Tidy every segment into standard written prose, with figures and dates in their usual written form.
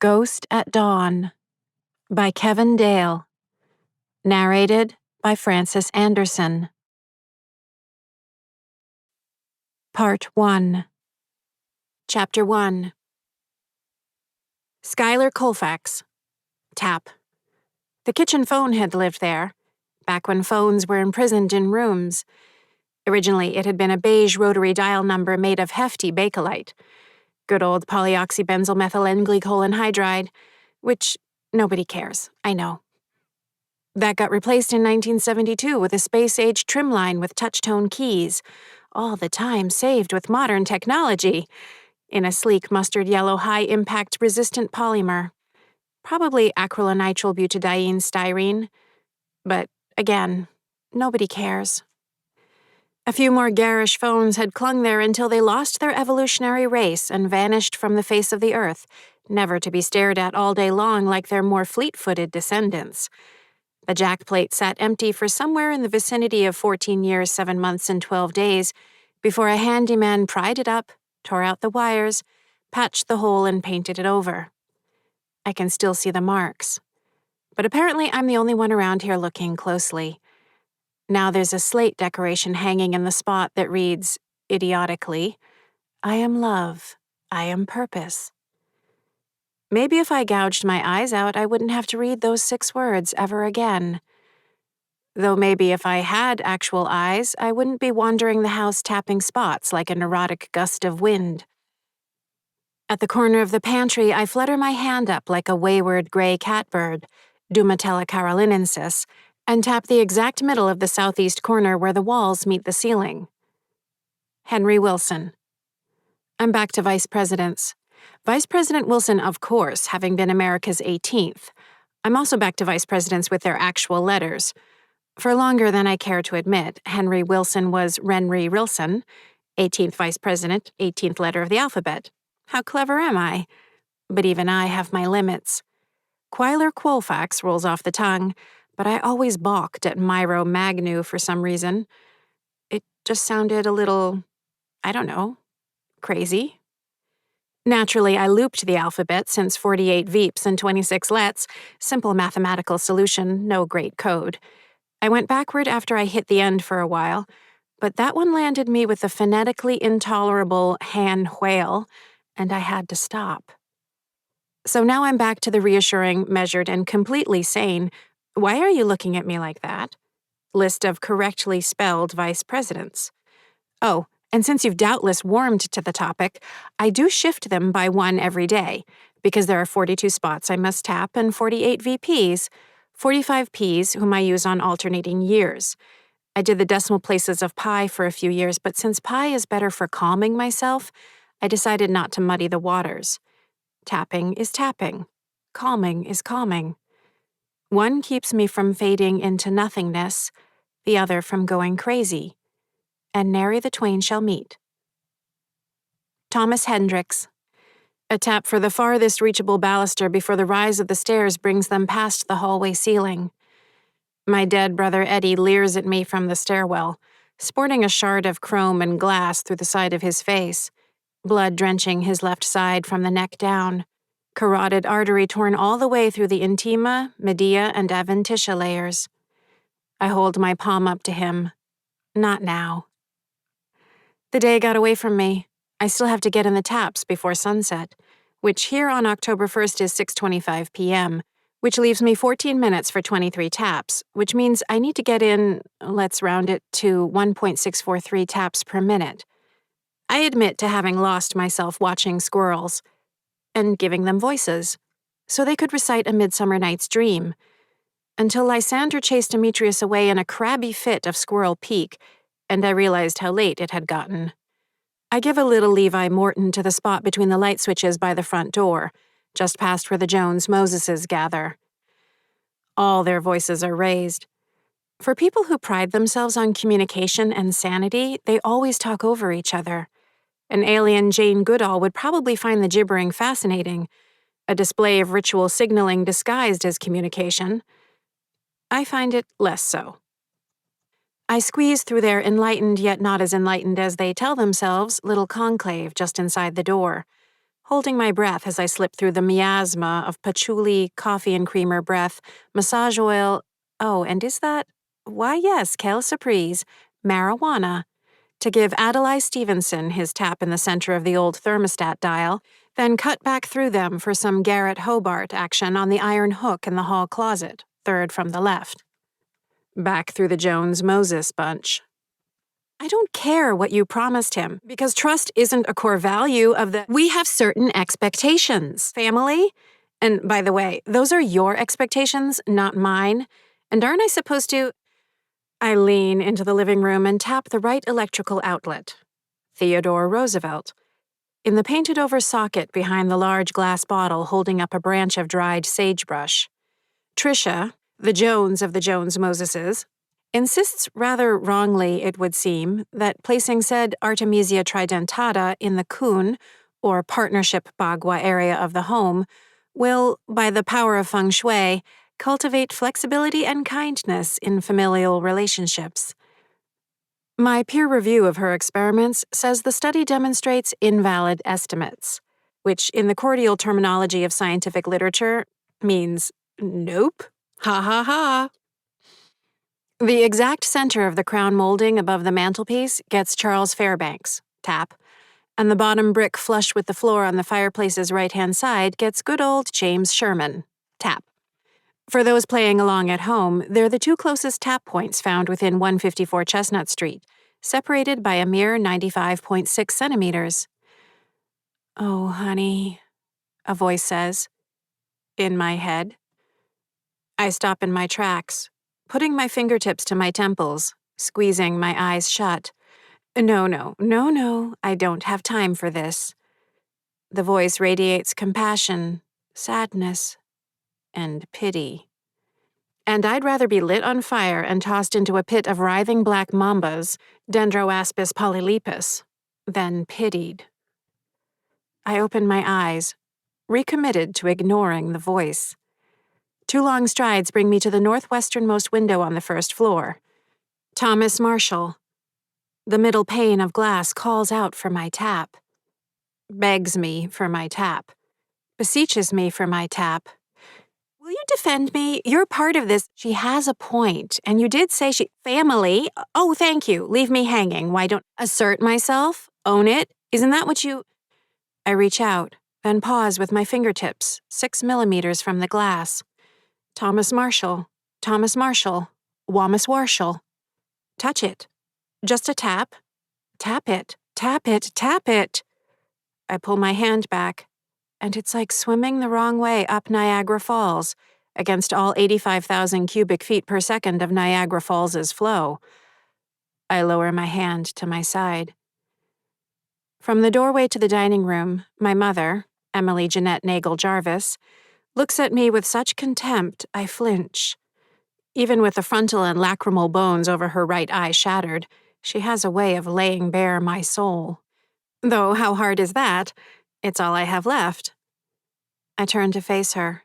Ghost at Dawn by Kevan Dale. Narrated by Francis Anderson. Part 1. Chapter 1. Schuyler Colfax. Tap. The kitchen phone had lived there, back when phones were imprisoned in rooms. Originally, it had been a beige rotary dial number made of hefty Bakelite. Good old polyoxybenzylmethylenglycolin hydride, which nobody cares, I know. That got replaced in 1972 with a space-age trimline with touch-tone keys, all the time saved with modern technology, in a sleek mustard yellow high-impact resistant polymer. Probably acrylonitrile butadiene styrene. But, again, nobody cares. A few more garish phones had clung there until they lost their evolutionary race and vanished from the face of the earth, never to be stared at all day long like their more fleet-footed descendants. The jack plate sat empty for somewhere in the vicinity of 14 years, 7 months, and 12 days before a handyman pried it up, tore out the wires, patched the hole, and painted it over. I can still see the marks. But apparently I'm the only one around here looking closely. Now there's a slate decoration hanging in the spot that reads, idiotically, "I am love. I am purpose." Maybe if I gouged my eyes out, I wouldn't have to read those 6 words ever again. Though maybe if I had actual eyes, I wouldn't be wandering the house tapping spots like a neurotic gust of wind. At the corner of the pantry, I flutter my hand up like a wayward gray catbird, Dumatella carolinensis, and tap the exact middle of the southeast corner where the walls meet the ceiling. Henry Wilson. I'm back to Vice Presidents. Vice President Wilson, of course, having been America's 18th. I'm also back to Vice Presidents with their actual letters. For longer than I care to admit, Henry Wilson was Renry Rilson, 18th Vice President, 18th letter of the alphabet. How clever am I? But even I have my limits. Schuyler Colfax rolls off the tongue, but I always balked at Myro Magnu for some reason. It just sounded a little, I don't know, crazy. Naturally, I looped the alphabet since 48 veeps and 26 lets, simple mathematical solution, no great code. I went backward after I hit the end for a while, but that one landed me with the phonetically intolerable Han whale, and I had to stop. So now I'm back to the reassuring, measured, and completely sane, "Why are you looking at me like that?" list of correctly spelled vice presidents. Oh, and since you've doubtless warmed to the topic, I do shift them by 1 every day, because there are 42 spots I must tap and 48 VPs, 45 Ps whom I use on alternating years. I did the decimal places of pi for a few years, but since pi is better for calming myself, I decided not to muddy the waters. Tapping is tapping. Calming is calming. One keeps me from fading into nothingness, the other from going crazy. And nary the twain shall meet. Thomas Hendricks. A tap for the farthest reachable baluster before the rise of the stairs brings them past the hallway ceiling. My dead brother Eddie leers at me from the stairwell, sporting a shard of chrome and glass through the side of his face, blood drenching his left side from the neck down, carotid artery torn all the way through the intima, media, and adventitia layers. I hold my palm up to him. Not now. The day got away from me. I still have to get in the taps before sunset, which here on October 1st is 6:25 p.m., which leaves me 14 minutes for 23 taps, which means I need to get in, let's round it to 1.643 taps per minute. I admit to having lost myself watching squirrels and giving them voices, so they could recite A Midsummer Night's Dream, until Lysander chased Demetrius away in a crabby fit of Squirrel Peak, and I realized how late it had gotten. I give a little Levi Morton to the spot between the light switches by the front door, just past where the Jones Moseses gather. All their voices are raised. For people who pride themselves on communication and sanity, they always talk over each other. An alien Jane Goodall would probably find the gibbering fascinating, a display of ritual signaling disguised as communication. I find it less so. I squeeze through their enlightened yet not as enlightened as they tell themselves little conclave just inside the door, holding my breath as I slip through the miasma of patchouli, coffee and creamer breath, massage oil. Oh, and is that? Why, yes, kale surprise, marijuana. To give Adlai Stevenson his tap in the center of the old thermostat dial, then cut back through them for some Garrett Hobart action on the iron hook in the hall closet, third from the left. Back through the Jones-Moses bunch. I don't care what you promised him, because trust isn't a core value of the we have certain expectations, family. And by the way, those are your expectations, not mine. And aren't I supposed to? I lean into the living room and tap the right electrical outlet. Theodore Roosevelt. In the painted-over socket behind the large glass bottle holding up a branch of dried sagebrush. Tricia, the Jones of the Jones-Moseses, insists rather wrongly, it would seem, that placing said Artemisia tridentata in the kun, or partnership bagua area of the home, will, by the power of feng shui, cultivate flexibility and kindness in familial relationships. My peer review of her experiments says the study demonstrates invalid estimates, which in the cordial terminology of scientific literature means nope, ha ha ha. The exact center of the crown molding above the mantelpiece gets Charles Fairbanks, tap, and the bottom brick flush with the floor on the fireplace's right-hand side gets good old James Sherman, tap. For those playing along at home, they're the two closest tap points found within 154 Chestnut Street, separated by a mere 95.6 centimeters. Oh, honey, a voice says, in my head. I stop in my tracks, putting my fingertips to my temples, squeezing my eyes shut. No, I don't have time for this. The voice radiates compassion, sadness, and pity. And I'd rather be lit on fire and tossed into a pit of writhing black mambas, Dendroaspis polylepis, than pitied. I open my eyes, recommitted to ignoring the voice. 2 long strides bring me to the northwesternmost window on the first floor. Thomas Marshall. The middle pane of glass calls out for my tap. Begs me for my tap. Beseeches me for my tap. Will you defend me? You're part of this. She has a point, and you did say she— Family? Oh, thank you. Leave me hanging. Why don't— Assert myself? Own it? Isn't that what you— I reach out, then pause with my fingertips, 6 millimeters from the glass. Thomas Marshall. Wamus Warshall. Touch it. Just a tap. Tap it. I pull my hand back, and it's like swimming the wrong way up Niagara Falls, against all 85,000 cubic feet per second of Niagara Falls's flow. I lower my hand to my side. From the doorway to the dining room, my mother, Emily Jeanette Nagel Jarvis, looks at me with such contempt I flinch. Even with the frontal and lacrimal bones over her right eye shattered, she has a way of laying bare my soul. Though how hard is that? It's all I have left. I turn to face her.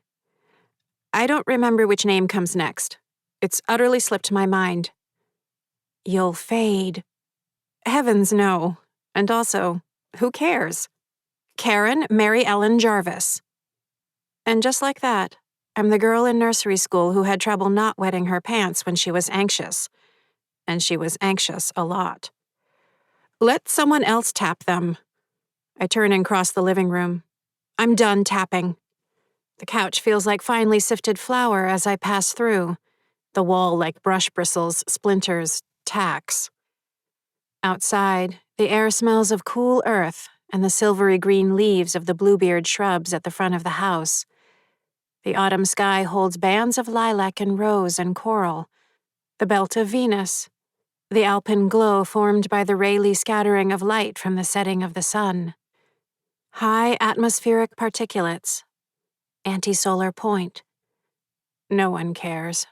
I don't remember which name comes next. It's utterly slipped my mind. You'll fade. Heavens, no. And also, who cares? Karen Mary Ellen Jarvis. And just like that, I'm the girl in nursery school who had trouble not wetting her pants when she was anxious. And she was anxious a lot. Let someone else tap them. I turn and cross the living room. I'm done tapping. The couch feels like finely sifted flour as I pass through. The wall like brush bristles, splinters, tacks. Outside, the air smells of cool earth and the silvery green leaves of the bluebeard shrubs at the front of the house. The autumn sky holds bands of lilac and rose and coral, the belt of Venus, the alpine glow formed by the Rayleigh scattering of light from the setting of the sun. High atmospheric particulates. Anti-solar point. No one cares.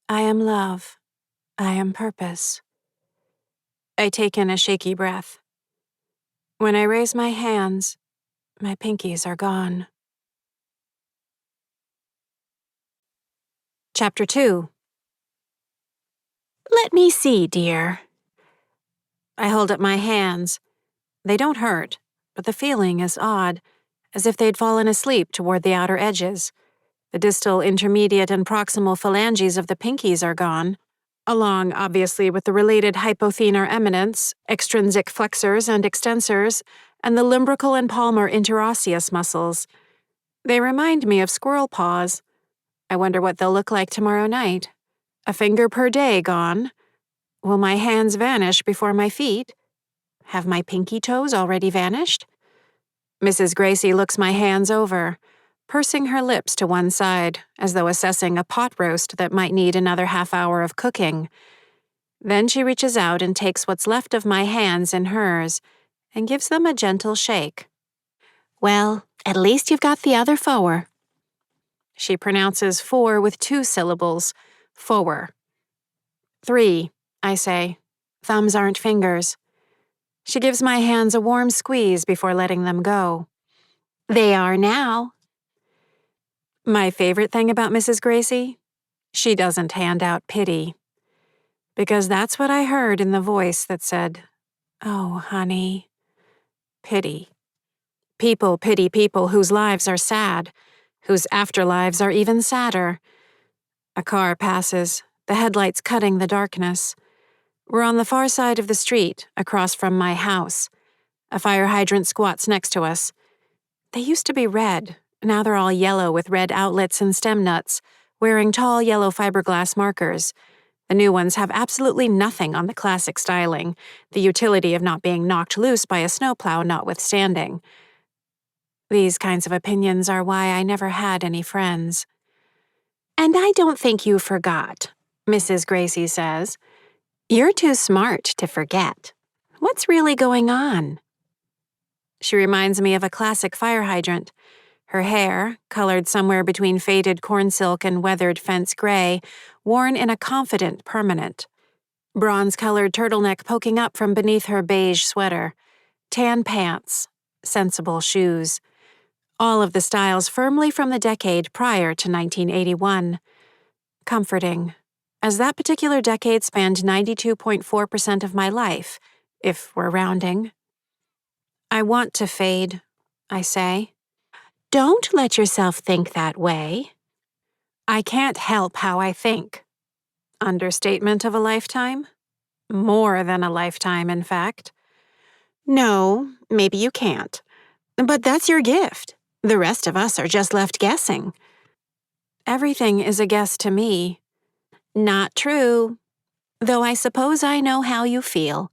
I am love. I am purpose. I take in a shaky breath. When I raise my hands, my pinkies are gone. Chapter 2. Let me see, dear. I hold up my hands. They don't hurt. but the feeling is odd, as if they'd fallen asleep toward the outer edges. The distal, intermediate, and proximal phalanges of the pinkies are gone, along, obviously, with the related hypothenar eminence, extrinsic flexors and extensors, and the limbrical and palmar interosseous muscles. They remind me of squirrel paws. I wonder what they'll look like tomorrow night. A finger per day gone. Will my hands vanish before my feet? Have my pinky toes already vanished? Mrs. Gracie looks my hands over, pursing her lips to one side, as though assessing a pot roast that might need another half-hour of cooking. Then she reaches out and takes what's left of my hands in hers and gives them a gentle shake. Well, at least you've got the other four. She pronounces four with 2 syllables, four. 3, I say. Thumbs aren't fingers. She gives my hands a warm squeeze before letting them go. They are now. My favorite thing about Mrs. Gracie? She doesn't hand out pity. Because that's what I heard in the voice that said, "Oh, honey." Pity. People pity people whose lives are sad, whose afterlives are even sadder. A car passes, the headlights cutting the darkness. We're on the far side of the street, across from my house. A fire hydrant squats next to us. They used to be red. Now they're all yellow with red outlets and stem nuts, wearing tall yellow fiberglass markers. The new ones have absolutely nothing on the classic styling, the utility of not being knocked loose by a snowplow notwithstanding. These kinds of opinions are why I never had any friends. And I don't think you forgot, Mrs. Gracie says. You're too smart to forget. What's really going on? She reminds me of a classic fire hydrant. Her hair, colored somewhere between faded corn silk and weathered fence gray, worn in a confident permanent. Bronze-colored turtleneck poking up from beneath her beige sweater. Tan pants. Sensible shoes. All of the styles firmly from the decade prior to 1981. Comforting, as that particular decade spanned 92.4% of my life, if we're rounding. I want to fade, I say. Don't let yourself think that way. I can't help how I think. Understatement of a lifetime? More than a lifetime, in fact. No, maybe you can't. But that's your gift. The rest of us are just left guessing. Everything is a guess to me. Not true. Though I suppose I know how you feel.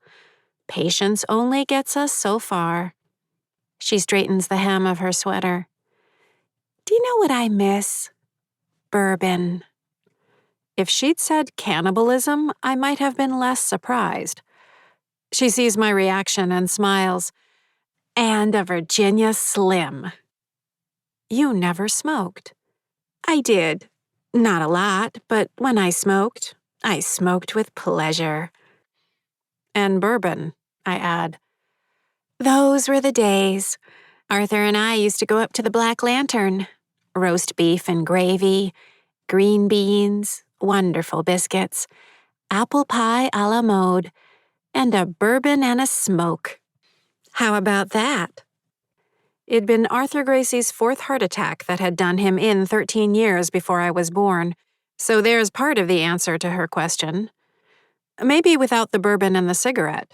Patience only gets us so far. She straightens the hem of her sweater. Do you know what I miss? Bourbon. If she'd said cannibalism, I might have been less surprised. She sees my reaction and smiles. And a Virginia Slim. You never smoked. I did. Not a lot, but when I smoked with pleasure. And bourbon, I add. Those were the days. Arthur and I used to go up to the Black Lantern. Roast beef and gravy, green beans, wonderful biscuits, apple pie a la mode, and a bourbon and a smoke. How about that? It'd been Arthur Gracie's 4th heart attack that had done him in 13 years before I was born, so there's part of the answer to her question. Maybe without the bourbon and the cigarette.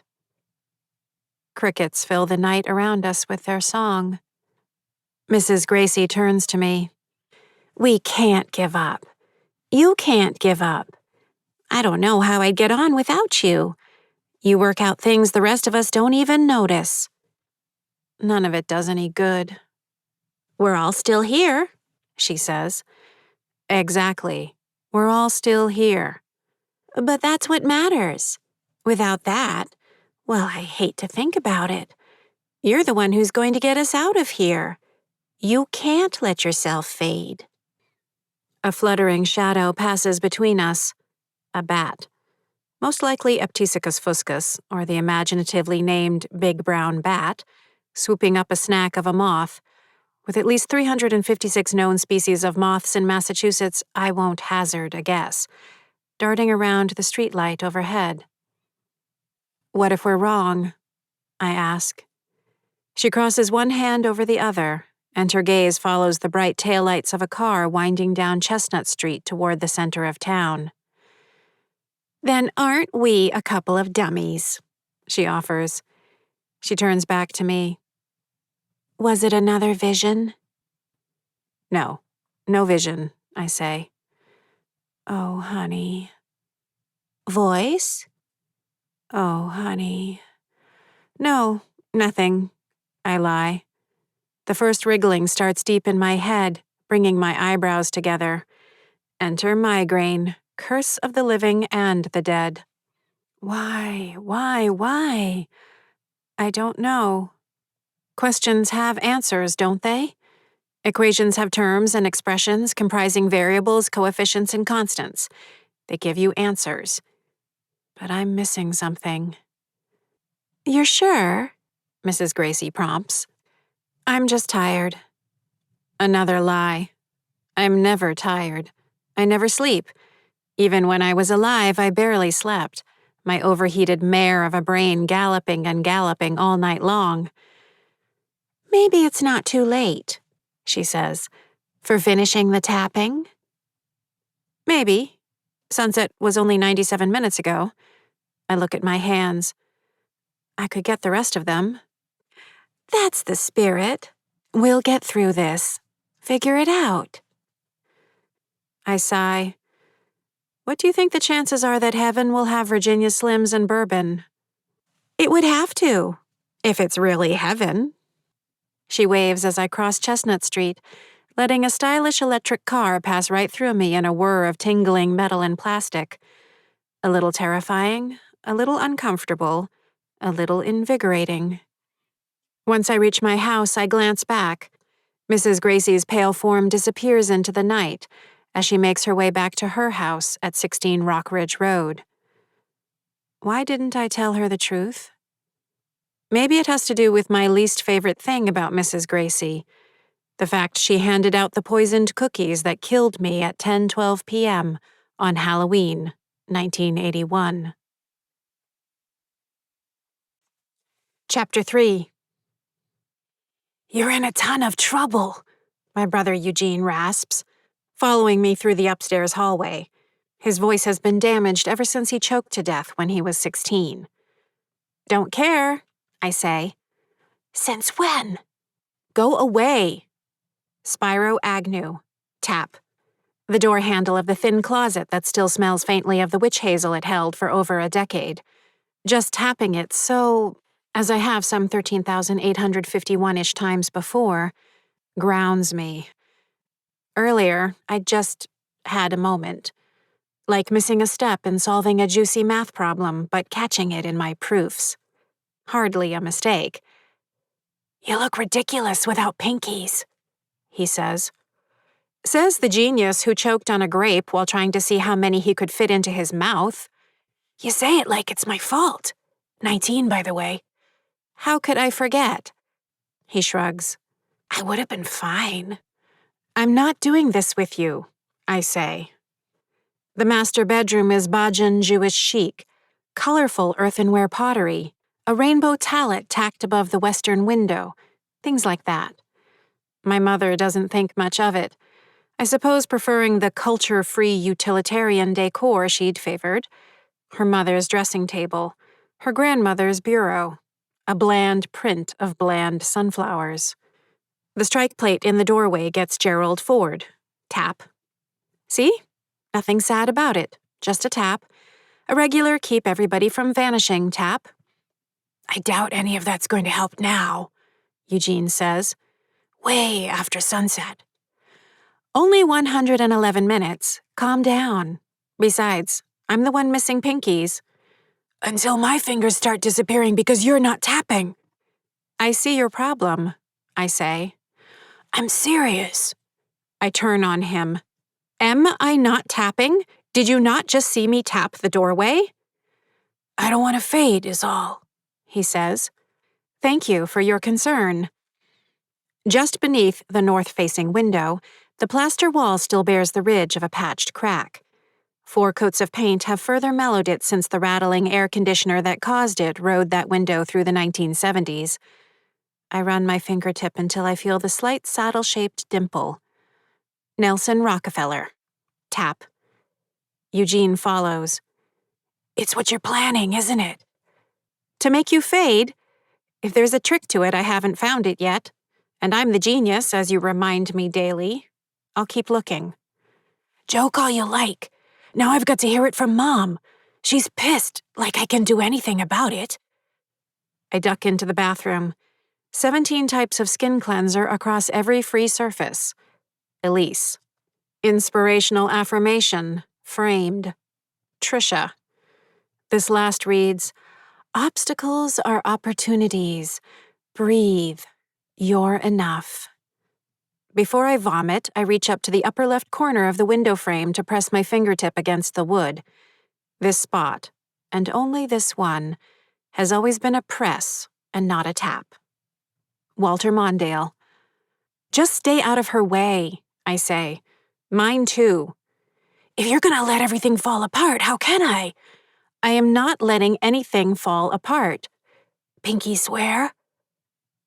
Crickets fill the night around us with their song. Mrs. Gracie turns to me. We can't give up. You can't give up. I don't know how I'd get on without you. You work out things the rest of us don't even notice. None of it does any good. We're all still here, she says. Exactly. We're all still here. But that's what matters. Without that, well, I hate to think about it. You're the one who's going to get us out of here. You can't let yourself fade. A fluttering shadow passes between us. A bat. Most likely Eptisicus fuscus, or the imaginatively named Big Brown Bat, swooping up a snack of a moth. With at least 356 known species of moths in Massachusetts, I won't hazard a guess, darting around the streetlight overhead. What if we're wrong? I ask. She crosses one hand over the other, and her gaze follows the bright taillights of a car winding down Chestnut Street toward the center of town. "Then aren't we a couple of dummies?" she offers. She turns back to me. "Was it another vision?" "No, no vision," I say. "Oh, honey." "Voice?" "Oh, honey." "No, nothing," I lie. The first wriggling starts deep in my head, bringing my eyebrows together. Enter migraine, curse of the living and the dead. Why? I don't know. Questions have answers, don't they? Equations have terms and expressions comprising variables, coefficients, and constants. They give you answers. But I'm missing something. "You're sure?" Mrs. Gracie prompts. "I'm just tired." Another lie. I'm never tired. I never sleep. Even when I was alive, I barely slept, my overheated mare of a brain galloping and galloping all night long. "Maybe it's not too late," she says, "for finishing the tapping?" "Maybe. Sunset was only 97 minutes ago." I look at my hands. I could get the rest of them. "That's the spirit. We'll get through this. Figure it out." I sigh. "What do you think the chances are that heaven will have Virginia Slims and bourbon?" "It would have to, if it's really heaven." She waves as I cross Chestnut Street, letting a stylish electric car pass right through me in a whir of tingling metal and plastic. A little terrifying, a little uncomfortable, a little invigorating. Once I reach my house, I glance back. Mrs. Gracie's pale form disappears into the night as she makes her way back to her house at 16 Rock Ridge Road. Why didn't I tell her the truth? Maybe it has to do with my least favorite thing about Mrs. Gracie, the fact she handed out the poisoned cookies that killed me at 10:12 p.m. on Halloween, 1981. Chapter 3. "You're in a ton of trouble," my brother Eugene rasps, following me through the upstairs hallway. His voice has been damaged ever since he choked to death when he was 16. "Don't care," I say. "Since when?" "Go away." Spyro Agnew. Tap. The door handle of the thin closet that still smells faintly of the witch hazel it held for over a decade. Just tapping it so, as I have some 13,851-ish times before, grounds me. Earlier, I just had a moment. Like missing a step in solving a juicy math problem, but catching it in my proofs. Hardly a mistake. "You look ridiculous without pinkies," he says. Says the genius who choked on a grape while trying to see how many he could fit into his mouth. "You say it like it's my fault. 19, by the way." "How could I forget?" He shrugs. "I would have been fine." "I'm not doing this with you," I say. The master bedroom is Bajan Jewish chic, colorful earthenware pottery, a rainbow tallet tacked above the western window, things like that. My mother doesn't think much of it, I suppose preferring the culture-free utilitarian decor she'd favored. Her mother's dressing table, her grandmother's bureau, a bland print of bland sunflowers. The strike plate in the doorway gets Gerald Ford. Tap. See? Nothing sad about it, just a tap. A regular keep everybody from vanishing tap. "I doubt any of that's going to help now," Eugene says. "Way after sunset." "Only 111 minutes. Calm down. Besides, I'm the one missing pinkies." "Until my fingers start disappearing because you're not tapping." "I see your problem," I say. "I'm serious." I turn on him. "Am I not tapping? Did you not just see me tap the doorway?" "I don't want to fade is all," he says. "Thank you for your concern." Just beneath the north-facing window, the plaster wall still bears the ridge of a patched crack. 4 coats of paint have further mellowed it since the rattling air conditioner that caused it rode that window through the 1970s. I run my fingertip until I feel the slight saddle-shaped dimple. Nelson Rockefeller. Tap. Eugene follows. It's what you're planning, isn't it? To make you fade? If there's a trick to it, I haven't found it yet. And I'm the genius, as you remind me daily. I'll keep looking. Joke all you like. Now I've got to hear it from Mom. She's pissed, like I can do anything about it. I duck into the bathroom. 17 types of skin cleanser across every free surface. Elise. Inspirational affirmation. Framed. Trisha. This last reads, Obstacles are opportunities. Breathe. You're enough. Before I vomit, I reach up to the upper left corner of the window frame to press my fingertip against the wood. This spot, and only this one, has always been a press and not a tap. Walter Mondale. Just stay out of her way, I say. Mine too. If you're gonna let everything fall apart, how can I? I am not letting anything fall apart. Pinky swear?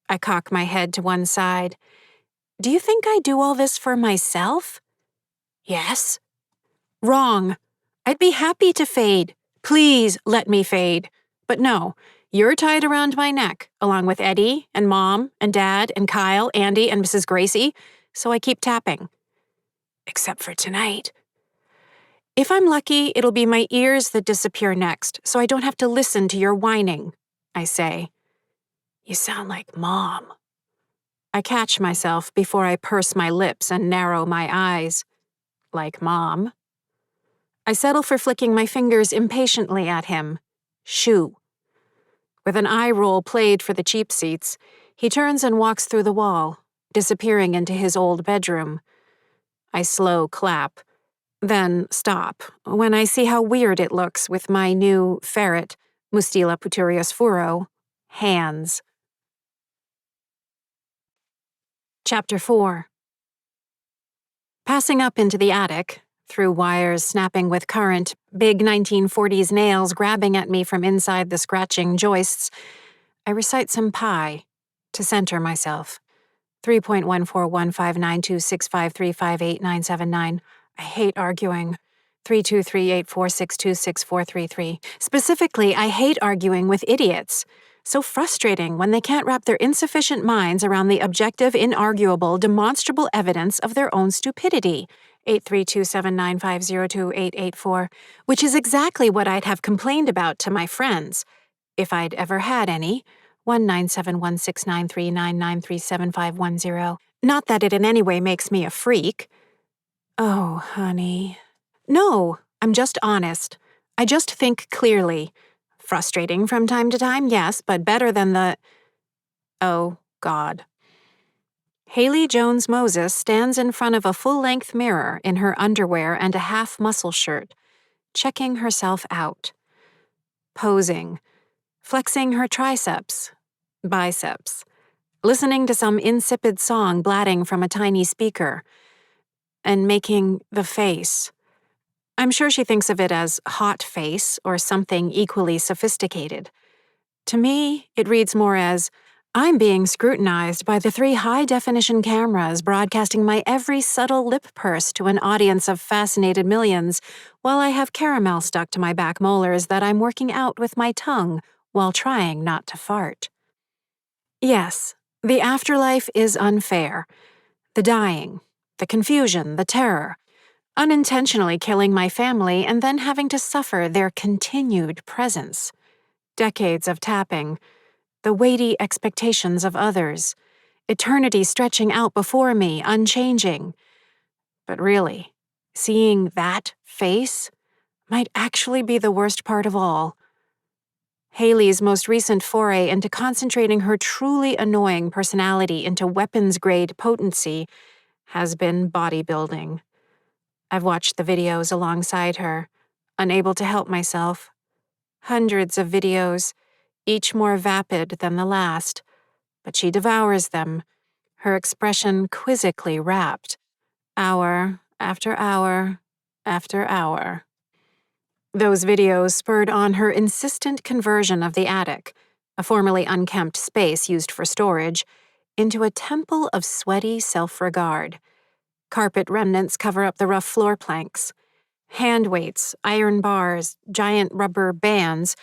I cock my head to one side. Do you think I do all this for myself? Yes. Wrong. I'd be happy to fade. Please let me fade. But no, you're tied around my neck, along with Eddie and Mom and Dad and Kyle, Andy and Mrs. Gracie, so I keep tapping. Except for tonight. If I'm lucky, it'll be my ears that disappear next, so I don't have to listen to your whining, I say. You sound like Mom. I catch myself before I purse my lips and narrow my eyes. Like Mom. I settle for flicking my fingers impatiently at him. Shoo. With an eye roll played for the cheap seats, he turns and walks through the wall, disappearing into his old bedroom. I slow clap, then stop when I see how weird it looks with my new ferret, Mustela puturius furo, hands. Chapter 4. Passing up into the attic, through wires snapping with current, big 1940s nails grabbing at me from inside the scratching joists, I recite some pi to center myself. 3.141592653588979. I hate arguing. 32384626433. Specifically, I hate arguing with idiots. So frustrating when they can't wrap their insufficient minds around the objective, inarguable, demonstrable evidence of their own stupidity. 83279502884, which is exactly what I'd have complained about to my friends, if I'd ever had any. 1971693993751. Not that it in any way makes me a freak. Oh, honey. No, I'm just honest. I just think clearly. Frustrating from time to time, yes, but better than the... Oh, God. Haley Jones Moses stands in front of a full-length mirror in her underwear and a half-muscle shirt, checking herself out. Posing. Flexing her triceps, biceps, listening to some insipid song blatting from a tiny speaker, and making the face. I'm sure she thinks of it as hot face or something equally sophisticated. To me, it reads more as, I'm being scrutinized by the 3 high-definition cameras broadcasting my every subtle lip purse to an audience of fascinated millions, while I have caramel stuck to my back molars that I'm working out with my tongue while trying not to fart. Yes, the afterlife is unfair. The dying, the confusion, the terror, unintentionally killing my family and then having to suffer their continued presence. Decades of tapping, the weighty expectations of others, eternity stretching out before me, unchanging. But really, seeing that face might actually be the worst part of all. Haley's most recent foray into concentrating her truly annoying personality into weapons-grade potency has been bodybuilding. I've watched the videos alongside her, unable to help myself. Hundreds of videos, each more vapid than the last, but she devours them, her expression quizzically rapt, hour after hour after hour. Those videos spurred on her insistent conversion of the attic, a formerly unkempt space used for storage, into a temple of sweaty self-regard. Carpet remnants cover up the rough floor planks. Hand weights, iron bars, giant rubber bands,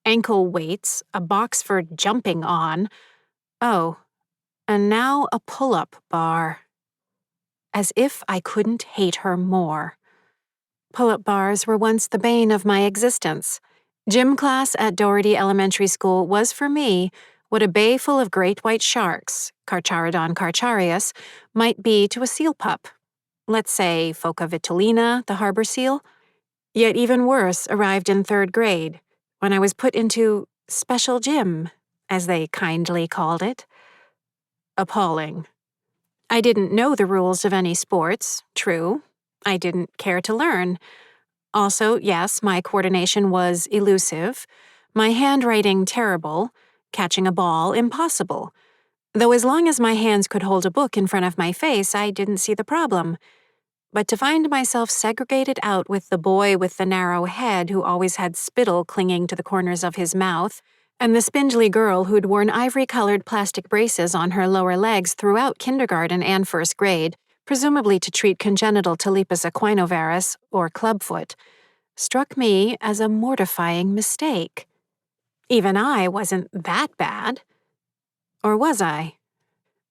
ankle weights, a box for jumping on. Oh, and now a pull-up bar. As if I couldn't hate her more. Pull-up bars were once the bane of my existence. Gym class at Doherty Elementary School was for me what a bay full of great white sharks, Carcharodon carcharius, might be to a seal pup. Let's say Phoca vitulina, the harbor seal. Yet even worse arrived in 3rd grade, when I was put into special gym, as they kindly called it. Appalling. I didn't know the rules of any sports, true. I didn't care to learn. Also, yes, my coordination was elusive, my handwriting terrible, catching a ball impossible. Though as long as my hands could hold a book in front of my face, I didn't see the problem. But to find myself segregated out with the boy with the narrow head who always had spittle clinging to the corners of his mouth, and the spindly girl who'd worn ivory-colored plastic braces on her lower legs throughout kindergarten and 1st grade, presumably to treat congenital talipes equinovarus, or clubfoot, struck me as a mortifying mistake. Even I wasn't that bad. Or was I?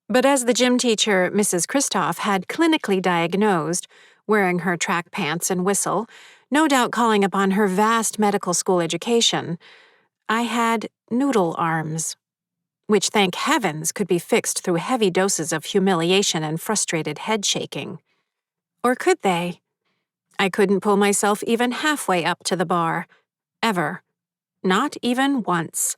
But as the gym teacher, Mrs. Christoph, had clinically diagnosed, wearing her track pants and whistle, no doubt calling upon her vast medical school education, I had noodle arms, which thank heavens could be fixed through heavy doses of humiliation and frustrated head shaking. Or could they? I couldn't pull myself even halfway up to the bar. Ever. Not even once.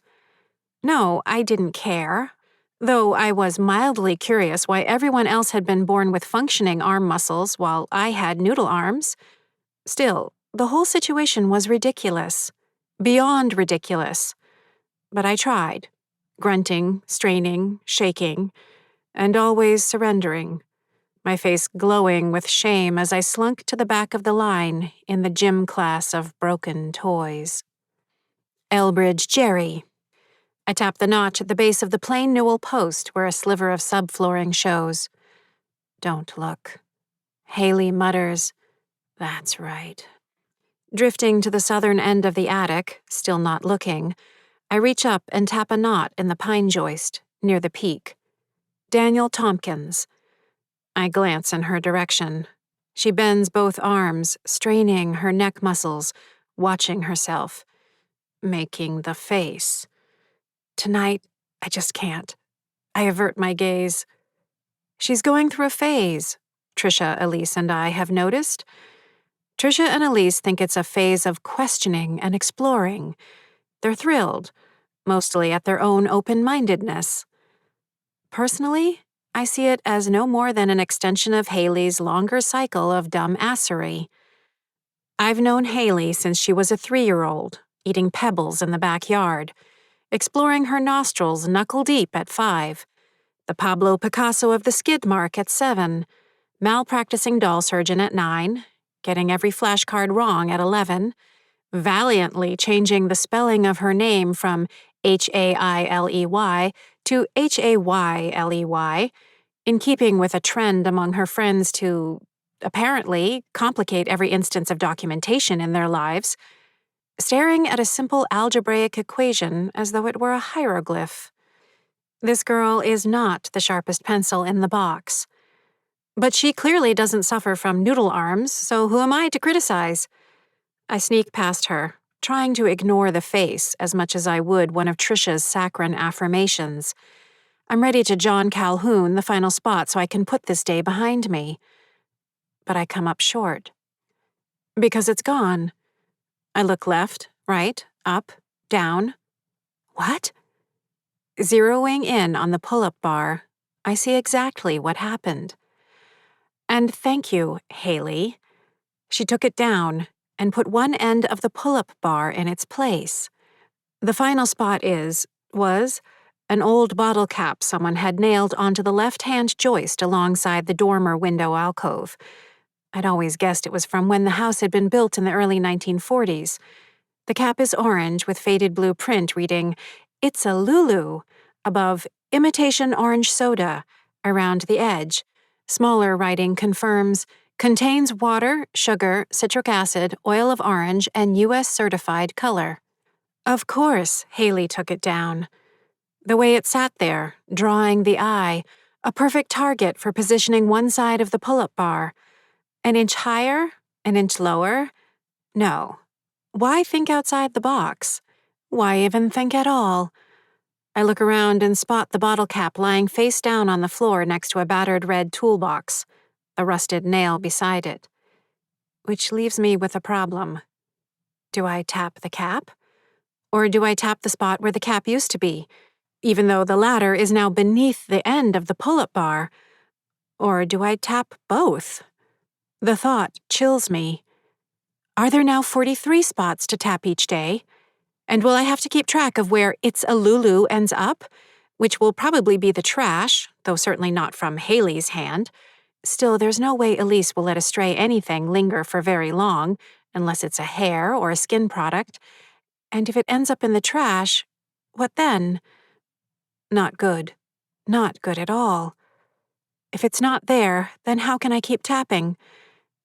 No, I didn't care. Though I was mildly curious why everyone else had been born with functioning arm muscles while I had noodle arms. Still, the whole situation was ridiculous. Beyond ridiculous. But I tried. Grunting, straining, shaking, and always surrendering. My face glowing with shame as I slunk to the back of the line in the gym class of broken toys. Elbridge Jerry. I tap the notch at the base of the plain newel post where a sliver of subflooring shows. Don't look. Haley mutters, "That's right." Drifting to the southern end of the attic, still not looking, I reach up and tap a knot in the pine joist, near the peak. Daniel Tompkins. I glance in her direction. She bends both arms, straining her neck muscles, watching herself, making the face. Tonight, I just can't. I avert my gaze. She's going through a phase, Trisha, Elise, and I have noticed. Trisha and Elise think it's a phase of questioning and exploring. They're thrilled, mostly at their own open-mindedness. Personally, I see it as no more than an extension of Haley's longer cycle of dumbassery. I've known Haley since she was a 3-year-old, eating pebbles in the backyard, exploring her nostrils knuckle-deep at 5, the Pablo Picasso of the skid mark at 7, malpracticing doll surgeon at 9, getting every flashcard wrong at 11, valiantly changing the spelling of her name from Hailey to Hayley, in keeping with a trend among her friends to, apparently, complicate every instance of documentation in their lives, staring at a simple algebraic equation as though it were a hieroglyph. This girl is not the sharpest pencil in the box. But she clearly doesn't suffer from noodle arms, so who am I to criticize? I sneak past her, trying to ignore the face as much as I would one of Trisha's saccharine affirmations. I'm ready to John Calhoun the final spot so I can put this day behind me. But I come up short. Because it's gone. I look left, right, up, down. What? Zeroing in on the pull-up bar, I see exactly what happened. And thank you, Haley. She took it down and put one end of the pull-up bar in its place. The final spot was an old bottle cap someone had nailed onto the left-hand joist alongside the dormer window alcove. I'd always guessed it was from when the house had been built in the early 1940s. The cap is orange with faded blue print reading "It's a Lulu" above "imitation orange soda" around the edge. Smaller writing confirms contains water, sugar, citric acid, oil of orange, and U.S. certified color. Of course, Haley took it down. The way it sat there, drawing the eye, a perfect target for positioning one side of the pull-up bar. An inch higher? An inch lower? No. Why think outside the box? Why even think at all? I look around and spot the bottle cap lying face down on the floor next to a battered red toolbox, a rusted nail beside it. Which leaves me with a problem. Do I tap the cap? Or do I tap the spot where the cap used to be, even though the latter is now beneath the end of the pull-up bar? Or do I tap both? The thought chills me. Are there now 43 spots to tap each day? And will I have to keep track of where "It's a Lulu" ends up? Which will probably be the trash, though certainly not from Haley's hand. Still, there's no way Elise will let a stray anything linger for very long, unless it's a hair or a skin product. And if it ends up in the trash, what then? Not good. Not good at all. If it's not there, then how can I keep tapping?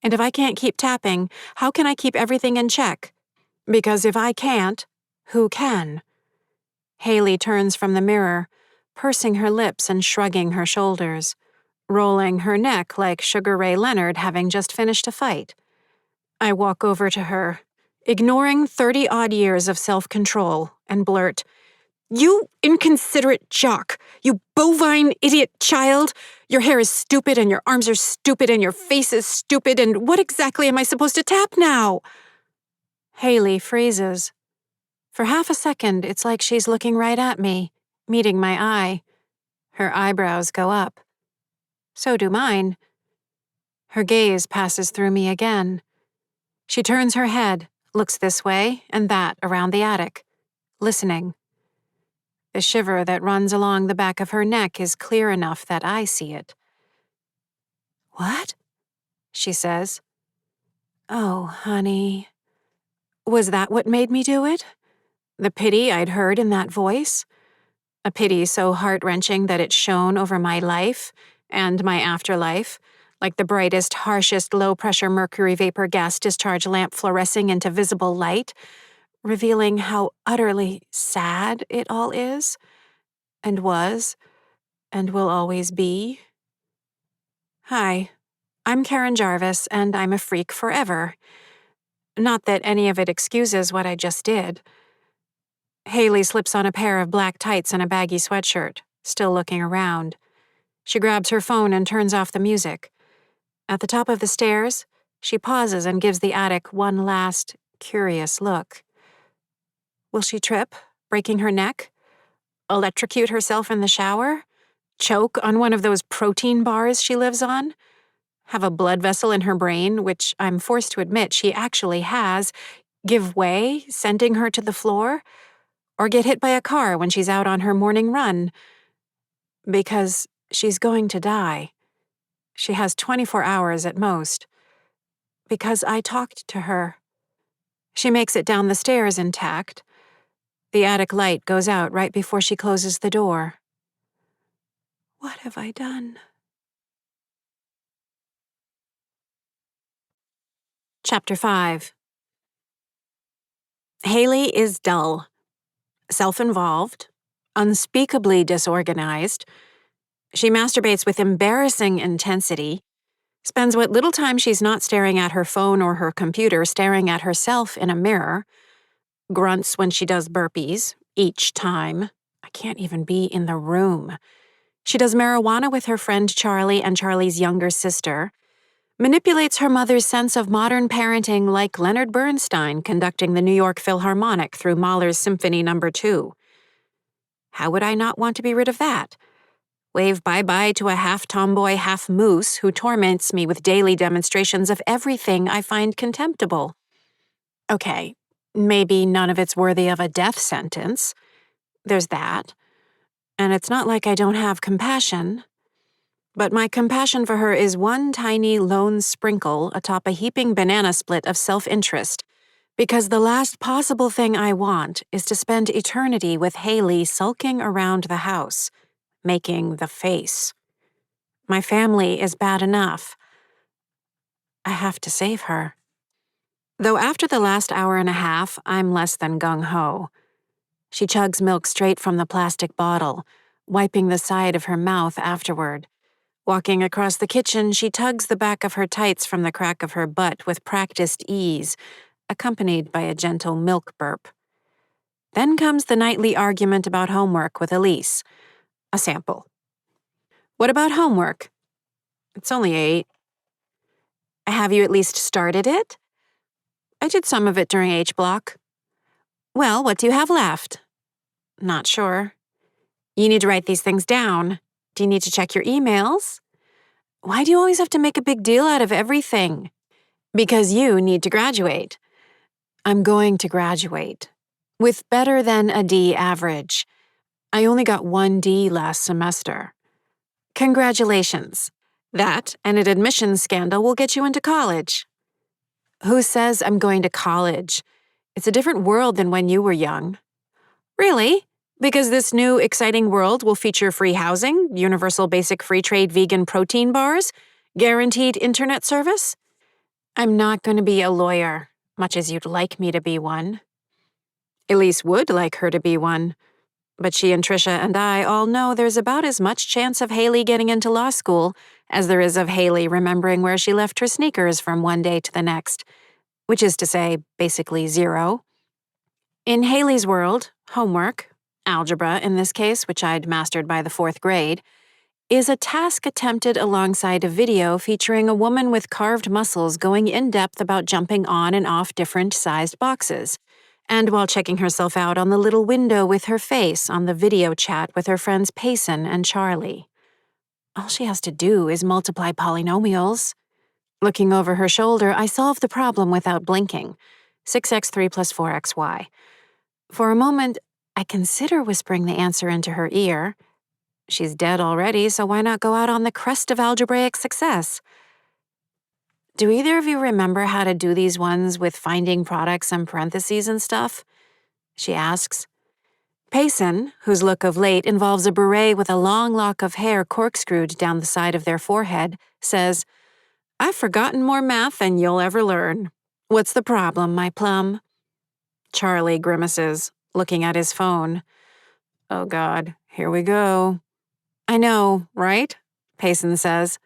And if I can't keep tapping, how can I keep everything in check? Because if I can't, who can? Haley turns from the mirror, pursing her lips and shrugging her shoulders, rolling her neck like Sugar Ray Leonard having just finished a fight. I walk over to her, ignoring 30-odd years of self-control, and blurt, "You inconsiderate jock! You bovine idiot child! Your hair is stupid, and your arms are stupid, and your face is stupid, and what exactly am I supposed to tap now?" Haley freezes. For half a second, it's like she's looking right at me, meeting my eye. Her eyebrows go up. So do mine. Her gaze passes through me again. She turns her head, looks this way and that around the attic, listening. The shiver that runs along the back of her neck is clear enough that I see it. "What?" she says. "Oh, honey." Was that what made me do it? The pity I'd heard in that voice? A pity so heart-wrenching that it shone over my life and my afterlife, like the brightest, harshest low-pressure mercury vapor gas discharge lamp fluorescing into visible light, revealing how utterly sad it all is, and was, and will always be. Hi, I'm Karen Jarvis, and I'm a freak forever. Not that any of it excuses what I just did. Haley slips on a pair of black tights and a baggy sweatshirt, still looking around. She grabs her phone and turns off the music. At the top of the stairs, she pauses and gives the attic one last, curious look. Will she trip, breaking her neck? Electrocute herself in the shower? Choke on one of those protein bars she lives on? Have a blood vessel in her brain, which I'm forced to admit she actually has, give way, sending her to the floor? Or get hit by a car when she's out on her morning run? Because she's going to die. She has 24 hours at most. Because I talked to her. She makes it down the stairs intact. The attic light goes out right before she closes the door. What have I done? Chapter 5. Haley is dull, self-involved, unspeakably disorganized. She masturbates with embarrassing intensity, spends what little time she's not staring at her phone or her computer staring at herself in a mirror, grunts when she does burpees, each time. I can't even be in the room. She does marijuana with her friend Charlie and Charlie's younger sister, manipulates her mother's sense of modern parenting like Leonard Bernstein conducting the New York Philharmonic through Mahler's Symphony No. 2. How would I not want to be rid of that? Wave bye-bye to a half-tomboy, half-moose who torments me with daily demonstrations of everything I find contemptible. Okay, maybe none of it's worthy of a death sentence. There's that. And it's not like I don't have compassion. But my compassion for her is one tiny lone sprinkle atop a heaping banana split of self-interest Because the last possible thing I want is to spend eternity with Haley sulking around the house, making the face. My family is bad enough. I have to save her. Though after the last hour and a half, I'm less than gung-ho. She chugs milk straight from the plastic bottle, wiping the side of her mouth afterward. Walking across the kitchen, she tugs the back of her tights from the crack of her butt with practiced ease, accompanied by a gentle milk burp. Then comes the nightly argument about homework with Elise. A sample. What about homework? It's only 8. Have you at least started it? I did some of it during H-block. Well, what do you have left? Not sure. You need to write these things down. Do you need to check your emails? Why do you always have to make a big deal out of everything? Because you need to graduate. I'm going to graduate. With better than a D average. I only got 1 D last semester. Congratulations. That and an admissions scandal will get you into college. Who says I'm going to college? It's a different world than when you were young. Really? Because this new, exciting world will feature free housing, universal basic free trade vegan protein bars, guaranteed internet service? I'm not going to be a lawyer, much as you'd like me to be one. Elise would like her to be one. But she and Trisha and I all know there's about as much chance of Haley getting into law school as there is of Haley remembering where she left her sneakers from one day to the next, which is to say, basically 0. In Haley's world, homework, algebra in this case, which I'd mastered by the 4th grade, is a task attempted alongside a video featuring a woman with carved muscles going in-depth about jumping on and off different sized boxes, and while checking herself out on the little window with her face on the video chat with her friends Payson and Charlie. All she has to do is multiply polynomials. Looking over her shoulder, I solve the problem without blinking. 6x3 plus 4xy. For a moment, I consider whispering the answer into her ear. She's dead already, so why not go out on the crest of algebraic success? Do either of you remember how to do these ones with finding products and parentheses and stuff? She asks. Payson, whose look of late involves a beret with a long lock of hair corkscrewed down the side of their forehead, says, I've forgotten more math than you'll ever learn. What's the problem, my plum? Charlie grimaces, looking at his phone. Oh God, here we go. I know, right? Payson says.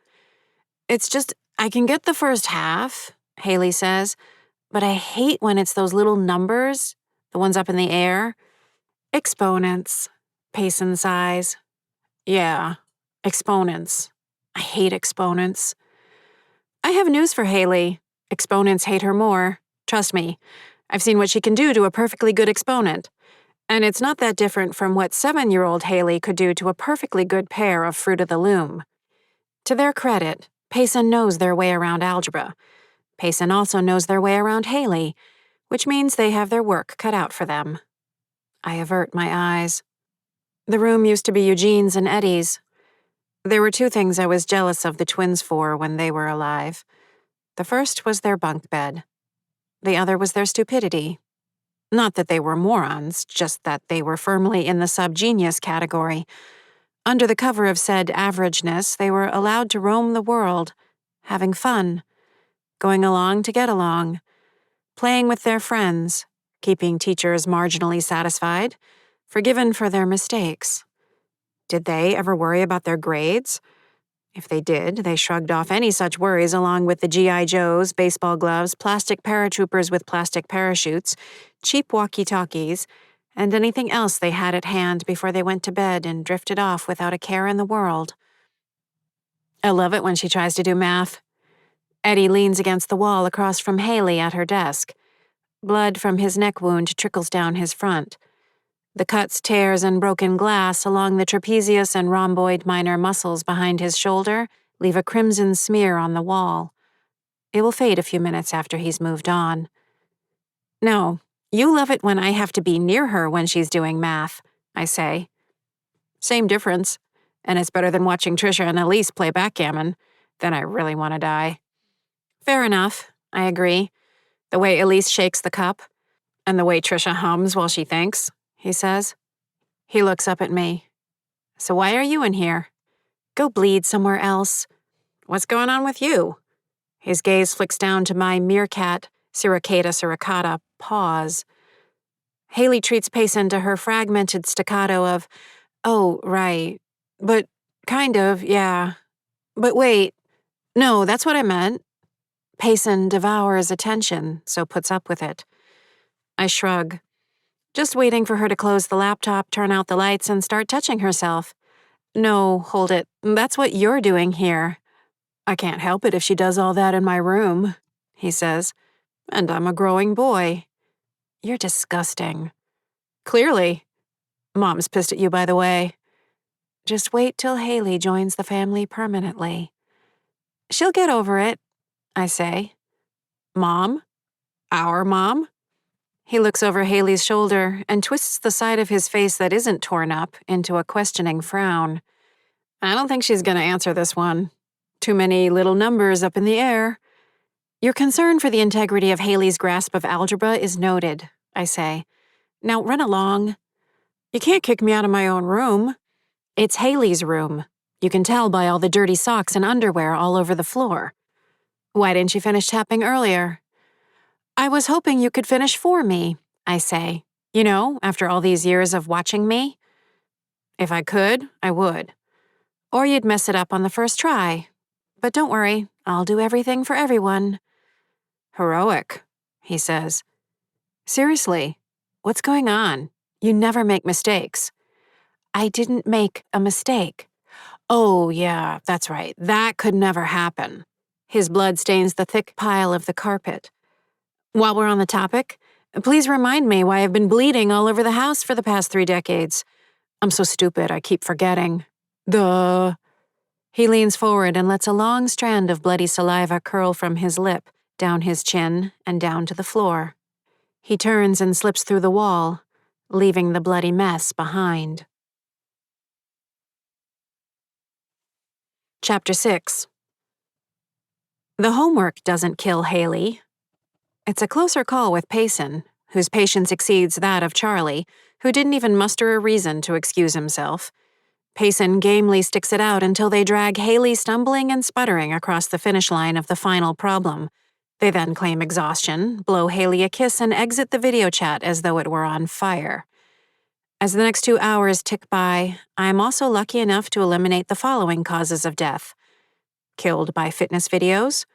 It's just, I can get the first half, Haley says, but I hate when it's those little numbers, the ones up in the air. Exponents, Payson sighs. Yeah, exponents. I hate exponents. I have news for Haley. Exponents hate her more. Trust me, I've seen what she can do to a perfectly good exponent. And it's not that different from what 7-year-old Haley could do to a perfectly good pair of Fruit of the Loom. To their credit, Payson knows their way around algebra. Payson also knows their way around Haley, which means they have their work cut out for them. I avert my eyes. The room used to be Eugene's and Eddie's. There were 2 things I was jealous of the twins for when they were alive. The first was their bunk bed. The other was their stupidity. Not that they were morons, just that they were firmly in the subgenius category. Under the cover of said averageness, they were allowed to roam the world, having fun, going along to get along, playing with their friends, keeping teachers marginally satisfied, forgiven for their mistakes. Did they ever worry about their grades? If they did, they shrugged off any such worries along with the G.I. Joes, baseball gloves, plastic paratroopers with plastic parachutes, cheap walkie-talkies, and anything else they had at hand before they went to bed and drifted off without a care in the world. I love it when she tries to do math. Eddie leans against the wall across from Haley at her desk. Blood from his neck wound trickles down his front. The cuts, tears, and broken glass along the trapezius and rhomboid minor muscles behind his shoulder leave a crimson smear on the wall. It will fade a few minutes after he's moved on. No, you love it when I have to be near her when she's doing math, I say. Same difference, and it's better than watching Trisha and Elise play backgammon. Then I really want to die. Fair enough, I agree, The way Elise shakes the cup, and the way Trisha hums while she thinks, he says. He looks up at me. So why are you in here? Go bleed somewhere else. What's going on with you? His gaze flicks down to my meerkat, suricata suricata, pause. Haley treats Payson to her fragmented staccato of, oh, right. But kind of, yeah. But wait. No, that's what I meant. Payson devours attention, so puts up with it. I shrug. Just waiting for her to close the laptop, turn out the lights, and start touching herself. No, hold it. That's what you're doing here. I can't help it if she does all that in my room, he says. And I'm a growing boy. You're disgusting. Clearly. Mom's pissed at you, by the way. Just wait till Haley joins the family permanently. She'll get over it, I say. Mom? Our mom? He looks over Haley's shoulder and twists the side of his face that isn't torn up into a questioning frown. I don't think she's gonna answer this one. Too many little numbers up in the air. Your concern for the integrity of Haley's grasp of algebra is noted, I say. Now run along. You can't kick me out of my own room. It's Haley's room. You can tell by all the dirty socks and underwear all over the floor. Why didn't you finish tapping earlier? I was hoping you could finish for me, I say. You know, after all these years of watching me. If I could, I would. Or you'd mess it up on the first try. But don't worry, I'll do everything for everyone. Heroic, he says. Seriously, what's going on? You never make mistakes. I didn't make a mistake. Oh, yeah, that's right. That could never happen. His blood stains the thick pile of the carpet. While we're on the topic, please remind me why I've been bleeding all over the house for the past 3 decades. I'm so stupid, I keep forgetting. He leans forward and lets a long strand of bloody saliva curl from his lip, down his chin, and down to the floor. He turns and slips through the wall, leaving the bloody mess behind. Chapter 6. The homework doesn't kill Haley. It's a closer call with Payson, whose patience exceeds that of Charlie, who didn't even muster a reason to excuse himself. Payson gamely sticks it out until they drag Haley stumbling and sputtering across the finish line of the final problem. They then claim exhaustion, blow Haley a kiss, and exit the video chat as though it were on fire. As the next 2 hours tick by, I am also lucky enough to eliminate the following causes of death. Killed by fitness videos,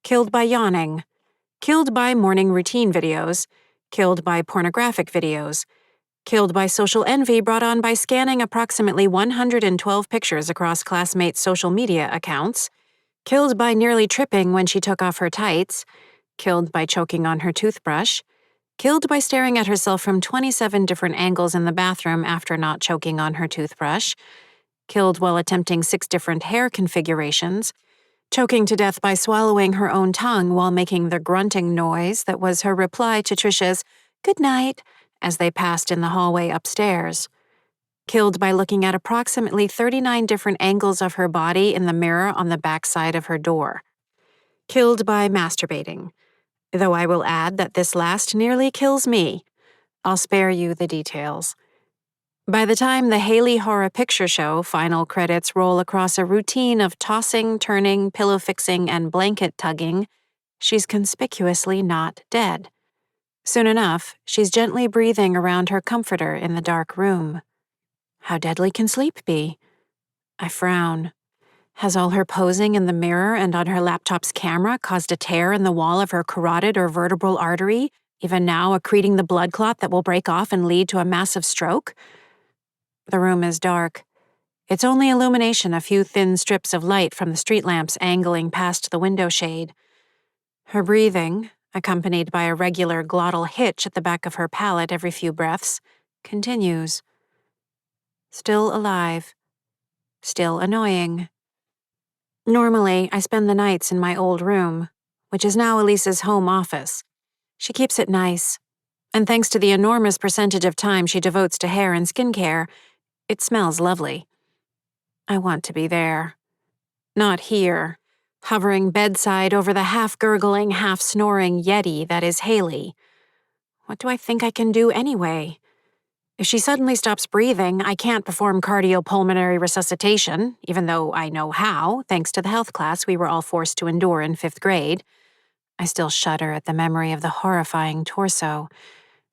killed by yawning, killed by morning routine videos, killed by pornographic videos, killed by social envy brought on by scanning approximately 112 pictures across classmates' social media accounts, killed by nearly tripping when she took off her tights, killed by choking on her toothbrush, killed by staring at herself from 27 different angles in the bathroom after not choking on her toothbrush, killed while attempting 6 different hair configurations, choking to death by swallowing her own tongue while making the grunting noise that was her reply to Trisha's "good night" as they passed in the hallway upstairs, killed by looking at approximately 39 different angles of her body in the mirror on the back side of her door, killed by masturbating, though I will add that this last nearly kills me. I'll spare you the details. By the time the Haley Horror Picture Show final credits roll across a routine of tossing, turning, pillow fixing, and blanket tugging, she's conspicuously not dead. Soon enough, she's gently breathing around her comforter in the dark room. How deadly can sleep be? I frown. Has all her posing in the mirror and on her laptop's camera caused a tear in the wall of her carotid or vertebral artery, even now accreting the blood clot that will break off and lead to a massive stroke? The room is dark. Its only illumination a few thin strips of light from the street lamps angling past the window shade. Her breathing, accompanied by a regular glottal hitch at the back of her palate every few breaths, continues. Still alive. Still annoying. Normally, I spend the nights in my old room, which is now Elise's home office. She keeps it nice, and thanks to the enormous percentage of time she devotes to hair and skincare, it smells lovely. I want to be there. Not here. hovering bedside over the half-gurgling, half-snoring Yeti that is Haley. What do I think I can do anyway? If she suddenly stops breathing, I can't perform cardiopulmonary resuscitation, even though I know how, thanks to the health class we were all forced to endure in 5th grade. I still shudder at the memory of the horrifying torso.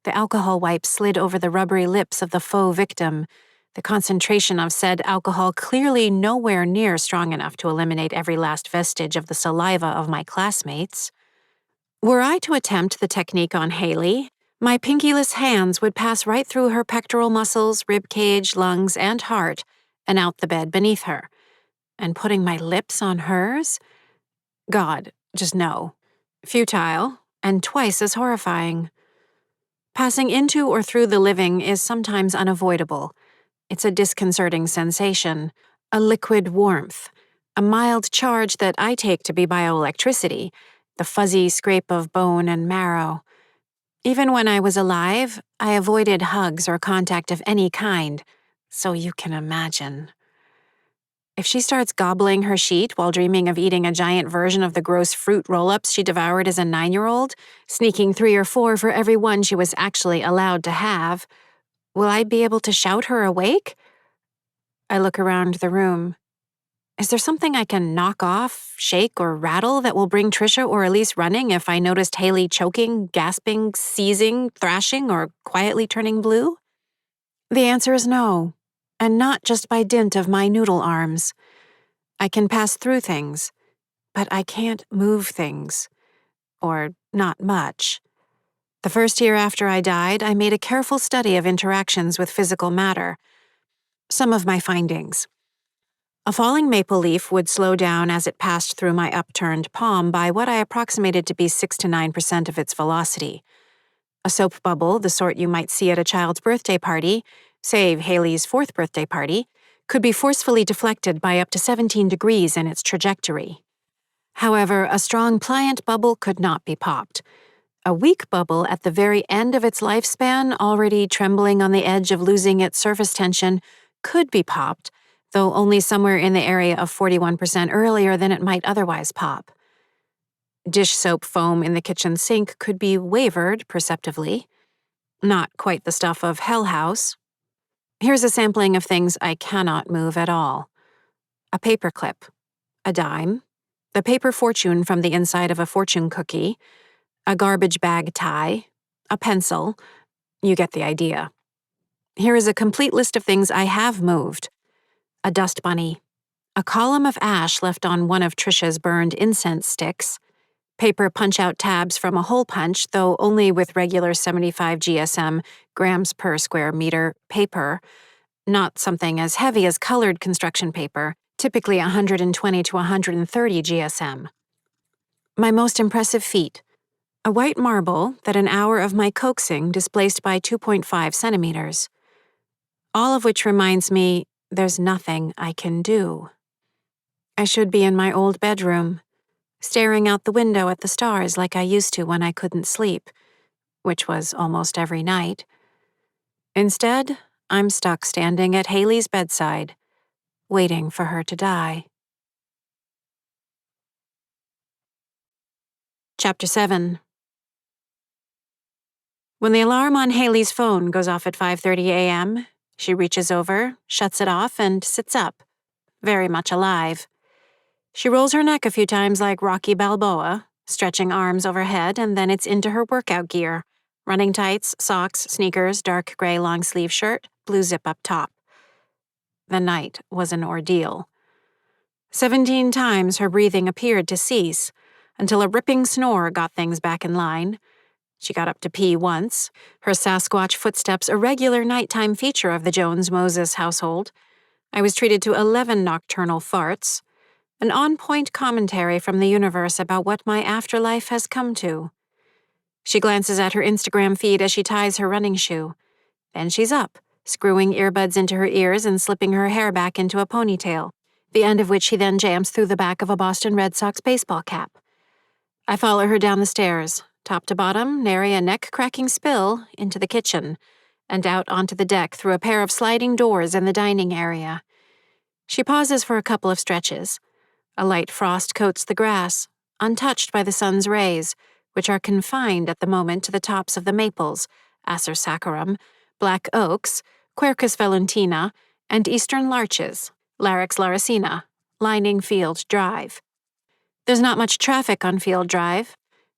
The alcohol wipe slid over the rubbery lips of the faux victim, the concentration of said alcohol clearly nowhere near strong enough to eliminate every last vestige of the saliva of my classmates. Were I to attempt the technique on Haley, my pinkyless hands would pass right through her pectoral muscles, rib cage, lungs, and heart, and out the bed beneath her. And putting my lips on hers? God, just no. Futile, and twice as horrifying. Passing into or through the living is sometimes unavoidable. It's a disconcerting sensation, a liquid warmth, a mild charge that I take to be bioelectricity, the fuzzy scrape of bone and marrow. Even when I was alive, I avoided hugs or contact of any kind, so you can imagine. If she starts gobbling her sheet while dreaming of eating a giant version of the gross fruit roll-ups she devoured as a 9-year-old, sneaking 3 or 4 for every one she was actually allowed to have, will I be able to shout her awake? I look around the room. Is there something I can knock off, shake, or rattle that will bring Trisha or Elise running if I noticed Haley choking, gasping, seizing, thrashing, or quietly turning blue? The answer is no, and not just by dint of my noodle arms. I can pass through things, but I can't move things. Or not much. The first year after I died, I made a careful study of interactions with physical matter. Some of my findings. A falling maple leaf would slow down as it passed through my upturned palm by what I approximated to be 6 to 9% of its velocity. A soap bubble, the sort you might see at a child's birthday party, say Haley's 4th birthday party, could be forcefully deflected by up to 17 degrees in its trajectory. However, a strong, pliant bubble could not be popped. A weak bubble at the very end of its lifespan, already trembling on the edge of losing its surface tension, could be popped, though only somewhere in the area of 41% earlier than it might otherwise pop. Dish soap foam in the kitchen sink could be wavered perceptively. Not quite the stuff of Hell House. Here's a sampling of things I cannot move at all. A paperclip, a dime, the paper fortune from the inside of a fortune cookie, a garbage bag tie, a pencil. You get the idea. Here is a complete list of things I have moved. A dust bunny, a column of ash left on one of Trisha's burned incense sticks, paper punch-out tabs from a hole punch, though only with regular 75 GSM, grams per square meter, paper, not something as heavy as colored construction paper, typically 120 to 130 GSM. My most impressive feat. A white marble that an hour of my coaxing displaced by 2.5 centimeters. All of which reminds me there's nothing I can do. I should be in my old bedroom, staring out the window at the stars like I used to when I couldn't sleep, which was almost every night. Instead, I'm stuck standing at Haley's bedside, waiting for her to die. Chapter 7. When the alarm on Haley's phone goes off at 5:30 a.m., she reaches over, shuts it off, and sits up, very much alive. She rolls her neck a few times like Rocky Balboa, stretching arms overhead, and then it's into her workout gear, running tights, socks, sneakers, dark gray long-sleeve shirt, blue zip up top. The night was an ordeal. 17 times her breathing appeared to cease, until a ripping snore got things back in line. She got up to pee once, her Sasquatch footsteps a regular nighttime feature of the Jones-Moses household. I was treated to 11 nocturnal farts, an on-point commentary from the universe about what my afterlife has come to. She glances at her Instagram feed as she ties her running shoe. Then she's up, screwing earbuds into her ears and slipping her hair back into a ponytail, the end of which she then jams through the back of a Boston Red Sox baseball cap. I follow her down the stairs, top to bottom, nary a neck-cracking spill, into the kitchen, and out onto the deck through a pair of sliding doors in the dining area. She pauses for a couple of stretches. A light frost coats the grass, untouched by the sun's rays, which are confined at the moment to the tops of the maples, Acer saccharum, black oaks, Quercus velutina, and eastern larches, Larix laricina, lining Field Drive. There's not much traffic on Field Drive.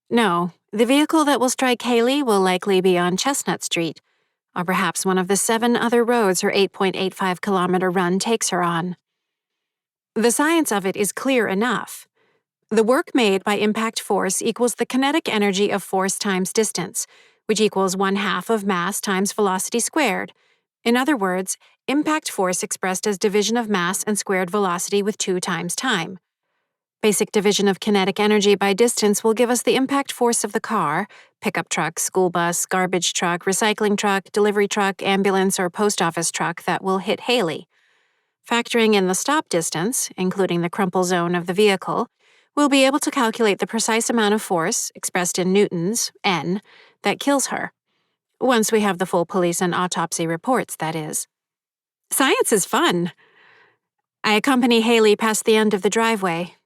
No, the vehicle that will strike Haley will likely be on Chestnut Street, or perhaps one of the 7 other roads her 8.85-kilometer run takes her on. The science of it is clear enough. The work made by impact force equals the kinetic energy of force times distance, which equals 1/2 of mass times velocity squared. In other words, impact force expressed as division of mass and squared velocity with 2 times time. Basic division of kinetic energy by distance will give us the impact force of the car, pickup truck, school bus, garbage truck, recycling truck, delivery truck, ambulance, or post office truck that will hit Haley. Factoring in the stop distance, including the crumple zone of the vehicle, we'll be able to calculate the precise amount of force, expressed in newtons, N, that kills her. Once we have the full police and autopsy reports, that is. Science is fun. I accompany Haley past the end of the driveway.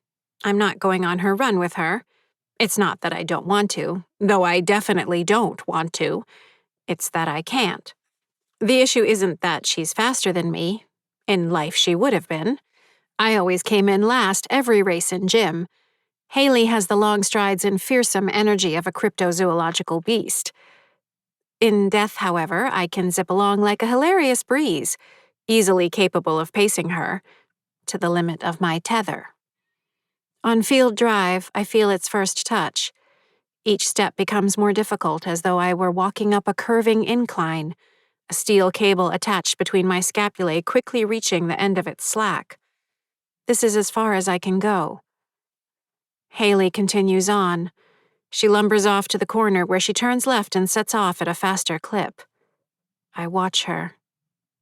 I'm not going on her run with her. It's not that I don't want to, though I definitely don't want to. It's that I can't. The issue isn't that she's faster than me. In life she would have been. I always came in last every race in gym. Haley has the long strides and fearsome energy of a cryptozoological beast. In death, however, I can zip along like a hilarious breeze, easily capable of pacing her, to the limit of my tether. On Field Drive, I feel its first touch. Each step becomes more difficult, as though I were walking up a curving incline, a steel cable attached between my scapulae quickly reaching the end of its slack. This is as far as I can go. Haley continues on. She lumbers off to the corner where she turns left and sets off at a faster clip. I watch her,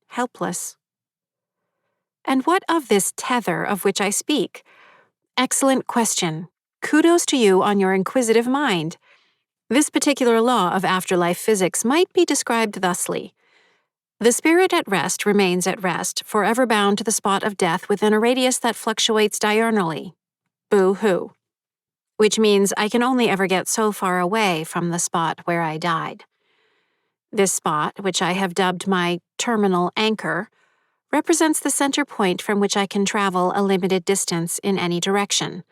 helpless. And what of this tether of which I speak? Excellent question. Kudos to you on your inquisitive mind. This particular law of afterlife physics might be described thusly. The spirit at rest remains at rest, forever bound to the spot of death within a radius that fluctuates diurnally. Boo-hoo. Which means I can only ever get so far away from the spot where I died. This spot, which I have dubbed my terminal anchor, represents the center point from which I can travel a limited distance in any direction.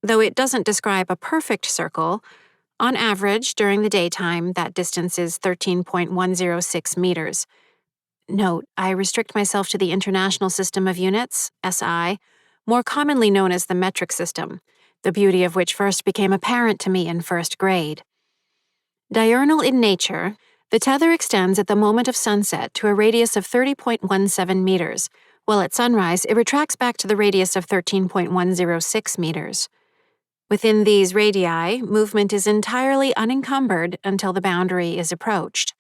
Though it doesn't describe a perfect circle, on average, during the daytime, that distance is 13.106 meters. Note, I restrict myself to the International System of Units, SI, more commonly known as the metric system, the beauty of which first became apparent to me in first grade. Diurnal in nature, the tether extends at the moment of sunset to a radius of 30.17 meters, while at sunrise it retracts back to the radius of 13.106 meters. Within these radii, movement is entirely unencumbered until the boundary is approached.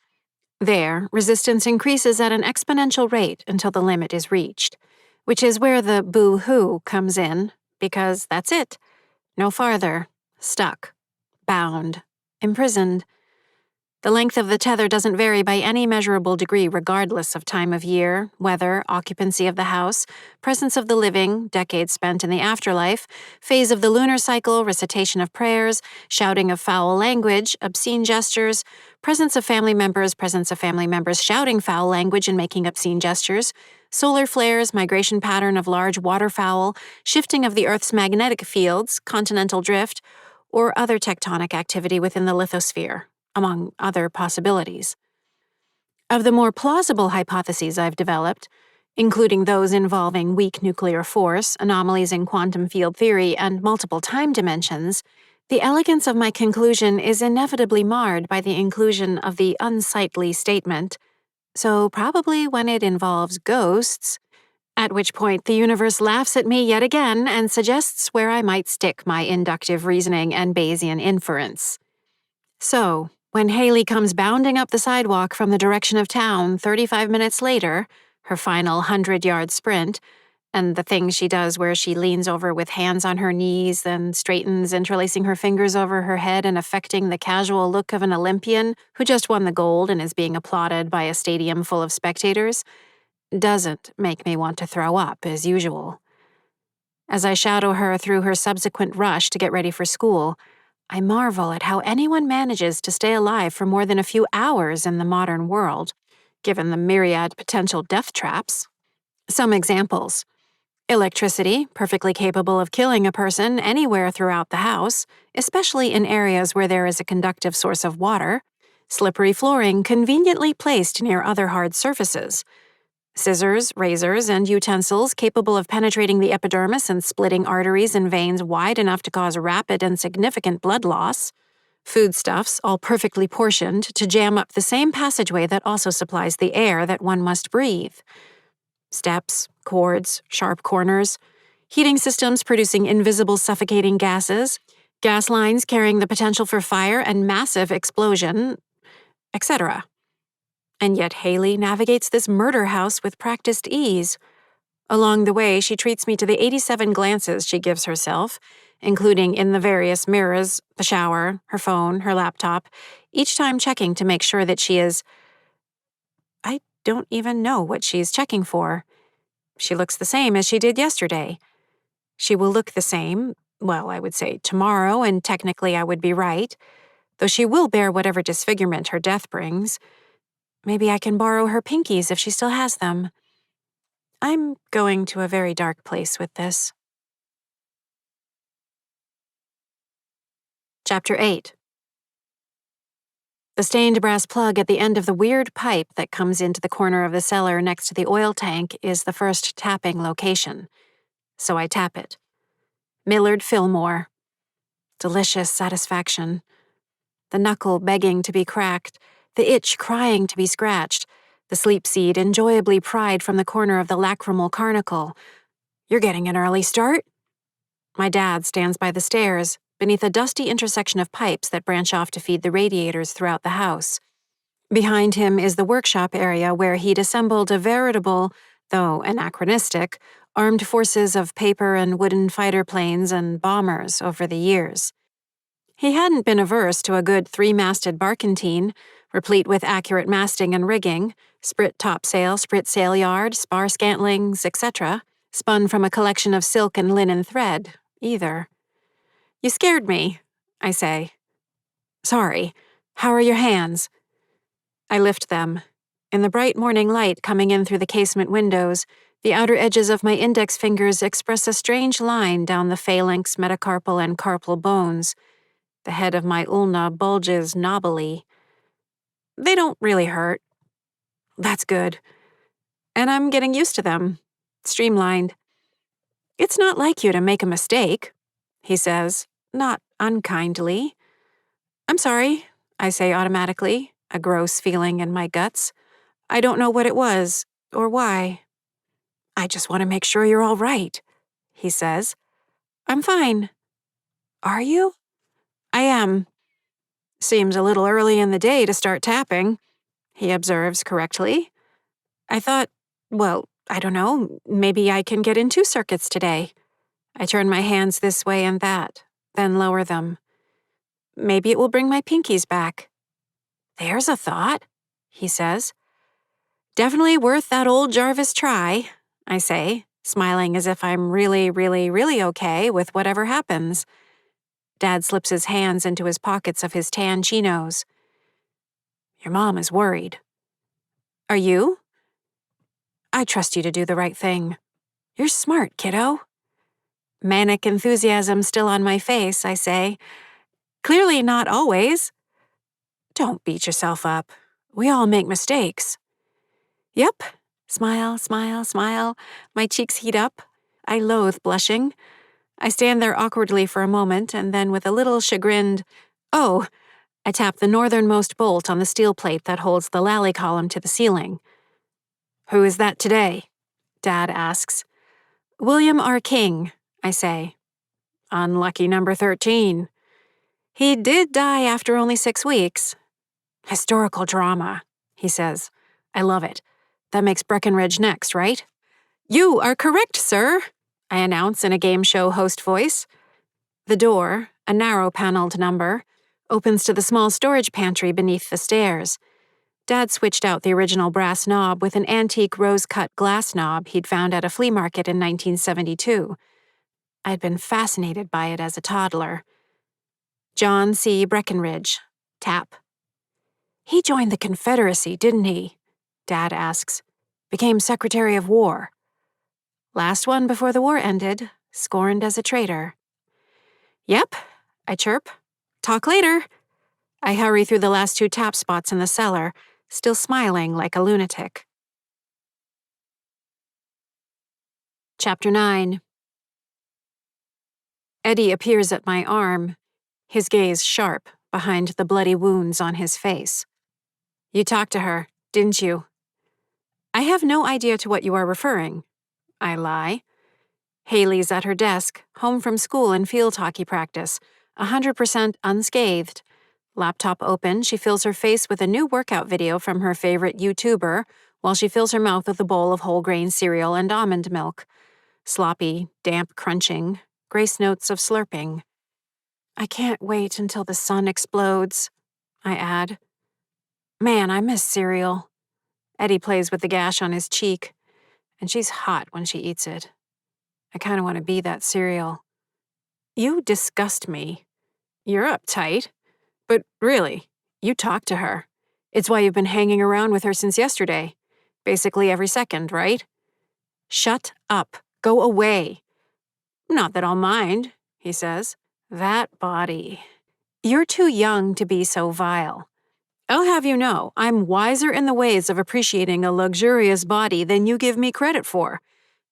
There, resistance increases at an exponential rate until the limit is reached, which is where the boo-hoo comes in, because that's it. No farther. Stuck. Bound. Imprisoned. The length of the tether doesn't vary by any measurable degree regardless of time of year, weather, occupancy of the house, presence of the living, decades spent in the afterlife, phase of the lunar cycle, recitation of prayers, shouting of foul language, obscene gestures, presence of family members shouting foul language and making obscene gestures, solar flares, migration pattern of large waterfowl, shifting of the Earth's magnetic fields, continental drift, or other tectonic activity within the lithosphere, among other possibilities. Of the more plausible hypotheses I've developed, including those involving weak nuclear force, anomalies in quantum field theory, and multiple time dimensions, the elegance of my conclusion is inevitably marred by the inclusion of the unsightly statement, so probably when it involves ghosts, at which point the universe laughs at me yet again and suggests where I might stick my inductive reasoning and Bayesian inference. So, when Haley comes bounding up the sidewalk from the direction of town 35 minutes later, her final 100-yard sprint, and the thing she does where she leans over with hands on her knees, then straightens, interlacing her fingers over her head and affecting the casual look of an Olympian who just won the gold and is being applauded by a stadium full of spectators, doesn't make me want to throw up as usual. As I shadow her through her subsequent rush to get ready for school, I marvel at how anyone manages to stay alive for more than a few hours in the modern world, given the myriad potential death traps. Some examples. Electricity, perfectly capable of killing a person anywhere throughout the house, especially in areas where there is a conductive source of water. Slippery flooring conveniently placed near other hard surfaces. Scissors, razors, and utensils capable of penetrating the epidermis and splitting arteries and veins wide enough to cause rapid and significant blood loss. Foodstuffs, all perfectly portioned to jam up the same passageway that also supplies the air that one must breathe. Steps, cords, sharp corners, heating systems producing invisible suffocating gases, gas lines carrying the potential for fire and massive explosion, etc. And yet Haley navigates this murder house with practiced ease. Along the way, she treats me to the 87 glances she gives herself, including in the various mirrors, the shower, her phone, her laptop, each time checking to make sure that she is... I don't even know what she's checking for. She looks the same as she did yesterday. She will look the same, well, I would say tomorrow, and technically I would be right, though she will bear whatever disfigurement her death brings. Maybe I can borrow her pinkies if she still has them. I'm going to a very dark place with this. Chapter 8. The stained brass plug at the end of the weird pipe that comes into the corner of the cellar next to the oil tank is the first tapping location. So I tap it. Millard Fillmore. Delicious satisfaction. The knuckle begging to be cracked, the itch crying to be scratched, the sleep seed enjoyably pried from the corner of the lacrimal carnacle. You're getting an early start? My dad stands by the stairs, beneath a dusty intersection of pipes that branch off to feed the radiators throughout the house. Behind him is the workshop area where he'd assembled a veritable, though anachronistic, armed forces of paper and wooden fighter planes and bombers over the years. He hadn't been averse to a good three-masted barkentine, replete with accurate masting and rigging, sprit topsail, sprit sail yard, spar scantlings, etc., spun from a collection of silk and linen thread, either. You scared me, I say. Sorry. How are your hands? I lift them. In the bright morning light coming in through the casement windows, the outer edges of my index fingers express a strange line down the phalanx, metacarpal, and carpal bones. The head of my ulna bulges knobbily. They don't really hurt. That's good. And I'm getting used to them. Streamlined. It's not like you to make a mistake, he says, not unkindly. I'm sorry, I say automatically, a gross feeling in my guts. I don't know what it was, or why. I just want to make sure you're all right, he says. I'm fine. Are you? I am. Seems a little early in the day to start tapping, he observes correctly. I thought, well, I don't know, maybe I can get in 2 circuits today. I turn my hands this way and that, then lower them. Maybe it will bring my pinkies back. There's a thought, he says. Definitely worth that old Jarvis try, I say, smiling as if I'm really, really, really okay with whatever happens. Dad slips his hands into his pockets of his tan chinos. Your mom is worried. Are you? I trust you to do the right thing. You're smart, kiddo. Manic enthusiasm still on my face, I say. Clearly not always. Don't beat yourself up. We all make mistakes. Yep. Smile, smile, smile. My cheeks heat up. I loathe blushing. I stand there awkwardly for a moment, and then with a little chagrined, oh, I tap the northernmost bolt on the steel plate that holds the lally column to the ceiling. Who is that today? Dad asks. William R. King, I say. Unlucky number 13. He did die after only 6 weeks. Historical drama, he says. I love it. That makes Breckenridge next, right? You are correct, sir, I announce in a game show host voice. The door, a narrow-paneled number, opens to the small storage pantry beneath the stairs. Dad switched out the original brass knob with an antique rose-cut glass knob he'd found at a flea market in 1972. I'd been fascinated by it as a toddler. John C. Breckinridge, tap. He joined the Confederacy, didn't he? Dad asks. Became Secretary of War. Last one before the war ended, scorned as a traitor. Yep, I chirp. Talk later. I hurry through the last 2 tap spots in the cellar, still smiling like a lunatic. Chapter 9. Eddie appears at my arm, his gaze sharp behind the bloody wounds on his face. You talked to her, didn't you? I have no idea to what you are referring. I lie. Haley's at her desk, home from school and field hockey practice, 100% unscathed. Laptop open, she fills her face with a new workout video from her favorite YouTuber while she fills her mouth with a bowl of whole grain cereal and almond milk. Sloppy, damp crunching, grace notes of slurping. I can't wait until the sun explodes, I add. Man, I miss cereal. Eddie plays with the gash on his cheek, and she's hot when she eats it. I kind of want to be that cereal. You disgust me. You're uptight. But really, you talk to her. It's why you've been hanging around with her since yesterday. Basically every second, right? Shut up. Go away. Not that I'll mind, he says. That body. You're too young to be so vile. I'll have you know, I'm wiser in the ways of appreciating a luxurious body than you give me credit for.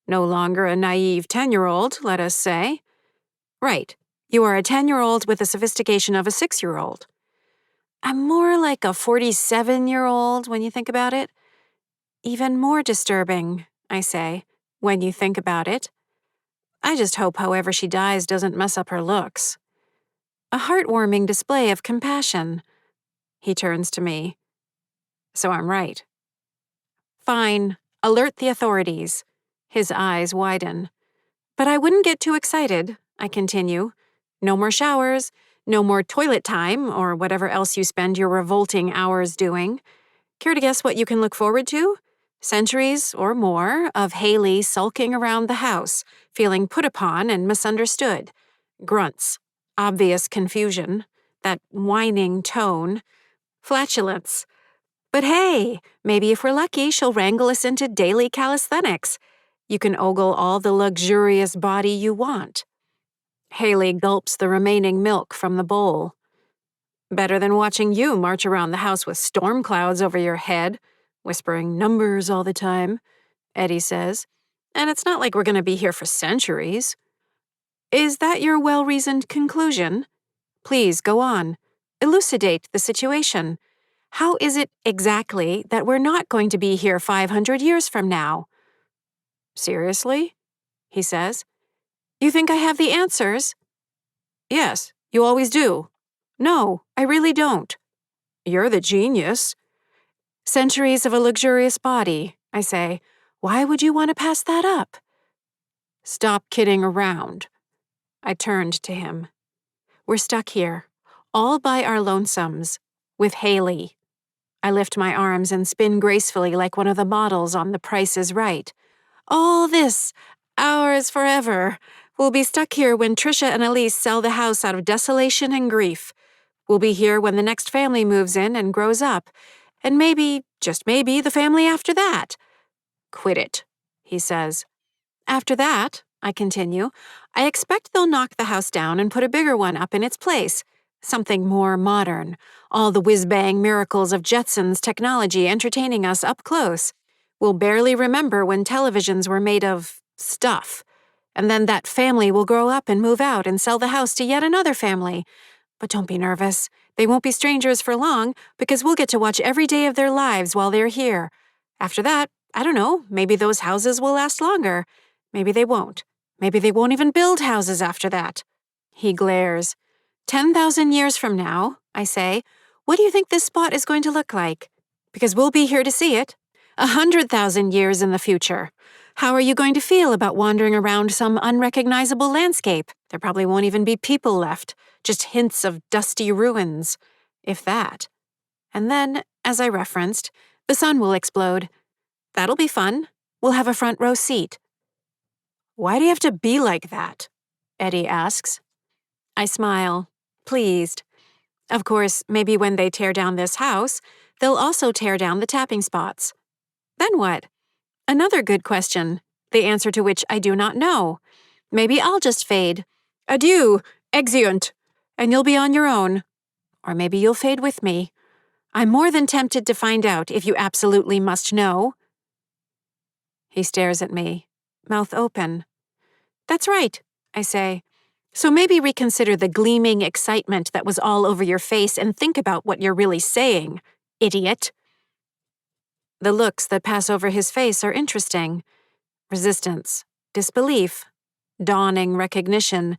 No longer a naive 10-year-old, let us say. Right, you are a 10-year-old with the sophistication of a 6-year-old. I'm more like a 47-year-old when you think about it. Even more disturbing, I say, when you think about it. I just hope however she dies doesn't mess up her looks. A heartwarming display of compassion. He turns to me. So I'm right. Fine, alert the authorities. His eyes widen. But I wouldn't get too excited, I continue. No more showers, no more toilet time, or whatever else you spend your revolting hours doing. Care to guess what you can look forward to? Centuries or more of Haley sulking around the house, feeling put upon and misunderstood. Grunts, obvious confusion, that whining tone, flatulence. But hey, maybe if we're lucky, she'll wrangle us into daily calisthenics. You can ogle all the luxurious body you want. Haley gulps the remaining milk from the bowl. Better than watching you march around the house with storm clouds over your head, whispering numbers all the time, Eddie says. And it's not like we're going to be here for centuries. Is that your well-reasoned conclusion? Please, go on. Elucidate the situation. How is it exactly that we're not going to be here 500 years from now? Seriously? He says. You think I have the answers? Yes, you always do. No, I really don't. You're the genius. Centuries of a luxurious body, I say. Why would you want to pass that up? Stop kidding around. I turned to him. We're stuck here, all by our lonesomes, with Haley. I lift my arms and spin gracefully like one of the models on The Price is Right. All this, ours forever. We'll be stuck here when Trisha and Elise sell the house out of desolation and grief. We'll be here when the next family moves in and grows up. And maybe, just maybe, the family after that. Quit it, he says. After that, I continue, I expect they'll knock the house down and put a bigger one up in its place. Something more modern. All the whiz-bang miracles of Jetsons technology entertaining us up close. We'll barely remember when televisions were made of stuff. And then that family will grow up and move out and sell the house to yet another family. But don't be nervous. They won't be strangers for long because we'll get to watch every day of their lives while they're here. After that, I don't know, maybe those houses will last longer. Maybe they won't. Maybe they won't even build houses after that. He glares. 10,000 years from now, I say, what do you think this spot is going to look like? Because we'll be here to see it. 100,000 years in the future. How are you going to feel about wandering around some unrecognizable landscape? There probably won't even be people left, just hints of dusty ruins, if that. And then, as I referenced, the sun will explode. That'll be fun. We'll have a front row seat. Why do you have to be like that? Eddie asks. I smile, pleased. Of course, maybe when they tear down this house, they'll also tear down the tapping spots. Then what? Another good question, the answer to which I do not know. Maybe I'll just fade. Adieu, exeunt, and you'll be on your own. Or maybe you'll fade with me. I'm more than tempted to find out if you absolutely must know. He stares at me, mouth open. That's right, I say. So maybe reconsider the gleaming excitement that was all over your face and think about what you're really saying, idiot. The looks that pass over his face are interesting. Resistance, disbelief, dawning recognition.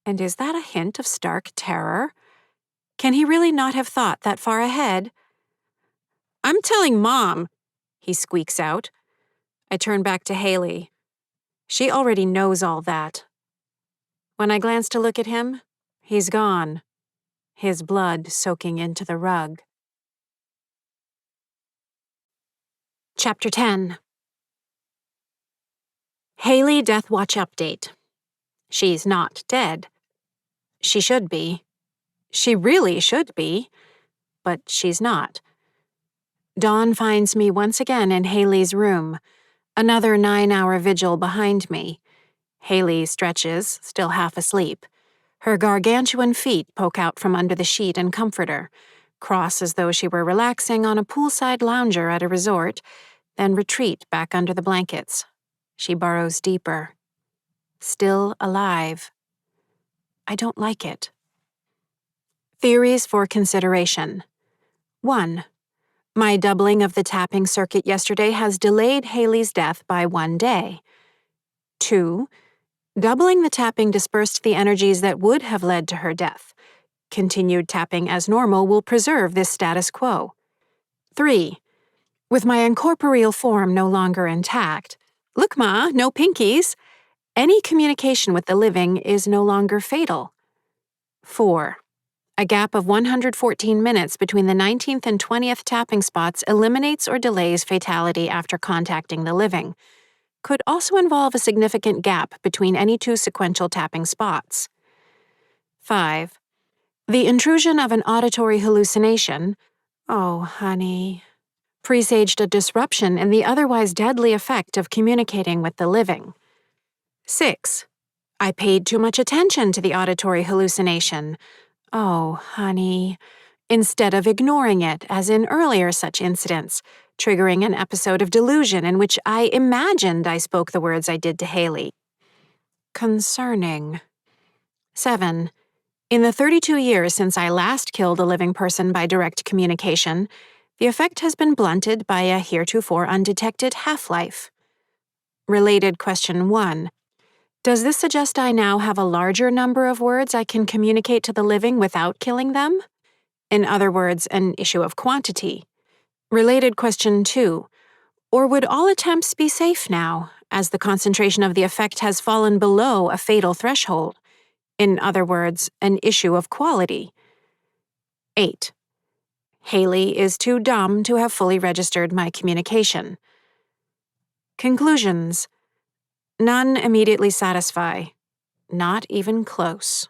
And is that a hint of stark terror? Can he really not have thought that far ahead? I'm telling Mom, he squeaks out. I turn back to Haley. She already knows all that. When I glance to look at him, he's gone, his blood soaking into the rug. Chapter 10. Haley Death Watch Update. She's not dead. She should be. She really should be. But she's not. Dawn finds me once again in Haley's room, another 9-hour vigil behind me. Haley stretches, still half asleep. Her gargantuan feet poke out from under the sheet and comforter, cross as though she were relaxing on a poolside lounger at a resort, then retreat back under the blankets. She burrows deeper. Still alive. I don't like it. Theories for consideration. 1. My doubling of the tapping circuit yesterday has delayed Haley's death by 1 day. 2. Doubling the tapping dispersed the energies that would have led to her death. Continued tapping as normal will preserve this status quo. 3. With my incorporeal form no longer intact, look, Ma, no pinkies, any communication with the living is no longer fatal. 4. A gap of 114 minutes between the 19th and 20th tapping spots eliminates or delays fatality after contacting the living. Could also involve a significant gap between any two sequential tapping spots. 5. The intrusion of an auditory hallucination, oh, honey, presaged a disruption in the otherwise deadly effect of communicating with the living. 6. I paid too much attention to the auditory hallucination, oh, honey, instead of ignoring it, as in earlier such incidents, triggering an episode of delusion in which I imagined I spoke the words I did to Haley. Concerning. 7. In the 32 years since I last killed a living person by direct communication, the effect has been blunted by a heretofore undetected half-life. Related question 1. Does this suggest I now have a larger number of words I can communicate to the living without killing them? In other words, an issue of quantity. Related question 2. Or would all attempts be safe now, as the concentration of the effect has fallen below a fatal threshold? In other words, an issue of quality. 8. Haley is too dumb to have fully registered my communication. Conclusions. None immediately satisfy. Not even close.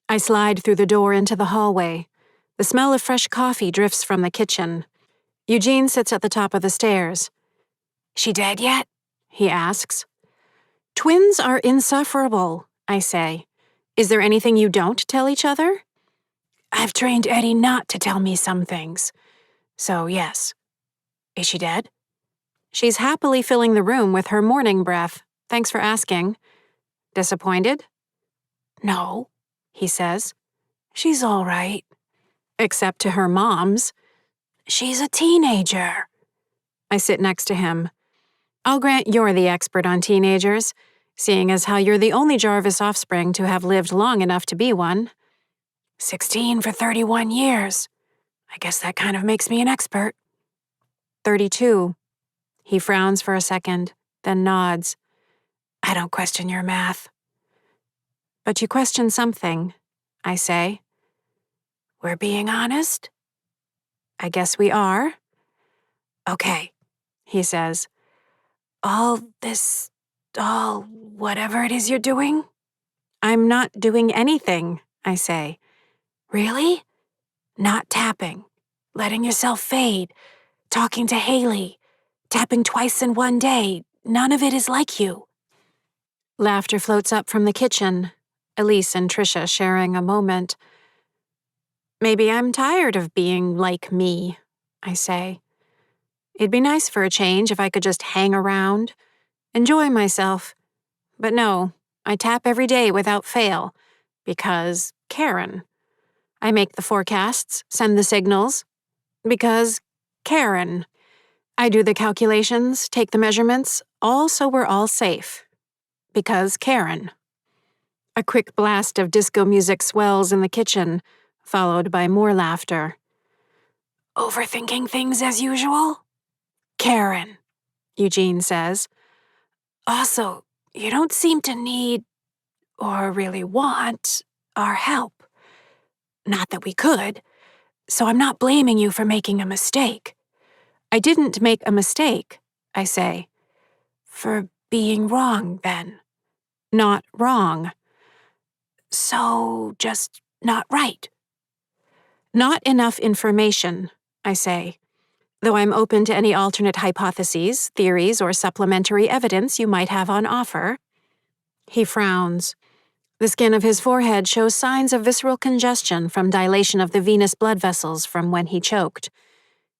I slide through the door into the hallway. The smell of fresh coffee drifts from the kitchen. Eugene sits at the top of the stairs. She dead yet? He asks. Twins are insufferable, I say. Is there anything you don't tell each other? I've trained Eddie not to tell me some things. So, yes. Is she dead? She's happily filling the room with her morning breath. Thanks for asking. Disappointed? No, he says. She's all right. Except to her mom's. She's a teenager. I sit next to him. I'll grant you're the expert on teenagers, seeing as how you're the only Jarvis offspring to have lived long enough to be one. 16 for 31 years. I guess that kind of makes me an expert. 32. He frowns for a second, then nods. I don't question your math. But you question something, I say. We're being honest? I guess we are. Okay, he says. All this all whatever it is you're doing? I'm not doing anything, I say. Really? Not tapping, letting yourself fade, talking to Haley, tapping twice in one day, none of it is like you. Laughter floats up from the kitchen, Elise and Tricia sharing a moment. Maybe I'm tired of being like me, I say. It'd be nice for a change if I could just hang around, enjoy myself. But no, I tap every day without fail, because Karen. I make the forecasts, send the signals, because Karen. I do the calculations, take the measurements, all so we're all safe. Because Karen. A quick blast of disco music swells in the kitchen, followed by more laughter. Overthinking things as usual? Karen, Eugene says. Also, you don't seem to need, or really want, our help. Not that we could, so I'm not blaming you for making a mistake. I didn't make a mistake, I say. For being wrong, then. Not wrong. So, just not right. Not enough information, I say, though I'm open to any alternate hypotheses, theories, or supplementary evidence you might have on offer. He frowns. The skin of his forehead shows signs of visceral congestion from dilation of the venous blood vessels from when he choked.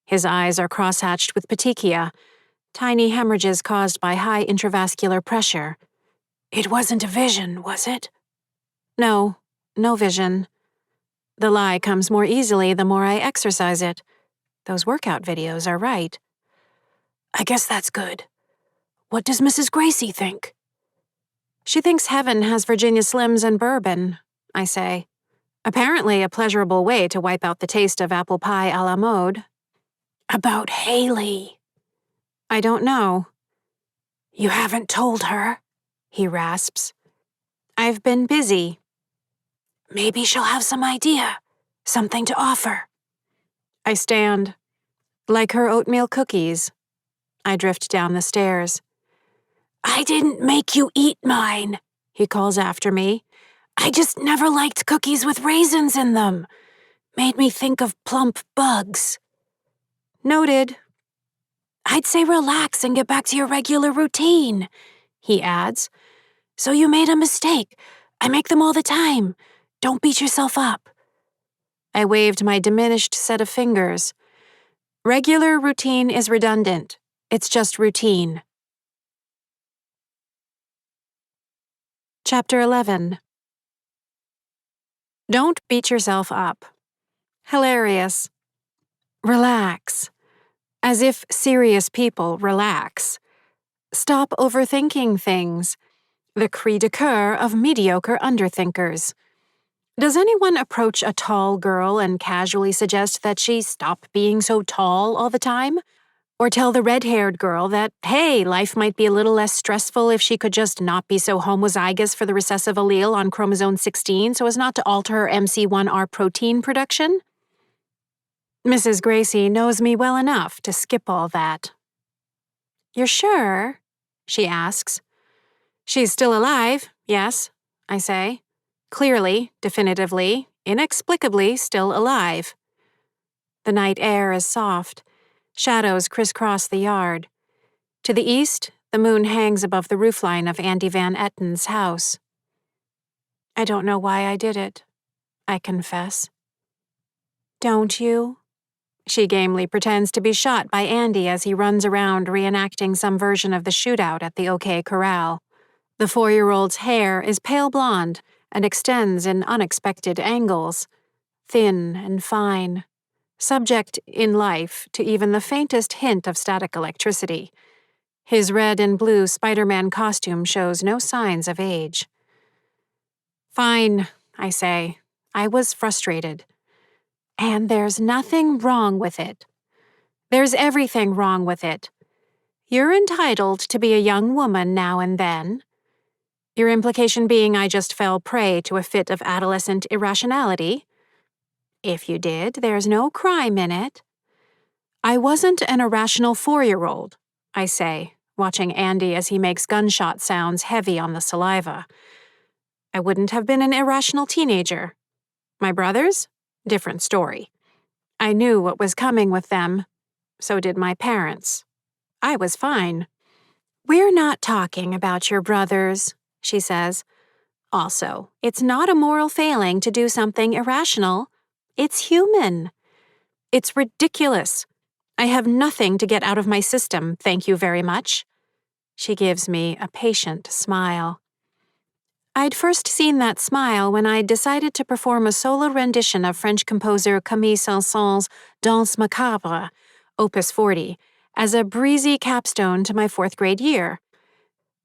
His eyes are crosshatched with petechia, tiny hemorrhages caused by high intravascular pressure. It wasn't a vision, was it? No, no vision. The lie comes more easily the more I exercise it. Those workout videos are right. I guess that's good. What does Mrs. Gracie think? She thinks heaven has Virginia Slims and bourbon, I say. Apparently a pleasurable way to wipe out the taste of apple pie a la mode. About Haley. I don't know. You haven't told her? He rasps. I've been busy. Maybe she'll have some idea. Something to offer. I stand. Like her oatmeal cookies. I drift down the stairs. I didn't make you eat mine, he calls after me. I just never liked cookies with raisins in them. Made me think of plump bugs. Noted. I'd say relax and get back to your regular routine, he adds. So you made a mistake. I make them all the time. Don't beat yourself up. I waved my diminished set of fingers. Regular routine is redundant. It's just routine. Chapter 11. Don't beat yourself up. Hilarious. Relax. As if serious people relax. Stop overthinking things. The cri de coeur of mediocre underthinkers. Does anyone approach a tall girl and casually suggest that she stop being so tall all the time? Or tell the red-haired girl that, hey, life might be a little less stressful if she could just not be so homozygous for the recessive allele on chromosome 16 so as not to alter her MC1R protein production? Mrs. Gracie knows me well enough to skip all that. You're sure? She asks. She's still alive, yes, I say. Clearly, definitively, inexplicably still alive. The night air is soft. Shadows crisscross the yard. To the east, the moon hangs above the roofline of Andy Van Etten's house. I don't know why I did it, I confess. Don't you? She gamely pretends to be shot by Andy as he runs around reenacting some version of the shootout at the OK Corral. The 4-year-old's hair is pale blonde and extends in unexpected angles, thin and fine, subject in life to even the faintest hint of static electricity. His red and blue Spider-Man costume shows no signs of age. Fine, I say. I was frustrated. And there's nothing wrong with it. There's everything wrong with it. You're entitled to be a young woman now and then. Your implication being I just fell prey to a fit of adolescent irrationality? If you did, there's no crime in it. I wasn't an irrational 4-year-old, I say, watching Andy as he makes gunshot sounds heavy on the saliva. I wouldn't have been an irrational teenager. My brothers? Different story. I knew what was coming with them. So did my parents. I was fine. "We're not talking about your brothers," she says. "Also, it's not a moral failing to do something irrational. It's human. It's ridiculous. I have nothing to get out of my system, thank you very much." She gives me a patient smile. I'd first seen that smile when I decided to perform a solo rendition of French composer Camille Saint-Saëns' Danse Macabre, Opus 40, as a breezy capstone to my 4th grade year.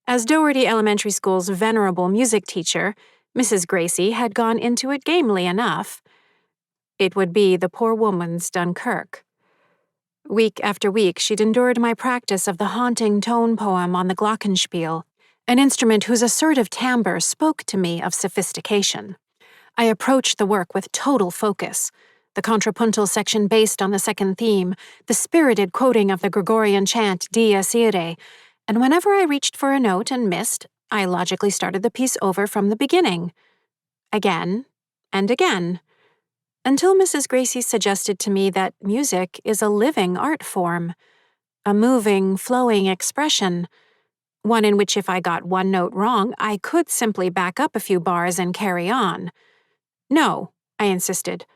As Doherty Elementary School's venerable music teacher, Mrs. Gracie had gone into it gamely enough. It would be the poor woman's Dunkirk. Week after week, she'd endured my practice of the haunting tone poem on the glockenspiel, an instrument whose assertive timbre spoke to me of sophistication. I approached the work with total focus, the contrapuntal section based on the second theme, the spirited quoting of the Gregorian chant Dies Irae, and whenever I reached for a note and missed, I logically started the piece over from the beginning. Again and again. Until Mrs. Gracie suggested to me that music is a living art form, a moving, flowing expression, one in which if I got one note wrong, I could simply back up a few bars and carry on. "No," I insisted.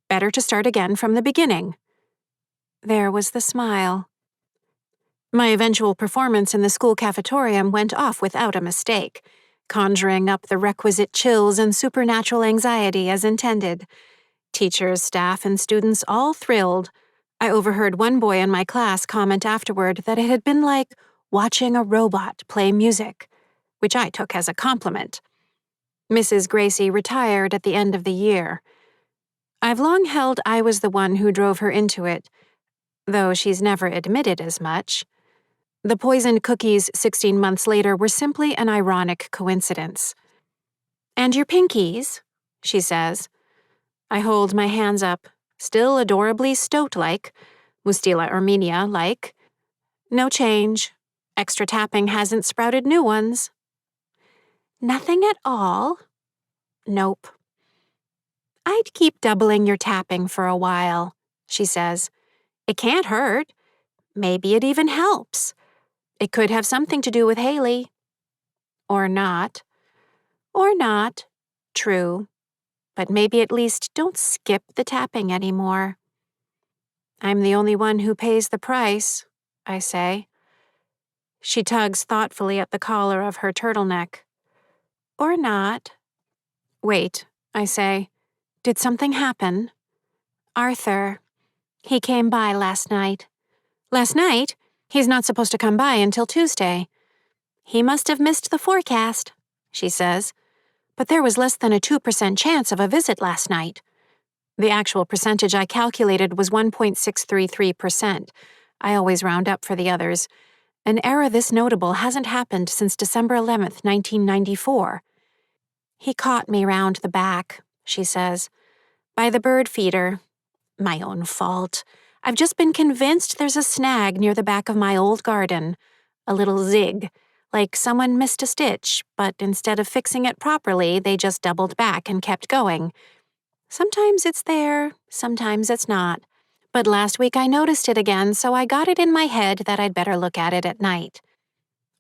"Better to start again from the beginning." There was the smile. My eventual performance in the school cafetorium went off without a mistake, conjuring up the requisite chills and supernatural anxiety as intended. Teachers, staff, and students all thrilled. I overheard one boy in my class comment afterward that it had been like watching a robot play music, which I took as a compliment. Mrs. Gracie retired at the end of the year. I've long held I was the one who drove her into it, though she's never admitted as much. The poisoned cookies 16 months later were simply an ironic coincidence. "And your pinkies?" she says. I hold my hands up, still adorably stoat-like, Mustila Armenia-like. No change. Extra tapping hasn't sprouted new ones. "Nothing at all?" "Nope." "I'd keep doubling your tapping for a while," she says. "It can't hurt. Maybe it even helps. It could have something to do with Haley." Or not. Or not. True. But maybe at least don't skip the tapping anymore. "I'm the only one who pays the price," I say. She tugs thoughtfully at the collar of her turtleneck. "Or not." "Wait," I say. "Did something happen?" "Arthur. He came by last night." "Last night? He's not supposed to come by until Tuesday." "He must have missed the forecast," she says. "But there was less than a 2% chance of a visit last night." The actual percentage I calculated was 1.633%. I always round up for the others. An error this notable hasn't happened since December 11th, 1994. "He caught me round the back," she says. "By the bird feeder. My own fault. I've just been convinced there's a snag near the back of my old garden. A little zig. Like someone missed a stitch, but instead of fixing it properly, they just doubled back and kept going. Sometimes it's there, sometimes it's not. But last week I noticed it again, so I got it in my head that I'd better look at it at night."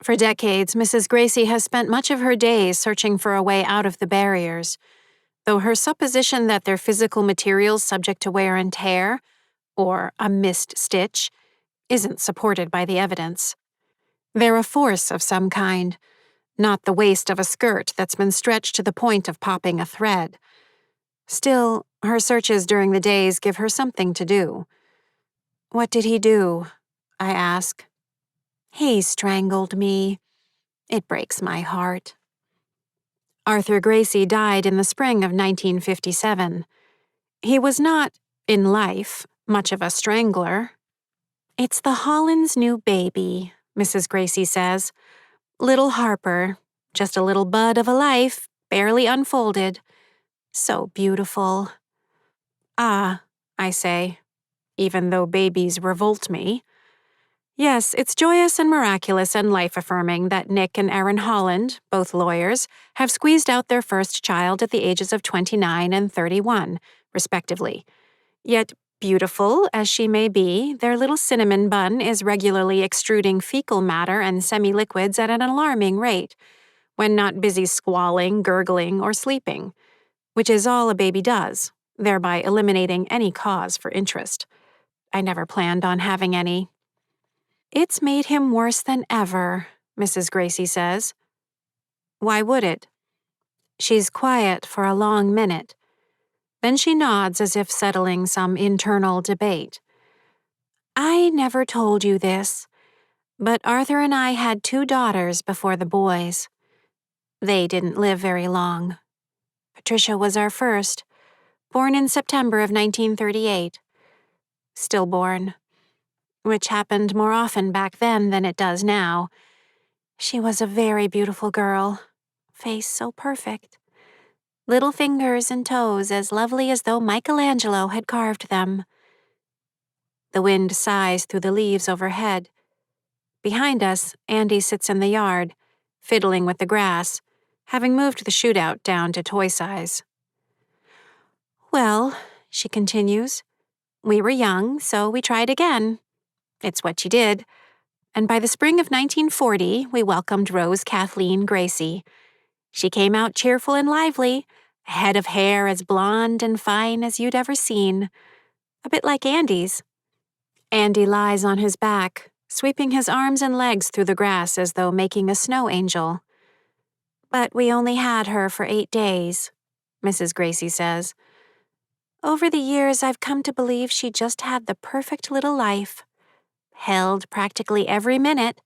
For decades, Mrs. Gracie has spent much of her days searching for a way out of the barriers, though her supposition that they're physical materials subject to wear and tear, or a missed stitch, isn't supported by the evidence. They're a force of some kind, not the waist of a skirt that's been stretched to the point of popping a thread. Still, her searches during the days give her something to do. "What did he do?" I ask. "He strangled me. It breaks my heart." Arthur Gracie died in the spring of 1957. He was not, in life, much of a strangler. "It's the Hollands' new baby," Mrs. Gracie says. "Little Harper, just a little bud of a life, barely unfolded. So beautiful." "Ah," I say, even though babies revolt me. Yes, it's joyous and miraculous and life-affirming that Nick and Erin Holland, both lawyers, have squeezed out their first child at the ages of 29 and 31, respectively. Yet, beautiful as she may be, their little cinnamon bun is regularly extruding fecal matter and semi-liquids at an alarming rate, when not busy squalling, gurgling, or sleeping, which is all a baby does, thereby eliminating any cause for interest. I never planned on having any. It's made him worse than ever, Mrs. Gracie says. Why would it? She's quiet for a long minute. Then she nods as if settling some internal debate. I never told you this, but Arthur and I had 2 daughters before the boys. They didn't live very long. Patricia was our first, born in September of 1938. Stillborn, which happened more often back then than it does now. She was a very beautiful girl, face so perfect. Little fingers and toes as lovely as though Michelangelo had carved them. The wind sighs through the leaves overhead. Behind us, Andy sits in the yard, fiddling with the grass, having moved the shootout down to toy size. Well, she continues, we were young, so we tried again. It's what you did. And by the spring of 1940, we welcomed Rose Kathleen Gracie. She came out cheerful and lively, a head of hair as blonde and fine as you'd ever seen. A bit like Andy's. Andy lies on his back, sweeping his arms and legs through the grass as though making a snow angel. But we only had her for 8 days, Mrs. Gracie says. Over the years, I've come to believe she just had the perfect little life. Held practically every minute,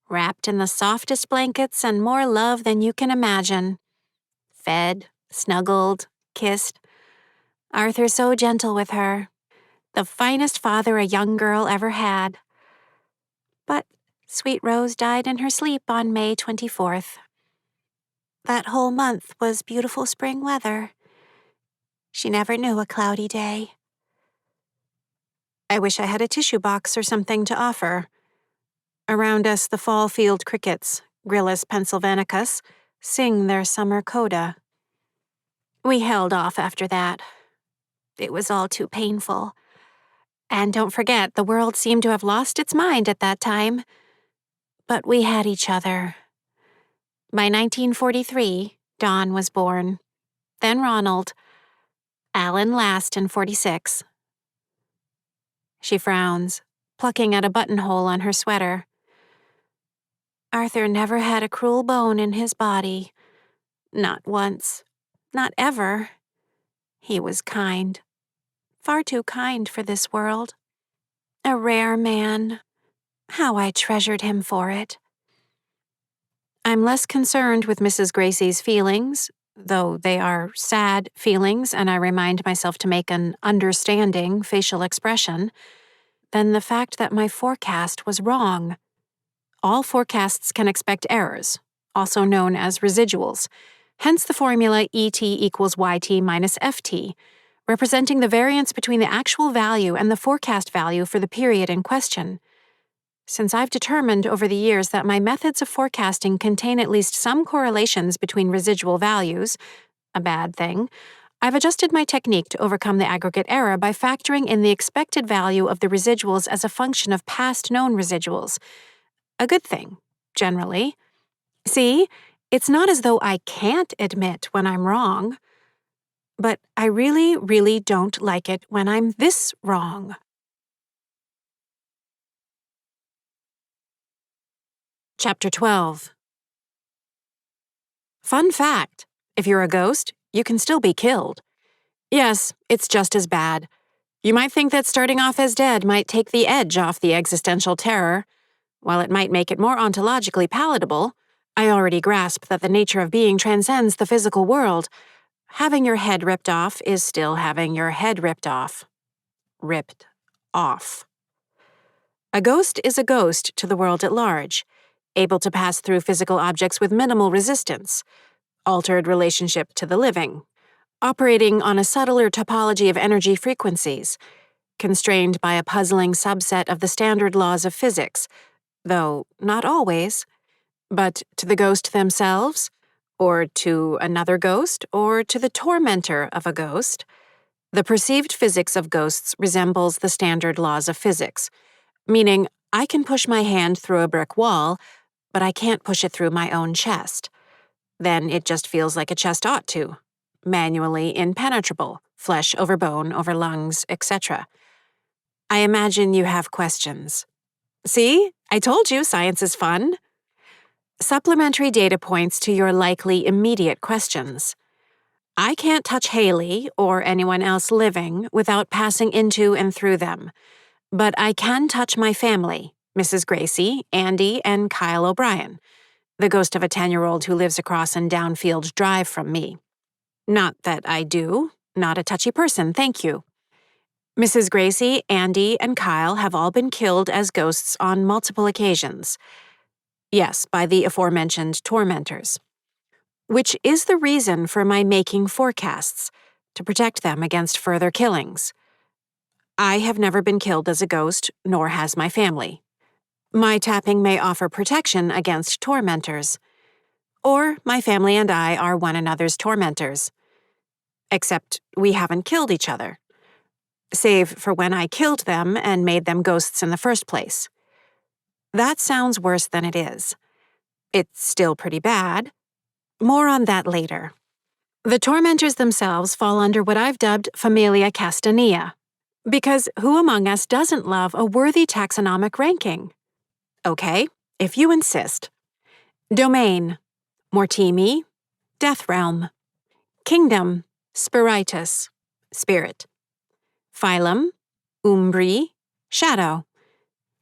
wrapped in the softest blankets and more love than you can imagine. Fed, snuggled, kissed. Arthur so gentle with her. The finest father a young girl ever had. But sweet Rose died in her sleep on May 24th. That whole month was beautiful spring weather. She never knew a cloudy day. I wish I had a tissue box or something to offer. Around us, the fall field crickets, Gryllus pennsylvanicus, sing their summer coda. We held off after that. It was all too painful. And don't forget, the world seemed to have lost its mind at that time. But we had each other. By 1943, Dawn was born. Then Ronald. Alan last in 46. She frowns, plucking at a buttonhole on her sweater. Arthur never had a cruel bone in his body. Not once. Not ever. He was kind. Far too kind for this world. A rare man. How I treasured him for it. I'm less concerned with Mrs. Gracie's feelings, though they are sad feelings and I remind myself to make an understanding facial expression, than the fact that my forecast was wrong. All forecasts can expect errors, also known as residuals, hence the formula ET equals YT minus FT, representing the variance between the actual value and the forecast value for the period in question. Since I've determined over the years that my methods of forecasting contain at least some correlations between residual values, a bad thing, I've adjusted my technique to overcome the aggregate error by factoring in the expected value of the residuals as a function of past known residuals. A good thing, generally. See, it's not as though I can't admit when I'm wrong, but I really, really don't like it when I'm this wrong. Chapter 12. Fun fact, if you're a ghost, you can still be killed. Yes, it's just as bad. You might think that starting off as dead might take the edge off the existential terror. While it might make it more ontologically palatable, I already grasp that the nature of being transcends the physical world. Having your head ripped off is still having your head ripped off. Ripped off. A ghost is a ghost to the world at large, able to pass through physical objects with minimal resistance, altered relationship to the living, operating on a subtler topology of energy frequencies, constrained by a puzzling subset of the standard laws of physics, though not always. But to the ghost themselves, or to another ghost, or to the tormentor of a ghost, the perceived physics of ghosts resembles the standard laws of physics, meaning I can push my hand through a brick wall, but I can't push it through my own chest. Then it just feels like a chest ought to. Manually impenetrable, flesh over bone over lungs, etc. I imagine you have questions. See? I told you science is fun. Supplementary data points to your likely immediate questions. I can't touch Haley or anyone else living without passing into and through them, but I can touch my family, Mrs. Gracie, Andy, and Kyle O'Brien, the ghost of a 10-year-old who lives across an downfield drive from me. Not that I do. Not a touchy person, thank you. Mrs. Gracie, Andy, and Kyle have all been killed as ghosts on multiple occasions. Yes, by the aforementioned tormentors. Which is the reason for my making forecasts, to protect them against further killings. I have never been killed as a ghost, nor has my family. My tapping may offer protection against tormentors. Or my family and I are one another's tormentors. Except we haven't killed each other. Save for when I killed them and made them ghosts in the first place. That sounds worse than it is. It's still pretty bad. More on that later. The tormentors themselves fall under what I've dubbed Familia Castanea, because who among us doesn't love a worthy taxonomic ranking? Okay, if you insist. Domain, Mortimi, Death Realm. Kingdom, Spiritus, Spirit. Phylum, Umbri, Shadow.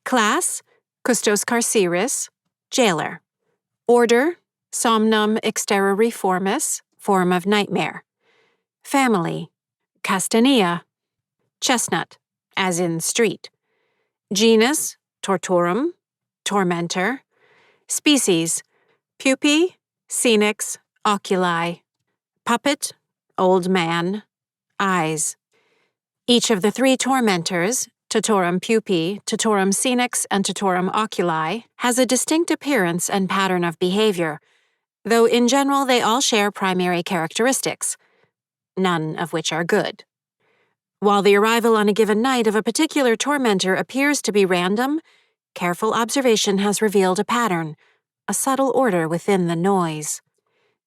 Class, Custos Carceris, Jailer. Order, Somnum Exterroriformis, Form of Nightmare. Family, Castanea. Chestnut, as in street. Genus, Tortorum, Tormentor. Species, Pupae, Scenix, Oculi. Puppet, Old Man, Eyes. Each of the three tormentors, Totorum pupae, Totorum scenix, and Totorum oculi, has a distinct appearance and pattern of behavior, though in general they all share primary characteristics, none of which are good. While the arrival on a given night of a particular tormentor appears to be random, careful observation has revealed a pattern, a subtle order within the noise.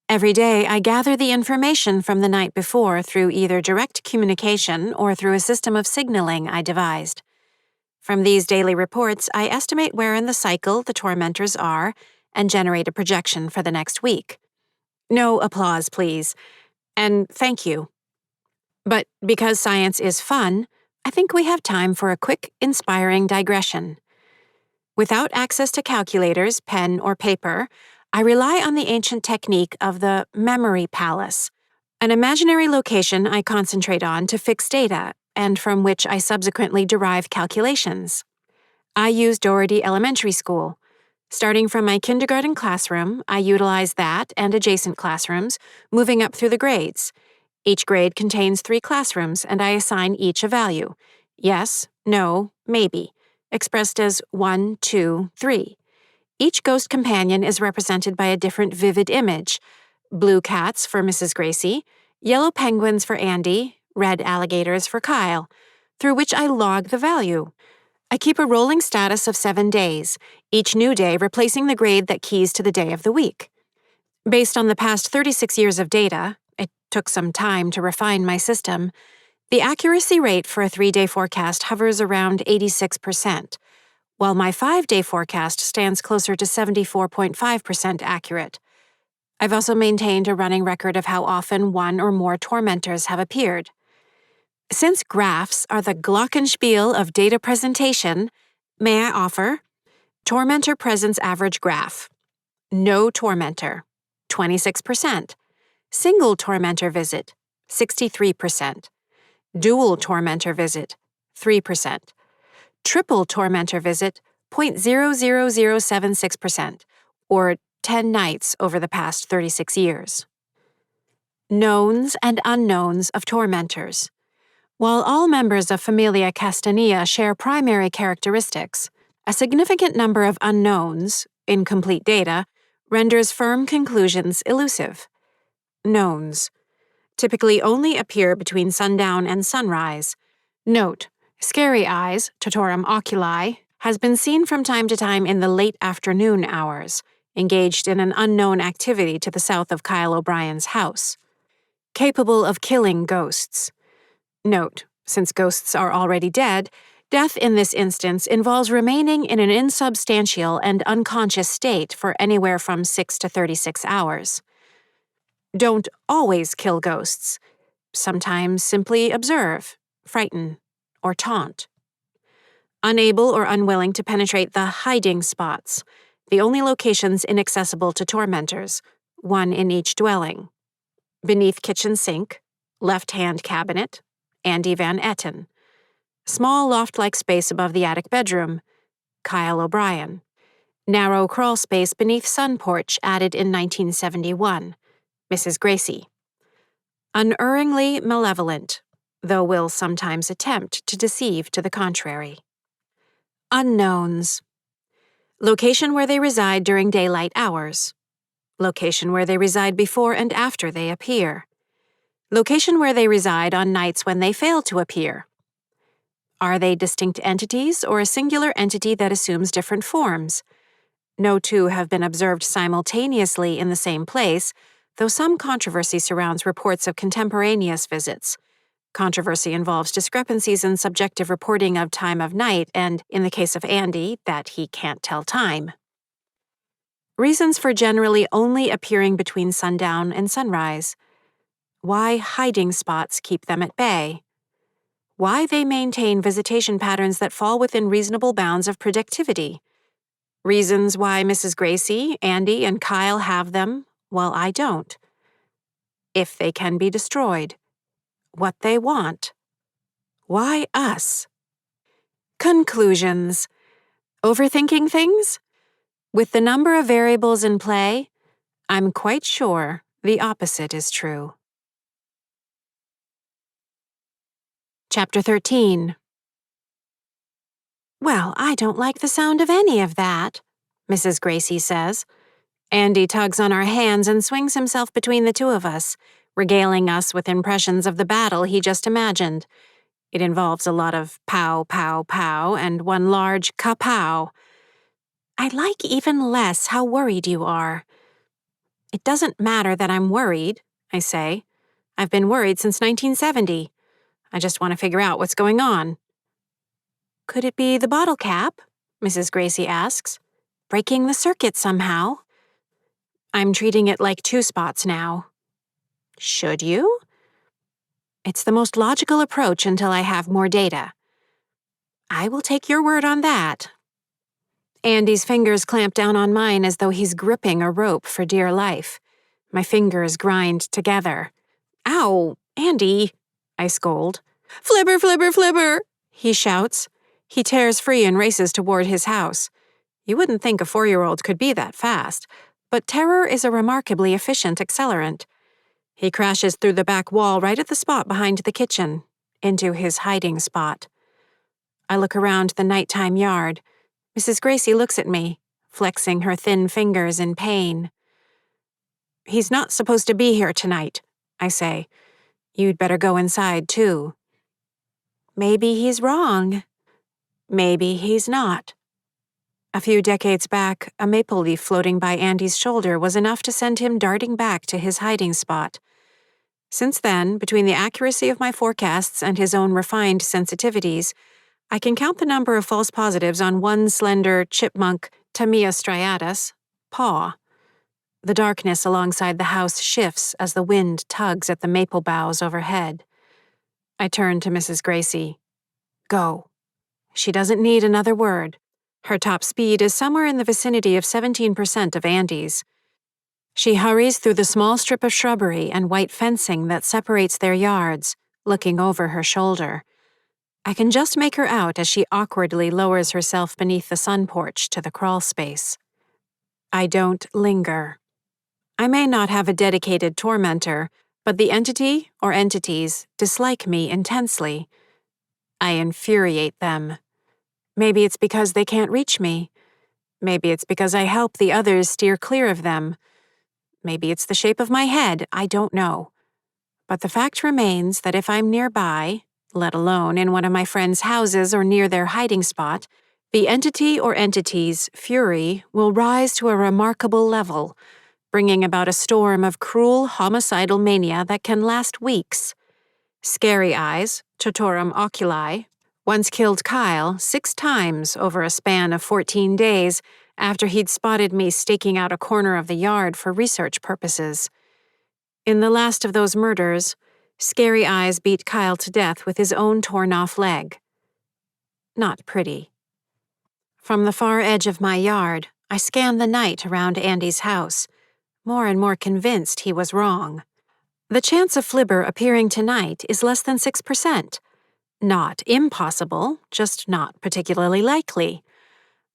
Every day, I gather the information from the night before through either direct communication or through a system of signaling I devised. From these daily reports, I estimate where in the cycle the tormentors are and generate a projection for the next week. No applause, please. And thank you. But because science is fun, I think we have time for a quick, inspiring digression. Without access to calculators, pen, or paper, I rely on the ancient technique of the memory palace, an imaginary location I concentrate on to fix data and from which I subsequently derive calculations. I use Doherty Elementary School. Starting from my kindergarten classroom, I utilize that and adjacent classrooms, moving up through the grades. Each grade contains 3 classrooms, and I assign each a value. Yes, no, maybe, expressed as 1, 2, 3. Each ghost companion is represented by a different vivid image: blue cats for Mrs. Gracie, yellow penguins for Andy, red alligators for Kyle, through which I log the value. I keep a rolling status of 7 days, each new day replacing the grade that keys to the day of the week. Based on the past 36 years of data, it took some time to refine my system, the accuracy rate for a 3-day forecast hovers around 86%. While my 5-day forecast stands closer to 74.5% accurate. I've also maintained a running record of how often one or more tormentors have appeared. Since graphs are the glockenspiel of data presentation, may I offer tormentor presence average graph. No tormentor, 26%. Single tormentor visit, 63%. Dual tormentor visit, 3%. Triple tormentor visit, 0.00076%, or 10 nights over the past 36 years. Knowns and unknowns of tormentors. While all members of Familia Castanea share primary characteristics, a significant number of unknowns, incomplete data, renders firm conclusions elusive. Knowns typically only appear between sundown and sunrise. Note, scary eyes, totorum oculi, has been seen from time to time in the late afternoon hours, engaged in an unknown activity to the south of Kyle O'Brien's house. Capable of killing ghosts. Note, since ghosts are already dead, death in this instance involves remaining in an insubstantial and unconscious state for anywhere from 6 to 36 hours. Don't always kill ghosts. Sometimes simply observe, frighten, or taunt. Unable or unwilling to penetrate the hiding spots, the only locations inaccessible to tormentors, one in each dwelling. Beneath kitchen sink, left-hand cabinet, Andy Van Etten. Small loft-like space above the attic bedroom, Kyle O'Brien. Narrow crawl space beneath sun porch added in 1971, Mrs. Gracie. Unerringly malevolent, though will sometimes attempt to deceive to the contrary. Unknowns. Location where they reside during daylight hours. Location where they reside before and after they appear. Location where they reside on nights when they fail to appear. Are they distinct entities or a singular entity that assumes different forms? No two have been observed simultaneously in the same place, though some controversy surrounds reports of contemporaneous visits. Controversy involves discrepancies in subjective reporting of time of night and, in the case of Andy, that he can't tell time. Reasons for generally only appearing between sundown and sunrise. Why hiding spots keep them at bay. Why they maintain visitation patterns that fall within reasonable bounds of predictivity. Reasons why Mrs. Gracie, Andy, and Kyle have them, while I don't. If they can be destroyed. What they want. Why us? Conclusions. Overthinking things? With the number of variables in play, I'm quite sure the opposite is true. Chapter 13. Well, I don't like the sound of any of that, Mrs. Gracie says. Andy tugs on our hands and swings himself between the two of us, regaling us with impressions of the battle he just imagined. It involves a lot of pow, pow, pow, and one large kapow. I like even less how worried you are. It doesn't matter that I'm worried, I say. I've been worried since 1970. I just want to figure out what's going on. Could it be the bottle cap? Mrs. Gracie asks. Breaking the circuit somehow. I'm treating it like 2 spots now. Should you? It's the most logical approach until I have more data. I will take your word on that. Andy's fingers clamp down on mine as though he's gripping a rope for dear life. My fingers grind together. Ow, Andy, I scold. Flibber, flibber, flibber, he shouts. He tears free and races toward his house. You wouldn't think a 4-year-old could be that fast, but terror is a remarkably efficient accelerant. He crashes through the back wall right at the spot behind the kitchen, into his hiding spot. I look around the nighttime yard. Mrs. Gracie looks at me, flexing her thin fingers in pain. He's not supposed to be here tonight, I say. You'd better go inside, too. Maybe he's wrong. Maybe he's not. A few decades back, a maple leaf floating by Andy's shoulder was enough to send him darting back to his hiding spot. Since then, between the accuracy of my forecasts and his own refined sensitivities, I can count the number of false positives on one slender chipmunk, Tamia striatus, paw. The darkness alongside the house shifts as the wind tugs at the maple boughs overhead. I turn to Mrs. Gracie. Go. She doesn't need another word. Her top speed is somewhere in the vicinity of 17% of Andy's. She hurries through the small strip of shrubbery and white fencing that separates their yards, looking over her shoulder. I can just make her out as she awkwardly lowers herself beneath the sun porch to the crawl space. I don't linger. I may not have a dedicated tormentor, But the entity or entities dislike me intensely. I infuriate them. Maybe it's because they can't reach me. Maybe it's because I help the others steer clear of them. Maybe it's the shape of my head, I don't know. But the fact remains that if I'm nearby, let alone in one of my friends' houses or near their hiding spot, the entity or entities' fury will rise to a remarkable level, bringing about a storm of cruel homicidal mania that can last weeks. Scary Eyes, Totorum oculi, once killed Kyle 6 times over a span of 14 days after he'd spotted me staking out a corner of the yard for research purposes. In the last of those murders, Scary Eyes beat Kyle to death with his own torn-off leg. Not pretty. From the far edge of my yard, I scanned the night around Andy's house, more and more convinced he was wrong. The chance of Flibber appearing tonight is less than 6%. Not impossible, just not particularly likely.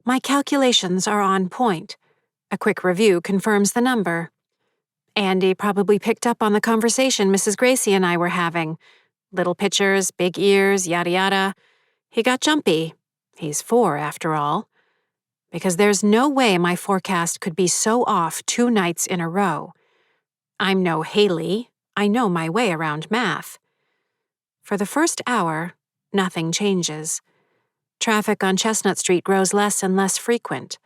My calculations are on point. A quick review confirms the number. Andy probably picked up on the conversation Mrs. Gracie and I were having. Little pictures, big ears, yada yada. He got jumpy. He's 4, after all. Because there's no way my forecast could be so off 2 nights in a row. I'm no Haley. I know my way around math. For the first hour, nothing changes. Traffic on Chestnut Street grows less and less frequent.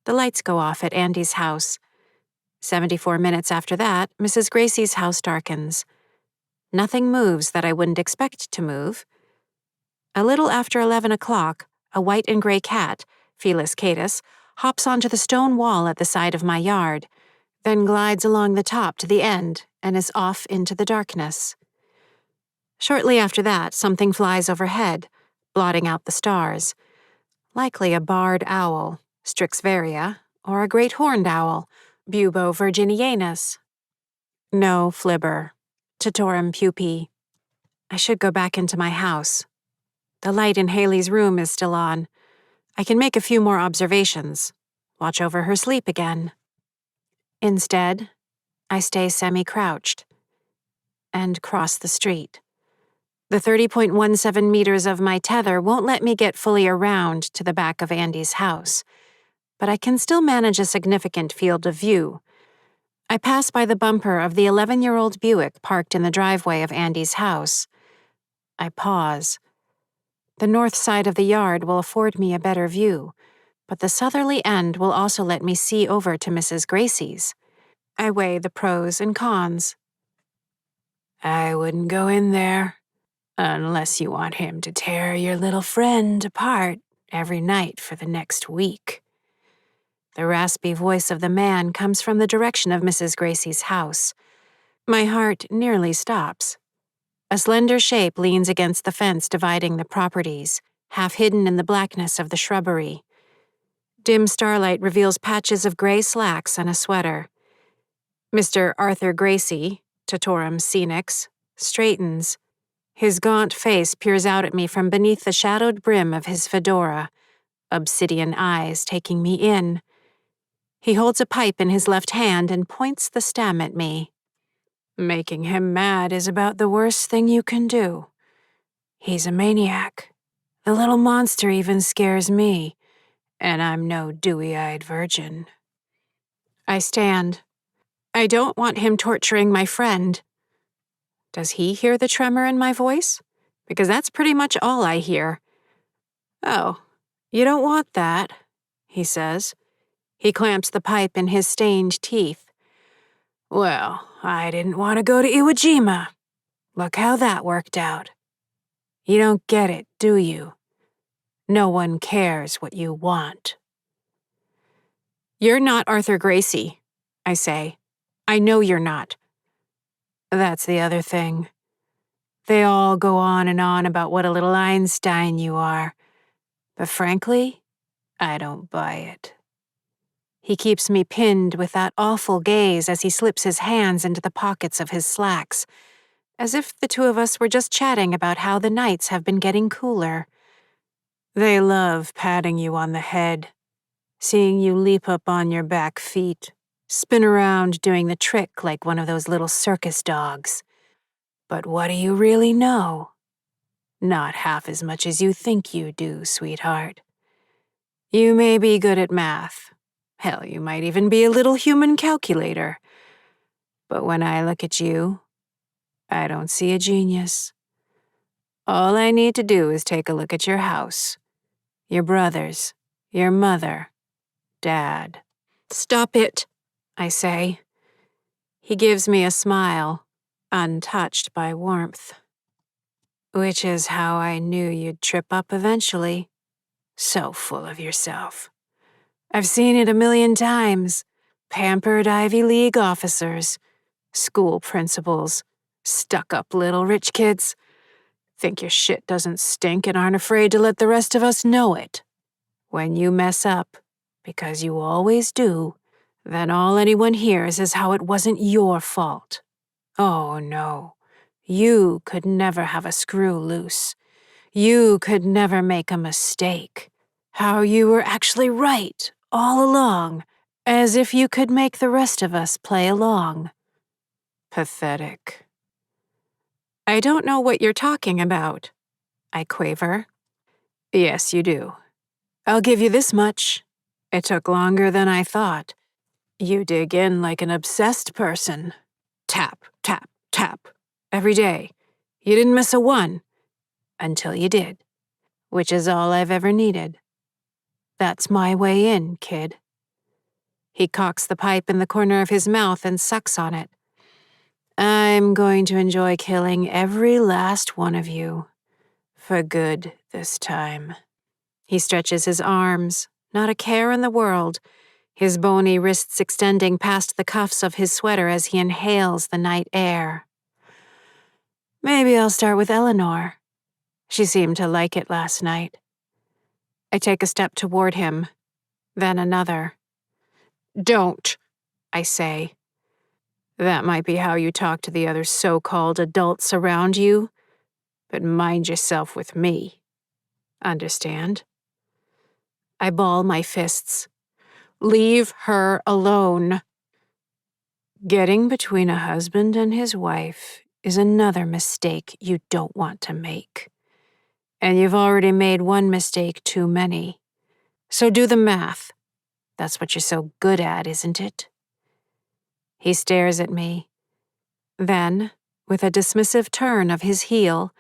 The lights go off at Andy's house. 74 minutes after that, Mrs. Gracie's house darkens. Nothing moves that I wouldn't expect to move. A little after 11 o'clock, a white and gray cat, Felis catus, hops onto the stone wall at the side of my yard, then glides along the top to the end and is off into the darkness. Shortly after that, something flies overhead, blotting out the stars. Likely a barred owl, Strix varia, or a great horned owl, Bubo virginianus. No Flibber, Totorum pupae. I should go back into my house. The light in Haley's room is still on. I can make a few more observations, watch over her sleep again. Instead, I stay semi-crouched and cross the street. The 30.17 meters of my tether won't let me get fully around to the back of Andy's house, but I can still manage a significant field of view. I pass by the bumper of the 11-year-old Buick parked in the driveway of Andy's house. I pause. The north side of the yard will afford me a better view, but the southerly end will also let me see over to Mrs. Gracie's. I weigh the pros and cons. I wouldn't go in there, unless you want him to tear your little friend apart every night for the next week. The raspy voice of the man comes from the direction of Mrs. Gracie's house. My heart nearly stops. A slender shape leans against the fence dividing the properties, half hidden in the blackness of the shrubbery. Dim starlight reveals patches of gray slacks and a sweater. Mr. Arthur Gracie, Totorum scenix, straightens. His gaunt face peers out at me from beneath the shadowed brim of his fedora, obsidian eyes taking me in. He holds a pipe in his left hand and points the stem at me. Making him mad is about the worst thing you can do. He's a maniac. The little monster even scares me, and I'm no dewy-eyed virgin. I stand. I don't want him torturing my friend. Does he hear the tremor in my voice? Because that's pretty much all I hear. Oh, you don't want that, he says. He clamps the pipe in his stained teeth. Well, I didn't want to go to Iwo Jima. Look how that worked out. You don't get it, do you? No one cares what you want. You're not Arthur Gracie, I say. I know you're not. That's the other thing. They all go on and on about what a little Einstein you are. But frankly, I don't buy it. He keeps me pinned with that awful gaze as he slips his hands into the pockets of his slacks, as if the two of us were just chatting about how the nights have been getting cooler. They love patting you on the head, seeing you leap up on your back feet, Spin around doing the trick like one of those little circus dogs. But what do you really know? Not half as much as you think you do, sweetheart. You may be good at math. Hell, you might even be a little human calculator. But when I look at you, I don't see a genius. All I need to do is take a look at your house, your brothers, your mother, Dad. Stop it, I say. He gives me a smile, untouched by warmth. Which is how I knew you'd trip up eventually. So full of yourself. I've seen it a million times. Pampered Ivy League officers, school principals, stuck-up little rich kids. Think your shit doesn't stink and aren't afraid to let the rest of us know it. When you mess up, because you always do, then all anyone hears is how it wasn't your fault. Oh no, you could never have a screw loose. You could never make a mistake. How you were actually right all along, as if you could make the rest of us play along. Pathetic. I don't know what you're talking about, I quaver. Yes, you do. I'll give you this much. It took longer than I thought. You dig in like an obsessed person. Tap, tap, tap. Every day. You didn't miss a one. Until you did. Which is all I've ever needed. That's my way in, kid. He cocks the pipe in the corner of his mouth and sucks on it. I'm going to enjoy killing every last one of you. For good this time. He stretches his arms, not a care in the world, his bony wrists extending past the cuffs of his sweater as he inhales the night air. Maybe I'll start with Eleanor. She seemed to like it last night. I take a step toward him, then another. Don't, I say. That might be how you talk to the other so-called adults around you, but mind yourself with me. Understand? I ball my fists. Leave her alone. Getting between a husband and his wife is another mistake you don't want to make. And you've already made one mistake too many. So do the math. That's what you're so good at, isn't it? He stares at me. Then, with a dismissive turn of his heel,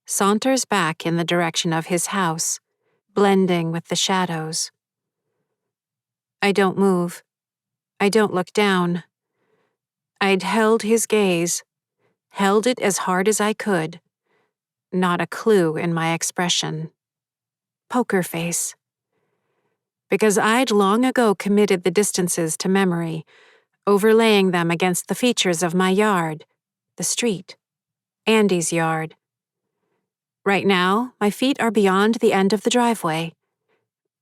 saunters back in the direction of his house, blending with the shadows. I don't move. I don't look down. I'd held his gaze, held it as hard as I could. Not a clue in my expression. Poker face. Because I'd long ago committed the distances to memory, overlaying them against the features of my yard, the street, Andy's yard. Right now, my feet are beyond the end of the driveway,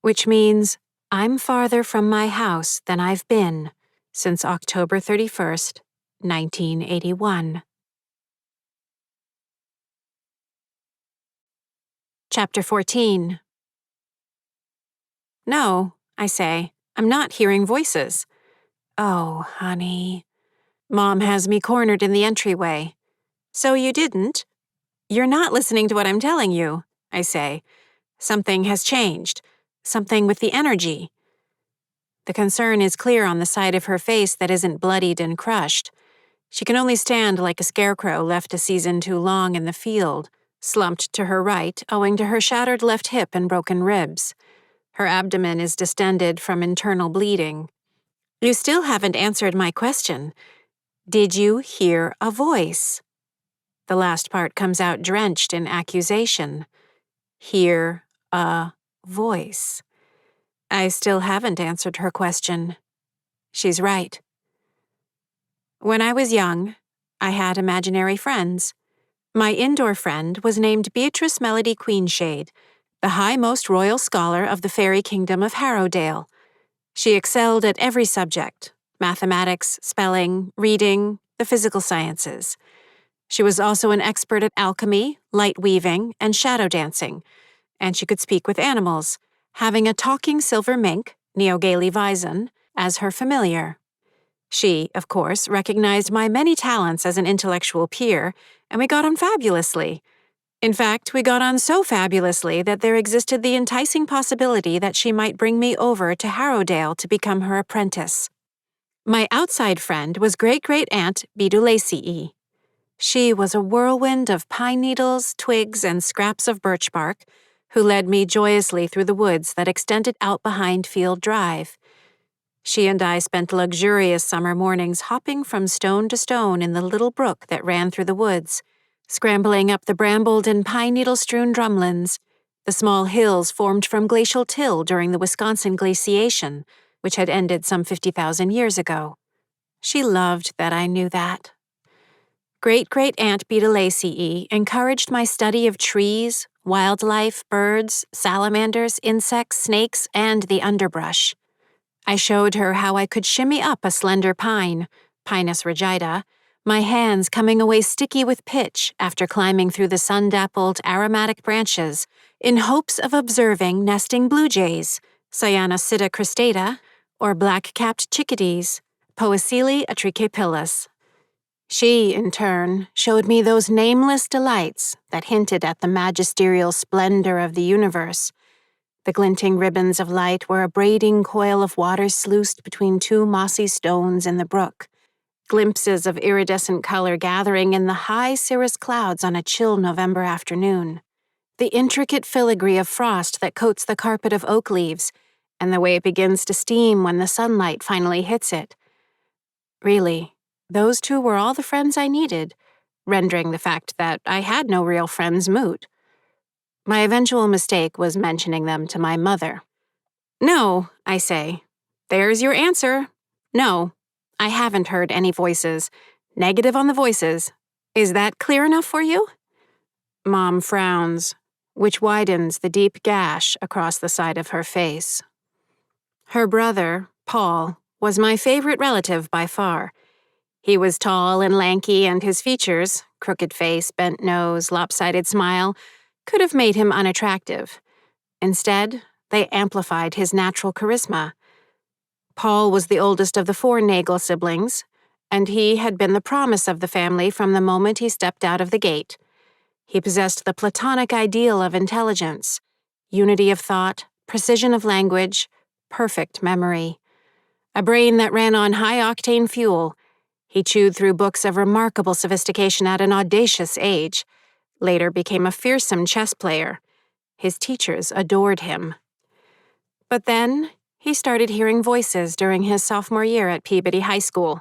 which means I'm farther from my house than I've been since October 31st, 1981. Chapter 14. No, I say, I'm not hearing voices. Oh, honey. Mom has me cornered in the entryway. So you didn't? You're not listening to what I'm telling you, I say. Something has changed. Something with the energy. The concern is clear on the side of her face that isn't bloodied and crushed. She can only stand like a scarecrow left a season too long in the field, slumped to her right owing to her shattered left hip and broken ribs. Her abdomen is distended from internal bleeding. You still haven't answered my question. Did you hear a voice? The last part comes out drenched in accusation. Hear a voice. I still haven't answered her question. She's right. When I was young, I had imaginary friends. My indoor friend was named Beatrice Melody Queenshade, the high-most royal scholar of the fairy kingdom of Harrowdale. She excelled at every subject: mathematics, spelling, reading, the physical sciences. She was also an expert at alchemy, light weaving, and shadow dancing, and she could speak with animals, having a talking silver mink, Neogale Vison, as her familiar. She, of course, recognized my many talents as an intellectual peer, and we got on fabulously. In fact, we got on so fabulously that there existed the enticing possibility that she might bring me over to Harrowdale to become her apprentice. My outside friend was great-great-aunt Bidulacii. She was a whirlwind of pine needles, twigs, and scraps of birch bark, who led me joyously through the woods that extended out behind Field Drive. She and I spent luxurious summer mornings hopping from stone to stone in the little brook that ran through the woods, scrambling up the brambled and pine needle-strewn drumlins, the small hills formed from glacial till during the Wisconsin glaciation, which had ended some 50,000 years ago. She loved that I knew that. Great-great-aunt Bidulacii encouraged my study of trees, wildlife, birds, salamanders, insects, snakes, and the underbrush. I showed her how I could shimmy up a slender pine, Pinus rigida, my hands coming away sticky with pitch after climbing through the sun-dappled aromatic branches in hopes of observing nesting blue jays, Cyanocida cristata, or black-capped chickadees, Poecile atricapillus. She, in turn, showed me those nameless delights that hinted at the magisterial splendor of the universe. The glinting ribbons of light were a braiding coil of water sluiced between two mossy stones in the brook, glimpses of iridescent color gathering in the high cirrus clouds on a chill November afternoon, the intricate filigree of frost that coats the carpet of oak leaves, and the way it begins to steam when the sunlight finally hits it. Really, those two were all the friends I needed, rendering the fact that I had no real friends moot. My eventual mistake was mentioning them to my mother. "No," I say. "There's your answer. No, I haven't heard any voices. Negative on the voices. Is that clear enough for you?" Mom frowns, which widens the deep gash across the side of her face. Her brother, Paul, was my favorite relative by far. He was tall and lanky, and his features, crooked face, bent nose, lopsided smile, could have made him unattractive. Instead, they amplified his natural charisma. Paul was the oldest of the 4 Nagel siblings, and he had been the promise of the family from the moment he stepped out of the gate. He possessed the platonic ideal of intelligence, unity of thought, precision of language, perfect memory. A brain that ran on high-octane fuel. He chewed through books of remarkable sophistication at an audacious age, later became a fearsome chess player. His teachers adored him. But then, he started hearing voices during his sophomore year at Peabody High School.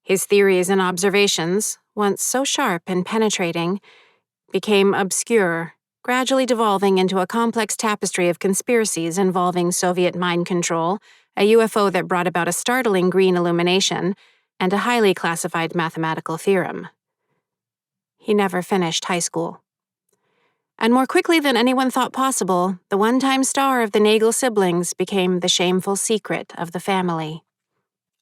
His theories and observations, once so sharp and penetrating, became obscure, gradually devolving into a complex tapestry of conspiracies involving Soviet mind control, a UFO that brought about a startling green illumination, and a highly classified mathematical theorem. He never finished high school. And more quickly than anyone thought possible, the one-time star of the Nagel siblings became the shameful secret of the family.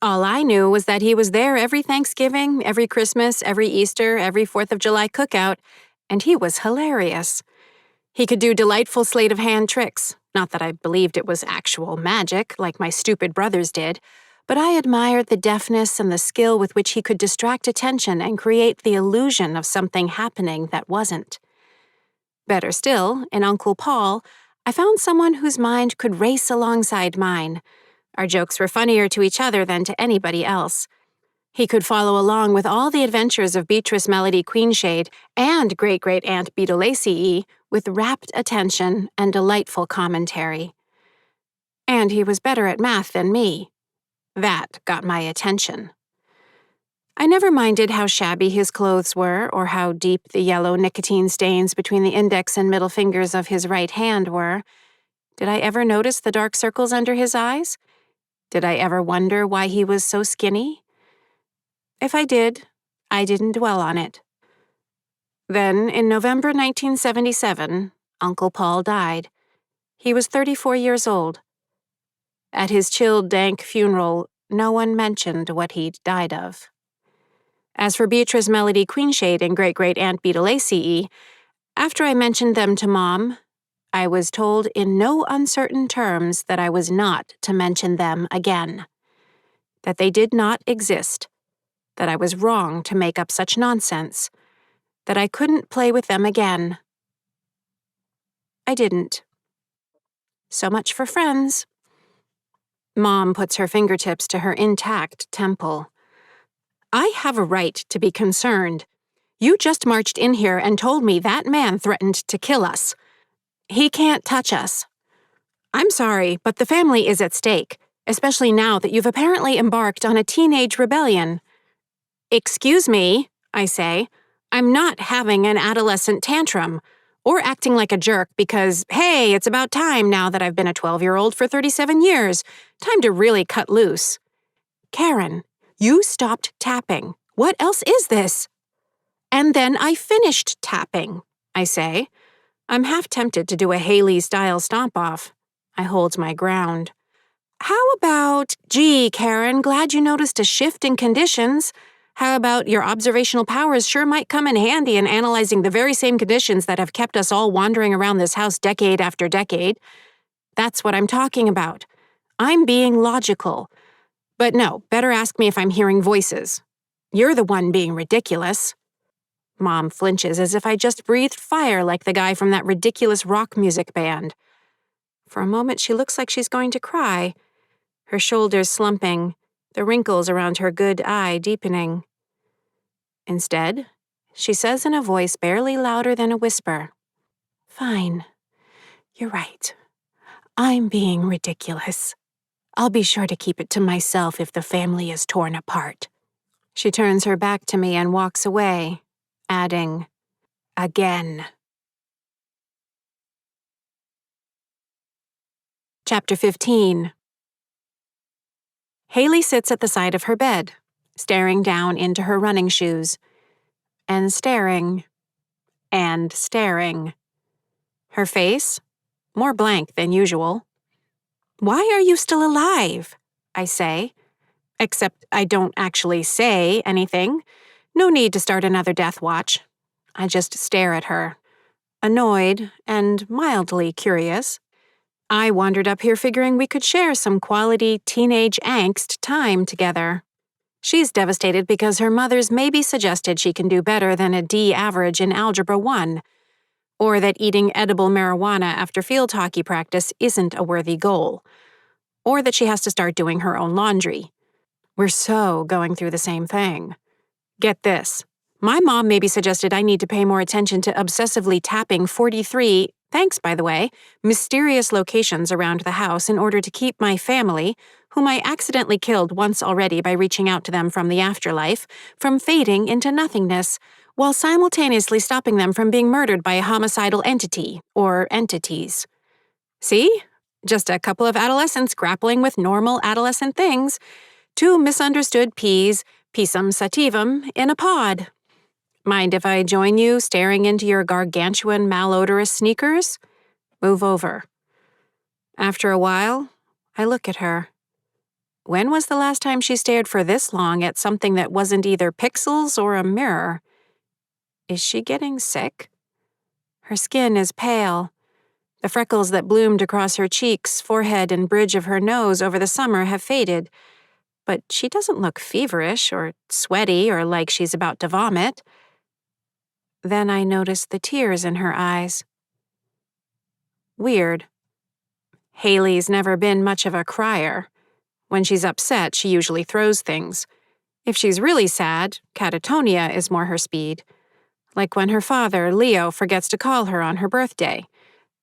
All I knew was that he was there every Thanksgiving, every Christmas, every Easter, every 4th of July cookout, and he was hilarious. He could do delightful sleight-of-hand tricks, not that I believed it was actual magic, like my stupid brothers did, but I admired the deftness and the skill with which he could distract attention and create the illusion of something happening that wasn't. Better still, in Uncle Paul, I found someone whose mind could race alongside mine. Our jokes were funnier to each other than to anybody else. He could follow along with all the adventures of Beatrice Melody Queenshade and great-great-aunt Bidulacii with rapt attention and delightful commentary. And he was better at math than me. That got my attention. I never minded how shabby his clothes were or how deep the yellow nicotine stains between the index and middle fingers of his right hand were. Did I ever notice the dark circles under his eyes? Did I ever wonder why he was so skinny? If I did, I didn't dwell on it. Then, in November 1977, Uncle Paul died. He was 34 years old. At his chilled, dank funeral, no one mentioned what he'd died of. As for Beatrice Melody Queenshade and great-great-aunt Bidulacii, after I mentioned them to Mom, I was told in no uncertain terms that I was not to mention them again. that they did not exist, that I was wrong to make up such nonsense, that I couldn't play with them again. I didn't. So much for friends. Mom puts her fingertips to her intact temple. I have a right to be concerned. You just marched in here and told me that man threatened to kill us. He can't touch us. I'm sorry, but the family is at stake, especially now that you've apparently embarked on a teenage rebellion. Excuse me, I say. I'm not having an adolescent tantrum, or acting like a jerk because, hey, it's about time now that I've been a 12-year-old for 37 years. Time to really cut loose. Karen, you stopped tapping. What else is this? And then I finished tapping, I say. I'm half tempted to do a Haley-style stomp-off. I hold my ground. How about, gee, Karen, glad you noticed a shift in conditions. How about your observational powers sure might come in handy in analyzing the very same conditions that have kept us all wandering around this house decade after decade? That's what I'm talking about. I'm being logical. But no, better ask me if I'm hearing voices. You're the one being ridiculous. Mom flinches as if I just breathed fire like the guy from that ridiculous rock music band. For a moment, she looks like she's going to cry, her shoulders slumping, the wrinkles around her good eye deepening. Instead, she says in a voice barely louder than a whisper, Fine. You're right. I'm being ridiculous. I'll be sure to keep it to myself if the family is torn apart. She turns her back to me and walks away, adding, Again. Chapter 15. Haley sits at the side of her bed, staring down into her running shoes. And staring. And staring. Her face? More blank than usual. Why are you still alive? I say. Except I don't actually say anything. No need to start another death watch. I just stare at her, annoyed and mildly curious. I wandered up here figuring we could share some quality teenage angst time together. She's devastated because her mother's maybe suggested she can do better than a D average in Algebra 1, or that eating edible marijuana after field hockey practice isn't a worthy goal, or that she has to start doing her own laundry. We're so going through the same thing. Get this. My mom maybe suggested I need to pay more attention to obsessively tapping 43, thanks by the way, mysterious locations around the house in order to keep my family, whom I accidentally killed once already by reaching out to them from the afterlife, from fading into nothingness, while simultaneously stopping them from being murdered by a homicidal entity, or entities. See? Just a couple of adolescents grappling with normal adolescent things. Two misunderstood peas, pisum sativum, in a pod. Mind if I join you staring into your gargantuan malodorous sneakers? Move over. After a while, I look at her. When was the last time she stared for this long at something that wasn't either pixels or a mirror? Is she getting sick? Her skin is pale. The freckles that bloomed across her cheeks, forehead, and bridge of her nose over the summer have faded, but she doesn't look feverish or sweaty or like she's about to vomit. Then I notice the tears in her eyes. Weird. Haley's never been much of a crier. When she's upset, she usually throws things. If she's really sad, catatonia is more her speed. Like when her father, Leo, forgets to call her on her birthday.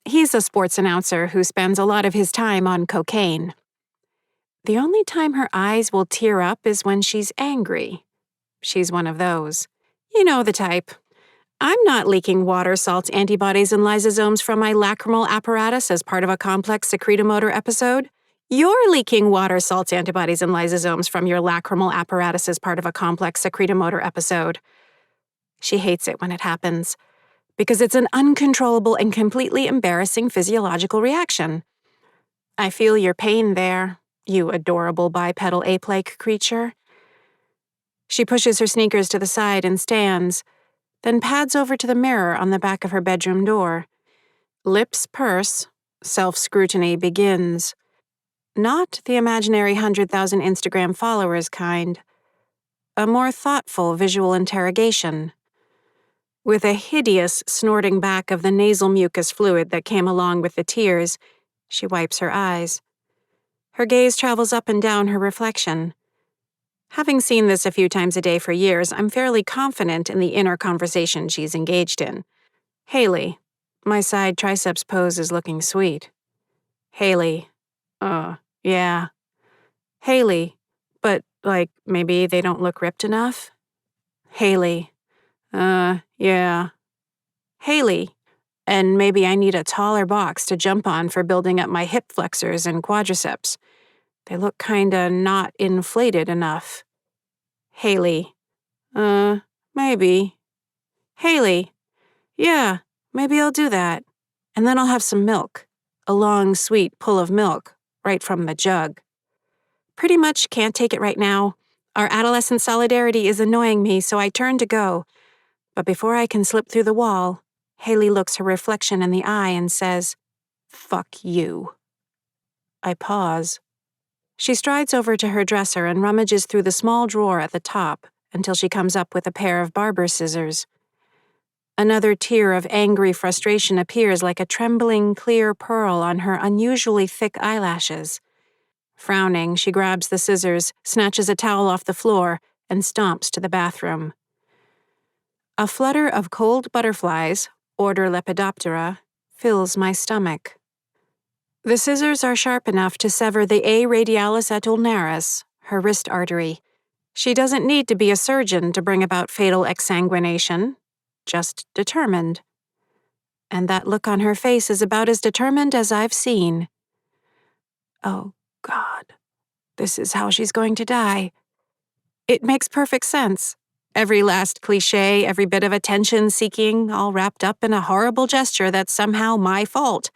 He's a sports announcer who spends a lot of his time on cocaine. The only time her eyes will tear up is when she's angry. She's one of those. You know the type. I'm not leaking water, salts, antibodies, and lysosomes from my lacrimal apparatus as part of a complex secretomotor episode. You're leaking water, salts, antibodies, and lysosomes from your lacrimal apparatus as part of a complex secretomotor episode. She hates it when it happens, because it's an uncontrollable and completely embarrassing physiological reaction. I feel your pain there, you adorable bipedal ape-like creature. She pushes her sneakers to the side and stands, then pads over to the mirror on the back of her bedroom door. Lips purse, self-scrutiny begins. Not the imaginary 100,000 Instagram followers kind. A more thoughtful visual interrogation. With a hideous snorting back of the nasal mucus fluid that came along with the tears, she wipes her eyes. Her gaze travels up and down her reflection. Having seen this a few times a day for years, I'm fairly confident in the inner conversation she's engaged in. Haley, my side triceps pose is looking sweet. Haley, yeah. Haley, but, maybe they don't look ripped enough? Haley, yeah. Haley, and maybe I need a taller box to jump on for building up my hip flexors and quadriceps. They look kinda not inflated enough. Haley, maybe. Haley, yeah, maybe I'll do that. And then I'll have some milk. A long, sweet pull of milk, right from the jug. Pretty much can't take it right now. Our adolescent solidarity is annoying me, so I turn to go. But before I can slip through the wall, Haley looks her reflection in the eye and says, "Fuck you." I pause. She strides over to her dresser and rummages through the small drawer at the top until she comes up with a pair of barber scissors. Another tear of angry frustration appears like a trembling, clear pearl on her unusually thick eyelashes. Frowning, she grabs the scissors, snatches a towel off the floor, and stomps to the bathroom. A flutter of cold butterflies, order Lepidoptera, fills my stomach. The scissors are sharp enough to sever the A radialis et ulnaris, her wrist artery. She doesn't need to be a surgeon to bring about fatal exsanguination, just determined. And that look on her face is about as determined as I've seen. Oh, God. This is how she's going to die. It makes perfect sense. Every last cliché, every bit of attention-seeking, all wrapped up in a horrible gesture that's somehow my fault.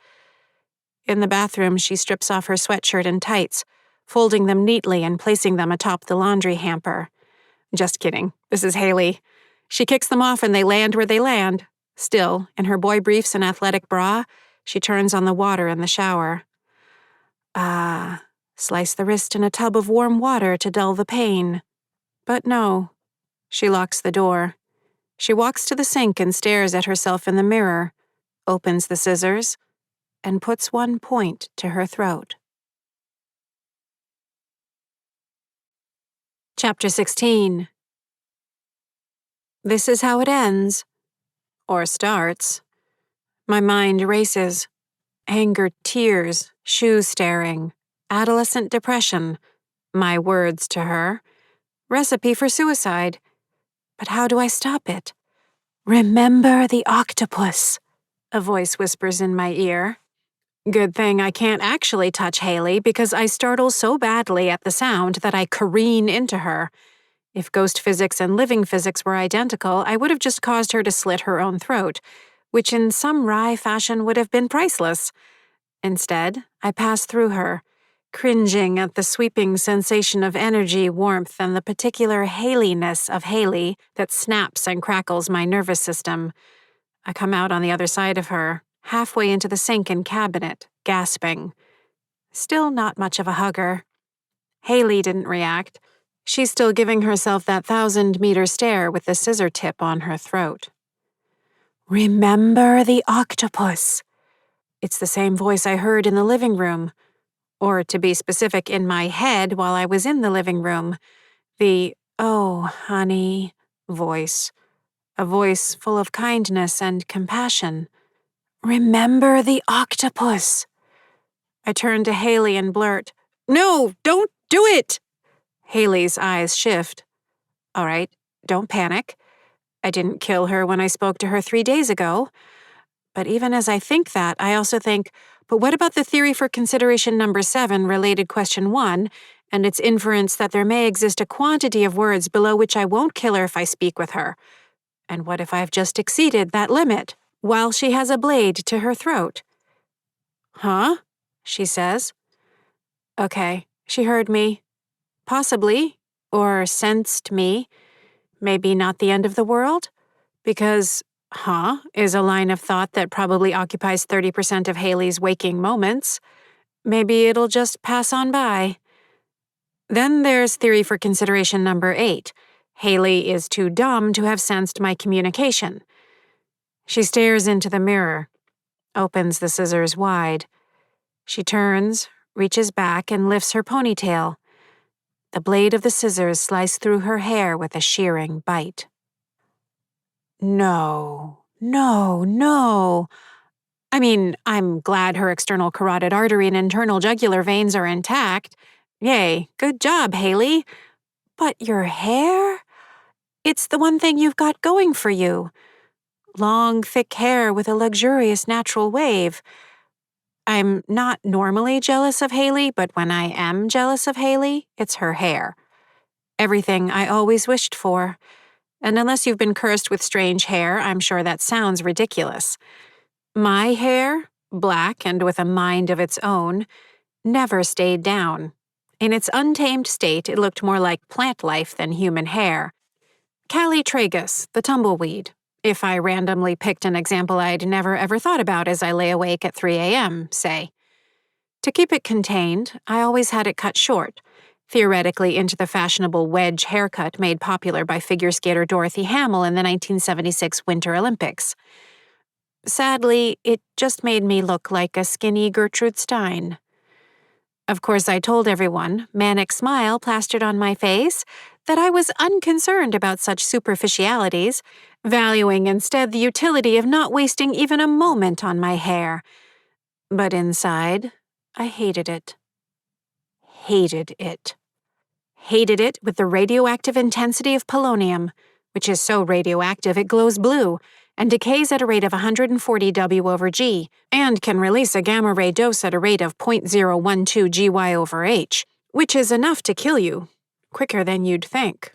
In the bathroom, she strips off her sweatshirt and tights, folding them neatly and placing them atop the laundry hamper. Just kidding. This is Haley. She kicks them off and they land where they land. Still, in her boy briefs and athletic bra, she turns on the water in the shower. Slice the wrist in a tub of warm water to dull the pain. But no. She locks the door. She walks to the sink and stares at herself in the mirror, opens the scissors, and puts one point to her throat. Chapter 16. This is how it ends. Or starts. My mind races. Anger, tears, shoe staring, adolescent depression, my words to her, recipe for suicide. But how do I stop it? Remember the octopus, a voice whispers in my ear. Good thing I can't actually touch Haley because I startle so badly at the sound that I careen into her. If ghost physics and living physics were identical, I would have just caused her to slit her own throat, which in some wry fashion would have been priceless. Instead, I pass through her, cringing at the sweeping sensation of energy, warmth, and the particular Haley-ness of Haley that snaps and crackles my nervous system. I come out on the other side of her, halfway into the sink and cabinet, gasping. Still not much of a hugger. Haley didn't react. She's still giving herself that 1,000-meter stare with the scissor tip on her throat. Remember the octopus. It's the same voice I heard in the living room. Or, to be specific, in my head while I was in the living room. The, "Oh, honey," voice. A voice full of kindness and compassion. Remember the octopus. I turn to Haley and blurt, "No, don't do it!" Haley's eyes shift. All right, don't panic. I didn't kill her when I spoke to her 3 days ago. But even as I think that, I also think, but what about the theory for consideration number 7 related question 1, and its inference that there may exist a quantity of words below which I won't kill her if I speak with her? And what if I've just exceeded that limit, while she has a blade to her throat? Huh? She says. Okay, she heard me. Possibly, or sensed me. Maybe not the end of the world? Because is a line of thought that probably occupies 30% of Haley's waking moments. Maybe it'll just pass on by. Then there's theory for consideration number 8. Haley is too dumb to have sensed my communication. She stares into the mirror, opens the scissors wide. She turns, reaches back, and lifts her ponytail. The blade of the scissors slice through her hair with a shearing bite. No, no, no. I mean, I'm glad her external carotid artery and internal jugular veins are intact. Yay, good job, Haley. But your hair? It's the one thing you've got going for you. Long, thick hair with a luxurious natural wave. I'm not normally jealous of Haley, but when I am jealous of Haley, it's her hair. Everything I always wished for. And unless you've been cursed with strange hair, I'm sure that sounds ridiculous. My hair, black and with a mind of its own, never stayed down. In its untamed state, it looked more like plant life than human hair. Callie tragus, the tumbleweed, if I randomly picked an example I'd never ever thought about as I lay awake at 3 a.m., say. To keep it contained, I always had it cut short, theoretically into the fashionable wedge haircut made popular by figure skater Dorothy Hamill in the 1976 Winter Olympics. Sadly, it just made me look like a skinny Gertrude Stein. Of course, I told everyone, manic smile plastered on my face, that I was unconcerned about such superficialities, valuing instead the utility of not wasting even a moment on my hair. But inside, I hated it. Hated it. Hated it with the radioactive intensity of polonium, which is so radioactive it glows blue, and decays at a rate of 140 W/G, and can release a gamma-ray dose at a rate of 0.012 Gy/H, which is enough to kill you, quicker than you'd think.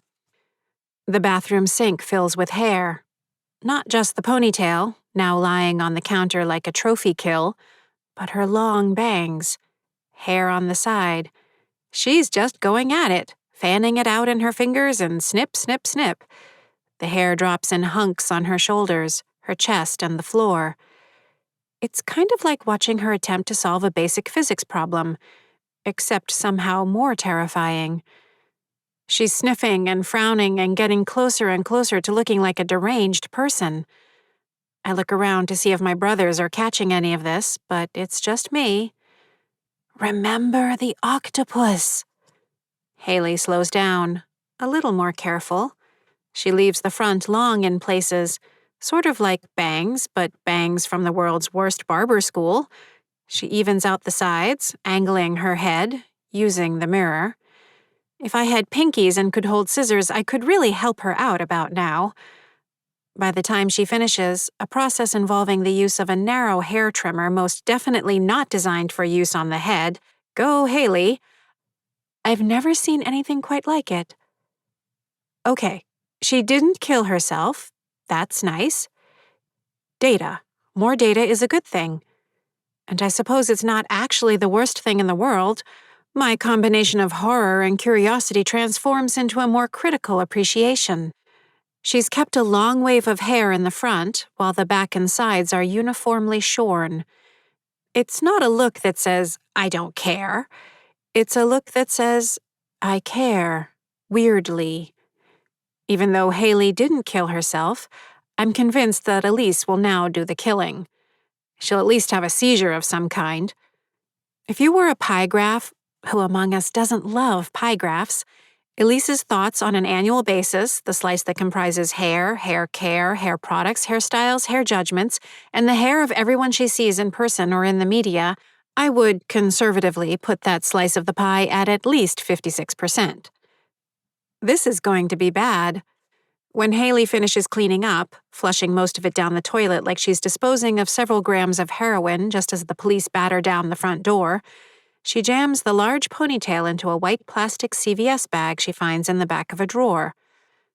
The bathroom sink fills with hair. Not just the ponytail, now lying on the counter like a trophy kill, but her long bangs. Hair on the side. She's just going at it, fanning it out in her fingers and snip, snip, snip. The hair drops in hunks on her shoulders, her chest, and the floor. It's kind of like watching her attempt to solve a basic physics problem, except somehow more terrifying. She's sniffing and frowning and getting closer and closer to looking like a deranged person. I look around to see if my brothers are catching any of this, but it's just me. Remember the octopus. Haley slows down, a little more careful. She leaves the front long in places, sort of like bangs, but bangs from the world's worst barber school. She evens out the sides, angling her head, using the mirror. If I had pinkies and could hold scissors, I could really help her out about now. By the time she finishes, a process involving the use of a narrow hair trimmer most definitely not designed for use on the head. Go, Haley. I've never seen anything quite like it. Okay, she didn't kill herself. That's nice. Data. More data is a good thing. And I suppose it's not actually the worst thing in the world. My combination of horror and curiosity transforms into a more critical appreciation. She's kept a long wave of hair in the front, while the back and sides are uniformly shorn. It's not a look that says, I don't care. It's a look that says, I care, weirdly. Even though Haley didn't kill herself, I'm convinced that Elise will now do the killing. She'll at least have a seizure of some kind. If you were a pie graph, who among us doesn't love pie graphs, Elise's thoughts on an annual basis, the slice that comprises hair, hair care, hair products, hairstyles, hair judgments, and the hair of everyone she sees in person or in the media, I would conservatively put that slice of the pie at least 56%. This is going to be bad. When Haley finishes cleaning up, flushing most of it down the toilet like she's disposing of several grams of heroin just as the police batter down the front door, she jams the large ponytail into a white plastic CVS bag she finds in the back of a drawer.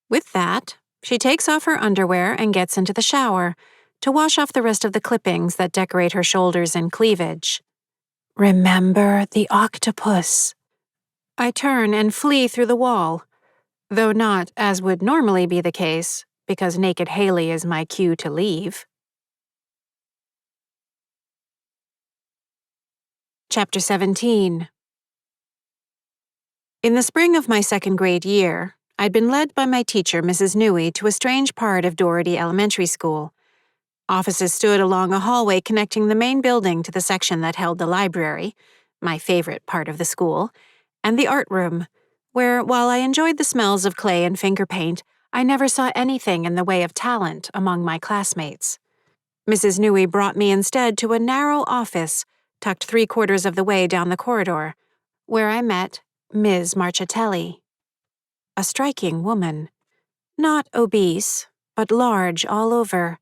With that, she takes off her underwear and gets into the shower to wash off the rest of the clippings that decorate her shoulders and cleavage. Remember the octopus. I turn and flee through the wall, though not as would normally be the case, because naked Haley is my cue to leave. Chapter 17. In the spring of my second grade year, I'd been led by my teacher, Mrs. Newey, to a strange part of Doherty Elementary School. Offices stood along a hallway connecting the main building to the section that held the library, my favorite part of the school, and the art room, where, while I enjoyed the smells of clay and finger paint, I never saw anything in the way of talent among my classmates. Mrs. Newey brought me instead to a narrow office tucked 3/4 of the way down the corridor, where I met Ms. Marchitelli. A striking woman. Not obese, but large all over.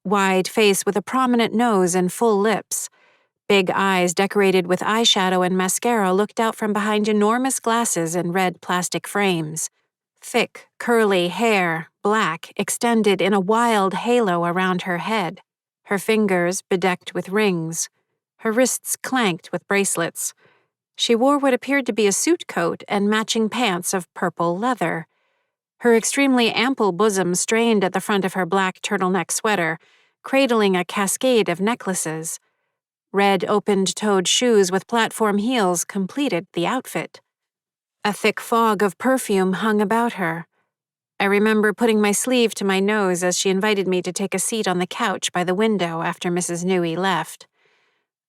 Wide face with a prominent nose and full lips. Big eyes decorated with eyeshadow and mascara looked out from behind enormous glasses in red plastic frames. Thick, curly hair, black, extended in a wild halo around her head. Her fingers bedecked with rings. Her wrists clanked with bracelets. She wore what appeared to be a suit coat and matching pants of purple leather. Her extremely ample bosom strained at the front of her black turtleneck sweater, cradling a cascade of necklaces. Red opened-toed shoes with platform heels completed the outfit. A thick fog of perfume hung about her. I remember putting my sleeve to my nose as she invited me to take a seat on the couch by the window after Mrs. Newey left.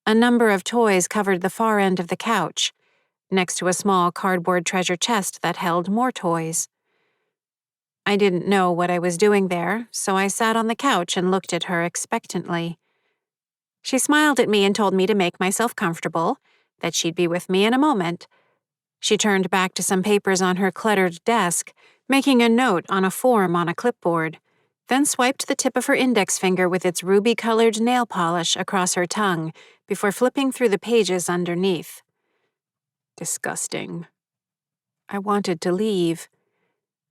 A number of toys covered the far end of the couch, next to a small cardboard treasure chest that held more toys. I didn't know what I was doing there, so I sat on the couch and looked at her expectantly. She smiled at me and told me to make myself comfortable, that she'd be with me in a moment. She turned back to some papers on her cluttered desk, making a note on a form on a clipboard, then swiped the tip of her index finger with its ruby-colored nail polish across her tongue before flipping through the pages underneath. Disgusting. I wanted to leave.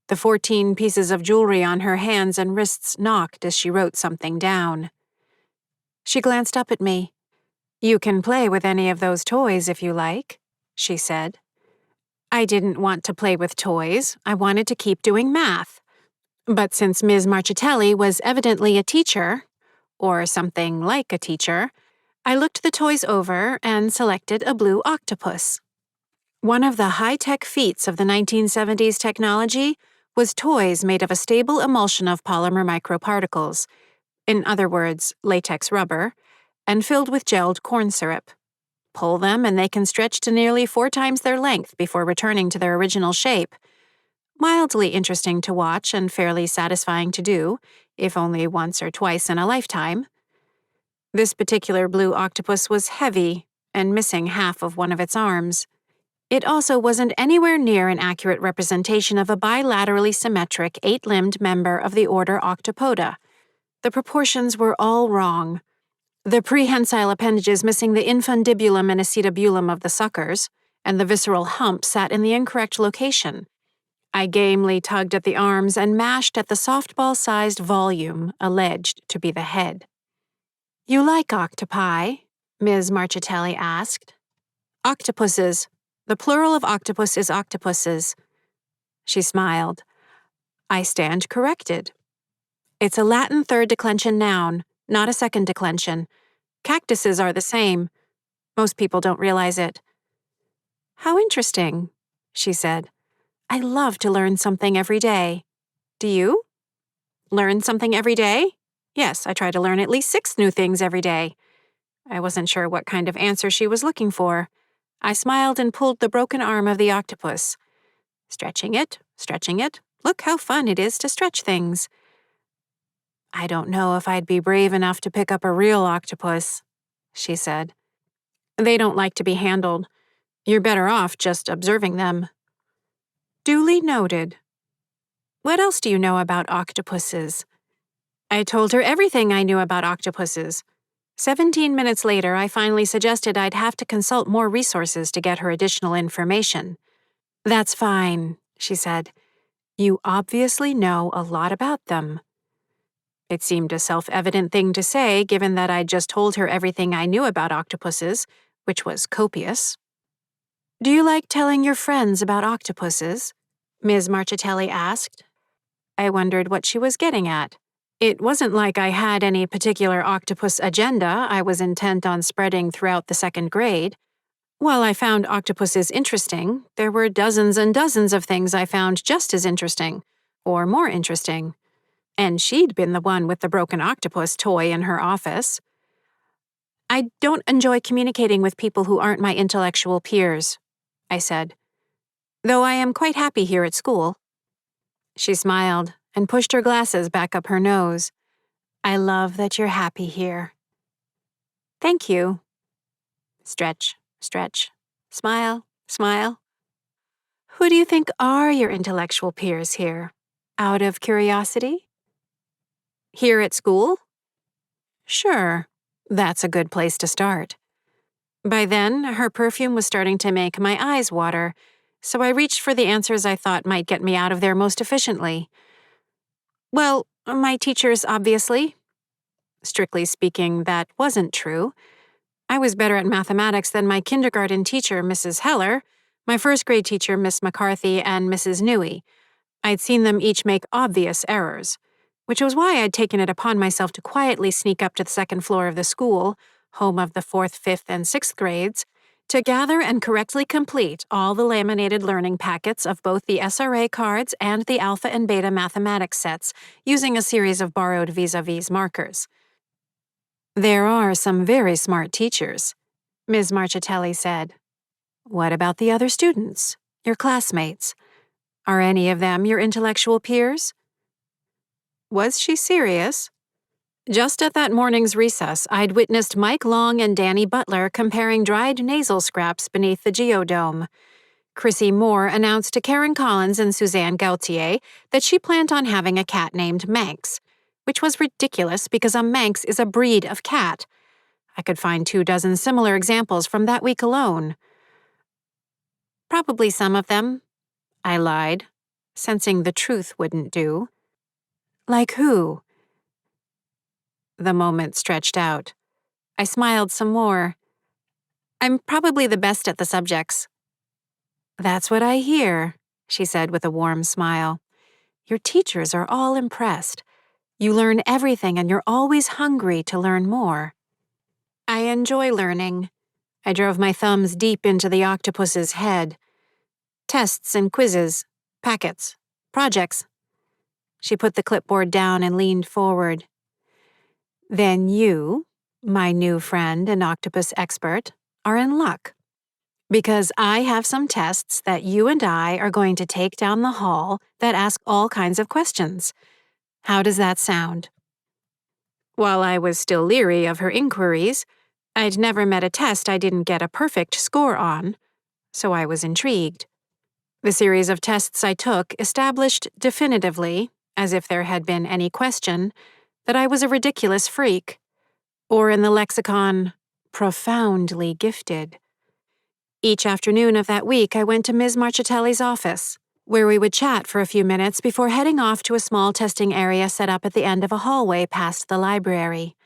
The 14 pieces of jewelry on her hands and wrists knocked as she wrote something down. She glanced up at me. "You can play with any of those toys if you like," she said. I didn't want to play with toys. I wanted to keep doing math. But since Ms. Marchitelli was evidently a teacher, or something like a teacher, I looked the toys over and selected a blue octopus. One of the high-tech feats of the 1970s technology was toys made of a stable emulsion of polymer microparticles, in other words, latex rubber, and filled with gelled corn syrup. Pull them and they can stretch to nearly 4 times their length before returning to their original shape. Mildly interesting to watch and fairly satisfying to do, if only once or twice in a lifetime. This particular blue octopus was heavy and missing half of one of its arms. It also wasn't anywhere near an accurate representation of a bilaterally symmetric 8-limbed member of the order Octopoda. The proportions were all wrong. The prehensile appendages missing the infundibulum and acetabulum of the suckers, and the visceral hump sat in the incorrect location. I gamely tugged at the arms and mashed at the softball-sized volume alleged to be the head. "You like octopi?" Ms. Marchitelli asked. "Octopuses. The plural of octopus is octopuses." She smiled. "I stand corrected. It's a Latin third declension noun, not a second declension. Cactuses are the same. Most people don't realize it." "How interesting," she said. "I love to learn something every day. Do you?" "Learn something every day?" "Yes, I try to learn at least 6 new things every day." I wasn't sure what kind of answer she was looking for. I smiled and pulled the broken arm of the octopus. Stretching it, stretching it. Look how fun it is to stretch things. "I don't know if I'd be brave enough to pick up a real octopus," she said. "They don't like to be handled. You're better off just observing them." Duly noted. "What else do you know about octopuses?" I told her everything I knew about octopuses. 17 minutes later, I finally suggested I'd have to consult more resources to get her additional information. "That's fine," she said. "You obviously know a lot about them." It seemed a self-evident thing to say, given that I'd just told her everything I knew about octopuses, which was copious. "Do you like telling your friends about octopuses?" Ms. Marchitelli asked. I wondered what she was getting at. It wasn't like I had any particular octopus agenda I was intent on spreading throughout the second grade. While I found octopuses interesting, there were dozens and dozens of things I found just as interesting, or more interesting. And she'd been the one with the broken octopus toy in her office. I don't enjoy communicating with people who aren't my intellectual peers, I said, though I am quite happy here at school. She smiled and pushed her glasses back up her nose. I love that you're happy here. Thank you. Stretch, stretch. Smile, smile. Who do you think are your intellectual peers here? Out of curiosity? Here at school? Sure, that's a good place to start. By then, her perfume was starting to make my eyes water, so I reached for the answers I thought might get me out of there most efficiently. Well, my teachers, obviously. Strictly speaking, that wasn't true. I was better at mathematics than my kindergarten teacher, Mrs. Heller, my first grade teacher, Miss McCarthy, and Mrs. Newey. I'd seen them each make obvious errors, which was why I'd taken it upon myself to quietly sneak up to the second floor of the school, home of the 4th, 5th, and 6th grades, to gather and correctly complete all the laminated learning packets of both the SRA cards and the Alpha and Beta mathematics sets using a series of borrowed vis-a-vis markers. There are some very smart teachers, Ms. Marchitelli said. What about the other students, your classmates? Are any of them your intellectual peers? Was she serious? Just at that morning's recess, I'd witnessed Mike Long and Danny Butler comparing dried nasal scraps beneath the geodome. Chrissy Moore announced to Karen Collins and Suzanne Gautier that she planned on having a cat named Manx, which was ridiculous because a Manx is a breed of cat. I could find 24 similar examples from that week alone. Probably some of them, I lied, sensing the truth wouldn't do. Like who? The moment stretched out. I smiled some more. I'm probably the best at the subjects. That's what I hear, she said with a warm smile. Your teachers are all impressed. You learn everything and you're always hungry to learn more. I enjoy learning. I drove my thumbs deep into the octopus's head. Tests and quizzes, packets, projects. She put the clipboard down and leaned forward. Then you, my new friend and octopus expert, are in luck. Because I have some tests that you and I are going to take down the hall that ask all kinds of questions. How does that sound? While I was still leery of her inquiries, I'd never met a test I didn't get a perfect score on, so I was intrigued. The series of tests I took established definitively, as if there had been any question, that I was a ridiculous freak, or in the lexicon, profoundly gifted. Each afternoon of that week, I went to Ms. Marchitelli's office, where we would chat for a few minutes before heading off to a small testing area set up at the end of a hallway past the library.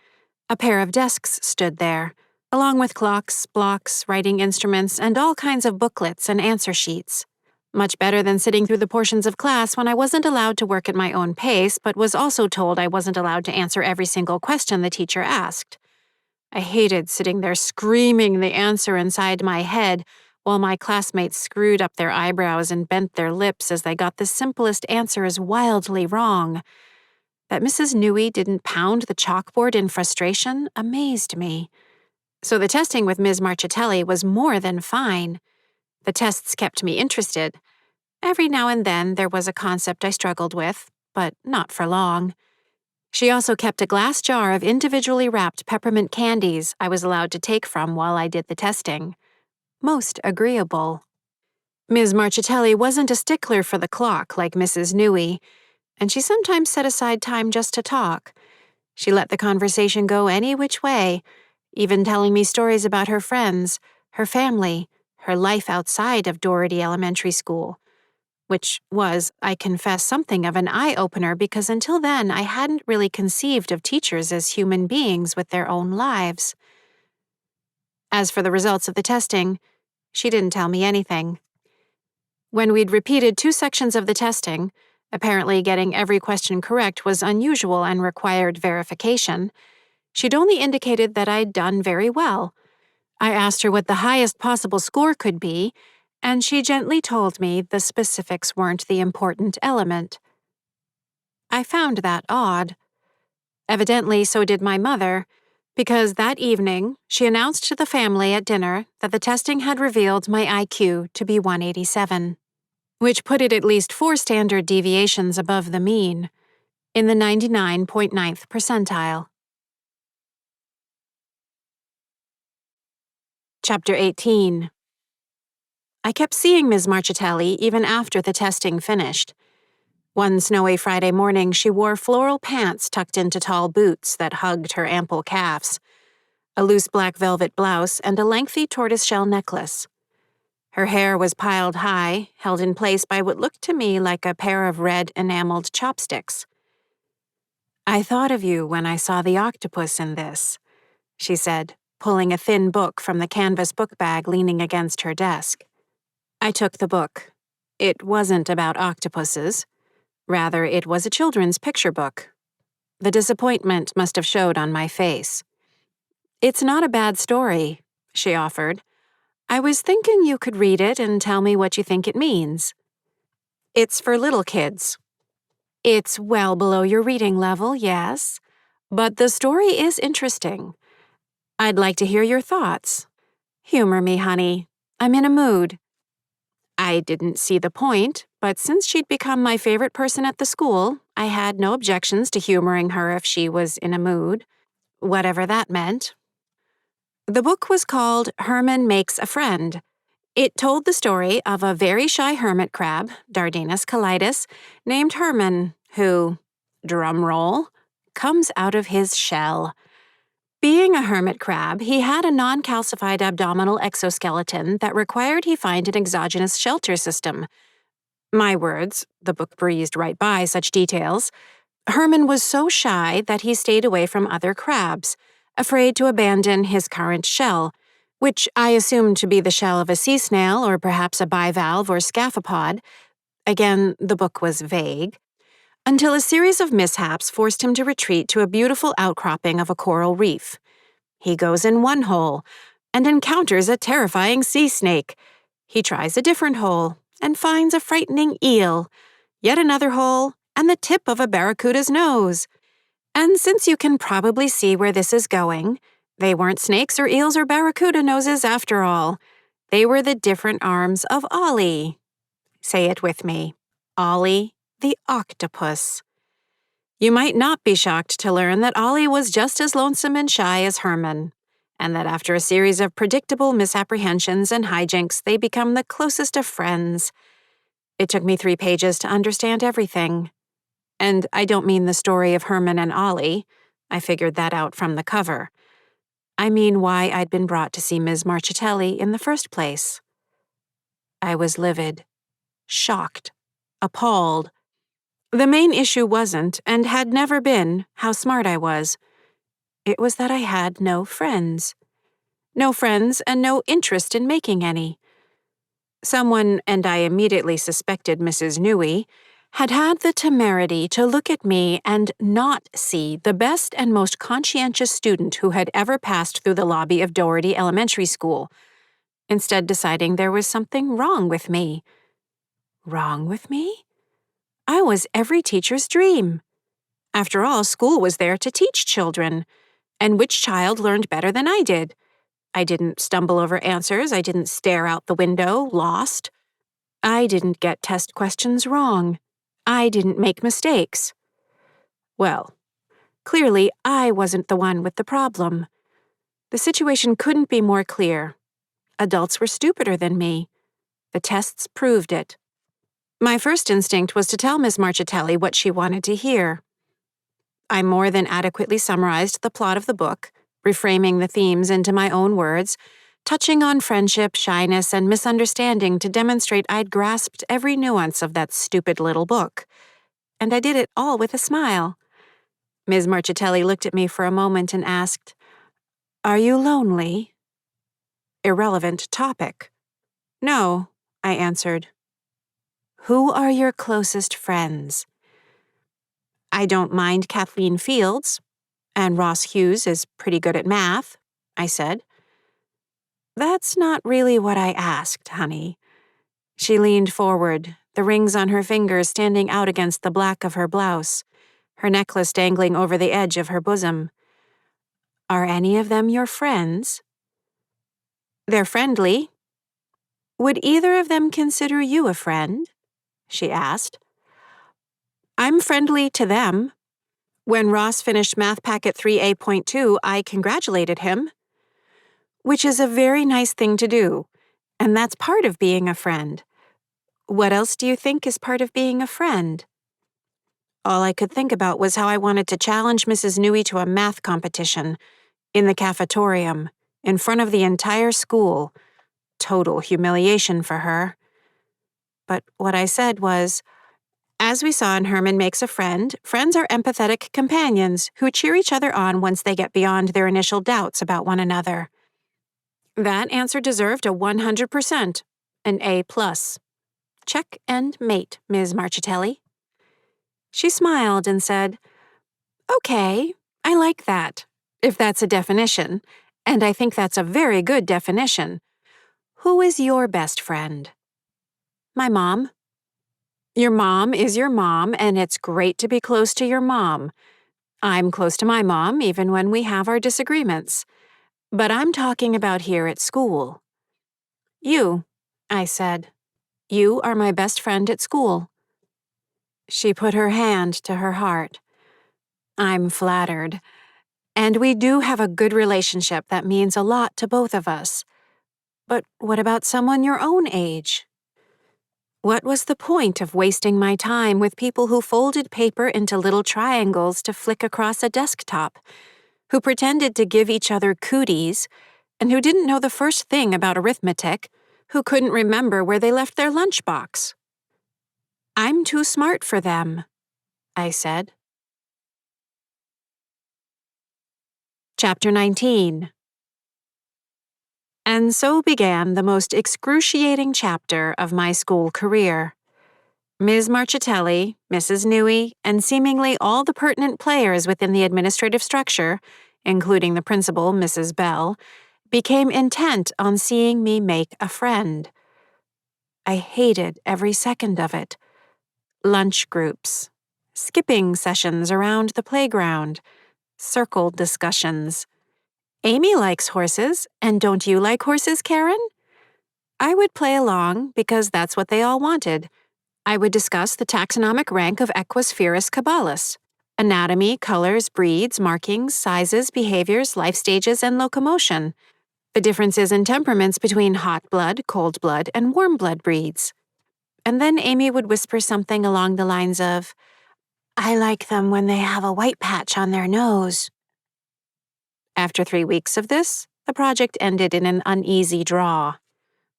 A pair of desks stood there, along with clocks, blocks, writing instruments, and all kinds of booklets and answer sheets. Much better than sitting through the portions of class when I wasn't allowed to work at my own pace, but was also told I wasn't allowed to answer every single question the teacher asked. I hated sitting there screaming the answer inside my head while my classmates screwed up their eyebrows and bent their lips as they got the simplest answers wildly wrong. That Mrs. Newey didn't pound the chalkboard in frustration amazed me. So the testing with Ms. Marchitelli was more than fine. The tests kept me interested. Every now and then there was a concept I struggled with, but not for long. She also kept a glass jar of individually wrapped peppermint candies I was allowed to take from while I did the testing. Most agreeable. Ms. Marchitelli wasn't a stickler for the clock like Mrs. Newey, and she sometimes set aside time just to talk. She let the conversation go any which way, even telling me stories about her friends, her family, her life outside of Doherty Elementary School, which was, I confess, something of an eye-opener because until then I hadn't really conceived of teachers as human beings with their own lives. As for the results of the testing, she didn't tell me anything. When we'd repeated 2 sections of the testing, apparently getting every question correct was unusual and required verification, she'd only indicated that I'd done very well. I asked her what the highest possible score could be, and she gently told me the specifics weren't the important element. I found that odd. Evidently, so did my mother, because that evening, she announced to the family at dinner that the testing had revealed my IQ to be 187, which put it at least 4 standard deviations above the mean, in the 99.9th percentile. Chapter 18. I kept seeing Ms. Marchitelli even after the testing finished. One snowy Friday morning, she wore floral pants tucked into tall boots that hugged her ample calves, a loose black velvet blouse, and a lengthy tortoiseshell necklace. Her hair was piled high, held in place by what looked to me like a pair of red enameled chopsticks. "I thought of you when I saw the octopus in this," she said, pulling a thin book from the canvas book bag leaning against her desk. I took the book. It wasn't about octopuses. Rather, it was a children's picture book. The disappointment must have showed on my face. "It's not a bad story," she offered. "I was thinking you could read it and tell me what you think it means." "It's for little kids." "It's well below your reading level, yes. But the story is interesting. I'd like to hear your thoughts. Humor me, honey. I'm in a mood." I didn't see the point, but since she'd become my favorite person at the school, I had no objections to humoring her if she was in a mood, whatever that meant. The book was called Hermann Makes a Friend. It told the story of a very shy hermit crab, Dardanus colitis, named Hermann, who, drumroll, comes out of his shell. Being a hermit crab, he had a non-calcified abdominal exoskeleton that required he find an exogenous shelter system. My words, the book breezed right by such details. Hermann was so shy that he stayed away from other crabs, afraid to abandon his current shell, which I assumed to be the shell of a sea snail or perhaps a bivalve or scaphoid. Again, the book was vague. Until a series of mishaps forced him to retreat to a beautiful outcropping of a coral reef. He goes in one hole and encounters a terrifying sea snake. He tries a different hole and finds a frightening eel, yet another hole, and the tip of a barracuda's nose. And since you can probably see where this is going, they weren't snakes or eels or barracuda noses after all. They were the different arms of Ollie. Say it with me. Ollie the octopus. You might not be shocked to learn that Ollie was just as lonesome and shy as Hermann, and that after a series of predictable misapprehensions and hijinks, they become the closest of friends. It took me 3 pages to understand everything. And I don't mean the story of Hermann and Ollie. I figured that out from the cover. I mean why I'd been brought to see Ms. Marchitelli in the first place. I was livid, shocked, appalled. The main issue wasn't, and had never been, how smart I was. It was that I had no friends. No friends and no interest in making any. Someone, and I immediately suspected Mrs. Newey, had had the temerity to look at me and not see the best and most conscientious student who had ever passed through the lobby of Doherty Elementary School, instead deciding there was something wrong with me. Wrong with me? I was every teacher's dream. After all, school was there to teach children. And which child learned better than I did? I didn't stumble over answers. I didn't stare out the window, lost. I didn't get test questions wrong. I didn't make mistakes. Well, clearly I wasn't the one with the problem. The situation couldn't be more clear. Adults were stupider than me. The tests proved it. My first instinct was to tell Miss Marchitelli what she wanted to hear. I more than adequately summarized the plot of the book, reframing the themes into my own words, touching on friendship, shyness, and misunderstanding to demonstrate I'd grasped every nuance of that stupid little book. And I did it all with a smile. Ms. Marchitelli looked at me for a moment and asked, "Are you lonely?" Irrelevant topic. "No," I answered. "Who are your closest friends?" "I don't mind Kathleen Fields, and Ross Hughes is pretty good at math," I said. That's not really what I asked, honey. She leaned forward, the rings on her fingers standing out against the black of her blouse, her necklace dangling over the edge of her bosom. Are any of them your friends? They're friendly. Would either of them consider you a friend? She asked. I'm friendly to them. When Ross finished Math Packet 3A.2, I congratulated him. Which is a very nice thing to do, and that's part of being a friend. What else do you think is part of being a friend? All I could think about was how I wanted to challenge Mrs. Newey to a math competition, in the cafetorium, in front of the entire school. Total humiliation for her. But what I said was, as we saw in Hermann Makes a Friend, friends are empathetic companions who cheer each other on once they get beyond their initial doubts about one another. That answer deserved a 100%, an A+. Check and mate, Ms. Marchitelli. She smiled and said, Okay, I like that, if that's a definition, and I think that's a very good definition. Who is your best friend? My mom. Your mom is your mom, and it's great to be close to your mom. I'm close to my mom even when we have our disagreements. But I'm talking about here at school. You, I said. You are my best friend at school. She put her hand to her heart. I'm flattered. And we do have a good relationship that means a lot to both of us. But what about someone your own age? What was the point of wasting my time with people who folded paper into little triangles to flick across a desktop, who pretended to give each other cooties, and who didn't know the first thing about arithmetic, who couldn't remember where they left their lunchbox? I'm too smart for them, I said. Chapter 19. And so began the most excruciating chapter of my school career. Ms. Marchitelli, Mrs. Newey, and seemingly all the pertinent players within the administrative structure, including the principal, Mrs. Bell, became intent on seeing me make a friend. I hated every second of it. Lunch groups, skipping sessions around the playground, circle discussions. Amy likes horses, and don't you like horses, Karen? I would play along because that's what they all wanted. I would discuss the taxonomic rank of Equus caballus, anatomy, colors, breeds, markings, sizes, behaviors, life stages, and locomotion, the differences in temperaments between hot blood, cold blood, and warm blood breeds. And then Amy would whisper something along the lines of, I like them when they have a white patch on their nose. After 3 weeks of this, the project ended in an uneasy draw.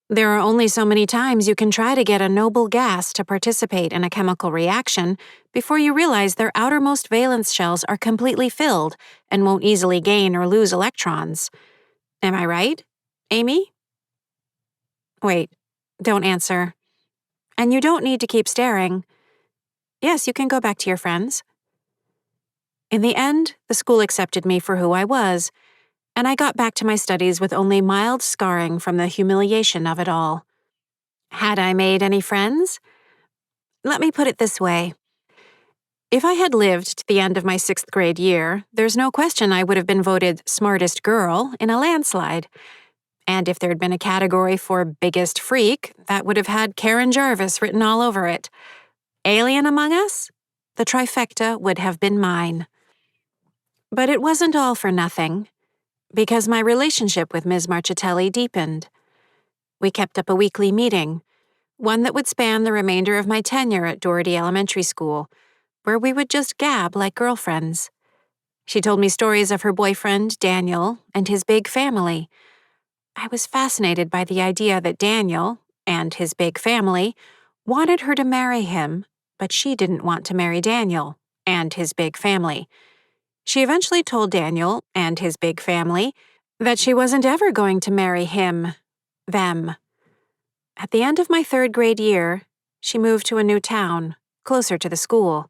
There are only so many times you can try to get a noble gas to participate in a chemical reaction before you realize their outermost valence shells are completely filled and won't easily gain or lose electrons. Am I right, Amy? Wait, don't answer. And you don't need to keep staring. Yes, you can go back to your friends. In the end, the school accepted me for who I was, and I got back to my studies with only mild scarring from the humiliation of it all. Had I made any friends? Let me put it this way. If I had lived to the end of my 6th grade year, there's no question I would have been voted smartest girl in a landslide. And if there'd been a category for biggest freak, that would have had Karen Jarvis written all over it. Alien among us? The trifecta would have been mine. But it wasn't all for nothing, because my relationship with Ms. Marchitelli deepened. We kept up a weekly meeting, one that would span the remainder of my tenure at Doherty Elementary School, where we would just gab like girlfriends. She told me stories of her boyfriend, Daniel, and his big family. I was fascinated by the idea that Daniel, and his big family, wanted her to marry him, but she didn't want to marry Daniel, and his big family. She eventually told Daniel, and his big family, that she wasn't ever going to marry him, them. At the end of my 3rd grade year, she moved to a new town, closer to the school.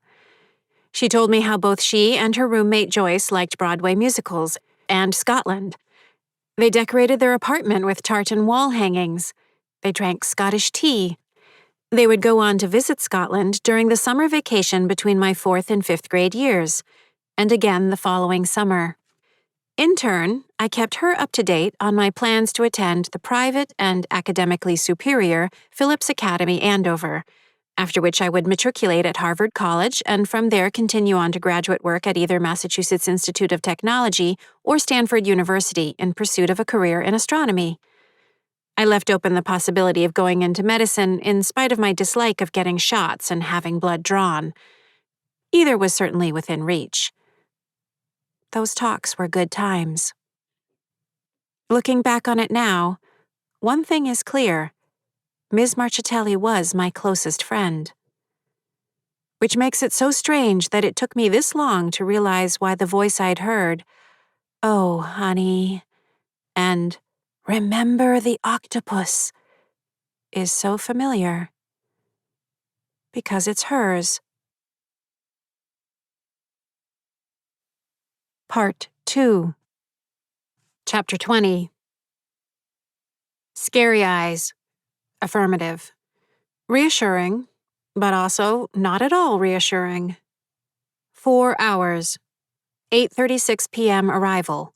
She told me how both she and her roommate Joyce liked Broadway musicals and Scotland. They decorated their apartment with tartan wall hangings. They drank Scottish tea. They would go on to visit Scotland during the summer vacation between my 4th and 5th grade years, and again the following summer. In turn, I kept her up to date on my plans to attend the private and academically superior Phillips Academy, Andover, after which I would matriculate at Harvard College and from there continue on to graduate work at either Massachusetts Institute of Technology or Stanford University in pursuit of a career in astronomy. I left open the possibility of going into medicine in spite of my dislike of getting shots and having blood drawn. Either was certainly within reach. Those talks were good times. Looking back on it now, one thing is clear. Ms. Marchitelli was my closest friend. Which makes it so strange that it took me this long to realize why the voice I'd heard, "Oh, honey," and "Remember the octopus," is so familiar. Because it's hers. Part 2. Chapter 20. Scary eyes. Affirmative. Reassuring, but also not at all reassuring. 4 hours. 8:36 p.m. arrival.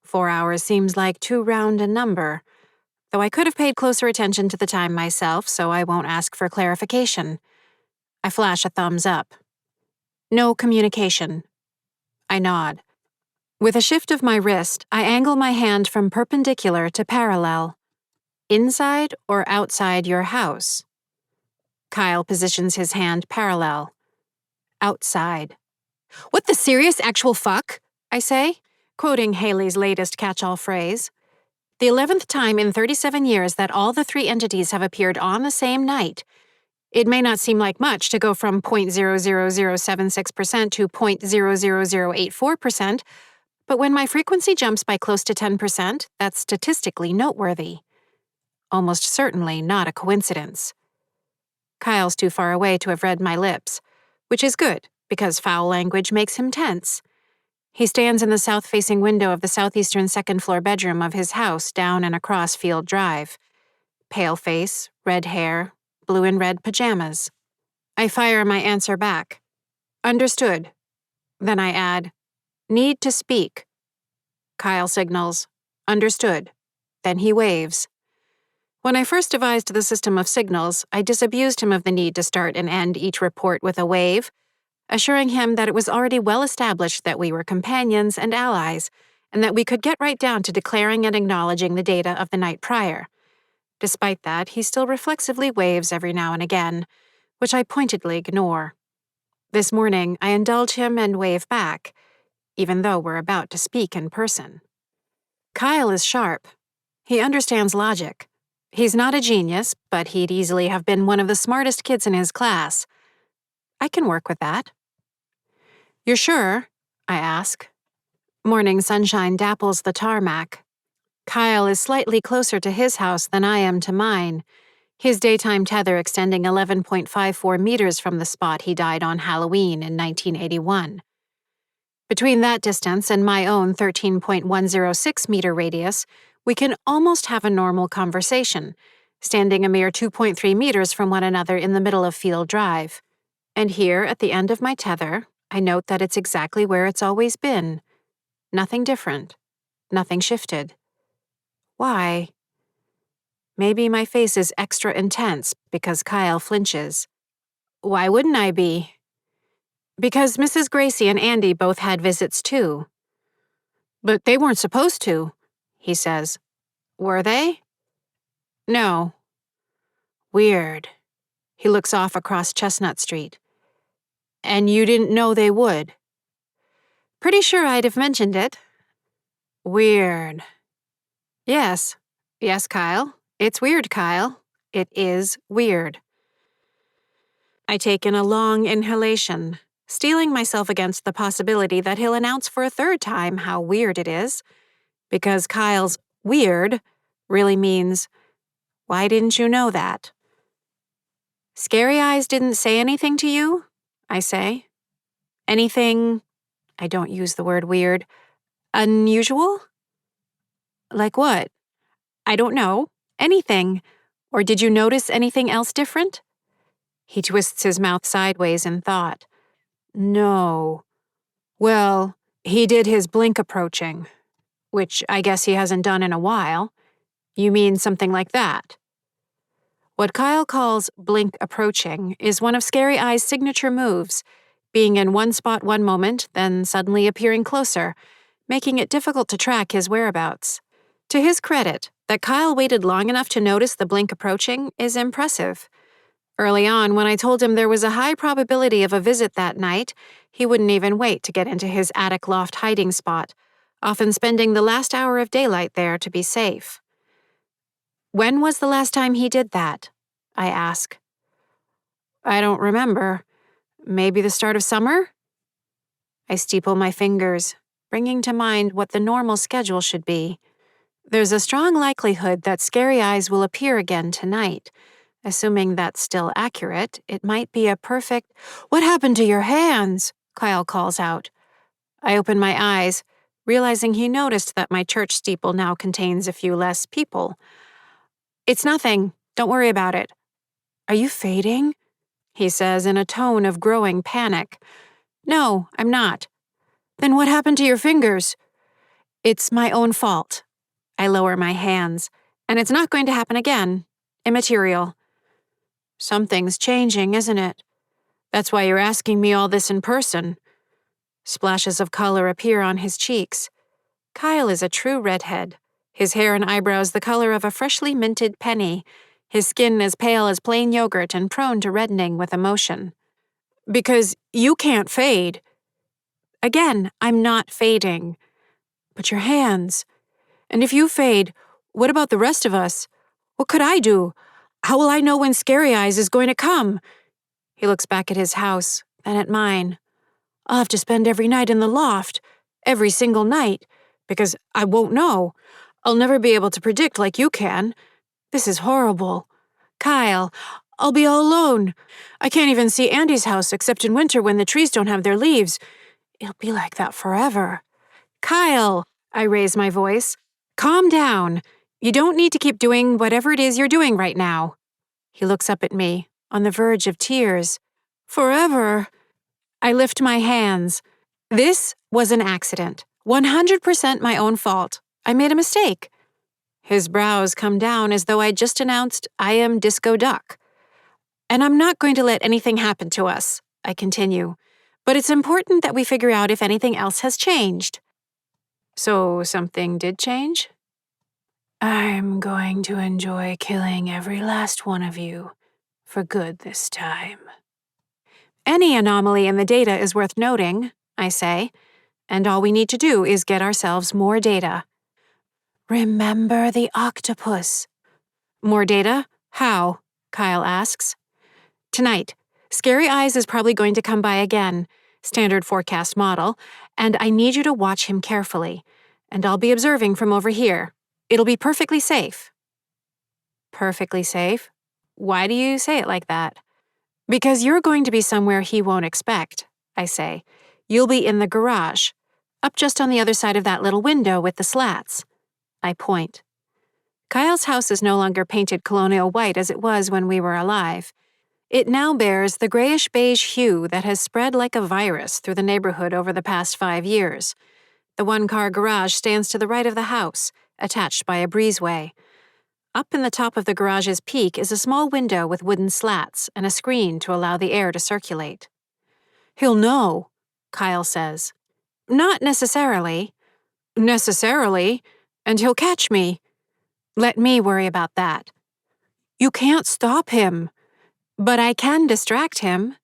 4 hours seems like too round a number, though I could have paid closer attention to the time myself, so I won't ask for clarification. I flash a thumbs up. No communication. I nod. With a shift of my wrist, I angle my hand from perpendicular to parallel. Inside or outside your house? Kyle positions his hand parallel. Outside. "What the serious actual fuck?" I say, quoting Haley's latest catch-all phrase. The 11th time in 37 years that all the 3 entities have appeared on the same night. It may not seem like much to go from 0.00076% to 0.00084%, but when my frequency jumps by close to 10%, that's statistically noteworthy. Almost certainly not a coincidence. Kyle's too far away to have read my lips, which is good, because foul language makes him tense. He stands in the south-facing window of the southeastern second-floor bedroom of his house down and across Field Drive. Pale face, red hair, blue and red pajamas. I fire my answer back. Understood. Then I add, need to speak. Kyle signals, understood. Then he waves. When I first devised the system of signals, I disabused him of the need to start and end each report with a wave, assuring him that it was already well established that we were companions and allies, and that we could get right down to declaring and acknowledging the data of the night prior. Despite that, he still reflexively waves every now and again, which I pointedly ignore. This morning, I indulge him and wave back, even though we're about to speak in person. Kyle is sharp. He understands logic. He's not a genius, but he'd easily have been one of the smartest kids in his class. I can work with that. You're sure? I ask. Morning sunshine dapples the tarmac. Kyle is slightly closer to his house than I am to mine, his daytime tether extending 11.54 meters from the spot he died on Halloween in 1981. Between that distance and my own 13.106-meter radius, we can almost have a normal conversation, standing a mere 2.3 meters from one another in the middle of Field Drive. And here, at the end of my tether, I note that it's exactly where it's always been. Nothing different. Nothing shifted. Why? Maybe my face is extra intense because Kyle flinches. Why wouldn't I be? Because Mrs. Gracie and Andy both had visits too. But they weren't supposed to, he says. Were they? No. Weird. He looks off across Chestnut Street. And you didn't know they would? Pretty sure I'd have mentioned it. Weird. Yes. Yes, Kyle. It's weird, Kyle. It is weird. I take in a long inhalation, steeling myself against the possibility that he'll announce for a third time how weird it is, because Kyle's weird really means, why didn't you know that? Scary Eyes didn't say anything to you? I say. Anything, I don't use the word weird, unusual? Like what? I don't know. Anything. Or did you notice anything else different? He twists his mouth sideways in thought. No. Well, he did his blink approaching, which I guess he hasn't done in a while. You mean something like that? What Kyle calls blink approaching is one of Scary Eye's signature moves, being in one spot one moment, then suddenly appearing closer, making it difficult to track his whereabouts. To his credit, that Kyle waited long enough to notice the blink approaching is impressive. Early on, when I told him there was a high probability of a visit that night, he wouldn't even wait to get into his attic loft hiding spot, often spending the last hour of daylight there to be safe. When was the last time he did that? I ask. I don't remember. Maybe the start of summer? I steeple my fingers, bringing to mind what the normal schedule should be. There's a strong likelihood that Scary Eyes will appear again tonight. Assuming that's still accurate, it might be a perfect— What happened to your hands? Kyle calls out. I open my eyes, realizing he noticed that my church steeple now contains a few less people. It's nothing. Don't worry about it. Are you fading? He says in a tone of growing panic. No, I'm not. Then what happened to your fingers? It's my own fault. I lower my hands, and it's not going to happen again. Immaterial. Something's changing, isn't it? That's why you're asking me all this in person. Splashes of color appear on his cheeks. Kyle is a true redhead. His hair and eyebrows the color of a freshly minted penny. His skin as pale as plain yogurt and prone to reddening with emotion. Because you can't fade. Again, I'm not fading. But your hands. And if you fade, what about the rest of us? What could I do? How will I know when Scary Eyes is going to come? He looks back at his house, then at mine. I'll have to spend every night in the loft. Every single night. Because I won't know. I'll never be able to predict like you can. This is horrible. Kyle, I'll be all alone. I can't even see Andy's house except in winter when the trees don't have their leaves. It'll be like that forever. Kyle, I raise my voice. Calm down. You don't need to keep doing whatever it is you're doing right now. He looks up at me, on the verge of tears. Forever. I lift my hands. This was an accident. 100% my own fault. I made a mistake. His brows come down as though I'd just announced I am Disco Duck. And I'm not going to let anything happen to us, I continue. But it's important that we figure out if anything else has changed. So something did change? I'm going to enjoy killing every last one of you, for good this time. Any anomaly in the data is worth noting, I say, and all we need to do is get ourselves more data. Remember the octopus. More data? How? Kyle asks. Tonight, Scary Eyes is probably going to come by again, standard forecast model, and I need you to watch him carefully, and I'll be observing from over here. It'll be perfectly safe. Perfectly safe? Why do you say it like that? Because you're going to be somewhere he won't expect, I say. You'll be in the garage, up just on the other side of that little window with the slats. I point. Kyle's house is no longer painted colonial white as it was when we were alive. It now bears the grayish-beige hue that has spread like a virus through the neighborhood over the past 5 years. The one-car garage stands to the right of the house, attached by a breezeway. Up in the top of the garage's peak is a small window with wooden slats and a screen to allow the air to circulate. He'll know, Kyle says. Not necessarily. Necessarily? And he'll catch me. Let me worry about that. You can't stop him. But I can distract him.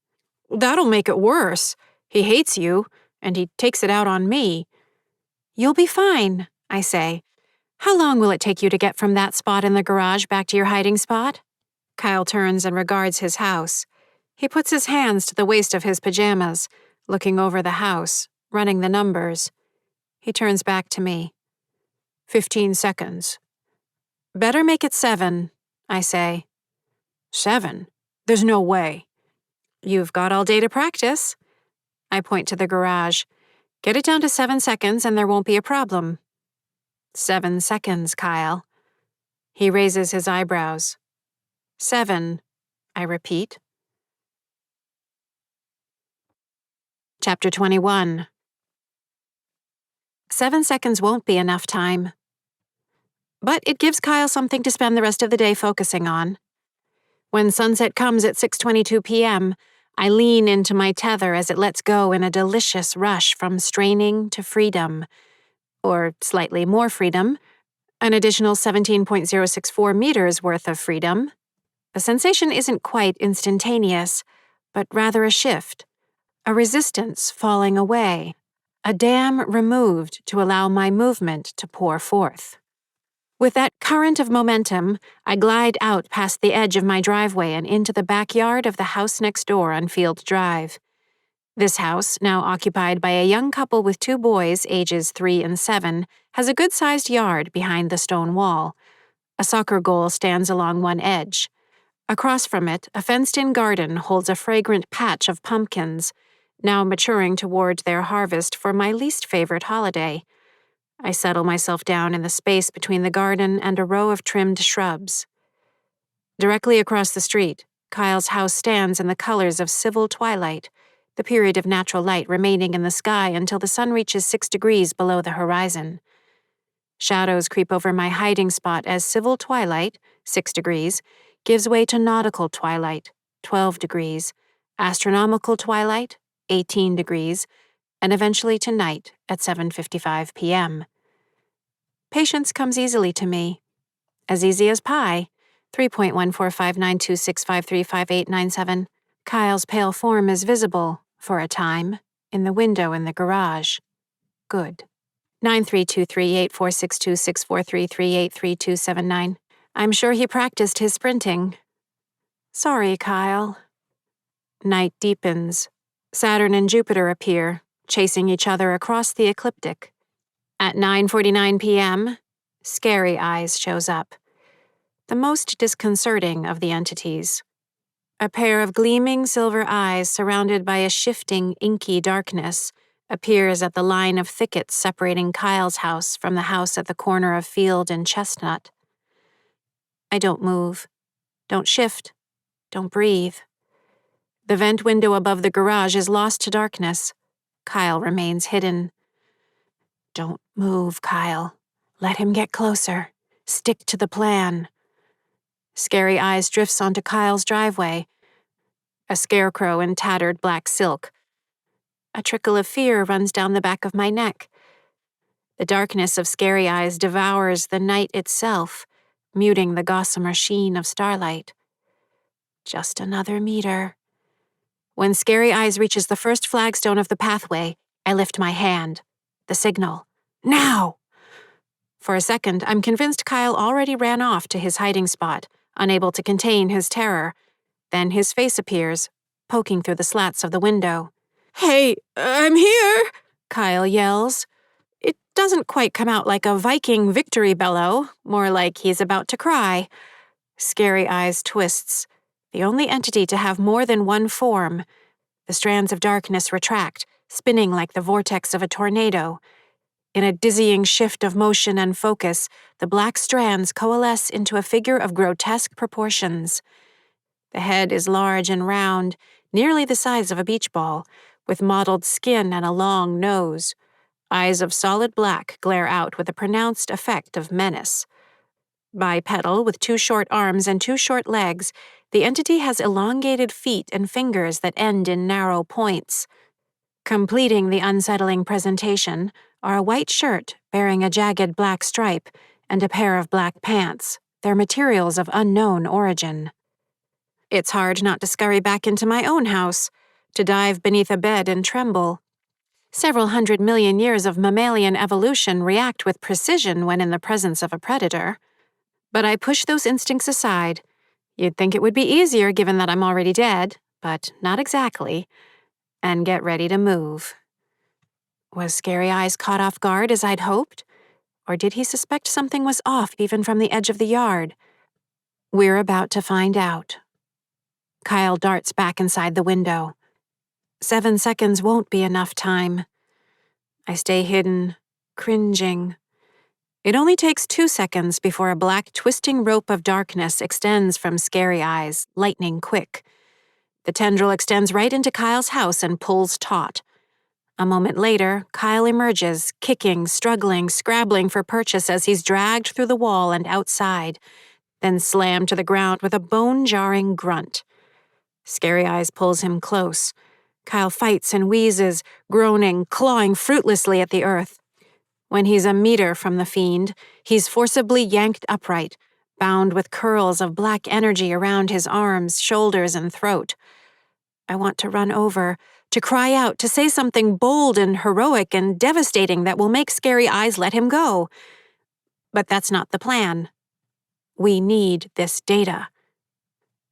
That'll make it worse. He hates you, and he takes it out on me. You'll be fine, I say. How long will it take you to get from that spot in the garage back to your hiding spot? Kyle turns and regards his house. He puts his hands to the waist of his pajamas, looking over the house, running the numbers. He turns back to me. 15 seconds. Better make it 7, I say. 7? There's no way. You've got all day to practice. I point to the garage. Get it down to 7 seconds and there won't be a problem. 7 seconds, Kyle. He raises his eyebrows. 7, I repeat. Chapter 21. 7 seconds won't be enough time. But it gives Kyle something to spend the rest of the day focusing on. When sunset comes at 6:22 p.m., I lean into my tether as it lets go in a delicious rush from straining to freedom, or slightly more freedom, an additional 17.064 meters worth of freedom. The sensation isn't quite instantaneous, but rather a shift, a resistance falling away, a dam removed to allow my movement to pour forth. With that current of momentum, I glide out past the edge of my driveway and into the backyard of the house next door on Field Drive. This house, now occupied by a young couple with 2 boys ages 3 and 7, has a good-sized yard behind the stone wall. A soccer goal stands along one edge. Across from it, a fenced-in garden holds a fragrant patch of pumpkins, now maturing toward their harvest for my least favorite holiday. I settle myself down in the space between the garden and a row of trimmed shrubs. Directly across the street, Kyle's house stands in the colors of civil twilight, the period of natural light remaining in the sky until the sun reaches 6 degrees below the horizon. Shadows creep over my hiding spot as civil twilight, 6 degrees, gives way to nautical twilight, 12 degrees, astronomical twilight, 18 degrees, and eventually to night at 7:55 p.m. Patience comes easily to me. As easy as pie, 3.145926535.897. Kyle's pale form is visible, for a time, in the window in the garage. Good. 932384626433833279. I'm sure he practiced his sprinting. Sorry, Kyle. Night deepens. Saturn and Jupiter appear, chasing each other across the ecliptic. At 9:49 p.m., Scary Eyes shows up. The most disconcerting of the entities. A pair of gleaming silver eyes surrounded by a shifting, inky darkness appears at the line of thickets separating Kyle's house from the house at the corner of Field and Chestnut. I don't move, don't shift, don't breathe. The vent window above the garage is lost to darkness. Kyle remains hidden. Don't move, Kyle. Let him get closer. Stick to the plan. Scary Eyes drifts onto Kyle's driveway. A scarecrow in tattered black silk. A trickle of fear runs down the back of my neck. The darkness of Scary Eyes devours the night itself, muting the gossamer sheen of starlight. Just another meter. When Scary Eyes reaches the first flagstone of the pathway, I lift my hand. The signal. Now! For a second, I'm convinced Kyle already ran off to his hiding spot, unable to contain his terror. Then his face appears, poking through the slats of the window. Hey, I'm here, Kyle yells. It doesn't quite come out like a Viking victory bellow, more like he's about to cry. Scary Eyes twists, the only entity to have more than one form. The strands of darkness retract, spinning like the vortex of a tornado. In a dizzying shift of motion and focus, the black strands coalesce into a figure of grotesque proportions. The head is large and round, nearly the size of a beach ball, with mottled skin and a long nose. Eyes of solid black glare out with a pronounced effect of menace. Bipedal, with 2 short arms and 2 short legs, the entity has elongated feet and fingers that end in narrow points. Completing the unsettling presentation are a white shirt bearing a jagged black stripe and a pair of black pants, their materials of unknown origin. It's hard not to scurry back into my own house, to dive beneath a bed and tremble. Several 100 million years of mammalian evolution react with precision when in the presence of a predator. But I push those instincts aside. You'd think it would be easier given that I'm already dead, but not exactly, and get ready to move. Was Scary Eyes caught off guard as I'd hoped? Or did he suspect something was off even from the edge of the yard? We're about to find out. Kyle darts back inside the window. 7 seconds won't be enough time. I stay hidden, cringing. It only takes 2 seconds before a black twisting rope of darkness extends from Scary Eyes, lightning quick. The tendril extends right into Kyle's house and pulls taut. A moment later, Kyle emerges, kicking, struggling, scrabbling for purchase as he's dragged through the wall and outside, then slammed to the ground with a bone-jarring grunt. Scary Eyes pulls him close. Kyle fights and wheezes, groaning, clawing fruitlessly at the earth. When he's a meter from the fiend, he's forcibly yanked upright, bound with curls of black energy around his arms, shoulders, and throat. I want to run over, to cry out, to say something bold and heroic and devastating that will make Scary Eyes let him go. But that's not the plan. We need this data.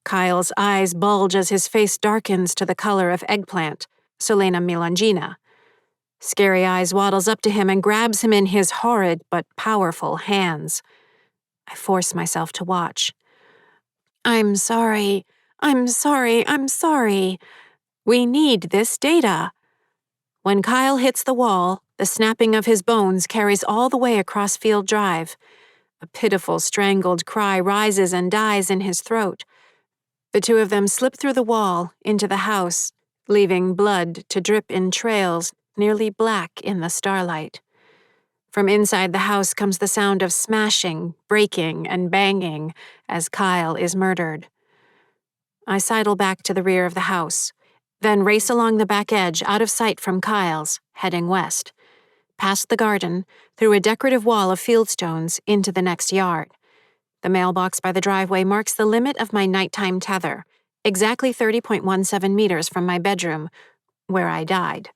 Kyle's eyes bulge as his face darkens to the color of eggplant, Solena melongena. Scary Eyes waddles up to him and grabs him in his horrid but powerful hands. I force myself to watch. I'm sorry. We need this data. When Kyle hits the wall, the snapping of his bones carries all the way across Field Drive. A pitiful, strangled cry rises and dies in his throat. The two of them slip through the wall, into the house, leaving blood to drip in trails, nearly black in the starlight. From inside the house comes the sound of smashing, breaking, and banging as Kyle is murdered. I sidle back to the rear of the house, then race along the back edge out of sight from Kyle's, heading west, past the garden, through a decorative wall of fieldstones, into the next yard. The mailbox by the driveway marks the limit of my nighttime tether, exactly 30.17 meters from my bedroom, where I died.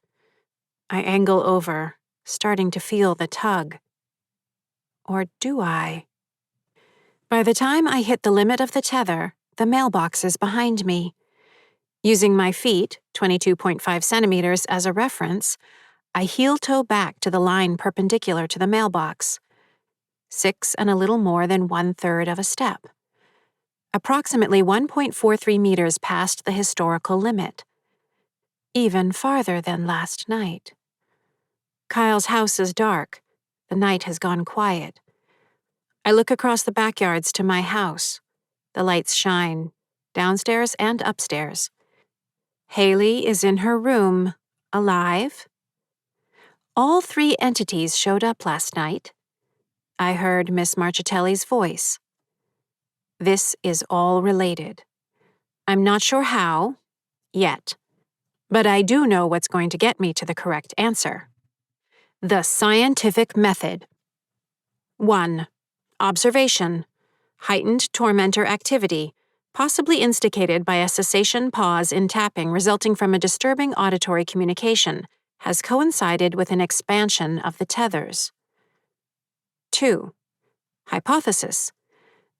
I angle over, starting to feel the tug. Or do I? By the time I hit the limit of the tether, the mailbox is behind me. Using my feet, 22.5 centimeters, as a reference, I heel-toe back to the line perpendicular to the mailbox. 6 and a little more than 1/3 of a step. Approximately 1.43 meters past the historical limit. Even farther than last night. Kyle's house is dark. The night has gone quiet. I look across the backyards to my house. The lights shine, downstairs and upstairs. Haley is in her room, alive. All 3 entities showed up last night. I heard Miss Marchitelli's voice. This is all related. I'm not sure how, yet, but I do know what's going to get me to the correct answer. The scientific method. 1. Observation. Heightened tormentor activity, possibly instigated by a cessation pause in tapping resulting from a disturbing auditory communication, has coincided with an expansion of the tethers. 2. Hypothesis.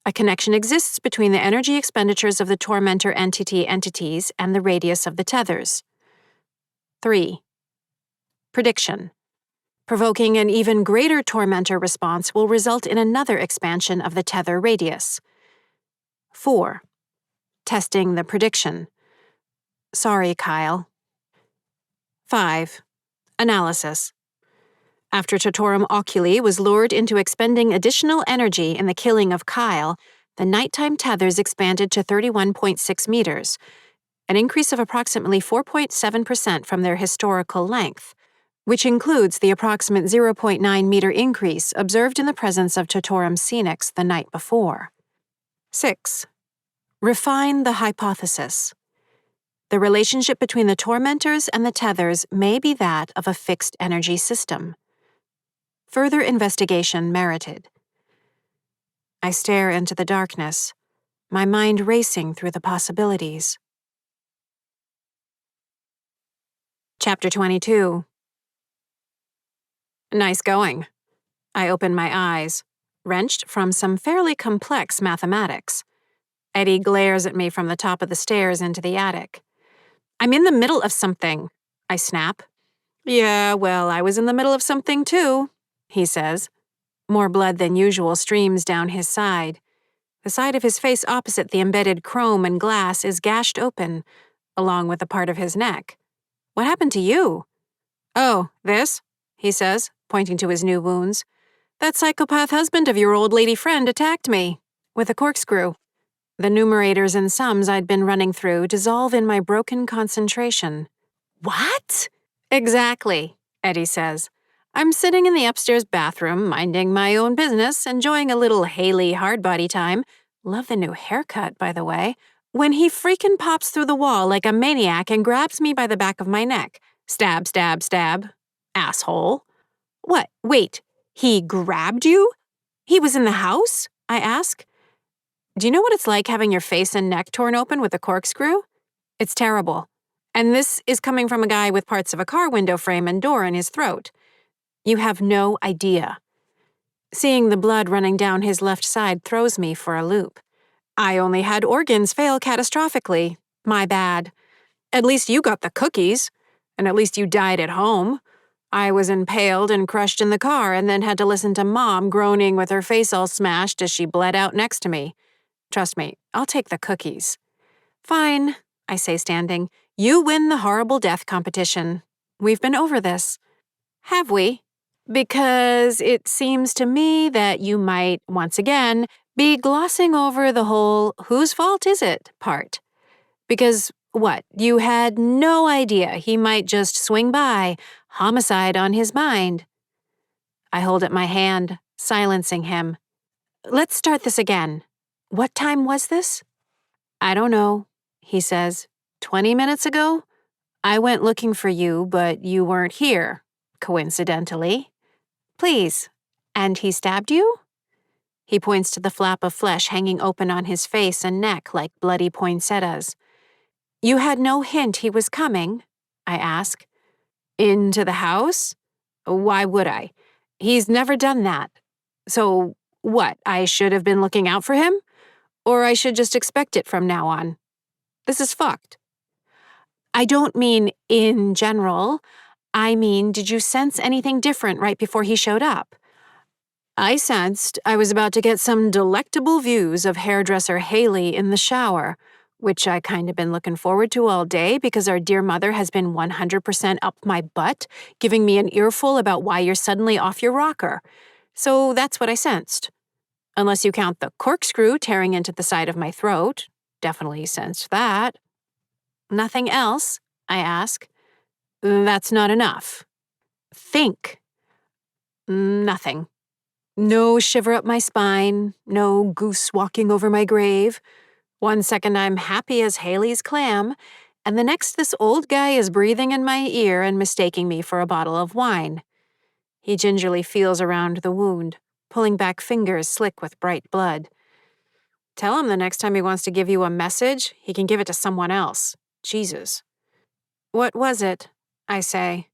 A connection exists between the energy expenditures of the tormentor entities and the radius of the tethers. 3. Prediction. Provoking an even greater tormentor response will result in another expansion of the tether radius. 4. Testing the prediction. Sorry, Kyle. 5. Analysis. After Totorum Oculi was lured into expending additional energy in the killing of Kyle, the nighttime tethers expanded to 31.6 meters, an increase of approximately 4.7% from their historical length, which includes the approximate 0.9 meter increase observed in the presence of Totorum Scenix the night before. 6. Refine the hypothesis. The relationship between the tormentors and the tethers may be that of a fixed energy system. Further investigation merited. I stare into the darkness, my mind racing through the possibilities. Chapter 22. Nice going. I open my eyes, wrenched from some fairly complex mathematics. Eddie glares at me from the top of the stairs into the attic. I'm in the middle of something, I snap. Yeah, well, I was in the middle of something too, he says. More blood than usual streams down his side. The side of his face opposite the embedded chrome and glass is gashed open, along with a part of his neck. What happened to you? Oh, this? He says, pointing to his new wounds. That psychopath husband of your old lady friend attacked me with a corkscrew. The numerators and sums I'd been running through dissolve in my broken concentration. What? Exactly, Eddie says. I'm sitting in the upstairs bathroom, minding my own business, enjoying a little Haley hard-body time. Love the new haircut, by the way. When he freaking pops through the wall like a maniac and grabs me by the back of my neck. Stab, stab, stab. Asshole. What? Wait, he grabbed you? He was in the house? I ask. Do you know what it's like having your face and neck torn open with a corkscrew? It's terrible. And this is coming from a guy with parts of a car window frame and door in his throat. You have no idea. Seeing the blood running down his left side throws me for a loop. I only had organs fail catastrophically. My bad. At least you got the cookies. And at least you died at home. I was impaled and crushed in the car and then had to listen to Mom groaning with her face all smashed as she bled out next to me. Trust me, I'll take the cookies. Fine, I say standing. You win the horrible death competition. We've been over this. Have we? Because it seems to me that you might, once again, be glossing over the whole whose fault is it part. Because, what, you had no idea he might just swing by, homicide on his mind. I hold up my hand, silencing him. Let's start this again. What time was this? I don't know, he says. 20 minutes ago? I went looking for you, but you weren't here, coincidentally. Please. And he stabbed you? He points to the flap of flesh hanging open on his face and neck like bloody poinsettias. You had no hint he was coming? I ask. Into the house? Why would I? He's never done that. So, what, I should have been looking out for him? Or I should just expect it from now on? This is fucked. I don't mean in general. I mean, did you sense anything different right before he showed up? I sensed I was about to get some delectable views of hairdresser Haley in the shower, which I kind of been looking forward to all day because our dear mother has been 100% up my butt, giving me an earful about why you're suddenly off your rocker. So that's what I sensed. Unless you count the corkscrew tearing into the side of my throat. Definitely sensed that. Nothing else? I ask. That's not enough. Think. Nothing. No shiver up my spine, no goose walking over my grave. 1 second I'm happy as Haley's clam, and the next this old guy is breathing in my ear and mistaking me for a bottle of wine. He gingerly feels around the wound, pulling back fingers slick with bright blood. Tell him the next time he wants to give you a message, he can give it to someone else. Jesus. What was it? I say.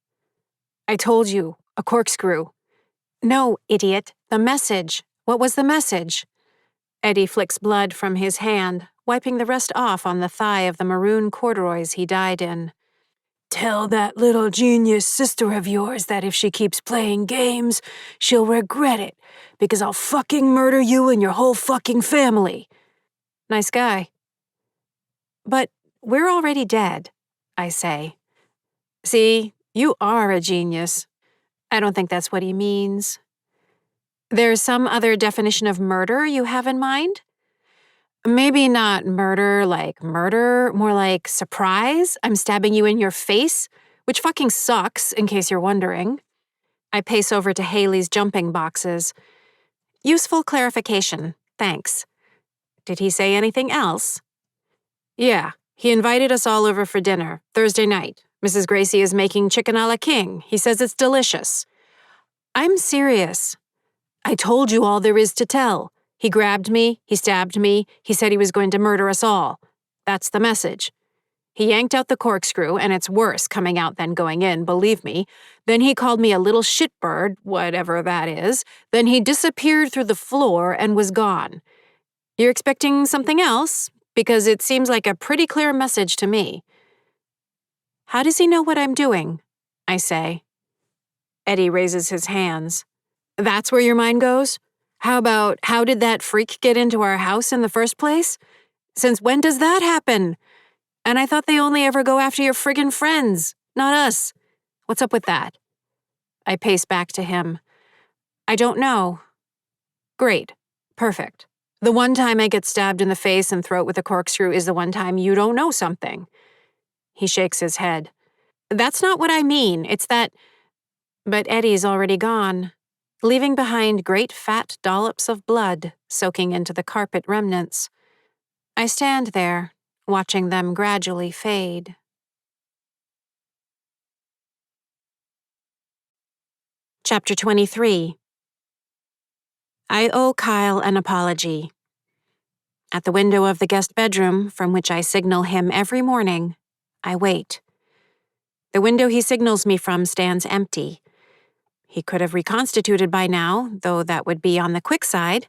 I told you, a corkscrew. No, idiot, the message. What was the message? Eddie flicks blood from his hand, wiping the rest off on the thigh of the maroon corduroys he died in. Tell that little genius sister of yours that if she keeps playing games, she'll regret it, because I'll fucking murder you and your whole fucking family. Nice guy. But we're already dead, I say. See, you are a genius. I don't think that's what he means. There's some other definition of murder you have in mind? Maybe not murder, more like surprise. I'm stabbing you in your face, which fucking sucks, in case you're wondering. I pace over to Haley's jumping boxes. Useful clarification, thanks. Did he say anything else? Yeah, he invited us all over for dinner, Thursday night. Mrs. Gracie is making chicken a la king. He says it's delicious. I'm serious. I told you all there is to tell. He grabbed me, he stabbed me, he said he was going to murder us all. That's the message. He yanked out the corkscrew, and it's worse coming out than going in, believe me. Then he called me a little shitbird, whatever that is. Then he disappeared through the floor and was gone. You're expecting something else? Because it seems like a pretty clear message to me. How does he know what I'm doing? I say. Eddie raises his hands. That's where your mind goes? How about, how did that freak get into our house in the first place? Since when does that happen? And I thought they only ever go after your friggin' friends, not us. What's up with that? I pace back to him. I don't know. Great. Perfect. The one time I get stabbed in the face and throat with a corkscrew is the one time you don't know something. He shakes his head. That's not what I mean. It's that. But Eddie's already gone, leaving behind great fat dollops of blood soaking into the carpet remnants. I stand there, watching them gradually fade. Chapter 23. I owe Kyle an apology. At the window of the guest bedroom, from which I signal him every morning, I wait. The window he signals me from stands empty. He could have reconstituted by now, though that would be on the quick side.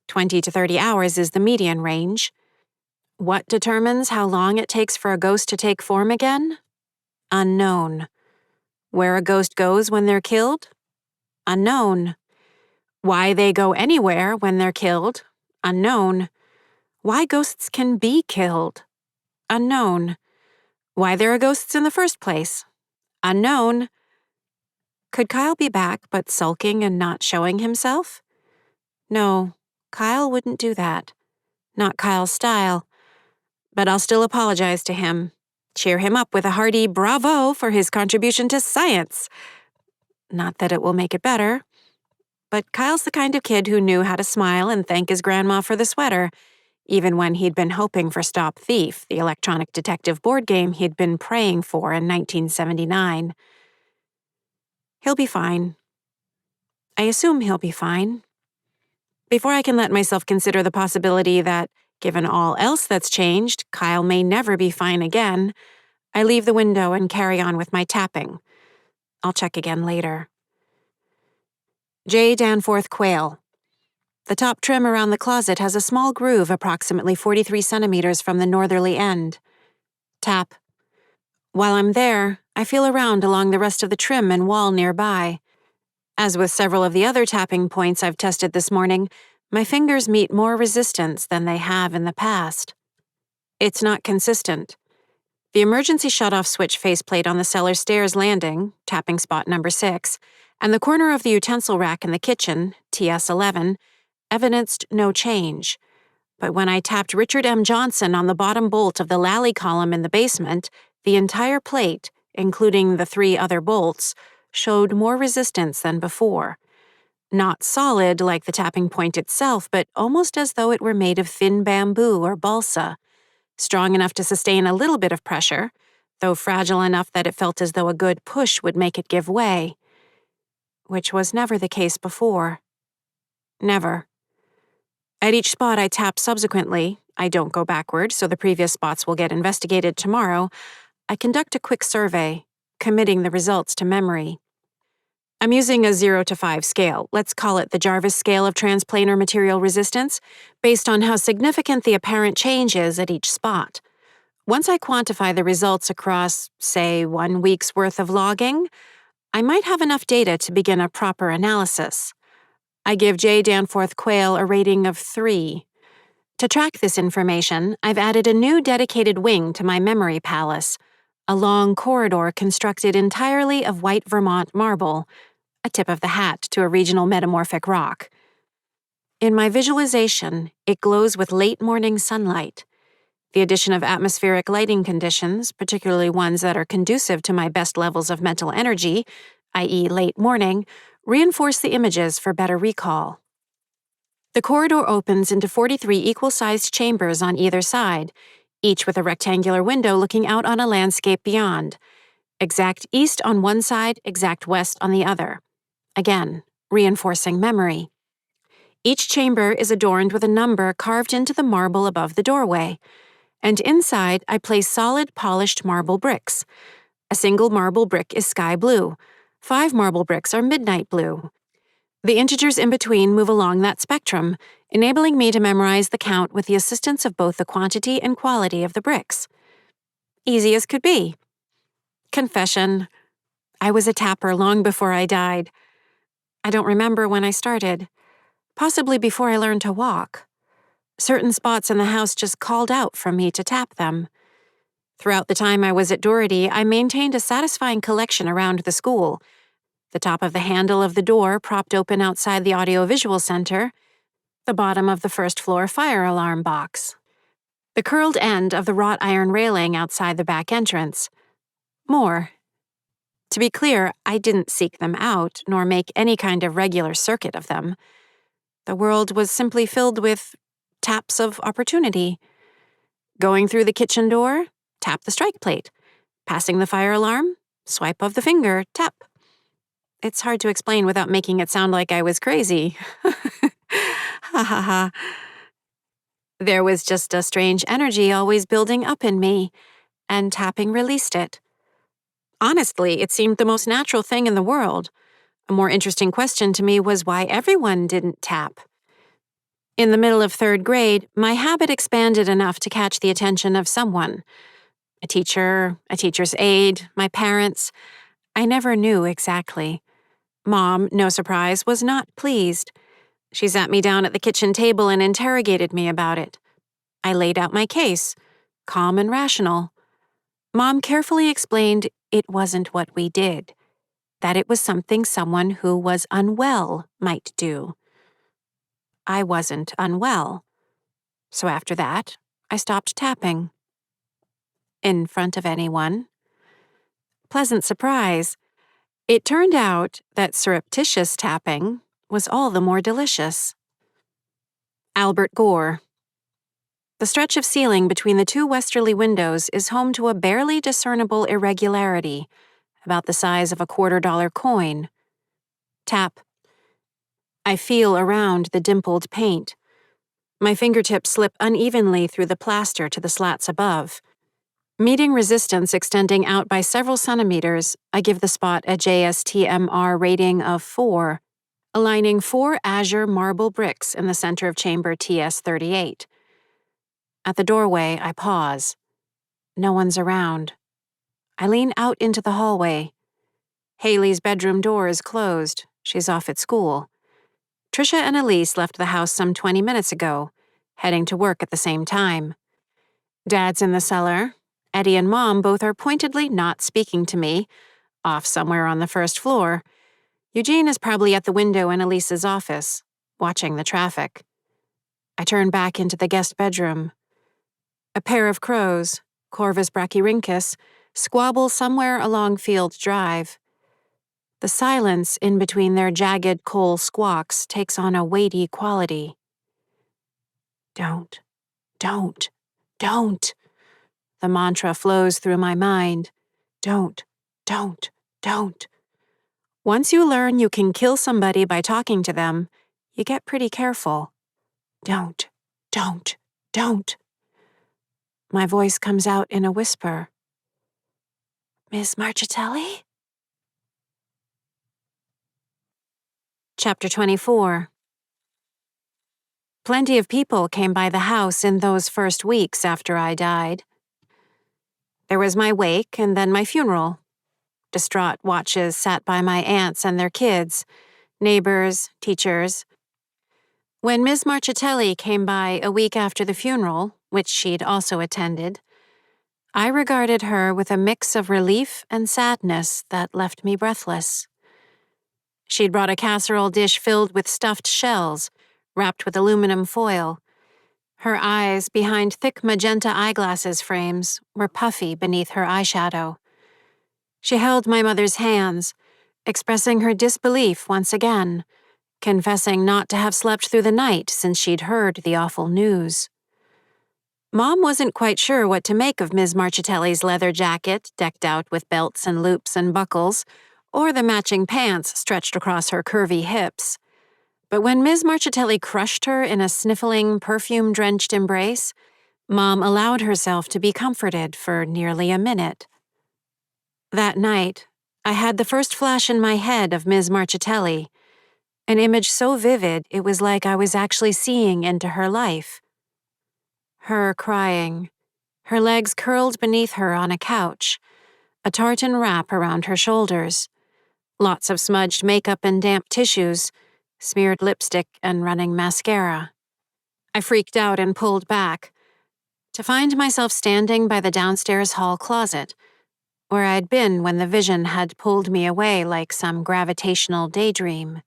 20 to 30 hours is the median range. What determines how long it takes for a ghost to take form again? Unknown. Where a ghost goes when they're killed? Unknown. Why they go anywhere when they're killed? Unknown. Why ghosts can be killed? Unknown. Why there are ghosts in the first place? Unknown. Could Kyle be back but sulking and not showing himself? No, Kyle wouldn't do that. Not Kyle's style. But I'll still apologize to him. Cheer him up with a hearty bravo for his contribution to science. Not that it will make it better. But Kyle's the kind of kid who knew how to smile and thank his grandma for the sweater, even when he'd been hoping for Stop Thief, the electronic detective board game he'd been praying for in 1979. He'll be fine. I assume he'll be fine. Before I can let myself consider the possibility that, given all else that's changed, Kyle may never be fine again, I leave the window and carry on with my tapping. I'll check again later. J. Danforth Quayle. The top trim around the closet has a small groove approximately 43 centimeters from the northerly end. Tap. While I'm there, I feel around along the rest of the trim and wall nearby. As with several of the other tapping points I've tested this morning, my fingers meet more resistance than they have in the past. It's not consistent. The emergency shutoff switch faceplate on the cellar stairs landing, tapping spot number 6, and the corner of the utensil rack in the kitchen, TS11, evidenced no change. But when I tapped Richard M. Johnson on the bottom bolt of the Lally column in the basement, the entire plate, including the 3 other bolts, showed more resistance than before. Not solid like the tapping point itself, but almost as though it were made of thin bamboo or balsa, strong enough to sustain a little bit of pressure, though fragile enough that it felt as though a good push would make it give way. Which was never the case before. Never. At each spot I tap subsequently, I don't go backward, so the previous spots will get investigated tomorrow, I conduct a quick survey, committing the results to memory. I'm using a 0 to 5 scale, let's call it the Jarvis scale of transplanar material resistance, based on how significant the apparent change is at each spot. Once I quantify the results across, say, 1 week's worth of logging, I might have enough data to begin a proper analysis. I give J. Danforth Quayle a rating of 3. To track this information, I've added a new dedicated wing to my memory palace, a long corridor constructed entirely of white Vermont marble, a tip of the hat to a regional metamorphic rock. In my visualization, it glows with late morning sunlight. The addition of atmospheric lighting conditions, particularly ones that are conducive to my best levels of mental energy, i.e. late morning, reinforce the images for better recall. The corridor opens into 43 equal-sized chambers on either side, each with a rectangular window looking out on a landscape beyond. Exact east on one side, exact west on the other. Again, reinforcing memory. Each chamber is adorned with a number carved into the marble above the doorway, and inside I place solid polished marble bricks. A single marble brick is sky blue. 5 marble bricks are midnight blue. The integers in between move along that spectrum, enabling me to memorize the count with the assistance of both the quantity and quality of the bricks. Easy as could be. Confession. I was a tapper long before I died. I don't remember when I started. Possibly before I learned to walk. Certain spots in the house just called out from me to tap them. Throughout the time I was at Doherty, I maintained a satisfying collection around the school. the top of the handle of the door propped open outside the audiovisual center, the bottom of the first-floor fire alarm box, the curled end of the wrought iron railing outside the back entrance. More. To be clear, I didn't seek them out, nor make any kind of regular circuit of them. The world was simply filled with taps of opportunity. Going through the kitchen door, tap the strike plate. Passing the fire alarm, swipe of the finger, tap. It's hard to explain without making it sound like I was crazy. Ha ha ha. There was just a strange energy always building up in me, and tapping released it. Honestly, it seemed the most natural thing in the world. A more interesting question to me was why everyone didn't tap. In the middle of 3rd grade, my habit expanded enough to catch the attention of someone. A teacher, a teacher's aide, my parents. I never knew exactly. Mom, no surprise, was not pleased. She sat me down at the kitchen table and interrogated me about it. I laid out my case, calm and rational. Mom carefully explained it wasn't what we did, that it was something someone who was unwell might do. I wasn't unwell. So after that, I stopped tapping. In front of anyone. Pleasant surprise. It turned out that surreptitious tapping was all the more delicious. Albert Gore. The stretch of ceiling between the 2 westerly windows is home to a barely discernible irregularity, about the size of a $quarter coin. Tap. I feel around the dimpled paint. My fingertips slip unevenly through the plaster to the slats above. Meeting resistance extending out by several centimeters, I give the spot a JSTMR rating of 4, aligning 4 azure marble bricks in the center of chamber TS38. At the doorway, I pause. No one's around. I lean out into the hallway. Haley's bedroom door is closed. She's off at school. Trisha and Elise left the house some 20 minutes ago, heading to work at the same time. Dad's in the cellar. Eddie and Mom both are pointedly not speaking to me, off somewhere on the 1st floor. Eugene is probably at the window in Elise's office, watching the traffic. I turn back into the guest bedroom. A pair of crows, Corvus brachyrhynchus, squabble somewhere along Field Drive. The silence in between their jagged coal squawks takes on a weighty quality. Don't, don't, don't. The mantra flows through my mind. Don't, don't, don't. Once you learn you can kill somebody by talking to them, you get pretty careful. Don't, don't, don't. My voice comes out in a whisper. Miss Marchitelli? Chapter 24. Plenty of people came by the house in those first weeks after I died. There was my wake and then my funeral. Distraught watches sat by my aunts and their kids, neighbors, teachers. When Miss Marchitelli came by a week after the funeral, which she'd also attended, I regarded her with a mix of relief and sadness that left me breathless. She'd brought a casserole dish filled with stuffed shells, wrapped with aluminum foil. Her eyes, behind thick magenta eyeglasses frames, were puffy beneath her eyeshadow. She held my mother's hands, expressing her disbelief once again, confessing not to have slept through the night since she'd heard the awful news. Mom wasn't quite sure what to make of Ms. Marchitelli's leather jacket decked out with belts and loops and buckles, or the matching pants stretched across her curvy hips. But when Ms. Marchitelli crushed her in a sniffling, perfume-drenched embrace, Mom allowed herself to be comforted for nearly a minute. That night, I had the first flash in my head of Ms. Marchitelli, an image so vivid it was like I was actually seeing into her life. Her crying, her legs curled beneath her on a couch, a tartan wrap around her shoulders, lots of smudged makeup and damp tissues, smeared lipstick and running mascara. I freaked out and pulled back, to find myself standing by the downstairs hall closet, where I'd been when the vision had pulled me away like some gravitational daydream.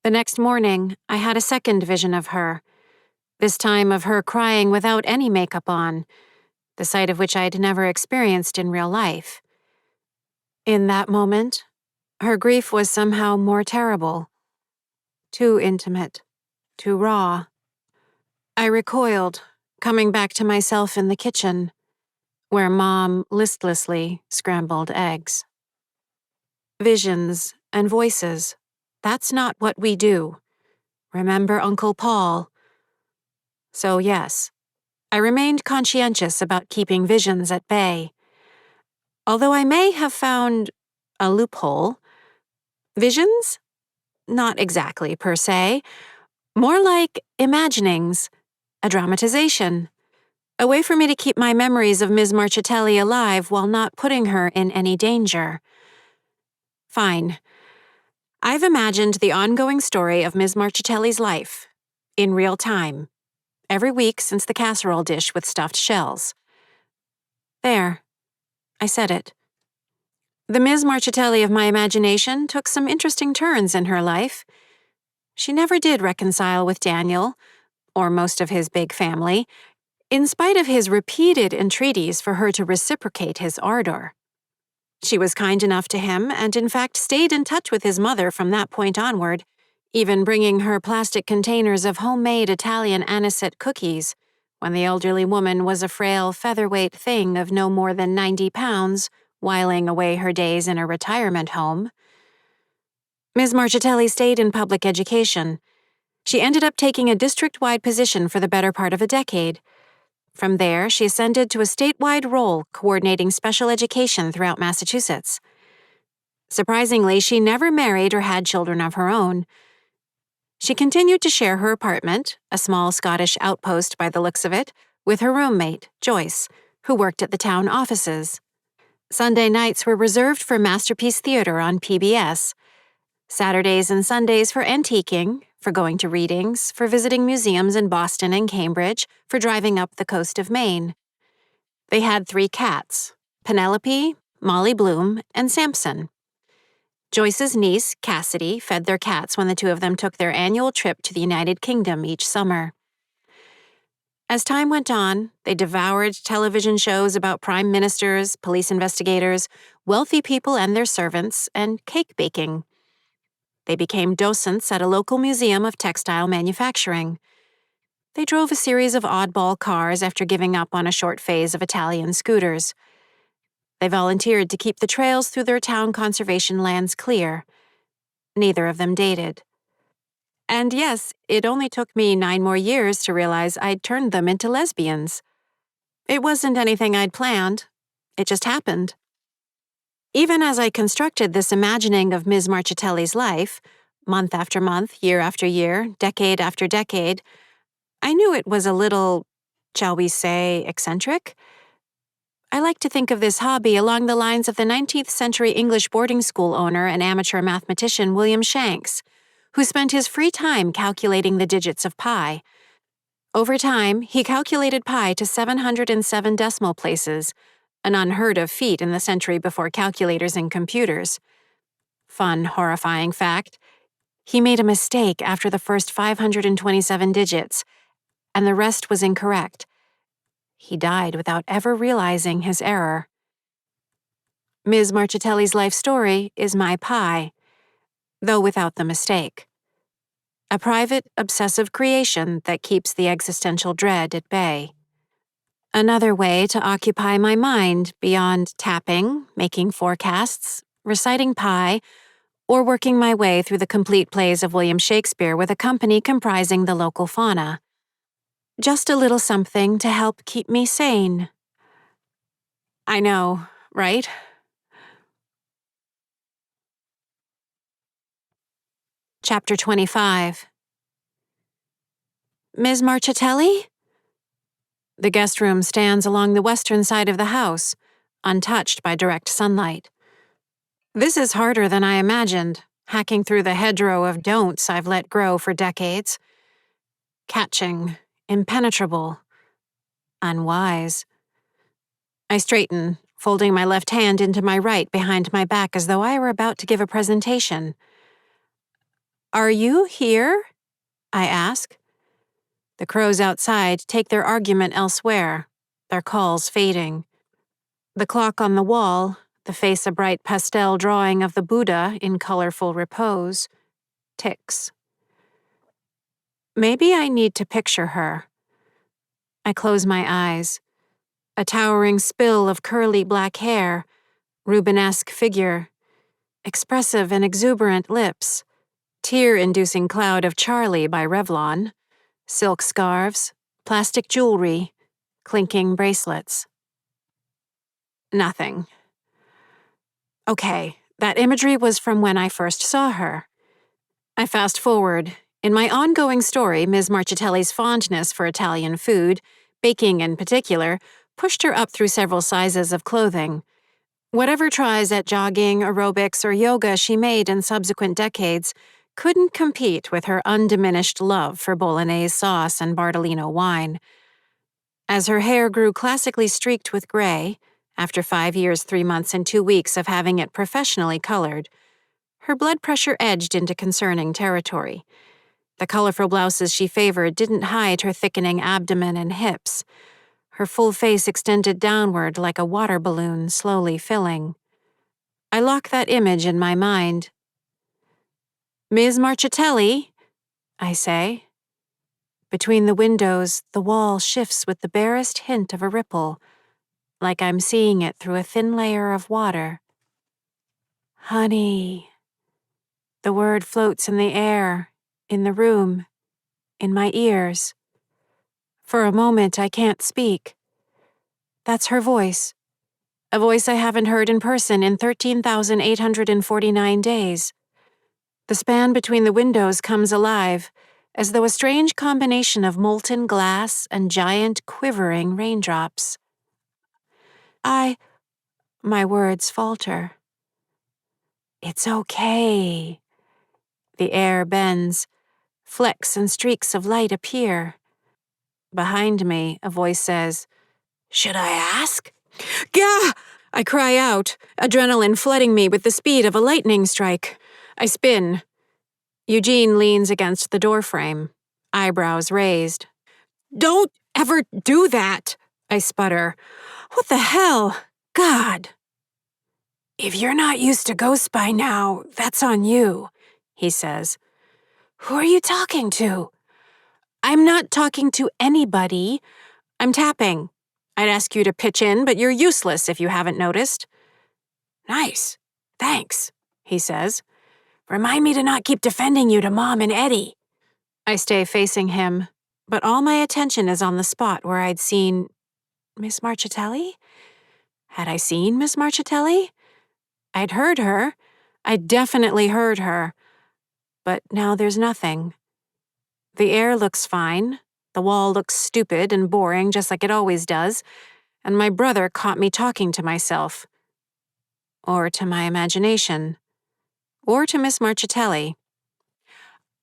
The next morning, I had a second vision of her, this time of her crying without any makeup on, the sight of which I'd never experienced in real life. In that moment, her grief was somehow more terrible, too intimate, too raw. I recoiled, coming back to myself in the kitchen, where Mom listlessly scrambled eggs. Visions and voices, that's not what we do. Remember Uncle Paul? So yes, I remained conscientious about keeping visions at bay. Although I may have found a loophole, visions? Not exactly, per se. More like imaginings, a dramatization. A way for me to keep my memories of Ms. Marchitelli alive while not putting her in any danger. Fine. I've imagined the ongoing story of Ms. Marchitelli's life, in real time, every week since the casserole dish with stuffed shells. There. I said it. The Ms. Marchitelli of my imagination took some interesting turns in her life. She never did reconcile with Daniel, or most of his big family, in spite of his repeated entreaties for her to reciprocate his ardor. She was kind enough to him and in fact stayed in touch with his mother from that point onward, even bringing her plastic containers of homemade Italian anisette cookies when the elderly woman was a frail featherweight thing of no more than 90 pounds, whiling away her days in a retirement home. Ms. Marchitelli stayed in public education. She ended up taking a district-wide position for the better part of a decade. From there, she ascended to a statewide role coordinating special education throughout Massachusetts. Surprisingly, she never married or had children of her own. She continued to share her apartment, a small Scottish outpost by the looks of it, with her roommate, Joyce, who worked at the town offices. Sunday nights were reserved for Masterpiece Theater on PBS. Saturdays and Sundays for antiquing, for going to readings, for visiting museums in Boston and Cambridge, for driving up the coast of Maine. They had 3 cats, Penelope, Molly Bloom, and Samson. Joyce's niece, Cassidy, fed their cats when the 2 of them took their annual trip to the United Kingdom each summer. As time went on, they devoured television shows about prime ministers, police investigators, wealthy people and their servants, and cake baking. They became docents at a local museum of textile manufacturing. They drove a series of oddball cars after giving up on a short phase of Italian scooters. They volunteered to keep the trails through their town conservation lands clear. Neither of them dated. And yes, it only took me 9 more years to realize I'd turned them into lesbians. It wasn't anything I'd planned. It just happened. Even as I constructed this imagining of Ms. Marchitelli's life, month after month, year after year, decade after decade, I knew it was a little, shall we say, eccentric. I like to think of this hobby along the lines of the 19th century English boarding school owner and amateur mathematician William Shanks, who spent his free time calculating the digits of pi. Over time, he calculated pi to 707 decimal places, an unheard of feat in the century before calculators and computers. Fun, horrifying fact: he made a mistake after the first 527 digits, and the rest was incorrect. He died without ever realizing his error. Ms. Marchitelli's life story is my pi, though without the mistake. A private, obsessive creation that keeps the existential dread at bay. Another way to occupy my mind beyond tapping, making forecasts, reciting pi, or working my way through the complete plays of William Shakespeare with a company comprising the local fauna. Just a little something to help keep me sane. I know, right? Chapter 25. Ms. Marchitelli? The guest room stands along the western side of the house, untouched by direct sunlight. This is harder than I imagined, hacking through the hedgerow of don'ts I've let grow for decades. Catching, impenetrable, unwise. I straighten, folding my left hand into my right behind my back as though I were about to give a presentation. "Are you here?" I ask. The crows outside take their argument elsewhere, their calls fading. The clock on the wall, the face a bright pastel drawing of the Buddha in colorful repose, ticks. Maybe I need to picture her. I close my eyes. A towering spill of curly black hair, Rubenesque figure, expressive and exuberant lips, tear-inducing cloud of Charlie by Revlon, silk scarves, plastic jewelry, clinking bracelets. Nothing. Okay, that imagery was from when I first saw her. I fast forward. In my ongoing story, Ms. Marchitelli's fondness for Italian food, baking in particular, pushed her up through several sizes of clothing. Whatever tries at jogging, aerobics, or yoga she made in subsequent decades couldn't compete with her undiminished love for bolognese sauce and Bardolino wine. As her hair grew classically streaked with gray, after 5 years, 3 months, and 2 weeks of having it professionally colored, her blood pressure edged into concerning territory. The colorful blouses she favored didn't hide her thickening abdomen and hips. Her full face extended downward like a water balloon slowly filling. I lock that image in my mind. "Ms. Marchitelli," I say. Between the windows, the wall shifts with the barest hint of a ripple, like I'm seeing it through a thin layer of water. "Honey." The word floats in the air, in the room, in my ears. For a moment, I can't speak. That's her voice. A voice I haven't heard in person in 13,849 days. The span between the windows comes alive, as though a strange combination of molten glass and giant, quivering raindrops. My words falter. "It's okay." The air bends. Flecks and streaks of light appear. Behind me, a voice says, "Should I ask?" "Gah!" I cry out, adrenaline flooding me with the speed of a lightning strike. I spin. Eugene leans against the doorframe, eyebrows raised. "Don't ever do that!" I sputter. "What the hell? God!" "If you're not used to ghosts by now, that's on you," he says. "Who are you talking to?" "I'm not talking to anybody. I'm tapping. I'd ask you to pitch in, but you're useless if you haven't noticed." "Nice. Thanks," he says. "Remind me to not keep defending you to Mom and Eddie." I stay facing him, but all my attention is on the spot where I'd seen Miss Marchitelli? Had I seen Miss Marchitelli? I'd heard her. I'd definitely heard her. But now there's nothing. The air looks fine. The wall looks stupid and boring just like it always does, and my brother caught me talking to myself. Or to my imagination. Or to Miss Marchitelli.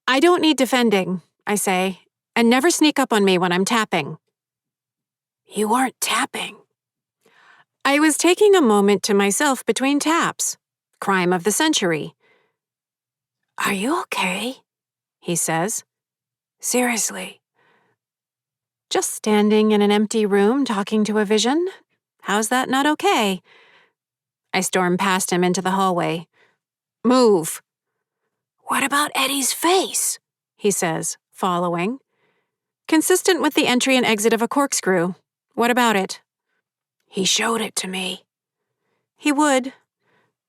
"I don't need defending," I say, "and never sneak up on me when I'm tapping." "You weren't tapping." I was taking a moment to myself between taps. Crime of the century. "Are you okay?" he says. "Seriously." Just standing in an empty room talking to a vision? How's that not okay? I storm past him into the hallway. "Move." "What about Eddie's face?" he says, following. Consistent with the entry and exit of a corkscrew. What about it? "He showed it to me." He would.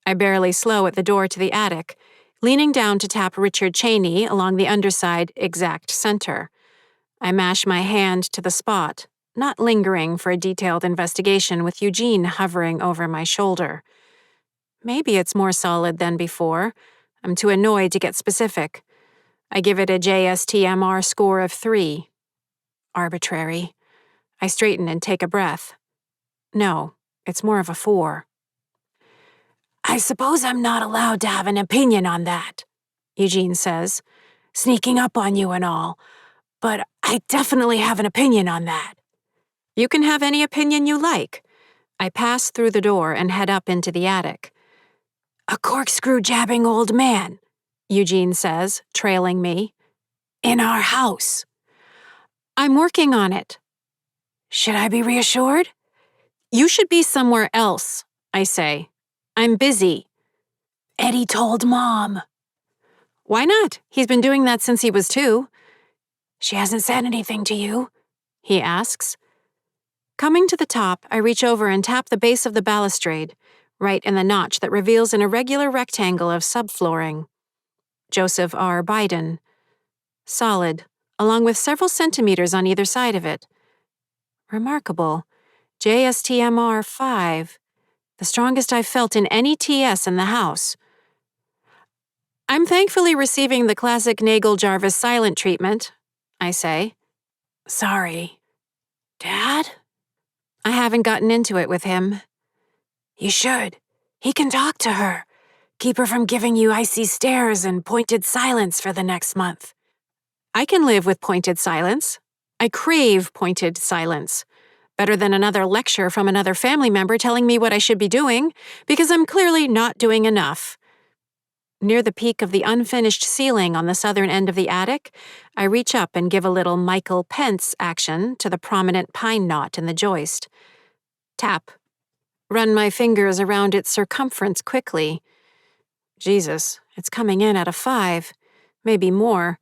I barely slow at the door to the attic, leaning down to tap Richard Cheney along the underside exact center. I mash my hand to the spot, not lingering for a detailed investigation with Eugene hovering over my shoulder. Maybe it's more solid than before. I'm too annoyed to get specific. I give it a JSTMR score of 3. Arbitrary. I straighten and take a breath. No, it's more of a 4. "I suppose I'm not allowed to have an opinion on that," Eugene says, "sneaking up on you and all. But I definitely have an opinion on that." "You can have any opinion you like. I pass through the door and head up into the attic. "A corkscrew-jabbing old man," Eugene says, trailing me. "In our house." "I'm working on it." "Should I be reassured?" "You should be somewhere else," I say. "I'm busy." "Eddie told Mom." "Why not? He's been doing that since he was 2. "She hasn't said anything to you?" he asks. Coming to the top, I reach over and tap the base of the balustrade, right in the notch that reveals an irregular rectangle of subflooring. Joseph R. Biden. Solid, along with several centimeters on either side of it. Remarkable. JSTMR 5. The strongest I've felt in any TS in the house. "I'm thankfully receiving the classic Nagel-Jarvis silent treatment," I say. "Sorry. Dad?" I haven't gotten into it with him. "You should. He can talk to her. Keep her from giving you icy stares and pointed silence for the next month." I can live with pointed silence. I crave pointed silence. Better than another lecture from another family member telling me what I should be doing, because I'm clearly not doing enough. Near the peak of the unfinished ceiling on the southern end of the attic, I reach up and give a little Michael Pence action to the prominent pine knot in the joist. Tap. Run my fingers around its circumference quickly. Jesus, it's coming in at a 5. Maybe more.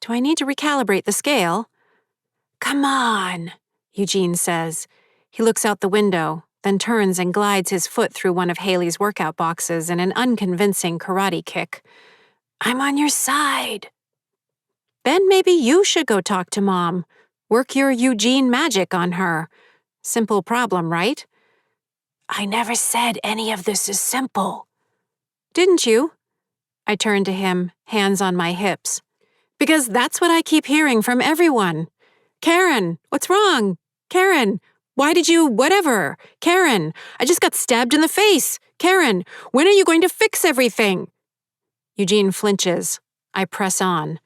Do I need to recalibrate the scale? "Come on," Eugene says. He looks out the window, then turns and glides his foot through one of Haley's workout boxes in an unconvincing karate kick. "I'm on your side." Then maybe you should go talk to Mom. Work your Eugene magic on her. Simple problem, right? "I never said any of this is simple." Didn't you? I turn to him, hands on my hips. Because that's what I keep hearing from everyone. "Karen, what's wrong? Karen, why did you whatever? Karen, I just got stabbed in the face. Karen, when are you going to fix everything?" Eugene flinches. I press on.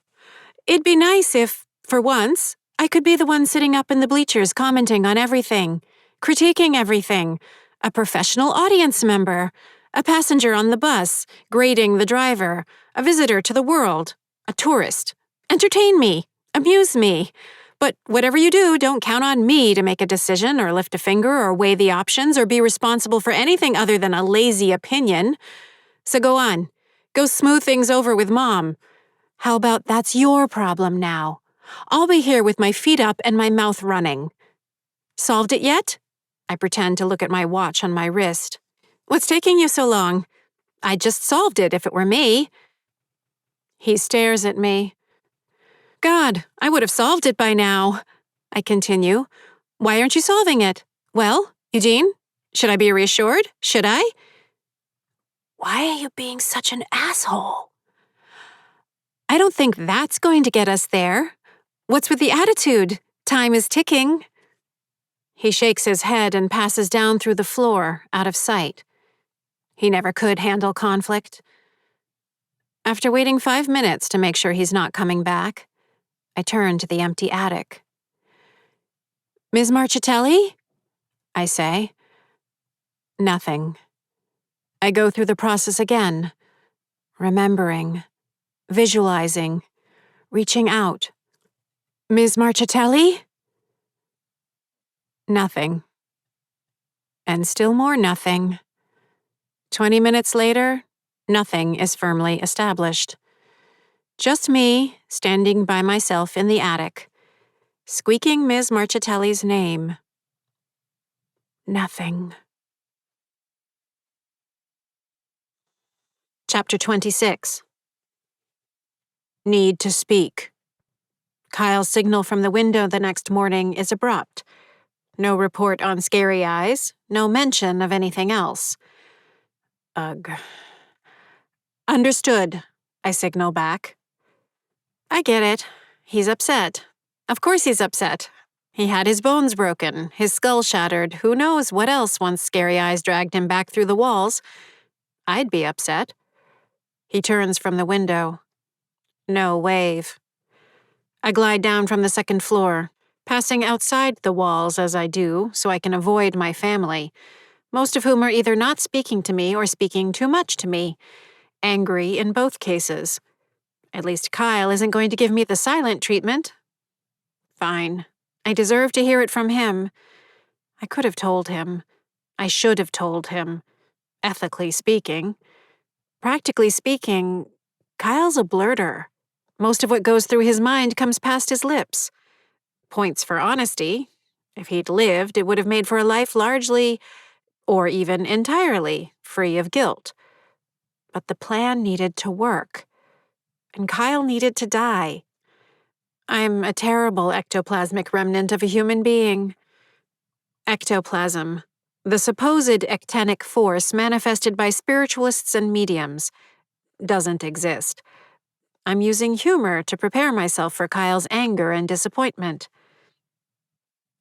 "It'd be nice if, for once, I could be the one sitting up in the bleachers commenting on everything, critiquing everything, a professional audience member, a passenger on the bus, grading the driver, a visitor to the world, a tourist. Entertain me, amuse me. But whatever you do, don't count on me to make a decision or lift a finger or weigh the options or be responsible for anything other than a lazy opinion. So go on. Go smooth things over with Mom. How about that's your problem now? I'll be here with my feet up and my mouth running." "Solved it yet?" I pretend to look at my watch on my wrist. "What's taking you so long? I'd just solved it if it were me." He stares at me. "God, I would have solved it by now." I continue. "Why aren't you solving it? Well, Eugene, should I be reassured? Should I?" "Why are you being such an asshole?" "I don't think that's going to get us there. What's with the attitude? Time is ticking." He shakes his head and passes down through the floor, out of sight. He never could handle conflict. After waiting 5 minutes to make sure he's not coming back, I turn to the empty attic. "Ms. Marchitelli?" I say. Nothing. I go through the process again, remembering, visualizing, reaching out. "Ms. Marchitelli?" Nothing. And still more nothing. 20 minutes later, nothing is firmly established. Just me, standing by myself in the attic, squeaking Ms. Marchitelli's name. Nothing. Chapter 26. Need to speak. Kyle's signal from the window the next morning is abrupt. No report on scary eyes, no mention of anything else. Ugh. "Understood," I signal back. I get it. He's upset. Of course he's upset. He had his bones broken, his skull shattered, who knows what else once Scary Eyes dragged him back through the walls. I'd be upset. He turns from the window. No wave. I glide down from the second floor. Passing outside the walls as I do, so I can avoid my family, most of whom are either not speaking to me or speaking too much to me, angry in both cases. At least Kyle isn't going to give me the silent treatment. Fine. I deserve to hear it from him. I could have told him. I should have told him. Ethically speaking. Practically speaking, Kyle's a blurter. Most of what goes through his mind comes past his lips. Points for honesty. If he'd lived, it would have made for a life largely, or even entirely, free of guilt. But the plan needed to work. And Kyle needed to die. I'm a terrible ectoplasmic remnant of a human being. Ectoplasm, the supposed ectenic force manifested by spiritualists and mediums, doesn't exist. I'm using humor to prepare myself for Kyle's anger and disappointment.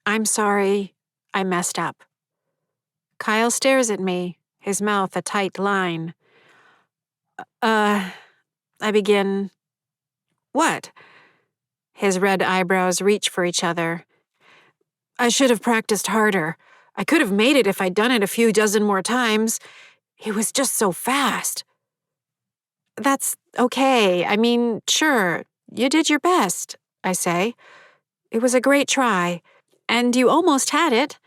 I'm sorry, I messed up. Kyle stares at me, his mouth a tight line. I begin. What? His red eyebrows reach for each other. I should have practiced harder. I could have made it if I'd done it a few dozen more times. He was just so fast. That's okay. I mean, sure, you did your best, I say. It was a great try, and you almost had it.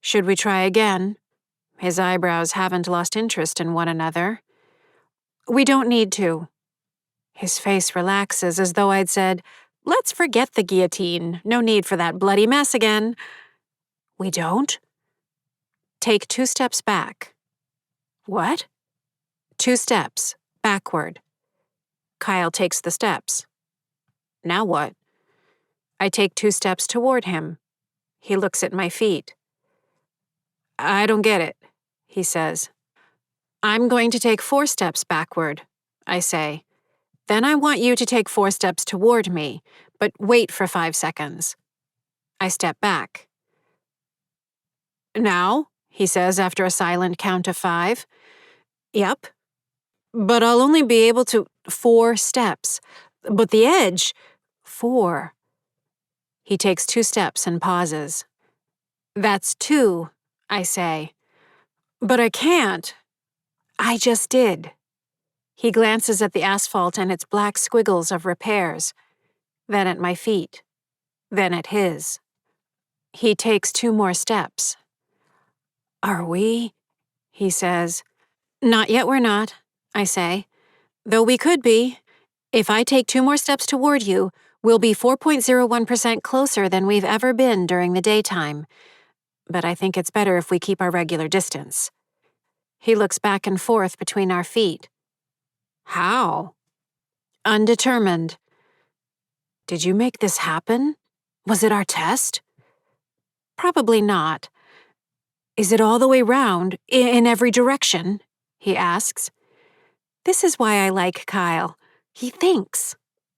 Should we try again? His eyebrows haven't lost interest in one another. We don't need to. His face relaxes as though I'd said, let's forget the guillotine. No need for that bloody mess again. We don't? Take 2 steps back. What? 2 steps, backward. Kyle takes the steps. Now what? I take 2 steps toward him. He looks at my feet. I don't get it, he says. I'm going to take 4 steps backward, I say. Then I want you to take 4 steps toward me, but wait for 5 seconds. I step back. Now, he says after a silent count of 5. Yep. But I'll only be able to 4 steps. But the edge, 4. He takes 2 steps and pauses. That's 2, I say. But I can't. I just did. He glances at the asphalt and its black squiggles of repairs, then at my feet, then at his. He takes 2 more steps. Are we? He says. Not yet we're not, I say. Though we could be. If I take 2 more steps toward you, we'll be 4.01% closer than we've ever been during the daytime. But I think it's better if we keep our regular distance. He looks back and forth between our feet. How? Undetermined. Did you make this happen? Was it our test? Probably not. Is it all the way round, in every direction? He asks. This is why I like Kyle. He thinks.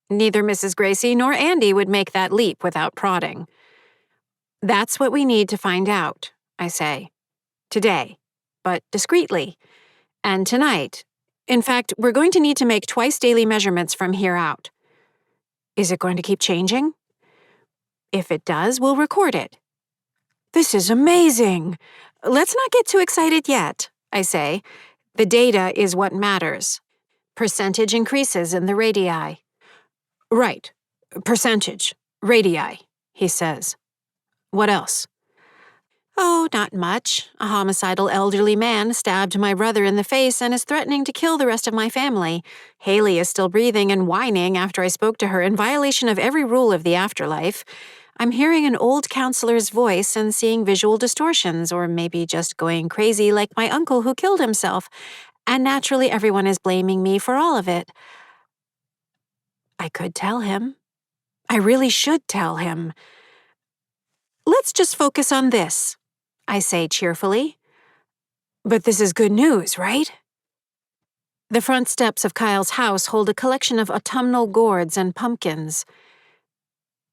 Neither Mrs. Gracie nor Andy would make that leap without prodding. That's what we need to find out, I say. Today, but discreetly. And tonight. In fact, we're going to need to make twice daily measurements from here out. Is it going to keep changing? If it does, we'll record it. This is amazing. Let's not get too excited yet, I say. The data is what matters. Percentage increases in the radii. Right. Percentage. Radii, he says. What else? Oh, not much. A homicidal elderly man stabbed my brother in the face and is threatening to kill the rest of my family. Haley is still breathing and whining after I spoke to her in violation of every rule of the afterlife. I'm hearing an old counselor's voice and seeing visual distortions, or maybe just going crazy like my uncle who killed himself. And naturally, everyone is blaming me for all of it. I could tell him. I really should tell him. Let's just focus on this, I say cheerfully. But this is good news, right? The front steps of Kyle's house hold a collection of autumnal gourds and pumpkins.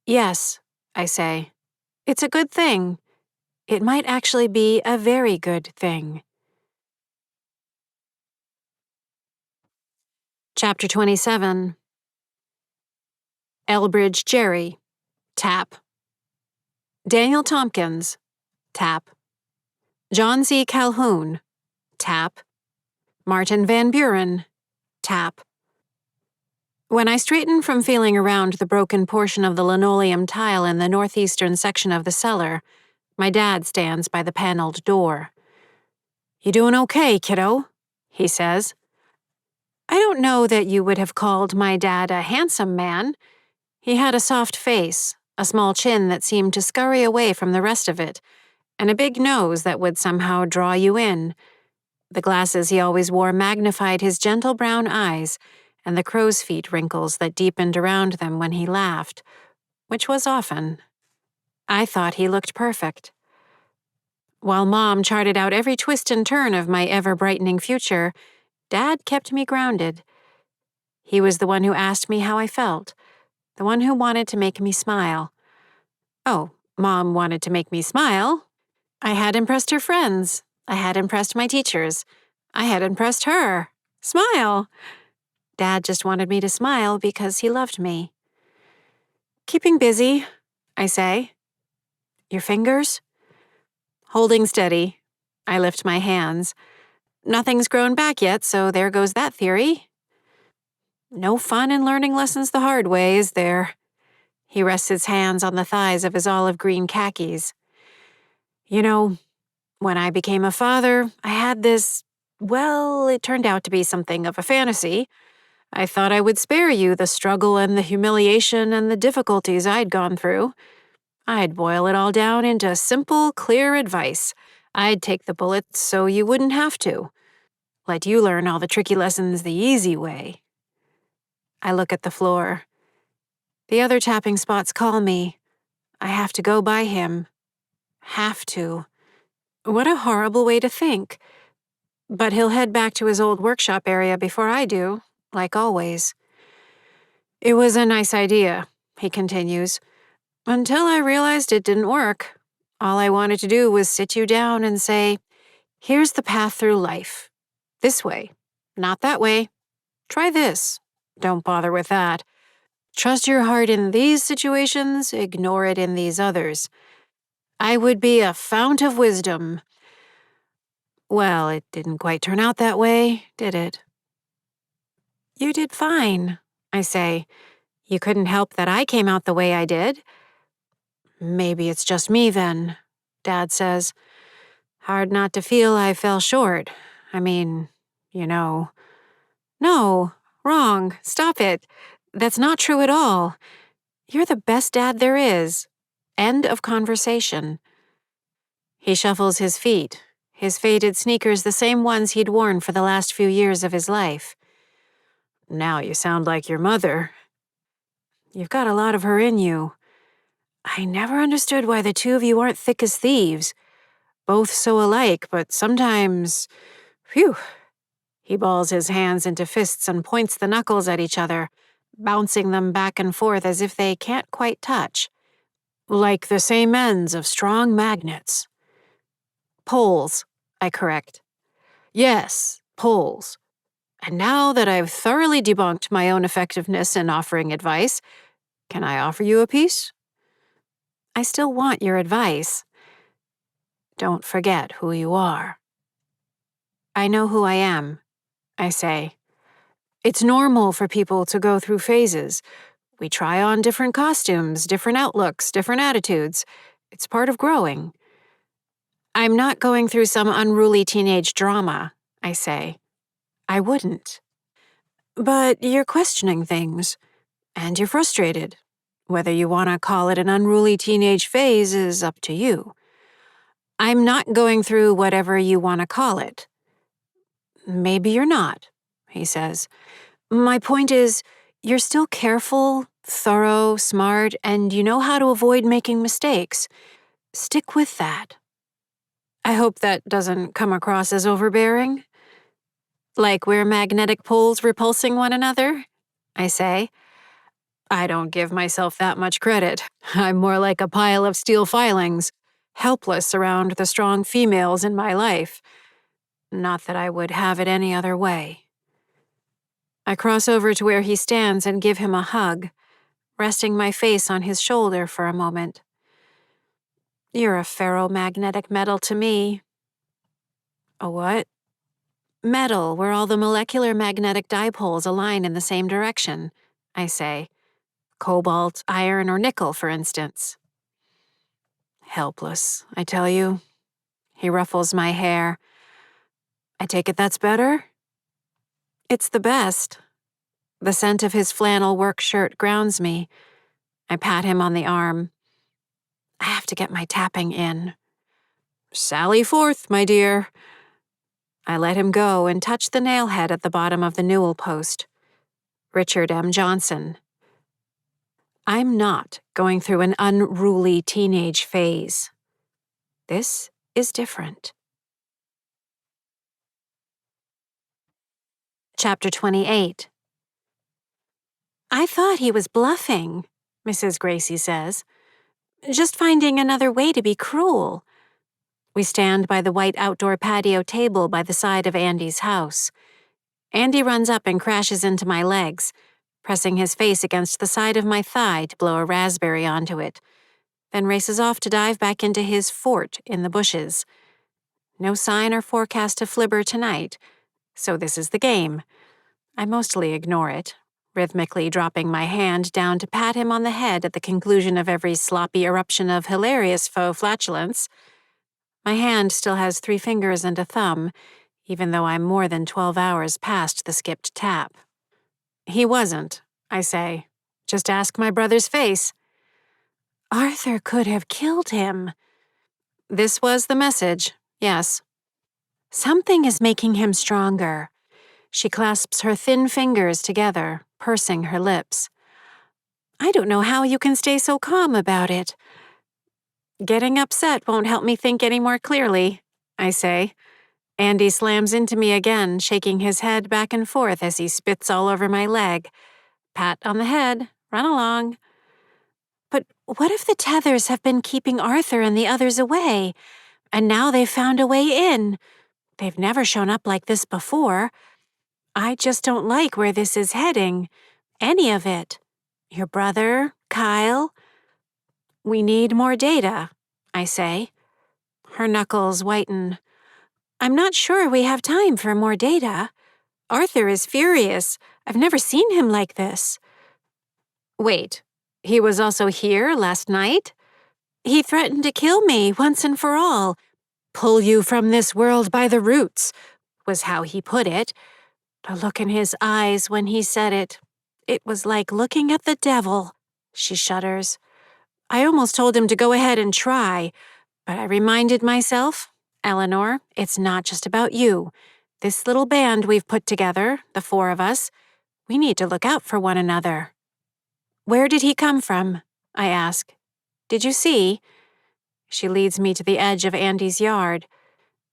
Yes, I say. It's a good thing. It might actually be a very good thing. Chapter 27. Elbridge Jerry, Tap. Daniel Tompkins. Tap. John C. Calhoun. Tap. Martin Van Buren. Tap. When I straighten from feeling around the broken portion of the linoleum tile in the northeastern section of the cellar, my dad stands by the paneled door. "You doing okay, kiddo?" he says. I don't know that you would have called my dad a handsome man. He had a soft face, a small chin that seemed to scurry away from the rest of it, and a big nose that would somehow draw you in. The glasses he always wore magnified his gentle brown eyes and the crow's feet wrinkles that deepened around them when he laughed, which was often. I thought he looked perfect. While Mom charted out every twist and turn of my ever-brightening future, Dad kept me grounded. He was the one who asked me how I felt, the one who wanted to make me smile. Oh, Mom wanted to make me smile. I had impressed her friends. I had impressed my teachers. I had impressed her. Smile! Dad just wanted me to smile because he loved me. "Keeping busy," I say. "Your fingers?" Holding steady. I lift my hands. Nothing's grown back yet, so there goes that theory. No fun in learning lessons the hard way, is there? He rests his hands on the thighs of his olive green khakis. You know, when I became a father, I had this, well, it turned out to be something of a fantasy. I thought I would spare you the struggle and the humiliation and the difficulties I'd gone through. I'd boil it all down into simple, clear advice. I'd take the bullets so you wouldn't have to. Let you learn all the tricky lessons the easy way. I look at the floor. The other tapping spots call me. I have to go by him. Have to. What a horrible way to think. But he'll head back to his old workshop area before I do, like always. It was a nice idea, he continues, until I realized it didn't work. All I wanted to do was sit you down and say, "Here's the path through life. This way, not that way. Try this. Don't bother with that. Trust your heart in these situations, ignore it in these others. I would be a fount of wisdom." Well, it didn't quite turn out that way, did it? You did fine, I say. You couldn't help that I came out the way I did. Maybe it's just me then, Dad says. Hard not to feel I fell short. I mean, you know. No, wrong, stop it. That's not true at all. You're the best dad there is. End of conversation. He shuffles his feet, his faded sneakers the same ones he'd worn for the last few years of his life. Now you sound like your mother. You've got a lot of her in you. I never understood why the two of you aren't thick as thieves. Both so alike, but sometimes... Phew. He balls his hands into fists and points the knuckles at each other, bouncing them back and forth as if they can't quite touch. Like the same ends of strong magnets. Poles, I correct. Yes, poles. And now that I've thoroughly debunked my own effectiveness in offering advice, can I offer you a piece? I still want your advice. Don't forget who you are. I know who I am, I say. It's normal for people to go through phases. We try on different costumes, different outlooks, different attitudes. It's part of growing. I'm not going through some unruly teenage drama, I say. I wouldn't. But you're questioning things, and you're frustrated. Whether you want to call it an unruly teenage phase is up to you. I'm not going through whatever you want to call it. Maybe you're not, he says. My point is, you're still careful, thorough, smart, and you know how to avoid making mistakes. Stick with that. I hope that doesn't come across as overbearing. Like we're magnetic poles repulsing one another, I say. I don't give myself that much credit. I'm more like a pile of steel filings, helpless around the strong females in my life. Not that I would have it any other way. I cross over to where he stands and give him a hug, resting my face on his shoulder for a moment. You're a ferromagnetic metal to me. A what? Metal, where all the molecular magnetic dipoles align in the same direction, I say. Cobalt, iron, or nickel, for instance. Helpless, I tell you. He ruffles my hair. I take it that's better? It's the best. The scent of his flannel work shirt grounds me. I pat him on the arm. I have to get my tapping in. Sally forth, my dear. I let him go and touch the nail head at the bottom of the newel post. Richard M. Johnson. I'm not going through an unruly teenage phase. This is different. Chapter 28. I thought he was bluffing, Mrs. Gracie says. Just finding another way to be cruel. We stand by the white outdoor patio table by the side of Andy's house. Andy runs up and crashes into my legs, pressing his face against the side of my thigh to blow a raspberry onto it, then races off to dive back into his fort in the bushes. No sign or forecast of flibber tonight, so this is the game. I mostly ignore it, rhythmically dropping my hand down to pat him on the head at the conclusion of every sloppy eruption of hilarious faux flatulence. My hand still has 3 fingers and a thumb, even though I'm more than 12 hours past the skipped tap. He wasn't, I say. Just ask my brother's face. Arthur could have killed him. This was the message, yes. Something is making him stronger. She clasps her thin fingers together, pursing her lips. I don't know how you can stay so calm about it. Getting upset won't help me think any more clearly, I say. Andy slams into me again, shaking his head back and forth as he spits all over my leg. Pat on the head, run along. But what if the tethers have been keeping Arthur and the others away, and now they've found a way in? They've never shown up like this before. I just don't like where this is heading. Any of it. Your brother, Kyle. We need more data, I say. Her knuckles whiten. I'm not sure we have time for more data. Arthur is furious. I've never seen him like this. Wait, he was also here last night? He threatened to kill me once and for all. Pull you from this world by the roots, was how he put it. The look in his eyes when he said it. It was like looking at the devil. She shudders. I almost told him to go ahead and try, but I reminded myself, Eleanor, it's not just about you. This little band we've put together, the 4 of us, we need to look out for one another. Where did he come from? I ask. Did you see? She leads me to the edge of Andy's yard.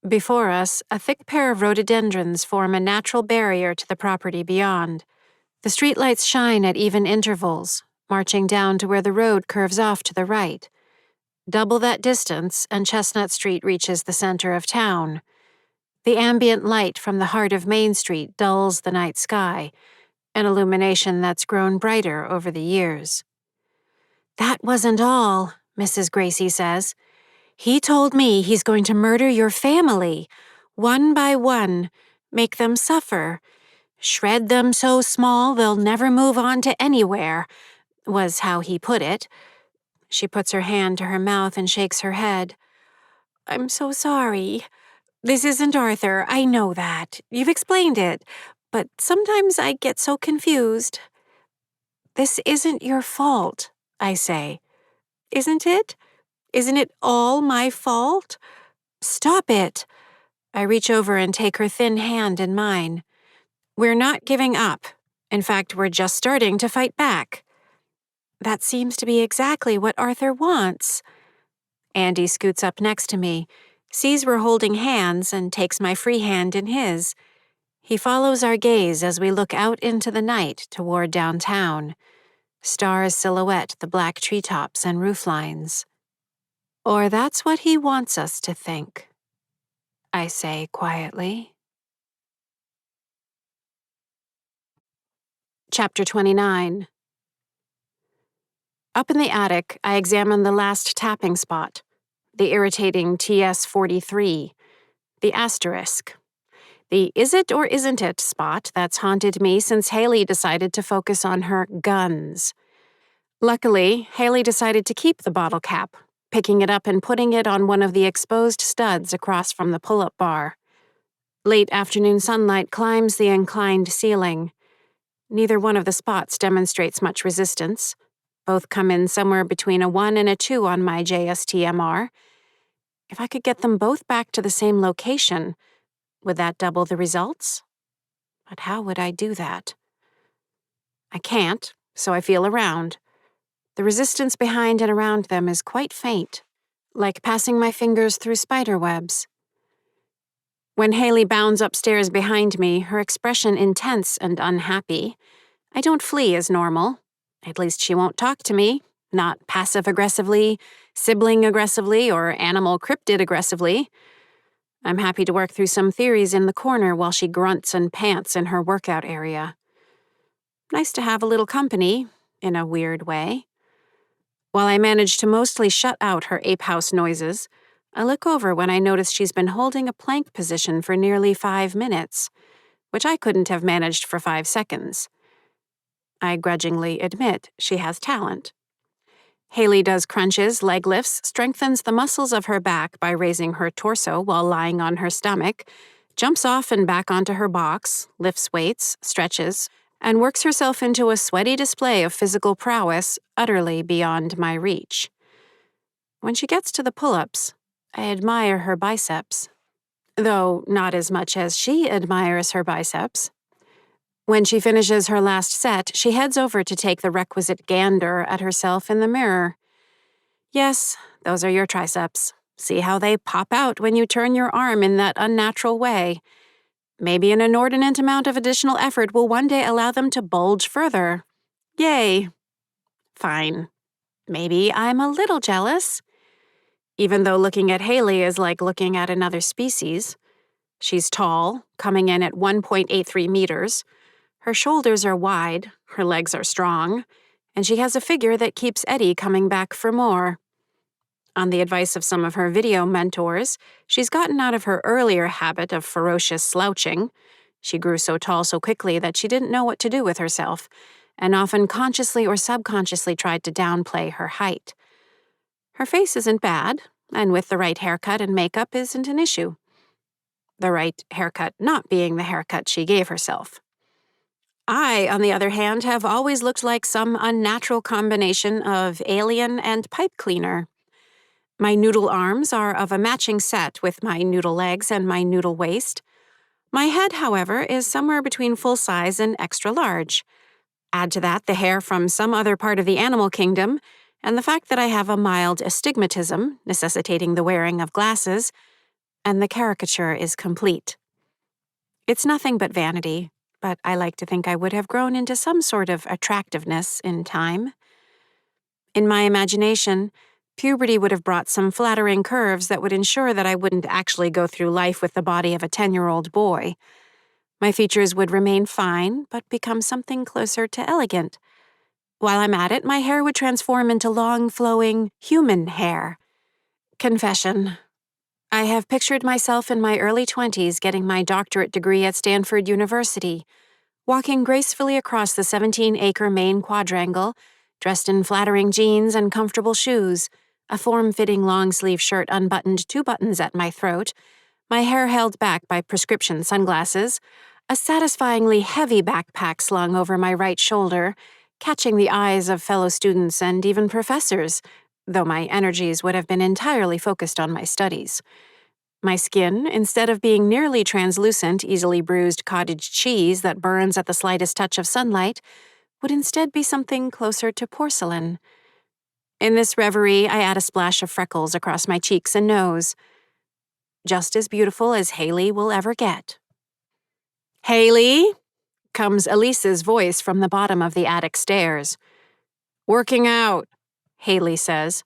Before us, a thick pair of rhododendrons form a natural barrier to the property beyond. The streetlights shine at even intervals, marching down to where the road curves off to the right. Double that distance, and Chestnut Street reaches the center of town. The ambient light from the heart of Main Street dulls the night sky, an illumination that's grown brighter over the years. That wasn't all, Mrs. Gracie says. He told me he's going to murder your family, one by one, make them suffer, shred them so small they'll never move on to anywhere, was how he put it. She puts her hand to her mouth and shakes her head. I'm so sorry. This isn't Arthur, I know that. You've explained it. But sometimes I get so confused. This isn't your fault, I say. Isn't it? Isn't it all my fault? Stop it. I reach over and take her thin hand in mine. We're not giving up. In fact, we're just starting to fight back. That seems to be exactly what Arthur wants. Andy scoots up next to me, sees we're holding hands, and takes my free hand in his. He follows our gaze as we look out into the night toward downtown. Stars silhouette the black treetops and rooflines. Or that's what he wants us to think, I say quietly. Chapter 29. Up in the attic, I examine the last tapping spot, the irritating TS-43, the asterisk, the is it or isn't it spot that's haunted me since Haley decided to focus on her guns. Luckily, Haley decided to keep the bottle cap, picking it up and putting it on one of the exposed studs across from the pull-up bar. Late afternoon sunlight climbs the inclined ceiling. Neither one of the spots demonstrates much resistance. Both come in somewhere between a 1 and a 2 on my JSTMR. If I could get them both back to the same location, would that double the results? But how would I do that? I can't, so I feel around. The resistance behind and around them is quite faint, like passing my fingers through spider webs. When Haley bounds upstairs behind me, her expression intense and unhappy, I don't flee as normal. At least she won't talk to me, not passive-aggressively, sibling-aggressively, or animal-cryptid-aggressively. I'm happy to work through some theories in the corner while she grunts and pants in her workout area. Nice to have a little company, in a weird way. While I manage to mostly shut out her ape house noises, I look over when I notice she's been holding a plank position for nearly 5 minutes, which I couldn't have managed for 5 seconds. I grudgingly admit she has talent. Haley does crunches, leg lifts, strengthens the muscles of her back by raising her torso while lying on her stomach, jumps off and back onto her box, lifts weights, stretches, and works herself into a sweaty display of physical prowess utterly beyond my reach. When she gets to the pull-ups, I admire her biceps, though not as much as she admires her biceps. When she finishes her last set, she heads over to take the requisite gander at herself in the mirror. Yes, those are your triceps. See how they pop out when you turn your arm in that unnatural way. Maybe an inordinate amount of additional effort will one day allow them to bulge further. Yay. Fine. Maybe I'm a little jealous. Even though looking at Haley is like looking at another species. She's tall, coming in at 1.83 meters. Her shoulders are wide, her legs are strong, and she has a figure that keeps Eddie coming back for more. On the advice of some of her video mentors, she's gotten out of her earlier habit of ferocious slouching. She grew so tall so quickly that she didn't know what to do with herself, and often consciously or subconsciously tried to downplay her height. Her face isn't bad, and with the right haircut and makeup isn't an issue. The right haircut not being the haircut she gave herself. I, on the other hand, have always looked like some unnatural combination of alien and pipe cleaner. My noodle arms are of a matching set with my noodle legs and my noodle waist. My head, however, is somewhere between full size and extra large. Add to that the hair from some other part of the animal kingdom, and the fact that I have a mild astigmatism, necessitating the wearing of glasses, and the caricature is complete. It's nothing but vanity, but I like to think I would have grown into some sort of attractiveness in time. In my imagination, puberty would have brought some flattering curves that would ensure that I wouldn't actually go through life with the body of a 10-year-old boy. My features would remain fine, but become something closer to elegant. While I'm at it, my hair would transform into long, flowing, human hair. Confession. I have pictured myself in my early 20s getting my doctorate degree at Stanford University, walking gracefully across the 17-acre Maine quadrangle, dressed in flattering jeans and comfortable shoes, a form-fitting long-sleeve shirt unbuttoned 2 buttons at my throat, my hair held back by prescription sunglasses, a satisfyingly heavy backpack slung over my right shoulder, catching the eyes of fellow students and even professors, though my energies would have been entirely focused on my studies. My skin, instead of being nearly translucent, easily bruised cottage cheese that burns at the slightest touch of sunlight, would instead be something closer to porcelain. In this reverie, I add a splash of freckles across my cheeks and nose. Just as beautiful as Haley will ever get. "Haley?" comes Elise's voice from the bottom of the attic stairs. "Working out," Haley says.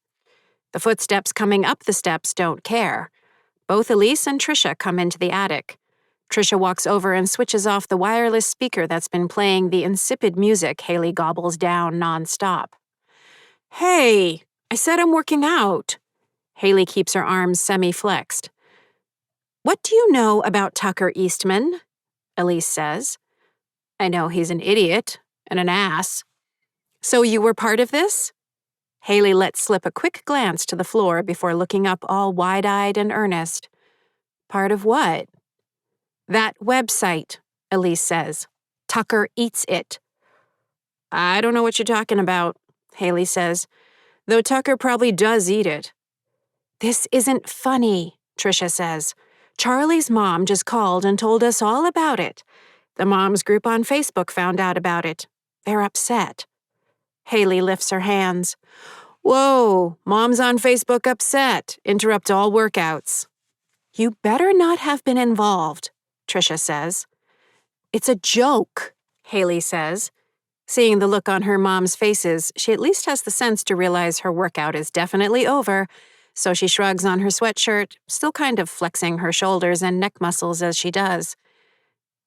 The footsteps coming up the steps don't care. Both Elise and Trisha come into the attic. Trisha walks over and switches off the wireless speaker that's been playing the insipid music Haley gobbles down nonstop. Hey, I said I'm working out. Haley keeps her arms semi-flexed. What do you know about Tucker Eastman? Elise says. I know he's an idiot and an ass. So you were part of this? Haley lets slip a quick glance to the floor before looking up all wide-eyed and earnest. Part of what? That website, Elise says. Tucker Eats It. I don't know what you're talking about, Haley says, though Tucker probably does eat it. This isn't funny, Tricia says. Charlie's mom just called and told us all about it. The moms group on Facebook found out about it. They're upset. Haley lifts her hands. Whoa, mom's on Facebook upset. Interrupt all workouts. You better not have been involved, Tricia says. It's a joke, Haley says. Seeing the look on her mom's faces, she at least has the sense to realize her workout is definitely over, so she shrugs on her sweatshirt, still kind of flexing her shoulders and neck muscles as she does.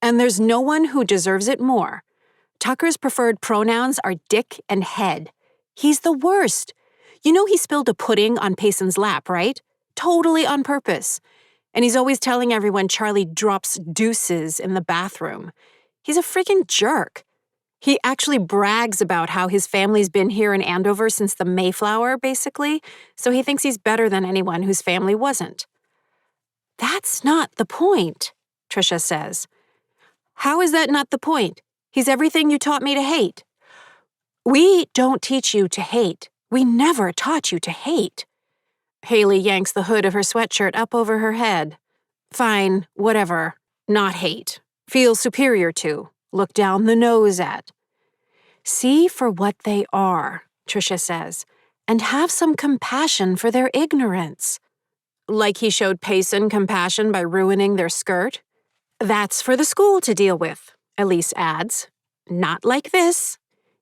And there's no one who deserves it more. Tucker's preferred pronouns are dick and head. He's the worst. You know he spilled a pudding on Payson's lap, right? Totally on purpose. And he's always telling everyone Charlie drops deuces in the bathroom. He's a freaking jerk. He actually brags about how his family's been here in Andover since the Mayflower, basically, so he thinks he's better than anyone whose family wasn't. That's not the point, Tricia says. How is that not the point? He's everything you taught me to hate. We don't teach you to hate. We never taught you to hate. Haley yanks the hood of her sweatshirt up over her head. Fine, whatever. Not hate. Feel superior to. Look down the nose at. See for what they are, Tricia says, and have some compassion for their ignorance. Like he showed Payson compassion by ruining their skirt? That's for the school to deal with, Elise adds. Not like this.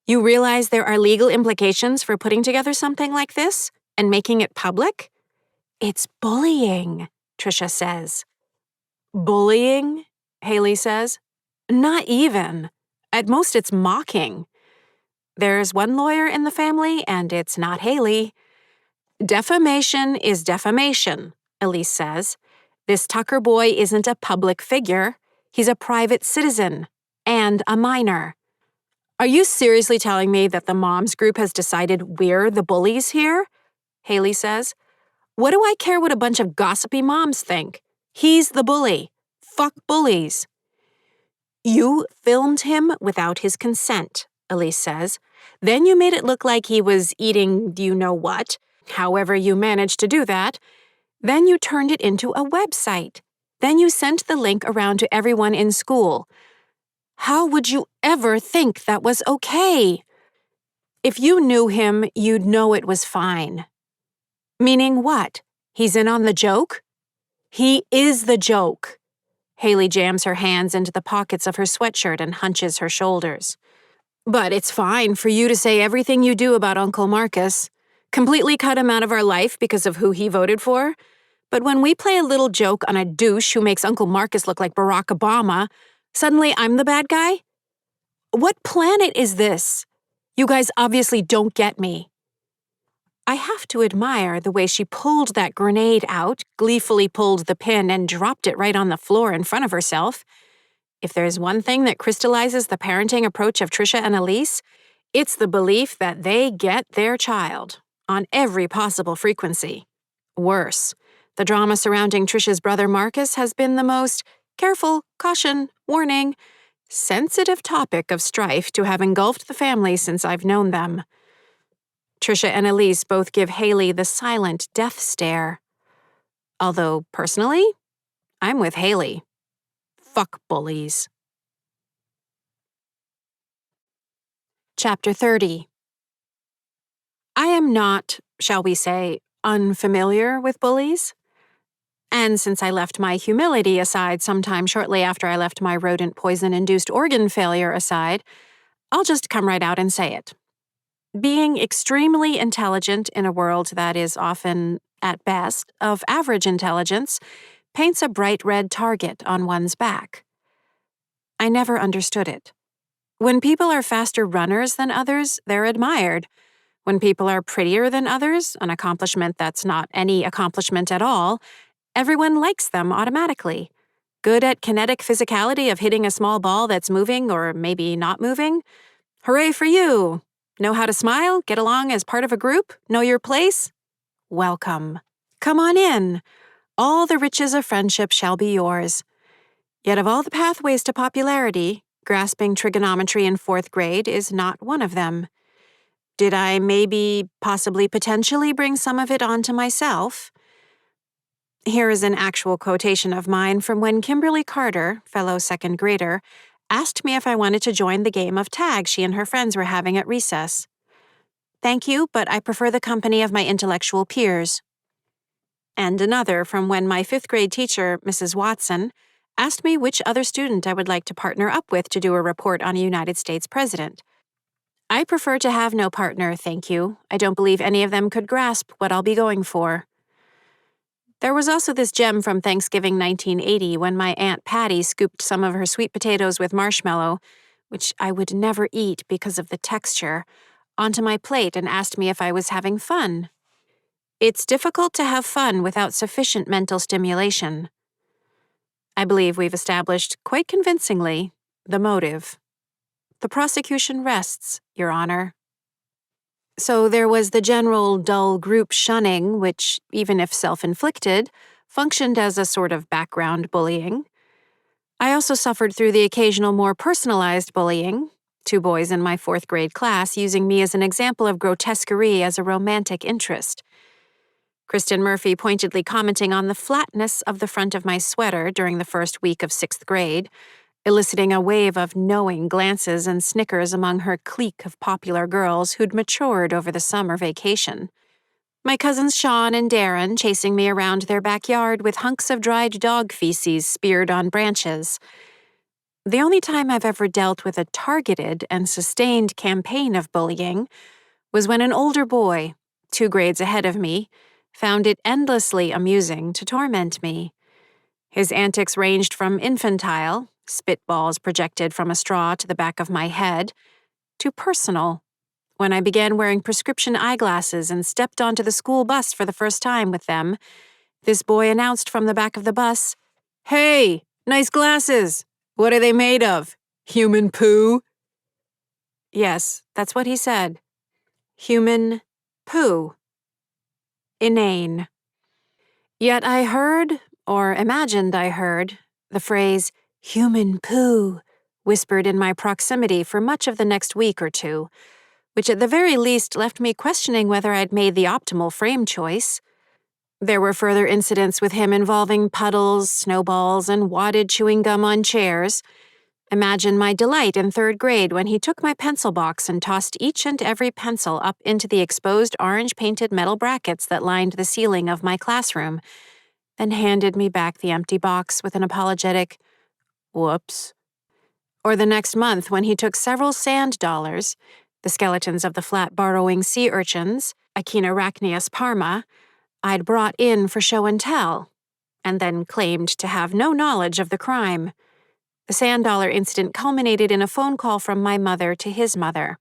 You realize there are legal implications for putting together something like this and making it public? It's bullying, Tricia says. Bullying? Haley says. Not even. At most, it's mocking. There's one lawyer in the family, and it's not Haley. Defamation is defamation, Elise says. This Tucker boy isn't a public figure. He's a private citizen and a minor. Are you seriously telling me that the moms group has decided we're the bullies here? Haley says. What do I care what a bunch of gossipy moms think? He's the bully. Fuck bullies. You filmed him without his consent, Elise says. Then you made it look like he was eating you-know-what, however you managed to do that. Then you turned it into a website. Then you sent the link around to everyone in school. How would you ever think that was okay? If you knew him, you'd know it was fine. Meaning what? He's in on the joke? He is the joke. Haley jams her hands into the pockets of her sweatshirt and hunches her shoulders. But it's fine for you to say everything you do about Uncle Marcus. Completely cut him out of our life because of who he voted for. But when we play a little joke on a douche who makes Uncle Marcus look like Barack Obama, suddenly I'm the bad guy? What planet is this? You guys obviously don't get me. I have to admire the way she pulled that grenade out, gleefully pulled the pin, and dropped it right on the floor in front of herself. If there's one thing that crystallizes the parenting approach of Tricia and Elise, it's the belief that they get their child, on every possible frequency. Worse, the drama surrounding Tricia's brother Marcus has been the most careful, caution, warning, sensitive topic of strife to have engulfed the family since I've known them. Tricia and Elise both give Haley the silent death stare. Although, personally, I'm with Haley. Fuck bullies. Chapter 30. I am not, shall we say, unfamiliar with bullies. And since I left my humility aside sometime shortly after I left my rodent poison-induced organ failure aside, I'll just come right out and say it. Being extremely intelligent in a world that is often, at best, of average intelligence, paints a bright red target on one's back. I never understood it. When people are faster runners than others, they're admired. When people are prettier than others, an accomplishment that's not any accomplishment at all, everyone likes them automatically. Good at kinetic physicality of hitting a small ball that's moving or maybe not moving? Hooray for you! Know how to smile? Get along as part of a group? Know your place? Welcome. Come on in. All the riches of friendship shall be yours. Yet of all the pathways to popularity, grasping trigonometry in 4th grade is not one of them. Did I maybe, possibly, potentially bring some of it onto myself? Here is an actual quotation of mine from when Kimberly Carter, fellow 2nd grader, asked me if I wanted to join the game of tag she and her friends were having at recess. Thank you, but I prefer the company of my intellectual peers. And another from when my 5th grade teacher, Mrs. Watson, asked me which other student I would like to partner up with to do a report on a United States president. I prefer to have no partner, thank you. I don't believe any of them could grasp what I'll be going for. There was also this gem from Thanksgiving 1980 when my Aunt Patty scooped some of her sweet potatoes with marshmallow, which I would never eat because of the texture, onto my plate and asked me if I was having fun. It's difficult to have fun without sufficient mental stimulation. I believe we've established, quite convincingly, the motive. The prosecution rests, Your Honor. So there was the general dull group shunning, which, even if self-inflicted, functioned as a sort of background bullying. I also suffered through the occasional more personalized bullying, 2 boys in my 4th grade class using me as an example of grotesquerie as a romantic interest. Kristen Murphy pointedly commenting on the flatness of the front of my sweater during the first week of 6th grade, eliciting a wave of knowing glances and snickers among her clique of popular girls who'd matured over the summer vacation. My cousins Sean and Darren chasing me around their backyard with hunks of dried dog feces speared on branches. The only time I've ever dealt with a targeted and sustained campaign of bullying was when an older boy, 2 grades ahead of me, found it endlessly amusing to torment me. His antics ranged from infantile, spitballs projected from a straw to the back of my head, to personal, when I began wearing prescription eyeglasses and stepped onto the school bus for the first time with them. This boy announced from the back of the bus, "Hey, nice glasses! What are they made of? Human poo?" Yes, that's what he said. Human poo. Inane. Yet I heard, or imagined I heard, the phrase, human poo, whispered in my proximity for much of the next week or 2, which at the very least left me questioning whether I'd made the optimal frame choice. There were further incidents with him involving puddles, snowballs, and wadded chewing gum on chairs. Imagine my delight in 3rd grade when he took my pencil box and tossed each and every pencil up into the exposed orange-painted metal brackets that lined the ceiling of my classroom, then handed me back the empty box with an apologetic, "Whoops." Or the next month when he took several sand dollars, the skeletons of the flat burrowing sea urchins, Echinarachnius parma, I'd brought in for show and tell, and then claimed to have no knowledge of the crime. The sand dollar incident culminated in a phone call from my mother to his mother,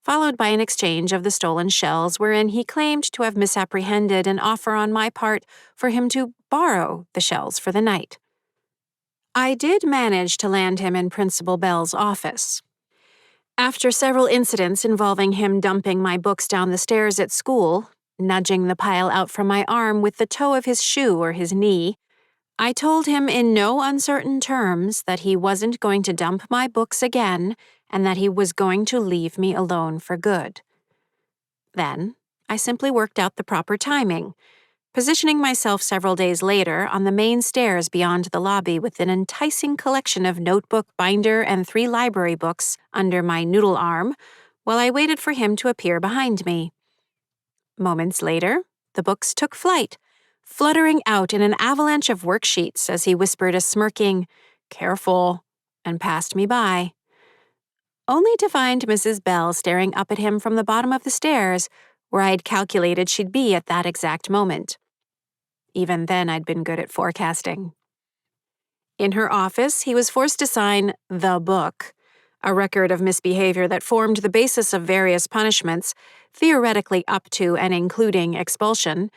followed by an exchange of the stolen shells wherein he claimed to have misapprehended an offer on my part for him to borrow the shells for the night. I did manage to land him in Principal Bell's office. After several incidents involving him dumping my books down the stairs at school, nudging the pile out from my arm with the toe of his shoe or his knee, I told him in no uncertain terms that he wasn't going to dump my books again and that he was going to leave me alone for good. Then, I simply worked out the proper timing, positioning myself several days later on the main stairs beyond the lobby with an enticing collection of notebook, binder, and 3 library books under my noodle arm while I waited for him to appear behind me. Moments later, the books took flight, fluttering out in an avalanche of worksheets as he whispered a smirking, "Careful," and passed me by. Only to find Mrs. Bell staring up at him from the bottom of the stairs, where I'd calculated she'd be at that exact moment. Even then, I'd been good at forecasting. In her office, he was forced to sign the book, a record of misbehavior that formed the basis of various punishments, theoretically up to and including expulsion,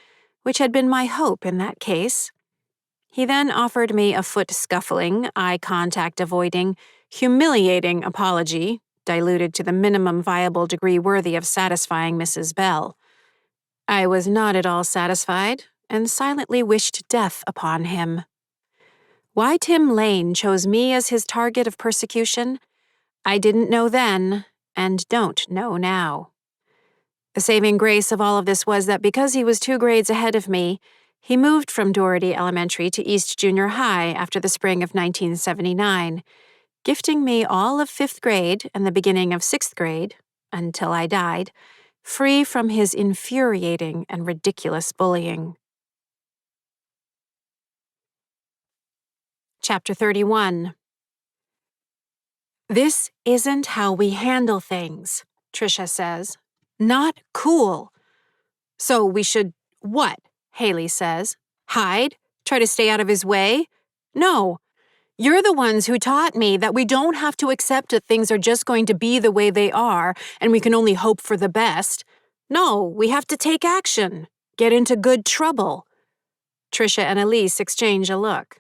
which had been my hope in that case. He then offered me a foot-scuffling, eye-contact-avoiding, humiliating apology, diluted to the minimum viable degree worthy of satisfying Mrs. Bell. I was not at all satisfied, and silently wished death upon him. Why Tim Lane chose me as his target of persecution, I didn't know then, and don't know now. The saving grace of all of this was that because he was 2 grades ahead of me, he moved from Doherty Elementary to East Junior High after the spring of 1979, gifting me all of 5th grade and the beginning of 6th grade, until I died, free from his infuriating and ridiculous bullying. Chapter 31. This isn't how we handle things, Tricia says. Not cool. So we should what? Haley says. Hide? Try to stay out of his way? No. You're the ones who taught me that we don't have to accept that things are just going to be the way they are and we can only hope for the best. No, we have to take action. Get into good trouble. Tricia and Elise exchange a look.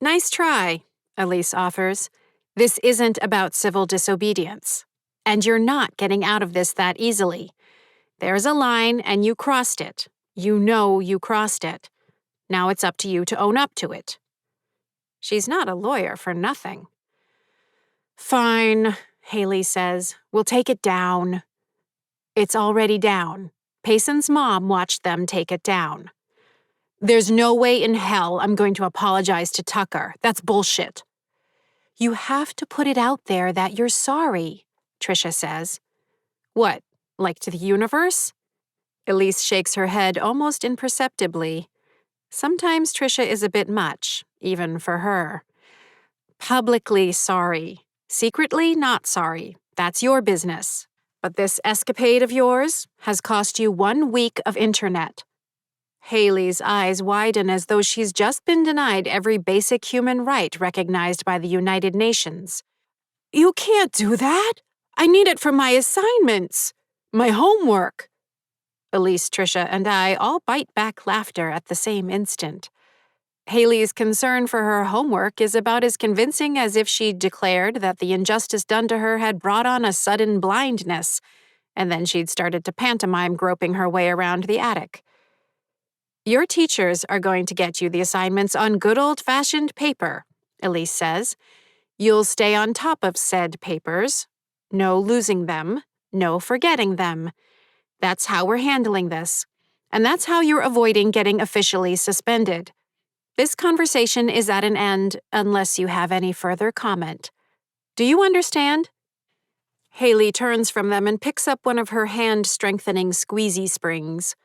Nice try, Elise offers. This isn't about civil disobedience. And you're not getting out of this that easily. There's a line and you crossed it. You know you crossed it. Now it's up to you to own up to it. She's not a lawyer for nothing. Fine, Haley says. We'll take it down. It's already down. Payson's mom watched them take it down. There's no way in hell I'm going to apologize to Tucker. That's bullshit. You have to put it out there that you're sorry, Tricia says. What, like to the universe? Elise shakes her head almost imperceptibly. Sometimes Tricia is a bit much, even for her. Publicly sorry. Secretly not sorry. That's your business. But this escapade of yours has cost you 1 week of internet. Haley's eyes widen as though she's just been denied every basic human right recognized by the United Nations. You can't do that. I need it for my assignments. My homework. Elise, Tricia, and I all bite back laughter at the same instant. Haley's concern for her homework is about as convincing as if she'd declared that the injustice done to her had brought on a sudden blindness, and then she'd started to pantomime groping her way around the attic. Your teachers are going to get you the assignments on good old-fashioned paper, Elise says. You'll stay on top of said papers. No losing them. No forgetting them. That's how we're handling this. And that's how you're avoiding getting officially suspended. This conversation is at an end unless you have any further comment. Do you understand? Haley turns from them and picks up one of her hand-strengthening squeezy springs.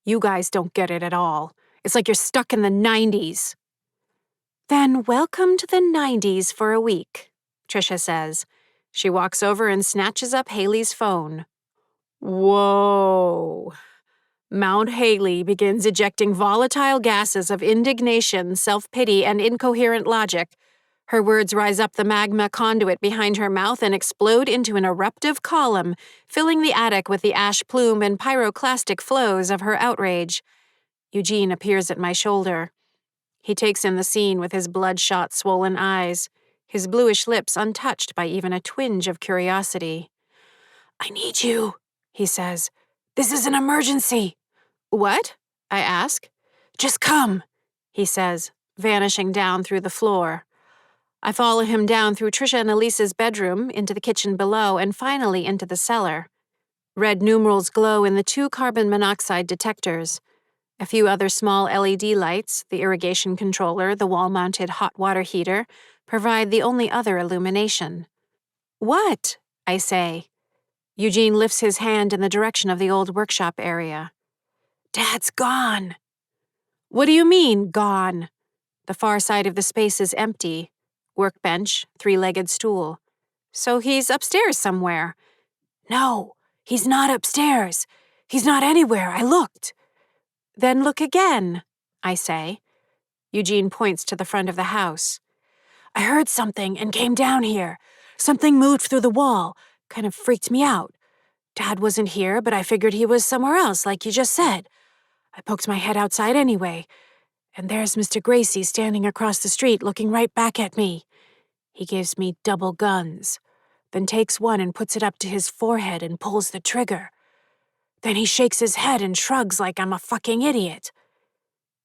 You guys don't get it at all. It's like you're stuck in the 90s. Then welcome to the 90s for a week, Tricia says. She walks over and snatches up Haley's phone. Whoa. Mount Haley begins ejecting volatile gases of indignation, self-pity, and incoherent logic. Her words rise up the magma conduit behind her mouth and explode into an eruptive column, filling the attic with the ash plume and pyroclastic flows of her outrage. Eugene appears at my shoulder. He takes in the scene with his bloodshot, swollen eyes, his bluish lips untouched by even a twinge of curiosity. I need you, he says. This is an emergency. What? I ask. Just come, he says, vanishing down through the floor. I follow him down through Tricia and Elise's bedroom, into the kitchen below, and finally into the cellar. Red numerals glow in the 2 carbon monoxide detectors. A few other small LED lights, the irrigation controller, the wall-mounted hot water heater, provide the only other illumination. What? I say. Eugene lifts his hand in the direction of the old workshop area. Dad's gone. What do you mean, gone? The far side of the space is empty. Workbench, 3-legged stool. So he's upstairs somewhere. No, he's not upstairs. He's not anywhere. I looked. Then look again, I say. Eugene points to the front of the house. I heard something and came down here. Something moved through the wall. Kind of freaked me out. Dad wasn't here, but I figured he was somewhere else, like you just said. I poked my head outside anyway, and there's Mr. Gracie standing across the street looking right back at me. He gives me double guns, then takes one and puts it up to his forehead and pulls the trigger. Then he shakes his head and shrugs like I'm a fucking idiot.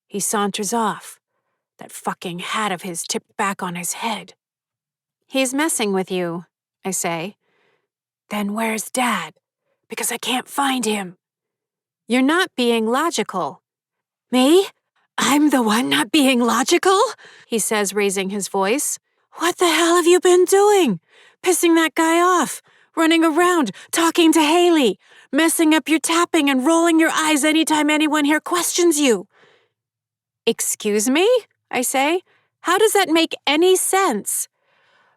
He saunters off, that fucking hat of his tipped back on his head. He's messing with you, I say. Then where's Dad? Because I can't find him. You're not being logical. Me? I'm the one not being logical? He says, raising his voice. What the hell have you been doing? Pissing that guy off, running around, talking to Haley, messing up your tapping and rolling your eyes anytime anyone here questions you. Excuse me? I say. How does that make any sense?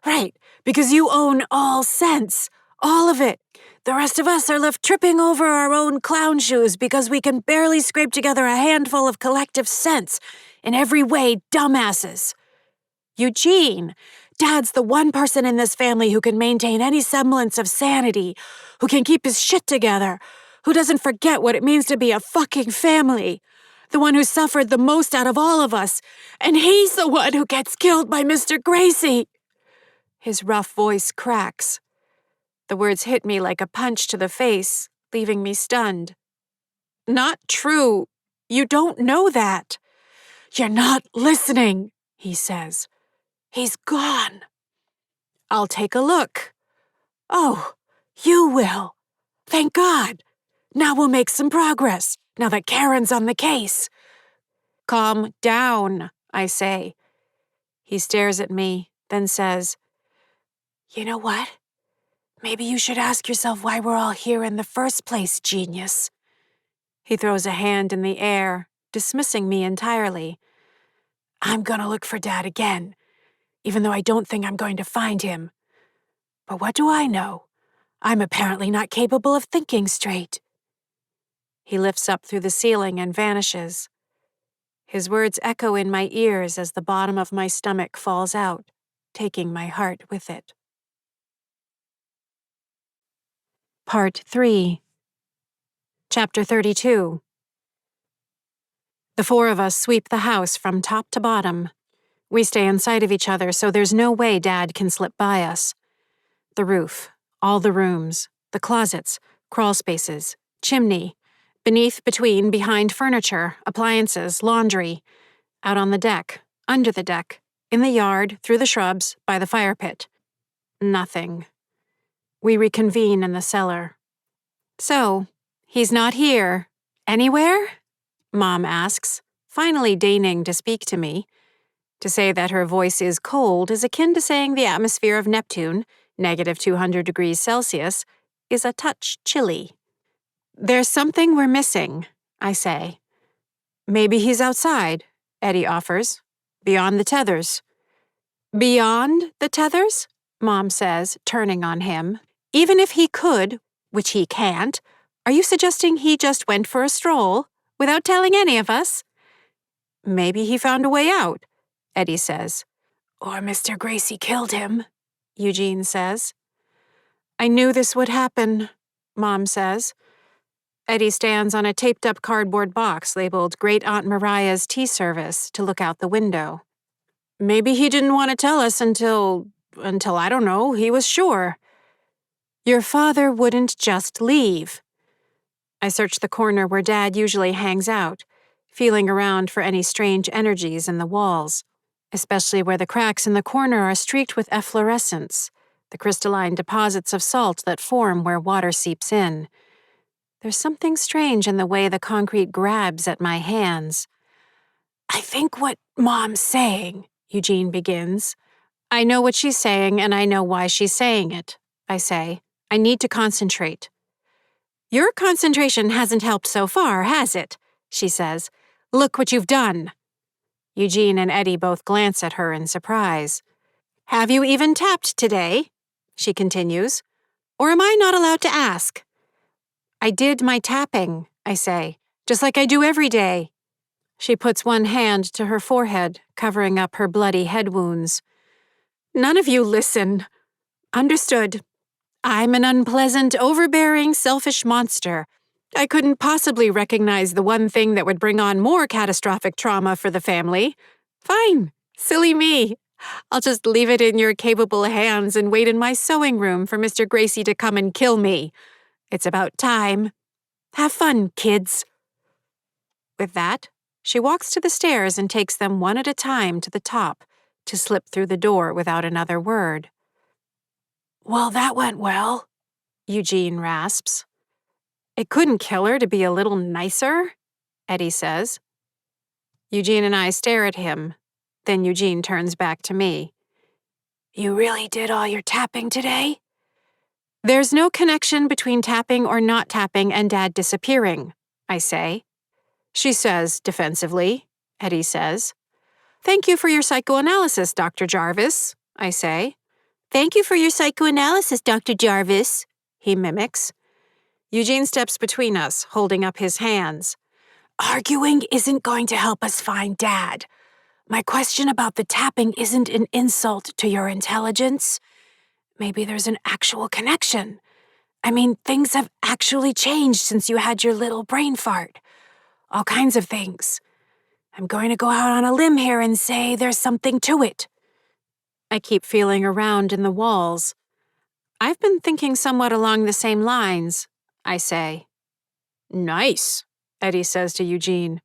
Right, because you own all sense, all of it. The rest of us are left tripping over our own clown shoes because we can barely scrape together a handful of collective sense. In every way, dumbasses. Eugene, Dad's the one person in this family who can maintain any semblance of sanity, who can keep his shit together, who doesn't forget what it means to be a fucking family. The one who suffered the most out of all of us, and he's the one who gets killed by Mr. Gracie. His rough voice cracks. The words hit me like a punch to the face, leaving me stunned. Not true. You don't know that. You're not listening, he says. He's gone. I'll take a look. Oh, you will. Thank God. Now we'll make some progress, now that Karen's on the case. Calm down, I say. He stares at me, then says, You know what? Maybe you should ask yourself why we're all here in the first place, genius. He throws a hand in the air, dismissing me entirely. I'm gonna look for Dad again, even though I don't think I'm going to find him. But what do I know? I'm apparently not capable of thinking straight. He lifts up through the ceiling and vanishes. His words echo in my ears as the bottom of my stomach falls out, taking my heart with it. Part 3. Chapter 32. The four of us sweep the house from top to bottom. We stay in sight of each other, so there's no way Dad can slip by us. The roof, all the rooms, the closets, crawl spaces, chimney, beneath, between, behind furniture, appliances, laundry, out on the deck, under the deck, in the yard, through the shrubs, by the fire pit. Nothing. We reconvene in the cellar. So, he's not here. Anywhere? Mom asks, finally deigning to speak to me. To say that her voice is cold is akin to saying the atmosphere of Neptune, -200 degrees Celsius, is a touch chilly. There's something we're missing, I say. Maybe he's outside, Eddie offers, beyond the tethers. Beyond the tethers? Mom says, turning on him. Even if he could, which he can't, are you suggesting he just went for a stroll, without telling any of us? Maybe he found a way out, Eddie says. Or Mr. Gracie killed him, Eugene says. I knew this would happen, Mom says. Eddie stands on a taped-up cardboard box labeled Great Aunt Mariah's Tea Service to look out the window. Maybe he didn't want to tell us until I don't know, he was sure. Your father wouldn't just leave. I search the corner where Dad usually hangs out, feeling around for any strange energies in the walls, especially where the cracks in the corner are streaked with efflorescence, the crystalline deposits of salt that form where water seeps in. There's something strange in the way the concrete grabs at my hands. I think what Mom's saying, Eugene begins. I know what she's saying, and I know why she's saying it, I say. I need to concentrate. Your concentration hasn't helped so far, has it? She says. Look what you've done. Eugene and Eddie both glance at her in surprise. Have you even tapped today? She continues. Or am I not allowed to ask? I did my tapping, I say, just like I do every day. She puts one hand to her forehead, covering up her bloody head wounds. None of you listen. Understood. I'm an unpleasant, overbearing, selfish monster. I couldn't possibly recognize the one thing that would bring on more catastrophic trauma for the family. Fine. Silly me. I'll just leave it in your capable hands and wait in my sewing room for Mr. Gracie to come and kill me. It's about time. Have fun, kids. With that, she walks to the stairs and takes them one at a time to the top to slip through the door without another word. Well, that went well, Eugene rasps. It couldn't kill her to be a little nicer, Eddie says. Eugene and I stare at him. Then Eugene turns back to me. You really did all your tapping today? There's no connection between tapping or not tapping and Dad disappearing, I say. She says defensively, Eddie says. Thank you for your psychoanalysis, Dr. Jarvis, I say. Thank you for your psychoanalysis, Dr. Jarvis, he mimics. Eugene steps between us, holding up his hands. Arguing isn't going to help us find Dad. My question about the tapping isn't an insult to your intelligence. Maybe there's an actual connection. I mean, things have actually changed since you had your little brain fart. All kinds of things. I'm going to go out on a limb here and say there's something to it. I keep feeling around in the walls. I've been thinking somewhat along the same lines, I say. Nice, Eddie says to Eugene.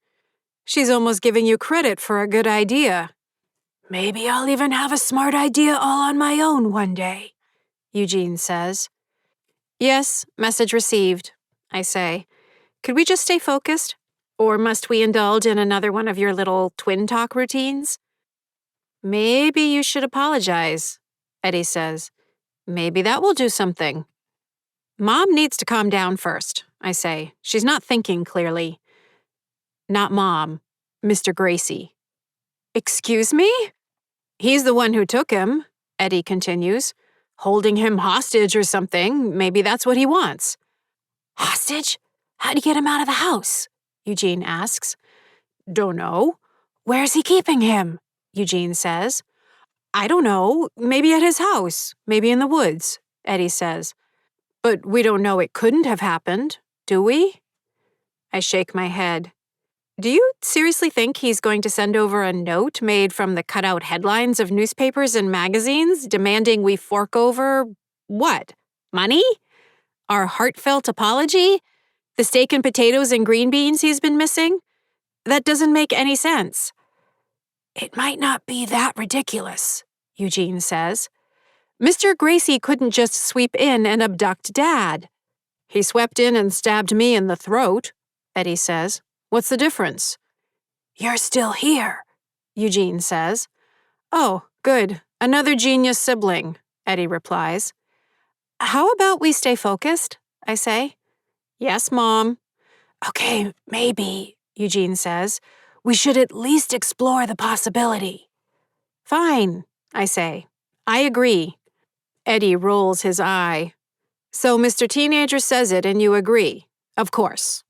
She's almost giving you credit for a good idea. Maybe I'll even have a smart idea all on my own one day, Eugene says. Yes, message received, I say. Could we just stay focused? Or must we indulge in another one of your little twin talk routines? Maybe you should apologize, Eddie says. Maybe that will do something. Mom needs to calm down first, I say. She's not thinking clearly. Not Mom, Mr. Gracie. Excuse me? He's the one who took him, Eddie continues. Holding him hostage or something. Maybe that's what he wants. Hostage? How'd you get him out of the house? Eugene asks. Don't know. Where's he keeping him? Eugene says. I don't know. Maybe at his house. Maybe in the woods, Eddie says. But we don't know it couldn't have happened, do we? I shake my head. Do you seriously think he's going to send over a note made from the cutout headlines of newspapers and magazines demanding we fork over, what, money? Our heartfelt apology? The steak and potatoes and green beans he's been missing? That doesn't make any sense. It might not be that ridiculous, Eugene says. Mr. Gracie couldn't just sweep in and abduct Dad. He swept in and stabbed me in the throat, Eddie says. What's the difference? You're still here, Eugene says. Oh, good. Another genius sibling, Eddie replies. How about we stay focused? I say. Yes, Mom. Okay, maybe, Eugene says. We should at least explore the possibility. Fine, I say. I agree. Eddie rolls his eye. So Mr. Teenager says it and you agree. Of course.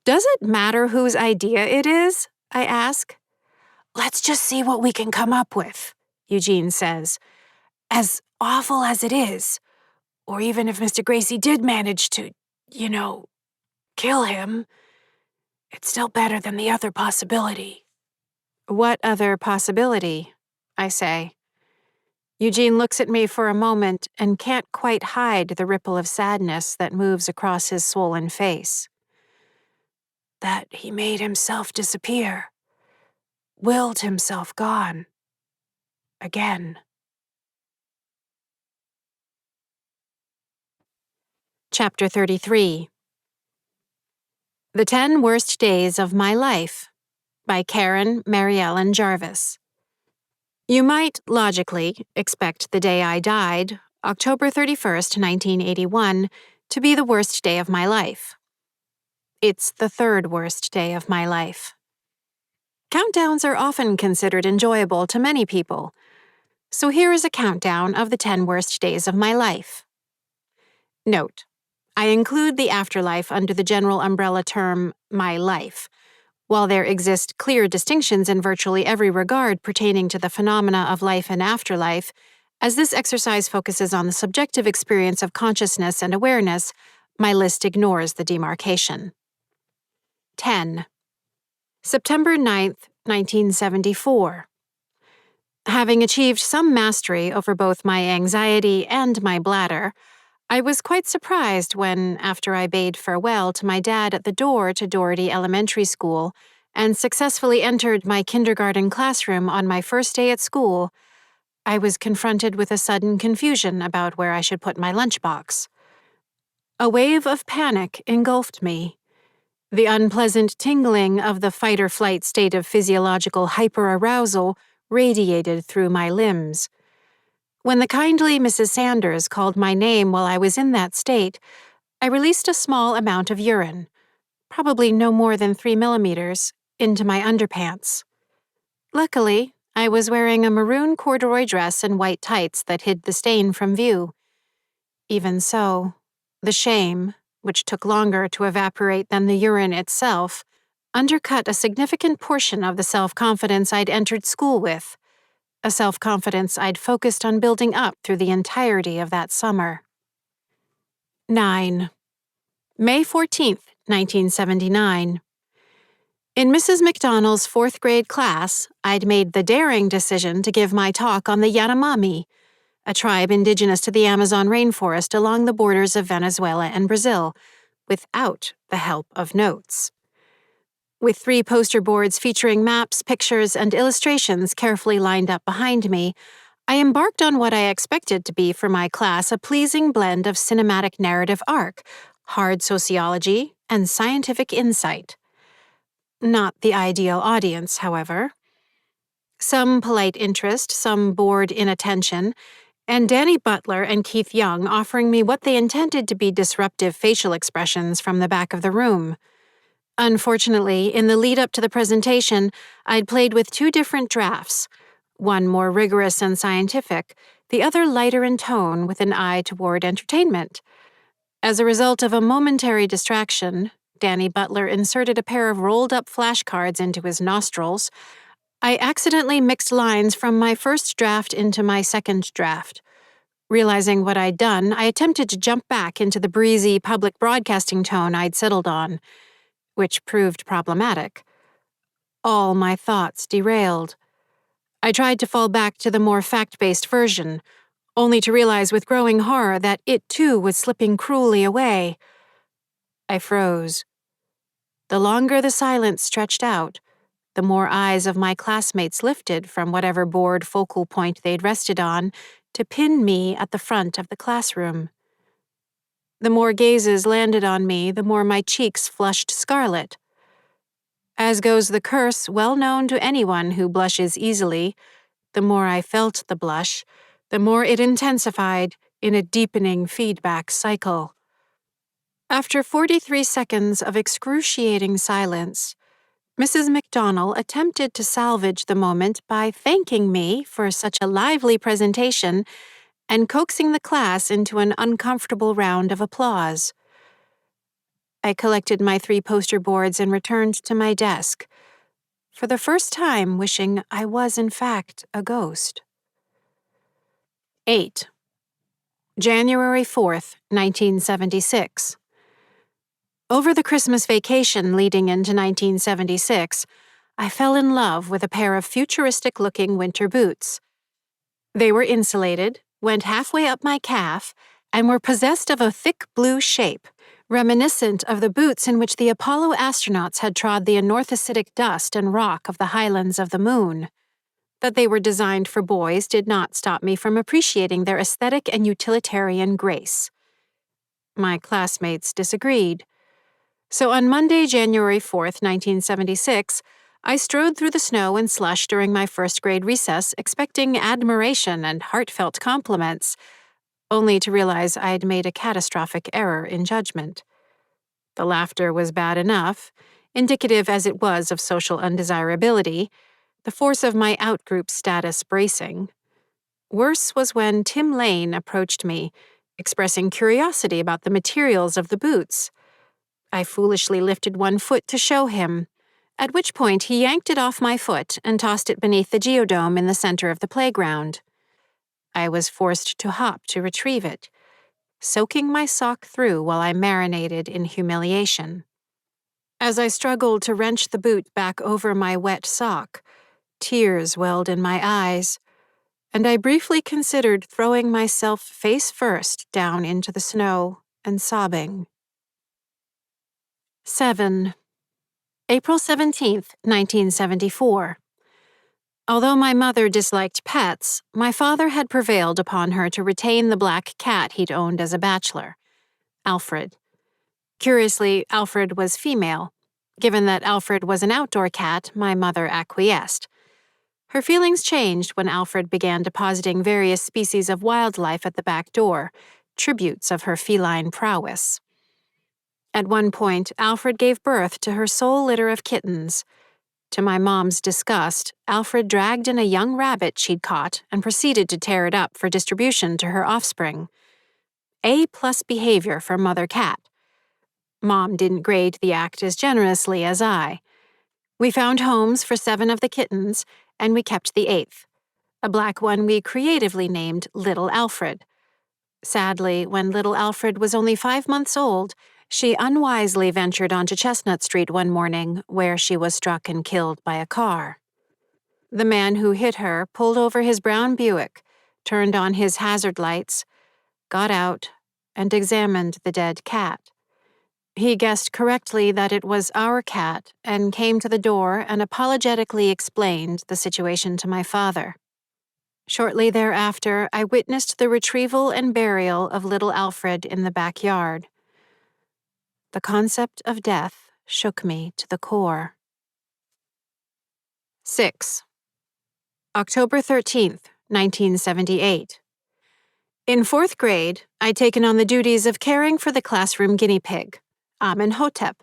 Does it matter whose idea it is? I ask. Let's just see what we can come up with, Eugene says. As awful as it is, or even if Mr. Gracie did manage to, kill him, it's still better than the other possibility. What other possibility? I say. Eugene looks at me for a moment and can't quite hide the ripple of sadness that moves across his swollen face. That he made himself disappear, willed himself gone. Again. Chapter 33. The 10 Worst Days of My Life by Karen Mary Ellen Jarvis. You might, logically, expect the day I died, October 31st, 1981, to be the worst day of my life. It's the 3rd worst day of my life. Countdowns are often considered enjoyable to many people, so here is a countdown of the 10 worst days of my life. Note: I include the afterlife under the general umbrella term, my life. While there exist clear distinctions in virtually every regard pertaining to the phenomena of life and afterlife, As this exercise focuses on the subjective experience of consciousness and awareness, my list ignores the demarcation. 10. September 9th, 1974. Having achieved some mastery over both my anxiety and my bladder, I was quite surprised when, after I bade farewell to my dad at the door to Doherty Elementary School and successfully entered my kindergarten classroom on my first day at school, I was confronted with a sudden confusion about where I should put my lunchbox. A wave of panic engulfed me. The unpleasant tingling of the fight-or-flight state of physiological hyperarousal radiated through my limbs. When the kindly Mrs. Sanders called my name while I was in that state, I released a small amount of urine, probably no more than 3 millimeters, into my underpants. Luckily, I was wearing a maroon corduroy dress and white tights that hid the stain from view. Even so, the shame, which took longer to evaporate than the urine itself, undercut a significant portion of the self-confidence I'd entered school with, a self-confidence I'd focused on building up through the entirety of that summer. 9. May 14th, 1979. In Mrs. McDonald's 4th grade class, I'd made the daring decision to give my talk on the Yanomami, a tribe indigenous to the Amazon rainforest along the borders of Venezuela and Brazil, without the help of notes. With 3 poster boards featuring maps, pictures, and illustrations carefully lined up behind me, I embarked on what I expected to be for my class a pleasing blend of cinematic narrative arc, hard sociology, and scientific insight. Not the ideal audience, however. Some polite interest, some bored inattention, and Danny Butler and Keith Young offering me what they intended to be disruptive facial expressions from the back of the room. Unfortunately, in the lead-up to the presentation, I'd played with 2 different drafts, one more rigorous and scientific, the other lighter in tone with an eye toward entertainment. As a result of a momentary distraction, Danny Butler inserted a pair of rolled-up flashcards into his nostrils. I accidentally mixed lines from my first draft into my second draft. Realizing what I'd done, I attempted to jump back into the breezy public broadcasting tone I'd settled on, which proved problematic. All my thoughts derailed. I tried to fall back to the more fact-based version, only to realize with growing horror that it too was slipping cruelly away. I froze. The longer the silence stretched out, the more eyes of my classmates lifted from whatever bored focal point they'd rested on to pin me at the front of the classroom. The more gazes landed on me, the more my cheeks flushed scarlet. As goes the curse well known to anyone who blushes easily, the more I felt the blush, the more it intensified in a deepening feedback cycle. After 43 seconds of excruciating silence, Mrs. McDonald attempted to salvage the moment by thanking me for such a lively presentation and coaxing the class into an uncomfortable round of applause. I collected my 3 poster boards and returned to my desk, for the first time wishing I was in fact a ghost. 8. January 4th, 1976. Over the Christmas vacation leading into 1976, I fell in love with a pair of futuristic-looking winter boots. They were insulated, went halfway up my calf, and were possessed of a thick blue shape, reminiscent of the boots in which the Apollo astronauts had trod the anorthositic dust and rock of the highlands of the moon. That they were designed for boys did not stop me from appreciating their aesthetic and utilitarian grace. My classmates disagreed. So on Monday, January 4th, 1976, I strode through the snow and slush during my first grade recess, expecting admiration and heartfelt compliments, only to realize I'd made a catastrophic error in judgment. The laughter was bad enough, indicative as it was of social undesirability, the force of my outgroup status bracing. Worse was when Tim Lane approached me, expressing curiosity about the materials of the boots. I foolishly lifted one foot to show him, at which point he yanked it off my foot and tossed it beneath the geodome in the center of the playground. I was forced to hop to retrieve it, soaking my sock through while I marinated in humiliation. As I struggled to wrench the boot back over my wet sock, tears welled in my eyes, and I briefly considered throwing myself face first down into the snow and sobbing. 7. April 17th, 1974. Although my mother disliked pets, my father had prevailed upon her to retain the black cat he'd owned as a bachelor, Alfred. Curiously, Alfred was female. Given that Alfred was an outdoor cat, my mother acquiesced. Her feelings changed when Alfred began depositing various species of wildlife at the back door, tributes of her feline prowess. At one point, Alfred gave birth to her sole litter of kittens. To my mom's disgust, Alfred dragged in a young rabbit she'd caught and proceeded to tear it up for distribution to her offspring. A+ behavior for mother cat. Mom didn't grade the act as generously as I. We found homes for 7 of the kittens, and we kept the 8th, a black one we creatively named Little Alfred. Sadly, when little Alfred was only 5 months old, she unwisely ventured onto Chestnut Street one morning, where she was struck and killed by a car. The man who hit her pulled over his brown Buick, turned on his hazard lights, got out, and examined the dead cat. He guessed correctly that it was our cat and came to the door and apologetically explained the situation to my father. Shortly thereafter, I witnessed the retrieval and burial of little Alfred in the backyard. The concept of death shook me to the core. 6. October 13th, 1978. In 4th grade, I'd taken on the duties of caring for the classroom guinea pig, Amenhotep.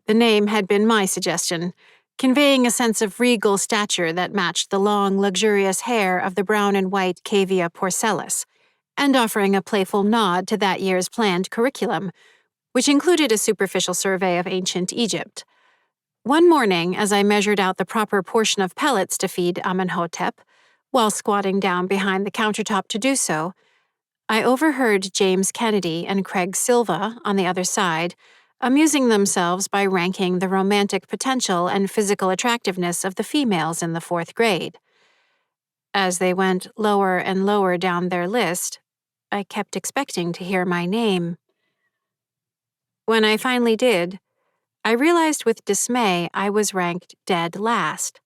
The name had been my suggestion, conveying a sense of regal stature that matched the long, luxurious hair of the brown and white Cavia porcellus, and offering a playful nod to that year's planned curriculum, which included a superficial survey of ancient Egypt. One morning, as I measured out the proper portion of pellets to feed Amenhotep, while squatting down behind the countertop to do so, I overheard James Kennedy and Craig Silva, on the other side, amusing themselves by ranking the romantic potential and physical attractiveness of the females in the 4th grade. As they went lower and lower down their list, I kept expecting to hear my name. When I finally did, I realized with dismay I was ranked dead last,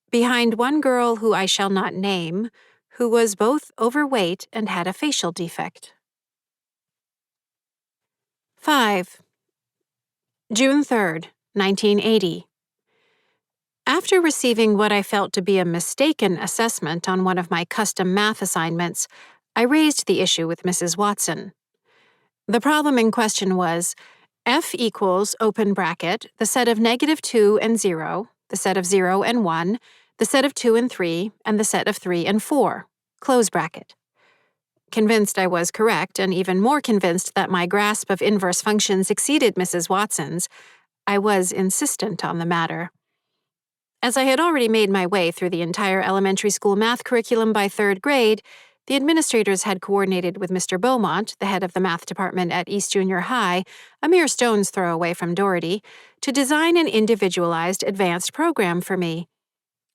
behind one girl who I shall not name, who was both overweight and had a facial defect. 5. June 3rd, 1980. After receiving what I felt to be a mistaken assessment on one of my custom math assignments, I raised the issue with Mrs. Watson. The problem in question was F equals, open bracket, the set of -2 and 0, the set of 0 and 1, the set of 2 and 3, and the set of 3 and 4, close bracket. Convinced I was correct, and even more convinced that my grasp of inverse functions exceeded Mrs. Watson's, I was insistent on the matter. As I had already made my way through the entire elementary school math curriculum by 3rd grade, the administrators had coordinated with Mr. Beaumont, the head of the math department at East Junior High, a mere stone's throw away from Doherty, to design an individualized advanced program for me.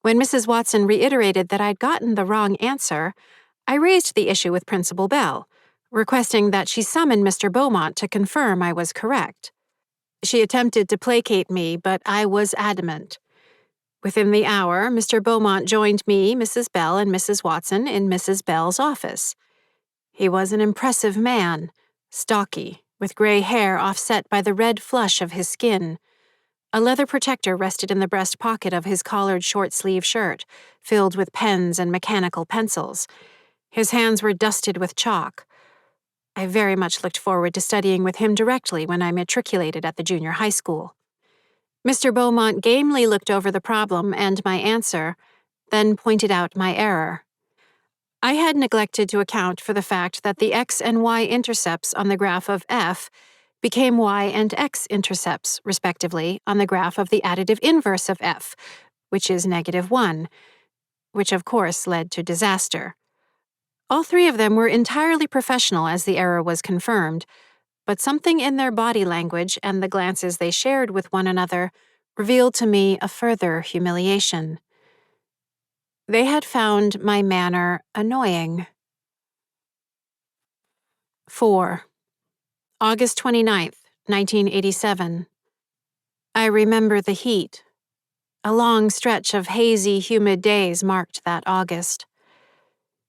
When Mrs. Watson reiterated that I'd gotten the wrong answer, I raised the issue with Principal Bell, requesting that she summon Mr. Beaumont to confirm I was correct. She attempted to placate me, but I was adamant. Within the hour, Mr. Beaumont joined me, Mrs. Bell, and Mrs. Watson in Mrs. Bell's office. He was an impressive man, stocky, with gray hair offset by the red flush of his skin. A leather protector rested in the breast pocket of his collared short-sleeve shirt, filled with pens and mechanical pencils. His hands were dusted with chalk. I very much looked forward to studying with him directly when I matriculated at the junior high school. Mr. Beaumont gamely looked over the problem and my answer, then pointed out my error. I had neglected to account for the fact that the x and y intercepts on the graph of f became y and x intercepts, respectively, on the graph of the additive inverse of f, which is -1, which of course led to disaster. All three of them were entirely professional as the error was confirmed, but something in their body language and the glances they shared with one another revealed to me a further humiliation. They had found my manner annoying. 4. August 29th, 1987. I remember the heat. A long stretch of hazy, humid days marked that August.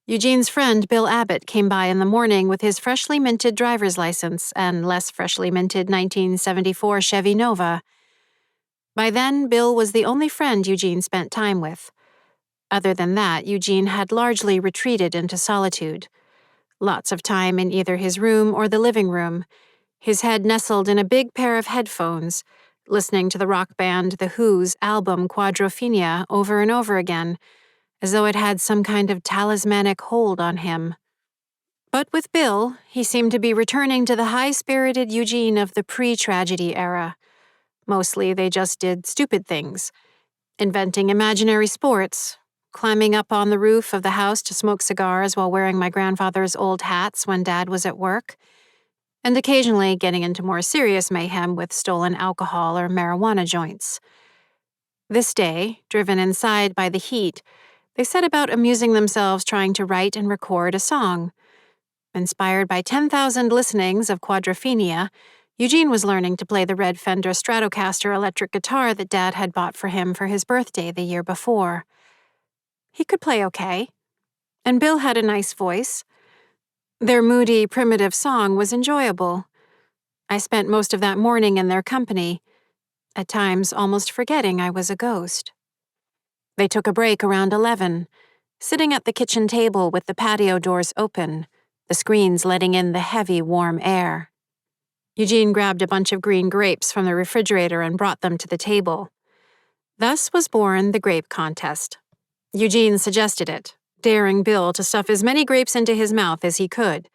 Eugene's friend Bill Abbott came by in the morning with his freshly minted driver's license and less freshly minted 1974 Chevy Nova. By then, Bill was the only friend Eugene spent time with. Other than that, Eugene had largely retreated into solitude. Lots of time in either his room or the living room, his head nestled in a big pair of headphones, listening to the rock band The Who's album Quadrophenia over and over again, as though it had some kind of talismanic hold on him. But with Bill, he seemed to be returning to the high-spirited Eugene of the pre-tragedy era. Mostly they just did stupid things, inventing imaginary sports, climbing up on the roof of the house to smoke cigars while wearing my grandfather's old hats when Dad was at work, and occasionally getting into more serious mayhem with stolen alcohol or marijuana joints. This day, driven inside by the heat, they set about amusing themselves trying to write and record a song. Inspired by 10,000 listenings of Quadrophenia, Eugene was learning to play the red Fender Stratocaster electric guitar that Dad had bought for him for his birthday the year before. He could play okay, and Bill had a nice voice. Their moody, primitive song was enjoyable. I spent most of that morning in their company, at times almost forgetting I was a ghost. They took a break around 11, sitting at the kitchen table with the patio doors open, the screens letting in the heavy, warm air. Eugene grabbed a bunch of green grapes from the refrigerator and brought them to the table. Thus was born the grape contest. Eugene suggested it, daring Bill to stuff as many grapes into his mouth as he could.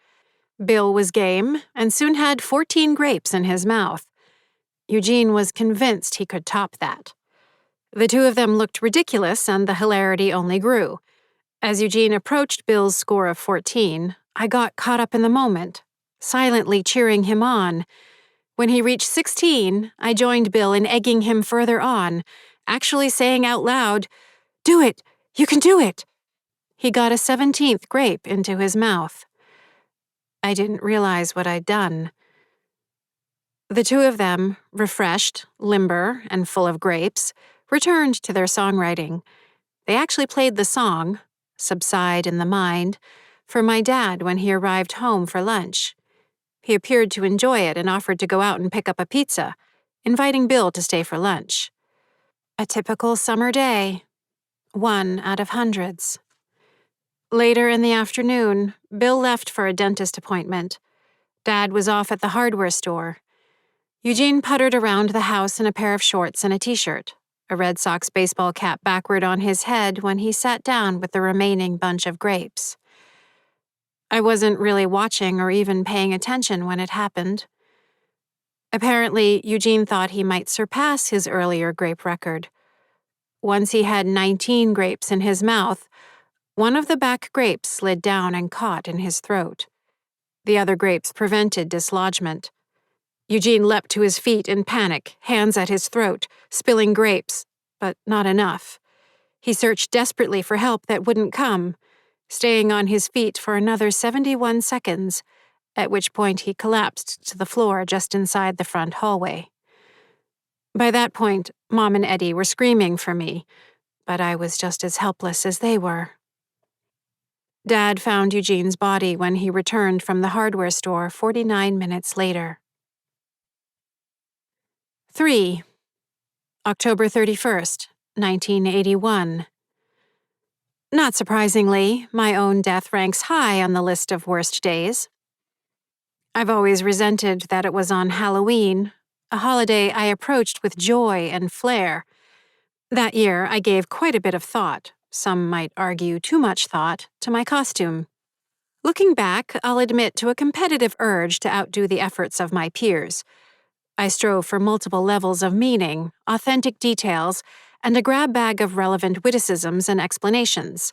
Bill was game and soon had 14 grapes in his mouth. Eugene was convinced he could top that. The two of them looked ridiculous and the hilarity only grew. As Eugene approached Bill's score of 14, I got caught up in the moment, silently cheering him on. When he reached 16, I joined Bill in egging him further on, actually saying out loud, "Do it! You can do it!" He got a 17th grape into his mouth. I didn't realize what I'd done. The two of them, refreshed, limber, and full of grapes, returned to their songwriting. They actually played the song, Subside in the Mind, for my dad when he arrived home for lunch. He appeared to enjoy it and offered to go out and pick up a pizza, inviting Bill to stay for lunch. A typical summer day. One out of hundreds. Later in the afternoon, Bill left for a dentist appointment. Dad was off at the hardware store. Eugene puttered around the house in a pair of shorts and a t-shirt, a Red Sox baseball cap backward on his head when he sat down with the remaining bunch of grapes. I wasn't really watching or even paying attention when it happened. Apparently, Eugene thought he might surpass his earlier grape record. Once he had 19 grapes in his mouth, one of the back grapes slid down and caught in his throat. The other grapes prevented dislodgement. Eugene leapt to his feet in panic, hands at his throat, spilling grapes, but not enough. He searched desperately for help that wouldn't come, staying on his feet for another 71 seconds, at which point he collapsed to the floor just inside the front hallway. By that point, Mom and Eddie were screaming for me, but I was just as helpless as they were. Dad found Eugene's body when he returned from the hardware store 49 minutes later. 3. October 31st, 1981. Not surprisingly, my own death ranks high on the list of worst days. I've always resented that it was on Halloween, a holiday I approached with joy and flair. That year, I gave quite a bit of thought, some might argue too much thought, to my costume. Looking back, I'll admit to a competitive urge to outdo the efforts of my peers. I strove for multiple levels of meaning, authentic details, and a grab bag of relevant witticisms and explanations.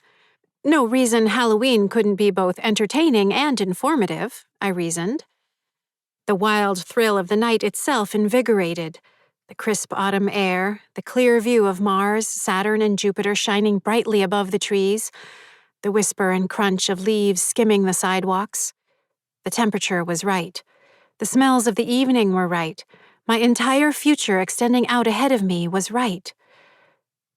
No reason Halloween couldn't be both entertaining and informative, I reasoned. The wild thrill of the night itself invigorated. The crisp autumn air, the clear view of Mars, Saturn, and Jupiter shining brightly above the trees, the whisper and crunch of leaves skimming the sidewalks. The temperature was right. The smells of the evening were right. My entire future extending out ahead of me was right.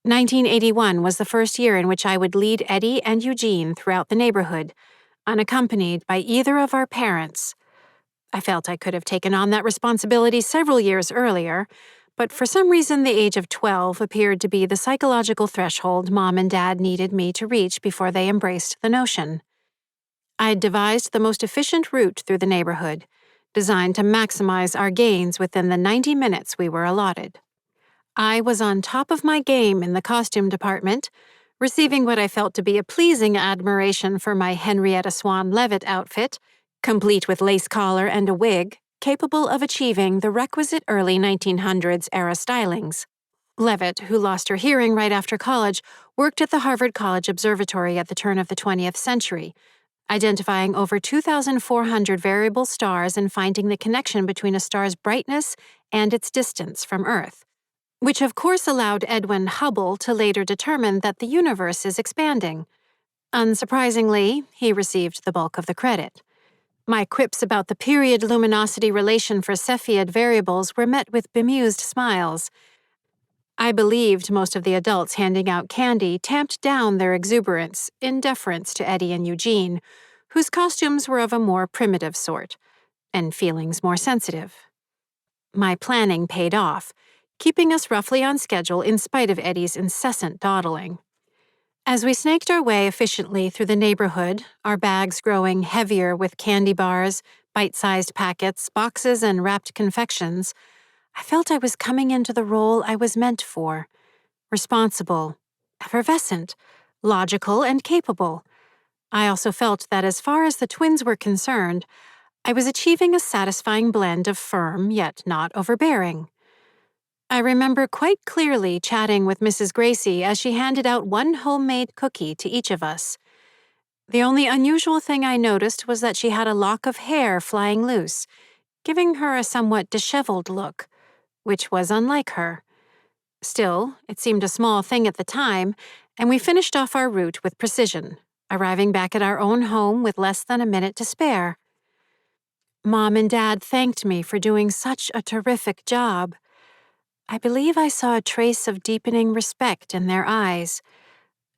1981 was the first year in which I would lead Eddie and Eugene throughout the neighborhood, unaccompanied by either of our parents. I felt I could have taken on that responsibility several years earlier, but for some reason the age of 12 appeared to be the psychological threshold Mom and Dad needed me to reach before they embraced the notion. I'd devised the most efficient route through the neighborhood, designed to maximize our gains within the 90 minutes we were allotted. I was on top of my game in the costume department, receiving what I felt to be a pleasing admiration for my Henrietta Swan Leavitt outfit, complete with lace collar and a wig, capable of achieving the requisite early 1900s era stylings. Leavitt, who lost her hearing right after college, worked at the Harvard College Observatory at the turn of the 20th century, identifying over 2,400 variable stars and finding the connection between a star's brightness and its distance from Earth, which of course allowed Edwin Hubble to later determine that the universe is expanding. Unsurprisingly, he received the bulk of the credit. My quips about the period luminosity relation for Cepheid variables were met with bemused smiles. I believed most of the adults handing out candy tamped down their exuberance in deference to Eddie and Eugene, whose costumes were of a more primitive sort, and feelings more sensitive. My planning paid off, keeping us roughly on schedule in spite of Eddie's incessant dawdling. As we snaked our way efficiently through the neighborhood, our bags growing heavier with candy bars, bite-sized packets, boxes, and wrapped confections, I felt I was coming into the role I was meant for. Responsible, effervescent, logical, and capable. I also felt that as far as the twins were concerned, I was achieving a satisfying blend of firm yet not overbearing. I remember quite clearly chatting with Mrs. Gracie as she handed out one homemade cookie to each of us. The only unusual thing I noticed was that she had a lock of hair flying loose, giving her a somewhat disheveled look, which was unlike her. Still, it seemed a small thing at the time, and we finished off our route with precision, arriving back at our own home with less than a minute to spare. Mom and Dad thanked me for doing such a terrific job. I believe I saw a trace of deepening respect in their eyes,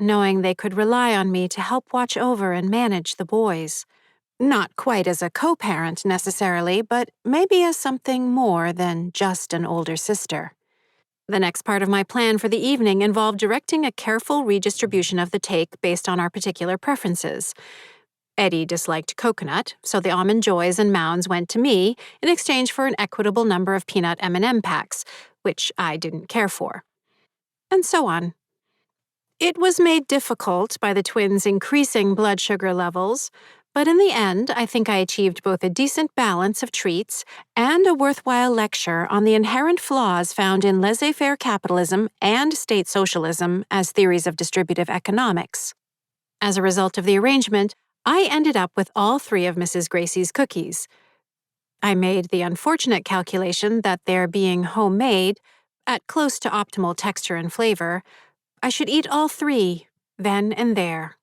knowing they could rely on me to help watch over and manage the boys. Not quite as a co-parent necessarily, but maybe as something more than just an older sister. The next part of my plan for the evening involved directing a careful redistribution of the take based on our particular preferences. Eddie disliked coconut, so the almond joys and mounds went to me in exchange for an equitable number of peanut M&M packs, which I didn't care for. And so on. It was made difficult by the twins' increasing blood sugar levels, but in the end, I think I achieved both a decent balance of treats and a worthwhile lecture on the inherent flaws found in laissez-faire capitalism and state socialism as theories of distributive economics. As a result of the arrangement, I ended up with all 3 of Mrs. Gracie's cookies. I made the unfortunate calculation that their being homemade, at close to optimal texture and flavor, I should eat all 3, then and there.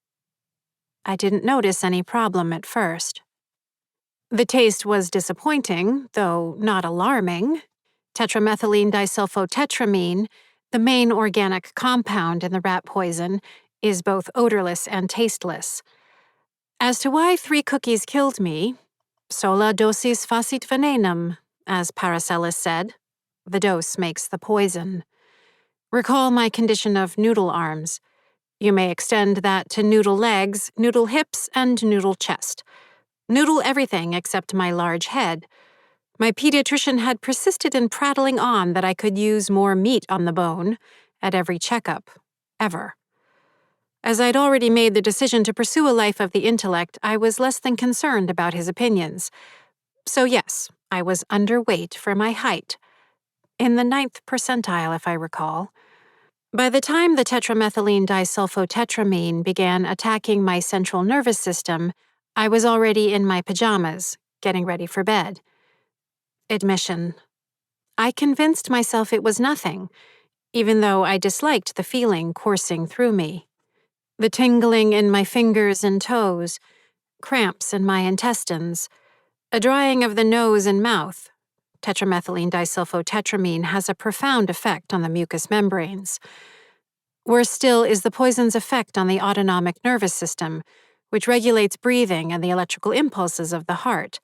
I didn't notice any problem at first. The taste was disappointing, though not alarming. Tetramethylene disulfotetramine, the main organic compound in the rat poison, is both odorless and tasteless. As to why 3 cookies killed me, sola dosis facit venenum, as Paracelsus said. The dose makes the poison. Recall my condition of noodle arms. You may extend that to noodle legs, noodle hips, and noodle chest. Noodle everything except my large head. My pediatrician had persisted in prattling on that I could use more meat on the bone at every checkup, ever. As I'd already made the decision to pursue a life of the intellect, I was less than concerned about his opinions. So yes, I was underweight for my height. In the 9th percentile, if I recall. By the time the tetramethylene disulfotetramine began attacking my central nervous system, I was already in my pajamas, getting ready for bed. Admission. I convinced myself it was nothing, even though I disliked the feeling coursing through me. The tingling in my fingers and toes, cramps in my intestines, a drying of the nose and mouth. Tetramethylene disulfotetramine has a profound effect on the mucous membranes. Worse still is the poison's effect on the autonomic nervous system, which regulates breathing and the electrical impulses of the heart.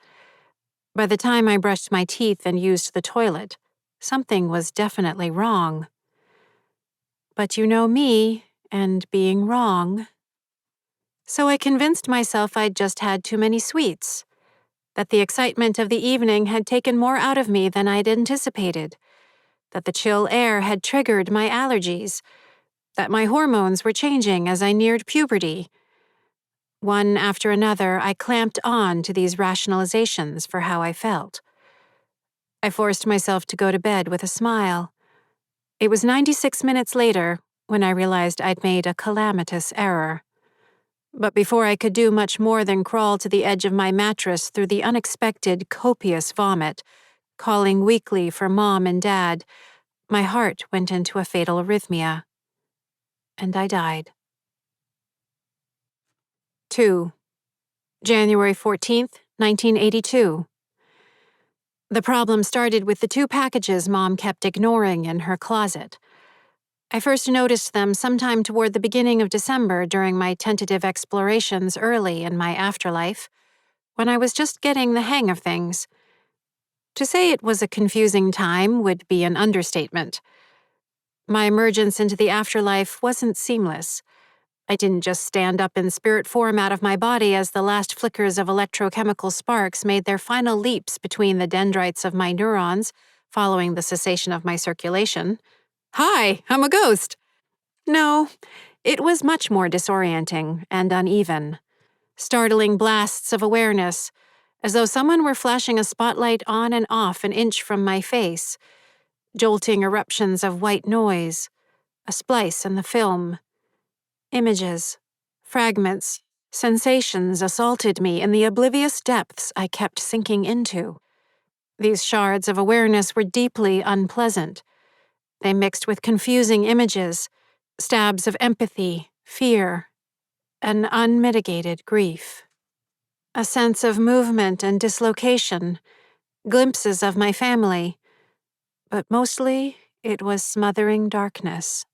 By the time I brushed my teeth and used the toilet, something was definitely wrong. But you know me, and being wrong. So I convinced myself I'd just had too many sweets, that the excitement of the evening had taken more out of me than I'd anticipated, that the chill air had triggered my allergies, that my hormones were changing as I neared puberty. One after another, I clamped on to these rationalizations for how I felt. I forced myself to go to bed with a smile. It was 96 minutes later when I realized I'd made a calamitous error. But before I could do much more than crawl to the edge of my mattress through the unexpected, copious vomit, calling weakly for Mom and Dad, my heart went into a fatal arrhythmia. And I died. 2. January 14th, 1982. The problem started with the 2 packages Mom kept ignoring in her closet. I first noticed them sometime toward the beginning of December during my tentative explorations early in my afterlife, when I was just getting the hang of things. To say it was a confusing time would be an understatement. My emergence into the afterlife wasn't seamless. I didn't just stand up in spirit form out of my body as the last flickers of electrochemical sparks made their final leaps between the dendrites of my neurons, following the cessation of my circulation. Hi, I'm a ghost! No, it was much more disorienting and uneven. Startling blasts of awareness, as though someone were flashing a spotlight on and off an inch from my face. Jolting eruptions of white noise, a splice in the film. Images, fragments, sensations assaulted me in the oblivious depths I kept sinking into. These shards of awareness were deeply unpleasant. They mixed with confusing images, stabs of empathy, fear, and unmitigated grief. A sense of movement and dislocation, glimpses of my family, but mostly it was smothering darkness.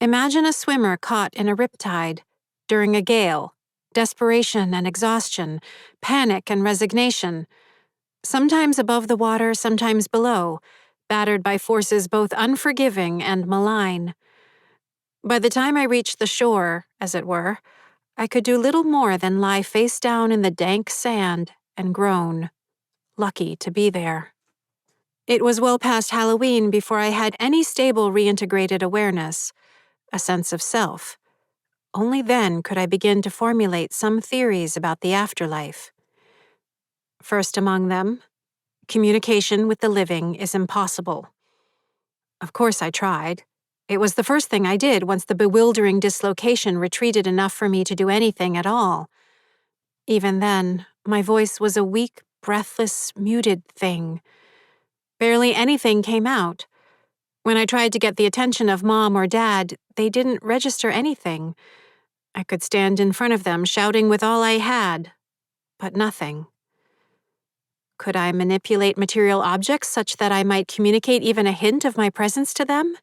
Imagine a swimmer caught in a riptide, during a gale, desperation and exhaustion, panic and resignation, sometimes above the water, sometimes below, battered by forces both unforgiving and malign. By the time I reached the shore, as it were, I could do little more than lie face down in the dank sand and groan, lucky to be there. It was well past Halloween before I had any stable reintegrated awareness, a sense of self. Only then could I begin to formulate some theories about the afterlife. First among them, communication with the living is impossible. Of course I tried. It was the first thing I did once the bewildering dislocation retreated enough for me to do anything at all. Even then, my voice was a weak, breathless, muted thing. Barely anything came out. When I tried to get the attention of Mom or Dad, they didn't register anything. I could stand in front of them shouting with all I had, but nothing. Could I manipulate material objects such that I might communicate even a hint of my presence to them?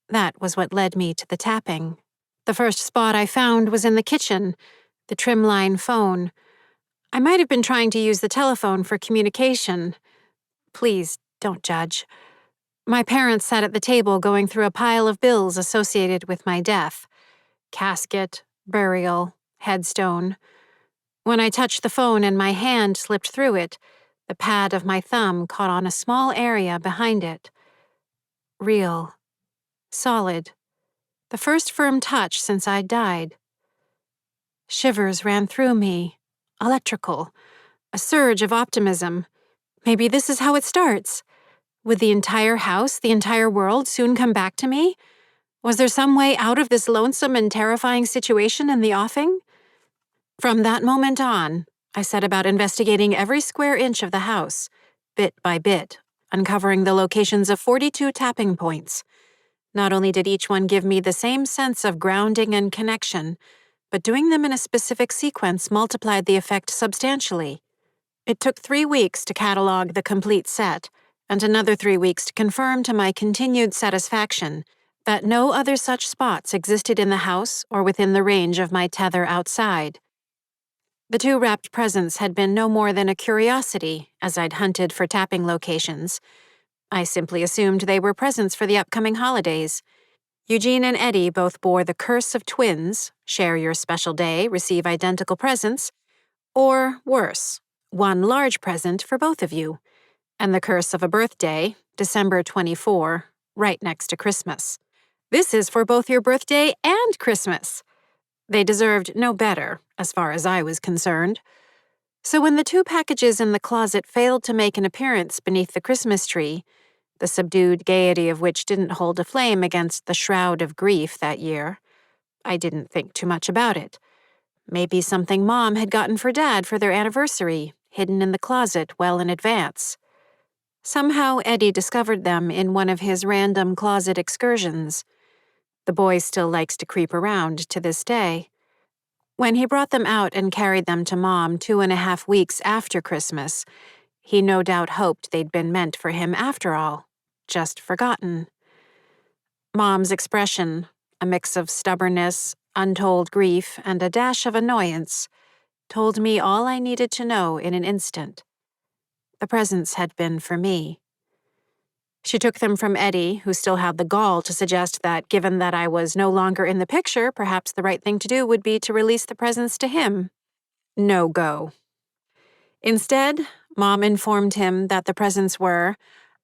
That was what led me to the tapping. The first spot I found was in the kitchen, the trimline phone. I might have been trying to use the telephone for communication. Please, don't judge. My parents sat at the table going through a pile of bills associated with my death. Casket, burial, headstone. When I touched the phone and my hand slipped through it, the pad of my thumb caught on a small area behind it. Real. Solid. The first firm touch since I'd died. Shivers ran through me. Electrical. A surge of optimism. Maybe this is how it starts. Would the entire house, the entire world soon come back to me? Was there some way out of this lonesome and terrifying situation in the offing? From that moment on, I set about investigating every square inch of the house, bit by bit, uncovering the locations of 42 tapping points. Not only did each one give me the same sense of grounding and connection, but doing them in a specific sequence multiplied the effect substantially. It took 3 weeks to catalog the complete set, and another 3 weeks to confirm to my continued satisfaction that no other such spots existed in the house or within the range of my tether outside. The 2 wrapped presents had been no more than a curiosity as I'd hunted for tapping locations. I simply assumed they were presents for the upcoming holidays. Eugene and Eddie both bore the curse of twins, share your special day, receive identical presents, or worse, one large present for both of you, and the curse of a birthday, December 24, right next to Christmas. This is for both your birthday and Christmas. They deserved no better, as far as I was concerned. So when the 2 packages in the closet failed to make an appearance beneath the Christmas tree, the subdued gaiety of which didn't hold a flame against the shroud of grief that year, I didn't think too much about it. Maybe something Mom had gotten for Dad for their anniversary, hidden in the closet well in advance. Somehow Eddie discovered them in one of his random closet excursions. The boy still likes to creep around to this day. When he brought them out and carried them to Mom 2.5 weeks after Christmas, he no doubt hoped they'd been meant for him after all, just forgotten. Mom's expression, a mix of stubbornness, untold grief, and a dash of annoyance, told me all I needed to know in an instant. The presents had been for me. She took them from Eddie, who still had the gall to suggest that given that I was no longer in the picture, perhaps the right thing to do would be to release the presents to him. No go. Instead, Mom informed him that the presents were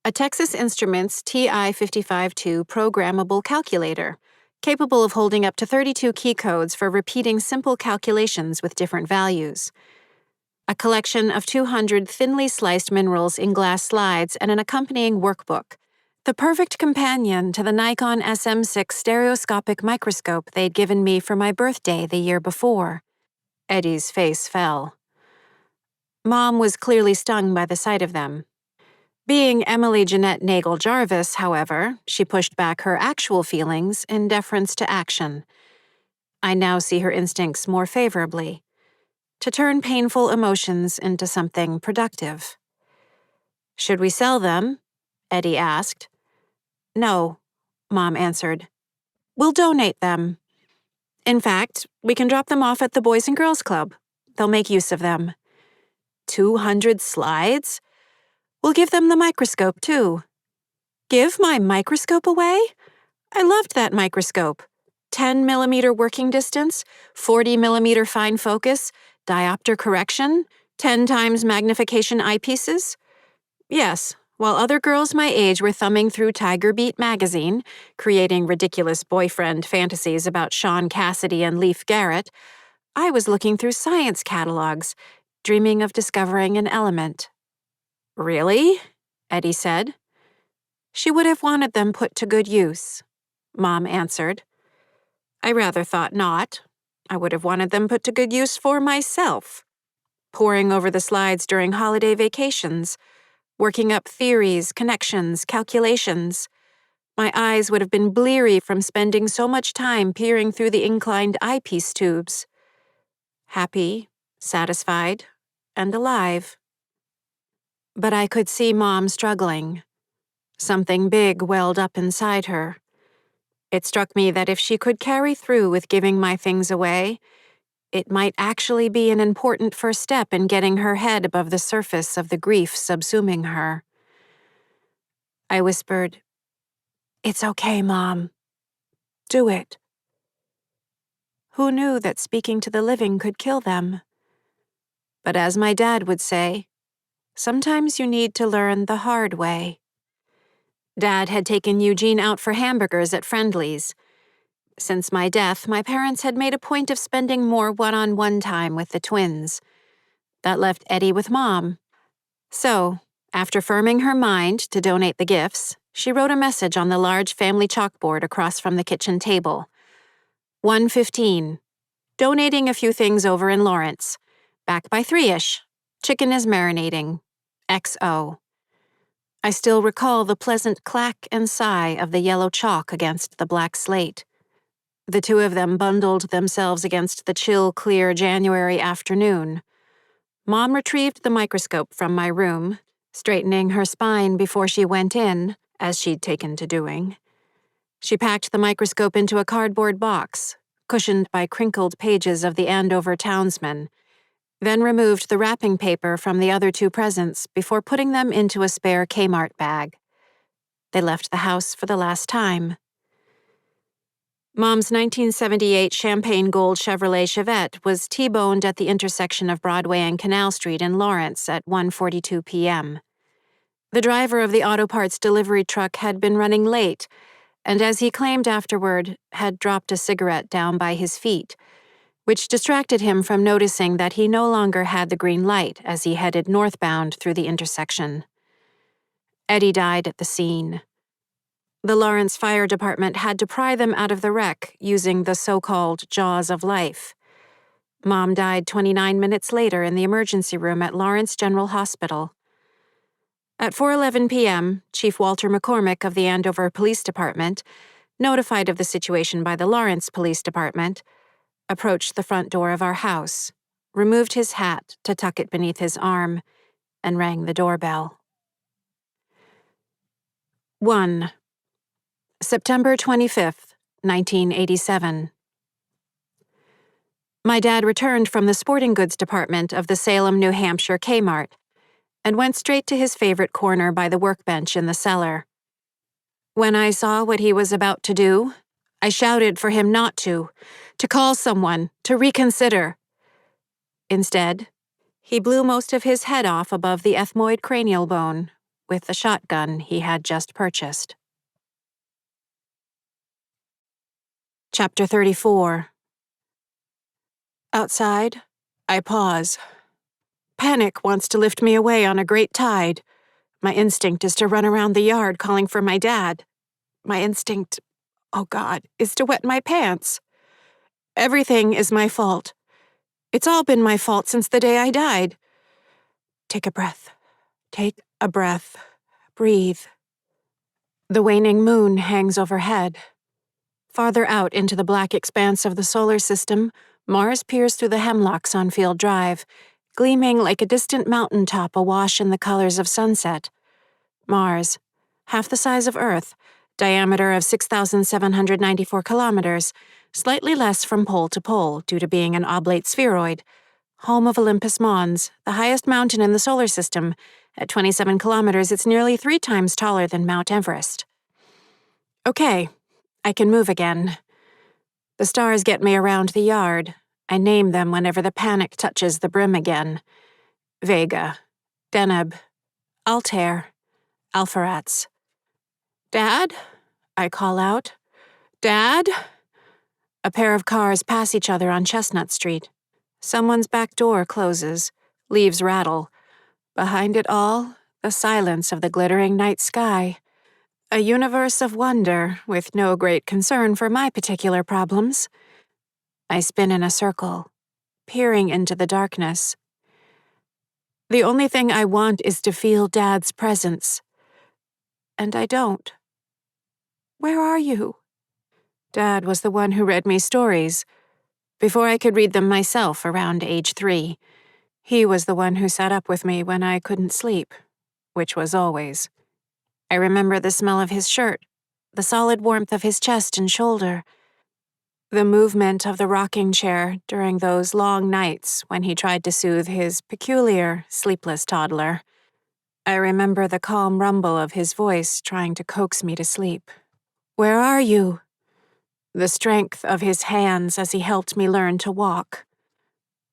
a Texas Instruments TI-55-2 programmable calculator, capable of holding up to 32 key codes for repeating simple calculations with different values, a collection of 200 thinly sliced minerals in glass slides and an accompanying workbook, the perfect companion to the Nikon SM6 stereoscopic microscope they'd given me for my birthday the year before. Eddie's face fell. Mom was clearly stung by the sight of them. Being Emily Jeanette Nagel Jarvis, however, she pushed back her actual feelings in deference to action. I now see her instincts more favorably, to turn painful emotions into something productive. Should we sell them? Eddie asked. No, Mom answered. We'll donate them. In fact, we can drop them off at the Boys and Girls Club. They'll make use of them. 200 slides? We'll give them the microscope, too. Give my microscope away? I loved that microscope. 10mm working distance, 40mm fine focus, diopter correction, 10 times magnification eyepieces. Yes, while other girls my age were thumbing through Tiger Beat magazine, creating ridiculous boyfriend fantasies about Sean Cassidy and Leif Garrett, I was looking through science catalogs, dreaming of discovering an element. Really? Eddie said. She would have wanted them put to good use, Mom answered. I rather thought not. I would have wanted them put to good use for myself. Poring over the slides during holiday vacations, working up theories, connections, calculations. My eyes would have been bleary from spending so much time peering through the inclined eyepiece tubes. Happy, satisfied, and alive. But I could see Mom struggling. Something big welled up inside her. It struck me that if she could carry through with giving my things away, it might actually be an important first step in getting her head above the surface of the grief subsuming her. I whispered, "It's okay, Mom. Do it." Who knew that speaking to the living could kill them? But as my dad would say, sometimes you need to learn the hard way. Dad had taken Eugene out for hamburgers at Friendly's. Since my death, my parents had made a point of spending more one-on-one time with the twins. That left Eddie with Mom. So, After firming her mind to donate the gifts, she wrote a message on the large family chalkboard across from the kitchen table. 1:15. Donating a few things over in Lawrence. Back by 3-ish. Chicken is marinating. XO. I still recall the pleasant clack and sigh of the yellow chalk against the black slate. The two of them bundled themselves against the chill, clear January afternoon. Mom retrieved the microscope from my room, straightening her spine before she went in, as she'd taken to doing. She packed the microscope into a cardboard box, cushioned by crinkled pages of the Andover Townsman, then removed the wrapping paper from the other two presents before putting them into a spare Kmart bag. They left the house for the last time. Mom's 1978 champagne gold Chevrolet Chevette was T-boned at the intersection of Broadway and Canal Street in Lawrence at 1:42 p.m. The driver of the auto parts delivery truck had been running late, and as he claimed afterward, had dropped a cigarette down by his feet, which distracted him from noticing that he no longer had the green light as he headed northbound through the intersection. Eddie died at the scene. The Lawrence Fire Department had to pry them out of the wreck using the so-called jaws of life. Mom died 29 minutes later in the emergency room at Lawrence General Hospital. At 4:11 p.m., Chief Walter McCormick of the Andover Police Department, notified of the situation by the Lawrence Police Department, approached the front door of our house, removed his hat to tuck it beneath his arm, and rang the doorbell. 1. September 25th, 1987. My dad returned from the sporting goods department of the Salem, New Hampshire Kmart and went straight to his favorite corner by the workbench in the cellar. When I saw what he was about to do, I shouted for him not to call someone, to reconsider. Instead, he blew most of his head off above the ethmoid cranial bone with the shotgun he had just purchased. Chapter 34. Outside, I pause. Panic wants to lift me away on a great tide. My instinct is to run around the yard calling for my dad. My instinct, oh God, is to wet my pants. Everything is my fault. It's all been my fault since the day I died. Take a breath. Take a breath. Breathe. The waning moon hangs overhead. Farther out into the black expanse of the solar system, Mars peers through the hemlocks on Field Drive, gleaming like a distant mountaintop awash in the colors of sunset. Mars, half the size of Earth, diameter of 6,794 kilometers, slightly less from pole to pole due to being an oblate spheroid, home of Olympus Mons, the highest mountain in the solar system. At 27 kilometers, it's nearly 3 times taller than Mount Everest. Okay, I can move again. The stars get me around the yard. I name them whenever the panic touches the brim again. Vega, Deneb, Altair, Alpheratz. Dad? I call out. Dad? A pair of cars pass each other on Chestnut Street. Someone's back door closes. Leaves rattle. Behind it all, the silence of the glittering night sky. A universe of wonder with no great concern for my particular problems. I spin in a circle, peering into the darkness. The only thing I want is to feel Dad's presence. And I don't. Where are you? Dad was the one who read me stories. Before I could read them myself around age 3. He was the one who sat up with me when I couldn't sleep, which was always. I remember the smell of his shirt, the solid warmth of his chest and shoulder, the movement of the rocking chair during those long nights when he tried to soothe his peculiar, sleepless toddler. I remember the calm rumble of his voice trying to coax me to sleep. Where are you? The strength of his hands as he helped me learn to walk.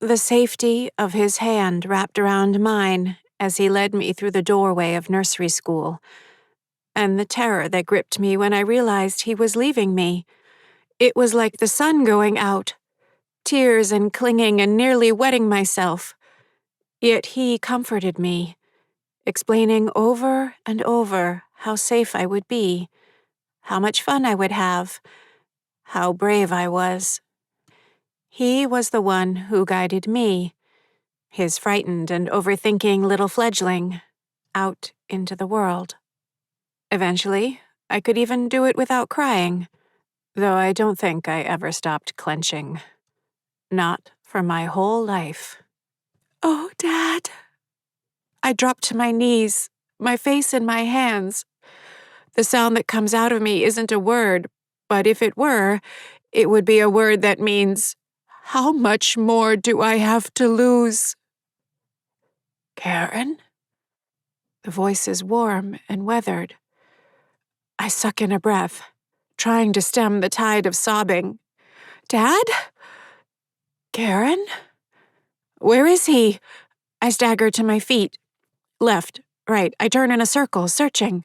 The safety of his hand wrapped around mine as he led me through the doorway of nursery school. And the terror that gripped me when I realized he was leaving me. It was like the sun going out. Tears and clinging and nearly wetting myself. Yet he comforted me. explaining over and over how safe I would be, how much fun I would have, how brave I was. He was the one who guided me, his frightened and overthinking little fledgling, out into the world. Eventually, I could even do it without crying, though I don't think I ever stopped clenching. Not for my whole life. "Oh, Dad." I dropped to my knees, my face in my hands. The sound that comes out of me isn't a word, but if it were, it would be a word that means, how much more do I have to lose? "Karen?" The voice is warm and weathered. I suck in a breath, trying to stem the tide of sobbing. "Dad? Karen? Where is he?" I stagger to my feet. Left, right, I turn in a circle, searching.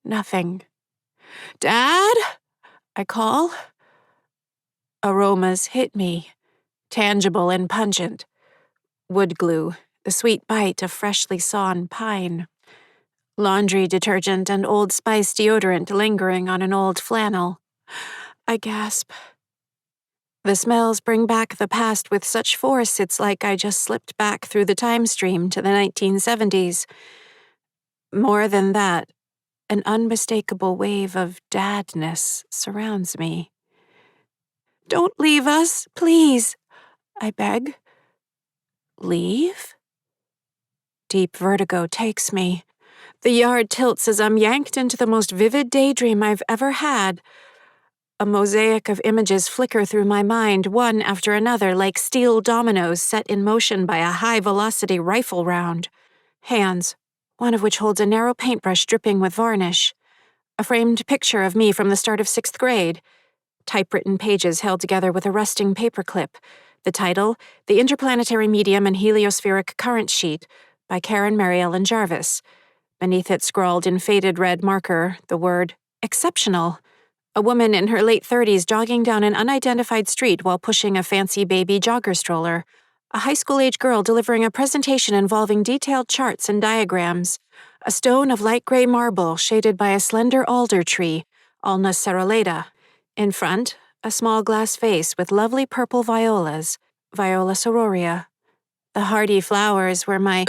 Nothing. "Dad?" I call. Aromas hit me, tangible and pungent. Wood glue, the sweet bite of freshly sawn pine. Laundry detergent and Old Spice deodorant lingering on an old flannel. I gasp. The smells bring back the past with such force it's like I just slipped back through the time stream to the 1970s. More than that, an unmistakable wave of dadness surrounds me. "Don't leave us, please," I beg. Leave? Deep vertigo takes me. The yard tilts as I'm yanked into the most vivid daydream I've ever had. A mosaic of images flicker through my mind, one after another, like steel dominoes set in motion by a high-velocity rifle round. Hands, one of which holds a narrow paintbrush dripping with varnish. A framed picture of me from the start of 6th grade. Typewritten pages held together with a rusting paperclip. The title, The Interplanetary Medium and Heliospheric Current Sheet, by Karen Mary Ellen Jarvis. Beneath it scrawled in faded red marker the word, exceptional. A woman in her late 30s jogging down an unidentified street while pushing a fancy baby jogger stroller. A high school-age girl delivering a presentation involving detailed charts and diagrams. A stone of light gray marble shaded by a slender alder tree, Ulna cerulata. In front, a small glass vase with lovely purple violas, Viola sororia. The hardy flowers were my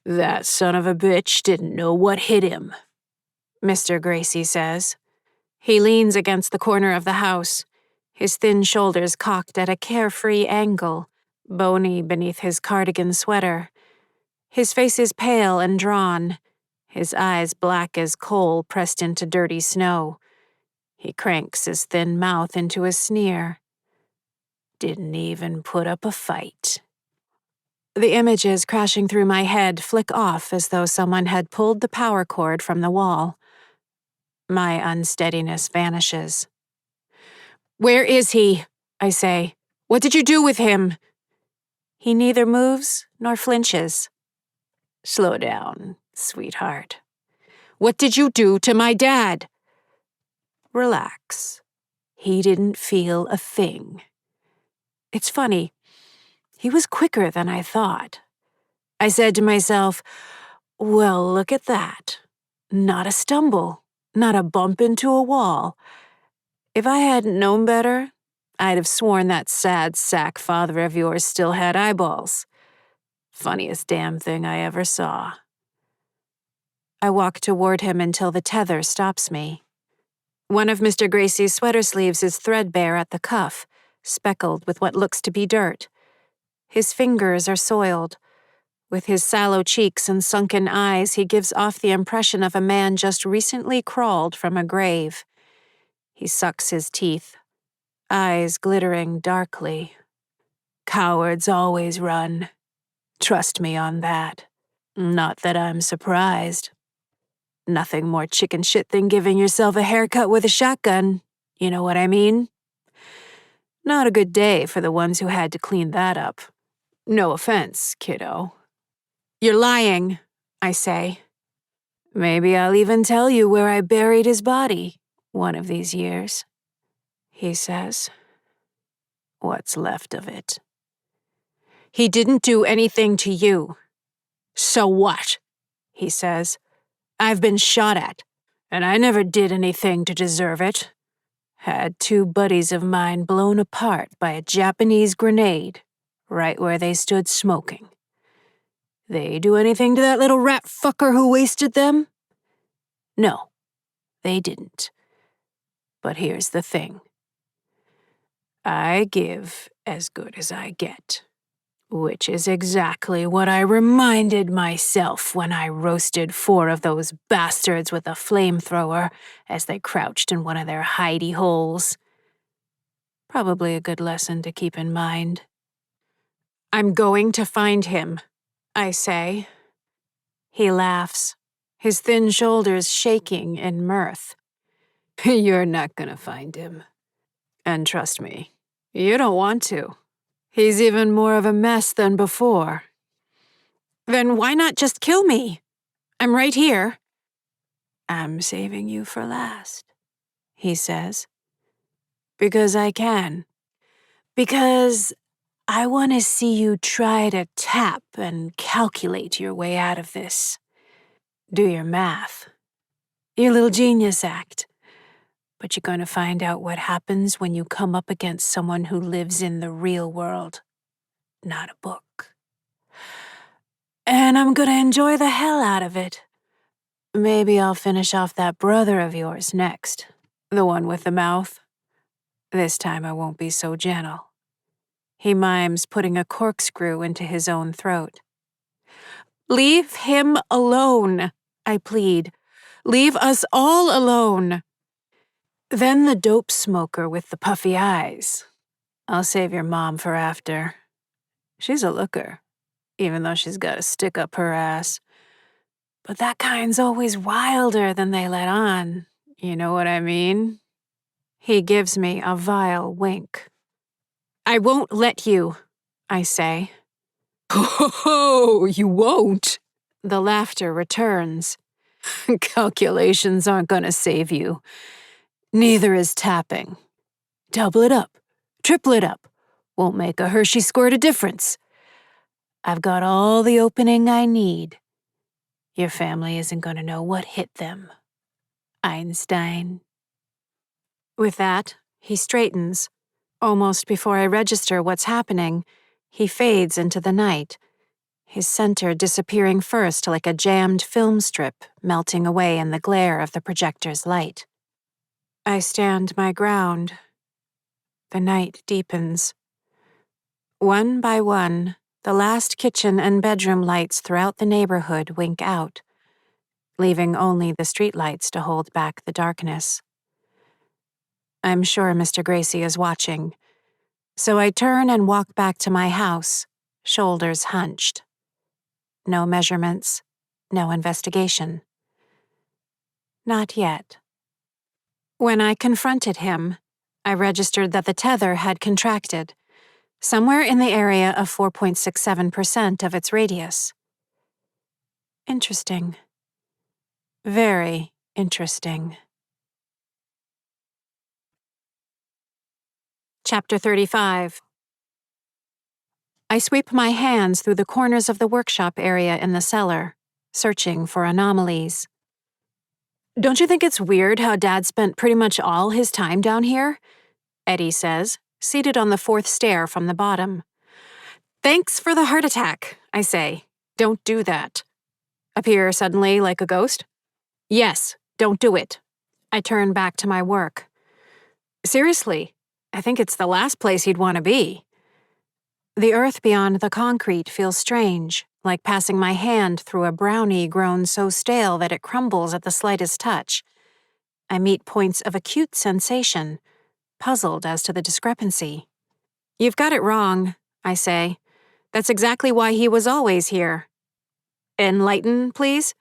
"That son of a bitch didn't know what hit him," Mr. Gracie says. He leans against the corner of the house, his thin shoulders cocked at a carefree angle, bony beneath his cardigan sweater. His face is pale and drawn, his eyes black as coal pressed into dirty snow. He cranks his thin mouth into a sneer. "Didn't even put up a fight." The images crashing through my head flick off as though someone had pulled the power cord from the wall. My unsteadiness vanishes. "Where is he?" I say. "What did you do with him?" He neither moves nor flinches. "Slow down, sweetheart. What did you do to my dad?" "Relax. He didn't feel a thing." It's funny. He was quicker than I thought. I said to myself, well, look at that. Not a stumble, not a bump into a wall. If I hadn't known better, I'd have sworn that sad sack father of yours still had eyeballs. Funniest damn thing I ever saw. I walk toward him until the tether stops me. One of Mr. Gracie's sweater sleeves is threadbare at the cuff, speckled with what looks to be dirt. His fingers are soiled. With his sallow cheeks and sunken eyes, he gives off the impression of a man just recently crawled from a grave. He sucks his teeth, eyes glittering darkly. "Cowards always run. Trust me on that. Not that I'm surprised. Nothing more chicken shit than giving yourself a haircut with a shotgun. You know what I mean? Not a good day for the ones who had to clean that up. No offense, kiddo." "You're lying," I say. "Maybe I'll even tell you where I buried his body one of these years," he says. "What's left of it." "He didn't do anything to you." "So what?" he says. "I've been shot at, and I never did anything to deserve it. Had 2 buddies of mine blown apart by a Japanese grenade, right where they stood smoking. They do anything to that little rat fucker who wasted them? No, they didn't. But here's the thing. I give as good as I get. Which is exactly what I reminded myself when I roasted 4 of those bastards with a flamethrower as they crouched in one of their hidey holes. Probably a good lesson to keep in mind. I'm going to find him, I say. He laughs, his thin shoulders shaking in mirth. You're not gonna find him. And trust me, you don't want to. He's even more of a mess than before. Then why not just kill me? I'm right here. I'm saving you for last, he says. Because I can. Because I want to see you try to tap and calculate your way out of this. Do your math. Your little genius act. But you're going to find out what happens when you come up against someone who lives in the real world, not a book. And I'm going to enjoy the hell out of it. Maybe I'll finish off that brother of yours next, the one with the mouth. This time I won't be so gentle. He mimes putting a corkscrew into his own throat. Leave him alone, I plead. Leave us all alone. Then the dope smoker with the puffy eyes. I'll save your mom for after. She's a looker, even though she's got a stick up her ass. But that kind's always wilder than they let on. You know what I mean? He gives me a vile wink. I won't let you, I say. Oh, you won't. The laughter returns. Calculations aren't gonna save you. Neither is tapping. Double it up. Triple it up. Won't make a Hershey squirt a difference. I've got all the opening I need. Your family isn't gonna know what hit them. Einstein. With that, he straightens. Almost before I register what's happening, he fades into the night, his center disappearing first like a jammed film strip melting away in the glare of the projector's light. I stand my ground. The night deepens. One by one, the last kitchen and bedroom lights throughout the neighborhood wink out, leaving only the streetlights to hold back the darkness. I'm sure Mr. Gracie is watching, so I turn and walk back to my house, shoulders hunched. No measurements, no investigation. Not yet. When I confronted him, I registered that the tether had contracted, somewhere in the area of 4.67% of its radius. Interesting. Very interesting. Chapter 35. I sweep my hands through the corners of the workshop area in the cellar, searching for anomalies. Don't you think it's weird how Dad spent pretty much all his time down here? Eddie says, seated on the 4th stair from the bottom. Thanks for the heart attack, I say. Don't do that. Appear suddenly like a ghost? Yes, don't do it. I turn back to my work. Seriously, I think it's the last place he'd want to be. The earth beyond the concrete feels strange, like passing my hand through a brownie grown so stale that it crumbles at the slightest touch. I meet points of acute sensation, puzzled as to the discrepancy. You've got it wrong, I say. That's exactly why he was always here. Enlighten, please?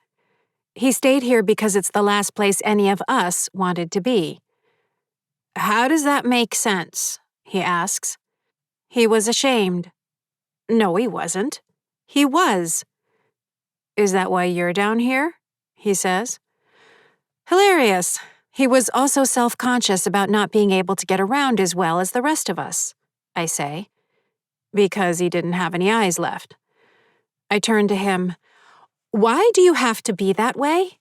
He stayed here because it's the last place any of us wanted to be. How does that make sense? He asks. He was ashamed. No, he wasn't. He was. Is that why you're down here? He says. Hilarious. He was also self-conscious about not being able to get around as well as the rest of us, I say, because he didn't have any eyes left. I turn to him. Why do you have to be that way?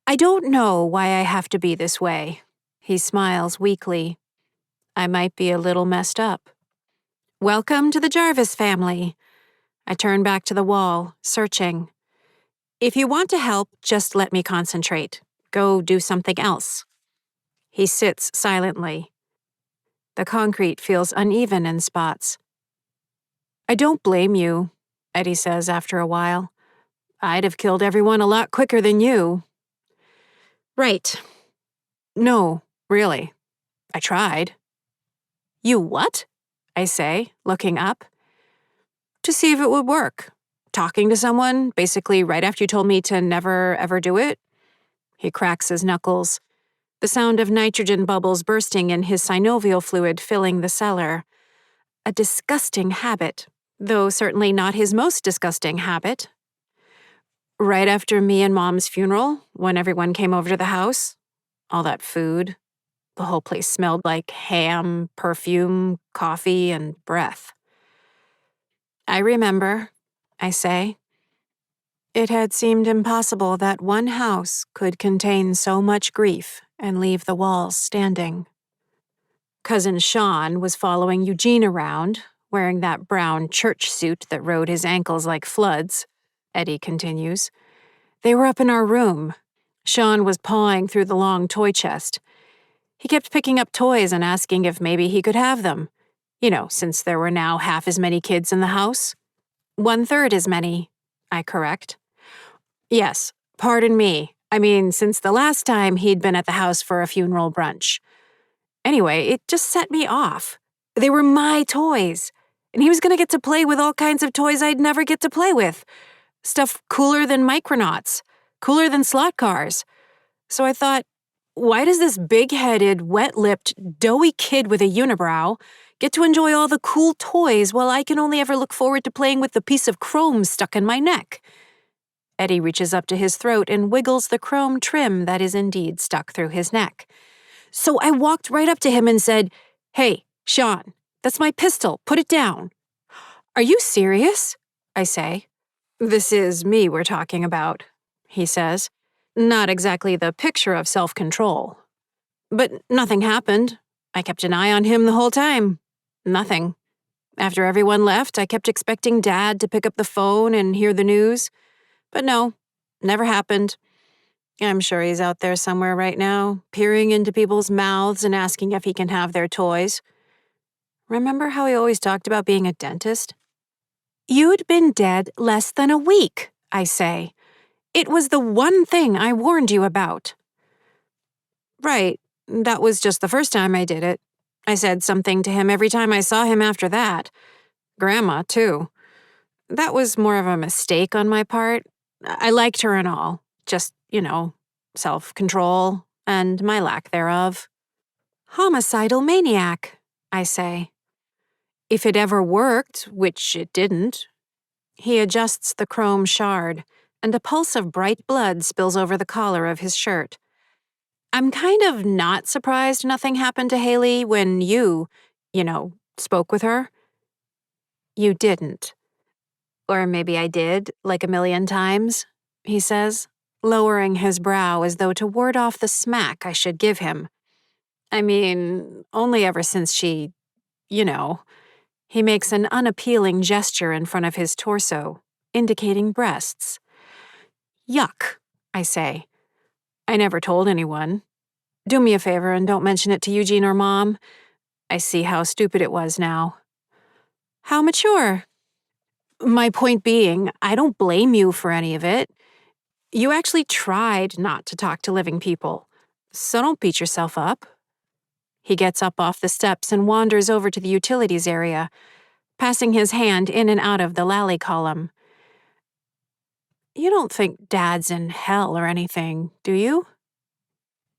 I don't know why I have to be this way. He smiles weakly. I might be a little messed up. Welcome to the Jarvis family. I turn back to the wall, searching. If you want to help, just let me concentrate. Go do something else. He sits silently. The concrete feels uneven in spots. I don't blame you, Eddie says after a while. I'd have killed everyone a lot quicker than you. Right. No, really. I tried. You what? I say, looking up. To see if it would work. Talking to someone, basically right after you told me to never ever do it. He cracks his knuckles. The sound of nitrogen bubbles bursting in his synovial fluid filling the cellar. A disgusting habit, though certainly not his most disgusting habit. Right after me and Mom's funeral, when everyone came over to the house, all that food, the whole place smelled like ham, perfume, coffee, and breath. I remember, I say. It had seemed impossible that one house could contain so much grief and leave the walls standing. Cousin Sean was following Eugene around, wearing that brown church suit that rode his ankles like floods, Eddie continues. They were up in our room. Sean was pawing through the long toy chest. He kept picking up toys and asking if maybe he could have them. You know, since there were now half as many kids in the house. 1/3 as many, I correct. Yes, pardon me. I mean, since the last time he'd been at the house for a funeral brunch. Anyway, it just set me off. They were my toys. And he was going to get to play with all kinds of toys I'd never get to play with. Stuff cooler than Micronauts, cooler than slot cars. So I thought, why does this big-headed, wet-lipped, doughy kid with a unibrow get to enjoy all the cool toys while I can only ever look forward to playing with the piece of chrome stuck in my neck? Eddie reaches up to his throat and wiggles the chrome trim that is indeed stuck through his neck. So I walked right up to him and said, Hey, Sean, that's my pistol. Put it down. Are you serious? I say. This is me we're talking about, he says. Not exactly the picture of self-control. But nothing happened. I kept an eye on him the whole time. Nothing. After everyone left, I kept expecting Dad to pick up the phone and hear the news. But no, never happened. I'm sure he's out there somewhere right now, peering into people's mouths and asking if he can have their toys. Remember how he always talked about being a dentist? You'd been dead less than a week, I say. It was the one thing I warned you about. Right, that was just the first time I did it. I said something to him every time I saw him after that. Grandma, too. That was more of a mistake on my part. I liked her and all. Just, self-control and my lack thereof. Homicidal maniac, I say. If it ever worked, which it didn't. He adjusts the chrome shard, and a pulse of bright blood spills over the collar of his shirt. I'm kind of not surprised nothing happened to Haley when you, spoke with her. You didn't. Or maybe I did, like a million times, he says, lowering his brow as though to ward off the smack I should give him. I mean, only ever since she, He makes an unappealing gesture in front of his torso, indicating breasts. Yuck, I say. I never told anyone. Do me a favor and don't mention it to Eugene or Mom. I see how stupid it was now. How mature. My point being, I don't blame you for any of it. You actually tried not to talk to living people, so don't beat yourself up. He gets up off the steps and wanders over to the utilities area, passing his hand in and out of the lally column. You don't think Dad's in hell or anything, do you?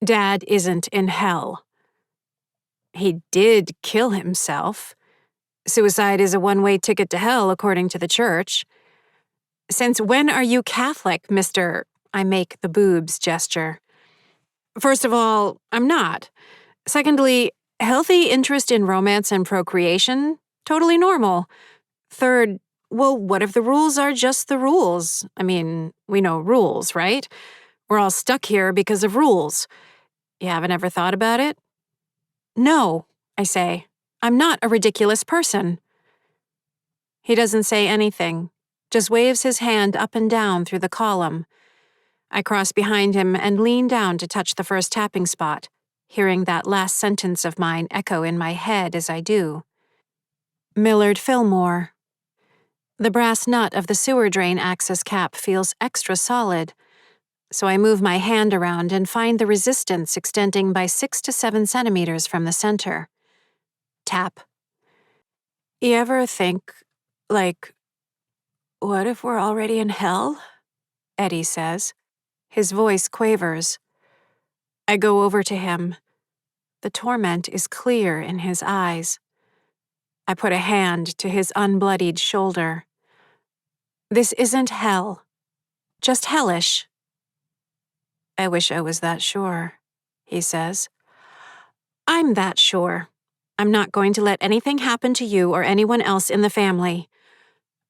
Dad isn't in hell. He did kill himself. Suicide is a one-way ticket to hell, according to the church. Since when are you Catholic, Mr. I make the boobs gesture. First of all, I'm not. Secondly, healthy interest in romance and procreation, totally normal. Third, Well, what if the rules are just the rules? I mean, we know rules, right? We're all stuck here because of rules. You haven't ever thought about it? No, I say. I'm not a ridiculous person. He doesn't say anything, just waves his hand up and down through the column. I cross behind him and lean down to touch the first tapping spot, hearing that last sentence of mine echo in my head as I do. Millard Fillmore. The brass nut of the sewer drain access cap feels extra solid, so I move my hand around and find the resistance extending by 6 to 7 centimeters from the center. Tap. You ever think, like, what if we're already in hell? Eddie says. His voice quavers. I go over to him. The torment is clear in his eyes. I put a hand to his unbloodied shoulder. This isn't hell, just hellish. I wish I was that sure, he says. I'm that sure. I'm not going to let anything happen to you or anyone else in the family.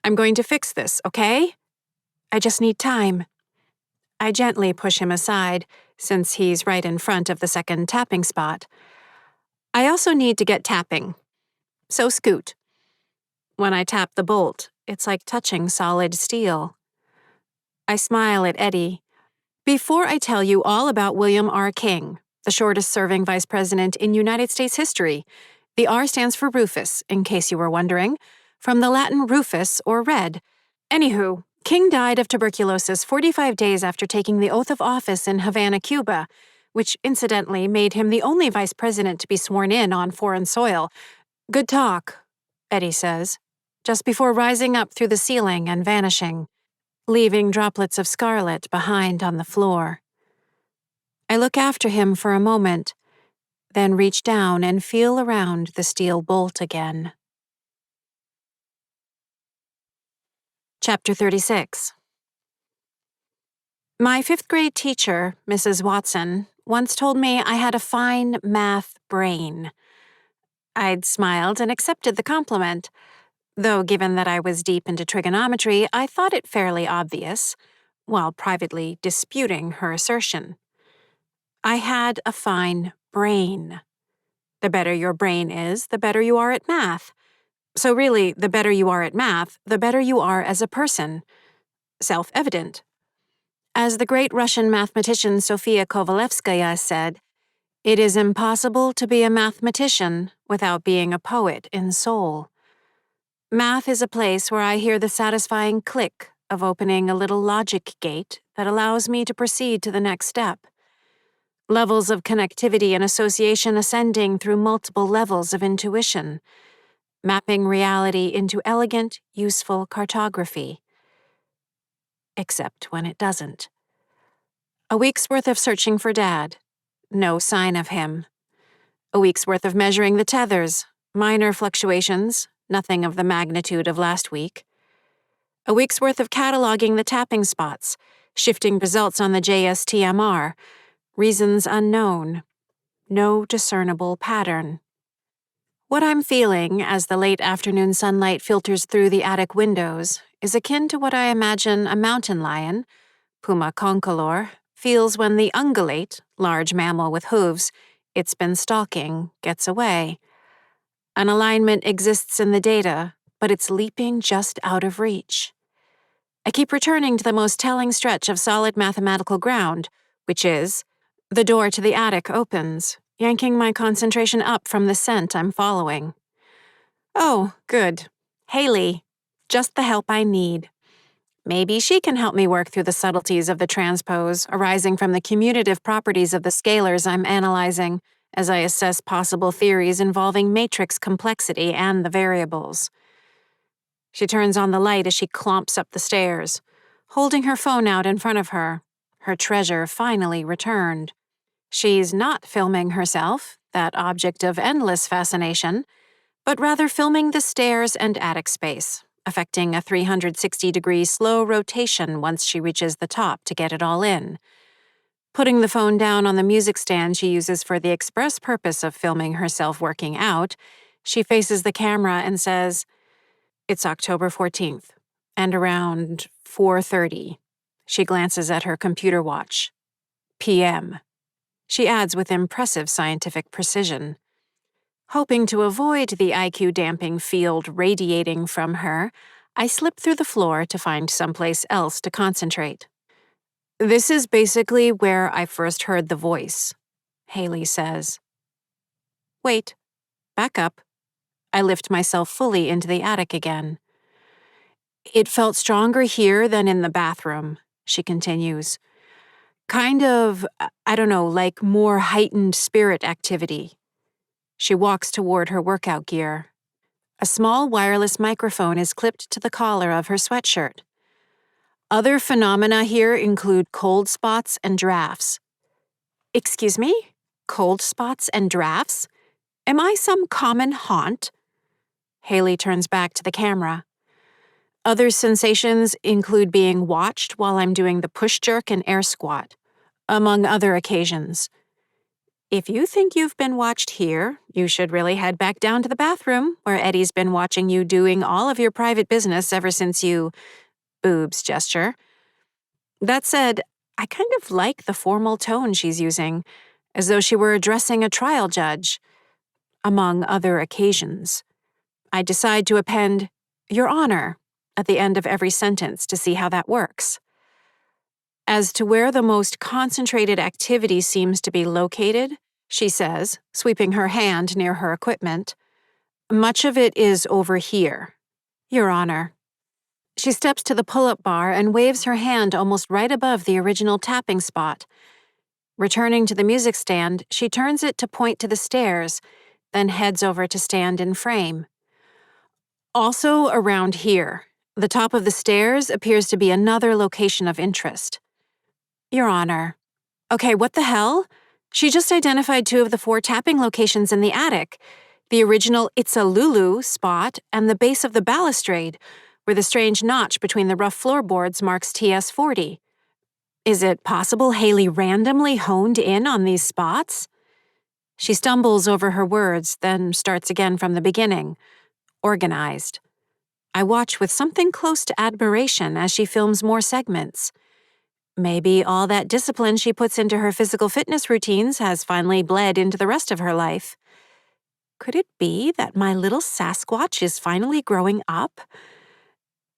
I'm going to fix this, okay? I just need time. I gently push him aside, since he's right in front of the second tapping spot. I also need to get tapping. So scoot. When I tap the bolt, it's like touching solid steel. I smile at Eddie. Before I tell you all about William R. King, the shortest-serving vice president in United States history, the R stands for Rufus, in case you were wondering, from the Latin rufus or red. Anywho, King died of tuberculosis 45 days after taking the oath of office in Havana, Cuba, which incidentally made him the only vice president to be sworn in on foreign soil. Good talk, Eddie says, just before rising up through the ceiling and vanishing, leaving droplets of scarlet behind on the floor. I look after him for a moment, then reach down and feel around the steel bolt again. Chapter 36. My fifth-grade teacher, Mrs. Watson, once told me I had a fine math brain. I'd smiled and accepted the compliment, though given that I was deep into trigonometry, I thought it fairly obvious, while privately disputing her assertion. I had a fine brain. The better your brain is, the better you are at math. So really, the better you are at math, the better you are as a person. Self-evident. As the great Russian mathematician Sofia Kovalevskaya said, it is impossible to be a mathematician without being a poet in soul. Math is a place where I hear the satisfying click of opening a little logic gate that allows me to proceed to the next step. Levels of connectivity and association ascending through multiple levels of intuition, mapping reality into elegant, useful cartography. Except when it doesn't. A week's worth of searching for Dad. No sign of him. A week's worth of measuring the tethers. Minor fluctuations, nothing of the magnitude of last week. A week's worth of cataloging the tapping spots, shifting results on the JSTMR. Reasons unknown. No discernible pattern. What I'm feeling as the late afternoon sunlight filters through the attic windows is akin to what I imagine a mountain lion, Puma concolor, feels when the ungulate, large mammal with hooves, it's been stalking, gets away. An alignment exists in the data, but it's leaping just out of reach. I keep returning to the most telling stretch of solid mathematical ground, which is, the door to the attic opens, yanking my concentration up from the scent I'm following. Oh, good. Haley. Just the help I need. Maybe she can help me work through the subtleties of the transpose arising from the commutative properties of the scalars I'm analyzing as I assess possible theories involving matrix complexity and the variables. She turns on the light as she clomps up the stairs, holding her phone out in front of her, her treasure finally returned. She's not filming herself, that object of endless fascination, but rather filming the stairs and attic space, affecting a 360-degree slow rotation once she reaches the top to get it all in. Putting the phone down on the music stand she uses for the express purpose of filming herself working out, she faces the camera and says, It's October 14th, and around 4:30. She glances at her computer watch. PM. She adds with impressive scientific precision. Hoping to avoid the IQ-damping field radiating from her, I slip through the floor to find someplace else to concentrate. This is basically where I first heard the voice, Haley says. Wait. Back up. I lift myself fully into the attic again. It felt stronger here than in the bathroom, she continues. Kind of, I don't know, like more heightened spirit activity. She walks toward her workout gear. A small wireless microphone is clipped to the collar of her sweatshirt. Other phenomena here include cold spots and drafts. Excuse me? Cold spots and drafts? Am I some common haunt? Haley turns back to the camera. Other sensations include being watched while I'm doing the push jerk and air squat, among other occasions. If you think you've been watched here, you should really head back down to the bathroom, where Eddie's been watching you doing all of your private business ever since you… boobs gesture. That said, I kind of like the formal tone she's using, as though she were addressing a trial judge. Among other occasions. I decide to append, Your Honor, at the end of every sentence to see how that works. As to where the most concentrated activity seems to be located, she says, sweeping her hand near her equipment, much of it is over here, Your Honor. She steps to the pull-up bar and waves her hand almost right above the original tapping spot. Returning to the music stand, she turns it to point to the stairs, then heads over to stand in frame. Also around here, the top of the stairs appears to be another location of interest. Your Honor. Okay, what the hell? She just identified 2 of the 4 tapping locations in the attic. The original It's a Lulu spot and the base of the balustrade, where the strange notch between the rough floorboards marks TS40. Is it possible Haley randomly honed in on these spots? She stumbles over her words, then starts again from the beginning. Organized. I watch with something close to admiration as she films more segments. Maybe all that discipline she puts into her physical fitness routines has finally bled into the rest of her life. Could it be that my little Sasquatch is finally growing up?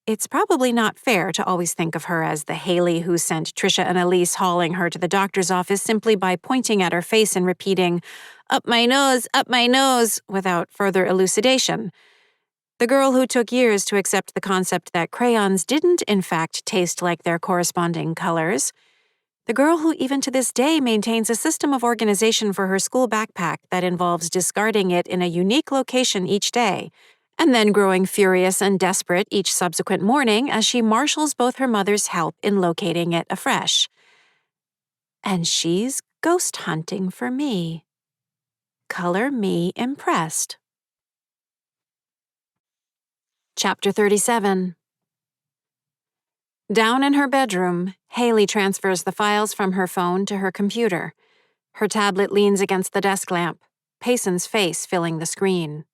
It's probably not fair to always think of her as the Haley who sent Trisha and Elise hauling her to the doctor's office simply by pointing at her face and repeating, up my nose, without further elucidation. The girl who took years to accept the concept that crayons didn't, in fact, taste like their corresponding colors. The girl who even to this day maintains a system of organization for her school backpack that involves discarding it in a unique location each day, and then growing furious and desperate each subsequent morning as she marshals both her mother's help in locating it afresh. And she's ghost hunting for me. Color me impressed. Chapter 37. Down in her bedroom, Haley transfers the files from her phone to her computer. Her tablet leans against the desk lamp, Payson's face filling the screen.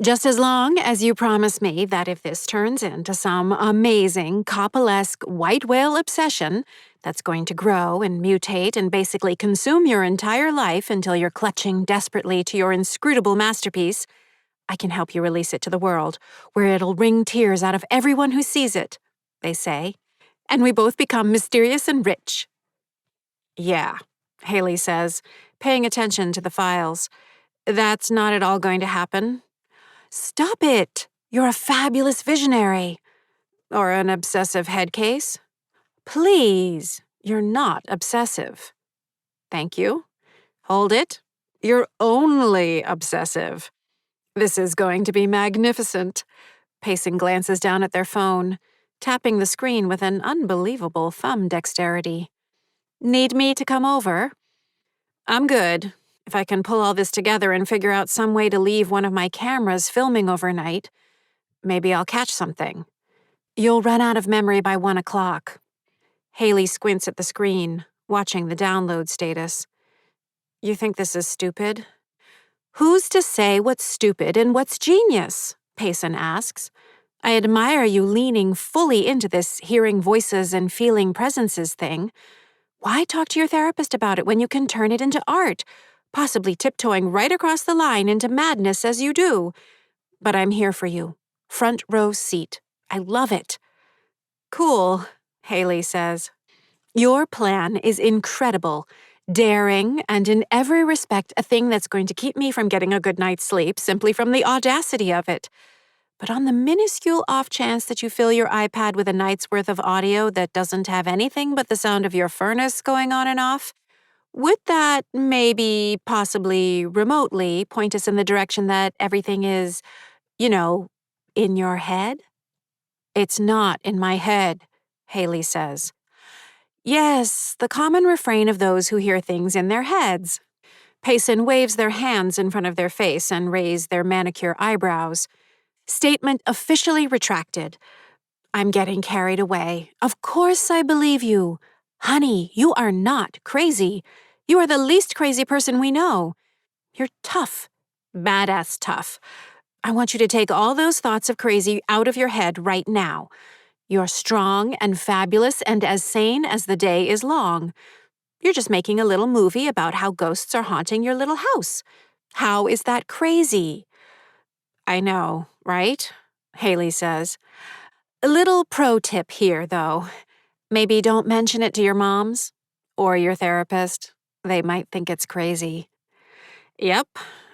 Just as long as you promise me that if this turns into some amazing, Koppel-esque white whale obsession that's going to grow and mutate and basically consume your entire life until you're clutching desperately to your inscrutable masterpiece, I can help you release it to the world, where it'll wring tears out of everyone who sees it, they say, and we both become mysterious and rich. Yeah, Haley says, paying attention to the files. That's not at all going to happen. Stop it! You're a fabulous visionary. Or an obsessive head case. Please, you're not obsessive. Thank you. Hold it. You're only obsessive. This is going to be magnificent. Payson glances down at their phone, tapping the screen with an unbelievable thumb dexterity. Need me to come over? I'm good. If I can pull all this together and figure out some way to leave one of my cameras filming overnight, maybe I'll catch something. You'll run out of memory by 1 o'clock. Haley squints at the screen, watching the download status. You think this is stupid? Who's to say what's stupid and what's genius? Payson asks. I admire you leaning fully into this hearing voices and feeling presences thing. Why talk to your therapist about it when you can turn it into art, possibly tiptoeing right across the line into madness as you do? But I'm here for you. Front row seat. I love it. Cool, Haley says. Your plan is incredible, daring, and in every respect a thing that's going to keep me from getting a good night's sleep simply from the audacity of it. But on the minuscule off chance that you fill your iPad with a night's worth of audio that doesn't have anything but the sound of your furnace going on and off, would that maybe, possibly, remotely point us in the direction that everything is, in your head? It's not in my head, Haley says. Yes, the common refrain of those who hear things in their heads. Payson waves their hands in front of their face and raise their manicure eyebrows. Statement officially retracted. I'm getting carried away. Of course I believe you. Honey, you are not crazy. You are the least crazy person we know. You're tough. Badass tough. I want you to take all those thoughts of crazy out of your head right now. You're strong and fabulous and as sane as the day is long. You're just making a little movie about how ghosts are haunting your little house. How is that crazy? I know, right? Haley says. A little pro tip here, though. Maybe don't mention it to your moms or your therapist. They might think it's crazy. Yep,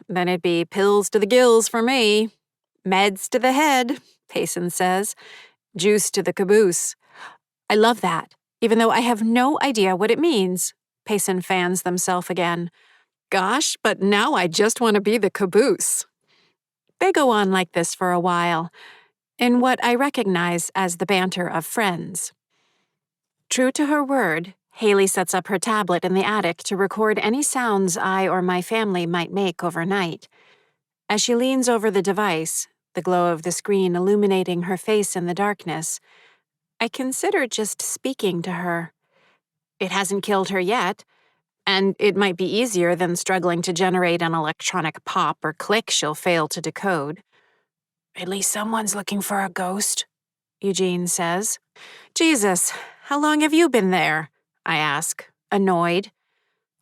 then it'd be pills to the gills for me. Meds to the head, Payson says. Juice to the caboose. I love that, even though I have no idea what it means. Payson fans themselves again. Gosh, but now I just want to be the caboose. They go on like this for a while, in what I recognize as the banter of friends. True to her word, Haley sets up her tablet in the attic to record any sounds I or my family might make overnight. As she leans over the device, the glow of the screen illuminating her face in the darkness, I consider just speaking to her. It hasn't killed her yet, and it might be easier than struggling to generate an electronic pop or click she'll fail to decode. At least someone's looking for a ghost, Eugene says. Jesus, how long have you been there? I ask, annoyed.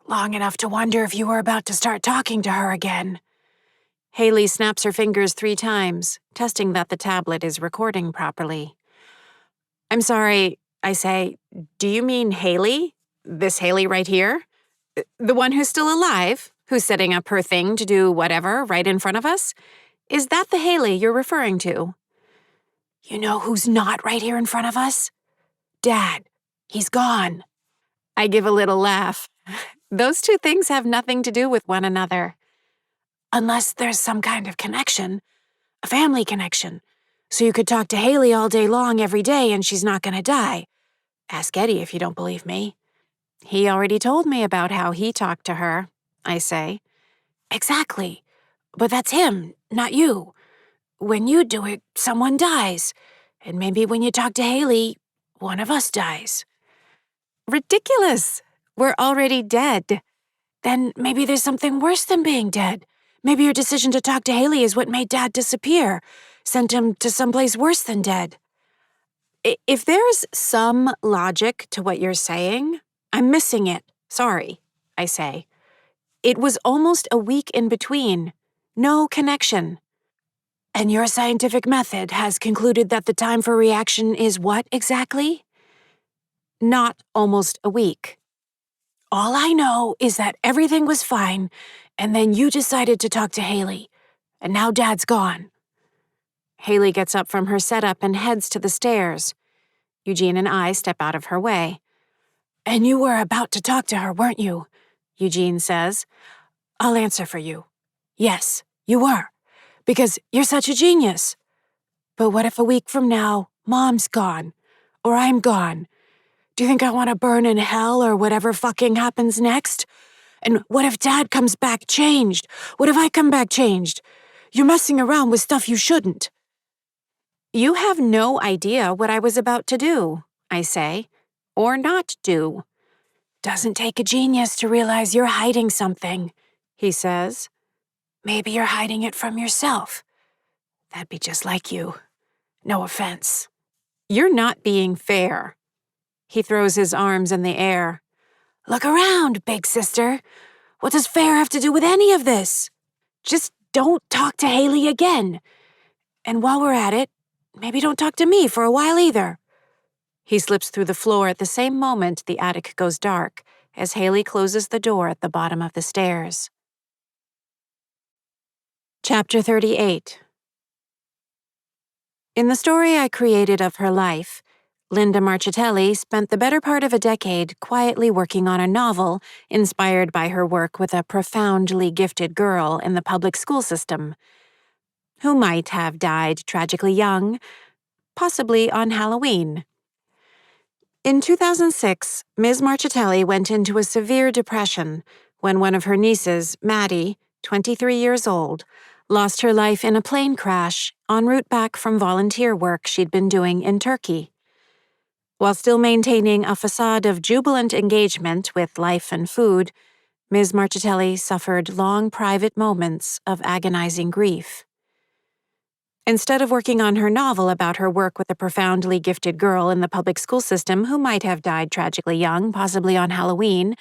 Long enough to wonder if you were about to start talking to her again. Haley snaps her fingers 3 times, testing that the tablet is recording properly. I'm sorry, I say, do you mean Haley? This Haley right here? The one who's still alive, who's setting up her thing to do whatever right in front of us? Is that the Haley you're referring to? You know who's not right here in front of us? Dad. He's gone. I give a little laugh. Those 2 things have nothing to do with one another. Unless there's some kind of connection. A family connection. So you could talk to Haley all day long every day and she's not gonna die. Ask Eddie if you don't believe me. He already told me about how he talked to her, I say. Exactly. But that's him, not you. When you do it, someone dies. And maybe when you talk to Haley, one of us dies. Ridiculous. We're already dead. Then maybe there's something worse than being dead. Maybe your decision to talk to Haley is what made Dad disappear, sent him to someplace worse than dead. If there's some logic to what you're saying, I'm missing it. Sorry, I say. It was almost a week in between. No connection. And your scientific method has concluded that the time for reaction is what exactly? Not almost a week. All I know is that everything was fine, and then you decided to talk to Haley, and now Dad's gone. Haley gets up from her setup and heads to the stairs. Eugene and I step out of her way. And you were about to talk to her, weren't you? Eugene says. I'll answer for you. Yes, you were, because you're such a genius. But what if a week from now, Mom's gone, or I'm gone? Do you think I want to burn in hell or whatever fucking happens next? And what if Dad comes back changed? What if I come back changed? You're messing around with stuff you shouldn't. You have no idea what I was about to do, I say. Or not do. Doesn't take a genius to realize you're hiding something, he says. Maybe you're hiding it from yourself. That'd be just like you. No offense. You're not being fair. He throws his arms in the air. Look around, big sister. What does fair have to do with any of this? Just don't talk to Haley again. And while we're at it, maybe don't talk to me for a while either. He slips through the floor at the same moment the attic goes dark, as Haley closes the door at the bottom of the stairs. Chapter 38. In the story I created of her life, Linda Marchitelli spent the better part of a decade quietly working on a novel inspired by her work with a profoundly gifted girl in the public school system, who might have died tragically young, possibly on Halloween. In 2006, Ms. Marchitelli went into a severe depression when one of her nieces, Maddie, 23 years old, lost her life in a plane crash en route back from volunteer work she'd been doing in Turkey. While still maintaining a facade of jubilant engagement with life and food, Ms. Marchitelli suffered long private moments of agonizing grief. Instead of working on her novel about her work with a profoundly gifted girl in the public school system who might have died tragically young, possibly on Halloween,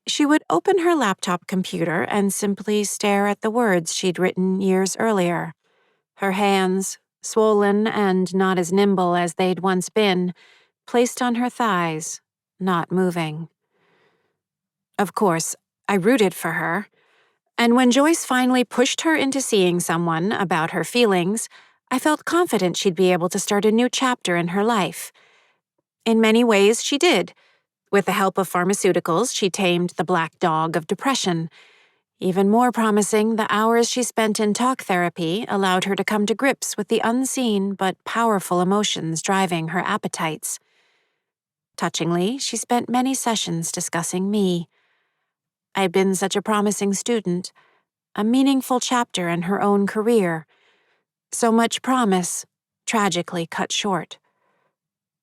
she would open her laptop computer and simply stare at the words she'd written years earlier. Her hands, swollen and not as nimble as they'd once been, placed on her thighs, not moving. Of course, I rooted for her. And when Joyce finally pushed her into seeing someone about her feelings, I felt confident she'd be able to start a new chapter in her life. In many ways, she did. With the help of pharmaceuticals, she tamed the black dog of depression. Even more promising, the hours she spent in talk therapy allowed her to come to grips with the unseen but powerful emotions driving her appetites. Touchingly, she spent many sessions discussing me. I'd been such a promising student, a meaningful chapter in her own career. So much promise, tragically cut short.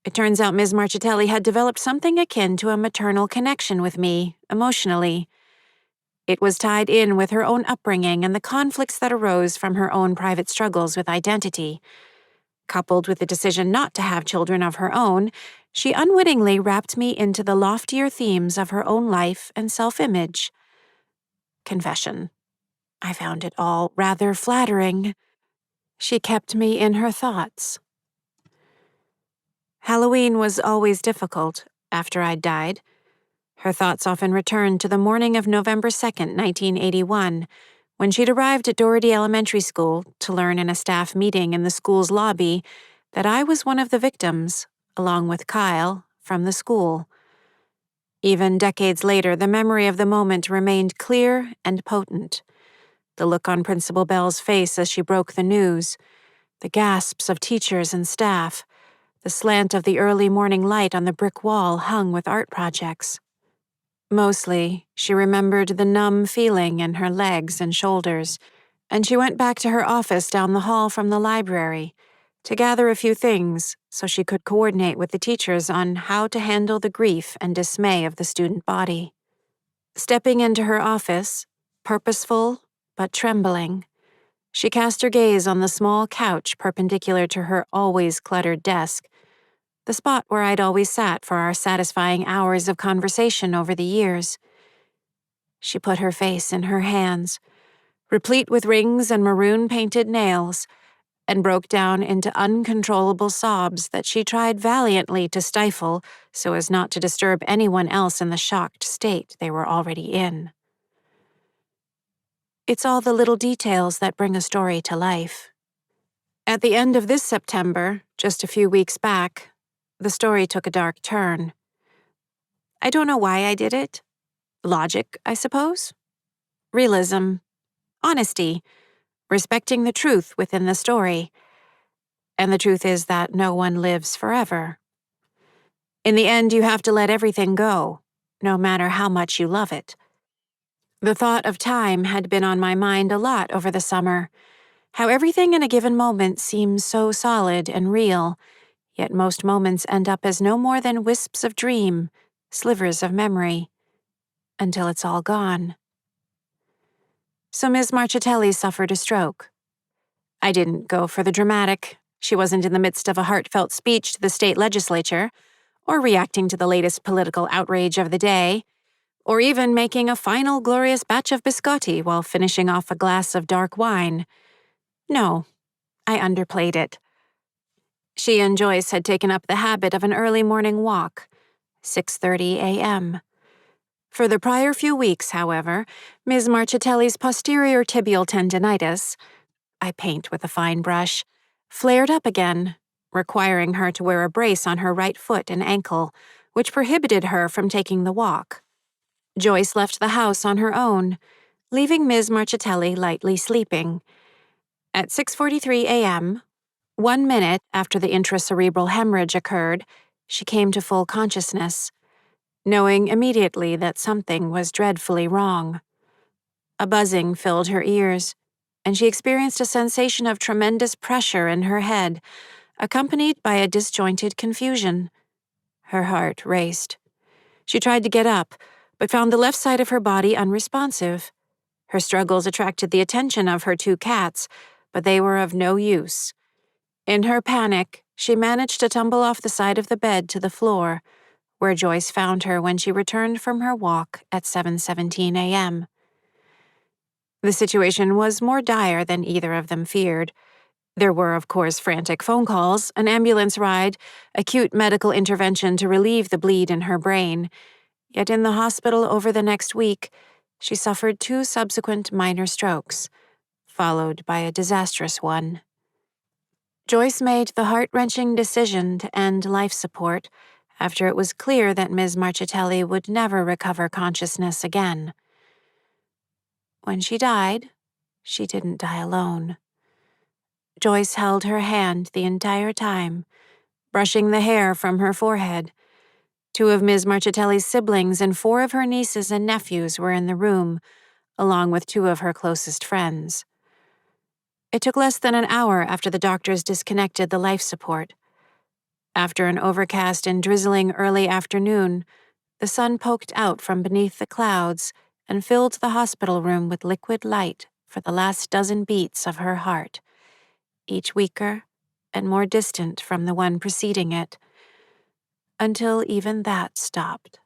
It turns out Ms. Marchitelli had developed something akin to a maternal connection with me, emotionally. It was tied in with her own upbringing and the conflicts that arose from her own private struggles with identity. Coupled with the decision not to have children of her own, she unwittingly wrapped me into the loftier themes of her own life and self-image. Confession. I found it all rather flattering. She kept me in her thoughts. Halloween was always difficult after I'd died. Her thoughts often returned to the morning of November 2nd, 1981, when she'd arrived at Doherty Elementary School to learn in a staff meeting in the school's lobby that I was one of the victims, along with Kyle, from the school. Even decades later, the memory of the moment remained clear and potent. The look on Principal Bell's face as she broke the news, the gasps of teachers and staff, the slant of the early morning light on the brick wall hung with art projects. Mostly, she remembered the numb feeling in her legs and shoulders, and she went back to her office down the hall from the library to gather a few things so she could coordinate with the teachers on how to handle the grief and dismay of the student body. Stepping into her office, purposeful but trembling, she cast her gaze on the small couch perpendicular to her always cluttered desk, the spot where I'd always sat for our satisfying hours of conversation over the years. She put her face in her hands, replete with rings and maroon-painted nails, and broke down into uncontrollable sobs that she tried valiantly to stifle so as not to disturb anyone else in the shocked state they were already in. It's all the little details that bring a story to life. At the end of this September, just a few weeks back, the story took a dark turn. I don't know why I did it. Logic, I suppose. Realism. Honesty. Respecting the truth within the story. And the truth is that no one lives forever. In the end, you have to let everything go, no matter how much you love it. The thought of time had been on my mind a lot over the summer, how everything in a given moment seems so solid and real, yet most moments end up as no more than wisps of dream, slivers of memory, until it's all gone. So Ms. Marchitelli suffered a stroke. I didn't go for the dramatic, She wasn't in the midst of a heartfelt speech to the state legislature, or reacting to the latest political outrage of the day, or even making a final glorious batch of biscotti while finishing off a glass of dark wine. No, I underplayed it. She and Joyce had taken up the habit of an early morning walk, 6:30 a.m. For the prior few weeks, however, Ms. Marchitelli's posterior tibial tendinitis, I paint with a fine brush, flared up again, requiring her to wear a brace on her right foot and ankle, which prohibited her from taking the walk. Joyce left the house on her own, leaving Ms. Marchitelli lightly sleeping. At 6:43 a.m., 1 minute after the intracerebral hemorrhage occurred, she came to full consciousness, knowing immediately that something was dreadfully wrong. A buzzing filled her ears, and she experienced a sensation of tremendous pressure in her head, accompanied by a disjointed confusion. Her heart raced. She tried to get up, but found the left side of her body unresponsive. Her struggles attracted the attention of her 2 cats, but they were of no use. In her panic, she managed to tumble off the side of the bed to the floor, where Joyce found her when she returned from her walk at 7:17 a.m. The situation was more dire than either of them feared. There were, of course, frantic phone calls, an ambulance ride, acute medical intervention to relieve the bleed in her brain. Yet in the hospital over the next week, she suffered 2 subsequent minor strokes, followed by a disastrous one. Joyce made the heart-wrenching decision to end life support after it was clear that Ms. Marchitelli would never recover consciousness again. When she died, she didn't die alone. Joyce held her hand the entire time, brushing the hair from her forehead. 2 of Ms. Marchitelli's siblings and 4 of her nieces and nephews were in the room, along with 2 of her closest friends. It took less than an hour after the doctors disconnected the life support. After an overcast and drizzling early afternoon, the sun poked out from beneath the clouds and filled the hospital room with liquid light for the last dozen beats of her heart, each weaker and more distant from the one preceding it, until even that stopped.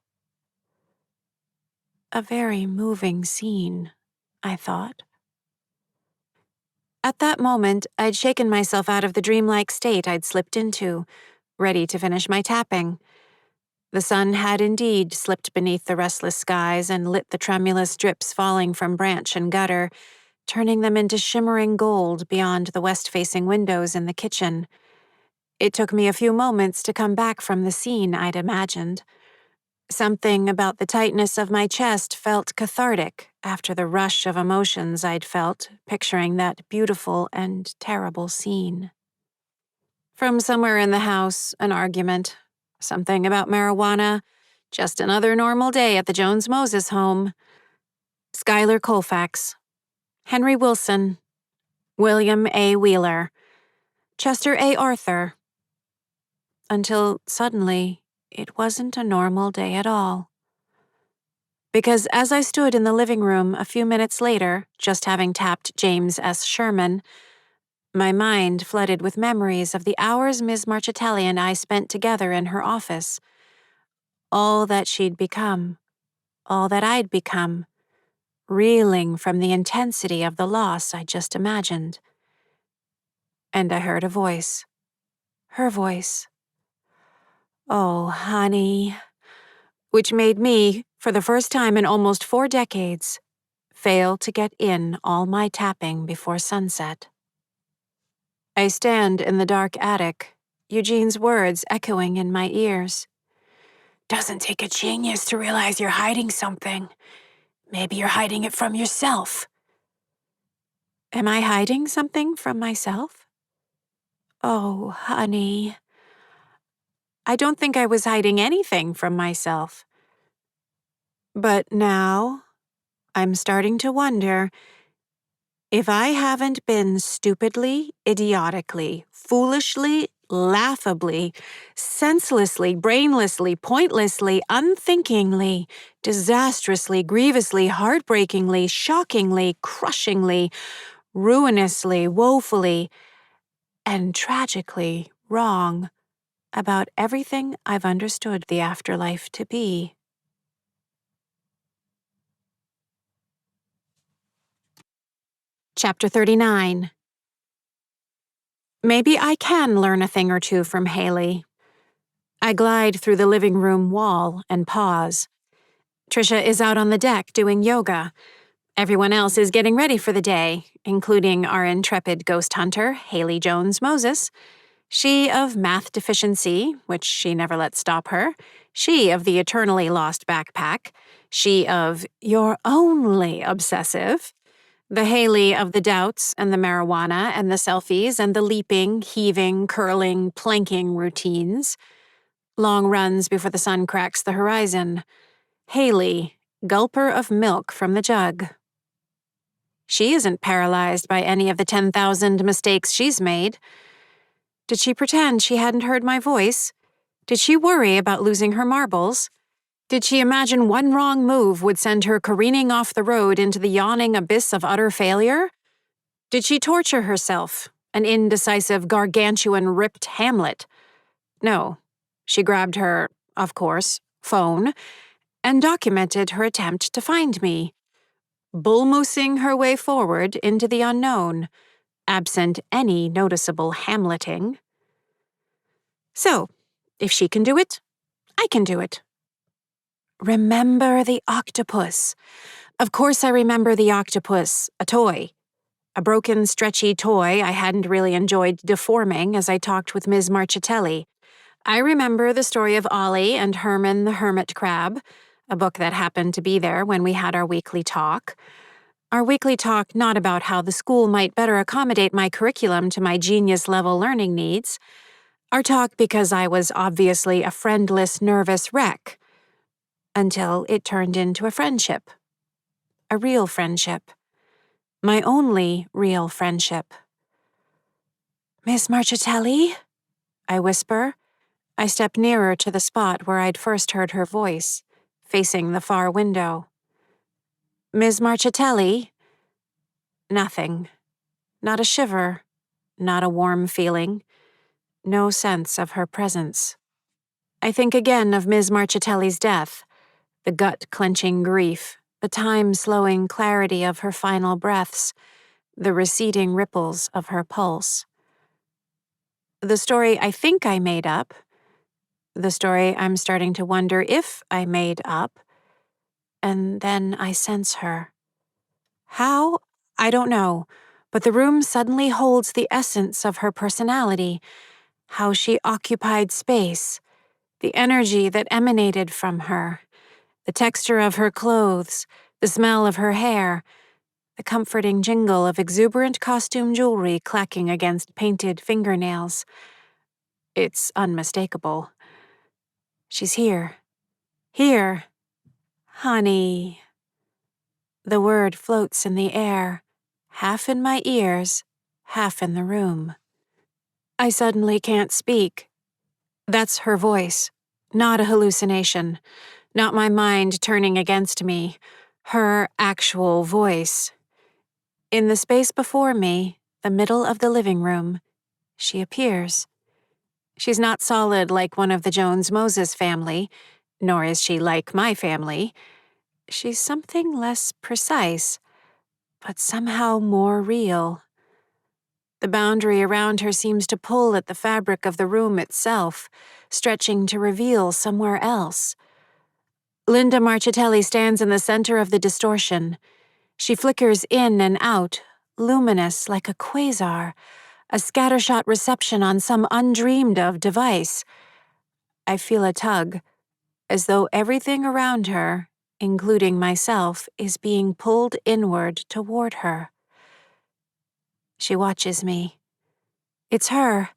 A very moving scene, I thought. At that moment, I'd shaken myself out of the dreamlike state I'd slipped into, ready to finish my tapping. The sun had indeed slipped beneath the restless skies and lit the tremulous drips falling from branch and gutter, turning them into shimmering gold beyond the west-facing windows in the kitchen. It took me a few moments to come back from the scene I'd imagined. Something about the tightness of my chest felt cathartic after the rush of emotions I'd felt picturing that beautiful and terrible scene. From somewhere in the house, an argument. Something about marijuana. Just another normal day at the Jones-Moses home. Schuyler Colfax. Henry Wilson. William A. Wheeler. Chester A. Arthur. Until suddenly, it wasn't a normal day at all. Because as I stood in the living room a few minutes later, just having tapped James S. Sherman, my mind flooded with memories of the hours Ms. Marchitelli and I spent together in her office. All that she'd become, all that I'd become, reeling from the intensity of the loss I just imagined. And I heard a voice. Her voice. "Oh, honey," which made me, for the first time in almost 4 decades, fail to get in all my tapping before sunset. I stand in the dark attic, Eugene's words echoing in my ears. "Doesn't take a genius to realize you're hiding something. Maybe you're hiding it from yourself." Am I hiding something from myself? Oh, honey. I don't think I was hiding anything from myself. But now, I'm starting to wonder if I haven't been stupidly, idiotically, foolishly, laughably, senselessly, brainlessly, pointlessly, unthinkingly, disastrously, grievously, heartbreakingly, shockingly, crushingly, ruinously, woefully, and tragically wrong about everything I've understood the afterlife to be. Chapter 39. Maybe I can learn a thing or two from Haley. I glide through the living room wall and pause. Trisha is out on the deck doing yoga. Everyone else is getting ready for the day, including our intrepid ghost hunter, Haley Jones Moses. She of math deficiency, which she never let stop her. She of the eternally lost backpack. She of you're only obsessive. The Haley of the doubts and the marijuana and the selfies and the leaping, heaving, curling, planking routines. Long runs before the sun cracks the horizon. Haley, gulper of milk from the jug. She isn't paralyzed by any of the 10,000 mistakes she's made. Did she pretend she hadn't heard my voice? Did she worry about losing her marbles? Did she imagine one wrong move would send her careening off the road into the yawning abyss of utter failure? Did she torture herself, an indecisive, gargantuan, ripped Hamlet? No. She grabbed her, of course, phone, and documented her attempt to find me, bull-moosing her way forward into the unknown, absent any noticeable Hamleting. So, if she can do it, I can do it. Remember the octopus. Of course I remember the octopus, a toy. A broken, stretchy toy I hadn't really enjoyed deforming as I talked with Ms. Marchitelli. I remember the story of Ollie and Hermann the hermit crab, a book that happened to be there when we had our weekly talk. Our weekly talk not about how the school might better accommodate my curriculum to my genius-level learning needs. Our talk because I was obviously a friendless, nervous wreck. Until it turned into a friendship. A real friendship. My only real friendship. Miss Marchitelli? I whisper. I step nearer to the spot where I'd first heard her voice, facing the far window. Ms. Marchitelli? Nothing. Not a shiver. Not a warm feeling. No sense of her presence. I think again of Ms. Marchitelli's death, the gut-clenching grief, the time-slowing clarity of her final breaths, the receding ripples of her pulse. The story I think I made up, the story I'm starting to wonder if I made up, and then I sense her. How? I don't know, but the room suddenly holds the essence of her personality, how she occupied space, the energy that emanated from her, the texture of her clothes, the smell of her hair, the comforting jingle of exuberant costume jewelry clacking against painted fingernails. It's unmistakable. She's here. Here. Honey. The word floats in the air, half in my ears, half in the room. I suddenly can't speak. That's her voice, not a hallucination, not my mind turning against me, her actual voice. In the space before me, the middle of the living room, she appears. She's not solid like one of the Jones-Moses family, nor is she like my family. She's something less precise, but somehow more real. The boundary around her seems to pull at the fabric of the room itself, stretching to reveal somewhere else. Linda Marchitelli stands in the center of the distortion. She flickers in and out, luminous like a quasar, a scattershot reception on some undreamed-of device. I feel a tug, as though everything around her, including myself, is being pulled inward toward her. She watches me. It's her,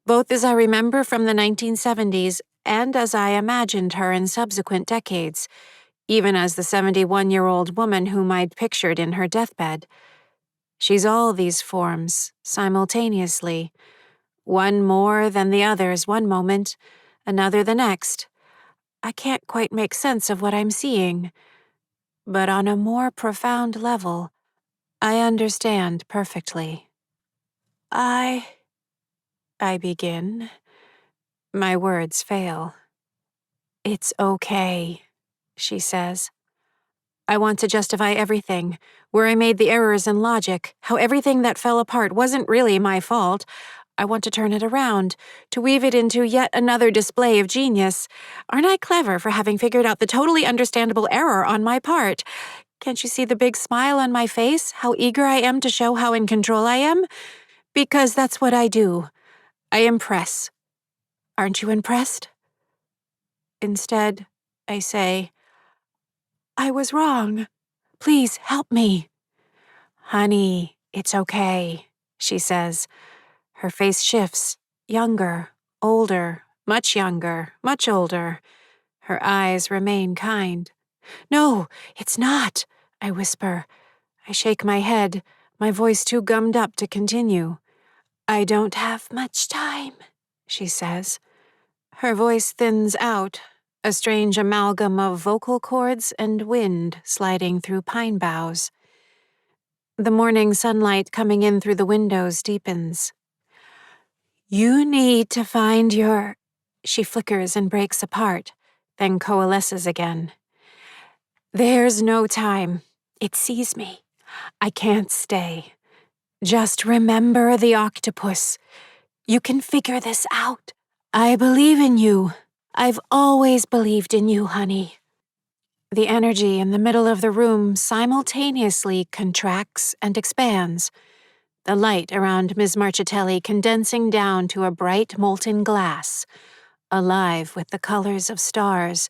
both as I remember from the 1970s and as I imagined her in subsequent decades, even as the 71-year-old woman whom I'd pictured in her deathbed. She's all these forms, simultaneously. One more than the others one moment, another the next. I can't quite make sense of what I'm seeing. But on a more profound level, I understand perfectly. I I begin. My words fail. It's okay, she says. I want to justify everything, where I made the errors in logic, how everything that fell apart wasn't really my fault. I want to turn it around, to weave it into yet another display of genius. Aren't I clever for having figured out the totally understandable error on my part? Can't you see the big smile on my face, how eager I am to show how in control I am? Because that's what I do. I impress. Aren't you impressed? Instead, I say, I was wrong. Please help me. Honey, it's okay, she says. Her face shifts, younger, older, much younger, much older. Her eyes remain kind. No, it's not, I whisper. I shake my head, my voice too gummed up to continue. I don't have much time, she says. Her voice thins out, a strange amalgam of vocal cords and wind sliding through pine boughs. The morning sunlight coming in through the windows deepens. You need to find your... She flickers and breaks apart, then coalesces again. There's no time. It sees me. I can't stay. Just remember the octopus. You can figure this out. I believe in you. I've always believed in you, honey. The energy in the middle of the room simultaneously contracts and expands, the light around Ms. Marchitelli condensing down to a bright molten glass, alive with the colors of stars,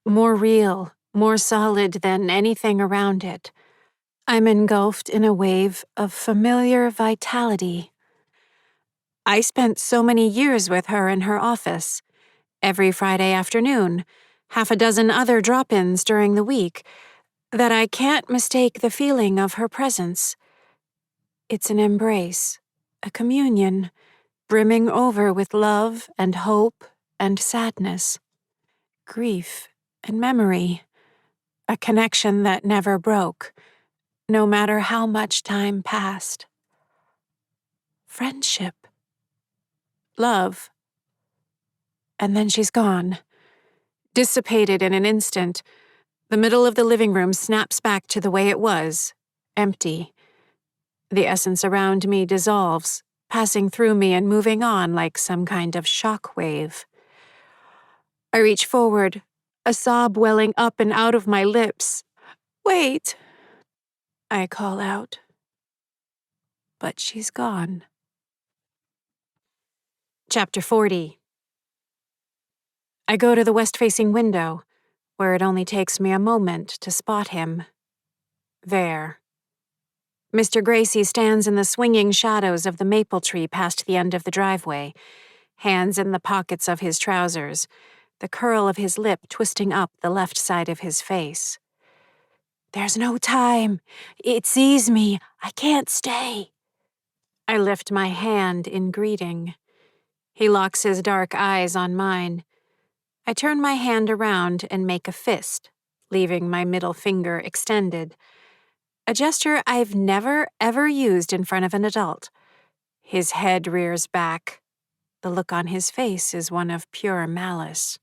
more real, more solid than anything around it. I'm engulfed in a wave of familiar vitality. I spent so many years with her in her office, every Friday afternoon, half a dozen other drop-ins during the week, that I can't mistake the feeling of her presence. It's an embrace, a communion, brimming over with love and hope and sadness, grief and memory, a connection that never broke, no matter how much time passed. Friendship. Love. And then she's gone. Dissipated in an instant, the middle of the living room snaps back to the way it was, empty. The essence around me dissolves, passing through me and moving on like some kind of shock wave. I reach forward, a sob welling up and out of my lips. Wait, I call out. But she's gone. Chapter 40. I go to the west-facing window, where it only takes me a moment to spot him. There. Mr. Gracie stands in the swinging shadows of the maple tree past the end of the driveway, hands in the pockets of his trousers, the curl of his lip twisting up the left side of his face. There's no time. It sees me. I can't stay. I lift my hand in greeting. He locks his dark eyes on mine. I turn my hand around and make a fist, leaving my middle finger extended. A gesture I've never, ever used in front of an adult. His head rears back. The look on his face is one of pure malice.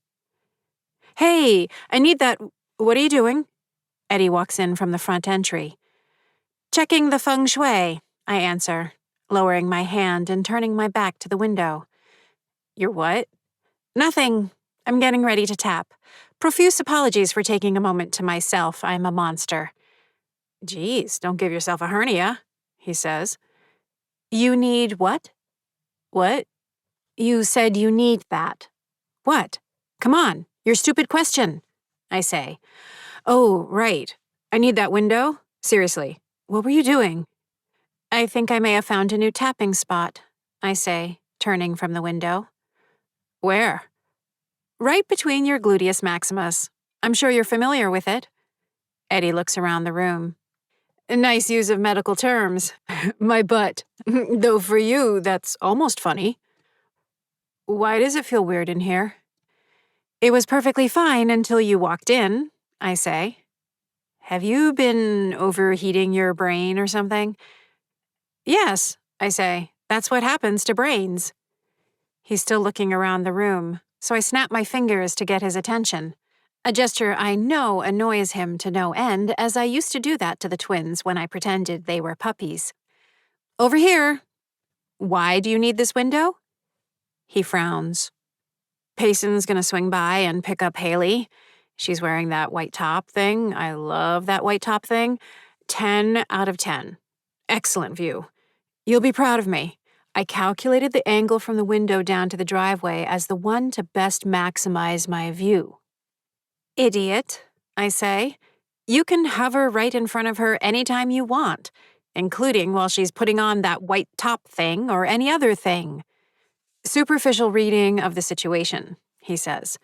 Hey, I need that... What are you doing? Eddie walks in from the front entry. Checking the feng shui, I answer, lowering my hand and turning my back to the window. You're what? Nothing. I'm getting ready to tap. Profuse apologies for taking a moment to myself. I'm a monster. Geez, don't give yourself a hernia, he says. You need what? What? You said you need that. What? Come on, your stupid question, I say. Oh, right. I need that window? Seriously, what were you doing? I think I may have found a new tapping spot, I say, turning from the window. Where? Right between your gluteus maximus. I'm sure you're familiar with it. Eddie looks around the room. Nice use of medical terms. My butt. Though for you, that's almost funny. Why does it feel weird in here? It was perfectly fine until you walked in, I say. Have you been overheating your brain or something? Yes, I say. That's what happens to brains. He's still looking around the room, so I snap my fingers to get his attention. A gesture I know annoys him to no end, as I used to do that to the twins when I pretended they were puppies. Over here. Why do you need this window? He frowns. Payson's gonna swing by and pick up Haley. She's wearing that white top thing. I love that white top thing. 10 out of 10. Excellent view. You'll be proud of me. I calculated the angle from the window down to the driveway as the one to best maximize my view. Idiot, I say. You can hover right in front of her anytime you want, including while she's putting on that white top thing or any other thing. Superficial reading of the situation, he says.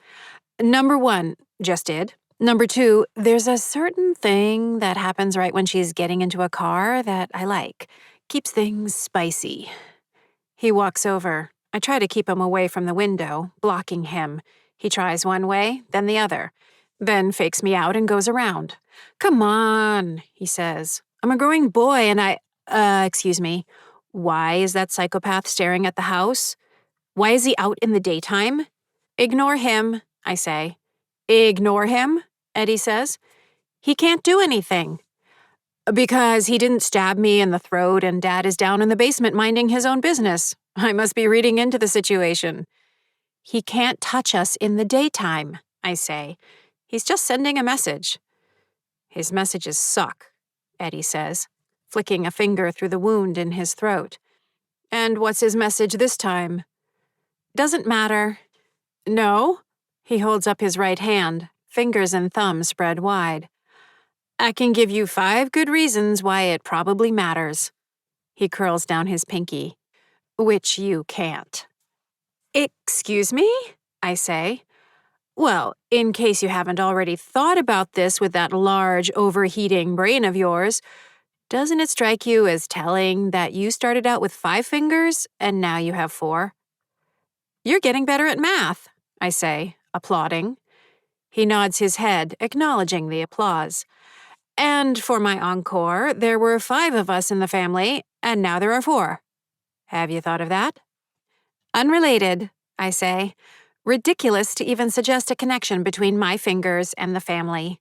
Number 1, just did. Number 2, there's a certain thing that happens right when she's getting into a car that I like. Keeps things spicy. He walks over. I try to keep him away from the window, blocking him. He tries one way, then the other, then fakes me out and goes around. Come on, he says. I'm a growing boy and excuse me. Why is that psychopath staring at the house? Why is he out in the daytime? Ignore him, I say. Ignore him, Eddie says. He can't do anything. Because he didn't stab me in the throat and Dad is down in the basement minding his own business. I must be reading into the situation. He can't touch us in the daytime, I say. He's just sending a message. His messages suck, Eddie says, flicking a finger through the wound in his throat. And what's his message this time? Doesn't matter. No? He holds up his right hand, fingers and thumb spread wide. I can give you 5 good reasons why it probably matters. He curls down his pinky. Which you can't. Excuse me? I say. Well, in case you haven't already thought about this with that large, overheating brain of yours, doesn't it strike you as telling that you started out with 5 fingers and now you have 4? You're getting better at math, I say, applauding. He nods his head, acknowledging the applause. And for my encore, there were 5 of us in the family, and now there are 4. Have you thought of that? Unrelated, I say. Ridiculous to even suggest a connection between my fingers and the family.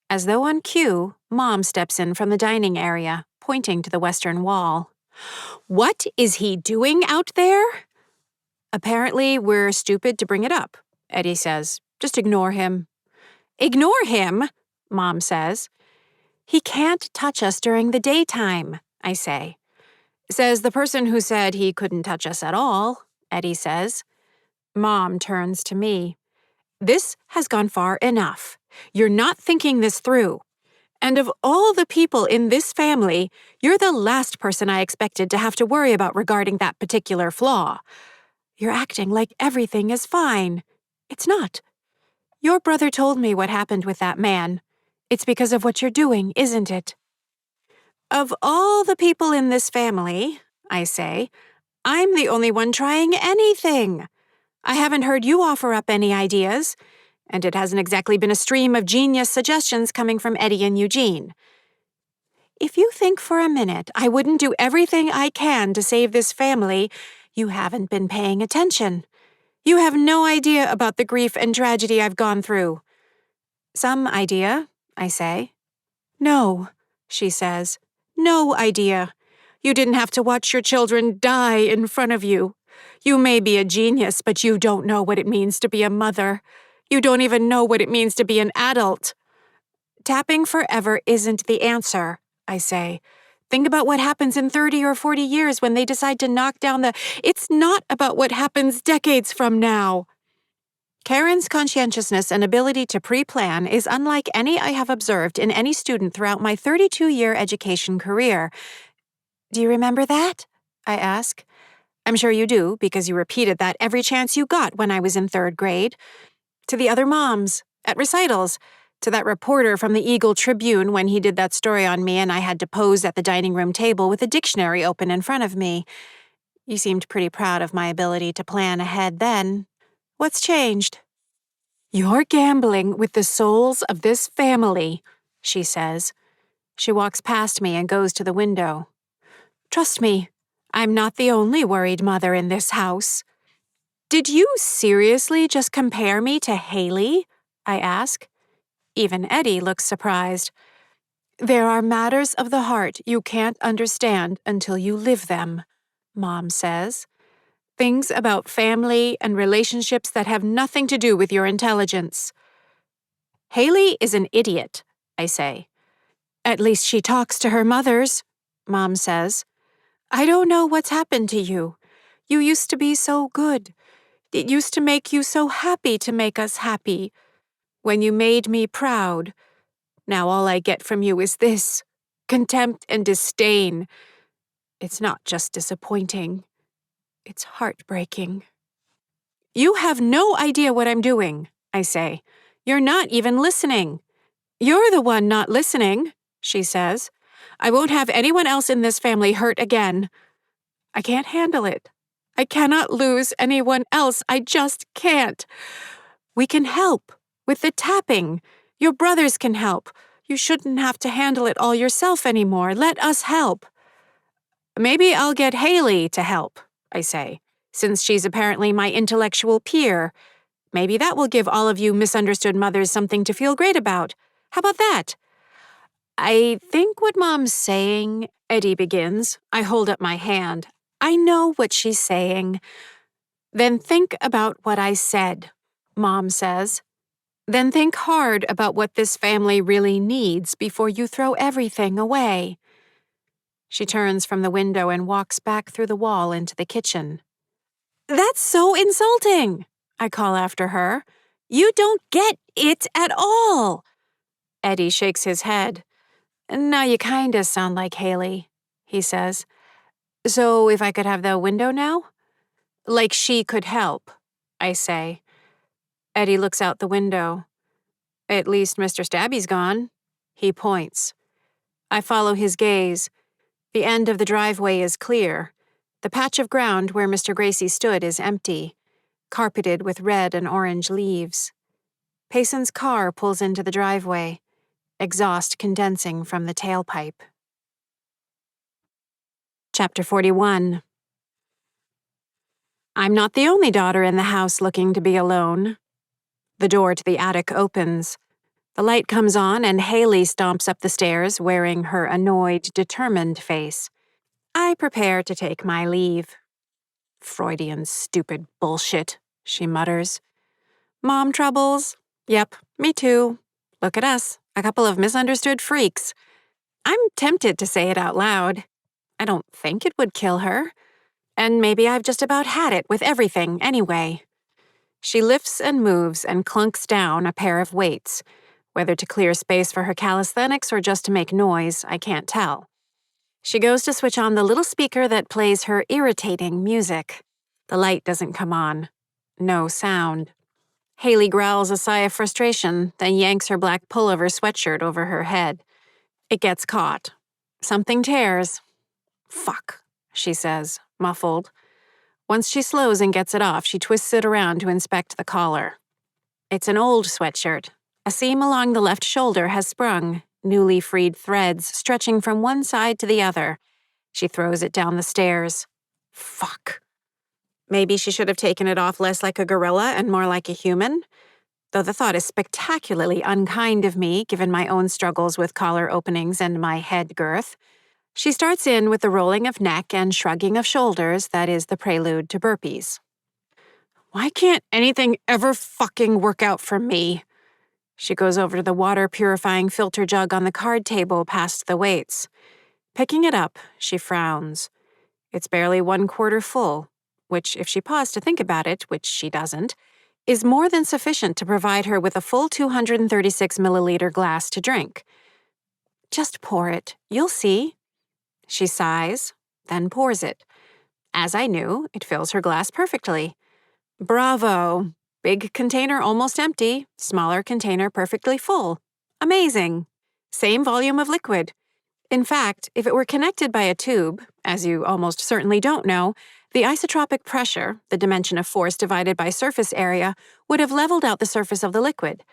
As though on cue, Mom steps in from the dining area, pointing to the western wall. What is he doing out there? Apparently, we're stupid to bring it up, Eddie says. Just ignore him. Ignore him? Mom says. He can't touch us during the daytime, I say. Says the person who said he couldn't touch us at all, Eddie says. Mom turns to me. This has gone far enough. You're not thinking this through. And of all the people in this family, you're the last person I expected to have to worry about regarding that particular flaw. You're acting like everything is fine. It's not. Your brother told me what happened with that man. It's because of what you're doing, isn't it? Of all the people in this family, I say, I'm the only one trying anything. I haven't heard you offer up any ideas, and it hasn't exactly been a stream of genius suggestions coming from Eddie and Eugene. If you think for a minute I wouldn't do everything I can to save this family, you haven't been paying attention. You have no idea about the grief and tragedy I've gone through. Some idea, I say. No, she says. No idea. You didn't have to watch your children die in front of you. You may be a genius, but you don't know what it means to be a mother. You don't even know what it means to be an adult. Tapping forever isn't the answer, I say. Think about what happens in 30 or 40 years when they decide to knock down the... It's not about what happens decades from now. Karen's conscientiousness and ability to pre-plan is unlike any I have observed in any student throughout my 32-year education career. Do you remember that? I ask. I'm sure you do, because you repeated that every chance you got when I was in 3rd grade. To the other moms, at recitals, to that reporter from the Eagle Tribune when he did that story on me and I had to pose at the dining room table with a dictionary open in front of me. You seemed pretty proud of my ability to plan ahead then. What's changed? You're gambling with the souls of this family, she says. She walks past me and goes to the window. Trust me, I'm not the only worried mother in this house. Did you seriously just compare me to Haley? I ask. Even Eddie looks surprised. There are matters of the heart you can't understand until you live them, Mom says. Things about family and relationships that have nothing to do with your intelligence. Haley is an idiot, I say. At least she talks to her mothers, Mom says. I don't know what's happened to you. You used to be so good. It used to make you so happy to make us happy. When you made me proud. Now all I get from you is this. Contempt and disdain. It's not just disappointing. It's heartbreaking. You have no idea what I'm doing, I say. You're not even listening. You're the one not listening, she says. I won't have anyone else in this family hurt again. I can't handle it. I cannot lose anyone else. I just can't. We can help with the tapping. Your brothers can help. You shouldn't have to handle it all yourself anymore. Let us help. Maybe I'll get Haley to help, I say, since she's apparently my intellectual peer. Maybe that will give all of you misunderstood mothers something to feel great about. How about that? I think what Mom's saying, Eddie begins. I hold up my hand. I know what she's saying. Then think about what I said, Mom says. Then think hard about what this family really needs before you throw everything away. She turns from the window and walks back through the wall into the kitchen. That's so insulting, I call after her. You don't get it at all. Eddie shakes his head. Now you kinda sound like Haley, he says. So if I could have the window now? Like she could help, I say. Eddie looks out the window. At least Mr. Stabby's gone. He points. I follow his gaze. The end of the driveway is clear. The patch of ground where Mr. Gracie stood is empty, carpeted with red and orange leaves. Payson's car pulls into the driveway, exhaust condensing from the tailpipe. Chapter 41. I'm not the only daughter in the house looking to be alone. The door to the attic opens. The light comes on and Haley stomps up the stairs wearing her annoyed, determined face. I prepare to take my leave. Freudian stupid bullshit, she mutters. Mom troubles? Yep, me too. Look at us, a couple of misunderstood freaks. I'm tempted to say it out loud. I don't think it would kill her. And maybe I've just about had it with everything anyway. She lifts and moves and clunks down a pair of weights. Whether to clear space for her calisthenics or just to make noise, I can't tell. She goes to switch on the little speaker that plays her irritating music. The light doesn't come on. No sound. Haley growls a sigh of frustration, then yanks her black pullover sweatshirt over her head. It gets caught. Something tears. Fuck, she says, muffled. Once she slows and gets it off, she twists it around to inspect the collar. It's an old sweatshirt. A seam along the left shoulder has sprung, newly freed threads stretching from one side to the other. She throws it down the stairs. Fuck. Maybe she should have taken it off less like a gorilla and more like a human? Though the thought is spectacularly unkind of me, given my own struggles with collar openings and my head girth. She starts in with the rolling of neck and shrugging of shoulders that is the prelude to burpees. Why can't anything ever fucking work out for me? She goes over to the water-purifying filter jug on the card table past the weights. Picking it up, she frowns. It's barely 1/4 full, which, if she paused to think about it, which she doesn't, is more than sufficient to provide her with a full 236-milliliter glass to drink. Just pour it. You'll see. She sighs, then pours it. As I knew, it fills her glass perfectly. Bravo! Big container almost empty, smaller container perfectly full. Amazing! Same volume of liquid. In fact, if it were connected by a tube, as you almost certainly don't know, the isotropic pressure, the dimension of force divided by surface area, would have leveled out the surface of the liquid.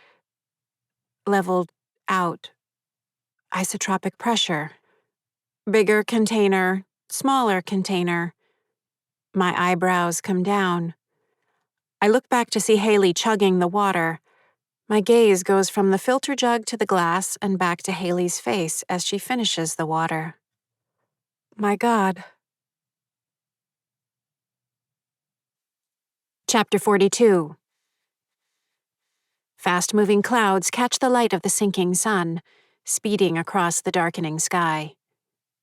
Leveled out. Isotropic pressure. Bigger container, smaller container. My eyebrows come down. I look back to see Haley chugging the water. My gaze goes from the filter jug to the glass and back to Haley's face as she finishes the water. My God. Chapter 42. Fast-moving clouds catch the light of the sinking sun, speeding across the darkening sky.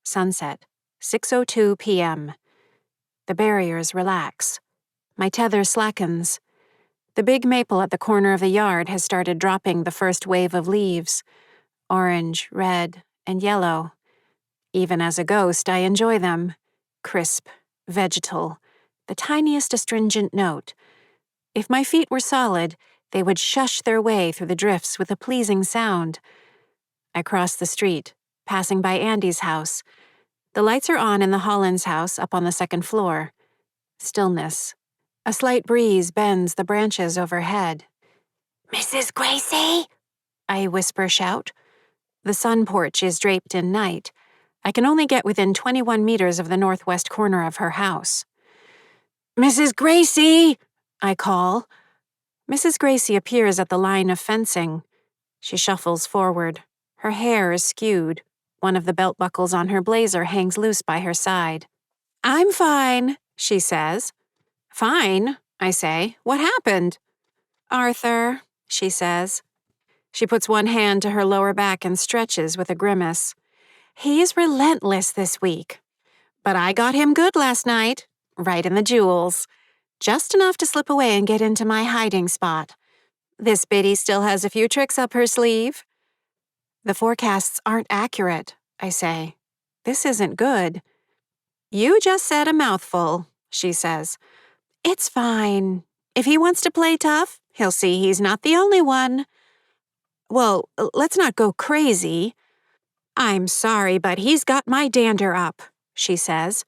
Sunset, 6:02 p.m. The barriers relax. My tether slackens. The big maple at the corner of the yard has started dropping the first wave of leaves. Orange, red, and yellow. Even as a ghost, I enjoy them. Crisp, vegetal, the tiniest astringent note. If my feet were solid, they would shush their way through the drifts with a pleasing sound. I cross the street, passing by Andy's house. The lights are on in the Hollins house up on the second floor. Stillness. A slight breeze bends the branches overhead. Mrs. Gracie? I whisper-shout. The sun porch is draped in night. I can only get within 21 meters of the northwest corner of her house. Mrs. Gracie! I call. Mrs. Gracie appears at the line of fencing. She shuffles forward. Her hair is skewed. One of the belt buckles on her blazer hangs loose by her side. I'm fine, she says. Fine, I say. What happened? Arthur, she says. She puts one hand to her lower back and stretches with a grimace. He's relentless this week. But I got him good last night, right in the jewels. Just enough to slip away and get into my hiding spot. This biddy still has a few tricks up her sleeve. The forecasts aren't accurate, I say. This isn't good. You just said a mouthful, she says. It's fine. If he wants to play tough, he'll see he's not the only one. Well, let's not go crazy. I'm sorry, but he's got my dander up, she says,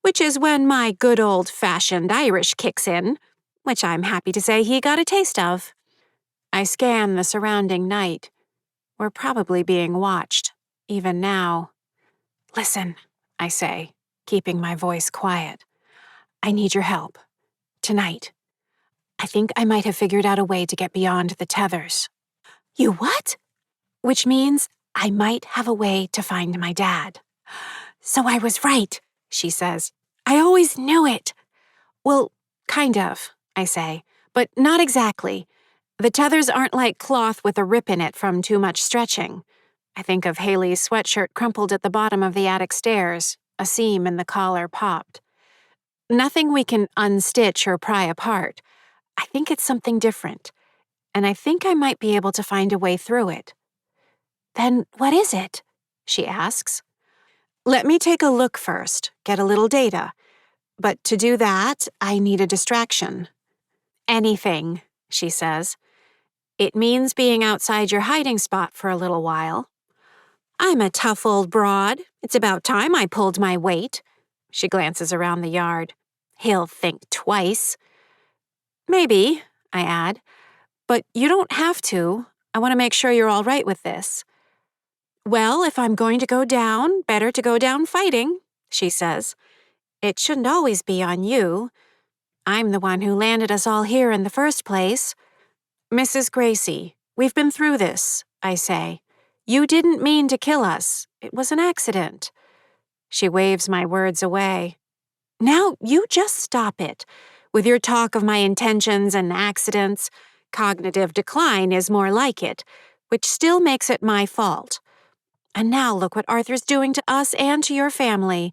which is when my good old-fashioned Irish kicks in, which I'm happy to say he got a taste of. I scan the surrounding night. We're probably being watched, even now. Listen, I say, keeping my voice quiet. I need your help. Tonight. I think I might have figured out a way to get beyond the tethers. You what? Which means I might have a way to find my dad. So I was right, she says. I always knew it. Well, kind of, I say, but not exactly. The tethers aren't like cloth with a rip in it from too much stretching. I think of Haley's sweatshirt crumpled at the bottom of the attic stairs, a seam in the collar popped. Nothing we can unstitch or pry apart. I think it's something different, and I think I might be able to find a way through it. Then what is it? She asks. Let me take a look first, get a little data. But to do that, I need a distraction. Anything, she says. It means being outside your hiding spot for a little while. I'm a tough old broad. It's about time I pulled my weight. She glances around the yard. He'll think twice. Maybe, I add. But you don't have to. I want to make sure you're all right with this. Well, if I'm going to go down, better to go down fighting, she says. It shouldn't always be on you. I'm the one who landed us all here in the first place. Mrs. Gracie, we've been through this, I say. You didn't mean to kill us. It was an accident. She waves my words away. Now you just stop it. With your talk of my intentions and accidents, cognitive decline is more like it, which still makes it my fault. And now look what Arthur's doing to us and to your family.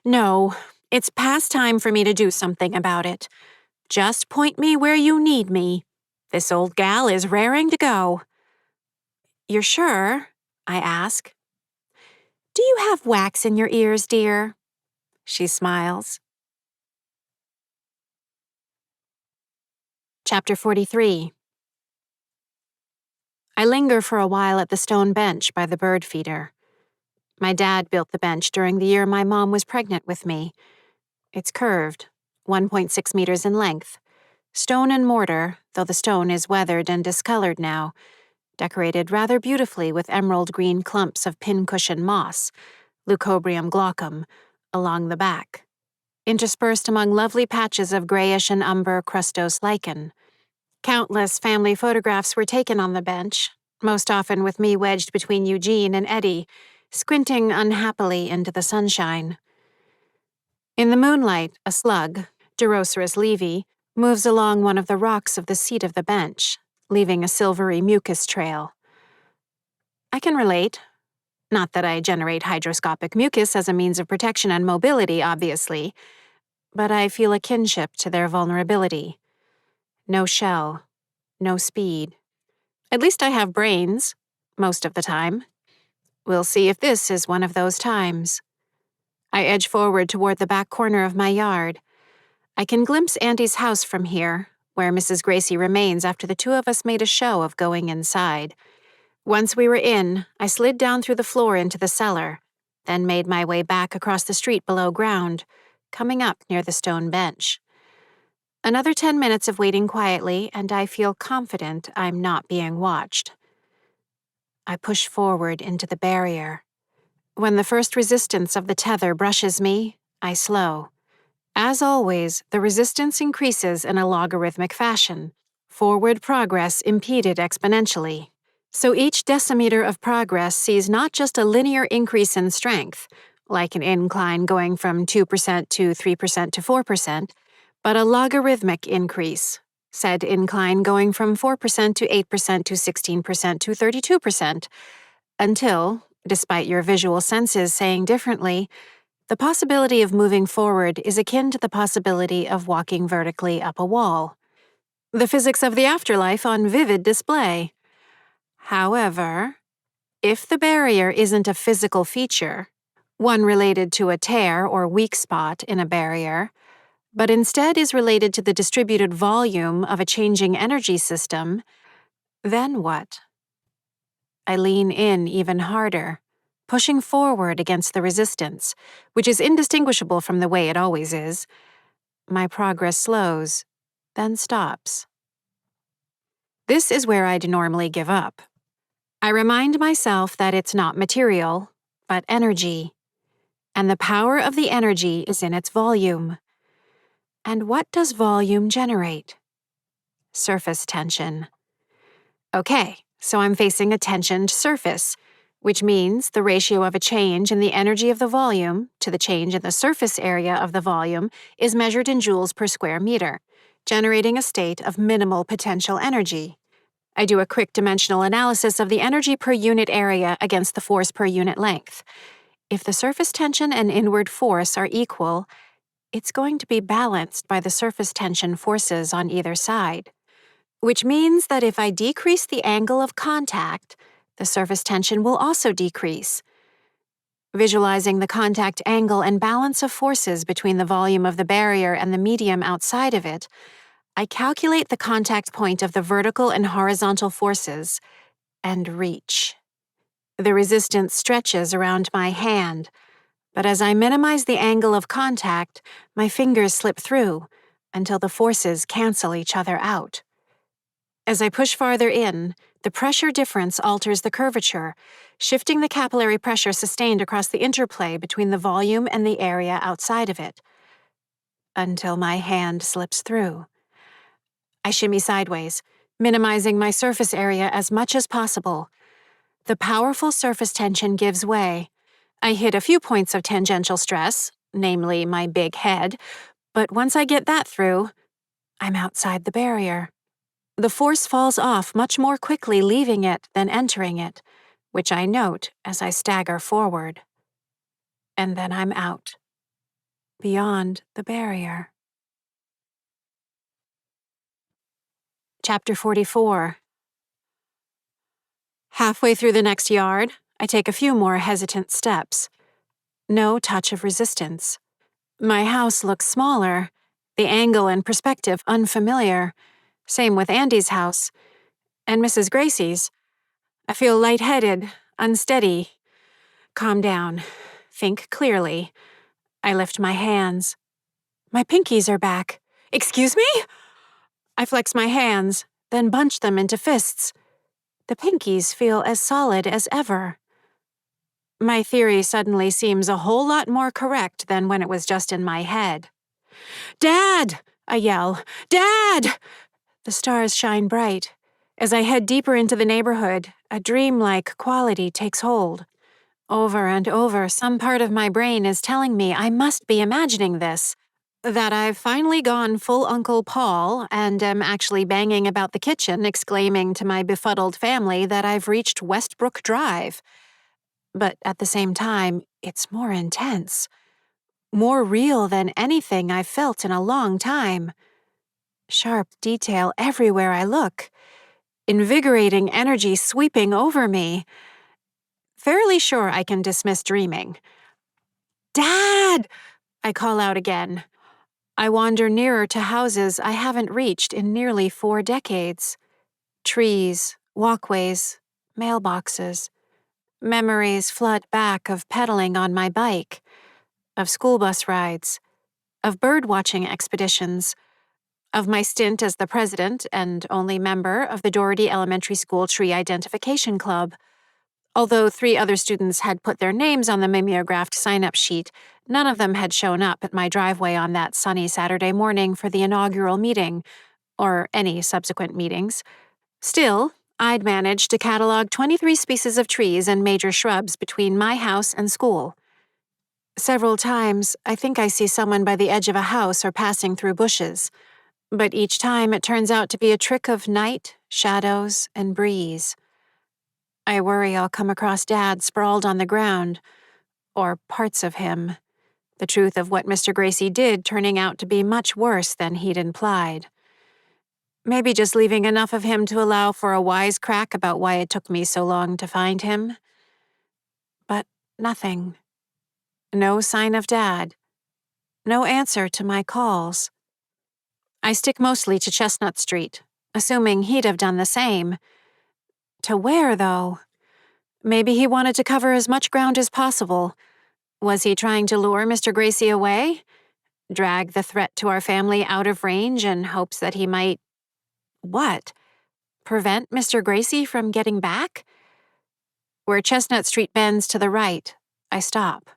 No, it's past time for me to do something about it. Just point me where you need me. This old gal is raring to go. You're sure? I ask. Do you have wax in your ears, dear? She smiles. Chapter 43. I linger for a while at the stone bench by the bird feeder. My dad built the bench during the year my mom was pregnant with me. It's curved, 1.6 meters in length. Stone and mortar, though the stone is weathered and discolored now, decorated rather beautifully with emerald green clumps of pincushion moss, Leucobrium glaucum, along the back. interspersed among lovely patches of grayish and umber crustose lichen. Countless family photographs were taken on the bench, most often with me wedged between Eugene and Eddie, squinting unhappily into the sunshine. In the moonlight, a slug, Duroceras levy, moves along one of the rocks of the seat of the bench, leaving a silvery mucus trail. I can relate. Not that I generate hydroscopic mucus as a means of protection and mobility, obviously, but I feel a kinship to their vulnerability. No shell, no speed. At least I have brains, most of the time. We'll see if this is one of those times. I edge forward toward the back corner of my yard. I can glimpse Auntie's house from here, where Mrs. Gracie remains after the two of us made a show of going inside. Once we were in, I slid down through the floor into the cellar, then made my way back across the street below ground, coming up near the stone bench. Another 10 minutes of waiting quietly, and I feel confident I'm not being watched. I push forward into the barrier. When the first resistance of the tether brushes me, I slow. As always, the resistance increases in a logarithmic fashion. Forward progress impeded exponentially. So each decimeter of progress sees not just a linear increase in strength, like an incline going from 2% to 3% to 4%, but a logarithmic increase, said incline going from 4% to 8% to 16% to 32%, until, despite your visual senses saying differently, the possibility of moving forward is akin to the possibility of walking vertically up a wall. The physics of the afterlife on vivid display. However, if the barrier isn't a physical feature, one related to a tear or weak spot in a barrier, but instead is related to the distributed volume of a changing energy system, then what? I lean in even harder, pushing forward against the resistance, which is indistinguishable from the way it always is. My progress slows, then stops. This is where I'd normally give up. I remind myself that it's not material, but energy, and the power of the energy is in its volume. And what does volume generate? Surface tension. Okay, so I'm facing a tensioned surface, which means the ratio of a change in the energy of the volume to the change in the surface area of the volume is measured in joules per square meter, generating a state of minimal potential energy. I do a quick dimensional analysis of the energy per unit area against the force per unit length. If the surface tension and inward force are equal, it's going to be balanced by the surface tension forces on either side. Which means that if I decrease the angle of contact, the surface tension will also decrease. Visualizing the contact angle and balance of forces between the volume of the barrier and the medium outside of it, I calculate the contact point of the vertical and horizontal forces and reach. The resistance stretches around my hand, but as I minimize the angle of contact, my fingers slip through until the forces cancel each other out. As I push farther in, the pressure difference alters the curvature, shifting the capillary pressure sustained across the interplay between the volume and the area outside of it, until my hand slips through. I shimmy sideways, minimizing my surface area as much as possible. The powerful surface tension gives way. I hit a few points of tangential stress, namely my big head, but once I get that through, I'm outside the barrier. The force falls off much more quickly leaving it than entering it, which I note as I stagger forward. And then I'm out, beyond the barrier. Chapter 44. Halfway through the next yard, I take a few more hesitant steps. No touch of resistance. My house looks smaller, the angle and perspective unfamiliar. Same with Andy's house. And Mrs. Gracie's. I feel lightheaded, unsteady. Calm down. Think clearly. I lift my hands. My pinkies are back. Excuse me? I flex my hands, then bunch them into fists. The pinkies feel as solid as ever. My theory suddenly seems a whole lot more correct than when it was just in my head. "Dad!" I yell. "Dad!" The stars shine bright. As I head deeper into the neighborhood, a dreamlike quality takes hold. Over and over, some part of my brain is telling me I must be imagining this, that I've finally gone full Uncle Paul and am actually banging about the kitchen, exclaiming to my befuddled family that I've reached Westbrook Drive. But at the same time, it's more intense, more real than anything I've felt in a long time. Sharp detail everywhere I look, invigorating energy sweeping over me. Fairly sure I can dismiss dreaming. "Dad!" I call out again. I wander nearer to houses I haven't reached in nearly 4 decades. Trees, walkways, mailboxes. Memories flood back of pedaling on my bike, of school bus rides, of bird-watching expeditions, of my stint as the president and only member of the Doherty Elementary School Tree Identification Club. Although 3 other students had put their names on the mimeographed sign-up sheet, none of them had shown up at my driveway on that sunny Saturday morning for the inaugural meeting, or any subsequent meetings. Still, I'd managed to catalog 23 species of trees and major shrubs between my house and school. Several times, I think I see someone by the edge of a house or passing through bushes, but each time it turns out to be a trick of night, shadows, and breeze. I worry I'll come across Dad sprawled on the ground, or parts of him, the truth of what Mr. Gracie did turning out to be much worse than he'd implied. Maybe just leaving enough of him to allow for a wisecrack about why it took me so long to find him. But nothing. No sign of Dad. No answer to my calls. I stick mostly to Chestnut Street, assuming he'd have done the same. To where, though? Maybe he wanted to cover as much ground as possible. Was he trying to lure Mr. Gracie away? Drag the threat to our family out of range in hopes that he might… what? Prevent Mr. Gracie from getting back? Where Chestnut Street bends to the right, I stop.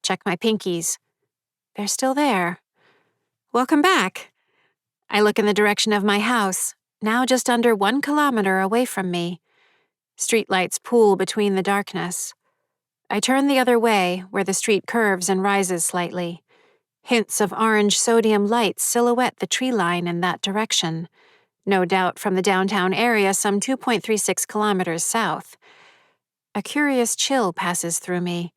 Check my pinkies. They're still there. Welcome back. I look in the direction of my house, now just under 1 kilometer away from me. Streetlights pool between the darkness. I turn the other way, where the street curves and rises slightly. Hints of orange sodium lights silhouette the tree line in that direction, no doubt from the downtown area some 2.36 kilometers south. A curious chill passes through me.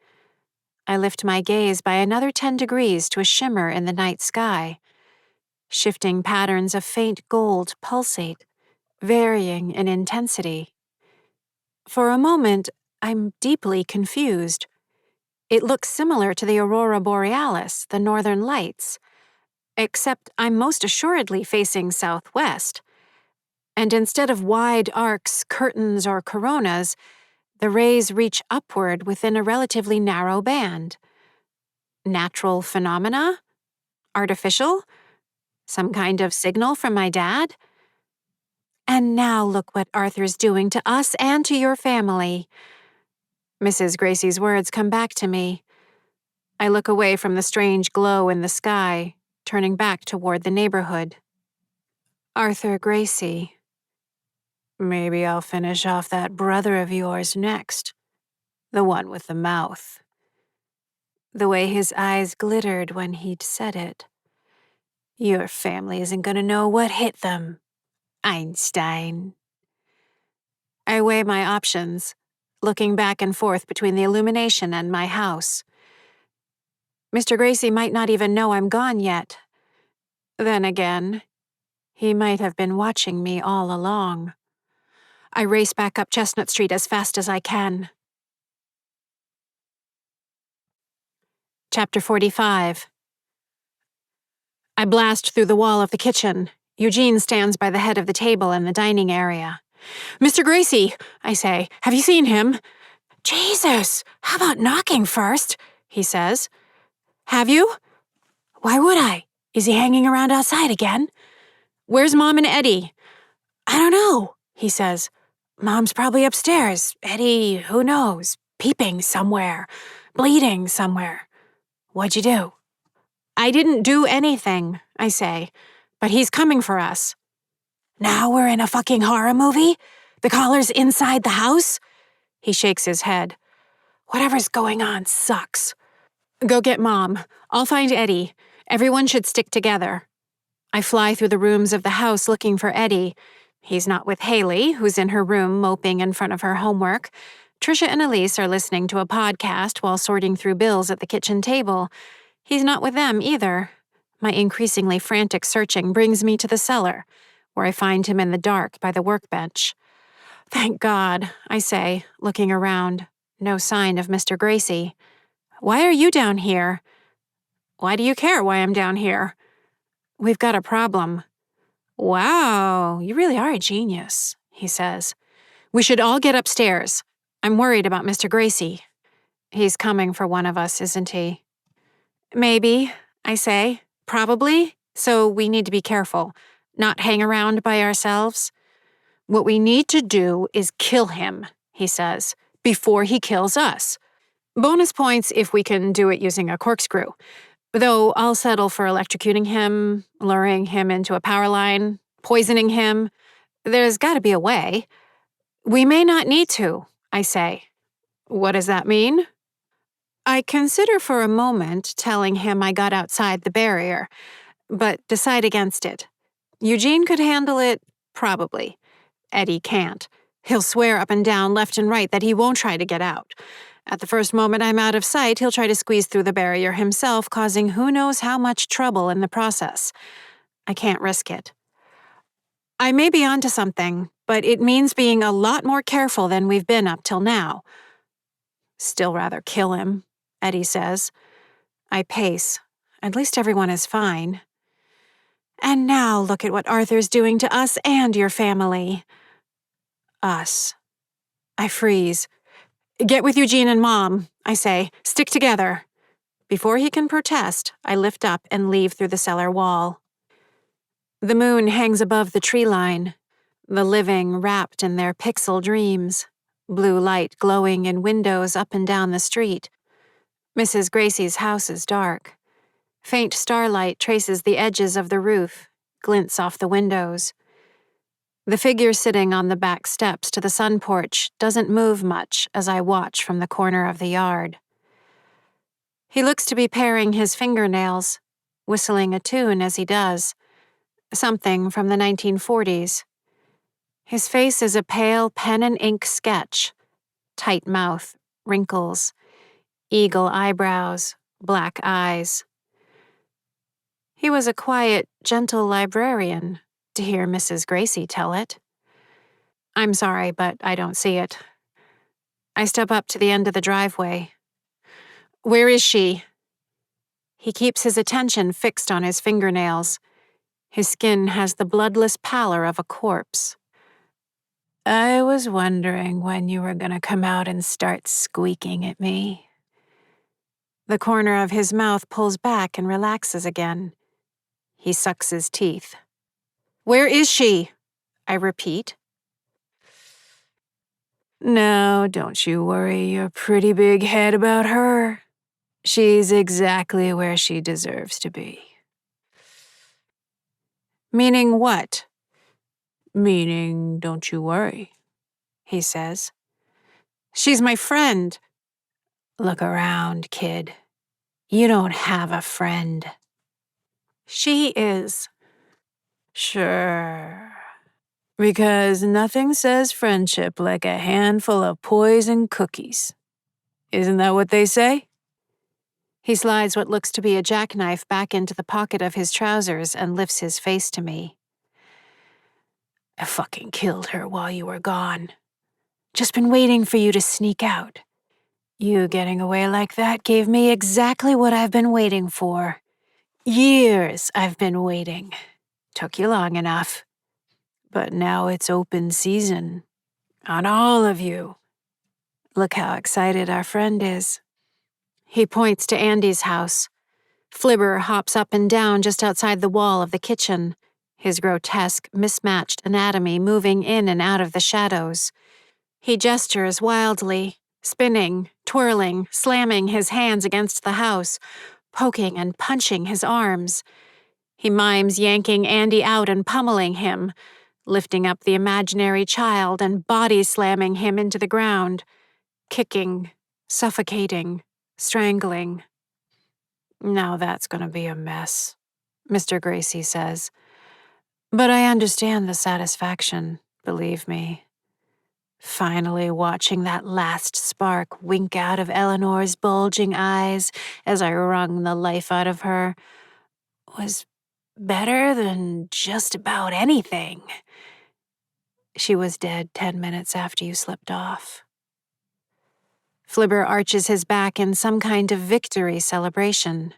I lift my gaze by another 10 degrees to a shimmer in the night sky. Shifting patterns of faint gold pulsate, varying in intensity. For a moment, I'm deeply confused. It looks similar to the aurora borealis, the northern lights, except I'm most assuredly facing southwest. And instead of wide arcs, curtains, or coronas, the rays reach upward within a relatively narrow band. Natural phenomena? Artificial? Some kind of signal from my dad? And now look what Arthur's doing to us and to your family. Mrs. Gracie's words come back to me. I look away from the strange glow in the sky, turning back toward the neighborhood. Arthur Gracie. Maybe I'll finish off that brother of yours next. The one with the mouth. The way his eyes glittered when he'd said it. Your family isn't gonna know what hit them, Einstein. I weigh my options, looking back and forth between the illumination and my house. Mr. Gracie might not even know I'm gone yet. Then again, he might have been watching me all along. I race back up Chestnut Street as fast as I can. Chapter 45. I blast through the wall of the kitchen. Eugene stands by the head of the table in the dining area. "Mr. Gracie," I say, "have you seen him?" "Jesus, how about knocking first?" he says. "Have you?" "Why would I? Is he hanging around outside again?" "Where's Mom and Eddie?" "I don't know," he says. "Mom's probably upstairs. Eddie, who knows, peeping somewhere, bleeding somewhere. What'd you do?" I didn't do anything, I say, but he's coming for us. Now we're in a fucking horror movie? The caller's inside the house? He shakes his head. Whatever's going on sucks. Go get Mom. I'll find Eddie. Everyone should stick together. I fly through the rooms of the house looking for Eddie. He's not with Haley, who's in her room moping in front of her homework. Trisha and Elise are listening to a podcast while sorting through bills at the kitchen table. He's not with them either. My increasingly frantic searching brings me to the cellar, where I find him in the dark by the workbench. Thank God, I say, looking around. No sign of Mr. Gracie. Why are you down here? Why do you care why I'm down here? We've got a problem. Wow, you really are a genius, he says. We should all get upstairs. I'm worried about Mr. Gracie. He's coming for one of us, isn't he? Maybe, I say. Probably. So we need to be careful. Not hang around by ourselves. What we need to do is kill him, he says, before he kills us. Bonus points if we can do it using a corkscrew. Though I'll settle for electrocuting him, luring him into a power line, poisoning him. There's got to be a way. We may not need to, I say. What does that mean? I consider for a moment telling him I got outside the barrier, but decide against it. Eugene could handle it, probably. Eddie can't. He'll swear up and down, left and right, that he won't try to get out. At the first moment I'm out of sight, he'll try to squeeze through the barrier himself, causing who knows how much trouble in the process. I can't risk it. I may be onto something, but it means being a lot more careful than we've been up till now. Still rather kill him, Eddie says. I pace. At least everyone is fine. And now look at what Arthur's doing to us and your family. Us. I freeze. Get with Eugene and Mom, I say. Stick together. Before he can protest, I lift up and leave through the cellar wall. The moon hangs above the tree line, the living wrapped in their pixel dreams, blue light glowing in windows up and down the street. Mrs. Gracie's house is dark. Faint starlight traces the edges of the roof, glints off the windows. The figure sitting on the back steps to the sun porch doesn't move much as I watch from the corner of the yard. He looks to be paring his fingernails, whistling a tune as he does, something from the 1940s. His face is a pale pen and ink sketch, tight mouth, wrinkles, eagle eyebrows, black eyes. He was a quiet, gentle librarian, to hear Mrs. Gracie tell it. I'm sorry, but I don't see it. I step up to the end of the driveway. Where is she? He keeps his attention fixed on his fingernails. His skin has the bloodless pallor of a corpse. I was wondering when you were going to come out and start squeaking at me. The corner of his mouth pulls back and relaxes again. He sucks his teeth. Where is she? I repeat. No, don't you worry your pretty big head about her. She's exactly where she deserves to be. Meaning what? Meaning, don't you worry, he says. She's my friend. Look around, kid. You don't have a friend. She is. Sure. Because nothing says friendship like a handful of poison cookies. Isn't that what they say? He slides what looks to be a jackknife back into the pocket of his trousers and lifts his face to me. I fucking killed her while you were gone. Just been waiting for you to sneak out. You getting away like that gave me exactly what I've been waiting for. Years I've been waiting. Took you long enough. But now it's open season. On all of you. Look how excited our friend is. He points to Andy's house. Flibber hops up and down just outside the wall of the kitchen, his grotesque, mismatched anatomy moving in and out of the shadows. He gestures wildly, spinning, twirling, slamming his hands against the house, poking and punching his arms. He mimes yanking Andy out and pummeling him, lifting up the imaginary child and body slamming him into the ground, kicking, suffocating, strangling. "Now that's going to be a mess," Mr. Gracie says. "But I understand the satisfaction, believe me. Finally watching that last spark wink out of Eleanor's bulging eyes as I wrung the life out of her was better than just about anything. She was dead 10 minutes after you slipped off." Flibber arches his back in some kind of victory celebration.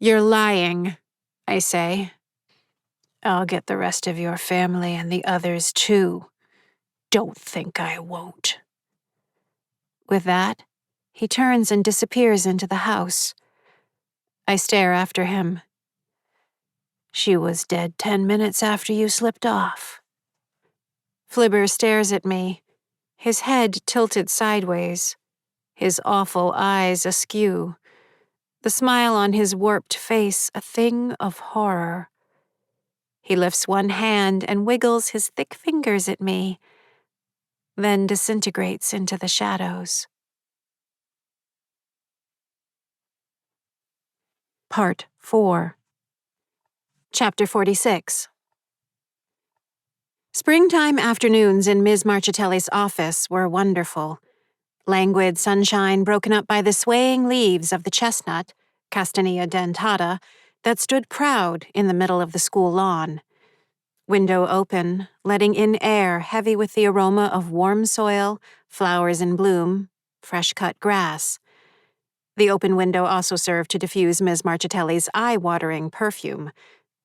"You're lying," I say. "I'll get the rest of your family and the others too. Don't think I won't." With that, he turns and disappears into the house. I stare after him. "She was dead 10 minutes after you slipped off." Flibber stares at me, his head tilted sideways, his awful eyes askew, the smile on his warped face a thing of horror. He lifts one hand and wiggles his thick fingers at me, then disintegrates into the shadows. Part 4. Chapter 46. Springtime afternoons in Ms. Marchitelli's office were wonderful. Languid sunshine broken up by the swaying leaves of the chestnut, Castanea dentata, that stood proud in the middle of the school lawn. Window open, letting in air heavy with the aroma of warm soil, flowers in bloom, fresh-cut grass. The open window also served to diffuse Ms. Marchitelli's eye-watering perfume,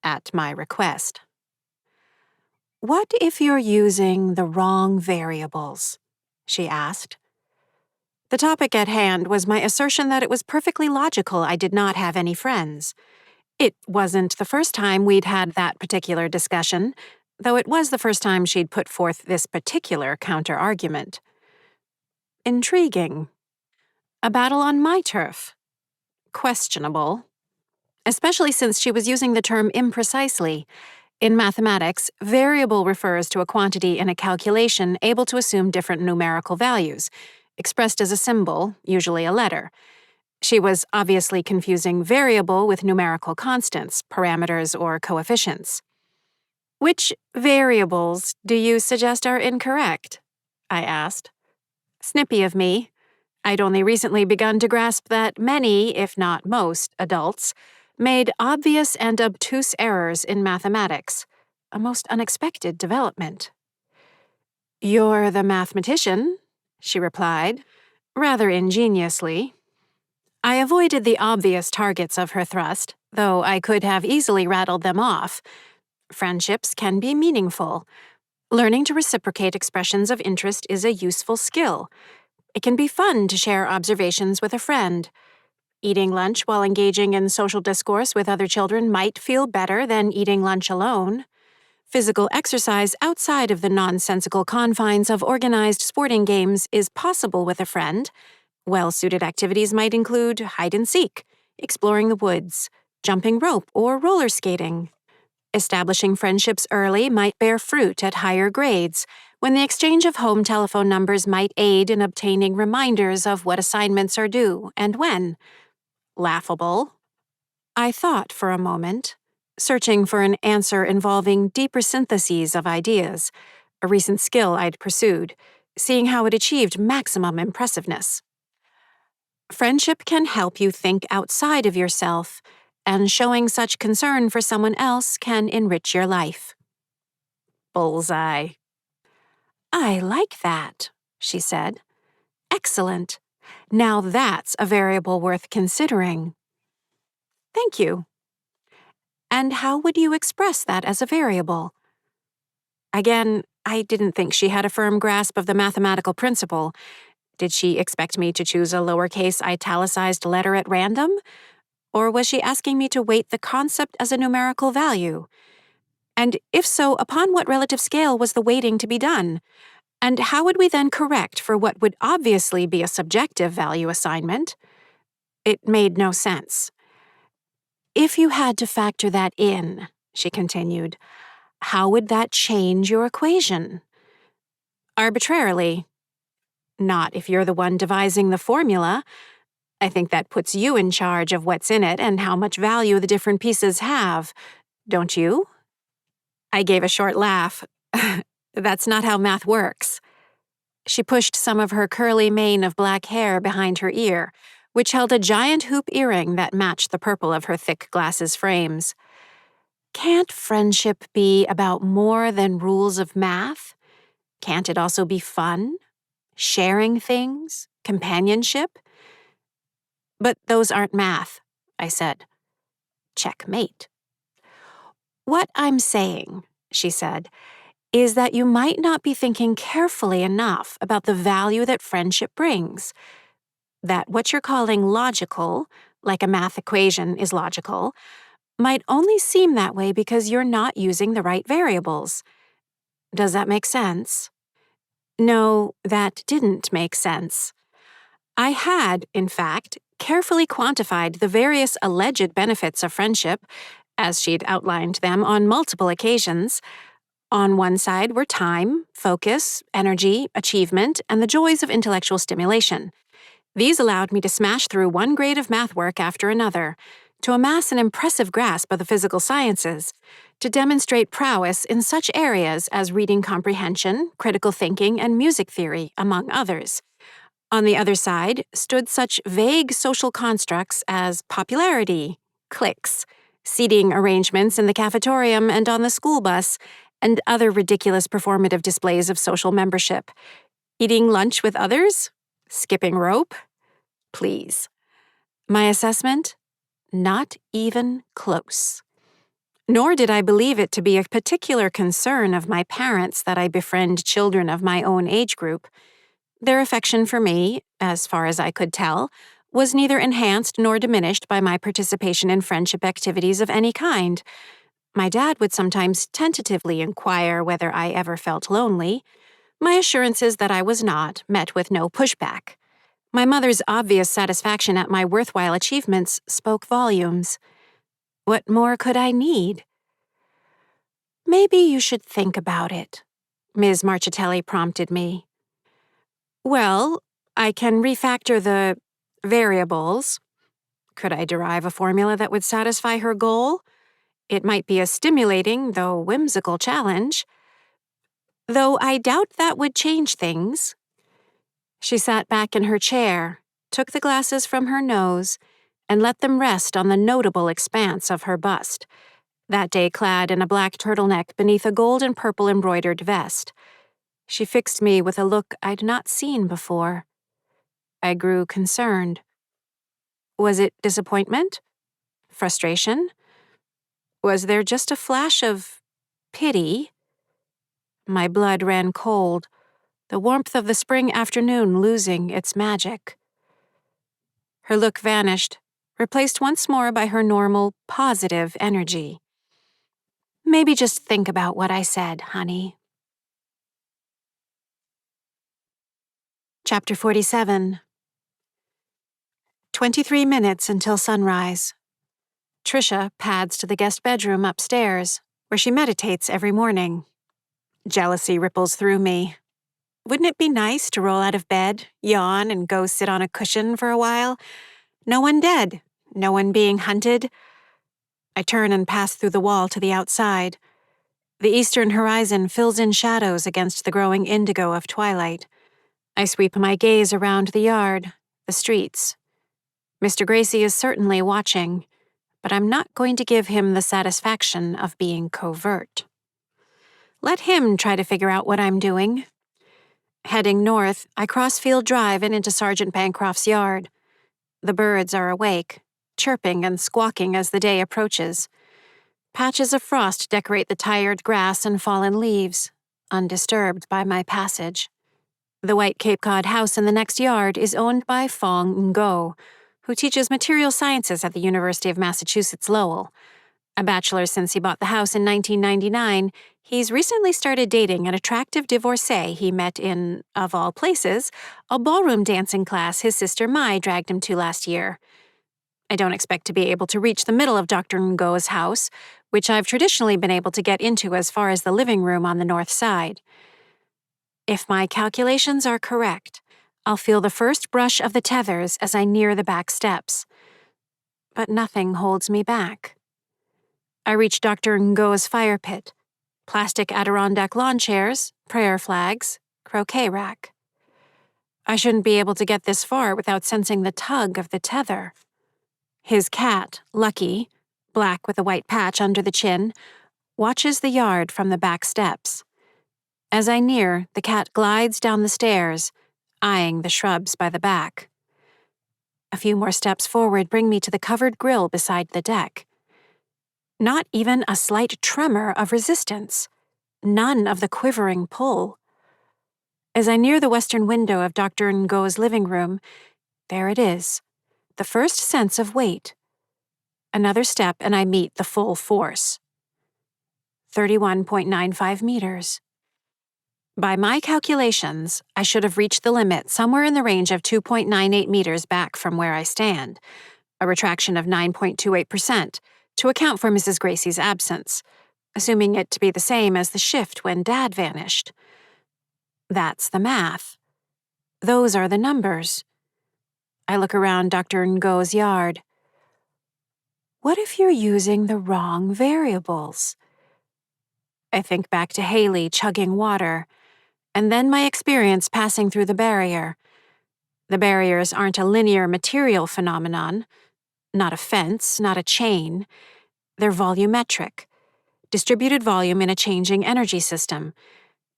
at my request. "What if you're using the wrong variables?" she asked. The topic at hand was my assertion that it was perfectly logical I did not have any friends. It wasn't the first time we'd had that particular discussion, though it was the first time she'd put forth this particular counter-argument. Intriguing. A battle on my turf. Questionable. Especially since she was using the term imprecisely. In mathematics, variable refers to a quantity in a calculation able to assume different numerical values, expressed as a symbol, usually a letter. She was obviously confusing variable with numerical constants, parameters, or coefficients. "Which variables do you suggest are incorrect?" I asked. Snippy of me. I'd only recently begun to grasp that many, if not most, adults made obvious and obtuse errors in mathematics, a most unexpected development. "You're the mathematician," she replied, rather ingeniously. I avoided the obvious targets of her thrust, though I could have easily rattled them off. Friendships can be meaningful. Learning to reciprocate expressions of interest is a useful skill. It can be fun to share observations with a friend. Eating lunch while engaging in social discourse with other children might feel better than eating lunch alone. Physical exercise outside of the nonsensical confines of organized sporting games is possible with a friend. Well-suited activities might include hide-and-seek, exploring the woods, jumping rope, or roller skating. Establishing friendships early might bear fruit at higher grades, when the exchange of home telephone numbers might aid in obtaining reminders of what assignments are due and when. Laughable. I thought for a moment, searching for an answer involving deeper syntheses of ideas, a recent skill I'd pursued, seeing how it achieved maximum impressiveness. Friendship can help you think outside of yourself, and showing such concern for someone else can enrich your life. Bullseye. I like that, she said. Excellent. Now that's a variable worth considering. Thank you. And how would you express that as a variable? Again, I didn't think she had a firm grasp of the mathematical principle. Did she expect me to choose a lowercase italicized letter at random? Or was she asking me to weight the concept as a numerical value? And if so, upon what relative scale was the weighting to be done? And how would we then correct for what would obviously be a subjective value assignment? It made no sense. If you had to factor that in, she continued, how would that change your equation? Arbitrarily. Not if you're the one devising the formula. I think that puts you in charge of what's in it and how much value the different pieces have. Don't you? I gave a short laugh. That's not how math works. She pushed some of her curly mane of black hair behind her ear, which held a giant hoop earring that matched the purple of her thick glasses frames. Can't friendship be about more than rules of math? Can't it also be fun? Sharing things? Companionship? But those aren't math, I said. Checkmate. What I'm saying, she said, is that you might not be thinking carefully enough about the value that friendship brings. That what you're calling logical, like a math equation is logical, might only seem that way because you're not using the right variables. Does that make sense? No, that didn't make sense. I had, in fact, carefully quantified the various alleged benefits of friendship, as she'd outlined them on multiple occasions. On one side were time, focus, energy, achievement, and the joys of intellectual stimulation. These allowed me to smash through one grade of math work after another, to amass an impressive grasp of the physical sciences, to demonstrate prowess in such areas as reading comprehension, critical thinking, and music theory, among others. On the other side stood such vague social constructs as popularity, cliques, seating arrangements in the cafetorium and on the school bus, and other ridiculous performative displays of social membership. Eating lunch with others? Skipping rope? Please. My assessment? Not even close. Nor did I believe it to be a particular concern of my parents that I befriend children of my own age group. Their affection for me, as far as I could tell, was neither enhanced nor diminished by my participation in friendship activities of any kind. My dad would sometimes tentatively inquire whether I ever felt lonely. My assurances that I was not met with no pushback. My mother's obvious satisfaction at my worthwhile achievements spoke volumes. What more could I need? Maybe you should think about it, Ms. Marchitelli prompted me. Well, I can refactor the variables. Could I derive a formula that would satisfy her goal? It might be a stimulating, though whimsical challenge. Though I doubt that would change things. She sat back in her chair, took the glasses from her nose, and let them rest on the notable expanse of her bust, that day clad in a black turtleneck beneath a gold and purple embroidered vest. She fixed me with a look I'd not seen before. I grew concerned. Was it disappointment? Frustration? Was there just a flash of pity? My blood ran cold, the warmth of the spring afternoon losing its magic. Her look vanished, replaced once more by her normal, positive energy. Maybe just think about what I said, honey. Chapter 47. 23 minutes until sunrise. Trisha pads to the guest bedroom upstairs, where she meditates every morning. Jealousy ripples through me. Wouldn't it be nice to roll out of bed, yawn, and go sit on a cushion for a while? No one dead, no one being hunted. I turn and pass through the wall to the outside. The eastern horizon fills in shadows against the growing indigo of twilight. I sweep my gaze around the yard, the streets. Mr. Gracie is certainly watching, but I'm not going to give him the satisfaction of being covert. Let him try to figure out what I'm doing. Heading north, I cross Field Drive and into Sergeant Bancroft's yard. The birds are awake, chirping and squawking as the day approaches. Patches of frost decorate the tired grass and fallen leaves, undisturbed by my passage. The white Cape Cod house in the next yard is owned by Fong Ngo, who teaches material sciences at the University of Massachusetts Lowell. A bachelor since he bought the house in 1999, he's recently started dating an attractive divorcee he met in, of all places, a ballroom dancing class his sister Mai dragged him to last year. I don't expect to be able to reach the middle of Dr. Ngo's house, which I've traditionally been able to get into as far as the living room on the north side. If my calculations are correct, I'll feel the first brush of the tethers as I near the back steps. But nothing holds me back. I reach Dr. Ngo's fire pit, plastic Adirondack lawn chairs, prayer flags, croquet rack. I shouldn't be able to get this far without sensing the tug of the tether. His cat, Lucky, black with a white patch under the chin, watches the yard from the back steps. As I near, the cat glides down the stairs, eyeing the shrubs by the back. A few more steps forward bring me to the covered grill beside the deck. Not even a slight tremor of resistance. None of the quivering pull. As I near the western window of Dr. Ngo's living room, there it is, the first sense of weight. Another step and I meet the full force. 31.95 meters. By my calculations, I should have reached the limit somewhere in the range of 2.98 meters back from where I stand, a retraction of 9.28%, to account for Mrs. Gracie's absence, assuming it to be the same as the shift when Dad vanished. That's the math. Those are the numbers. I look around Dr. Ngo's yard. What if you're using the wrong variables? I think back to Haley chugging water, and then my experience passing through the barrier. The barriers aren't a linear material phenomenon, not a fence, not a chain. They're volumetric, distributed volume in a changing energy system.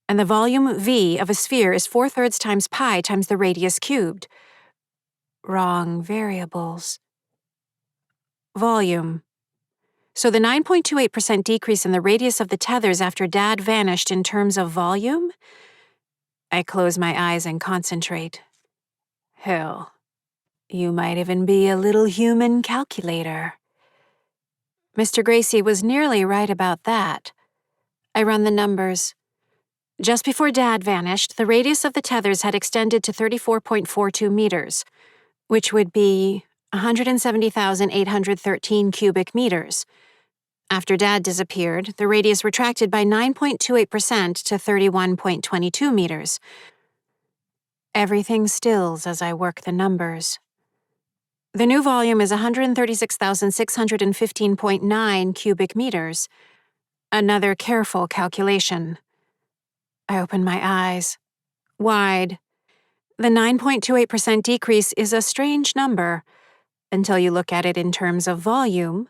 And the volume V of a sphere is 4/3 times pi times the radius cubed. Wrong variables. Volume. So the 9.28% decrease in the radius of the tethers after Dad vanished in terms of volume? I close my eyes and concentrate. Hell, you might even be a little human calculator. Mr. Gracie was nearly right about that. I run the numbers. Just before Dad vanished, the radius of the tethers had extended to 34.42 meters, which would be 170,813 cubic meters. After Dad disappeared, the radius retracted by 9.28% to 31.22 meters. Everything stills as I work the numbers. The new volume is 136,615.9 cubic meters. Another careful calculation. I open my eyes. Wide. The 9.28% decrease is a strange number until you look at it in terms of volume,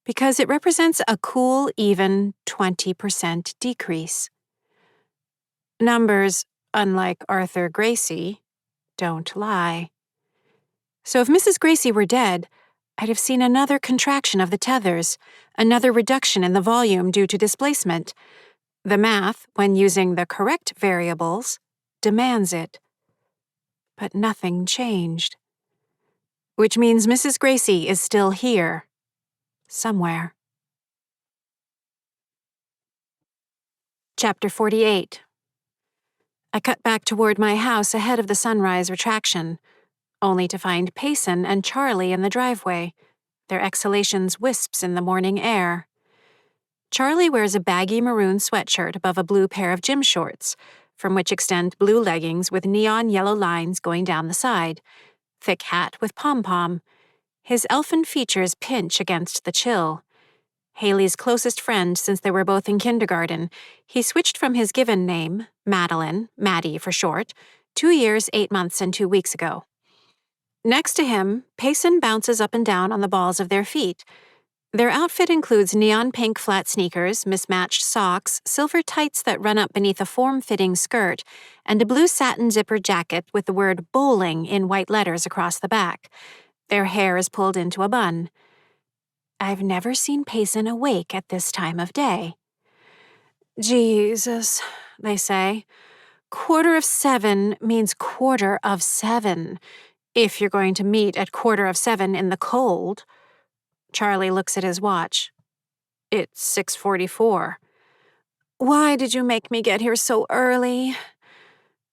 because it represents a cool, even 20% decrease. Numbers, unlike Arthur Gracie, don't lie. So if Mrs. Gracie were dead, I'd have seen another contraction of the tethers, another reduction in the volume due to displacement. The math, when using the correct variables, demands it. But nothing changed. Which means Mrs. Gracie is still here. Somewhere. Chapter 48. I cut back toward my house ahead of the sunrise retraction, only to find Payson and Charlie in the driveway, their exhalations wisps in the morning air. Charlie wears a baggy maroon sweatshirt above a blue pair of gym shorts, from which extend blue leggings with neon yellow lines going down the side, thick hat with pom-pom. His elfin features pinch against the chill. Haley's closest friend since they were both in kindergarten, he switched from his given name, Madeline, Maddie for short, 2 years, 8 months, and 2 weeks ago. Next to him, Payson bounces up and down on the balls of their feet. Their outfit includes neon pink flat sneakers, mismatched socks, silver tights that run up beneath a form-fitting skirt, and a blue satin zipper jacket with the word bowling in white letters across the back. Their hair is pulled into a bun. I've never seen Payson awake at this time of day. Jesus, they say. 7:15 means 7:15, if you're going to meet at 7:15 in the cold. Charlie looks at his watch. It's 6:44. Why did you make me get here so early?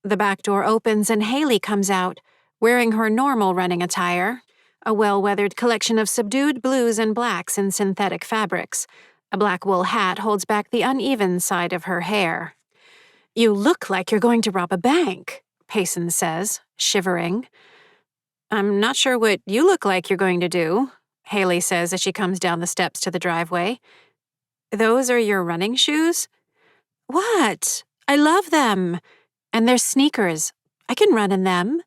The back door opens and Haley comes out, wearing her normal running attire, a well-weathered collection of subdued blues and blacks in synthetic fabrics. A black wool hat holds back the uneven side of her hair. "You look like you're going to rob a bank," Payson says, shivering. "I'm not sure what you look like you're going to do," Haley says as she comes down the steps to the driveway. "Those are your running shoes?" "What? I love them. And they're sneakers. I can run in them."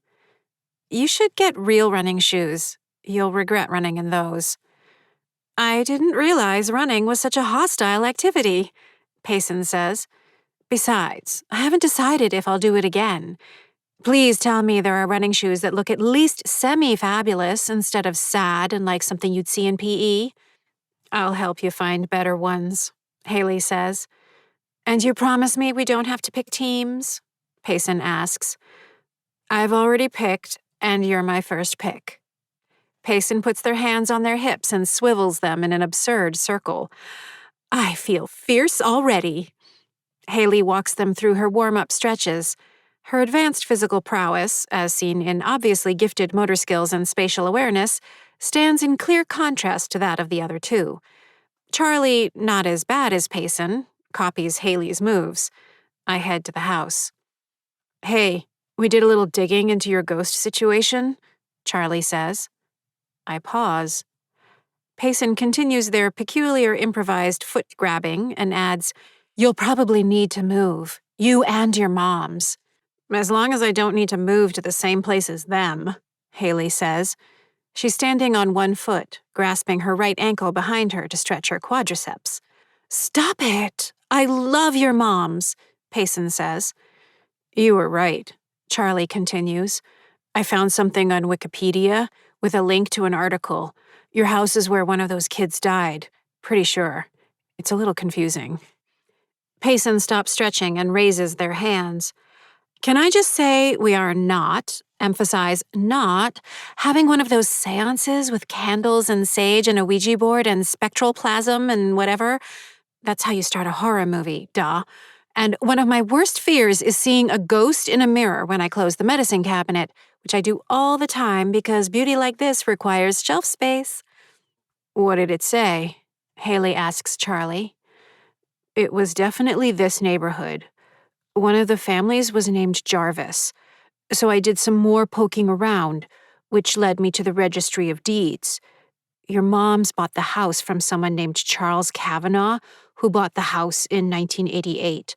"You should get real running shoes. You'll regret running in those." "I didn't realize running was such a hostile activity," Payson says. "Besides, I haven't decided if I'll do it again. Please tell me there are running shoes that look at least semi-fabulous instead of sad and like something you'd see in PE. "I'll help you find better ones," Haley says. "And you promise me we don't have to pick teams?" Payson asks. "I've already picked, and you're my first pick." Payson puts their hands on their hips and swivels them in an absurd circle. "I feel fierce already." Haley walks them through her warm-up stretches. Her advanced physical prowess, as seen in obviously gifted motor skills and spatial awareness, stands in clear contrast to that of the other two. Charlie, not as bad as Payson, copies Haley's moves. I head to the house. "Hey, we did a little digging into your ghost situation," Charlie says. I pause. Payson continues their peculiar improvised foot-grabbing and adds, "You'll probably need to move. You and your moms." "As long as I don't need to move to the same place as them," Haley says. She's standing on one foot, grasping her right ankle behind her to stretch her quadriceps. "Stop it! I love your moms," Payson says. "You were right," Charlie continues. "I found something on Wikipedia with a link to an article. Your house is where one of those kids died. Pretty sure. It's a little confusing." Payson stops stretching and raises their hands. "Can I just say we are not, emphasize not, having one of those seances with candles and sage and a Ouija board and spectral plasm and whatever? That's how you start a horror movie, duh. And one of my worst fears is seeing a ghost in a mirror when I close the medicine cabinet, which I do all the time because beauty like this requires shelf space." "What did it say?" Haley asks Charlie. "It was definitely this neighborhood. One of the families was named Jarvis, so I did some more poking around, which led me to the Registry of Deeds. Your mom's bought the house from someone named Charles Kavanaugh, who bought the house in 1988.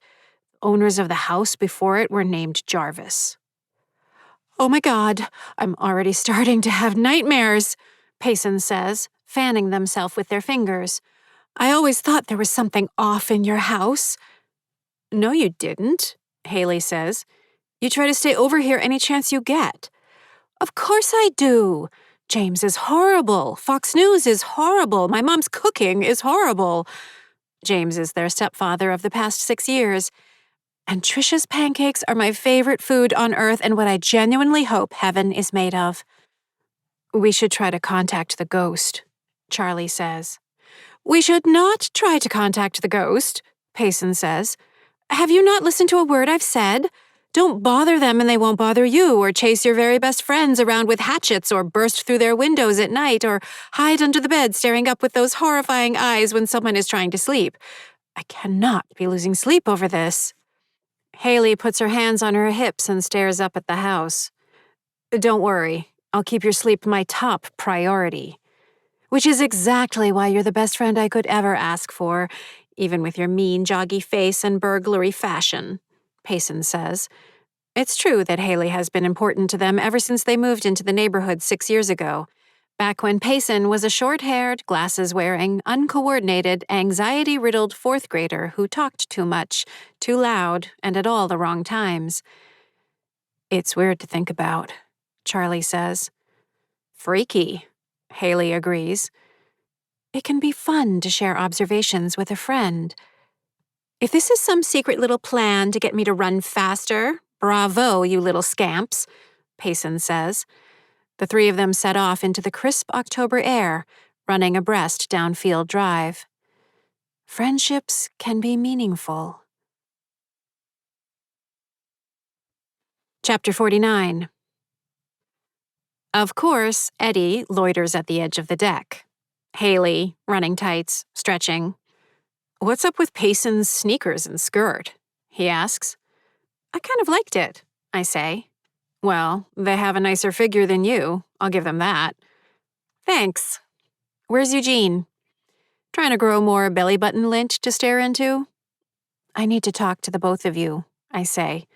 Owners of the house before it were named Jarvis." "Oh my God, I'm already starting to have nightmares," Payson says, fanning themselves with their fingers. "I always thought there was something off in your house." "No, you didn't," Haley says. "You try to stay over here any chance you get." "Of course I do. James is horrible. Fox News is horrible. My mom's cooking is horrible." James is their stepfather of the past 6 years. "And Trisha's pancakes are my favorite food on earth and what I genuinely hope heaven is made of." "We should try to contact the ghost," Charlie says. "We should not try to contact the ghost," Payson says. "Have you not listened to a word I've said? Don't bother them and they won't bother you, or chase your very best friends around with hatchets, or burst through their windows at night, or hide under the bed staring up with those horrifying eyes when someone is trying to sleep. I cannot be losing sleep over this." Haley puts her hands on her hips and stares up at the house. "Don't worry, I'll keep your sleep my top priority." "Which is exactly why you're the best friend I could ever ask for, even with your mean, joggy face and burglary fashion," Payson says. It's true that Haley has been important to them ever since they moved into the neighborhood 6 years ago, back when Payson was a short-haired, glasses-wearing, uncoordinated, anxiety-riddled fourth grader who talked too much, too loud, and at all the wrong times. "It's weird to think about," Charlie says. "Freaky," Haley agrees. "It can be fun to share observations with a friend." "If this is some secret little plan to get me to run faster, bravo, you little scamps," Payson says. The three of them set off into the crisp October air, running abreast down Field Drive. Friendships can be meaningful. Chapter 49. Of course, Eddie loiters at the edge of the deck. Haley, running tights, stretching. "What's up with Payson's sneakers and skirt?" he asks. "I kind of liked it," I say. "Well, they have a nicer figure than you, I'll give them that." "Thanks. Where's Eugene?" "Trying to grow more belly button lint to stare into?" "I need to talk to the both of you," I say.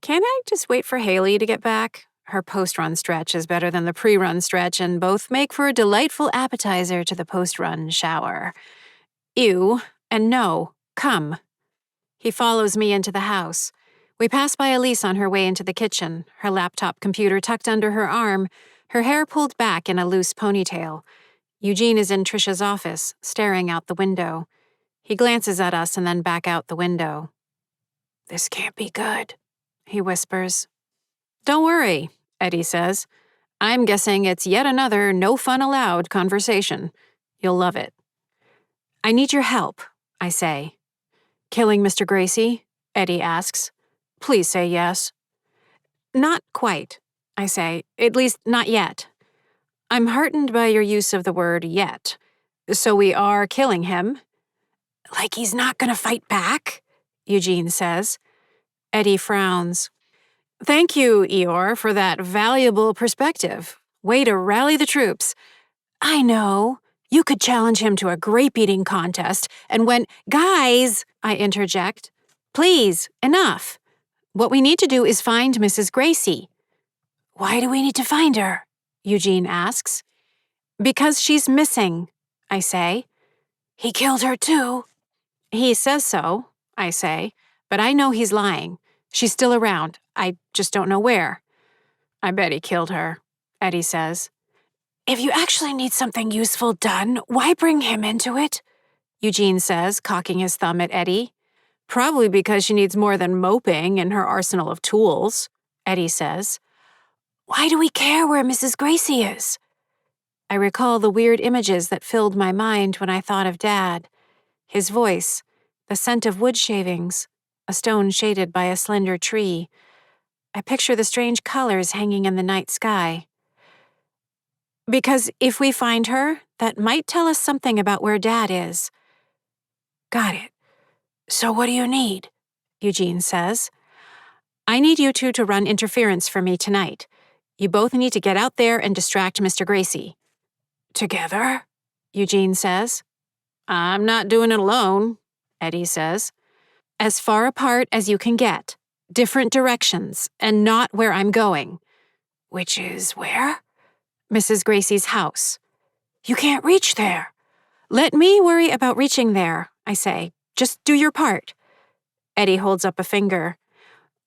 "Can't I just wait for Haley to get back? Her post-run stretch is better than the pre-run stretch, and both make for a delightful appetizer to the post-run shower." "Ew, and no, come." He follows me into the house. We pass by Elise on her way into the kitchen, her laptop computer tucked under her arm, her hair pulled back in a loose ponytail. Eugene is in Trisha's office, staring out the window. He glances at us and then back out the window. "This can't be good," he whispers. "Don't worry," Eddie says. "I'm guessing it's yet another no fun allowed conversation. You'll love it." "I need your help," I say. "Killing Mr. Gracie?" Eddie asks. "Please say yes." "Not quite," I say. "At least, not yet." "I'm heartened by your use of the word yet. So we are killing him?" "Like he's not gonna fight back?" Eugene says. Eddie frowns. "Thank you, Eeyore, for that valuable perspective. Way to rally the troops." "I know. You could challenge him to a grape-eating contest, and when— Guys!" I interject. "Please, enough. What we need to do is find Mrs. Gracie." "Why do we need to find her?" Eugene asks. "Because she's missing," I say. "He killed her too." "He says so," I say, "but I know he's lying. She's still around. I just don't know where." "I bet he killed her," Eddie says. "If you actually need something useful done, why bring him into it?" Eugene says, cocking his thumb at Eddie. "Probably because she needs more than moping in her arsenal of tools," Eddie says. "Why do we care where Mrs. Gracie is?" I recall the weird images that filled my mind when I thought of Dad. His voice, the scent of wood shavings, a stone shaded by a slender tree. I picture the strange colors hanging in the night sky. "Because if we find her, that might tell us something about where Dad is." "Got it. So what do you need?" Eugene says. "I need you two to run interference for me tonight. You both need to get out there and distract Mr. Gracie." "Together?" Eugene says. "I'm not doing it alone," Eddie says. "As far apart as you can get. Different directions, and not where I'm going." "Which is where?" "Mrs. Gracie's house." "You can't reach there." "Let me worry about reaching there," I say. "Just do your part." Eddie holds up a finger.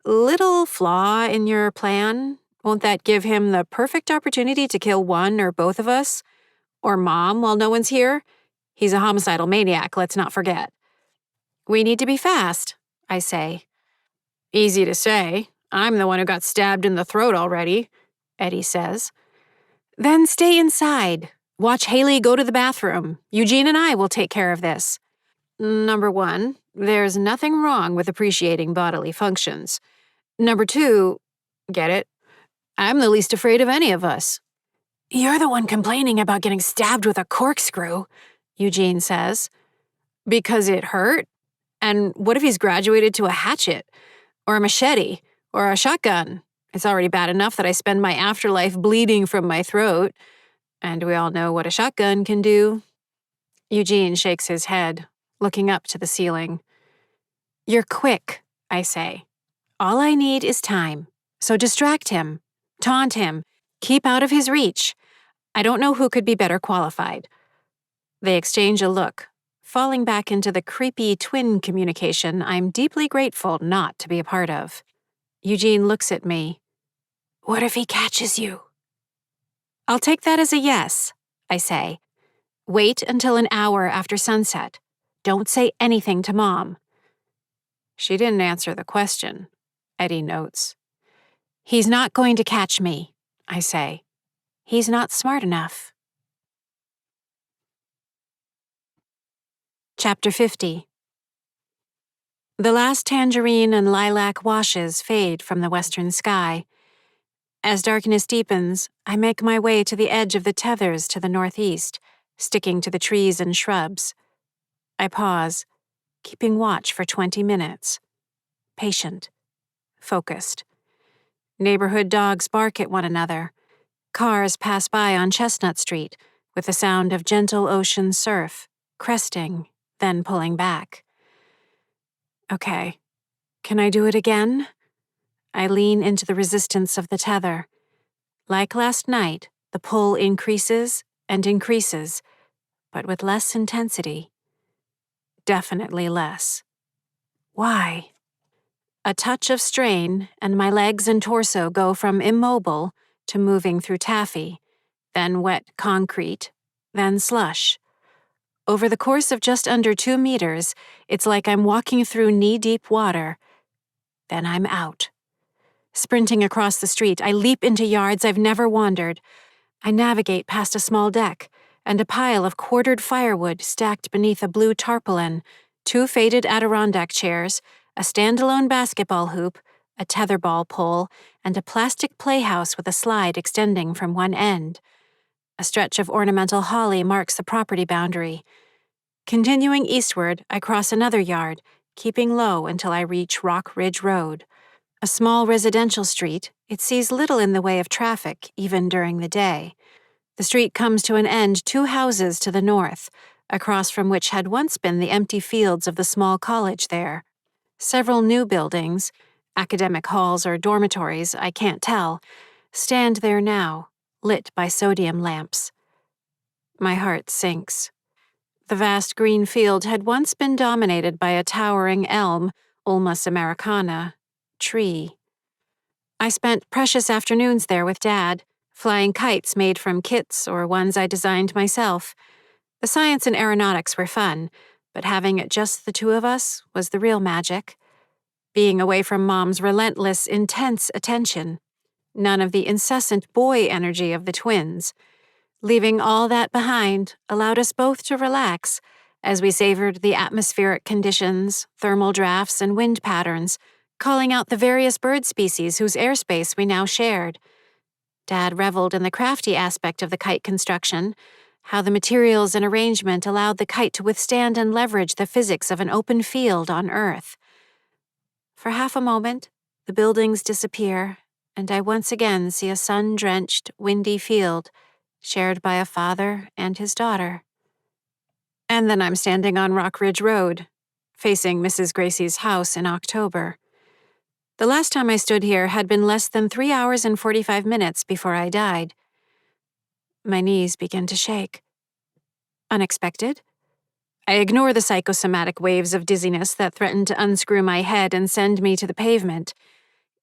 "Little flaw in your plan? Won't that give him the perfect opportunity to kill one or both of us? Or Mom while no one's here? He's a homicidal maniac, let's not forget." "We need to be fast," I say. "Easy to say. I'm the one who got stabbed in the throat already," Eddie says. "Then stay inside. Watch Haley go to the bathroom. Eugene and I will take care of this." Number 1, there's nothing wrong with appreciating bodily functions. Number 2, get it? I'm the least afraid of any of us. "You're the one complaining about getting stabbed with a corkscrew," Eugene says. "Because it hurt? And what if he's graduated to a hatchet? Or a machete? Or a shotgun? It's already bad enough that I spend my afterlife bleeding from my throat. And we all know what a shotgun can do." Eugene shakes his head, looking up to the ceiling. "You're quick," I say. "All I need is time. So distract him. Taunt him. Keep out of his reach. I don't know who could be better qualified." They exchange a look, falling back into the creepy twin communication I'm deeply grateful not to be a part of. Eugene looks at me. "What if he catches you?" "I'll take that as a yes," I say. "Wait until an hour after sunset. Don't say anything to Mom." "She didn't answer the question," Eddie notes. "He's not going to catch me," I say. "He's not smart enough." Chapter 50. The last tangerine and lilac washes fade from the western sky. As darkness deepens, I make my way to the edge of the tethers to the northeast, sticking to the trees and shrubs. I pause, keeping watch for 20 minutes. Patient. Focused. Neighborhood dogs bark at one another. Cars pass by on Chestnut Street, with the sound of gentle ocean surf, cresting, then pulling back. Okay. Can I do it again? I lean into the resistance of the tether. Like last night, the pull increases and increases, but with less intensity. Definitely less. Why? A touch of strain, and my legs and torso go from immobile to moving through taffy, then wet concrete, then slush. Over the course of just under 2 meters, it's like I'm walking through knee-deep water. Then I'm out. Sprinting across the street, I leap into yards I've never wandered. I navigate past a small deck and a pile of quartered firewood stacked beneath a blue tarpaulin, 2 faded Adirondack chairs, a standalone basketball hoop, a tetherball pole, and a plastic playhouse with a slide extending from one end. A stretch of ornamental holly marks the property boundary. Continuing eastward, I cross another yard, keeping low until I reach Rock Ridge Road. A small residential street, it sees little in the way of traffic, even during the day. The street comes to an end 2 houses to the north, across from which had once been the empty fields of the small college there. Several new buildings, academic halls or dormitories, I can't tell, stand there now, lit by sodium lamps. My heart sinks. The vast green field had once been dominated by a towering elm, Ulmus americana, tree. I spent precious afternoons there with Dad, flying kites made from kits or ones I designed myself. The science and aeronautics were fun, but having it just the 2 of us was the real magic. Being away from Mom's relentless, intense attention. None of the incessant boy energy of the twins. Leaving all that behind allowed us both to relax as we savored the atmospheric conditions, thermal drafts, and wind patterns, calling out the various bird species whose airspace we now shared. Dad reveled in the crafty aspect of the kite construction, how the materials and arrangement allowed the kite to withstand and leverage the physics of an open field on Earth. For half a moment, the buildings disappear, and I once again see a sun-drenched, windy field, shared by a father and his daughter. And then I'm standing on Rock Ridge Road, facing Mrs. Gracie's house in October. The last time I stood here had been less than 3 hours and 45 minutes before I died. My knees begin to shake. Unexpected? I ignore the psychosomatic waves of dizziness that threaten to unscrew my head and send me to the pavement.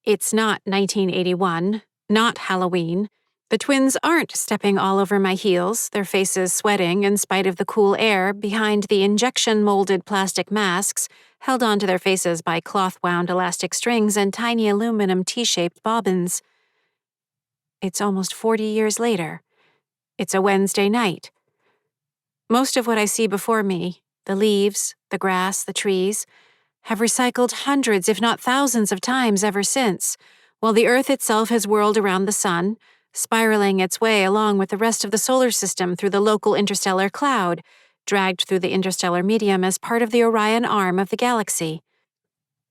It's not 1981, not Halloween. The twins aren't stepping all over my heels, their faces sweating in spite of the cool air behind the injection-molded plastic masks held onto their faces by cloth-wound elastic strings and tiny aluminum T-shaped bobbins. It's almost 40 years later. It's a Wednesday night. Most of what I see before me, the leaves, the grass, the trees, have recycled hundreds, if not thousands of times ever since, while the Earth itself has whirled around the sun, spiraling its way along with the rest of the solar system through the local interstellar cloud, dragged through the interstellar medium as part of the Orion arm of the galaxy.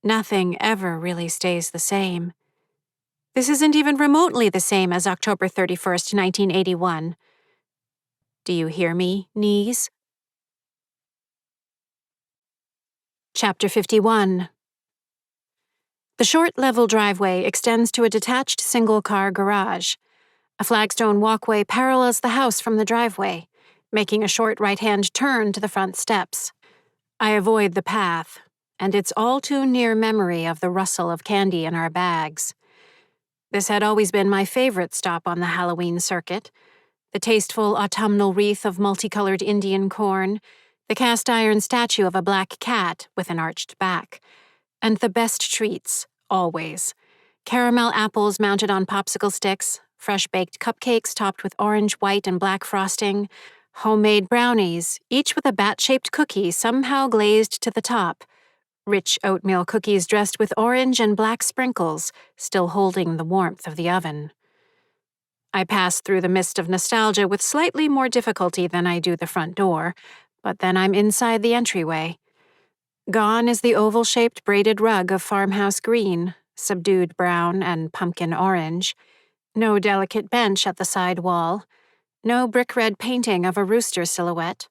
Nothing ever really stays the same. This isn't even remotely the same as October 31st, 1981. Do you hear me, knees? Chapter 51. The short, level driveway extends to a detached single-car garage. A flagstone walkway parallels the house from the driveway, making a short right-hand turn to the front steps. I avoid the path, and it's all too near memory of the rustle of candy in our bags. This had always been my favorite stop on the Halloween circuit. The tasteful autumnal wreath of multicolored Indian corn, the cast-iron statue of a black cat with an arched back, and the best treats, always. Caramel apples mounted on popsicle sticks, fresh-baked cupcakes topped with orange, white, and black frosting, homemade brownies, each with a bat-shaped cookie somehow glazed to the top, rich oatmeal cookies dressed with orange and black sprinkles, still holding the warmth of the oven. I pass through the mist of nostalgia with slightly more difficulty than I do the front door, but then I'm inside the entryway. Gone is the oval-shaped braided rug of farmhouse green, subdued brown and pumpkin orange. No delicate bench at the side wall. No brick-red painting of a rooster silhouette.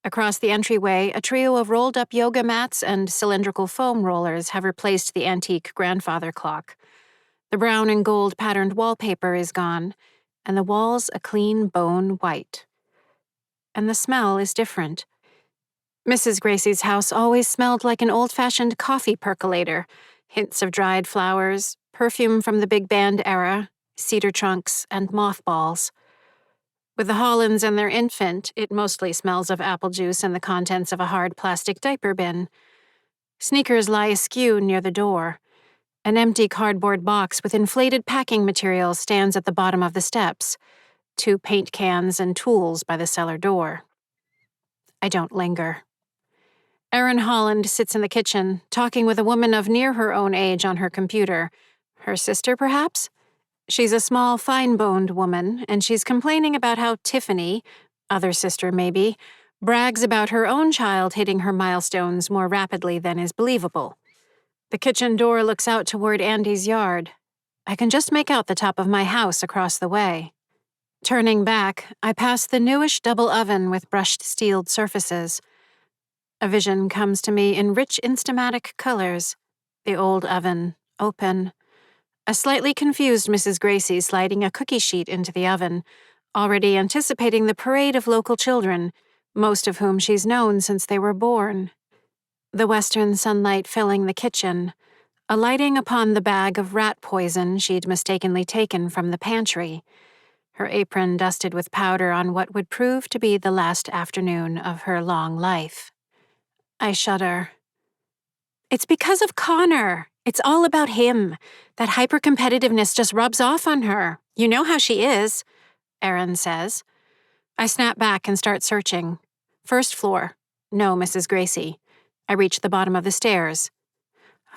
Across the entryway, a trio of rolled-up yoga mats and cylindrical foam rollers have replaced the antique grandfather clock. The brown and gold patterned wallpaper is gone, and the walls a clean bone white. And the smell is different. Mrs. Gracie's house always smelled like an old-fashioned coffee percolator, hints of dried flowers, perfume from the big band era, cedar trunks, and mothballs. With the Hollands and their infant, it mostly smells of apple juice and the contents of a hard plastic diaper bin. Sneakers lie askew near the door. An empty cardboard box with inflated packing material stands at the bottom of the steps. 2 paint cans and tools by the cellar door. I don't linger. Erin Holland sits in the kitchen, talking with a woman of near her own age on her computer. Her sister, perhaps? She's a small, fine-boned woman, and she's complaining about how Tiffany, other sister maybe, brags about her own child hitting her milestones more rapidly than is believable. The kitchen door looks out toward Andy's yard. I can just make out the top of my house across the way. Turning back, I pass the newish double oven with brushed steeled surfaces. A vision comes to me in rich instamatic colors. The old oven, open. A slightly confused Mrs. Gracie sliding a cookie sheet into the oven, already anticipating the parade of local children, most of whom she's known since they were born. The western sunlight filling the kitchen, alighting upon the bag of rat poison she'd mistakenly taken from the pantry, her apron dusted with powder on what would prove to be the last afternoon of her long life. I shudder. It's because of Connor. It's all about him. That hyper-competitiveness just rubs off on her. You know how she is, Erin says. I snap back and start searching. First floor. No, Mrs. Gracie. I reach the bottom of the stairs.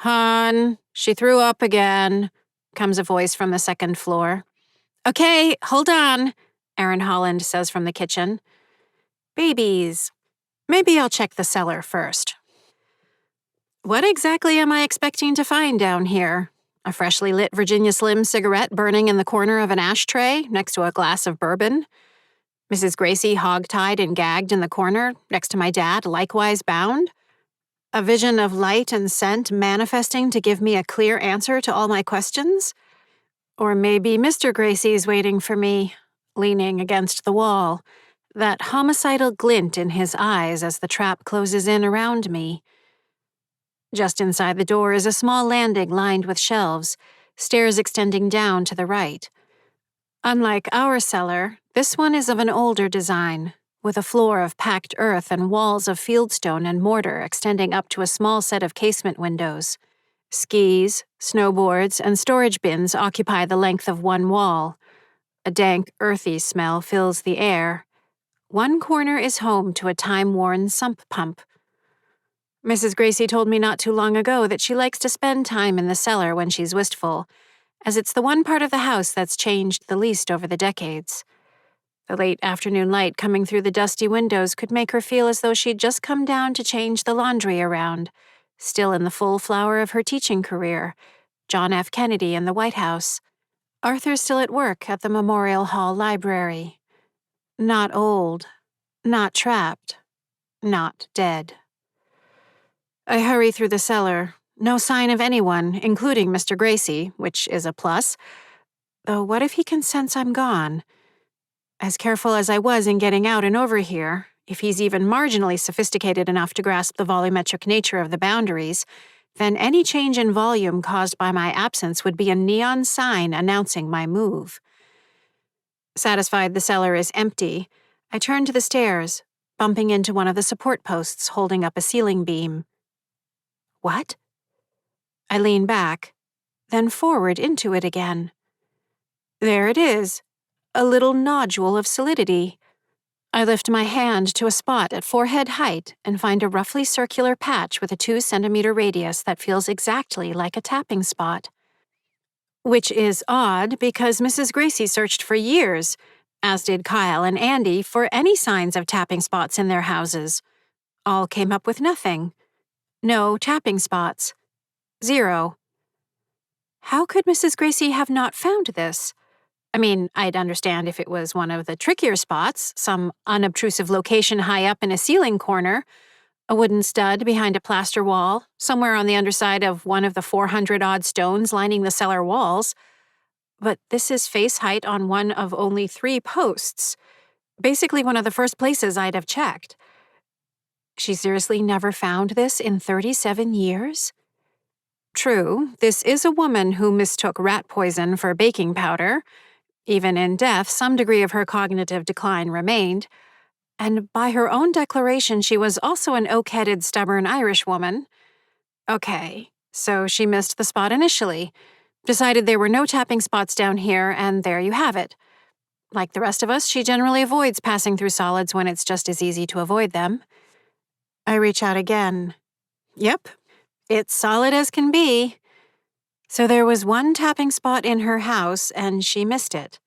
Hon, she threw up again, comes a voice from the second floor. Okay, hold on, Erin Holland says from the kitchen. Babies. Maybe I'll check the cellar first. What exactly am I expecting to find down here? A freshly lit Virginia Slim cigarette burning in the corner of an ashtray next to a glass of bourbon? Mrs. Gracie hog-tied and gagged in the corner next to my dad, likewise bound? A vision of light and scent manifesting to give me a clear answer to all my questions? Or maybe Mr. Gracie's waiting for me, leaning against the wall, that homicidal glint in his eyes as the trap closes in around me. Just inside the door is a small landing lined with shelves, stairs extending down to the right. Unlike our cellar, this one is of an older design, with a floor of packed earth and walls of fieldstone and mortar extending up to a small set of casement windows. Skis, snowboards, and storage bins occupy the length of one wall. A dank, earthy smell fills the air. One corner is home to a time-worn sump pump. Mrs. Gracie told me not too long ago that she likes to spend time in the cellar when she's wistful, as it's the one part of the house that's changed the least over the decades. The late afternoon light coming through the dusty windows could make her feel as though she'd just come down to change the laundry around, still in the full flower of her teaching career, John F. Kennedy in the White House, Arthur still at work at the Memorial Hall Library. Not old, not trapped, not dead. I hurry through the cellar. No sign of anyone, including Mr. Gracie, which is a plus. Though what if he can sense I'm gone? As careful as I was in getting out and over here, if he's even marginally sophisticated enough to grasp the volumetric nature of the boundaries, then any change in volume caused by my absence would be a neon sign announcing my move. Satisfied the cellar is empty, I turn to the stairs, bumping into one of the support posts holding up a ceiling beam. What? I lean back, then forward into it again. There it is, a little nodule of solidity. I lift my hand to a spot at forehead height and find a roughly circular patch with a 2-centimeter radius that feels exactly like a tapping spot. Which is odd because Mrs. Gracie searched for years, as did Kyle and Andy, for any signs of tapping spots in their houses. All came up with nothing. No tapping spots. 0. How could Mrs. Gracie have not found this? I mean, I'd understand if it was one of the trickier spots, some unobtrusive location high up in a ceiling corner, a wooden stud behind a plaster wall, somewhere on the underside of one of the 400-odd stones lining the cellar walls. But this is face height on one of only 3 posts, basically one of the first places I'd have checked. She seriously never found this in 37 years? True, this is a woman who mistook rat poison for baking powder. Even in death, some degree of her cognitive decline remained. And by her own declaration, she was also an oak-headed, stubborn Irish woman. Okay, so she missed the spot initially, decided there were no tapping spots down here, and there you have it. Like the rest of us, she generally avoids passing through solids when it's just as easy to avoid them. I reach out again. Yep, it's solid as can be. So there was one tapping spot in her house, and she missed it.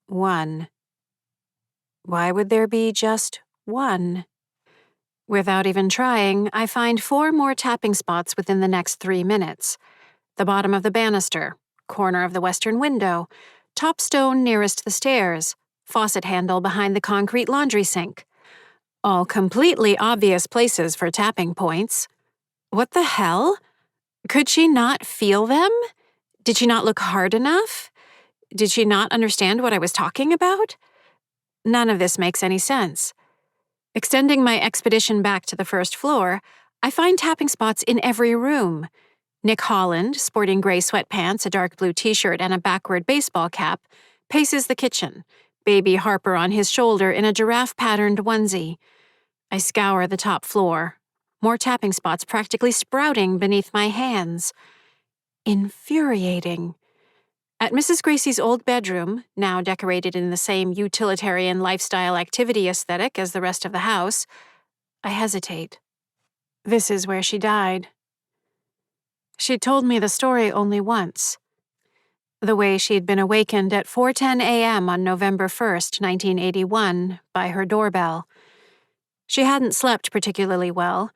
1. Why would there be just 1? Without even trying, I find 4 more tapping spots within the next 3 minutes. The bottom of the banister, corner of the western window, top stone nearest the stairs, faucet handle behind the concrete laundry sink. All completely obvious places for tapping points. What the hell? Could she not feel them? Did she not look hard enough? Did she not understand what I was talking about? None of this makes any sense. Extending my expedition back to the first floor, I find tapping spots in every room. Nick Holland, sporting gray sweatpants, a dark blue t-shirt, and a backward baseball cap, paces the kitchen, baby Harper on his shoulder in a giraffe-patterned onesie. I scour the top floor, more tapping spots practically sprouting beneath my hands. Infuriating. At Mrs. Gracie's old bedroom, now decorated in the same utilitarian lifestyle activity aesthetic as the rest of the house, I hesitate. This is where she died. She'd told me the story only once. The way she'd been awakened at 4:10 a.m. on November 1st, 1981, by her doorbell. She hadn't slept particularly well,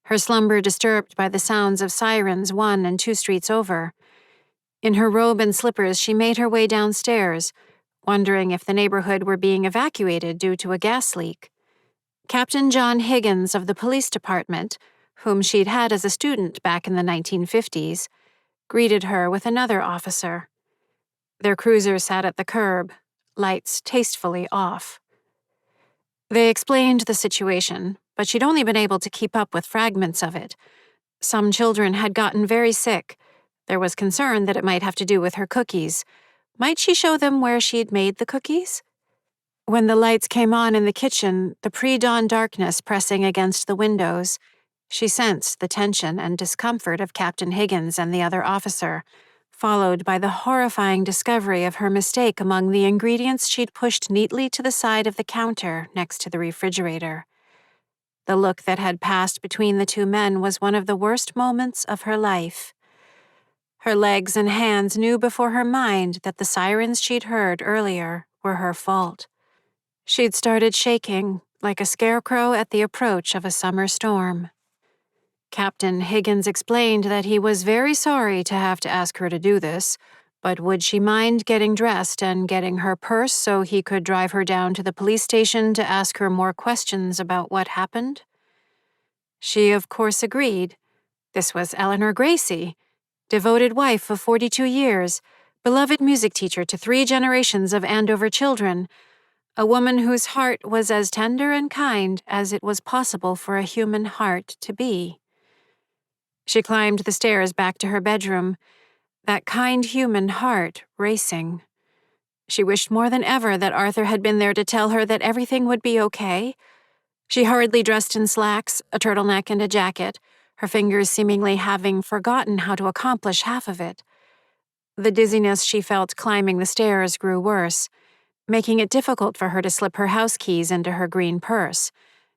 her slumber disturbed by the sounds of sirens 1 and 2 streets over. In her robe and slippers, she made her way downstairs, wondering if the neighborhood were being evacuated due to a gas leak. Captain John Higgins of the police department, whom she'd had as a student back in the 1950s, greeted her with another officer. Their cruiser sat at the curb, lights tastefully off. They explained the situation, but she'd only been able to keep up with fragments of it. Some children had gotten very sick. There was concern that it might have to do with her cookies. Might she show them where she'd made the cookies? When the lights came on in the kitchen, the pre-dawn darkness pressing against the windows, she sensed the tension and discomfort of Captain Higgins and the other officer, followed by the horrifying discovery of her mistake among the ingredients she'd pushed neatly to the side of the counter next to the refrigerator. The look that had passed between the 2 men was one of the worst moments of her life. Her legs and hands knew before her mind that the sirens she'd heard earlier were her fault. She'd started shaking, like a scarecrow at the approach of a summer storm. Captain Higgins explained that he was very sorry to have to ask her to do this, but would she mind getting dressed and getting her purse so he could drive her down to the police station to ask her more questions about what happened? She, of course, agreed. This was Eleanor Gracie, devoted wife of 42 years, beloved music teacher to 3 generations of Andover children, a woman whose heart was as tender and kind as it was possible for a human heart to be. She climbed the stairs back to her bedroom, that kind human heart racing. She wished more than ever that Arthur had been there to tell her that everything would be okay. She hurriedly dressed in slacks, a turtleneck, and a jacket, her fingers seemingly having forgotten how to accomplish half of it. The dizziness she felt climbing the stairs grew worse, making it difficult for her to slip her house keys into her green purse.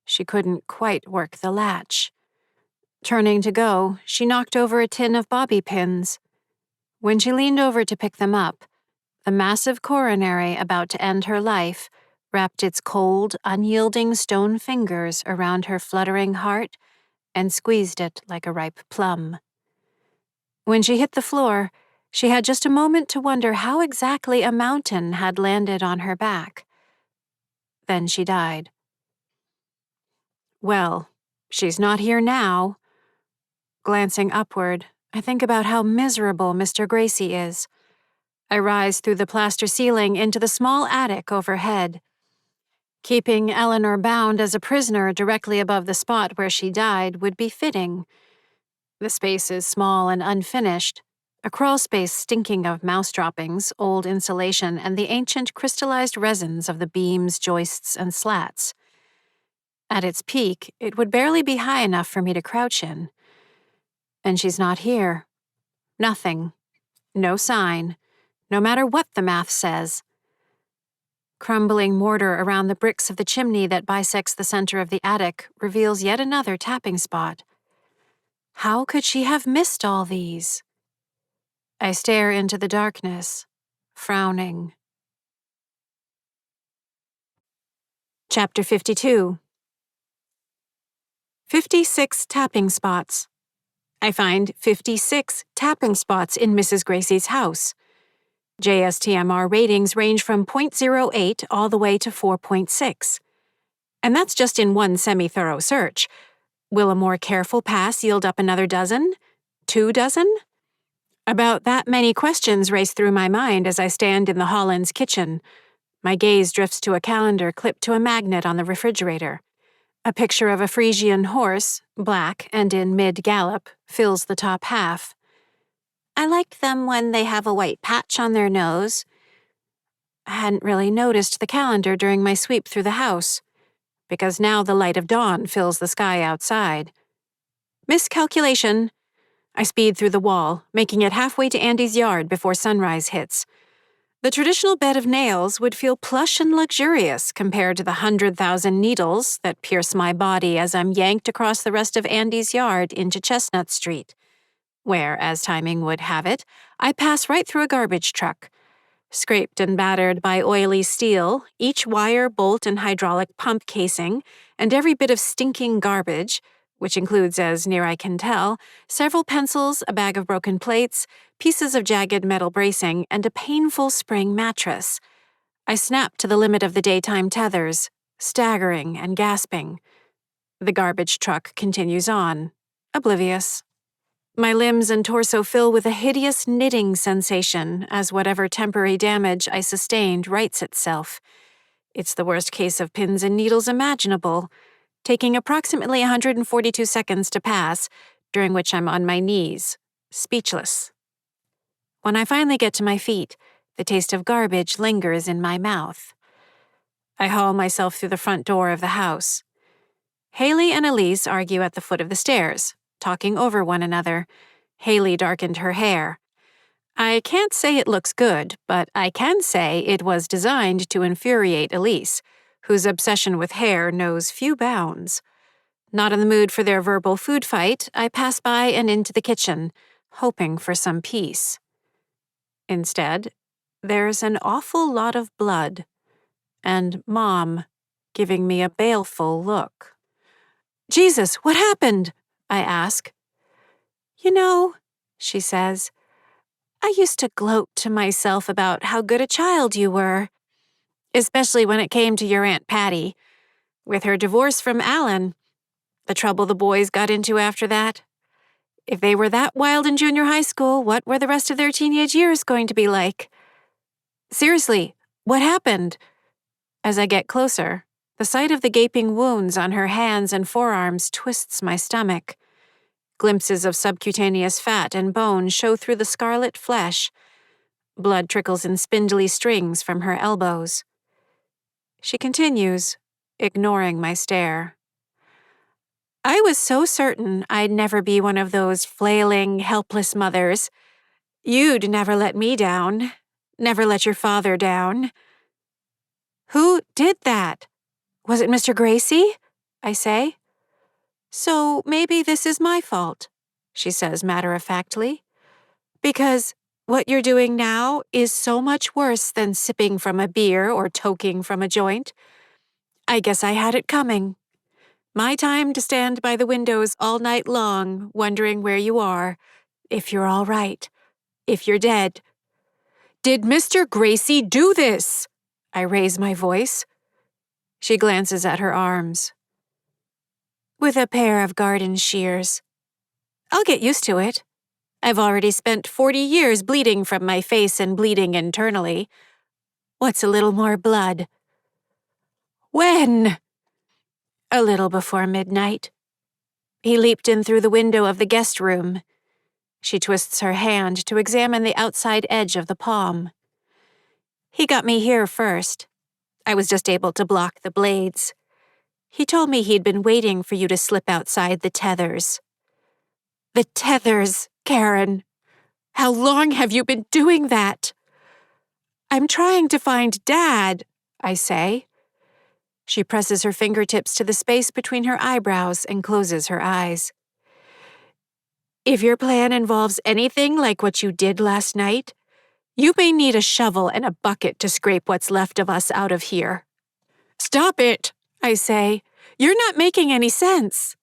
She couldn't quite work the latch. Turning to go, she knocked over a tin of bobby pins. When she leaned over to pick them up, the massive coronary about to end her life wrapped its cold, unyielding stone fingers around her fluttering heart and squeezed it like a ripe plum. When she hit the floor, she had just a moment to wonder how exactly a mountain had landed on her back. Then she died. Well, she's not here now. Glancing upward, I think about how miserable Mr. Gracie is. I rise through the plaster ceiling into the small attic overhead. Keeping Eleanor bound as a prisoner directly above the spot where she died would be fitting. The space is small and unfinished, a crawl space stinking of mouse droppings, old insulation, and the ancient crystallized resins of the beams, joists, and slats. At its peak, it would barely be high enough for me to crouch in. And she's not here. Nothing. No sign. No matter what the math says. Crumbling mortar around the bricks of the chimney that bisects the center of the attic reveals yet another tapping spot. How could she have missed all these? I stare into the darkness, frowning. Chapter 52. 56 tapping spots. I find 56 tapping spots in Mrs. Gracie's house. JSTMR ratings range from 0.08 all the way to 4.6. And that's just in one semi-thorough search. Will a more careful pass yield up another dozen? 2 dozen? About that many questions race through my mind as I stand in the Hollands kitchen. My gaze drifts to a calendar clipped to a magnet on the refrigerator. A picture of a Frisian horse, black and in mid-gallop, fills the top half. I like them when they have a white patch on their nose. I hadn't really noticed the calendar during my sweep through the house, because now the light of dawn fills the sky outside. Miscalculation. I speed through the wall, making it halfway to Andy's yard before sunrise hits. The traditional bed of nails would feel plush and luxurious compared to the 100,000 needles that pierce my body as I'm yanked across the rest of Andy's yard into Chestnut Street, where, as timing would have it, I pass right through a garbage truck. Scraped and battered by oily steel, each wire, bolt, and hydraulic pump casing, and every bit of stinking garbage, which includes, as near I can tell, several pencils, a bag of broken plates, pieces of jagged metal bracing, and a painful spring mattress. I snap to the limit of the daytime tethers, staggering and gasping. The garbage truck continues on, oblivious. My limbs and torso fill with a hideous knitting sensation as whatever temporary damage I sustained rights itself. It's the worst case of pins and needles imaginable, taking approximately 142 seconds to pass, during which I'm on my knees, speechless. When I finally get to my feet, the taste of garbage lingers in my mouth. I haul myself through the front door of the house. Haley and Elise argue at the foot of the stairs, talking over one another. Haley darkened her hair. I can't say it looks good, but I can say it was designed to infuriate Elise, whose obsession with hair knows few bounds. Not in the mood for their verbal food fight, I pass by and into the kitchen, hoping for some peace. Instead, there's an awful lot of blood, and Mom giving me a baleful look. "Jesus, what happened?" I ask. "You know," she says, "I used to gloat to myself about how good a child you were, especially when it came to your Aunt Patty. With her divorce from Alan, the trouble the boys got into after that. If they were that wild in junior high school, what were the rest of their teenage years going to be like? Seriously, what happened?" As I get closer, the sight of the gaping wounds on her hands and forearms twists my stomach. Glimpses of subcutaneous fat and bone show through the scarlet flesh. Blood trickles in spindly strings from her elbows. She continues, ignoring my stare. "I was so certain I'd never be one of those flailing, helpless mothers. You'd never let me down. Never let your father down." "Who did that? Was it Mr. Gracie?" I say. "So maybe this is my fault," she says matter-of-factly. "Because What you're doing now is so much worse than sipping from a beer or toking from a joint. I guess I had it coming. My time to stand by the windows all night long, wondering where you are, if you're all right, if you're dead. Did Mr. Gracie do this? I raise my voice. She glances at her arms. With a pair of garden shears. I'll get used to it. I've already spent 40 years bleeding from my face and bleeding internally. What's a little more blood? When? A little before midnight. He leaped in through the window of the guest room. She twists her hand to examine the outside edge of the palm. He got me here first. I was just able to block the blades. He told me he'd been waiting for you to slip outside the tethers. The tethers, Karen. How long have you been doing that? I'm trying to find Dad, I say. She presses her fingertips to the space between her eyebrows and closes her eyes. If your plan involves anything like what you did last night, you may need a shovel and a bucket to scrape what's left of us out of here. Stop it, I say. You're not making any sense.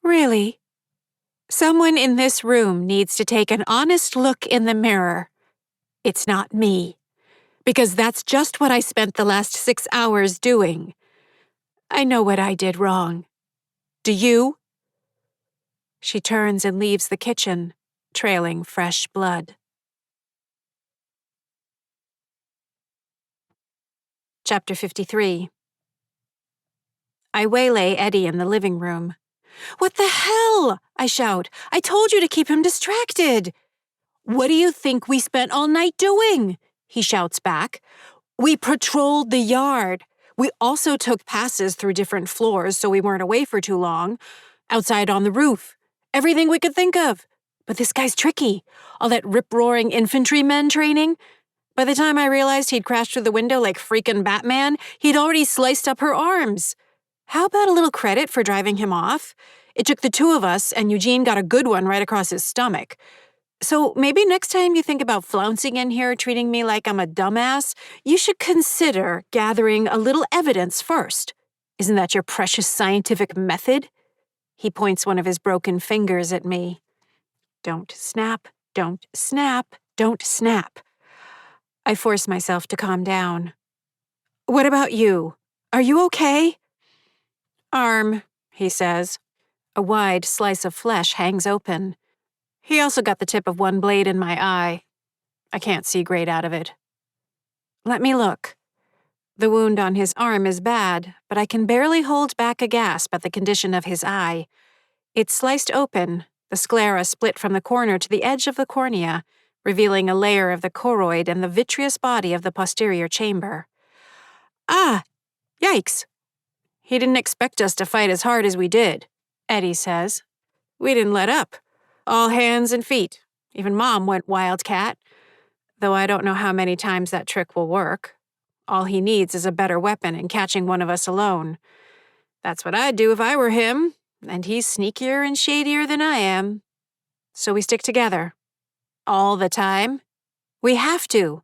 Really? Someone in this room needs to take an honest look in the mirror. It's not me. Because that's just what I spent the last 6 hours doing. I know what I did wrong. Do you? She turns and leaves the kitchen, trailing fresh blood. Chapter 53. I waylay Eddie in the living room. What the hell? I shout. I told you to keep him distracted. What do you think we spent all night doing? He shouts back. We patrolled the yard. We also took passes through different floors so we weren't away for too long. Outside on the roof. Everything we could think of. But this guy's tricky. All that rip-roaring infantrymen training. By the time I realized he'd crashed through the window like freaking Batman, he'd already sliced up her arms. How about a little credit for driving him off? It took the two of us, and Eugene got a good one right across his stomach. So maybe next time you think about flouncing in here treating me like I'm a dumbass, you should consider gathering a little evidence first. Isn't that your precious scientific method? He points one of his broken fingers at me. Don't snap, don't snap, don't snap. I force myself to calm down. What about you? Are you okay? Arm, he says. A wide slice of flesh hangs open. He also got the tip of one blade in my eye. I can't see great out of it. Let me look. The wound on his arm is bad, but I can barely hold back a gasp at the condition of his eye. It's sliced open, the sclera split from the corner to the edge of the cornea, revealing a layer of the choroid and the vitreous body of the posterior chamber. Ah! Yikes! He didn't expect us to fight as hard as we did, Eddie says. We didn't let up. All hands and feet. Even Mom went wildcat. Though I don't know how many times that trick will work. All he needs is a better weapon and catching one of us alone. That's what I'd do if I were him, and he's sneakier and shadier than I am. So we stick together. All the time. We have to.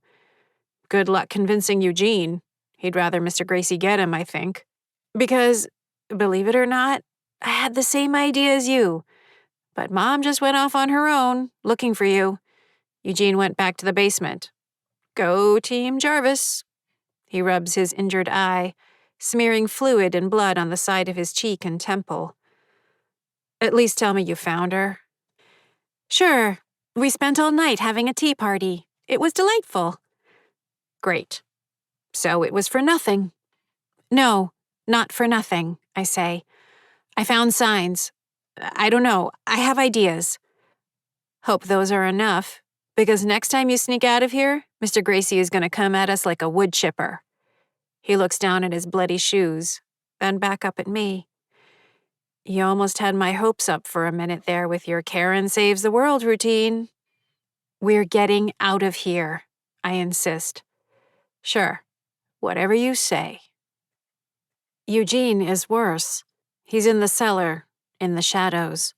Good luck convincing Eugene. He'd rather Mr. Gracie get him, I think. Because, believe it or not, I had the same idea as you. But Mom just went off on her own, looking for you. Eugene went back to the basement. Go Team Jarvis. He rubs his injured eye, smearing fluid and blood on the side of his cheek and temple. At least tell me you found her. Sure. We spent all night having a tea party. It was delightful. Great. So it was for nothing. No, not for nothing, I say. I found signs. I don't know. I have ideas. Hope those are enough, because next time you sneak out of here, Mr. Gracie is going to come at us like a wood chipper. He looks down at his bloody shoes, then back up at me. You almost had my hopes up for a minute there with your Karen saves the world routine. We're getting out of here, I insist. Sure, whatever you say. Eugene is worse. He's in the cellar, in the shadows.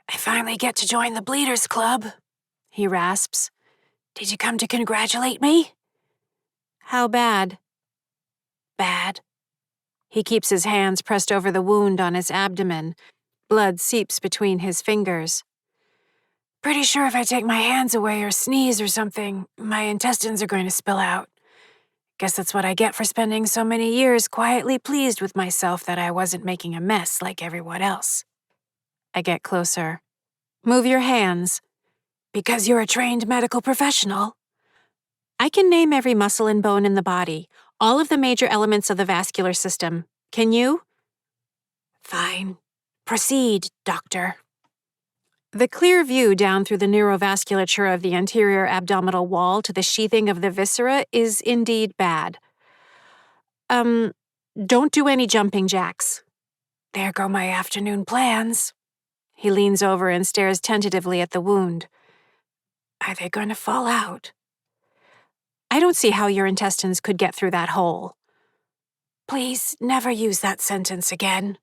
I finally get to join the Bleeders Club, he rasps. "Did you come to congratulate me?" How bad? Bad. He keeps his hands pressed over the wound on his abdomen. Blood seeps between his fingers. Pretty sure if I take my hands away or sneeze or something, my intestines are going to spill out. Guess that's what I get for spending so many years quietly pleased with myself that I wasn't making a mess like everyone else. I get closer. Move your hands. Because you're a trained medical professional. I can name every muscle and bone in the body, all of the major elements of the vascular system. Can you? Fine. Proceed, doctor. The clear view down through the neurovasculature of the anterior abdominal wall to the sheathing of the viscera is indeed bad. Don't do any jumping jacks. There go my afternoon plans. He leans over and stares tentatively at the wound. Are they going to fall out? I don't see how your intestines could get through that hole. Please never use that sentence again,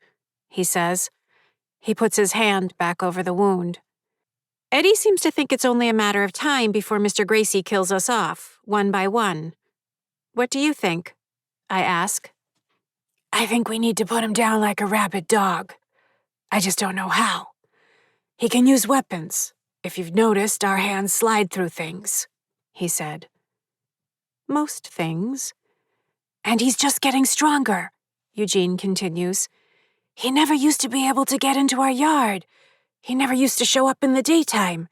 he says. He puts his hand back over the wound. Eddie seems to think it's only a matter of time before Mr. Gracie kills us off, one by one. What do you think? I ask. I think we need to put him down like a rabid dog. I just don't know how. He can use weapons. If you've noticed, our hands slide through things, he said. Most things. And he's just getting stronger, Eugene continues. He never used to be able to get into our yard. He never used to show up in the daytime.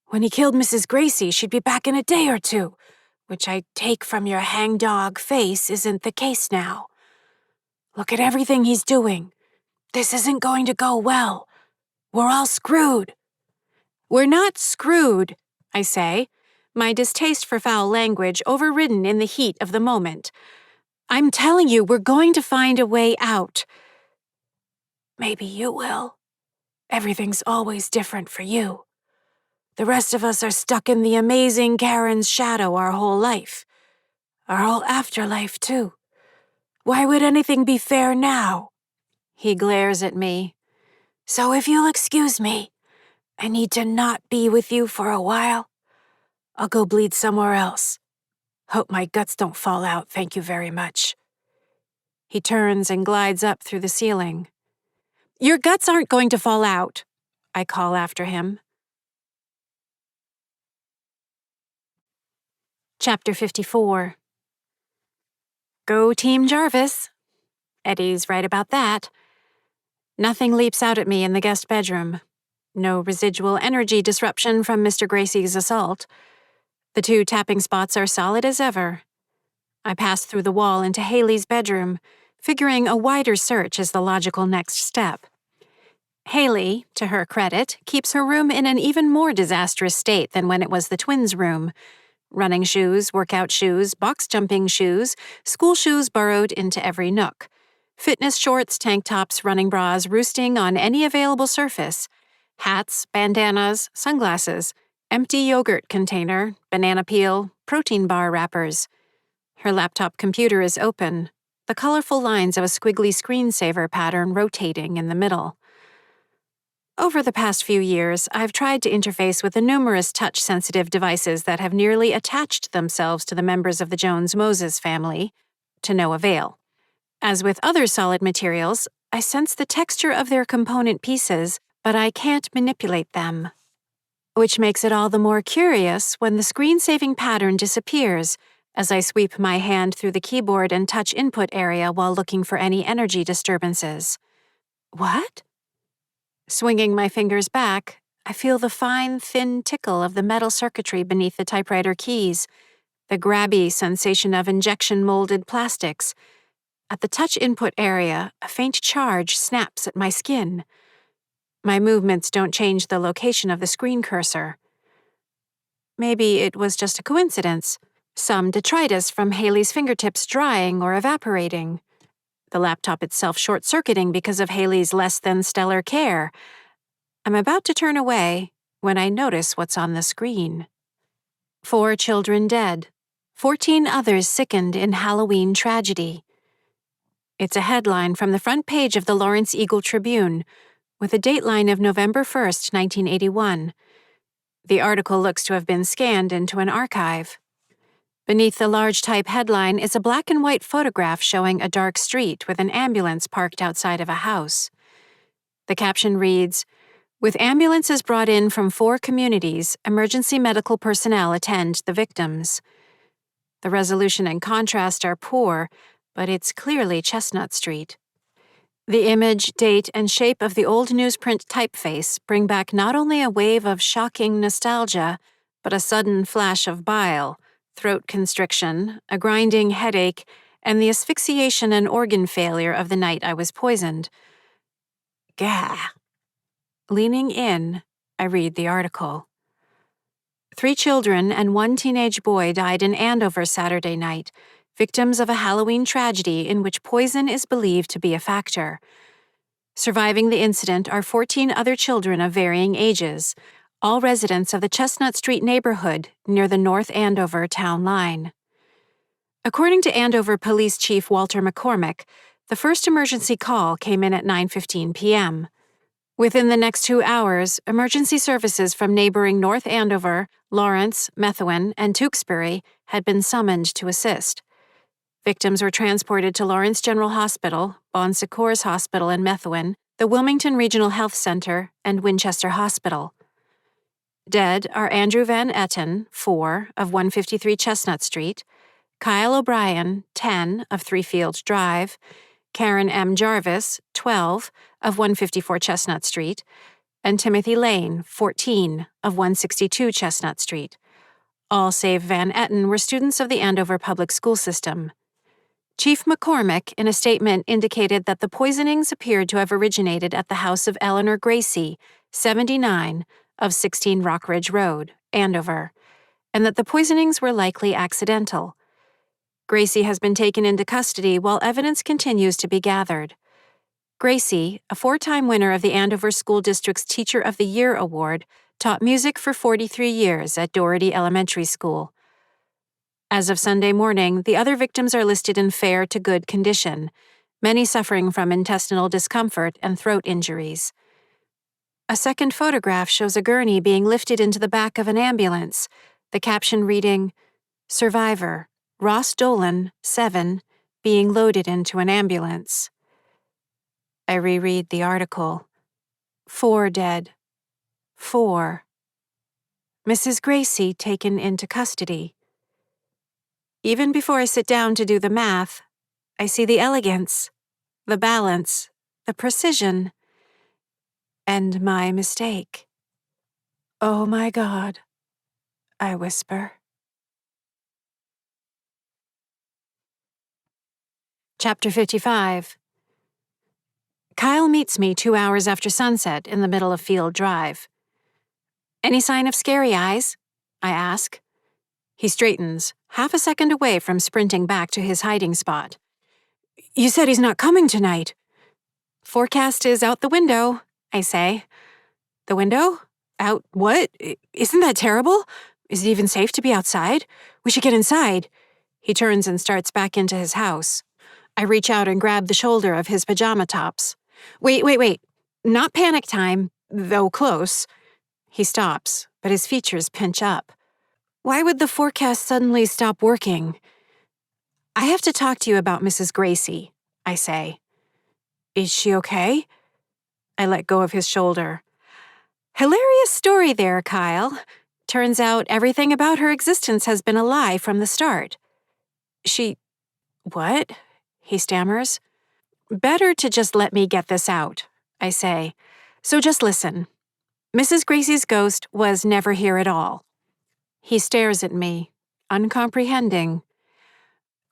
When he killed Mrs. Gracie, she'd be back in a day or two, which I take from your hangdog face isn't the case now. Look at everything he's doing. This isn't going to go well. We're all screwed. We're not screwed, I say, my distaste for foul language overridden in the heat of the moment. I'm telling you, we're going to find a way out. Maybe you will. Everything's always different for you. The rest of us are stuck in the amazing Karen's shadow our whole life. Our whole afterlife, too. Why would anything be fair now? He glares at me. So if you'll excuse me, I need to not be with you for a while. I'll go bleed somewhere else. Hope my guts don't fall out, thank you very much. He turns and glides up through the ceiling. Your guts aren't going to fall out, I call after him. Chapter 54. Go Team Jarvis. Eddie's right about that. Nothing leaps out at me in the guest bedroom. No residual energy disruption from Mr. Gracie's assault. The two tapping spots are solid as ever. I pass through the wall into Haley's bedroom, figuring a wider search is the logical next step. Haley, to her credit, keeps her room in an even more disastrous state than when it was the twins' room. Running shoes, workout shoes, box jumping shoes, school shoes burrowed into every nook. Fitness shorts, tank tops, running bras roosting on any available surface. Hats, bandanas, sunglasses, empty yogurt container, banana peel, protein bar wrappers. Her laptop computer is open, the colorful lines of a squiggly screensaver pattern rotating in the middle. Over the past few years, I've tried to interface with the numerous touch-sensitive devices that have nearly attached themselves to the members of the Jones-Moses family, to no avail. As with other solid materials, I sense the texture of their component pieces, but I can't manipulate them. Which makes it all the more curious when the screen-saving pattern disappears as I sweep my hand through the keyboard and touch input area while looking for any energy disturbances. What? Swinging my fingers back, I feel the fine, thin tickle of the metal circuitry beneath the typewriter keys, the grabby sensation of injection-molded plastics. At the touch input area, a faint charge snaps at my skin. My movements don't change the location of the screen cursor. Maybe it was just a coincidence, some detritus from Haley's fingertips drying or evaporating. The laptop itself short-circuiting because of Haley's less-than-stellar care. I'm about to turn away when I notice what's on the screen. 4 children dead, 14 others sickened in Halloween tragedy. It's a headline from the front page of the Lawrence Eagle Tribune, with a dateline of November 1st, 1981. The article looks to have been scanned into an archive. Beneath the large type headline is a black and white photograph showing a dark street with an ambulance parked outside of a house. The caption reads, "With ambulances brought in from 4 communities, emergency medical personnel attend the victims." The resolution and contrast are poor, but it's clearly Chestnut Street. The image, date, and shape of the old newsprint typeface bring back not only a wave of shocking nostalgia, but a sudden flash of bile, throat constriction, a grinding headache, and the asphyxiation and organ failure of the night I was poisoned. Gah. Leaning in, I read the article. 3 children and 1 teenage boy died in Andover Saturday night, victims of a Halloween tragedy in which poison is believed to be a factor. Surviving the incident are 14 other children of varying ages, all residents of the Chestnut Street neighborhood near the North Andover town line. According to Andover Police Chief Walter McCormick, the first emergency call came in at 9:15 p.m. Within the next 2 hours, emergency services from neighboring North Andover, Lawrence, Methuen, and Tewksbury had been summoned to assist. Victims were transported to Lawrence General Hospital, Bon Secours Hospital in Methuen, the Wilmington Regional Health Center, and Winchester Hospital. Dead are Andrew Van Etten, 4, of 153 Chestnut Street, Kyle O'Brien, 10, of 3 Field Drive, Karen M. Jarvis, 12, of 154 Chestnut Street, and Timothy Lane, 14, of 162 Chestnut Street. All save Van Etten were students of the Andover Public School System. Chief McCormick, in a statement, indicated that the poisonings appeared to have originated at the house of Eleanor Gracie, 79, of 16 Rockridge Road, Andover, and that the poisonings were likely accidental. Gracie has been taken into custody while evidence continues to be gathered. Gracie, a 4-time winner of the Andover School District's Teacher of the Year Award, taught music for 43 years at Doherty Elementary School. As of Sunday morning, the other victims are listed in fair to good condition, many suffering from intestinal discomfort and throat injuries. A second photograph shows a gurney being lifted into the back of an ambulance, the caption reading, "Survivor, Ross Dolan, 7, being loaded into an ambulance." I reread the article. 4 dead. 4. Mrs. Gracie taken into custody. Even before I sit down to do the math, I see the elegance, the balance, the precision, and my mistake. "Oh my God," I whisper. Chapter 55. Kyle meets me 2 hours after sunset in the middle of Field Drive. "Any sign of scary eyes?" I ask. He straightens, half a second away from sprinting back to his hiding spot. "You said he's not coming tonight." "Forecast is out the window," I say. "The window? Out what? Isn't that terrible? Is it even safe to be outside? We should get inside." He turns and starts back into his house. I reach out and grab the shoulder of his pajama tops. Wait. Not panic time, though close." He stops, but his features pinch up. "Why would the forecast suddenly stop working?" "I have to talk to you about Mrs. Gracie," I say. "Is she okay?" I let go of his shoulder. "Hilarious story there, Kyle. Turns out everything about her existence has been a lie from the start." What?" he stammers. "Better to just let me get this out," I say. "So just listen. Mrs. Gracie's ghost was never here at all." He stares at me, uncomprehending.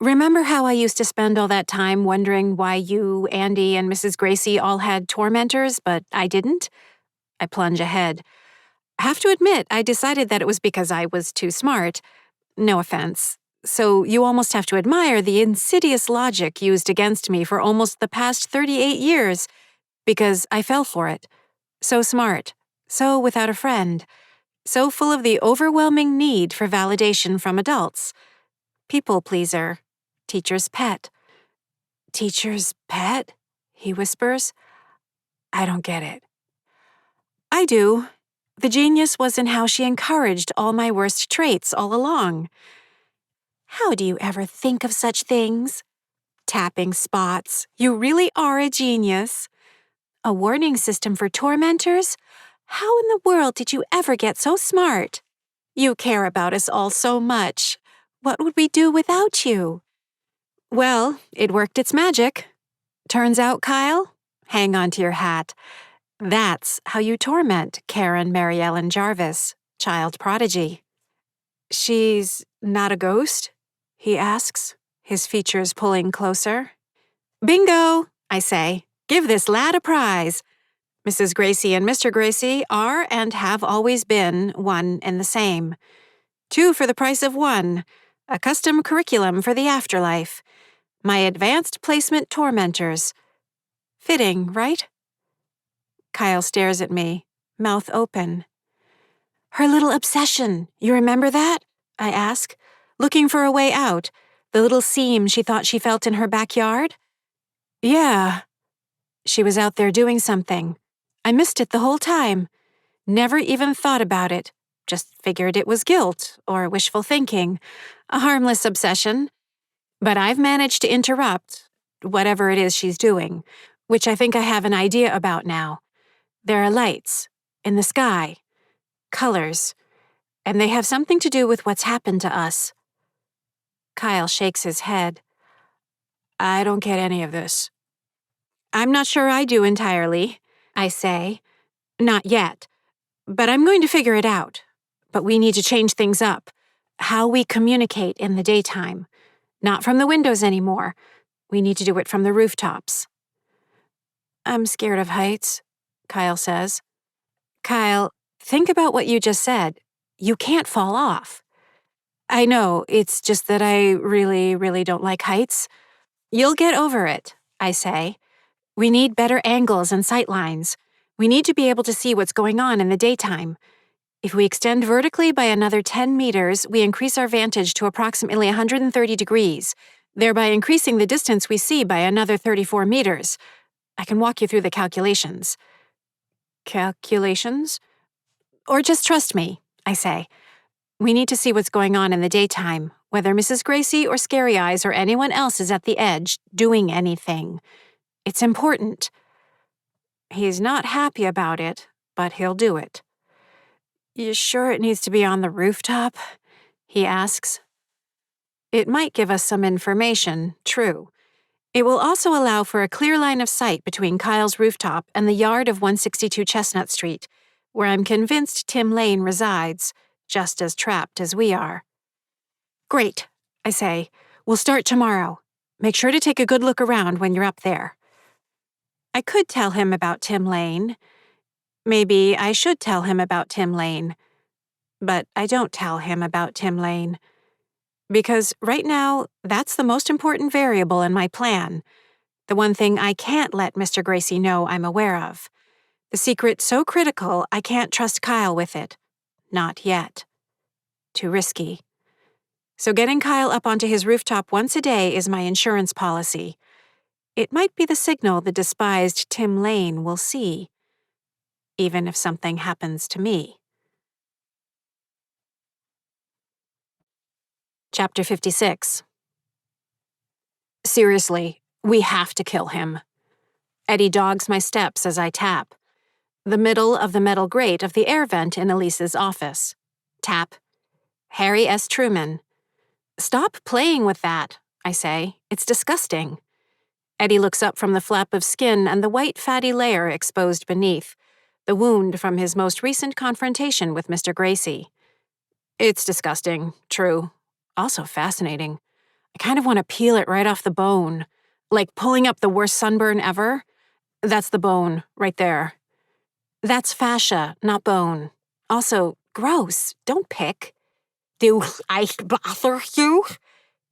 "Remember how I used to spend all that time wondering why you, Andy, and Mrs. Gracie all had tormentors, but I didn't?" I plunge ahead. "Have to admit, I decided that it was because I was too smart. No offense. So you almost have to admire the insidious logic used against me for almost the past 38 years, because I fell for it. So smart, so without a friend, so full of the overwhelming need for validation from adults. People pleaser, teacher's pet." "Teacher's pet?" he whispers. I don't get it. "I do. The genius was in how she encouraged all my worst traits all along. How do you ever think of such things? Tapping spots. You really are a genius. A warning system for tormentors? How in the world did you ever get so smart? You care about us all so much. What would we do without you? Well, it worked its magic. Turns out, Kyle, hang on to your hat. That's how you torment Karen Mary Ellen Jarvis, child prodigy. She's not a ghost? He asks, his features pulling closer. Bingo, I say. Give this lad a prize. Mrs. Gracie and Mr. Gracie are and have always been one and the same. 2 for the price of 1. A custom curriculum for the afterlife. My advanced placement tormentors. Fitting, right? Kyle stares at me, mouth open. Her little obsession, you remember that? I ask, looking for a way out, the little seam she thought she felt in her backyard. Yeah. She was out there doing something. I missed it the whole time. Never even thought about it. Just figured it was guilt or wishful thinking, a harmless obsession. But I've managed to interrupt whatever it is she's doing, which I think I have an idea about now. There are lights in the sky, colors, and they have something to do with what's happened to us. Kyle shakes his head. I don't get any of this. I'm not sure I do entirely, I say. Not yet. But I'm going to figure it out. But we need to change things up. How we communicate in the daytime. Not from the windows anymore. We need to do it from the rooftops. I'm scared of heights, Kyle says. Kyle, think about what you just said. You can't fall off. I know, it's just that I really don't like heights. You'll get over it, I say. We need better angles and sight lines. We need to be able to see what's going on in the daytime. If we extend vertically by another 10 meters, we increase our vantage to approximately 130 degrees, thereby increasing the distance we see by another 34 meters. I can walk you through the calculations. Calculations? Or just trust me, I say. We need to see what's going on in the daytime, whether Mrs. Gracie or Scary Eyes or anyone else is at the edge doing anything. It's important. He's not happy about it, but he'll do it. You sure it needs to be on the rooftop? He asks. It might give us some information, true. It will also allow for a clear line of sight between Kyle's rooftop and the yard of 162 Chestnut Street, where I'm convinced Tim Lane resides, just as trapped as we are. Great, I say. We'll start tomorrow. Make sure to take a good look around when you're up there. I could tell him about Tim Lane. Maybe I should tell him about Tim Lane. But I don't tell him about Tim Lane. Because right now, that's the most important variable in my plan. The one thing I can't let Mr. Gracie know I'm aware of. The secret so critical I can't trust Kyle with it. Not yet. Too risky. So getting Kyle up onto his rooftop once a day is my insurance policy. It might be the signal the despised Tim Lane will see. Even if something happens to me. Chapter 56. Seriously, we have to kill him. Eddie dogs my steps as I tap. The middle of the metal grate of the air vent in Elise's office. Tap. Harry S. Truman. Stop playing with that, I say. It's disgusting. Eddie looks up from the flap of skin and the white fatty layer exposed beneath, the wound from his most recent confrontation with Mr. Gracie. It's disgusting, true. Also fascinating. I kind of want to peel it right off the bone. Like pulling up the worst sunburn ever. That's the bone, right there. That's fascia, not bone. Also, gross. Don't pick. Do I bother you?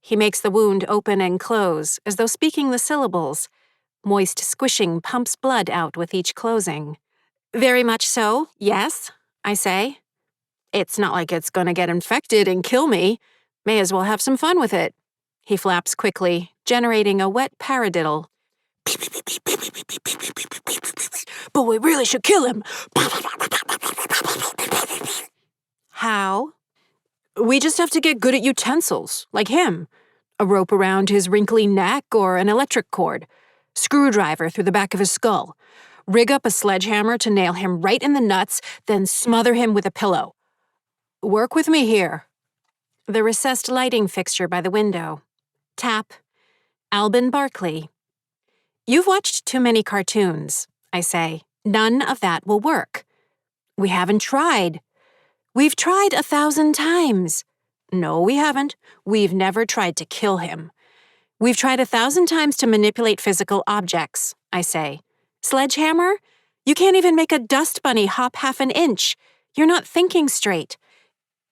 He makes the wound open and close, as though speaking the syllables. Moist squishing pumps blood out with each closing. Very much so, yes, I say. It's not like it's gonna get infected and kill me. May as well have some fun with it. He flaps quickly, generating a wet paradiddle. But we really should kill him. We just have to get good at utensils, like him. A rope around his wrinkly neck or an electric cord. Screwdriver through the back of his skull. Rig up a sledgehammer to nail him right in the nuts, then smother him with a pillow. Work with me here. The recessed lighting fixture by the window. Tap. Alban Barkley. You've watched too many cartoons, I say. None of that will work. We haven't tried. We've tried 1,000 times. No, we haven't. We've never tried to kill him. We've tried 1,000 times to manipulate physical objects, I say. Sledgehammer? You can't even make a dust bunny hop half an inch. You're not thinking straight.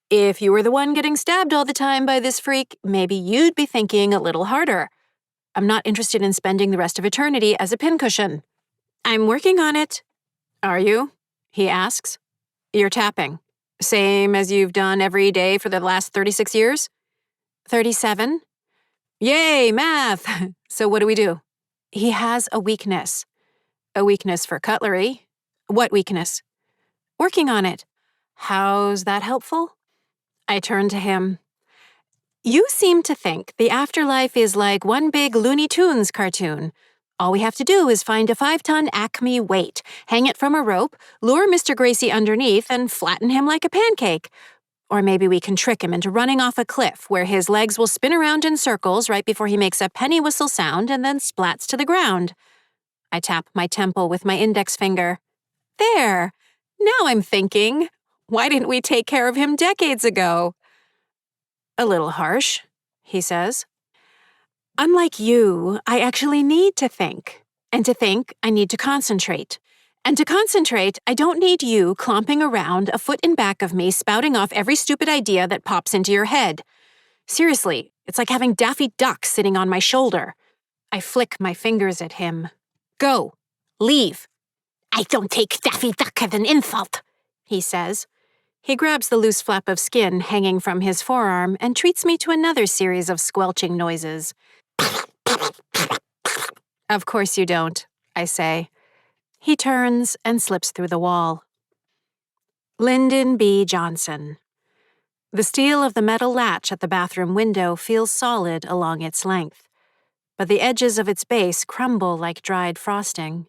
If you were the one getting stabbed all the time by this freak, maybe you'd be thinking a little harder. I'm not interested in spending the rest of eternity as a pincushion. I'm working on it. Are you? He asks. You're tapping. Same as you've done every day for the last 36 years? 37. Yay, math! So what do we do? He has a weakness. A weakness for cutlery. What weakness? Working on it. How's that helpful? I turn to him. You seem to think the afterlife is like one big Looney Tunes cartoon. All we have to do is find a 5-ton Acme weight, hang it from a rope, lure Mr. Gracie underneath, and flatten him like a pancake. Or maybe we can trick him into running off a cliff where his legs will spin around in circles right before he makes a penny whistle sound and then splats to the ground. I tap my temple with my index finger. There! Now I'm thinking. Why didn't we take care of him decades ago? A little harsh, he says. Unlike you, I actually need to think. And to think, I need to concentrate. And to concentrate, I don't need you clomping around a foot in back of me spouting off every stupid idea that pops into your head. Seriously, it's like having Daffy Duck sitting on my shoulder. I flick my fingers at him. Go. Leave. I don't take Daffy Duck as an insult, he says. He grabs the loose flap of skin hanging from his forearm and treats me to another series of squelching noises. Of course you don't, I say. He turns and slips through the wall. Lyndon B. Johnson. The steel of the metal latch at the bathroom window feels solid along its length, but the edges of its base crumble like dried frosting.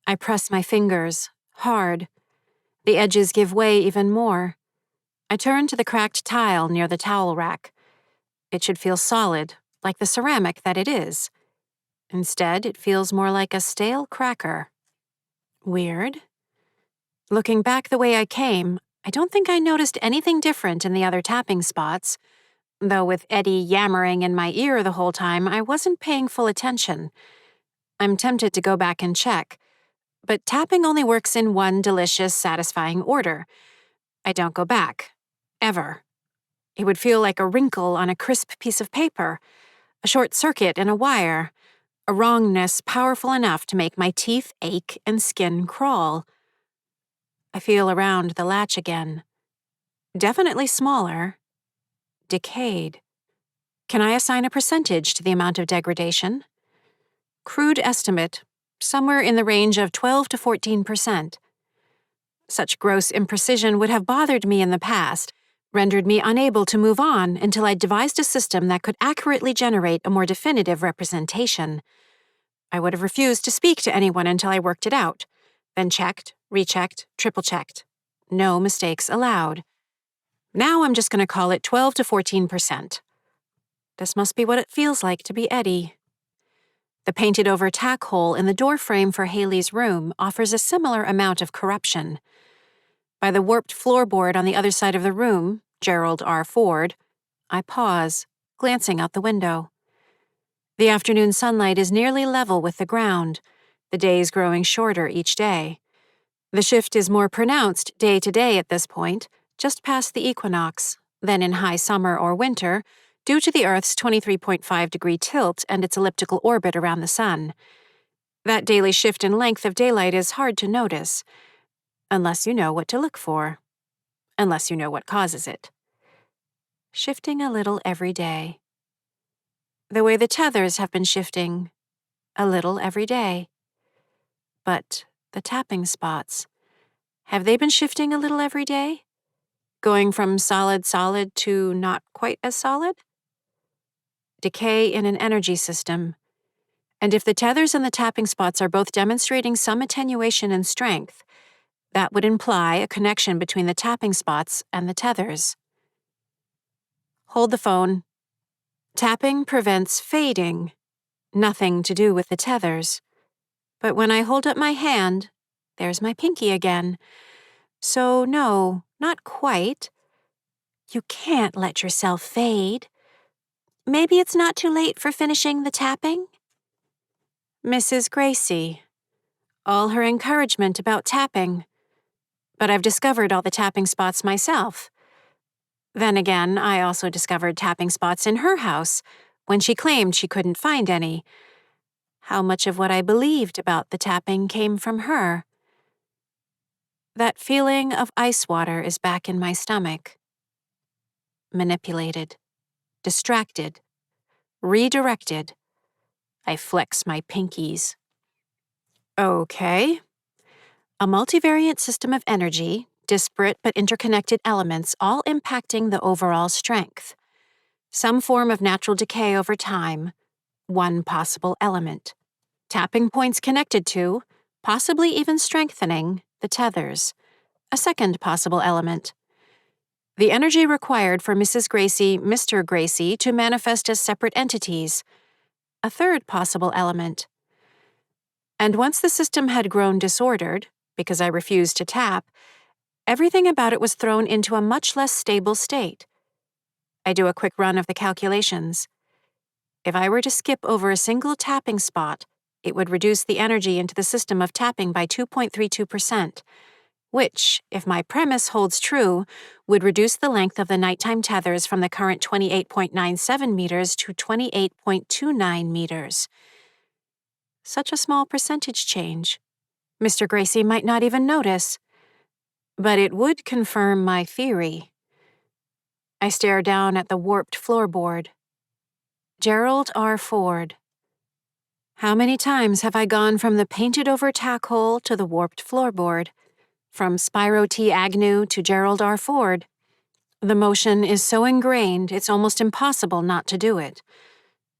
I press my fingers, hard. The edges give way even more. I turn to the cracked tile near the towel rack. It should feel solid, like the ceramic that it is. Instead, it feels more like a stale cracker. Weird. Looking back the way I came, I don't think I noticed anything different in the other tapping spots, though with Eddie yammering in my ear the whole time, I wasn't paying full attention. I'm tempted to go back and check, but tapping only works in one delicious, satisfying order. I don't go back. Ever. It would feel like a wrinkle on a crisp piece of paper, a short circuit in a wire, a wrongness powerful enough to make my teeth ache and skin crawl. I feel around the latch again. Definitely smaller. Decayed. Can I assign a percentage to the amount of degradation? Crude estimate, somewhere in the range of 12 to 14%. Such gross imprecision would have bothered me in the past, rendered me unable to move on until I devised a system that could accurately generate a more definitive representation. I would have refused to speak to anyone until I worked it out, then checked, rechecked, triple-checked. No mistakes allowed. Now I'm just going to call it 12 to 14%. This must be what it feels like to be Eddie. The painted-over tack hole in the doorframe for Haley's room offers a similar amount of corruption. By the warped floorboard on the other side of the room, Gerald R. Ford, I pause, glancing out the window. The afternoon sunlight is nearly level with the ground, the days growing shorter each day. The shift is more pronounced day to day at this point, just past the equinox, than in high summer or winter, due to the Earth's 23.5-degree tilt and its elliptical orbit around the sun. That daily shift in length of daylight is hard to notice, unless you know what to look for, unless you know what causes it. Shifting a little every day. The way the tethers have been shifting, a little every day. But the tapping spots, have they been shifting a little every day? Going from solid to not quite as solid? Decay in an energy system. And if the tethers and the tapping spots are both demonstrating some attenuation in strength, that would imply a connection between the tapping spots and the tethers. Hold the phone. Tapping prevents fading. Nothing to do with the tethers. But when I hold up my hand, there's my pinky again. So no, not quite. You can't let yourself fade. Maybe it's not too late for finishing the tapping? Mrs. Gracie. All her encouragement about tapping. But I've discovered all the tapping spots myself. Then again, I also discovered tapping spots in her house when she claimed she couldn't find any. How much of what I believed about the tapping came from her? That feeling of ice water is back in my stomach. Manipulated, distracted, redirected. I flex my pinkies. Okay. A multivariate system of energy, disparate but interconnected elements, all impacting the overall strength. Some form of natural decay over time, one possible element. Tapping points connected to, possibly even strengthening, the tethers. A second possible element. The energy required for Mrs. Gracie, Mr. Gracie to manifest as separate entities. A third possible element. And once the system had grown disordered, because I refused to tap, everything about it was thrown into a much less stable state. I do a quick run of the calculations. If I were to skip over a single tapping spot, it would reduce the energy into the system of tapping by 2.32%, which, if my premise holds true, would reduce the length of the nighttime tethers from the current 28.97 meters to 28.29 meters. Such a small percentage change. Mr. Gracie might not even notice. But it would confirm my theory. I stare down at the warped floorboard. Gerald R. Ford. How many times have I gone from the painted-over tack hole to the warped floorboard? From Spyro T. Agnew to Gerald R. Ford? The motion is so ingrained it's almost impossible not to do it.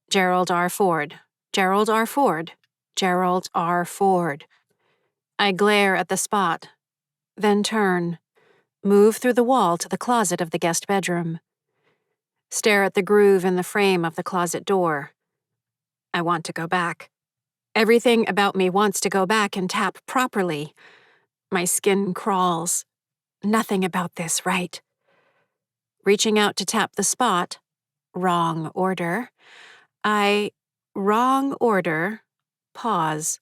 Gerald R. Ford. Gerald R. Ford. Gerald R. Ford. I glare at the spot, then turn, move through the wall to the closet of the guest bedroom. Stare at the groove in the frame of the closet door. I want to go back. Everything about me wants to go back and tap properly. My skin crawls. Nothing about this right. Reaching out to tap the spot. Wrong order. Wrong order. Pause.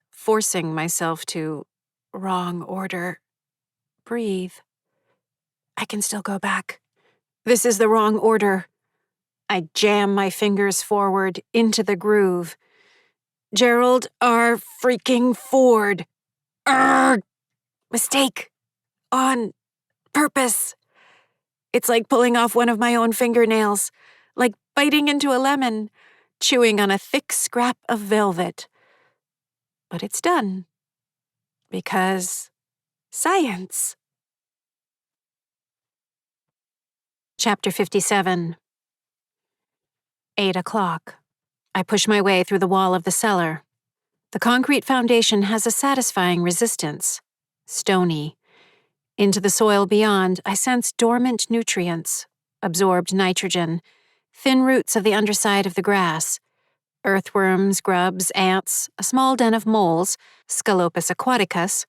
Forcing myself to wrong order. Breathe. I can still go back. This is the wrong order. I jam my fingers forward into the groove. Gerald R. freaking Ford. Urgh! Mistake. On purpose. It's like pulling off one of my own fingernails, like biting into a lemon, chewing on a thick scrap of velvet. But it's done. Because science. Chapter 57. 8 o'clock. I push my way through the wall of the cellar. The concrete foundation has a satisfying resistance. Stony. Into the soil beyond, I sense dormant nutrients, absorbed nitrogen, thin roots of the underside of the grass, earthworms, grubs, ants, a small den of moles, Scalopus aquaticus,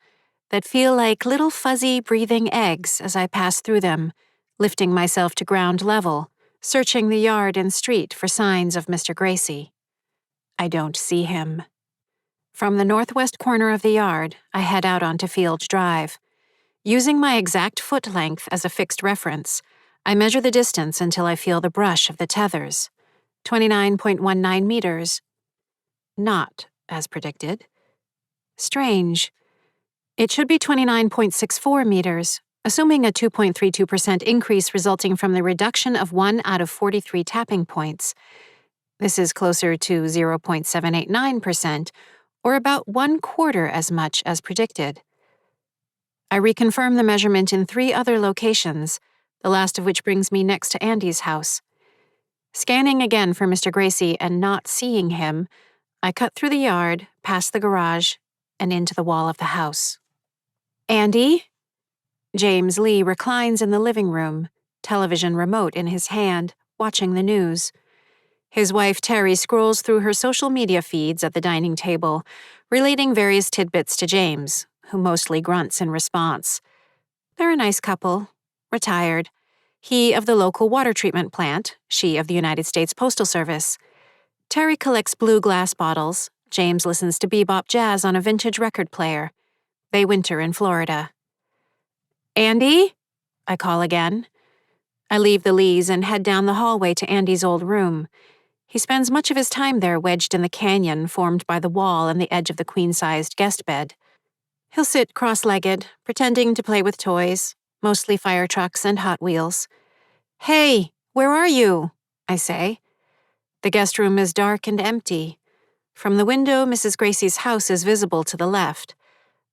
that feel like little fuzzy breathing eggs as I pass through them, lifting myself to ground level, searching the yard and street for signs of Mr. Gracie. I don't see him. From the northwest corner of the yard, I head out onto Field Drive. Using my exact foot length as a fixed reference, I measure the distance until I feel the brush of the tethers. 29.19 meters. Not as predicted. Strange. It should be 29.64 meters, assuming a 2.32% increase resulting from the reduction of 1 out of 43 tapping points. This is closer to 0.789%, or about 1/4 as much as predicted. I reconfirm the measurement in 3 other locations, the last of which brings me next to Andy's house. Scanning again for Mr. Gracie and not seeing him, I cut through the yard, past the garage, and into the wall of the house. Andy? James Lee reclines in the living room, television remote in his hand, watching the news. His wife Terry scrolls through her social media feeds at the dining table, relating various tidbits to James, who mostly grunts in response. They're a nice couple, retired. He of the local water treatment plant, she of the United States Postal Service. Terry collects blue glass bottles. James listens to bebop jazz on a vintage record player. They winter in Florida. Andy? I call again. I leave the Lees and head down the hallway to Andy's old room. He spends much of his time there wedged in the canyon formed by the wall and the edge of the queen-sized guest bed. He'll sit cross-legged, pretending to play with toys, mostly fire trucks and Hot Wheels. Hey, where are you? I say. The guest room is dark and empty. From the window, Mrs. Gracie's house is visible to the left.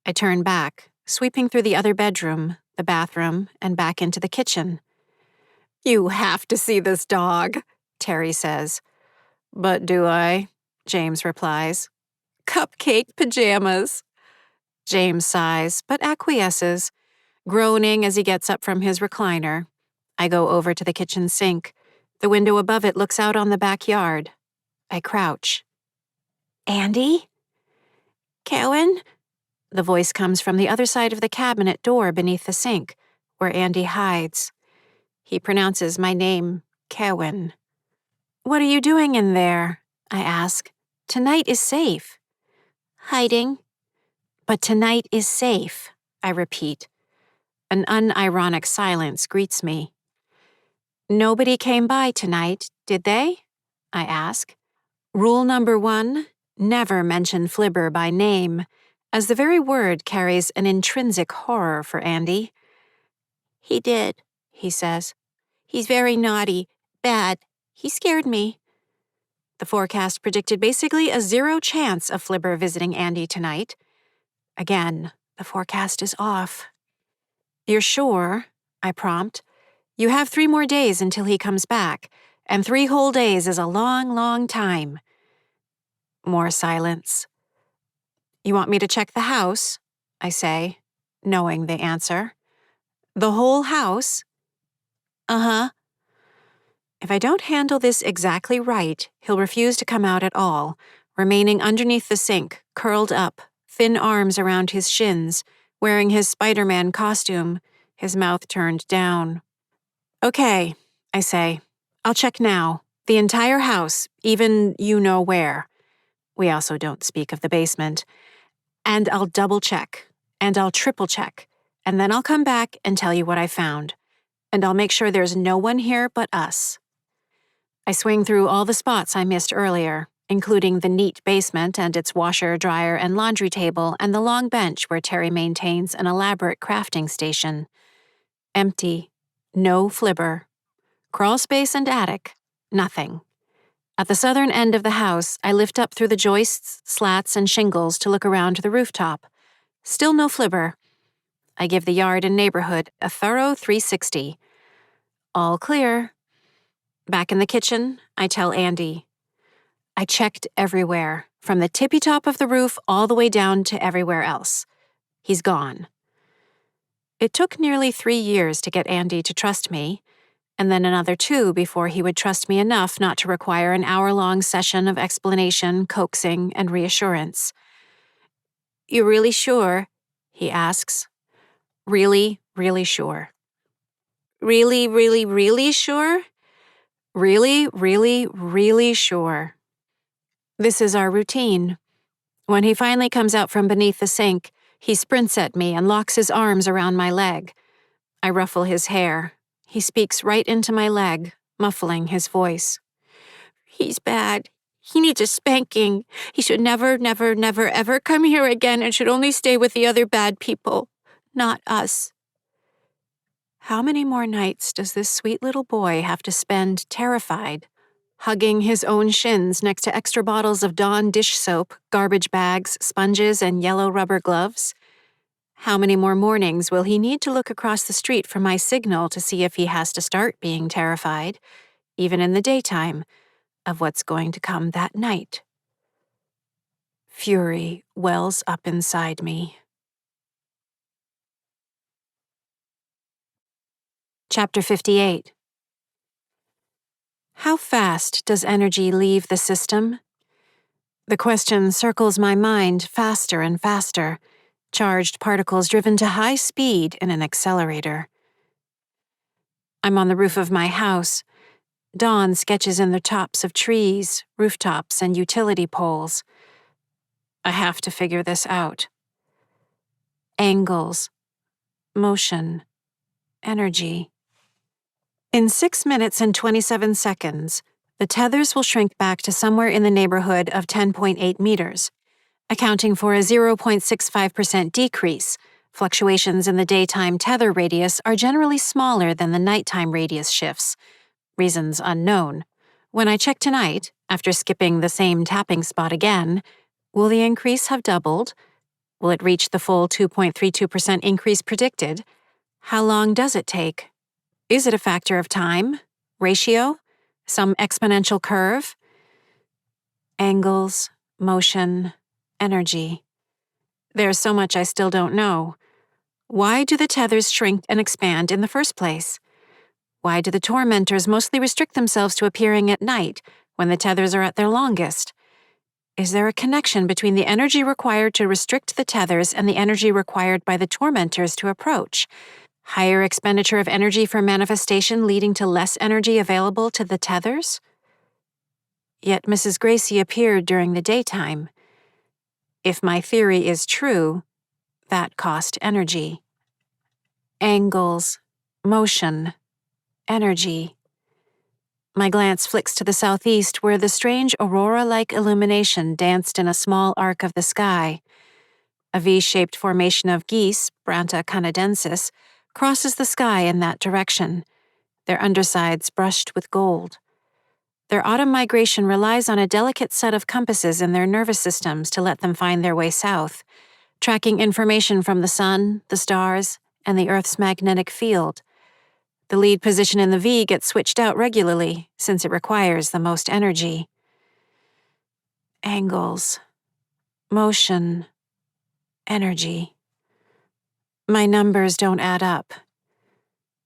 I turn back, sweeping through the other bedroom, the bathroom, and back into the kitchen. You have to see this dog, Terry says. But do I? James replies. Cupcake pajamas. James sighs, but acquiesces, groaning as he gets up from his recliner. I go over to the kitchen sink. The window above it looks out on the backyard. I crouch. Andy? Kevan? The voice comes from the other side of the cabinet door beneath the sink, where Andy hides. He pronounces my name, Kevan. What are you doing in there? I ask. Tonight is safe. Hiding. But tonight is safe, I repeat. An unironic silence greets me. Nobody came by tonight, did they? I ask. Rule number 1, never mention Flibber by name, as the very word carries an intrinsic horror for Andy. He did, he says. He's very naughty, bad. He scared me. The forecast predicted basically a 0 chance of Flibber visiting Andy tonight. Again, the forecast is off. You're sure? I prompt. You have 3 more days until he comes back, and 3 whole days is a long, long time. More silence. You want me to check the house? I say, knowing the answer. The whole house? Uh-huh. If I don't handle this exactly right, he'll refuse to come out at all, remaining underneath the sink, curled up, thin arms around his shins, wearing his Spider-Man costume, his mouth turned down. Okay, I say. I'll check now. The entire house, even you know where. We also don't speak of the basement. And I'll double-check, and I'll triple-check, and then I'll come back and tell you what I found. And I'll make sure there's no one here but us. I swing through all the spots I missed earlier, including the neat basement and its washer, dryer, and laundry table and the long bench where Terry maintains an elaborate crafting station. Empty. No Flibber. Crawl space and attic. Nothing. At the southern end of the house, I lift up through the joists, slats, and shingles to look around the rooftop. Still no Flibber. I give the yard and neighborhood a thorough 360. All clear. Back in the kitchen, I tell Andy. I checked everywhere, from the tippy top of the roof all the way down to everywhere else. He's gone. It took nearly 3 years to get Andy to trust me, and then another 2 before he would trust me enough not to require an hour-long session of explanation, coaxing, and reassurance. You really sure? He asks. Really, really sure. Really, really, really sure? Really, really, really sure. This is our routine. When he finally comes out from beneath the sink, he sprints at me and locks his arms around my leg. I ruffle his hair. He speaks right into my leg, muffling his voice. He's bad. He needs a spanking. He should never, never, never, ever come here again and should only stay with the other bad people, not us. How many more nights does this sweet little boy have to spend terrified, hugging his own shins next to extra bottles of Dawn dish soap, garbage bags, sponges, and yellow rubber gloves? How many more mornings will he need to look across the street for my signal to see if he has to start being terrified, even in the daytime, of what's going to come that night? Fury wells up inside me. Chapter 58. How fast does energy leave the system? The question circles my mind faster and faster, charged particles driven to high speed in an accelerator. I'm on the roof of my house. Dawn sketches in the tops of trees, rooftops, and utility poles. I have to figure this out. Angles, motion, energy. In 6 minutes and 27 seconds, the tethers will shrink back to somewhere in the neighborhood of 10.8 meters, accounting for a 0.65% decrease. Fluctuations in the daytime tether radius are generally smaller than the nighttime radius shifts. Reasons unknown. When I check tonight, after skipping the same tapping spot again, will the increase have doubled? Will it reach the full 2.32% increase predicted? How long does it take? Is it a factor of time? Ratio? Some exponential curve? Angles, motion, energy. There's so much I still don't know. Why do the tethers shrink and expand in the first place? Why do the tormentors mostly restrict themselves to appearing at night, when the tethers are at their longest? Is there a connection between the energy required to restrict the tethers and the energy required by the tormentors to approach? Higher expenditure of energy for manifestation leading to less energy available to the tethers? Yet Mrs. Gracie appeared during the daytime. If my theory is true, that cost energy. Angles, motion, energy. My glance flicks to the southeast where the strange aurora-like illumination danced in a small arc of the sky. A V-shaped formation of geese, Branta canadensis, crosses the sky in that direction, their undersides brushed with gold. Their autumn migration relies on a delicate set of compasses in their nervous systems to let them find their way south, tracking information from the sun, the stars, and the Earth's magnetic field. The lead position in the V gets switched out regularly, since it requires the most energy. Angles, motion, energy. My numbers don't add up.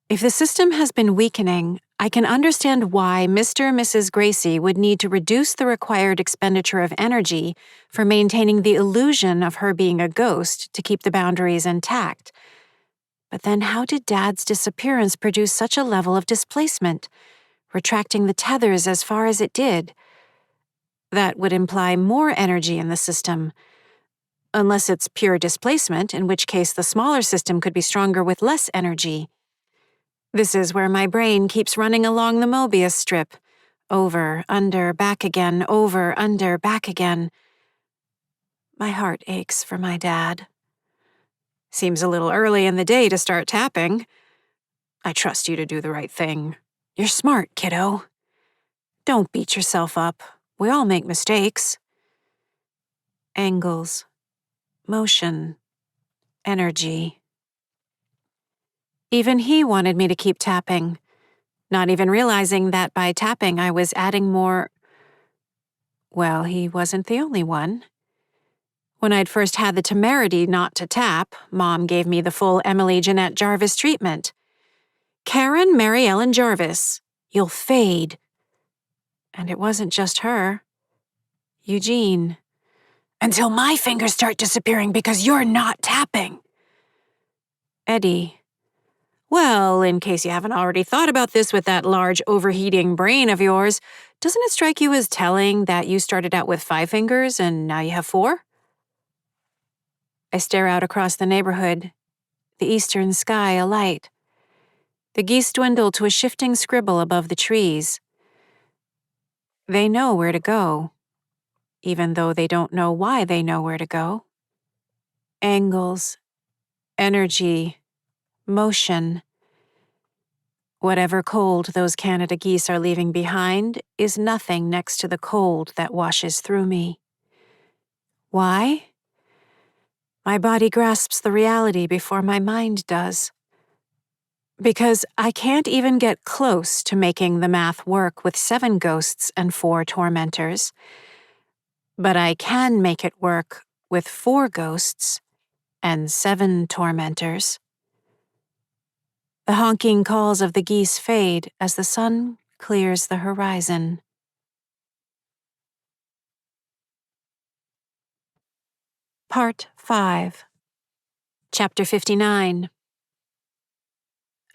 If the system has been weakening, I can understand why Mr. and Mrs. Gracie would need to reduce the required expenditure of energy for maintaining the illusion of her being a ghost to keep the boundaries intact. But then how did Dad's disappearance produce such a level of displacement, retracting the tethers as far as it did? That would imply more energy in the system. Unless it's pure displacement, in which case the smaller system could be stronger with less energy. This is where my brain keeps running along the Mobius strip. Over, under, back again, over, under, back again. My heart aches for my dad. Seems a little early in the day to start tapping. I trust you to do the right thing. You're smart, kiddo. Don't beat yourself up. We all make mistakes. Angles, motion, energy. Even he wanted me to keep tapping, not even realizing that by tapping I was adding more. Well, he wasn't the only one. When I'd first had the temerity not to tap, Mom gave me the full Emily Jeanette Jarvis treatment. Karen Mary Ellen Jarvis, you'll fade. And it wasn't just her. Eugene. Until my fingers start disappearing because you're not tapping. Eddie. Well, in case you haven't already thought about this with that large overheating brain of yours, doesn't it strike you as telling that you started out with 5 fingers and now you have 4? I stare out across the neighborhood, the eastern sky alight. The geese dwindle to a shifting scribble above the trees. They know where to go, even though they don't know why they know where to go. Angles, energy, motion. Whatever cold those Canada geese are leaving behind is nothing next to the cold that washes through me. Why? My body grasps the reality before my mind does. Because I can't even get close to making the math work with 7 ghosts and 4 tormentors. But I can make it work with 4 ghosts and 7 tormentors. The honking calls of the geese fade as the sun clears the horizon. Part 5. Chapter 59.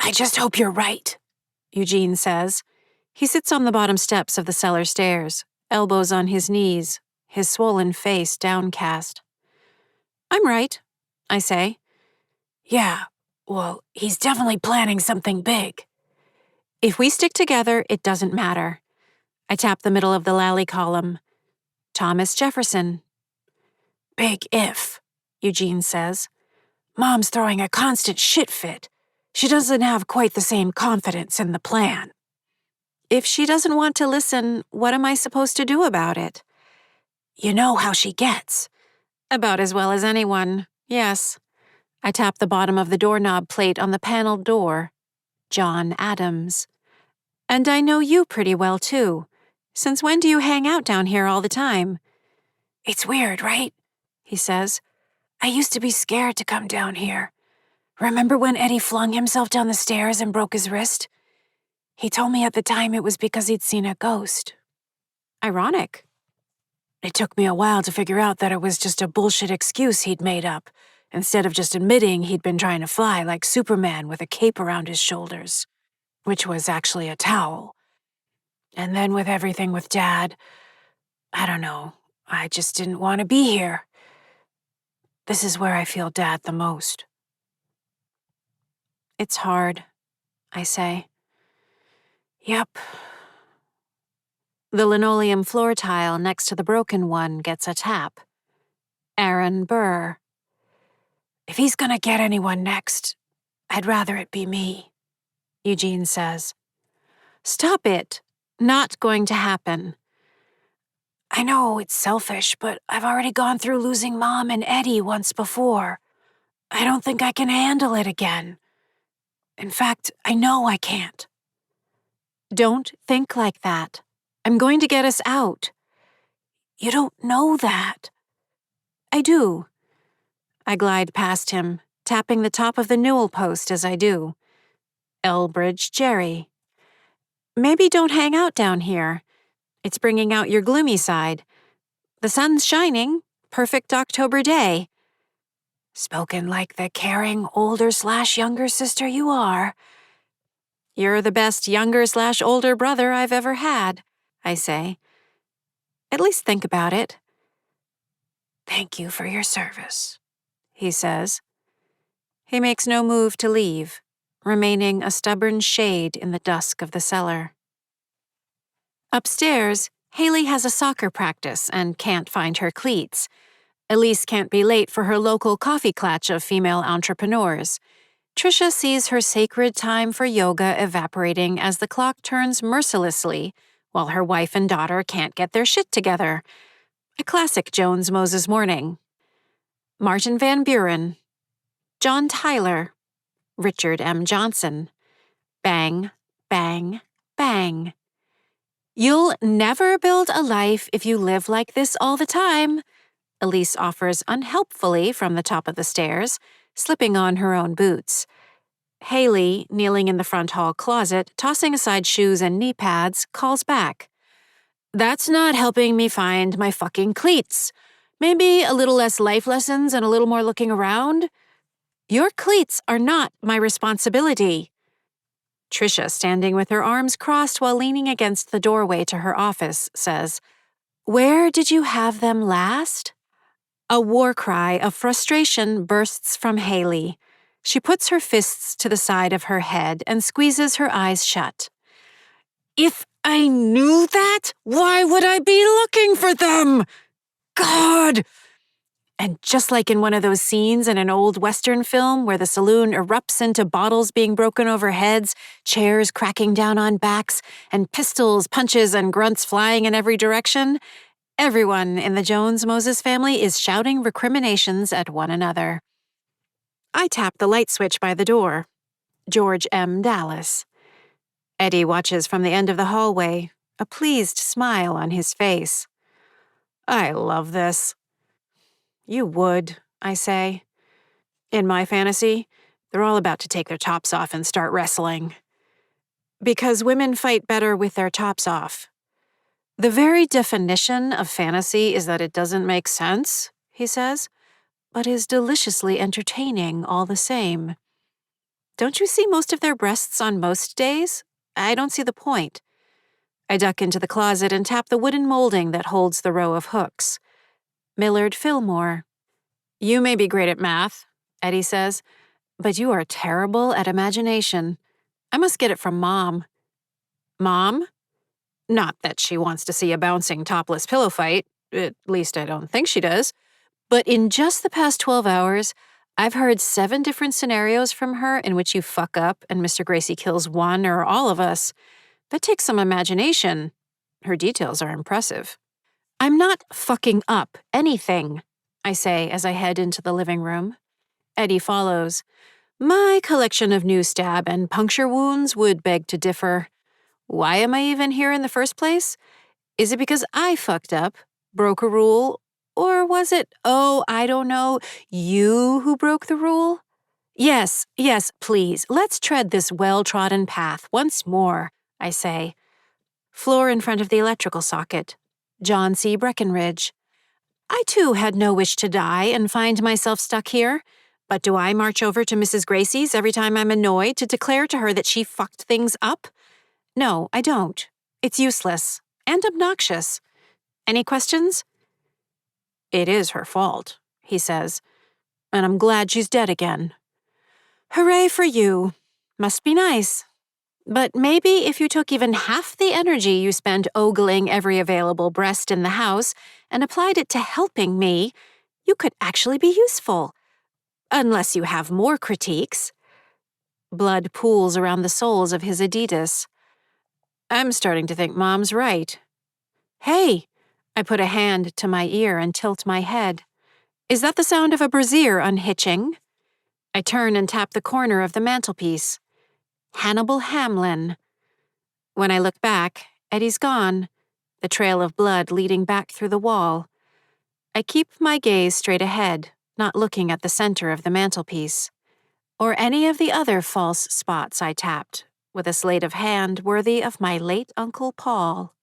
I just hope you're right, Eugene says. He sits on the bottom steps of the cellar stairs, elbows on his knees, his swollen face downcast. I'm right, I say. Yeah, well, he's definitely planning something big. If we stick together, it doesn't matter. I tap the middle of the Lally column. Thomas Jefferson. Big if, Eugene says. Mom's throwing a constant shit fit. She doesn't have quite the same confidence in the plan. If she doesn't want to listen, what am I supposed to do about it? You know how she gets. About as well as anyone, yes. I tap the bottom of the doorknob plate on the paneled door. John Adams. And I know you pretty well, too. Since when do you hang out down here all the time? It's weird, right? He says. I used to be scared to come down here. Remember when Eddie flung himself down the stairs and broke his wrist? He told me at the time it was because he'd seen a ghost. Ironic. It took me a while to figure out that it was just a bullshit excuse he'd made up, instead of just admitting he'd been trying to fly like Superman with a cape around his shoulders, which was actually a towel. And then with everything with Dad, I don't know, I just didn't want to be here. This is where I feel Dad the most. It's hard, I say. Yep. The linoleum floor tile next to the broken one gets a tap. Aaron Burr. If he's gonna get anyone next, I'd rather it be me, Eugene says. Stop it. Not going to happen. I know it's selfish, but I've already gone through losing Mom and Eddie once before. I don't think I can handle it again. In fact, I know I can't. Don't think like that. I'm going to get us out. You don't know that. I do. I glide past him, tapping the top of the newel post as I do. Elbridge Jerry. Maybe don't hang out down here. It's bringing out your gloomy side. The sun's shining. Perfect October day. Spoken like the caring older/younger sister you are. You're the best younger/older brother I've ever had, I say. At least think about it. Thank you for your service, he says. He makes no move to leave, remaining a stubborn shade in the dusk of the cellar. Upstairs, Haley has a soccer practice and can't find her cleats. Elise can't be late for her local coffee clatch of female entrepreneurs. Trisha sees her sacred time for yoga evaporating as the clock turns mercilessly, while her wife and daughter can't get their shit together. A classic Jones-Moses morning. Martin Van Buren. John Tyler. Richard M. Johnson. Bang, bang, bang. You'll never build a life if you live like this all the time, Elise offers unhelpfully from the top of the stairs, slipping on her own boots. Haley, kneeling in the front hall closet, tossing aside shoes and knee pads, calls back. That's not helping me find my fucking cleats. Maybe a little less life lessons and a little more looking around? Your cleats are not my responsibility. Trisha, standing with her arms crossed while leaning against the doorway to her office, says, Where did you have them last? A war cry of frustration bursts from Haley. She puts her fists to the side of her head and squeezes her eyes shut. If I knew that, why would I be looking for them? God! And just like in one of those scenes in an old Western film where the saloon erupts into bottles being broken over heads, chairs cracking down on backs, and pistols, punches, and grunts flying in every direction, Everyone in the Jones-Moses family is shouting recriminations at one another. I tap the light switch by the door. George M. Dallas. Eddie watches from the end of the hallway, a pleased smile on his face. I love this. You would, I say. In my fantasy, they're all about to take their tops off and start wrestling. Because women fight better with their tops off. The very definition of fantasy is that it doesn't make sense, he says, but is deliciously entertaining all the same. Don't you see most of their breasts on most days? I don't see the point. I duck into the closet and tap the wooden molding that holds the row of hooks. Millard Fillmore. You may be great at math, Eddie says, but you are terrible at imagination. I must get it from Mom. Mom? Not that she wants to see a bouncing topless pillow fight, at least I don't think she does, but in just the past 12 hours, I've heard 7 different scenarios from her in which you fuck up and Mr. Gracie kills one or all of us. That takes some imagination. Her details are impressive. I'm not fucking up anything, I say as I head into the living room. Eddie follows. My collection of new stab and puncture wounds would beg to differ. Why am I even here in the first place? Is it because I fucked up, broke a rule, or was it, oh, I don't know, you who broke the rule? Yes, please, let's tread this well-trodden path once more, I say. Floor in front of the electrical socket. John C. Breckenridge. I too had no wish to die and find myself stuck here. But do I march over to Mrs. Gracie's every time I'm annoyed to declare to her that she fucked things up? No, I don't. It's useless and obnoxious. Any questions? It is her fault, he says, and I'm glad she's dead again. Hooray for you. Must be nice. But maybe if you took even half the energy you spend ogling every available breast in the house and applied it to helping me, you could actually be useful. Unless you have more critiques. Blood pools around the soles of his Adidas. I'm starting to think Mom's right. Hey, I put a hand to my ear and tilt my head. Is that the sound of a brassiere unhitching? I turn and tap the corner of the mantelpiece. Hannibal Hamlin. When I look back, Eddie's gone, the trail of blood leading back through the wall. I keep my gaze straight ahead, not looking at the center of the mantelpiece, or any of the other false spots I tapped, with a sleight of hand worthy of my late Uncle Paul.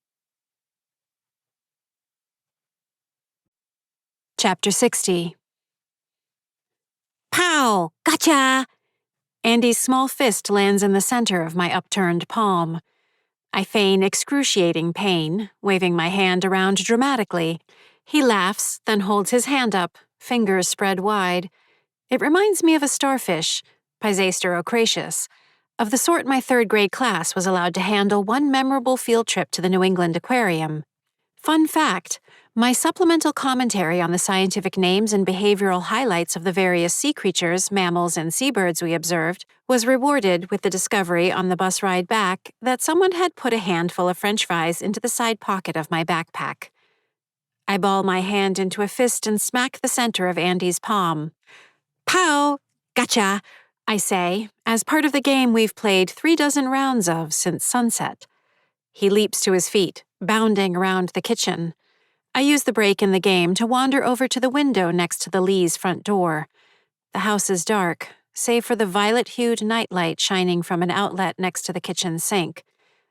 Chapter 60. Pow! Gotcha! Andy's small fist lands in the center of my upturned palm. I feign excruciating pain, waving my hand around dramatically. He laughs, then holds his hand up, fingers spread wide. It reminds me of a starfish, Pisaster ocratius, of the sort my third-grade class was allowed to handle one memorable field trip to the New England Aquarium. Fun fact, my supplemental commentary on the scientific names and behavioral highlights of the various sea creatures, mammals, and seabirds we observed was rewarded with the discovery on the bus ride back that someone had put a handful of French fries into the side pocket of my backpack. I ball my hand into a fist and smack the center of Andy's palm. Pow! Gotcha! I say, as part of the game we've played 36 rounds of since sunset. He leaps to his feet, bounding around the kitchen. I use the break in the game to wander over to the window next to the Lees' front door. The house is dark, save for the violet-hued nightlight shining from an outlet next to the kitchen sink,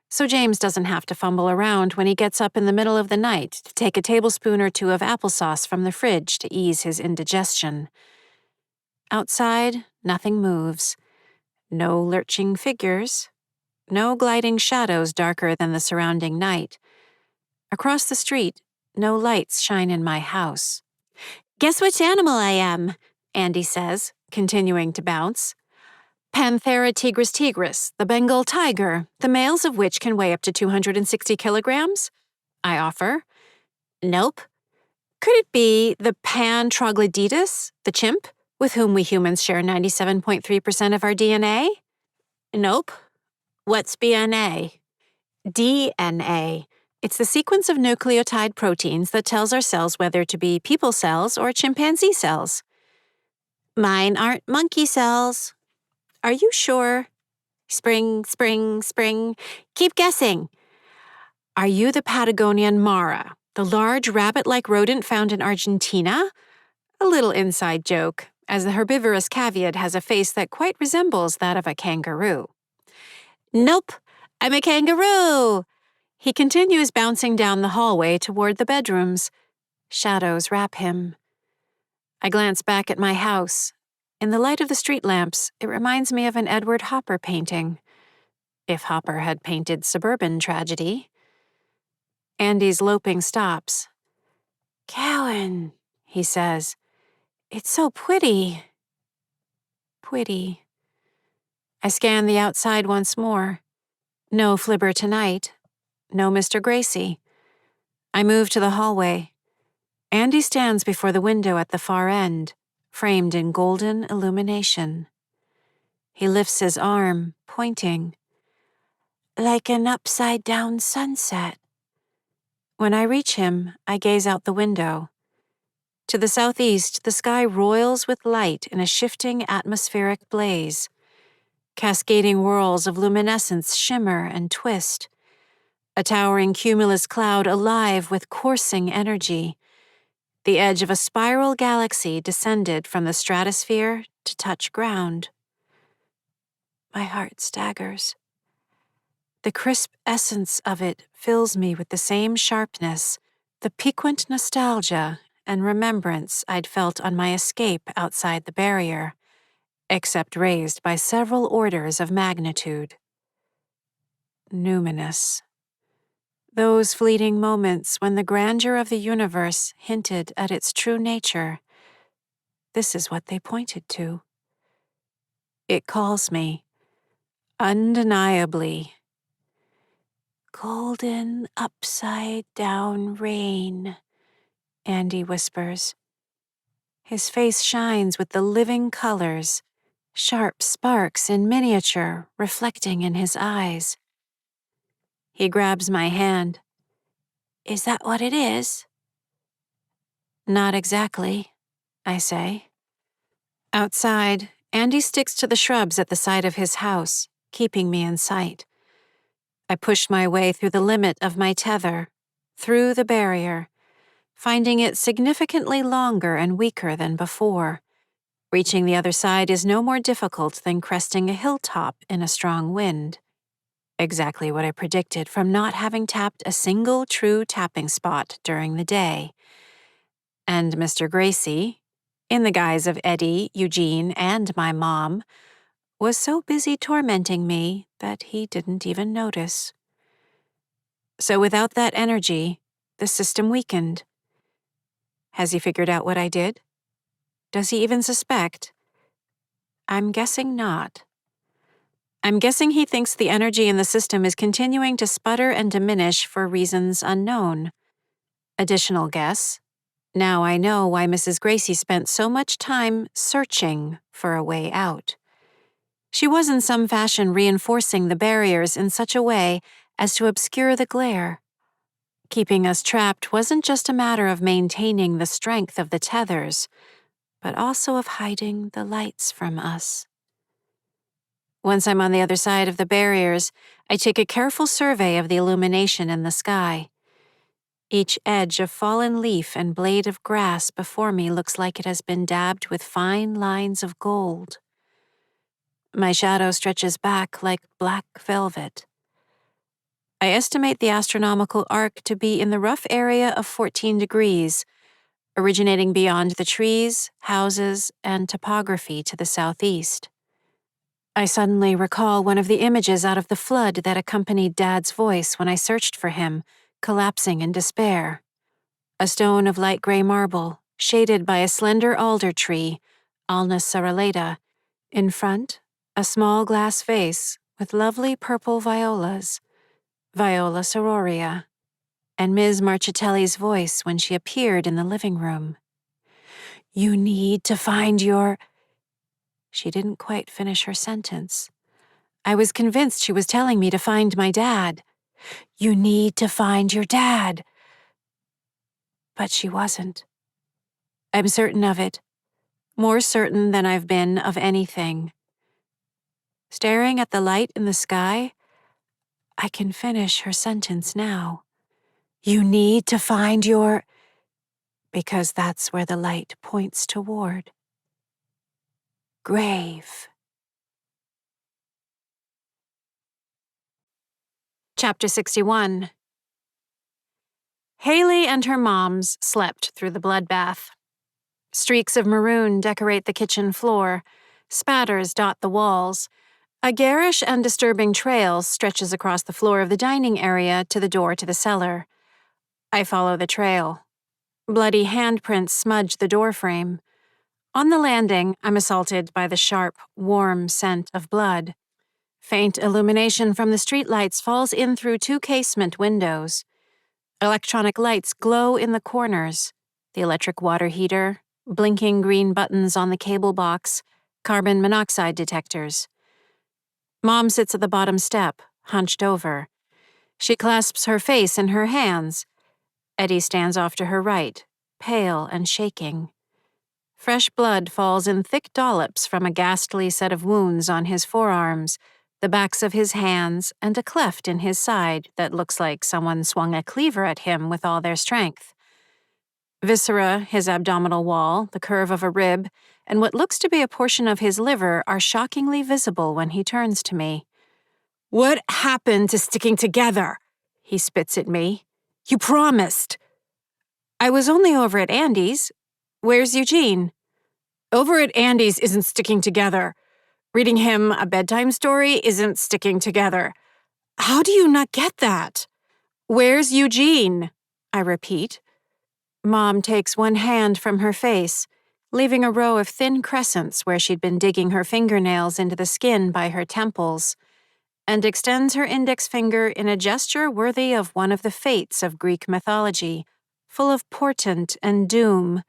so James doesn't have to fumble around when he gets up in the middle of the night to take a tablespoon or 2 of applesauce from the fridge to ease his indigestion. Outside, nothing moves. No lurching figures. No gliding shadows darker than the surrounding night. Across the street, no lights shine in my house. Guess which animal I am, Andy says, continuing to bounce. Panthera tigris, the Bengal tiger, the males of which can weigh up to 260 kilograms? I offer. Nope. Could it be the Pan troglodytes, the chimp, with whom we humans share 97.3% of our DNA? Nope. What's BNA? DNA. It's the sequence of nucleotide proteins that tells our cells whether to be people cells or chimpanzee cells. Mine aren't monkey cells. Are you sure? Spring, spring, spring. Keep guessing. Are you the Patagonian mara, the large rabbit-like rodent found in Argentina? A little inside joke, as the herbivorous caveat has a face that quite resembles that of a kangaroo. Nope, I'm a kangaroo! He continues bouncing down the hallway toward the bedrooms. Shadows wrap him. I glance back at my house. In the light of the street lamps, it reminds me of an Edward Hopper painting. If Hopper had painted suburban tragedy. Andy's loping stops. Kevan, he says. It's so pretty. Pretty. I scan the outside once more. No Flibber tonight. No Mr. Gracie. I move to the hallway. Andy stands before the window at the far end, framed in golden illumination. He lifts his arm, pointing. Like an upside-down sunset. When I reach him, I gaze out the window. To the southeast, the sky roils with light in a shifting atmospheric blaze. Cascading whirls of luminescence shimmer and twist. A towering cumulus cloud alive with coursing energy. The edge of a spiral galaxy descended from the stratosphere to touch ground. My heart staggers. The crisp essence of it fills me with the same sharpness, the piquant nostalgia and remembrance I'd felt on my escape outside the barrier, except raised by several orders of magnitude. Numinous. Those fleeting moments when the grandeur of the universe hinted at its true nature. This is what they pointed to. It calls me, undeniably. Golden upside-down rain, Andy whispers. His face shines with the living colors, sharp sparks in miniature reflecting in his eyes. He grabs my hand. Is that what it is? Not exactly, I say. Outside, Andy sticks to the shrubs at the side of his house, keeping me in sight. I push my way through the limit of my tether, through the barrier, finding it significantly longer and weaker than before. Reaching the other side is no more difficult than cresting a hilltop in a strong wind. Exactly what I predicted from not having tapped a single true tapping spot during the day. And Mr. Gracie, in the guise of Eddie, Eugene, and my mom, was so busy tormenting me that he didn't even notice. So without that energy, the system weakened. Has he figured out what I did? Does he even suspect? I'm guessing not. I'm guessing he thinks the energy in the system is continuing to sputter and diminish for reasons unknown. Additional guess. Now I know why Mrs. Gracie spent so much time searching for a way out. She was in some fashion reinforcing the barriers in such a way as to obscure the glare. Keeping us trapped wasn't just a matter of maintaining the strength of the tethers, but also of hiding the lights from us. Once I'm on the other side of the barriers, I take a careful survey of the illumination in the sky. Each edge of fallen leaf and blade of grass before me looks like it has been dabbed with fine lines of gold. My shadow stretches back like black velvet. I estimate the astronomical arc to be in the rough area of 14 degrees, originating beyond the trees, houses, and topography to the southeast. I suddenly recall one of the images out of the flood that accompanied Dad's voice when I searched for him, collapsing in despair. A stone of light gray marble, shaded by a slender alder tree, Alnus serralata. In front, a small glass vase with lovely purple violas, Viola sororia, and Ms. Marchitelli's voice when she appeared in the living room. You need to find your... She didn't quite finish her sentence. I was convinced she was telling me to find my dad. You need to find your dad. But she wasn't. I'm certain of it. More certain than I've been of anything. Staring at the light in the sky, I can finish her sentence now. You need to find your... Because that's where the light points toward. Grave. Chapter 61. Haley and her moms slept through the bloodbath. Streaks of maroon decorate the kitchen floor. Spatters dot the walls. A garish and disturbing trail stretches across the floor of the dining area to the door to the cellar. I follow the trail. Bloody handprints smudge the doorframe. On the landing, I'm assaulted by the sharp, warm scent of blood. Faint illumination from the streetlights falls in through 2 casement windows. Electronic lights glow in the corners. The electric water heater, blinking green buttons on the cable box, carbon monoxide detectors. Mom sits at the bottom step, hunched over. She clasps her face in her hands. Eddie stands off to her right, pale and shaking. Fresh blood falls in thick dollops from a ghastly set of wounds on his forearms, the backs of his hands, and a cleft in his side that looks like someone swung a cleaver at him with all their strength. Viscera, his abdominal wall, the curve of a rib, and what looks to be a portion of his liver are shockingly visible when he turns to me. What happened to sticking together? He spits at me. You promised. I was only over at Andy's. Where's Eugene? Over at Andy's isn't sticking together. Reading him a bedtime story isn't sticking together. How do you not get that? Where's Eugene? I repeat. Mom takes one hand from her face, leaving a row of thin crescents where she'd been digging her fingernails into the skin by her temples, and extends her index finger in a gesture worthy of one of the fates of Greek mythology, full of portent and doom,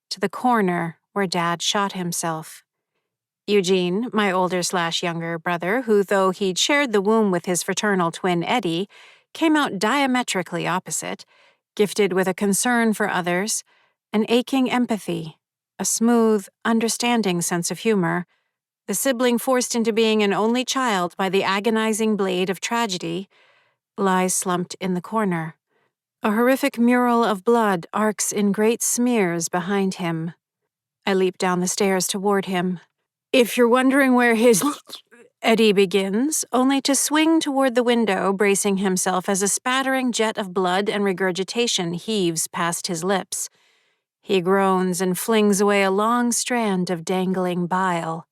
to the corner where Dad shot himself. Eugene, my older/younger brother, who, though he'd shared the womb with his fraternal twin Eddie, came out diametrically opposite, gifted with a concern for others, an aching empathy, a smooth, understanding sense of humor, the sibling forced into being an only child by the agonizing blade of tragedy, lies slumped in the corner. A horrific mural of blood arcs in great smears behind him. I leap down the stairs toward him. If you're wondering where his... Eddie begins, only to swing toward the window, bracing himself as a spattering jet of blood and regurgitation heaves past his lips. He groans and flings away a long strand of dangling bile.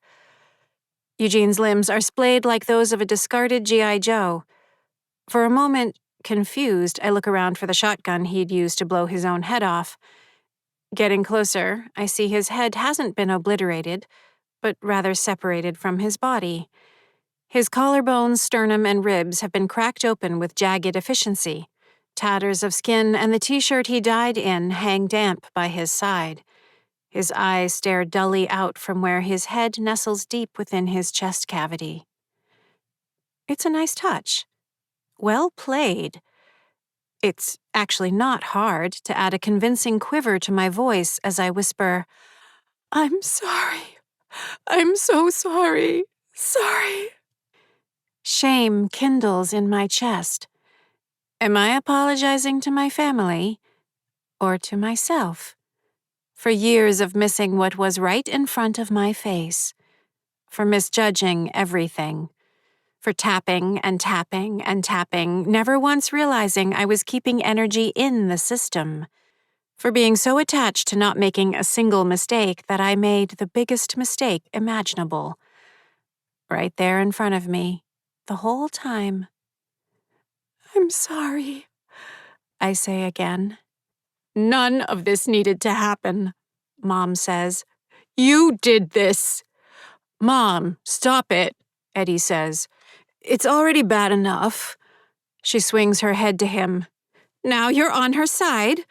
Eugene's limbs are splayed like those of a discarded G.I. Joe. For a moment, confused, I look around for the shotgun he'd used to blow his own head off. Getting closer, I see his head hasn't been obliterated, but rather separated from his body. His collarbones, sternum, and ribs have been cracked open with jagged efficiency. Tatters of skin and the t-shirt he died in hang damp by his side. His eyes stare dully out from where his head nestles deep within his chest cavity. It's a nice touch. Well played. It's actually not hard to add a convincing quiver to my voice as I whisper, I'm sorry. I'm so sorry. Sorry. Shame kindles in my chest. Am I apologizing to my family or to myself? For years of missing what was right in front of my face. For misjudging everything. For tapping and tapping and tapping, never once realizing I was keeping energy in the system. For being so attached to not making a single mistake that I made the biggest mistake imaginable. Right there in front of me, the whole time. I'm sorry, I say again. None of this needed to happen, Mom says. You did this. Mom, stop it, Eddie says. It's already bad enough. She swings her head to him. Now you're on her side.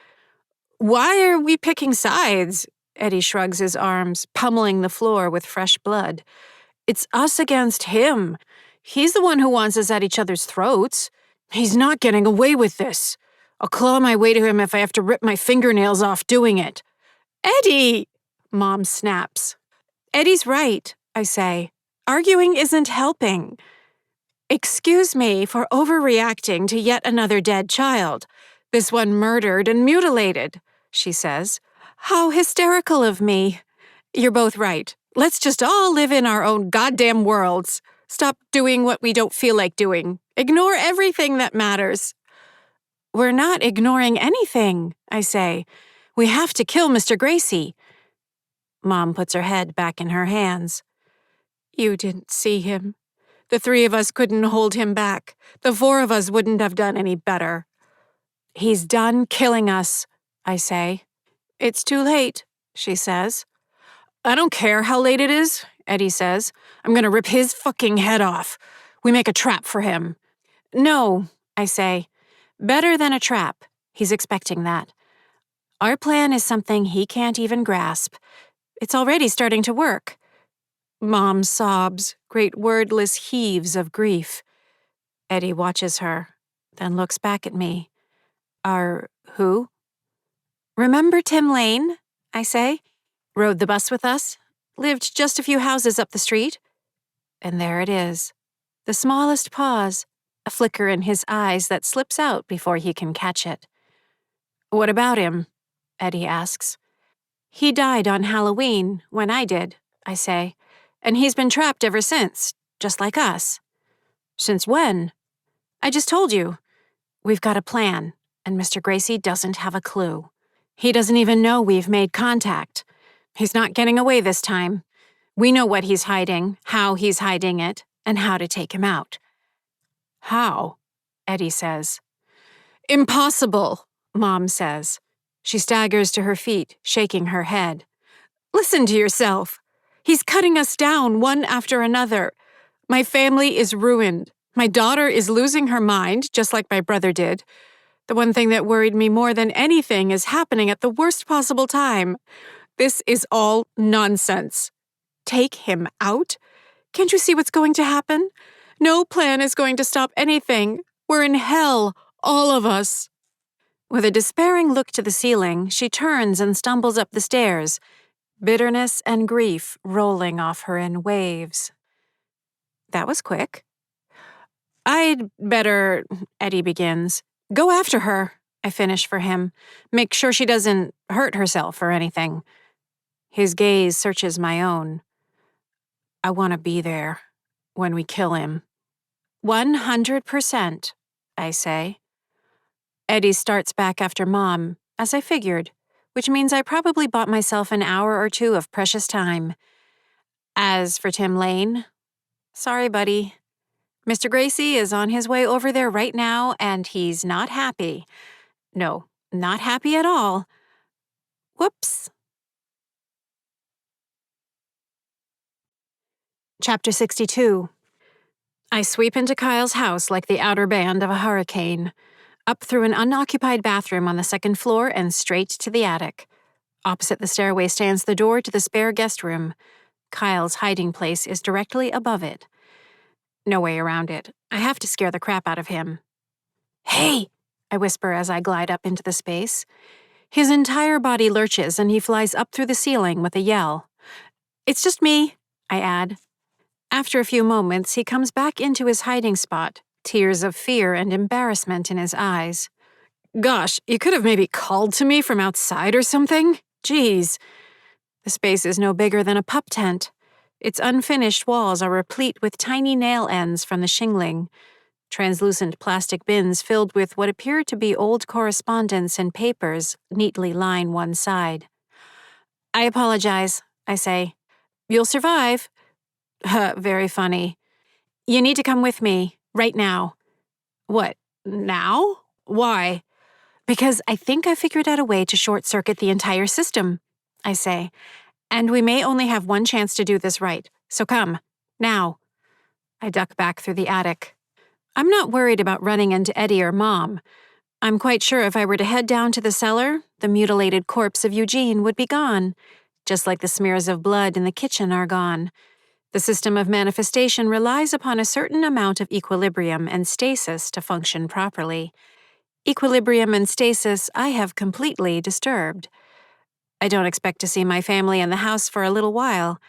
Why are we picking sides? Eddie shrugs his arms, pummeling the floor with fresh blood. It's us against him. He's the one who wants us at each other's throats. He's not getting away with this. I'll claw my way to him if I have to rip my fingernails off doing it. Eddie! Mom snaps. Eddie's right, I say. Arguing isn't helping. Excuse me for overreacting to yet another dead child. This one murdered and mutilated, she says. How hysterical of me. You're both right. Let's just all live in our own goddamn worlds. Stop doing what we don't feel like doing. Ignore everything that matters. We're not ignoring anything, I say. We have to kill Mr. Gracie. Mom puts her head back in her hands. You didn't see him. The three of us couldn't hold him back. The four of us wouldn't have done any better. He's done killing us, I say. It's too late, she says. I don't care how late it is, Eddie says. I'm gonna rip his fucking head off. We make a trap for him. No, I say. Better than a trap. He's expecting that. Our plan is something he can't even grasp. It's already starting to work. Mom sobs, great wordless heaves of grief. Eddie watches her, then looks back at me. Who? Remember Tim Lane, I say. Rode the bus with us, lived just a few houses up the street. And there it is. The smallest pause, a flicker in his eyes that slips out before he can catch it. What about him? Eddie asks. He died on Halloween, when I did, I say. And he's been trapped ever since, just like us. Since when? I just told you. We've got a plan, and Mr. Gracie doesn't have a clue. He doesn't even know we've made contact. He's not getting away this time. We know what he's hiding, how he's hiding it, and how to take him out. How? Eddie says. Impossible, Mom says. She staggers to her feet, shaking her head. Listen to yourself. He's cutting us down one after another. My family is ruined. My daughter is losing her mind, just like my brother did. The one thing that worried me more than anything is happening at the worst possible time. This is all nonsense. Take him out? Can't you see what's going to happen? No plan is going to stop anything. We're in hell, all of us. With a despairing look to the ceiling, she turns and stumbles up the stairs, bitterness and grief rolling off her in waves. That was quick. I'd better, Eddie begins. Go after her, I finish for him. Make sure she doesn't hurt herself or anything. His gaze searches my own. I want to be there when we kill him. 100%, I say. Eddie starts back after Mom, as I figured, which means I probably bought myself an hour or two of precious time. As for Tim Lane, sorry, buddy. Mr. Gracie is on his way over there right now, and he's not happy. No, not happy at all. Whoops. Chapter 62. I sweep into Kyle's house like the outer band of a hurricane, up through an unoccupied bathroom on the second floor and straight to the attic. Opposite the stairway stands the door to the spare guest room. Kyle's hiding place is directly above it. No way around it. I have to scare the crap out of him. Hey! I whisper as I glide up into the space. His entire body lurches and he flies up through the ceiling with a yell. It's just me, I add. After a few moments, he comes back into his hiding spot, tears of fear and embarrassment in his eyes. Gosh, you could have maybe called to me from outside or something? Jeez. The space is no bigger than a pup tent. Its unfinished walls are replete with tiny nail ends from the shingling. Translucent plastic bins filled with what appear to be old correspondence and papers neatly line one side. I apologize, I say. You'll survive. Very funny. You need to come with me, right now. What, now? Why? Because I think I figured out a way to short-circuit the entire system, I say. And we may only have one chance to do this right, so come, now. I duck back through the attic. I'm not worried about running into Eddie or Mom. I'm quite sure if I were to head down to the cellar, the mutilated corpse of Eugene would be gone, just like the smears of blood in the kitchen are gone. The system of manifestation relies upon a certain amount of equilibrium and stasis to function properly. Equilibrium and stasis I have completely disturbed. I don't expect to see my family in the house for a little while.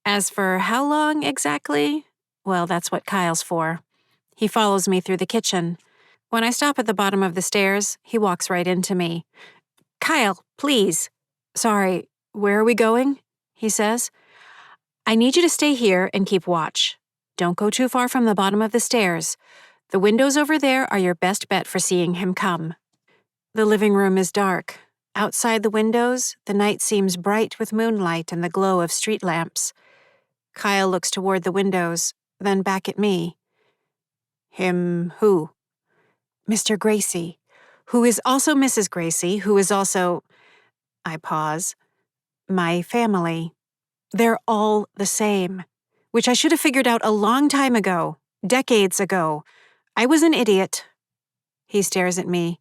As for how long exactly, well, that's what Kyle's for. He follows me through the kitchen. When I stop at the bottom of the stairs, he walks right into me. "Kyle, please." "Sorry, where are we going?" he says. "I need you to stay here and keep watch. Don't go too far from the bottom of the stairs. The windows over there are your best bet for seeing him come." The living room is dark. Outside the windows, the night seems bright with moonlight and the glow of street lamps. Kyle looks toward the windows, then back at me. "Him who?" "Mr. Gracie, who is also Mrs. Gracie, who is also—" I pause. "My family. They're all the same, which I should have figured out a long time ago, decades ago. I was an idiot." He stares at me.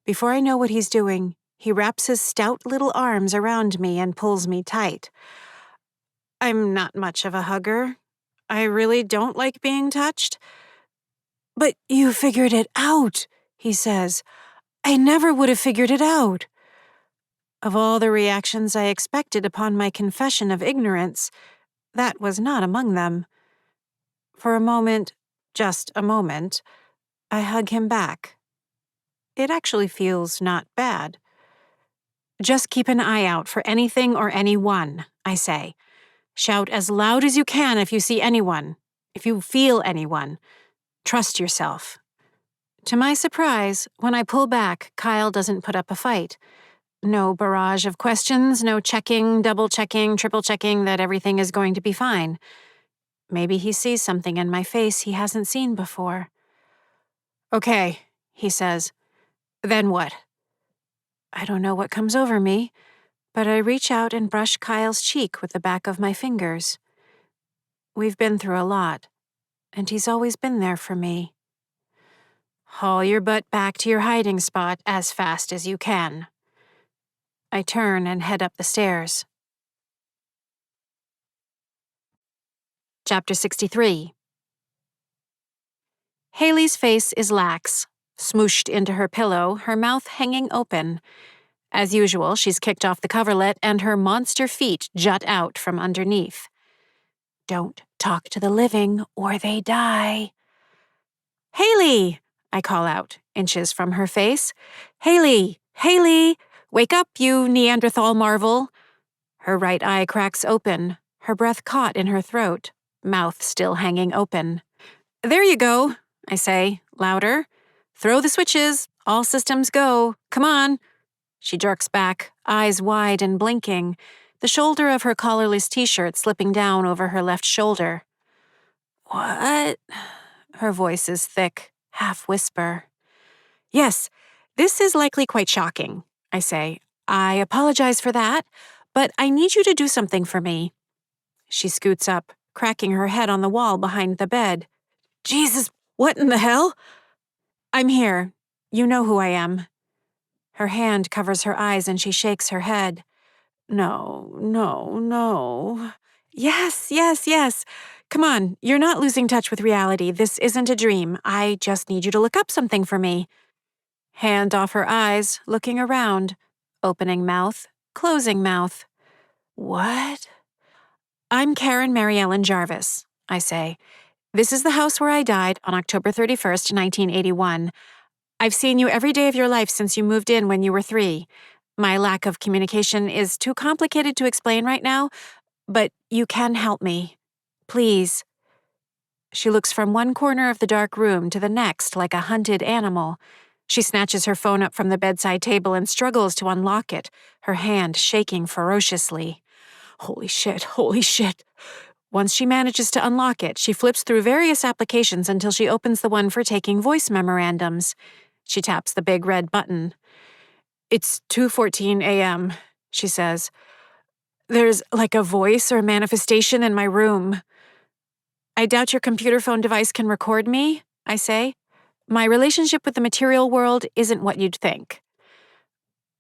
Before I know what he's doing, he wraps his stout little arms around me and pulls me tight. I'm not much of a hugger. I really don't like being touched. "But you figured it out," he says. "I never would have figured it out." Of all the reactions I expected upon my confession of ignorance, that was not among them. For a moment, just a moment, I hug him back. It actually feels not bad. "Just keep an eye out for anything or anyone," I say. "Shout as loud as you can if you see anyone, if you feel anyone. Trust yourself." To my surprise, when I pull back, Kyle doesn't put up a fight. No barrage of questions, no checking, double-checking, triple-checking that everything is going to be fine. Maybe he sees something in my face he hasn't seen before. "Okay," he says. "Then what?" I don't know what comes over me, but I reach out and brush Kyle's cheek with the back of my fingers. We've been through a lot, and he's always been there for me. "Haul your butt back to your hiding spot as fast as you can." I turn and head up the stairs. Chapter 63. Haley's face is lax, smooshed into her pillow, her mouth hanging open. As usual, she's kicked off the coverlet and her monster feet jut out from underneath. "Don't talk to the living or they die." "Haley!" I call out, inches from her face. "Haley! Haley! Wake up, you Neanderthal marvel!" Her right eye cracks open, her breath caught in her throat, mouth still hanging open. "There you go," I say, louder. "Throw the switches, all systems go, come on." She jerks back, eyes wide and blinking, the shoulder of her collarless t-shirt slipping down over her left shoulder. "What?" Her voice is thick, half-whisper. "Yes, this is likely quite shocking," I say. "I apologize for that, but I need you to do something for me." She scoots up, cracking her head on the wall behind the bed. "Jesus, what in the hell?" "I'm here. You know who I am." Her hand covers her eyes and she shakes her head. "No, no, no." "Yes, yes, yes. Come on, you're not losing touch with reality. This isn't a dream. I just need you to look up something for me." Hand off her eyes, looking around. Opening mouth, closing mouth. "What?" "I'm Karen Mary Ellen Jarvis," I say. "This is the house where I died on October 31st, 1981. I've seen you every day of your life since you moved in when you were 3. My lack of communication is too complicated to explain right now, but you can help me. Please." She looks from one corner of the dark room to the next like a hunted animal. She snatches her phone up from the bedside table and struggles to unlock it, her hand shaking ferociously. Holy shit, holy shit. Once she manages to unlock it, she flips through various applications until she opens the one for taking voice memorandums. She taps the big red button. "It's 2:14 a.m., she says. "There's like a voice or manifestation in my room." "I doubt your computer phone device can record me," I say. "My relationship with the material world isn't what you'd think."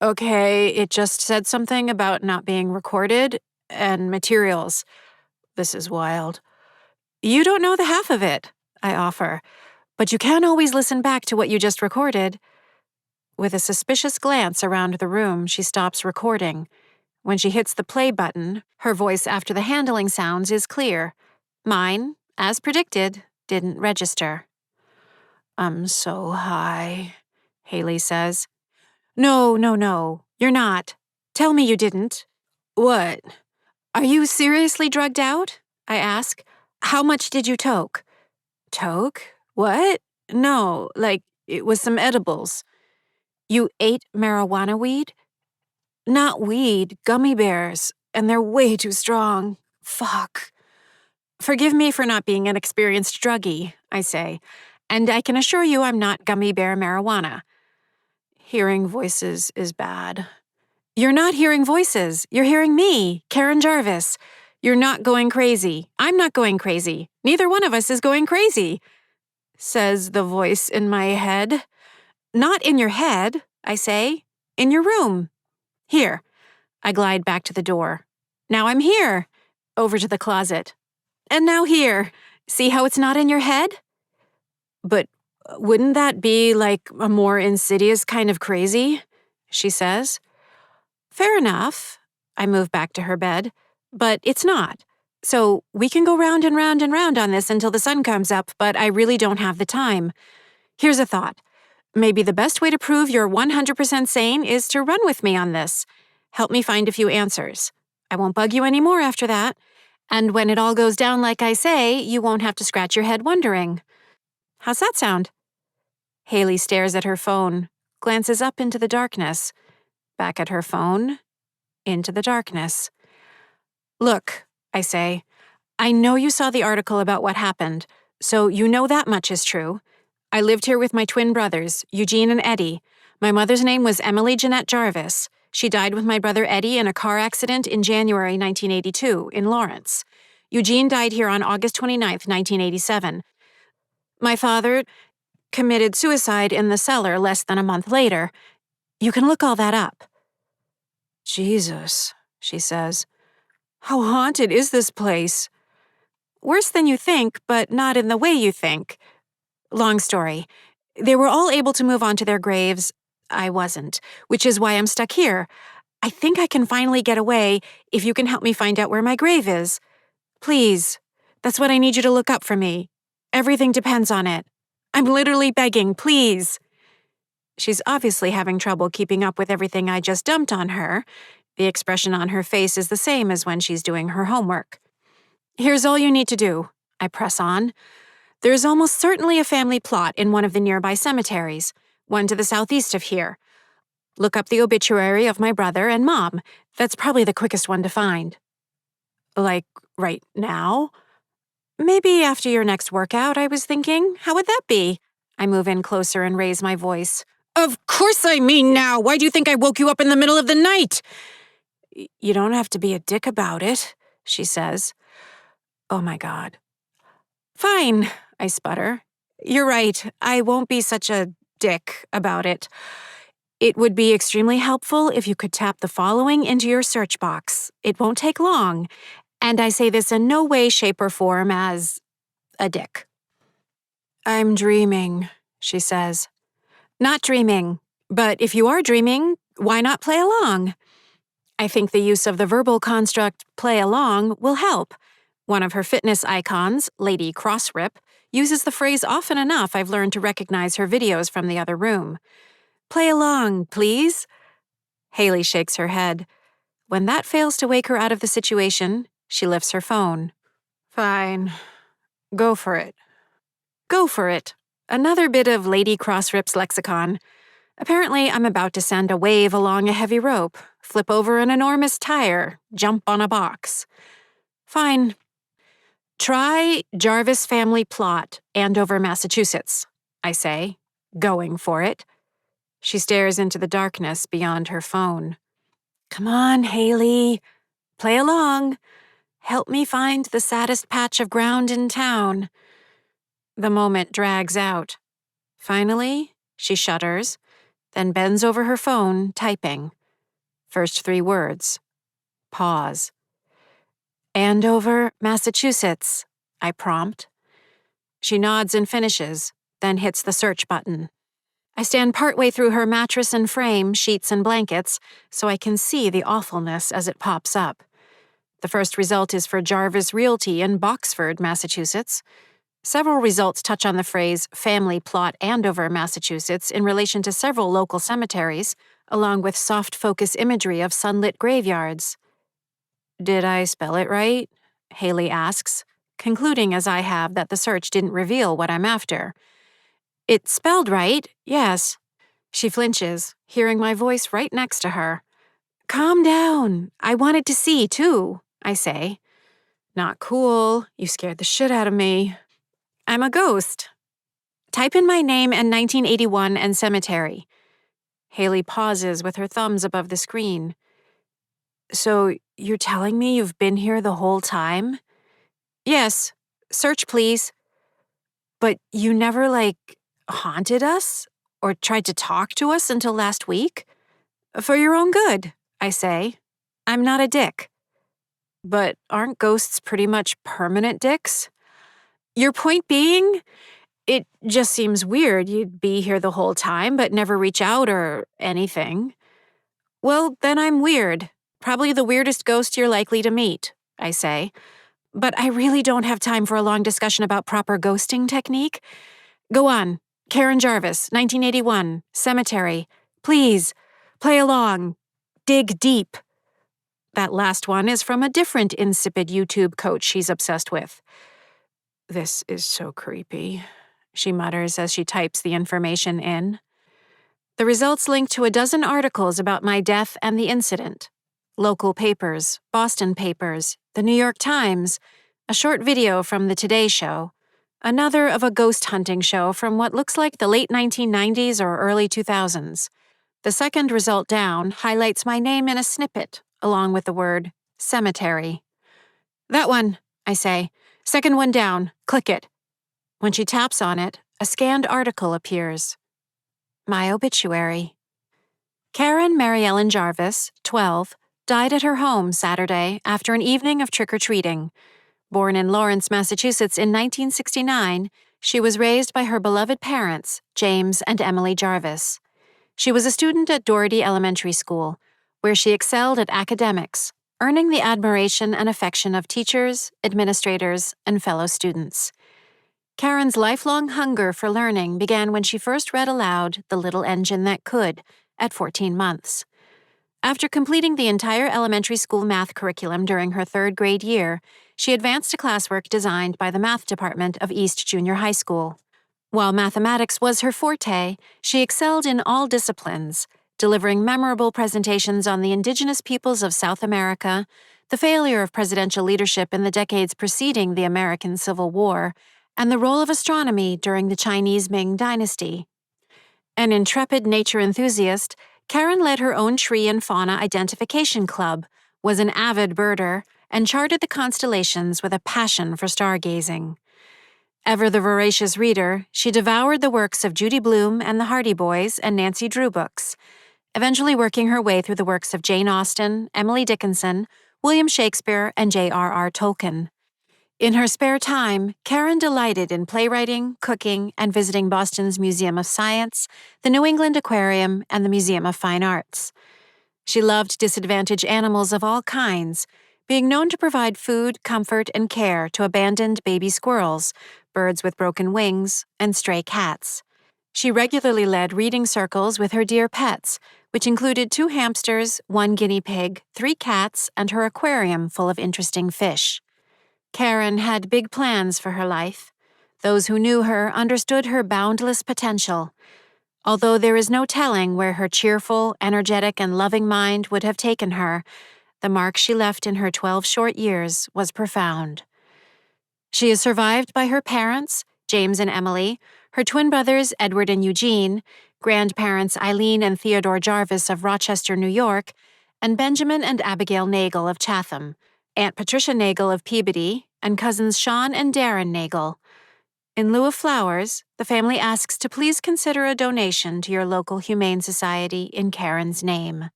"Okay, it just said something about not being recorded and materials. This is wild. You don't know the half of it, I offer, but you can always listen back to what you just recorded. With a suspicious glance around the room, she stops recording. When she hits the play button, her voice after the handling sounds is clear. Mine, as predicted, didn't register. I'm so high, Haley says. No, you're not. Tell me you didn't. What? Are you seriously drugged out? I ask. How much did you toke? Toke? What? No, it was some edibles. You ate marijuana weed? Not weed, gummy bears, and they're way too strong. Fuck. Forgive me for not being an experienced druggie, I say, and I can assure you I'm not gummy bear marijuana. Hearing voices is bad. You're not hearing voices. You're hearing me, Karen Jarvis. You're not going crazy. I'm not going crazy. Neither one of us is going crazy, says the voice in my head. Not in your head, I say. In your room. Here. I glide back to the door. Now I'm here. Over to the closet. And now here. See how it's not in your head? But wouldn't that be like a more insidious kind of crazy? She says. Fair enough. I move back to her bed. But it's not. So we can go round and round and round on this until the sun comes up, but I really don't have the time. Here's a thought. Maybe the best way to prove you're 100% sane is to run with me on this. Help me find a few answers. I won't bug you anymore after that. And when it all goes down like I say, you won't have to scratch your head wondering. How's that sound? Haley stares at her phone, glances up into the darkness, back at her phone, into the darkness. Look, I say, I know you saw the article about what happened, so you know that much is true. I lived here with my twin brothers, Eugene and Eddie. My mother's name was Emily Jeanette Jarvis. She died with my brother Eddie in a car accident in January 1982 in Lawrence. Eugene died here on August 29, 1987. My father committed suicide in the cellar less than a month later. You can look all that up. Jesus, she says. How haunted is this place? Worse than you think, but not in the way you think. Long story. They were all able to move on to their graves. I wasn't, which is why I'm stuck here. I think I can finally get away if you can help me find out where my grave is. Please. That's what I need you to look up for me. Everything depends on it. I'm literally begging, please. She's obviously having trouble keeping up with everything I just dumped on her. The expression on her face is the same as when she's doing her homework. Here's all you need to do, I press on. There's almost certainly a family plot in one of the nearby cemeteries, one to the southeast of here. Look up the obituary of my brother and Mom. That's probably the quickest one to find. Like, right now? Maybe after your next workout, I was thinking. How would that be? I move in closer and raise my voice. Of course I mean now! Why do you think I woke you up in the middle of the night? You don't have to be a dick about it, she says. Oh my God. Fine, I sputter. You're right, I won't be such a dick about it. It would be extremely helpful if you could tap the following into your search box. It won't take long, and I say this in no way, shape, or form as a dick. I'm dreaming, she says. Not dreaming, but if you are dreaming, why not play along? I think the use of the verbal construct play along will help. One of her fitness icons, Lady Crossrip, uses the phrase often enough I've learned to recognize her videos from the other room. Play along, please. Haley shakes her head. When that fails to wake her out of the situation, she lifts her phone. Fine. Go for it. Go for it. Another bit of Lady Crossrip's lexicon. Apparently, I'm about to send a wave along a heavy rope, flip over an enormous tire, jump on a box. Fine. Try Jarvis family plot, Andover, Massachusetts, I say, going for it. She stares into the darkness beyond her phone. Come on, Haley. Play along. Help me find the saddest patch of ground in town. The moment drags out. Finally, she shudders, then bends over her phone, typing. First 3 words. Pause. Andover, Massachusetts, I prompt. She nods and finishes, then hits the search button. I stand partway through her mattress and frame, sheets and blankets, so I can see the awfulness as it pops up. The first result is for Jarvis Realty in Boxford, Massachusetts. Several results touch on the phrase family plot Andover, Massachusetts in relation to several local cemeteries, along with soft focus imagery of sunlit graveyards. Did I spell it right? Haley asks, concluding as I have that the search didn't reveal what I'm after. It's spelled right, yes. She flinches, hearing my voice right next to her. Calm down. I wanted to see, too, I say. Not cool. You scared the shit out of me. I'm a ghost. Type in my name and 1981 and cemetery. Haley pauses with her thumbs above the screen. So, you're telling me you've been here the whole time? Yes. Search, please. But you never, haunted us? Or tried to talk to us until last week? For your own good, I say. I'm not a dick. But aren't ghosts pretty much permanent dicks? Your point being, it just seems weird you'd be here the whole time but never reach out or anything. Well, then I'm weird. Probably the weirdest ghost you're likely to meet, I say. But I really don't have time for a long discussion about proper ghosting technique. Go on. Karen Jarvis, 1981, cemetery. Please, play along. Dig deep. That last one is from a different insipid YouTube coach she's obsessed with. This is so creepy, she mutters as she types the information in. The results link to a dozen articles about my death and the incident. Local papers, Boston papers, the New York Times, a short video from the Today Show, another of a ghost hunting show from what looks like the late 1990s or early 2000s. The second result down highlights my name in a snippet, along with the word cemetery. That one, I say. Second one down. Click it. When she taps on it, a scanned article appears. My obituary. Karen Mary Ellen Jarvis, 12, died at her home Saturday after an evening of trick-or-treating. Born in Lawrence, Massachusetts in 1969, she was raised by her beloved parents, James and Emily Jarvis. She was a student at Doherty Elementary School, where she excelled at academics, earning the admiration and affection of teachers, administrators, and fellow students. Karen's lifelong hunger for learning began when she first read aloud The Little Engine That Could, at 14 months. After completing the entire elementary school math curriculum during her third grade year, she advanced to classwork designed by the math department of East Junior High School. While mathematics was her forte, she excelled in all disciplines, delivering memorable presentations on the indigenous peoples of South America, the failure of presidential leadership in the decades preceding the American Civil War, and the role of astronomy during the Chinese Ming Dynasty. An intrepid nature enthusiast, Karen led her own tree and fauna identification club, was an avid birder, and charted the constellations with a passion for stargazing. Ever the voracious reader, she devoured the works of Judy Blume and the Hardy Boys and Nancy Drew books, eventually working her way through the works of Jane Austen, Emily Dickinson, William Shakespeare, and J.R.R. Tolkien. In her spare time, Karen delighted in playwriting, cooking, and visiting Boston's Museum of Science, the New England Aquarium, and the Museum of Fine Arts. She loved disadvantaged animals of all kinds, being known to provide food, comfort, and care to abandoned baby squirrels, birds with broken wings, and stray cats. She regularly led reading circles with her dear pets, which included 2 hamsters, 1 guinea pig, 3 cats, and her aquarium full of interesting fish. Karen had big plans for her life. Those who knew her understood her boundless potential. Although there is no telling where her cheerful, energetic, and loving mind would have taken her, the mark she left in her 12 short years was profound. She is survived by her parents, James and Emily, her twin brothers, Edward and Eugene, grandparents Eileen and Theodore Jarvis of Rochester, New York, and Benjamin and Abigail Nagel of Chatham, Aunt Patricia Nagel of Peabody, and cousins Sean and Darren Nagel. In lieu of flowers, the family asks to please consider a donation to your local humane society in Karen's name.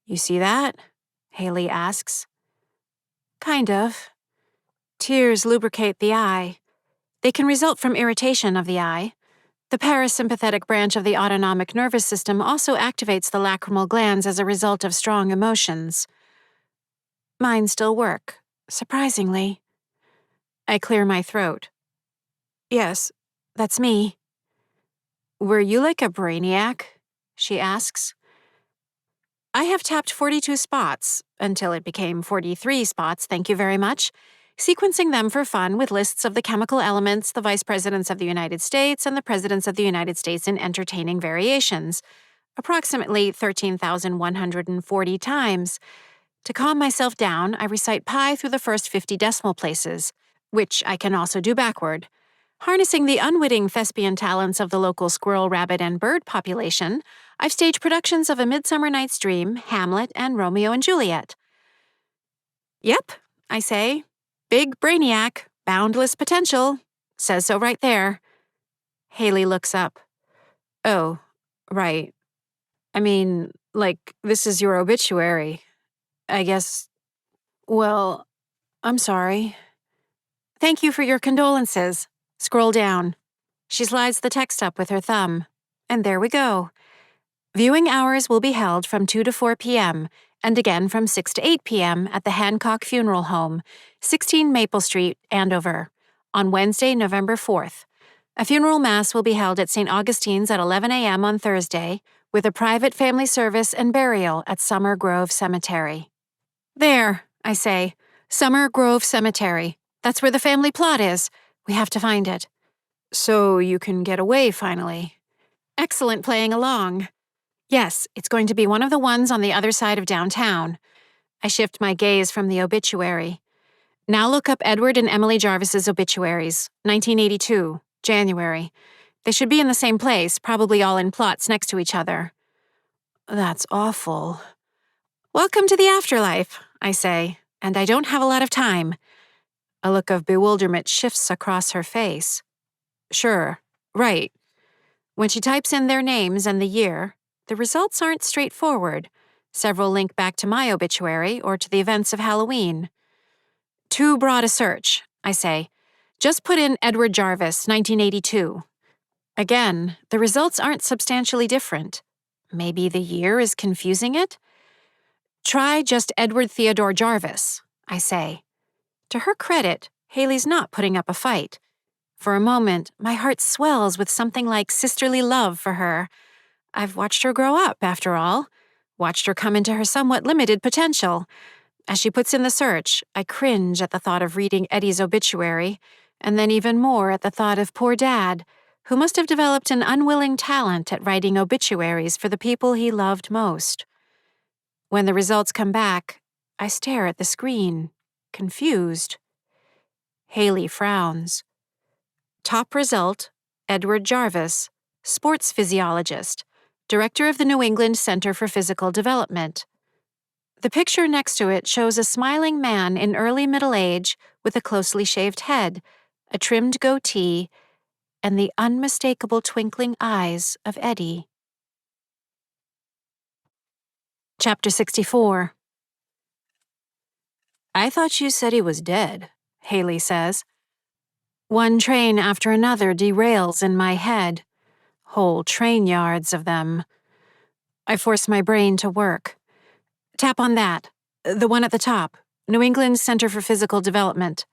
You see that? Haley asks. Kind of. Tears lubricate the eye. They can result from irritation of the eye. The parasympathetic branch of the autonomic nervous system also activates the lacrimal glands as a result of strong emotions. Mine still work, surprisingly. I clear my throat. Yes, that's me. Were you like a brainiac? She asks. I have tapped 42 spots, until it became 43 spots, thank you very much, sequencing them for fun with lists of the chemical elements, the vice presidents of the United States, and the presidents of the United States in entertaining variations, approximately 13,140 times. To calm myself down, I recite pi through the first 50 decimal places, which I can also do backward. Harnessing the unwitting thespian talents of the local squirrel, rabbit, and bird population, I've staged productions of A Midsummer Night's Dream, Hamlet, and Romeo and Juliet. Yep, I say. Big brainiac, boundless potential. Says so right there. Haley looks up. Oh, right. I mean, like, this is your obituary. I guess. Well, I'm sorry. Thank you for your condolences. Scroll down. She slides the text up with her thumb. And there we go. Viewing hours will be held from 2 to 4 p.m., and again from 6 to 8 p.m. at the Hancock Funeral Home, 16 Maple Street, Andover, on Wednesday, November 4th. A funeral mass will be held at St. Augustine's at 11 a.m. on Thursday, with a private family service and burial at Summer Grove Cemetery. There, I say. Summer Grove Cemetery. That's where the family plot is. We have to find it. So you can get away finally. Excellent playing along. Yes, it's going to be one of the ones on the other side of downtown. I shift my gaze from the obituary. Now look up Edward and Emily Jarvis's obituaries, 1982, January. They should be in the same place, probably all in plots next to each other. That's awful. Welcome to the afterlife, I say, and I don't have a lot of time. A look of bewilderment shifts across her face. Sure, right. When she types in their names and the year, the results aren't straightforward. Several link back to my obituary or to the events of Halloween. Too broad a search, I say. Just put in Edward Jarvis, 1982. Again, the results aren't substantially different. Maybe the year is confusing it? Try just Edward Theodore Jarvis, I say. To her credit, Haley's not putting up a fight. For a moment, my heart swells with something like sisterly love for her. I've watched her grow up, after all. Watched her come into her somewhat limited potential. As she puts in the search, I cringe at the thought of reading Eddie's obituary, and then even more at the thought of poor Dad, who must have developed an unwilling talent at writing obituaries for the people he loved most. When the results come back, I stare at the screen, confused. Haley frowns. Top result, Edward Jarvis, sports physiologist, director of the New England Center for Physical Development. The picture next to it shows a smiling man in early middle age with a closely shaved head, a trimmed goatee, and the unmistakable twinkling eyes of Eddie. Chapter 64. I thought you said he was dead, Haley says. One train after another derails in my head. Whole train yards of them. I force my brain to work. Tap on that. The one at the top. New England Center for Physical Development.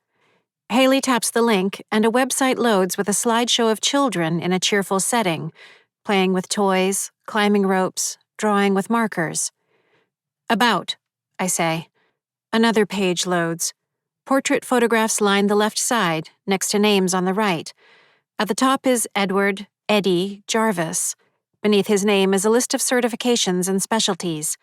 Haley taps the link, and a website loads with a slideshow of children in a cheerful setting, playing with toys, climbing ropes, drawing with markers. About, I say. Another page loads. Portrait photographs line the left side, next to names on the right. At the top is Edward, Eddie, Jarvis. Beneath his name is a list of certifications and specialties.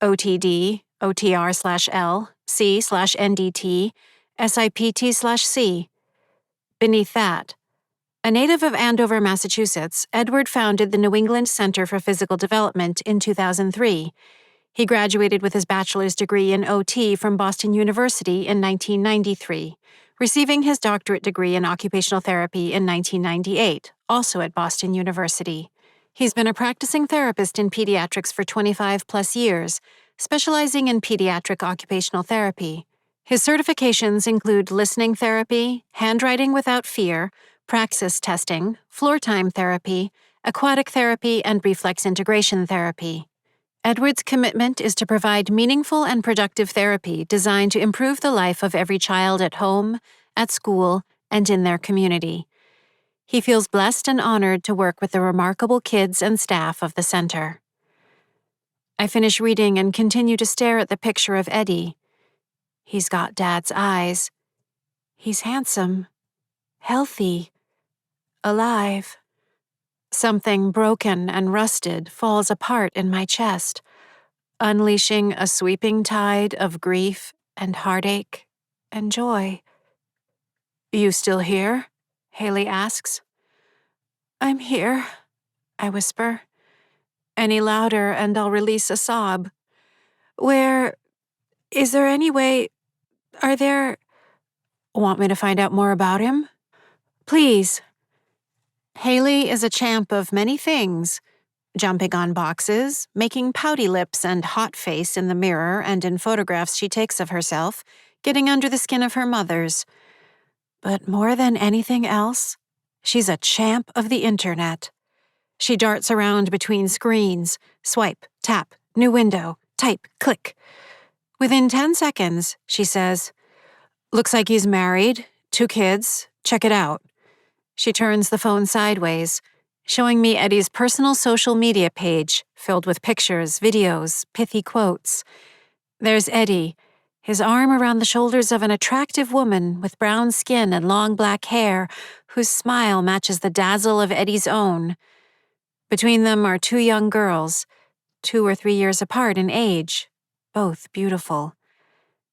OTD, OTR/L, C/NDT, SIPT/C. Beneath that, a native of Andover, Massachusetts, Edward founded the New England Center for Physical Development in 2003. He graduated with his bachelor's degree in OT from Boston University in 1993, receiving his doctorate degree in occupational therapy in 1998, also at Boston University. He's been a practicing therapist in pediatrics for 25-plus years, specializing in pediatric occupational therapy. His certifications include listening therapy, handwriting without fear, praxis testing, floor time therapy, aquatic therapy, and reflex integration therapy. Edward's commitment is to provide meaningful and productive therapy designed to improve the life of every child at home, at school, and in their community. He feels blessed and honored to work with the remarkable kids and staff of the center. I finish reading and continue to stare at the picture of Eddie. He's got Dad's eyes. He's handsome, healthy, alive. Something broken and rusted falls apart in my chest, unleashing a sweeping tide of grief and heartache and joy. "You still here?" Haley asks. "I'm here," I whisper. Any louder and I'll release a sob. Is there any way, are there... Want me to find out more about him? Please. Haley is a champ of many things. Jumping on boxes, making pouty lips and hot face in the mirror and in photographs she takes of herself, getting under the skin of her mothers. But more than anything else, she's a champ of the internet. She darts around between screens, swipe, tap, new window, type, click. Within 10 seconds, she says, "Looks like he's married, 2 kids, check it out." She turns the phone sideways, showing me Eddie's personal social media page filled with pictures, videos, pithy quotes. There's Eddie, his arm around the shoulders of an attractive woman with brown skin and long black hair, whose smile matches the dazzle of Eddie's own. Between them are 2 young girls, 2 or 3 years apart in age, both beautiful.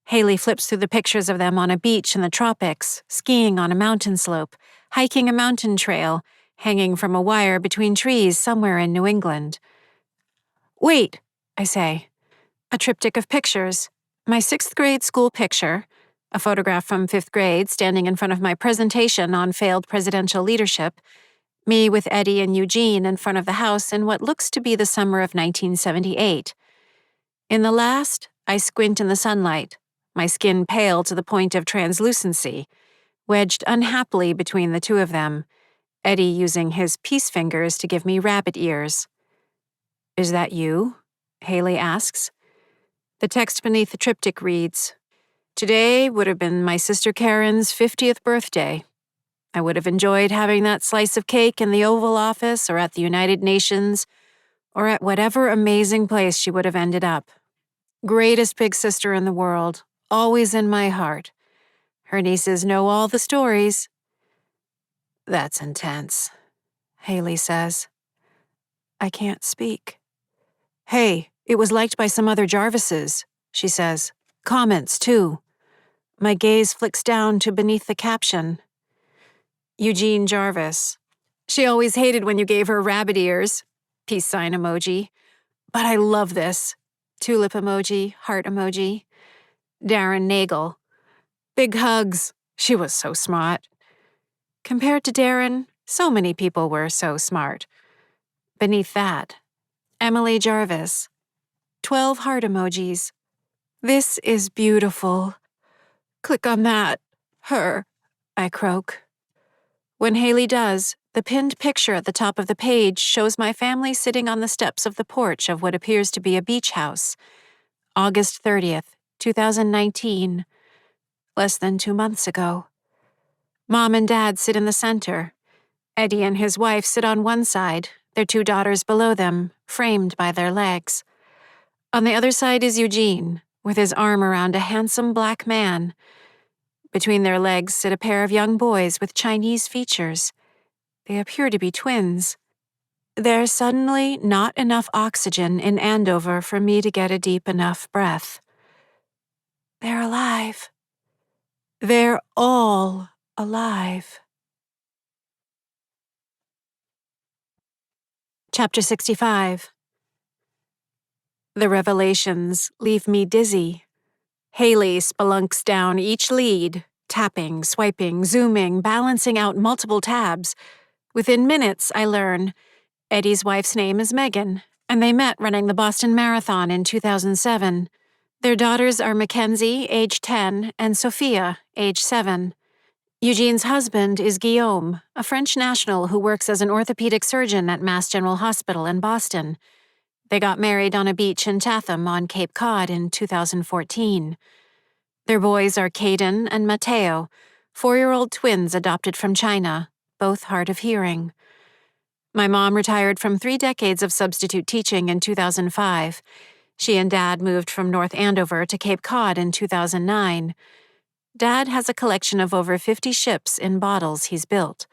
Haley flips through the pictures of them on a beach in the tropics, skiing on a mountain slope, hiking a mountain trail, hanging from a wire between trees somewhere in New England. "Wait," I say. A triptych of pictures. My 6th grade school picture, a photograph from 5th grade standing in front of my presentation on failed presidential leadership, me with Eddie and Eugene in front of the house in what looks to be the summer of 1978. In the last, I squint in the sunlight, my skin pale to the point of translucency, wedged unhappily between the 2 of them, Eddie using his peace fingers to give me rabbit ears. "Is that you?" Haley asks. The text beneath the triptych reads, "Today would have been my sister Karen's 50th birthday. I would have enjoyed having that slice of cake in the Oval Office or at the United Nations or at whatever amazing place she would have ended up. Greatest big sister in the world, always in my heart. Her nieces know all the stories." "That's intense," Haley says. I can't speak. "Hey, it was liked by some other Jarvises," she says. "Comments, too." My gaze flicks down to beneath the caption. Eugene Jarvis. "She always hated when you gave her rabbit ears." Peace sign emoji. "But I love this." Tulip emoji, heart emoji. Darren Nagel. "Big hugs. She was so smart." Compared to Darren, so many people were so smart. Beneath that, Emily Jarvis. 12 heart emojis. "This is beautiful." "Click on that. Her," I croak. When Haley does, the pinned picture at the top of the page shows my family sitting on the steps of the porch of what appears to be a beach house. August 30th, 2019. Less than 2 months ago. Mom and Dad sit in the center. Eddie and his wife sit on one side, their 2 daughters below them, framed by their legs. On the other side is Eugene, with his arm around a handsome black man. Between their legs sit a pair of young boys with Chinese features. They appear to be twins. There's suddenly not enough oxygen in Andover for me to get a deep enough breath. They're alive. They're all alive. Chapter 65. The revelations leave me dizzy. Haley spelunks down each lead, tapping, swiping, zooming, balancing out multiple tabs. Within minutes, I learn Eddie's wife's name is Megan, and they met running the Boston Marathon in 2007. Their daughters are Mackenzie, age 10, and Sophia, age 7. Eugene's husband is Guillaume, a French national who works as an orthopedic surgeon at Mass General Hospital in Boston. They got married on a beach in Chatham on Cape Cod in 2014. Their boys are Caden and Mateo, 4-year-old twins adopted from China, both hard of hearing. My mom retired from 3 decades of substitute teaching in 2005. She and Dad moved from North Andover to Cape Cod in 2009. Dad has a collection of over 50 ships in bottles he's built.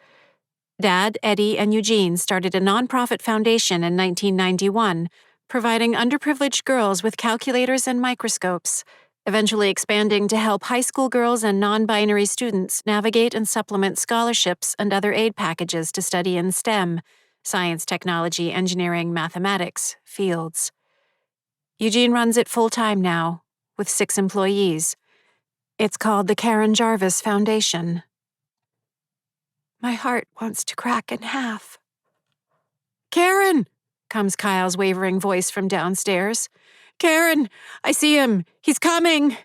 Dad, Eddie, and Eugene started a nonprofit foundation in 1991, providing underprivileged girls with calculators and microscopes, eventually expanding to help high school girls and non-binary students navigate and supplement scholarships and other aid packages to study in STEM, science, technology, engineering, mathematics, fields. Eugene runs it full-time now, with 6 employees. It's called the Karen Jarvis Foundation. My heart wants to crack in half. "Karen!" comes Kyle's wavering voice from downstairs. "Karen, I see him. He's coming."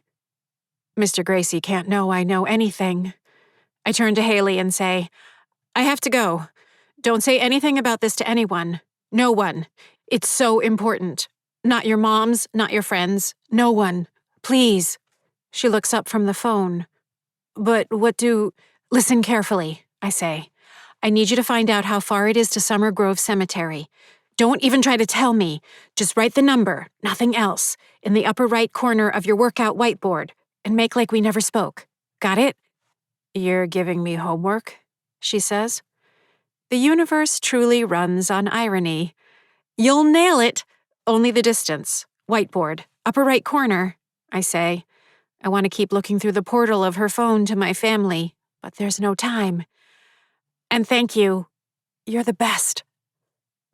Mr. Gracie can't know I know anything. I turn to Haley and say, "I have to go. Don't say anything about this to anyone. No one. It's so important. Not your moms, not your friends. No one. Please." She looks up from the phone. "But what do—" "Listen carefully," I say. "I need you to find out how far it is to Summer Grove Cemetery. Don't even try to tell me. Just write the number, nothing else, in the upper right corner of your workout whiteboard, and make like we never spoke. Got it?" "You're giving me homework," she says. The universe truly runs on irony. "You'll nail it. Only the distance. Whiteboard. Upper right corner," I say. I want to keep looking through the portal of her phone to my family, but there's no time. "And thank you. You're the best."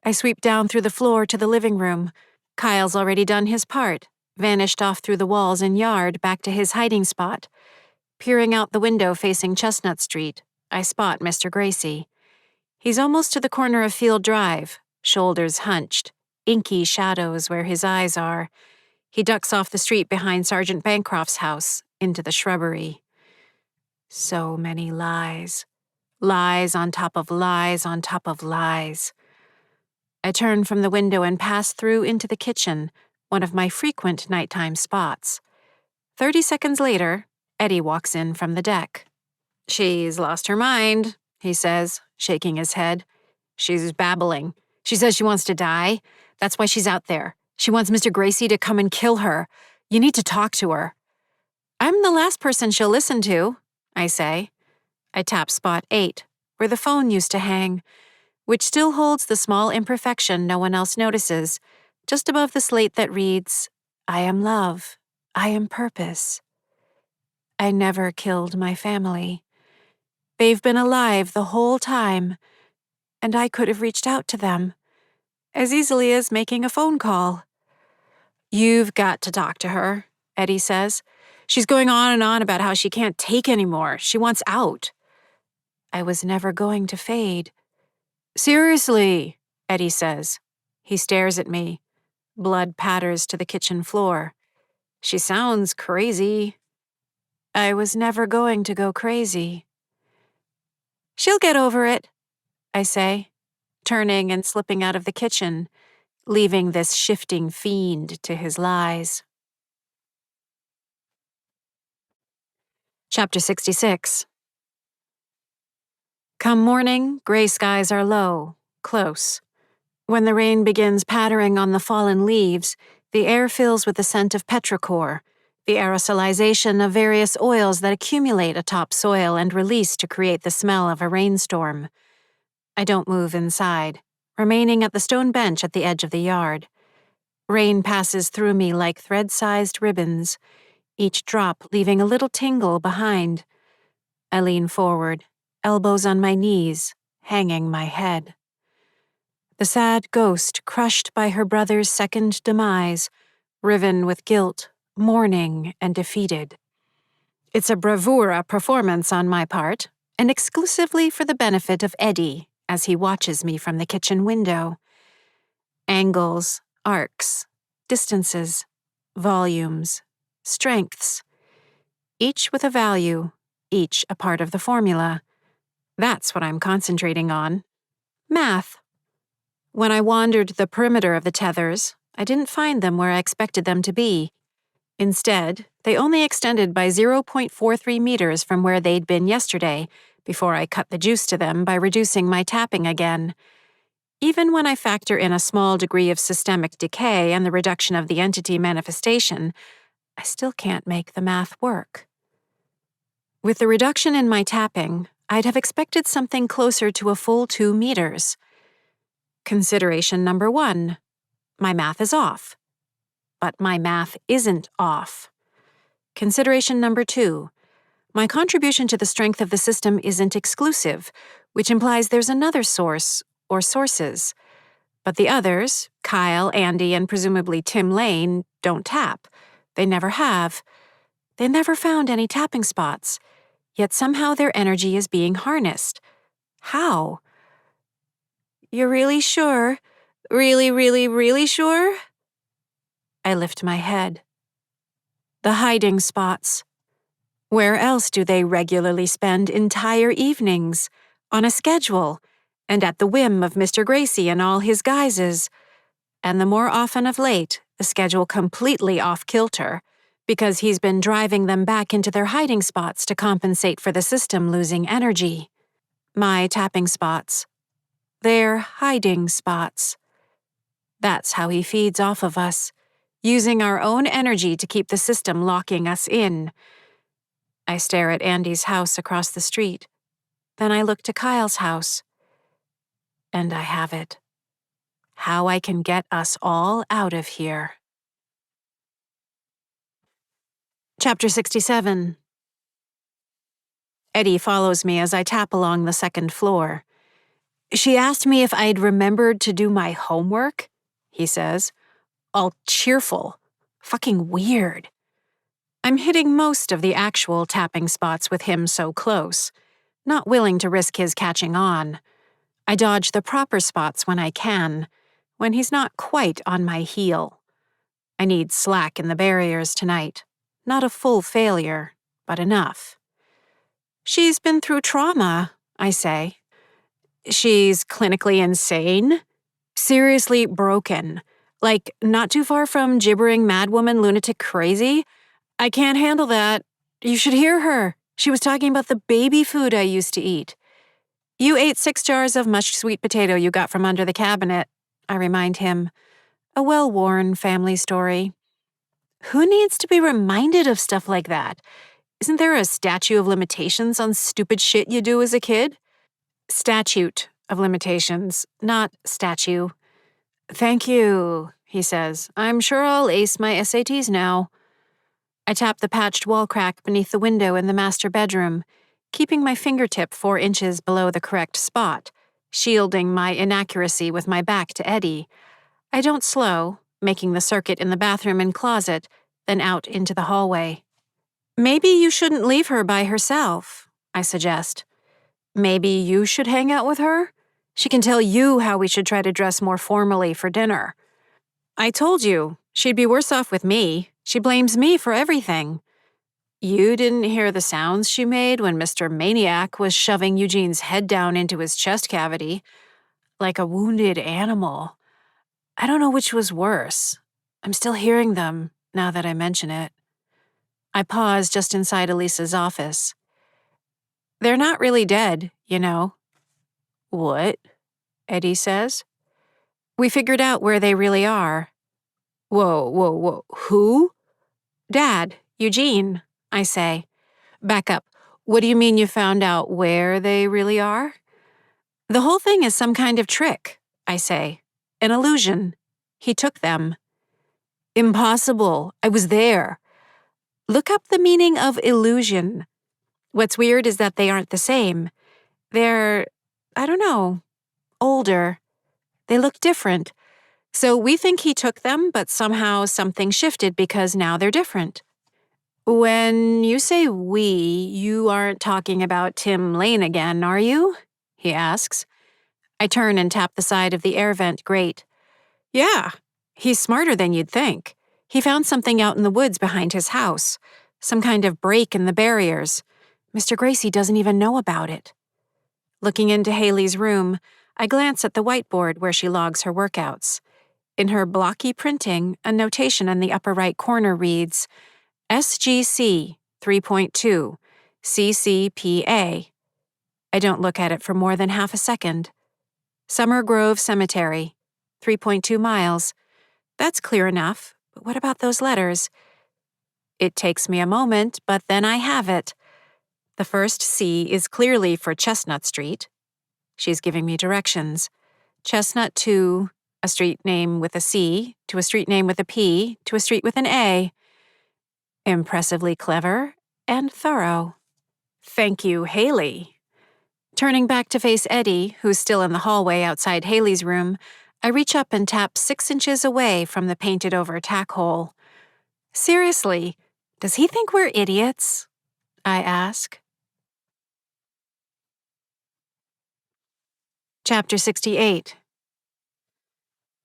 I sweep down through the floor to the living room. Kyle's already done his part, vanished off through the walls and yard back to his hiding spot. Peering out the window facing Chestnut Street, I spot Mr. Gracie. He's almost to the corner of Field Drive, shoulders hunched, inky shadows where his eyes are. He ducks off the street behind Sergeant Bancroft's house, into the shrubbery. So many lies. Lies on top of lies on top of lies. I turn from the window and pass through into the kitchen, one of my frequent nighttime spots. 30 seconds later, Eddie walks in from the deck. "She's lost her mind," he says, shaking his head. "She's babbling. She says she wants to die. That's why she's out there. She wants Mr. Gracie to come and kill her. You need to talk to her." "I'm the last person she'll listen to," I say. I tap spot 8, where the phone used to hang, which still holds the small imperfection no one else notices, just above the slate that reads, "I am love. I am purpose." I never killed my family. They've been alive the whole time, and I could have reached out to them, as easily as making a phone call. "You've got to talk to her," Eddie says. "She's going on and on about how she can't take anymore. She wants out." I was never going to fade. "Seriously," Eddie says. He stares at me. Blood patters to the kitchen floor. "She sounds crazy." I was never going to go crazy. "She'll get over it," I say, turning and slipping out of the kitchen, leaving this shifting fiend to his lies. Chapter 66. Come morning, gray skies are low, close. When the rain begins pattering on the fallen leaves, the air fills with the scent of petrichor, the aerosolization of various oils that accumulate atop soil and release to create the smell of a rainstorm. I don't move inside, remaining at the stone bench at the edge of the yard. Rain passes through me like thread-sized ribbons, each drop leaving a little tingle behind. I lean forward, elbows on my knees, hanging my head. The sad ghost crushed by her brother's second demise, riven with guilt, mourning, and defeated. It's a bravura performance on my part, and exclusively for the benefit of Eddie as he watches me from the kitchen window. Angles, arcs, distances, volumes, strengths. Each with a value, each a part of the formula. That's what I'm concentrating on. Math. When I wandered the perimeter of the tethers, I didn't find them where I expected them to be. Instead, they only extended by 0.43 meters from where they'd been yesterday, before I cut the juice to them by reducing my tapping again. Even when I factor in a small degree of systemic decay and the reduction of the entity manifestation, I still can't make the math work. With the reduction in my tapping, I'd have expected something closer to a full 2 meters. Consideration number 1. My math is off. But my math isn't off. Consideration number 2. My contribution to the strength of the system isn't exclusive, which implies there's another source, or sources. But the others, Kyle, Andy, and presumably Tim Lane, don't tap. They never have. They never found any tapping spots. Yet somehow their energy is being harnessed. How? You're really sure? Really, really, really sure? I lift my head. The hiding spots. Where else do they regularly spend entire evenings? On a schedule, and at the whim of Mr. Gracie and all his guises. And the more often of late, the schedule completely off-kilter, because he's been driving them back into their hiding spots to compensate for the system losing energy. My tapping spots. Their hiding spots. That's how he feeds off of us, using our own energy to keep the system locking us in. I stare at Andy's house across the street. Then I look to Kyle's house. And I have it. How I can get us all out of here. Chapter 67. Eddie follows me as I tap along the second floor. She asked me if I'd remembered to do my homework, he says. All cheerful. Fucking weird. I'm hitting most of the actual tapping spots with him so close, not willing to risk his catching on. I dodge the proper spots when I can, when he's not quite on my heel. I need slack in the barriers tonight. Not a full failure, but enough. She's been through trauma, I say. She's clinically insane? Seriously broken. Like, not too far from gibbering madwoman lunatic crazy? I can't handle that. You should hear her. She was talking about the baby food I used to eat. You ate 6 jars of mushed sweet potato you got from under the cabinet, I remind him. A well-worn family story. Who needs to be reminded of stuff like that? Isn't there a statute of limitations on stupid shit you do as a kid? Statute of limitations, not statue. Thank you, he says. I'm sure I'll ace my SATs now. I tap the patched wall crack beneath the window in the master bedroom, keeping my fingertip 4 inches below the correct spot, shielding my inaccuracy with my back to Eddie. I don't slow, making the circuit in the bathroom and closet, then out into the hallway. Maybe you shouldn't leave her by herself, I suggest. Maybe you should hang out with her? She can tell you how we should try to dress more formally for dinner. I told you, she'd be worse off with me. She blames me for everything. You didn't hear the sounds she made when Mr. Maniac was shoving Eugene's head down into his chest cavity, like a wounded animal. I don't know which was worse. I'm still hearing them, now that I mention it. I pause just inside Elisa's office. They're not really dead, you know. What? Eddie says. We figured out where they really are. Whoa. Who? Dad, Eugene, I say. Back up. What do you mean you found out where they really are? The whole thing is some kind of trick, I say. An illusion. He took them. Impossible. I was there. Look up the meaning of illusion. What's weird is that they aren't the same. They're, I don't know, older. They look different. So we think he took them, but somehow something shifted because now they're different. When you say we, you aren't talking about Tim Lane again, are you? He asks. I turn and tap the side of the air vent grate. Yeah, he's smarter than you'd think. He found something out in the woods behind his house, some kind of break in the barriers. Mr. Gracie doesn't even know about it. Looking into Haley's room, I glance at the whiteboard where she logs her workouts. In her blocky printing, a notation in the upper right corner reads, SGC 3.2, CCPA. I don't look at it for more than half a second. Summer Grove Cemetery, 3.2 miles. That's clear enough, but what about those letters? It takes me a moment, but then I have it. The first C is clearly for Chestnut Street. She's giving me directions. Chestnut to a street name with a C, to a street name with a P, to a street with an A. Impressively clever and thorough. Thank you, Haley. Turning back to face Eddie, who's still in the hallway outside Haley's room, I reach up and tap 6 inches away from the painted-over tack hole. Seriously, does he think we're idiots? I ask. Chapter 68.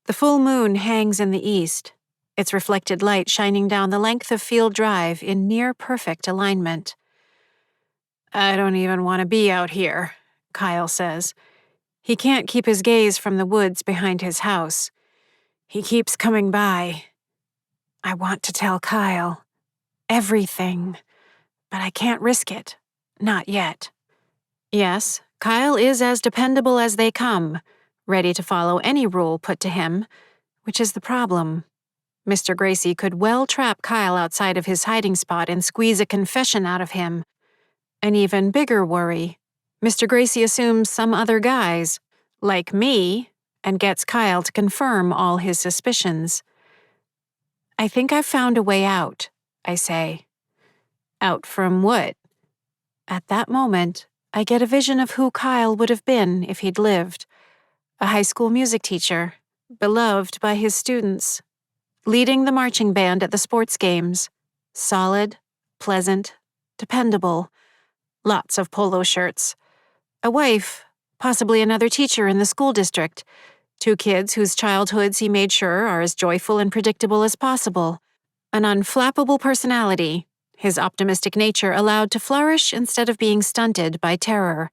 The full moon hangs in the east, its reflected light shining down the length of Field Drive in near-perfect alignment. I don't even want to be out here, Kyle says. He can't keep his gaze from the woods behind his house. He keeps coming by. I want to tell Kyle everything, but I can't risk it. Not yet. Yes, Kyle is as dependable as they come, ready to follow any rule put to him, which is the problem. Mr. Gracie could well trap Kyle outside of his hiding spot and squeeze a confession out of him. An even bigger worry. Mr. Gracie assumes some other guys, like me, and gets Kyle to confirm all his suspicions. I think I've found a way out, I say. Out from what? At that moment, I get a vision of who Kyle would have been if he'd lived. A high school music teacher, beloved by his students, leading the marching band at the sports games. Solid, pleasant, dependable. Lots of polo shirts. A wife, possibly another teacher in the school district. 2 kids whose childhoods he made sure are as joyful and predictable as possible. An unflappable personality, his optimistic nature allowed to flourish instead of being stunted by terror.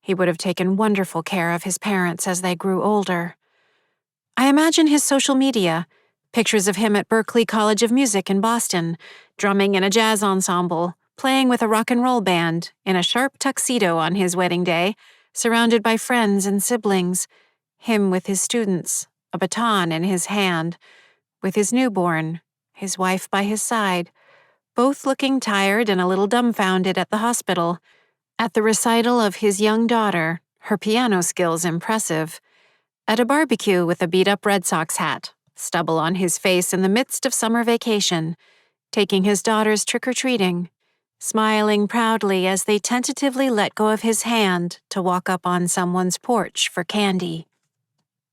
He would have taken wonderful care of his parents as they grew older. I imagine his social media, pictures of him at Berklee College of Music in Boston, drumming in a jazz ensemble, playing with a rock and roll band, in a sharp tuxedo on his wedding day, surrounded by friends and siblings, him with his students, a baton in his hand, with his newborn, his wife by his side, both looking tired and a little dumbfounded at the hospital, at the recital of his young daughter, her piano skills impressive, at a barbecue with a beat-up Red Sox hat, stubble on his face in the midst of summer vacation, taking his daughters trick-or-treating, smiling proudly as they tentatively let go of his hand to walk up on someone's porch for candy.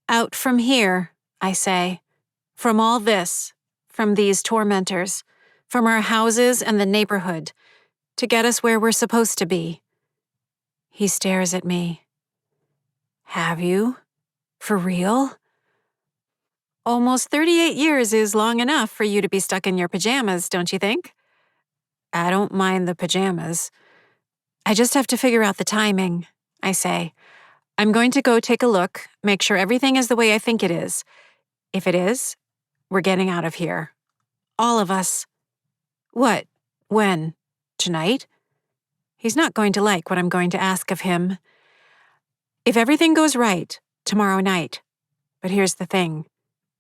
Out from here, I say. From all this, from these tormentors, from our houses and the neighborhood, to get us where we're supposed to be. He stares at me. Have you? For real? Almost 38 years is long enough for you to be stuck in your pajamas, don't you think? I don't mind the pajamas. I just have to figure out the timing, I say. I'm going to go take a look, make sure everything is the way I think it is. If it is, we're getting out of here. All of us. What? When? Tonight? He's not going to like what I'm going to ask of him. If everything goes right, tomorrow night. But here's the thing.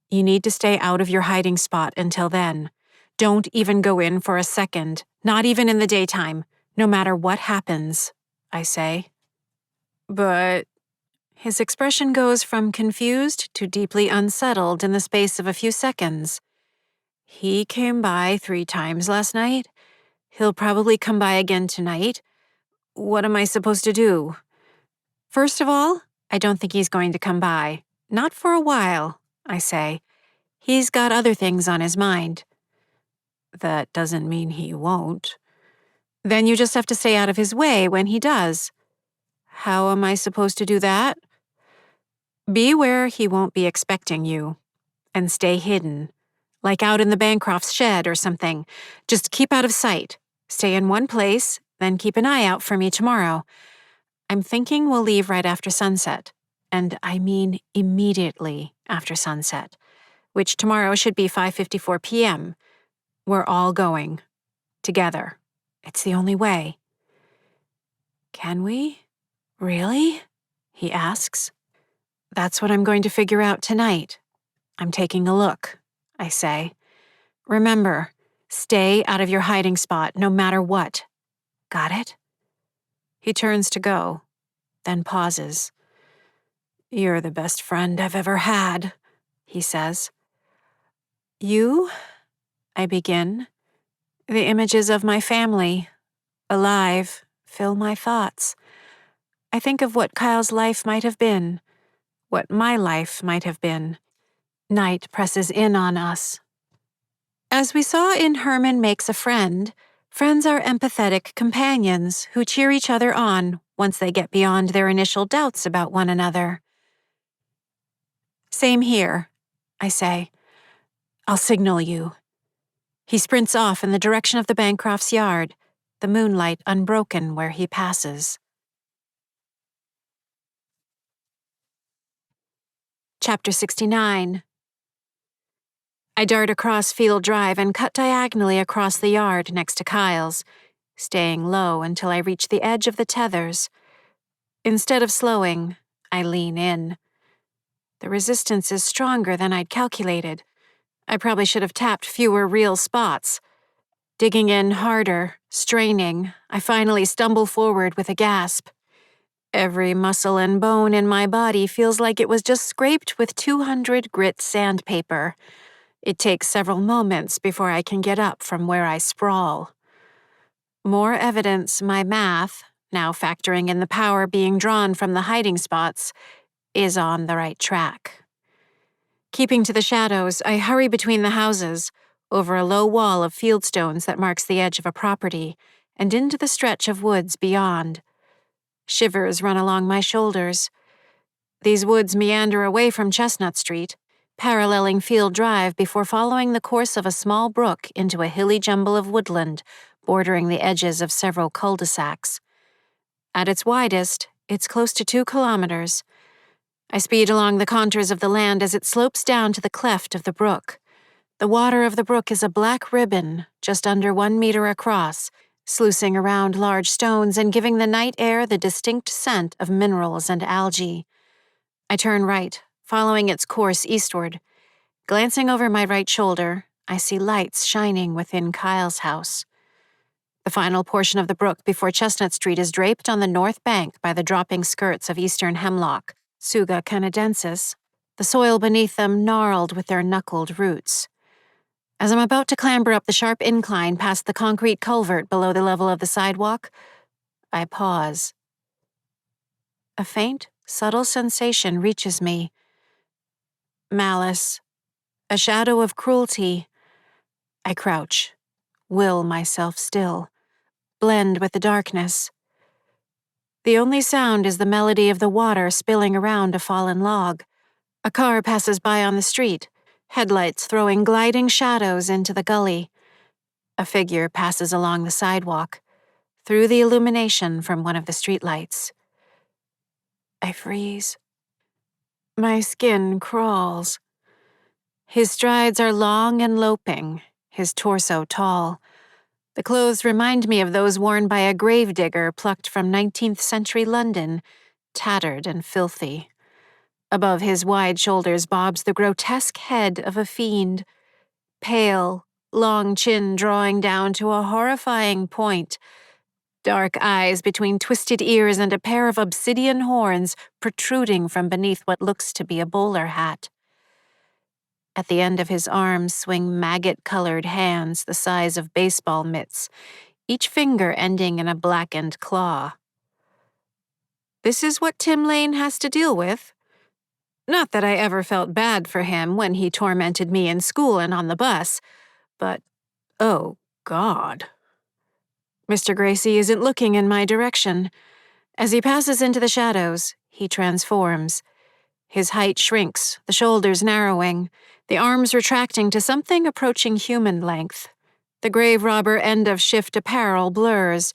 You need to stay out of your hiding spot until then. Don't even go in for a second, not even in the daytime, no matter what happens, I say. But his expression goes from confused to deeply unsettled in the space of a few seconds. He came by 3 times last night. He'll probably come by again tonight. What am I supposed to do? First of all, I don't think he's going to come by. Not for a while, I say. He's got other things on his mind. That doesn't mean he won't. Then you just have to stay out of his way when he does. How am I supposed to do that? Be where he won't be expecting you, and stay hidden. like out in the Bancroft's shed or something. Just keep out of sight. Stay in one place, then keep an eye out for me tomorrow. I'm thinking we'll leave right after sunset. And I mean immediately after sunset, which tomorrow should be 5:54 p.m. We're all going. Together. It's the only way. Can we? Really? He asks. That's what I'm going to figure out tonight. I'm taking a look, I say. Remember, stay out of your hiding spot no matter what. Got it? He turns to go, then pauses. You're the best friend I've ever had, he says. You? I begin. The images of my family, alive, fill my thoughts. I think of what Kyle's life might have been, what my life might have been. Night presses in on us. As we saw in Hermann Makes a Friend, friends are empathetic companions who cheer each other on once they get beyond their initial doubts about one another. Same here, I say. I'll signal you. He sprints off in the direction of the Bancroft's yard, the moonlight unbroken where he passes. Chapter 69. I dart across Field Drive and cut diagonally across the yard next to Kyle's, staying low until I reach the edge of the tethers. Instead of slowing, I lean in. The resistance is stronger than I'd calculated. I probably should have tapped fewer real spots. Digging in harder, straining, I finally stumble forward with a gasp. Every muscle and bone in my body feels like it was just scraped with 200 grit sandpaper. It takes several moments before I can get up from where I sprawl. More evidence my math, now factoring in the power being drawn from the hiding spots, is on the right track. Keeping to the shadows, I hurry between the houses, over a low wall of fieldstones that marks the edge of a property, and into the stretch of woods beyond. Shivers run along my shoulders. These woods meander away from Chestnut Street, paralleling Field Drive before following the course of a small brook into a hilly jumble of woodland, bordering the edges of several cul-de-sacs. At its widest, it's close to 2 kilometers. I speed along the contours of the land as it slopes down to the cleft of the brook. The water of the brook is a black ribbon, just under 1 meter across, sluicing around large stones and giving the night air the distinct scent of minerals and algae. I turn right, following its course eastward. Glancing over my right shoulder, I see lights shining within Kyle's house. The final portion of the brook before Chestnut Street is draped on the north bank by the dropping skirts of eastern hemlock, Tsuga canadensis, the soil beneath them gnarled with their knuckled roots. As I'm about to clamber up the sharp incline past the concrete culvert below the level of the sidewalk, I pause. A faint, subtle sensation reaches me. Malice. A shadow of cruelty. I crouch, will myself still, blend with the darkness. The only sound is the melody of the water spilling around a fallen log. A car passes by on the street, headlights throwing gliding shadows into the gully. A figure passes along the sidewalk, through the illumination from one of the streetlights. I freeze. My skin crawls. His strides are long and loping, his torso tall. The clothes remind me of those worn by a gravedigger plucked from 19th century London, tattered and filthy. Above his wide shoulders bobs the grotesque head of a fiend, pale, long chin drawing down to a horrifying point, dark eyes between twisted ears and a pair of obsidian horns protruding from beneath what looks to be a bowler hat. At the end of his arms swing maggot-colored hands the size of baseball mitts, each finger ending in a blackened claw. This is what Tim Lane has to deal with. Not that I ever felt bad for him when he tormented me in school and on the bus, but, oh, God. Mr. Gracie isn't looking in my direction. As he passes into the shadows, he transforms. His height shrinks, the shoulders narrowing, the arms retracting to something approaching human length. The grave robber end-of-shift apparel blurs,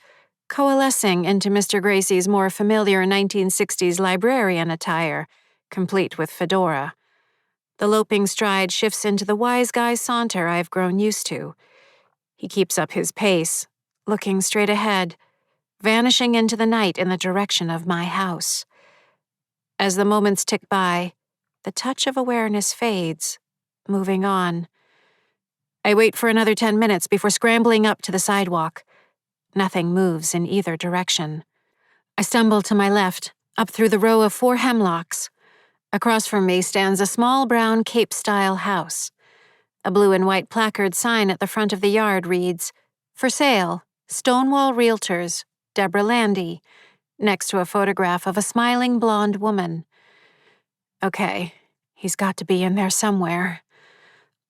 coalescing into Mr. Gracie's more familiar 1960s librarian attire, complete with fedora. The loping stride shifts into the wise guy saunter I've grown used to. He keeps up his pace, looking straight ahead, vanishing into the night in the direction of my house. As the moments tick by, the touch of awareness fades, moving on. I wait for another 10 minutes before scrambling up to the sidewalk. Nothing moves in either direction. I stumble to my left, up through the row of 4 hemlocks. Across from me stands a small brown Cape-style house. A blue and white placard sign at the front of the yard reads, "For sale, Stonewall Realtors, Deborah Landy," next to a photograph of a smiling blonde woman. Okay, he's got to be in there somewhere.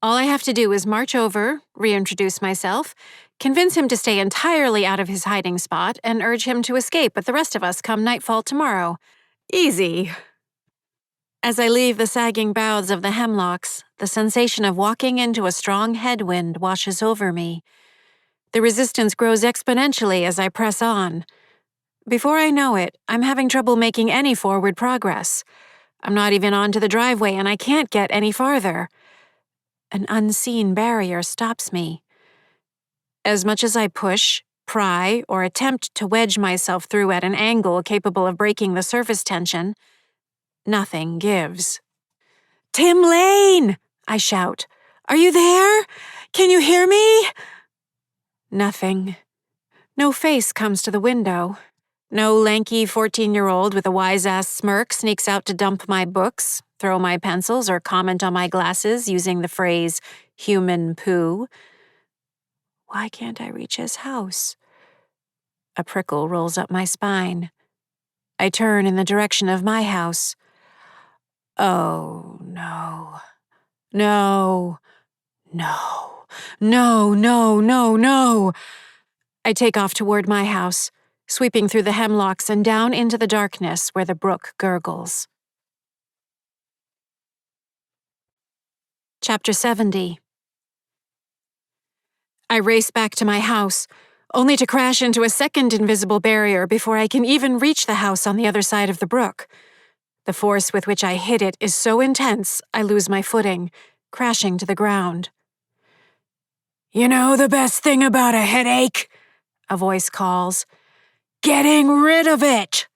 All I have to do is march over, reintroduce myself, convince him to stay entirely out of his hiding spot, and urge him to escape with the rest of us come nightfall tomorrow. Easy. As I leave the sagging boughs of the hemlocks, the sensation of walking into a strong headwind washes over me. The resistance grows exponentially as I press on. Before I know it, I'm having trouble making any forward progress. I'm not even onto the driveway and I can't get any farther. An unseen barrier stops me. As much as I push, pry, or attempt to wedge myself through at an angle capable of breaking the surface tension, nothing gives. "Tim Lane!" I shout. "Are you there? Can you hear me?" Nothing. No face comes to the window. No lanky 14-year-old with a wise-ass smirk sneaks out to dump my books, throw my pencils, or comment on my glasses using the phrase, "human poo." Why can't I reach his house? A prickle rolls up my spine. I turn in the direction of my house. Oh, no. No. No. No, no, no, no. I take off toward my house, sweeping through the hemlocks and down into the darkness where the brook gurgles. Chapter 70. I race back to my house, only to crash into a second invisible barrier before I can even reach the house on the other side of the brook. The force with which I hit it is so intense, I lose my footing, crashing to the ground. "You know the best thing about a headache?" a voice calls. "Getting rid of it!"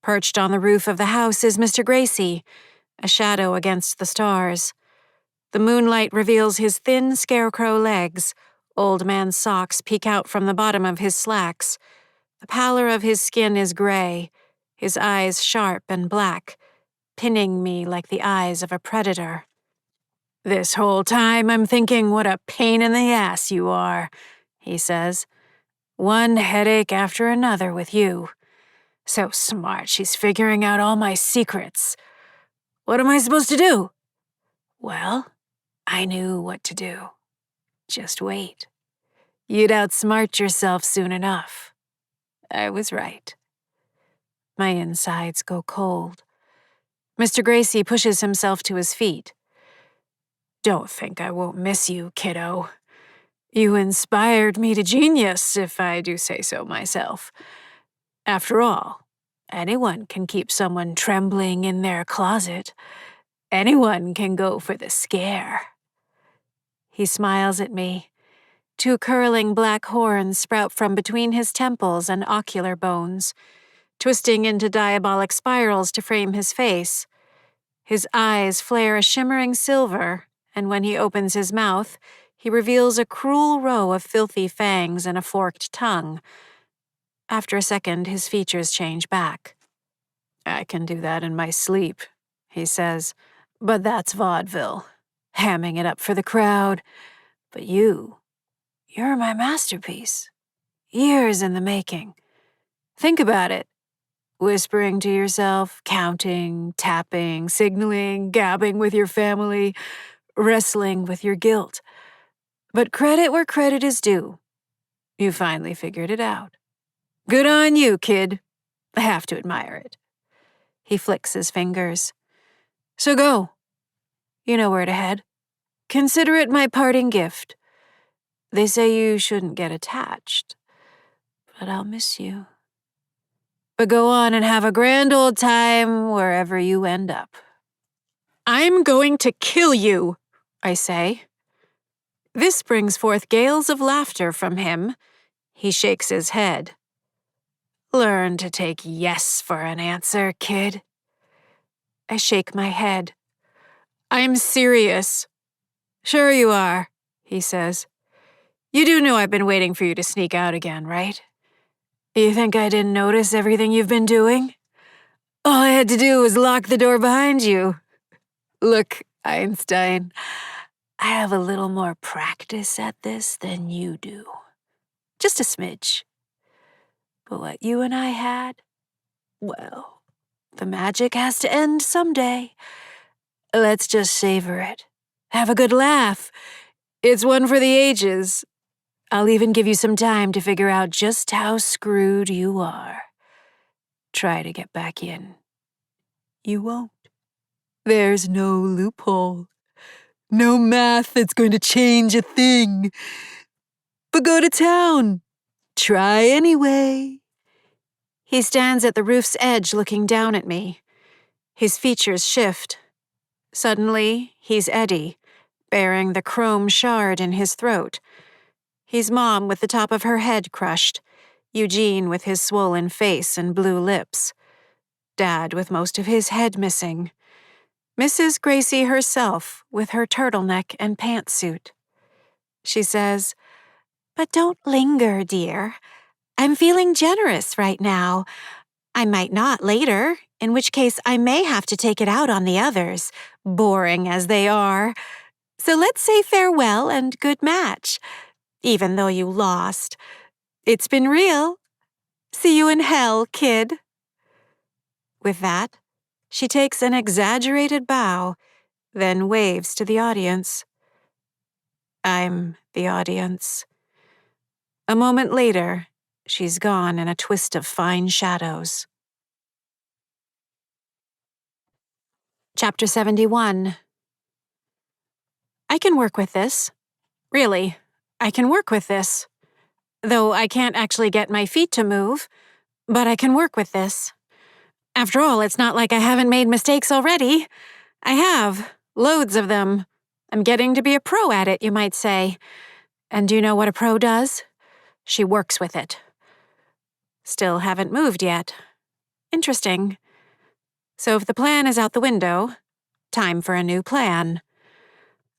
Perched on the roof of the house is Mr. Gracie, a shadow against the stars. The moonlight reveals his thin scarecrow legs. Old man's socks peek out from the bottom of his slacks. The pallor of his skin is gray, his eyes sharp and black, pinning me like the eyes of a predator. "This whole time I'm thinking what a pain in the ass you are," he says. "One headache after another with you. So smart she's figuring out all my secrets. What am I supposed to do?" Well, I knew what to do. Just wait. You'd outsmart yourself soon enough. I was right. My insides go cold. Mr. Gracie pushes himself to his feet. "Don't think I won't miss you, kiddo. You inspired me to genius, if I do say so myself. After all, anyone can keep someone trembling in their closet. Anyone can go for the scare." He smiles at me. 2 curling black horns sprout from between his temples and ocular bones, twisting into diabolic spirals to frame his face. His eyes flare a shimmering silver, and when he opens his mouth, he reveals a cruel row of filthy fangs and a forked tongue. After a second, his features change back. "I can do that in my sleep," he says, "but that's vaudeville, hamming it up for the crowd. But you're my masterpiece. Years in the making. Think about it. Whispering to yourself, counting, tapping, signaling, gabbing with your family, wrestling with your guilt. But credit where credit is due. You finally figured it out. Good on you, kid. I have to admire it." He flicks his fingers. "So go. You know where to head. Consider it my parting gift. They say you shouldn't get attached, but I'll miss you. But go on and have a grand old time wherever you end up. I'm going to kill you, I say. This brings forth gales of laughter from him. He shakes his head. Learn to take yes for an answer, kid. I shake my head. I'm serious. Sure you are, he says. You do know I've been waiting for you to sneak out again, right? You think I didn't notice everything you've been doing? All I had to do was lock the door behind you. Look, Einstein, I have a little more practice at this than you do. Just a smidge. But what you and I had, well, the magic has to end someday. Let's just savor it. Have a good laugh. It's one for the ages. I'll even give you some time to figure out just how screwed you are. Try to get back in. You won't. There's no loophole. No math that's going to change a thing. But go to town. Try anyway. He stands at the roof's edge looking down at me. His features shift. Suddenly, he's Eddie, bearing the chrome shard in his throat. He's Mom with the top of her head crushed, Eugene with his swollen face and blue lips, Dad with most of his head missing, Mrs. Gracie herself with her turtleneck and pantsuit. She says, "But don't linger, dear. I'm feeling generous right now. I might not later, in which case I may have to take it out on the others, boring as they are. So let's say farewell and good match, even though you lost. It's been real. See you in hell, kid." With that, she takes an exaggerated bow, then waves to the audience. I'm the audience. A moment later, she's gone in a twist of fine shadows. Chapter 71. I can work with this. Really, I can work with this. Though I can't actually get my feet to move, but I can work with this. After all, it's not like I haven't made mistakes already. I have, loads of them. I'm getting to be a pro at it, you might say. And do you know what a pro does? She works with it. Still haven't moved yet. Interesting. So if the plan is out the window, time for a new plan.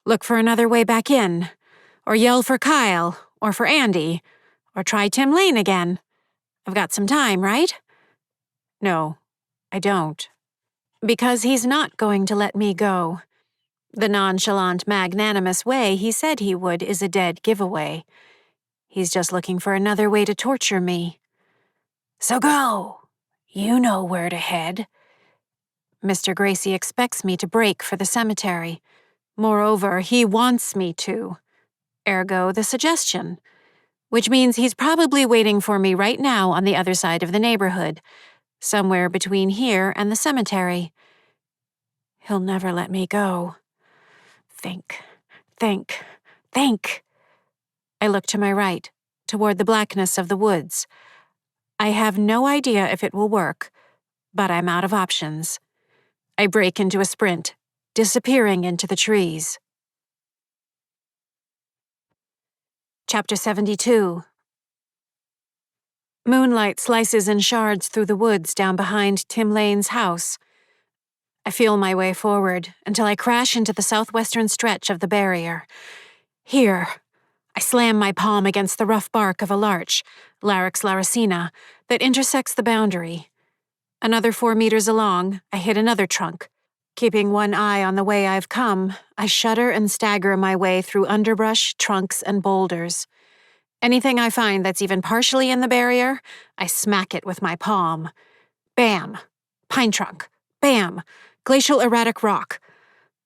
Look for another way back in, or yell for Kyle, or for Andy, or try Tim Lane again. I've got some time, right? No, I don't. Because he's not going to let me go. The nonchalant, magnanimous way he said he would is a dead giveaway. He's just looking for another way to torture me. So go. You know where to head. Mr. Gracie expects me to break for the cemetery. Moreover, he wants me to. Ergo, the suggestion. Which means he's probably waiting for me right now on the other side of the neighborhood, somewhere between here and the cemetery. He'll never let me go. Think. I look to my right, toward the blackness of the woods. I have no idea if it will work, but I'm out of options. I break into a sprint, disappearing into the trees. Chapter 72. Moonlight slices in shards through the woods down behind Tim Lane's house. I feel my way forward until I crash into the southwestern stretch of the barrier. Here, I slam my palm against the rough bark of a larch, Larix laricina, that intersects the boundary. Another 4 meters along, I hit another trunk. Keeping one eye on the way I've come, I shudder and stagger my way through underbrush, trunks, and boulders. Anything I find that's even partially in the barrier, I smack it with my palm. Bam! Pine trunk. Bam! Glacial erratic rock.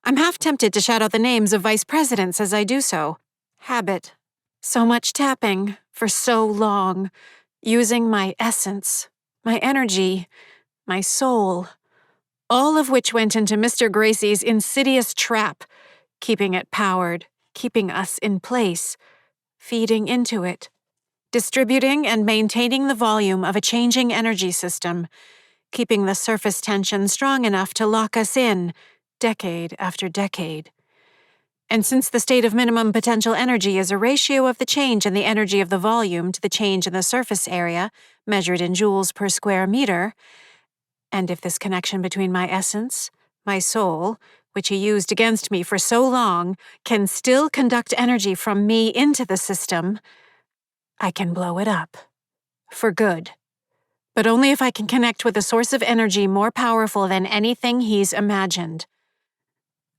I'm half tempted to shout out the names of vice presidents as I do so. Habit. So much tapping, for so long. Using my essence, my energy, my soul. All of which went into Mr. Gracie's insidious trap, keeping it powered, keeping us in place, feeding into it, distributing and maintaining the volume of a changing energy system, keeping the surface tension strong enough to lock us in, decade after decade. And since the state of minimum potential energy is a ratio of the change in the energy of the volume to the change in the surface area, measured in joules per square meter, and if this connection between my essence, my soul, which he used against me for so long, can still conduct energy from me into the system, I can blow it up. For good. But only if I can connect with a source of energy more powerful than anything he's imagined.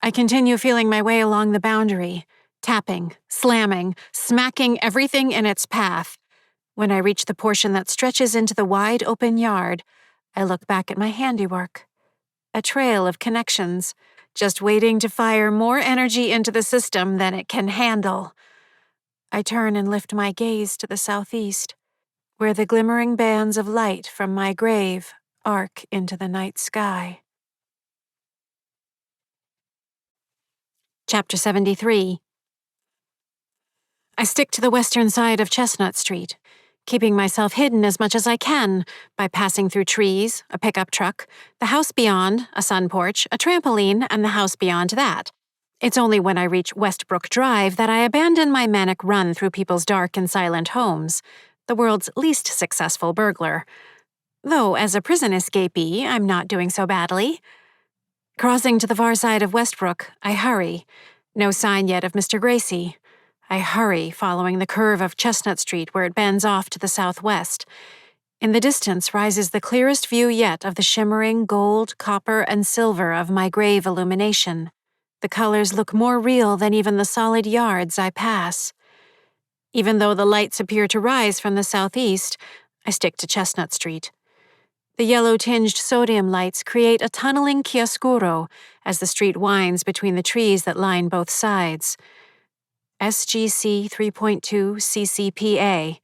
I continue feeling my way along the boundary, tapping, slamming, smacking everything in its path. When I reach the portion that stretches into the wide open yard, I look back at my handiwork. A trail of connections, just waiting to fire more energy into the system than it can handle. I turn and lift my gaze to the southeast, where the glimmering bands of light from my grave arc into the night sky. Chapter 73. I stick to the western side of Chestnut Street, keeping myself hidden as much as I can by passing through trees, a pickup truck, the house beyond, a sun porch, a trampoline, and the house beyond that. It's only when I reach Westbrook Drive that I abandon my manic run through people's dark and silent homes, the world's least successful burglar. Though, as a prison escapee, I'm not doing so badly. Crossing to the far side of Westbrook, I hurry. No sign yet of Mr. Gracie. I hurry, following the curve of Chestnut Street where it bends off to the southwest. In the distance rises the clearest view yet of the shimmering gold, copper, and silver of my grave illumination. The colors look more real than even the solid yards I pass. Even though the lights appear to rise from the southeast, I stick to Chestnut Street. The yellow-tinged sodium lights create a tunneling chiaroscuro as the street winds between the trees that line both sides. SGC 3.2 CCPA.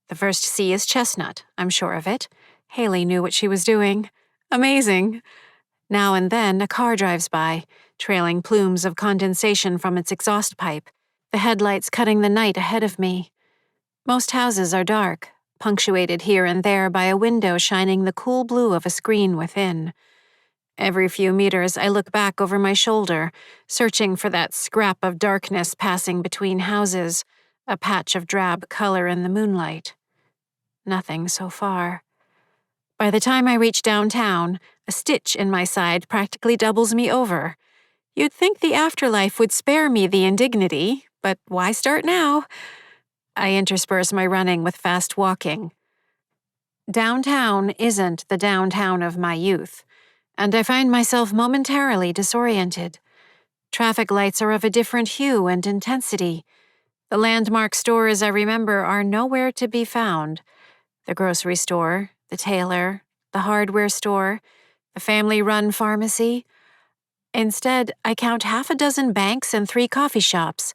The first C is chestnut, I'm sure of it. Haley knew what she was doing. Amazing. Now and then, a car drives by, trailing plumes of condensation from its exhaust pipe, the headlights cutting the night ahead of me. Most houses are dark, punctuated here and there by a window shining the cool blue of a screen within. Every few meters, I look back over my shoulder, searching for that scrap of darkness passing between houses, a patch of drab color in the moonlight. Nothing so far. By the time I reach downtown, a stitch in my side practically doubles me over. You'd think the afterlife would spare me the indignity, but why start now? I intersperse my running with fast walking. Downtown isn't the downtown of my youth, and I find myself momentarily disoriented. Traffic lights are of a different hue and intensity. The landmark stores I remember are nowhere to be found. The grocery store, the tailor, the hardware store, the family-run pharmacy. Instead, I count half a dozen banks and 3 coffee shops.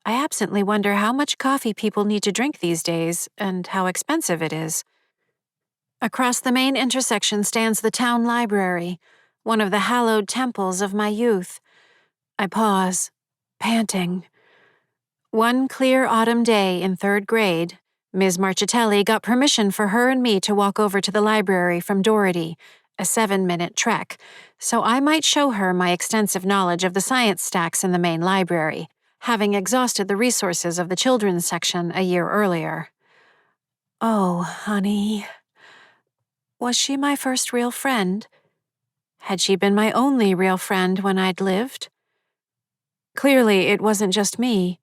I absently wonder how much coffee people need to drink these days and how expensive it is. Across the main intersection stands the town library, one of the hallowed temples of my youth. I pause, panting. One clear autumn day in 3rd grade, Ms. Marchitelli got permission for her and me to walk over to the library from Doherty, a 7-minute trek, so I might show her my extensive knowledge of the science stacks in the main library, having exhausted the resources of the children's section a year earlier. Oh, honey. Was she my first real friend? Had she been my only real friend when I'd lived? Clearly, it wasn't just me.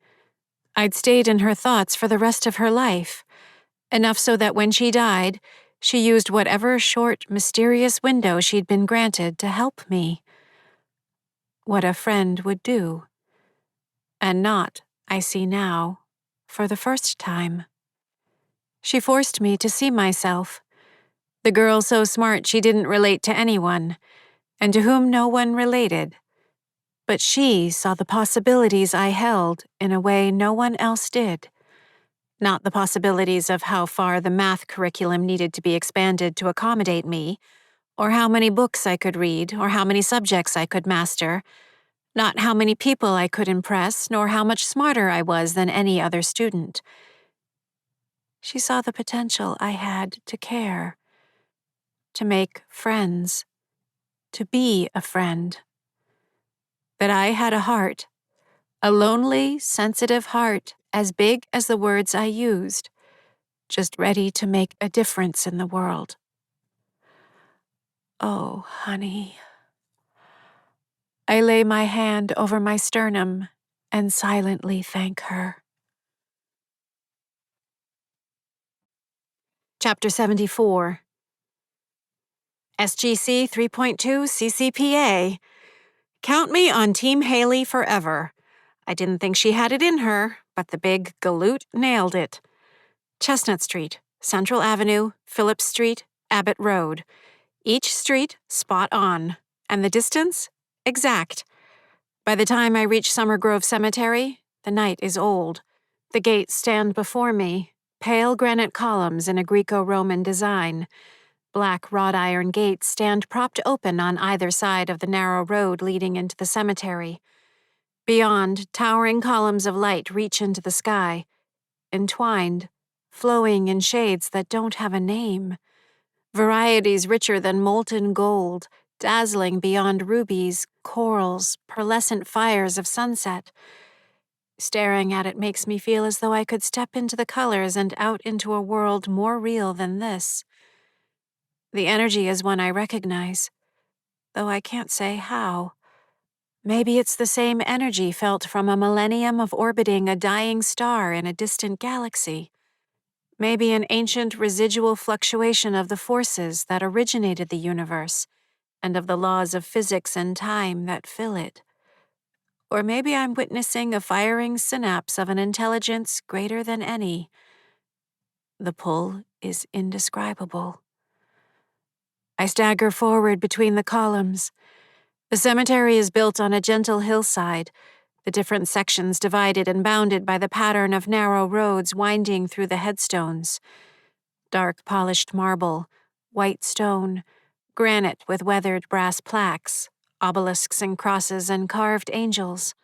I'd stayed in her thoughts for the rest of her life, enough so that when she died, she used whatever short, mysterious window she'd been granted to help me. What a friend would do. And not, I see now, for the first time. She forced me to see myself, the girl so smart she didn't relate to anyone, and to whom no one related. But she saw the possibilities I held in a way no one else did. Not the possibilities of how far the math curriculum needed to be expanded to accommodate me, or how many books I could read, or how many subjects I could master. Not how many people I could impress, nor how much smarter I was than any other student. She saw the potential I had to care, to make friends, to be a friend. That I had a heart, a lonely, sensitive heart as big as the words I used, just ready to make a difference in the world. Oh, honey. I lay my hand over my sternum and silently thank her. Chapter 74. SGC 3.2 CCPA. Count me on Team Haley forever. I didn't think she had it in her, but the big galoot nailed it. Chestnut Street, Central Avenue, Phillips Street, Abbott Road. Each street spot on, and the distance exact. By the time I reach Summer Grove Cemetery, the night is old. The gates stand before me, pale granite columns in a Greco-Roman design. Black wrought iron gates stand propped open on either side of the narrow road leading into the cemetery. Beyond, towering columns of light reach into the sky, entwined, flowing in shades that don't have a name. Varieties richer than molten gold, dazzling beyond rubies, corals, pearlescent fires of sunset. Staring at it makes me feel as though I could step into the colors and out into a world more real than this. The energy is one I recognize, though I can't say how. Maybe it's the same energy felt from a millennium of orbiting a dying star in a distant galaxy. Maybe an ancient residual fluctuation of the forces that originated the universe and of the laws of physics and time that fill it. Or maybe I'm witnessing a firing synapse of an intelligence greater than any. The pull is indescribable. I stagger forward between the columns. The cemetery is built on a gentle hillside, the different sections divided and bounded by the pattern of narrow roads winding through the headstones. Dark polished marble, white stone, granite with weathered brass plaques, obelisks and crosses and carved angels.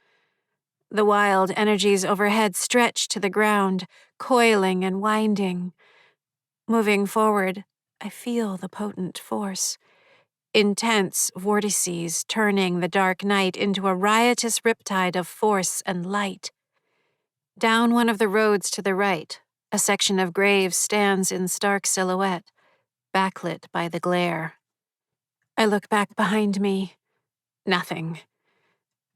The wild energies overhead stretch to the ground, coiling and winding. Moving forward, I feel the potent force. Intense vortices turning the dark night into a riotous riptide of force and light. Down one of the roads to the right, a section of graves stands in stark silhouette, backlit by the glare. I look back behind me. Nothing.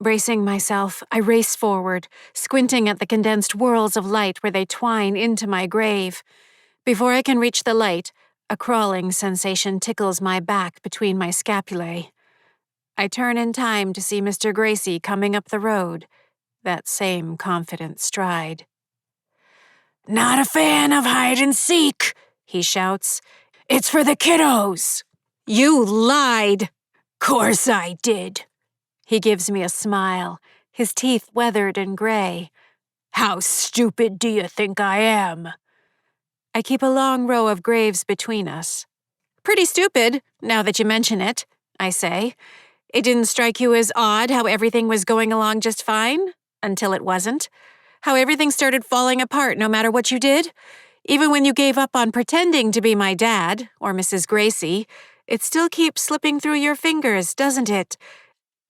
Bracing myself, I race forward, squinting at the condensed whirls of light where they twine into my grave. Before I can reach the light, a crawling sensation tickles my back between my scapulae. I turn in time to see Mr. Gracie coming up the road, that same confident stride. "Not a fan of hide and seek," he shouts. "It's for the kiddos." "You lied." "Course I did." He gives me a smile, his teeth weathered and gray. "How stupid do you think I am?" I keep a long row of graves between us. "Pretty stupid, now that you mention it," I say. "It didn't strike you as odd how everything was going along just fine? Until it wasn't? How everything started falling apart no matter what you did? Even when you gave up on pretending to be my dad, or Mrs. Gracie, it still keeps slipping through your fingers, doesn't it?"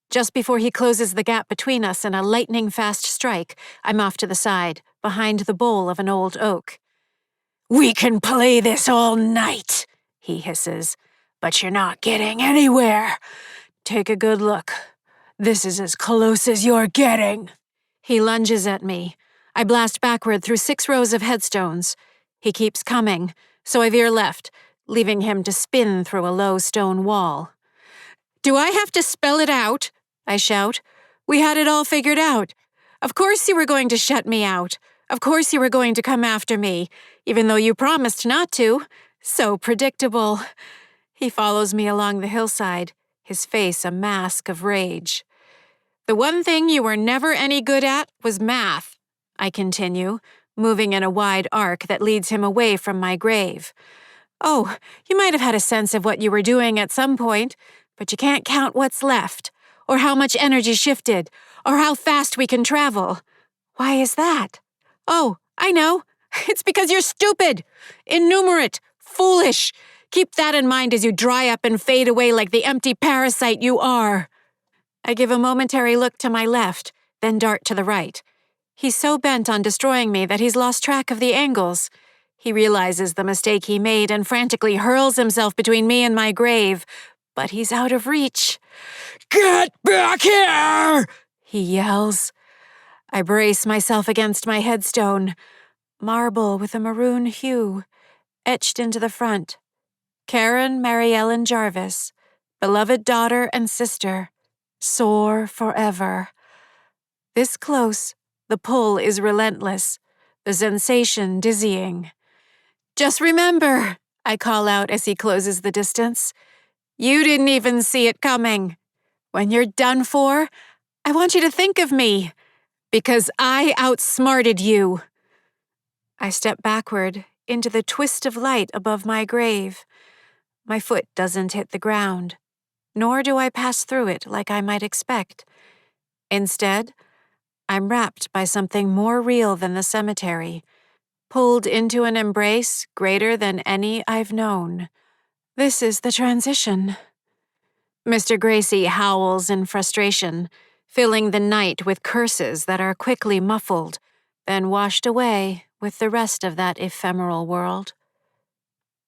Just before he closes the gap between us in a lightning-fast strike, I'm off to the side, behind the bole of an old oak. "We can play this all night," he hisses, "but you're not getting anywhere. Take a good look. This is as close as you're getting." He lunges at me. I blast backward through 6 rows of headstones. He keeps coming, so I veer left, leaving him to spin through a low stone wall. "Do I have to spell it out?" I shout. "We had it all figured out. Of course you were going to shut me out. Of course you were going to come after me, even though you promised not to. So predictable." He follows me along the hillside, his face a mask of rage. "The one thing you were never any good at was math," I continue, moving in a wide arc that leads him away from my grave. "Oh, you might have had a sense of what you were doing at some point, but you can't count what's left, or how much energy shifted, or how fast we can travel. Why is that? Oh, I know. It's because you're stupid, innumerate, foolish. Keep that in mind as you dry up and fade away like the empty parasite you are. I give a momentary look to my left, then dart to the right. He's so bent on destroying me that he's lost track of the angles. He realizes the mistake he made and frantically hurls himself between me and my grave, but he's out of reach. "Get back here!" he yells. I brace myself against my headstone. Marble with a maroon hue, etched into the front. Karen Mary Ellen Jarvis, beloved daughter and sister, soar forever. This close, the pull is relentless, the sensation dizzying. "Just remember," I call out as he closes the distance, "you didn't even see it coming. When you're done for, I want you to think of me, because I outsmarted you." I step backward into the twist of light above my grave. My foot doesn't hit the ground, nor do I pass through it like I might expect. Instead, I'm wrapped by something more real than the cemetery, pulled into an embrace greater than any I've known. This is the transition. Mr. Gracie howls in frustration, filling the night with curses that are quickly muffled, then washed away with the rest of that ephemeral world.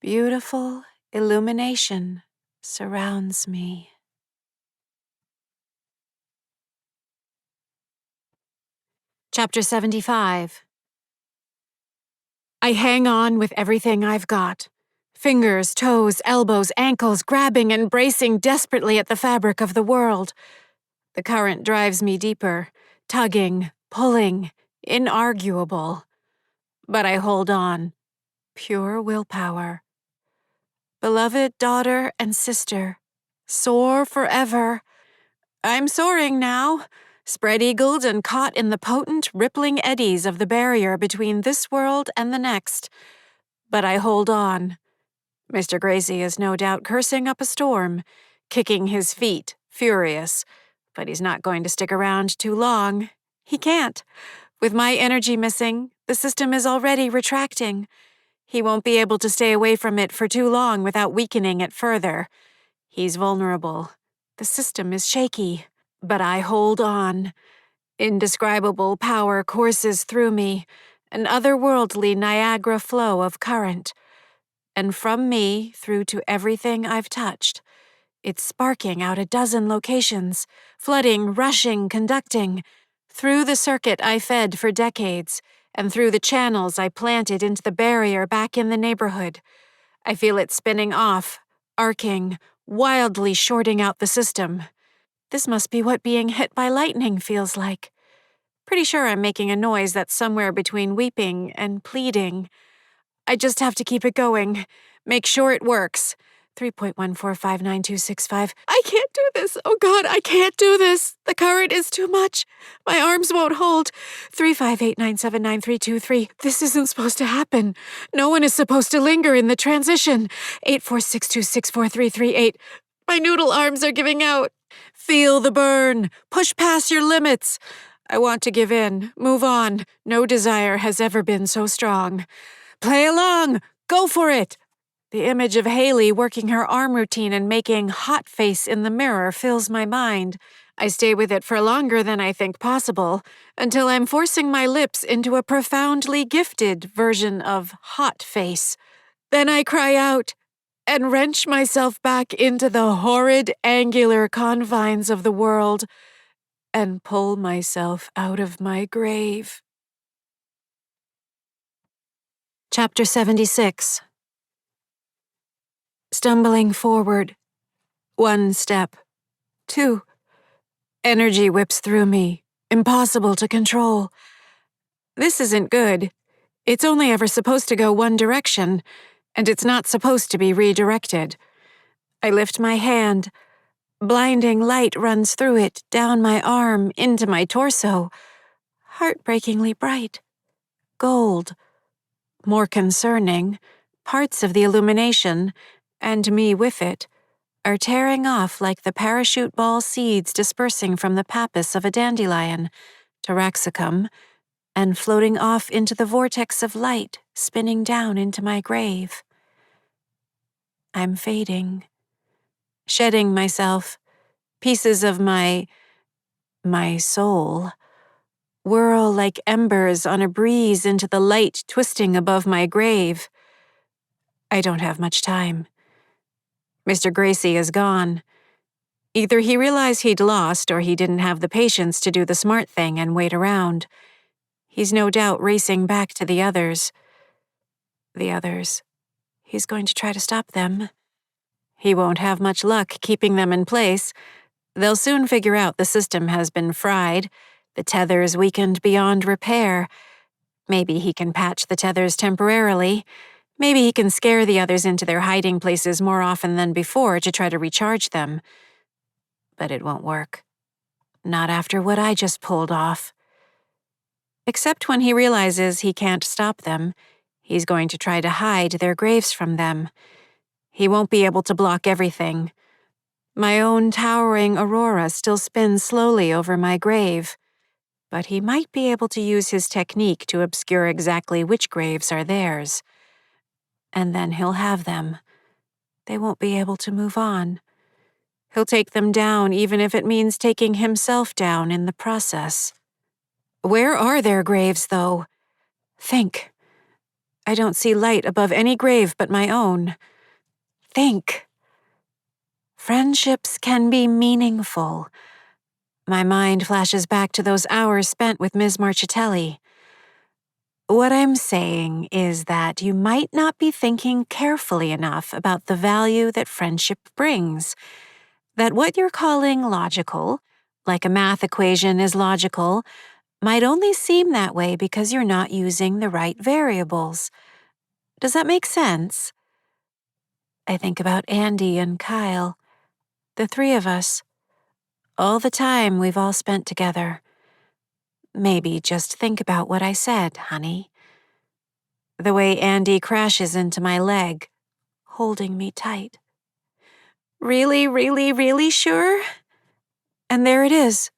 Beautiful illumination surrounds me. Chapter 75. I hang on with everything I've got. Fingers, toes, elbows, ankles, grabbing and bracing desperately at the fabric of the world. The current drives me deeper, tugging, pulling, inarguable. But I hold on. Pure willpower. Beloved daughter and sister, soar forever. I'm soaring now, spread-eagled and caught in the potent, rippling eddies of the barrier between this world and the next. But I hold on. Mr. Gracie is no doubt cursing up a storm, kicking his feet, furious. But he's not going to stick around too long. He can't. With my energy missing, the system is already retracting. He won't be able to stay away from it for too long without weakening it further. He's vulnerable. The system is shaky. But I hold on. Indescribable power courses through me, an otherworldly Niagara flow of current. And from me through to everything I've touched. It's sparking out a dozen locations, flooding, rushing, conducting. Through the circuit I fed for decades, and through the channels I planted into the barrier back in the neighborhood. I feel it spinning off, arcing, wildly shorting out the system. This must be what being hit by lightning feels like. Pretty sure I'm making a noise that's somewhere between weeping and pleading. I just have to keep it going. Make sure it works. 3.145925. I can't do this. Oh God, I can't do this. The current is too much. My arms won't hold. 358979323. This isn't supposed to happen. No one is supposed to linger in the transition. 846264338. My noodle arms are giving out. Feel the burn. Push past your limits. I want to give in. Move on. No desire has ever been so strong. Play along. Go for it. The image of Haley working her arm routine and making hot face in the mirror fills my mind. I stay with it for longer than I think possible, until I'm forcing my lips into a profoundly gifted version of hot face. Then I cry out and wrench myself back into the horrid angular confines of the world and pull myself out of my grave. Chapter 76. Stumbling forward. 1 step. 2. Energy whips through me, impossible to control. This isn't good. It's only ever supposed to go one direction, and it's not supposed to be redirected. I lift my hand. Blinding light runs through it, down my arm, into my torso. Heartbreakingly bright. Gold. More concerning, parts of the illumination, and me with it, are tearing off like the parachute ball seeds dispersing from the pappus of a dandelion, taraxacum, and floating off into the vortex of light, spinning down into my grave. I'm fading, shedding myself. Pieces of my soul whirl like embers on a breeze into the light twisting above my grave. I don't have much time. Mr. Gracie is gone. Either he realized he'd lost or he didn't have the patience to do the smart thing and wait around. He's no doubt racing back to the others. The others. He's going to try to stop them. He won't have much luck keeping them in place. They'll soon figure out the system has been fried, the tethers weakened beyond repair. Maybe he can patch the tethers temporarily. Maybe he can scare the others into their hiding places more often than before to try to recharge them. But it won't work. Not after what I just pulled off. Except when he realizes he can't stop them, he's going to try to hide their graves from them. He won't be able to block everything. My own towering aurora still spins slowly over my grave, but he might be able to use his technique to obscure exactly which graves are theirs. And then he'll have them. They won't be able to move on. He'll take them down even if it means taking himself down in the process. Where are their graves, though? Think. I don't see light above any grave but my own. Think. Friendships can be meaningful. My mind flashes back to those hours spent with Ms. Marchitelli. What I'm saying is that you might not be thinking carefully enough about the value that friendship brings. That what you're calling logical, like a math equation is logical, might only seem that way because you're not using the right variables. Does that make sense? I think about Andy and Kyle, the three of us, all the time we've all spent together. Maybe just think about what I said, honey. The way Andy crashes into my leg, holding me tight. Really, really, really sure? And there it is.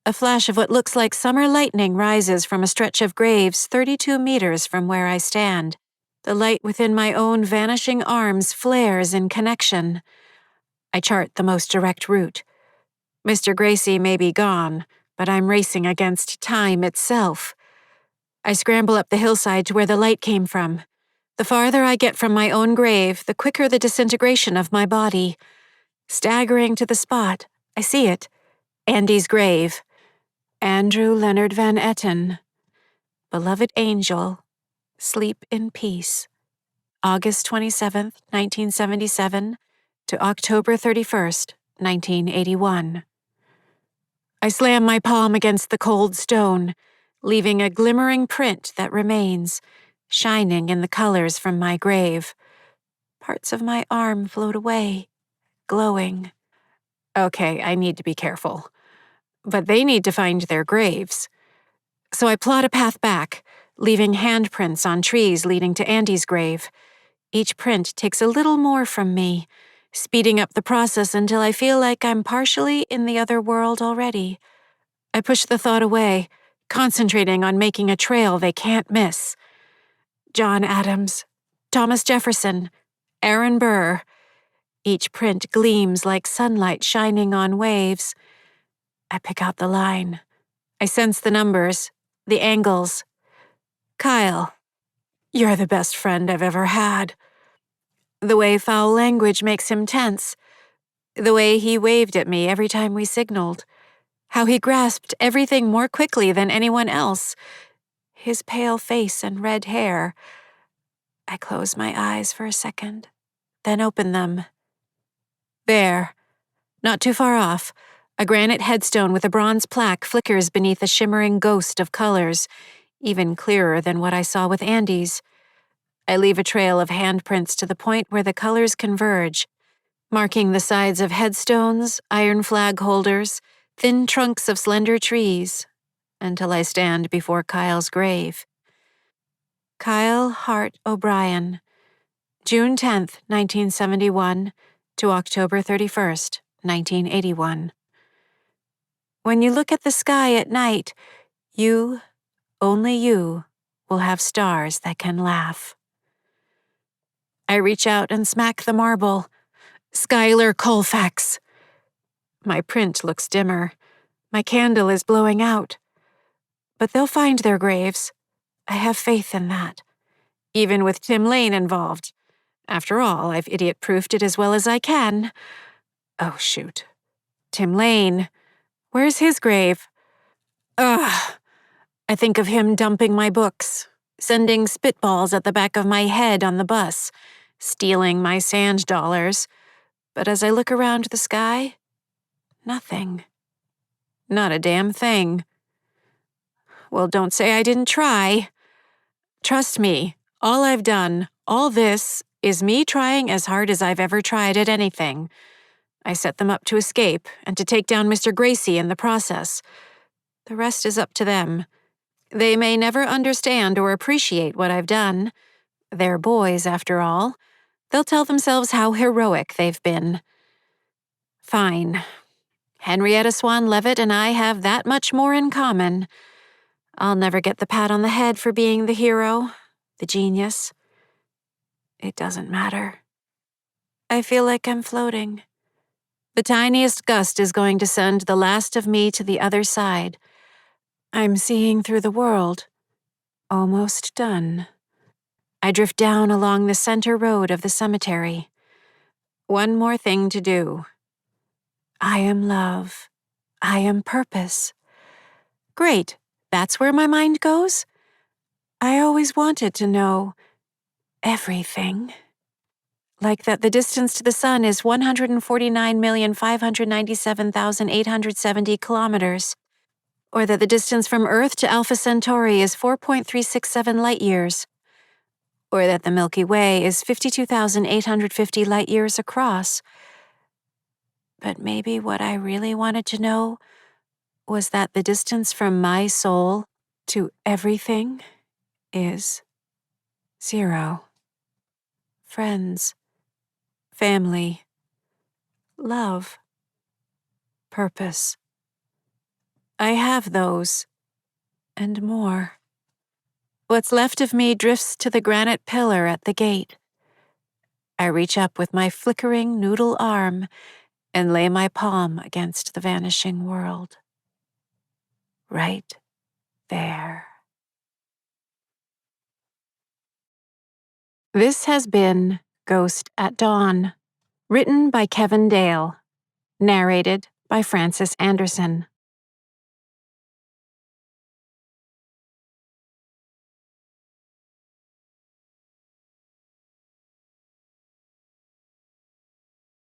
A flash of what looks like summer lightning rises from a stretch of graves 32 meters from where I stand. The light within my own vanishing arms flares in connection. I chart the most direct route. Mr. Gracie may be gone, but I'm racing against time itself. I scramble up the hillside to where the light came from. The farther I get from my own grave, the quicker the disintegration of my body. Staggering to the spot, I see it. Andy's grave. Andrew Leonard Van Etten. Beloved angel, sleep in peace. August 27th, 1977 to October 31st, 1981. I slam my palm against the cold stone, leaving a glimmering print that remains, shining in the colors from my grave. Parts of my arm float away, glowing. Okay, I need to be careful. But they need to find their graves. So I plot a path back, leaving handprints on trees leading to Andy's grave. Each print takes a little more from me, speeding up the process until I feel like I'm partially in the other world already. I push the thought away, concentrating on making a trail they can't miss. John Adams, Thomas Jefferson, Aaron Burr. Each print gleams like sunlight shining on waves. I pick out the line. I sense the numbers, the angles. Kyle, you're the best friend I've ever had. The way foul language makes him tense. The way he waved at me every time we signaled. How he grasped everything more quickly than anyone else. His pale face and red hair. I close my eyes for a second, then open them. There, not too far off, a granite headstone with a bronze plaque flickers beneath a shimmering ghost of colors, even clearer than what I saw with Andy's. I leave a trail of handprints to the point where the colors converge, marking the sides of headstones, iron flag holders, thin trunks of slender trees, until I stand before Kyle's grave. Kyle Hart O'Brien, June 10th, 1971 to October 31st, 1981. When you look at the sky at night, you, only you, will have stars that can laugh. I reach out and smack the marble. Schuyler Colfax. My print looks dimmer. My candle is blowing out. But they'll find their graves. I have faith in that. Even with Tim Lane involved. After all, I've idiot-proofed it as well as I can. Oh, shoot. Tim Lane. Where's his grave? Ugh. I think of him dumping my books, sending spitballs at the back of my head on the bus, stealing my sand dollars. But as I look around the sky, nothing. Not a damn thing. Well, don't say I didn't try. Trust me, all I've done, all this, is me trying as hard as I've ever tried at anything. I set them up to escape and to take down Mr. Gracie in the process. The rest is up to them. They may never understand or appreciate what I've done. They're boys, after all. They'll tell themselves how heroic they've been. Fine. Henrietta Swan Leavitt and I have that much more in common. I'll never get the pat on the head for being the hero, the genius. It doesn't matter. I feel like I'm floating. The tiniest gust is going to send the last of me to the other side. I'm seeing through the world. Almost done. I drift down along the center road of the cemetery. One more thing to do. I am love. I am purpose. Great, that's where my mind goes? I always wanted to know everything. Like that the distance to the sun is 149,597,870 kilometers, or that the distance from Earth to Alpha Centauri is 4.367 light years, or that the Milky Way is 52,850 light years across. But maybe what I really wanted to know was that the distance from my soul to everything is 0. Friends, family, love, purpose. I have those, and more. What's left of me drifts to the granite pillar at the gate. I reach up with my flickering noodle arm and lay my palm against the vanishing world. Right there. This has been Ghost at Dawn, written by Kevan Dale, narrated by Francis Anderson.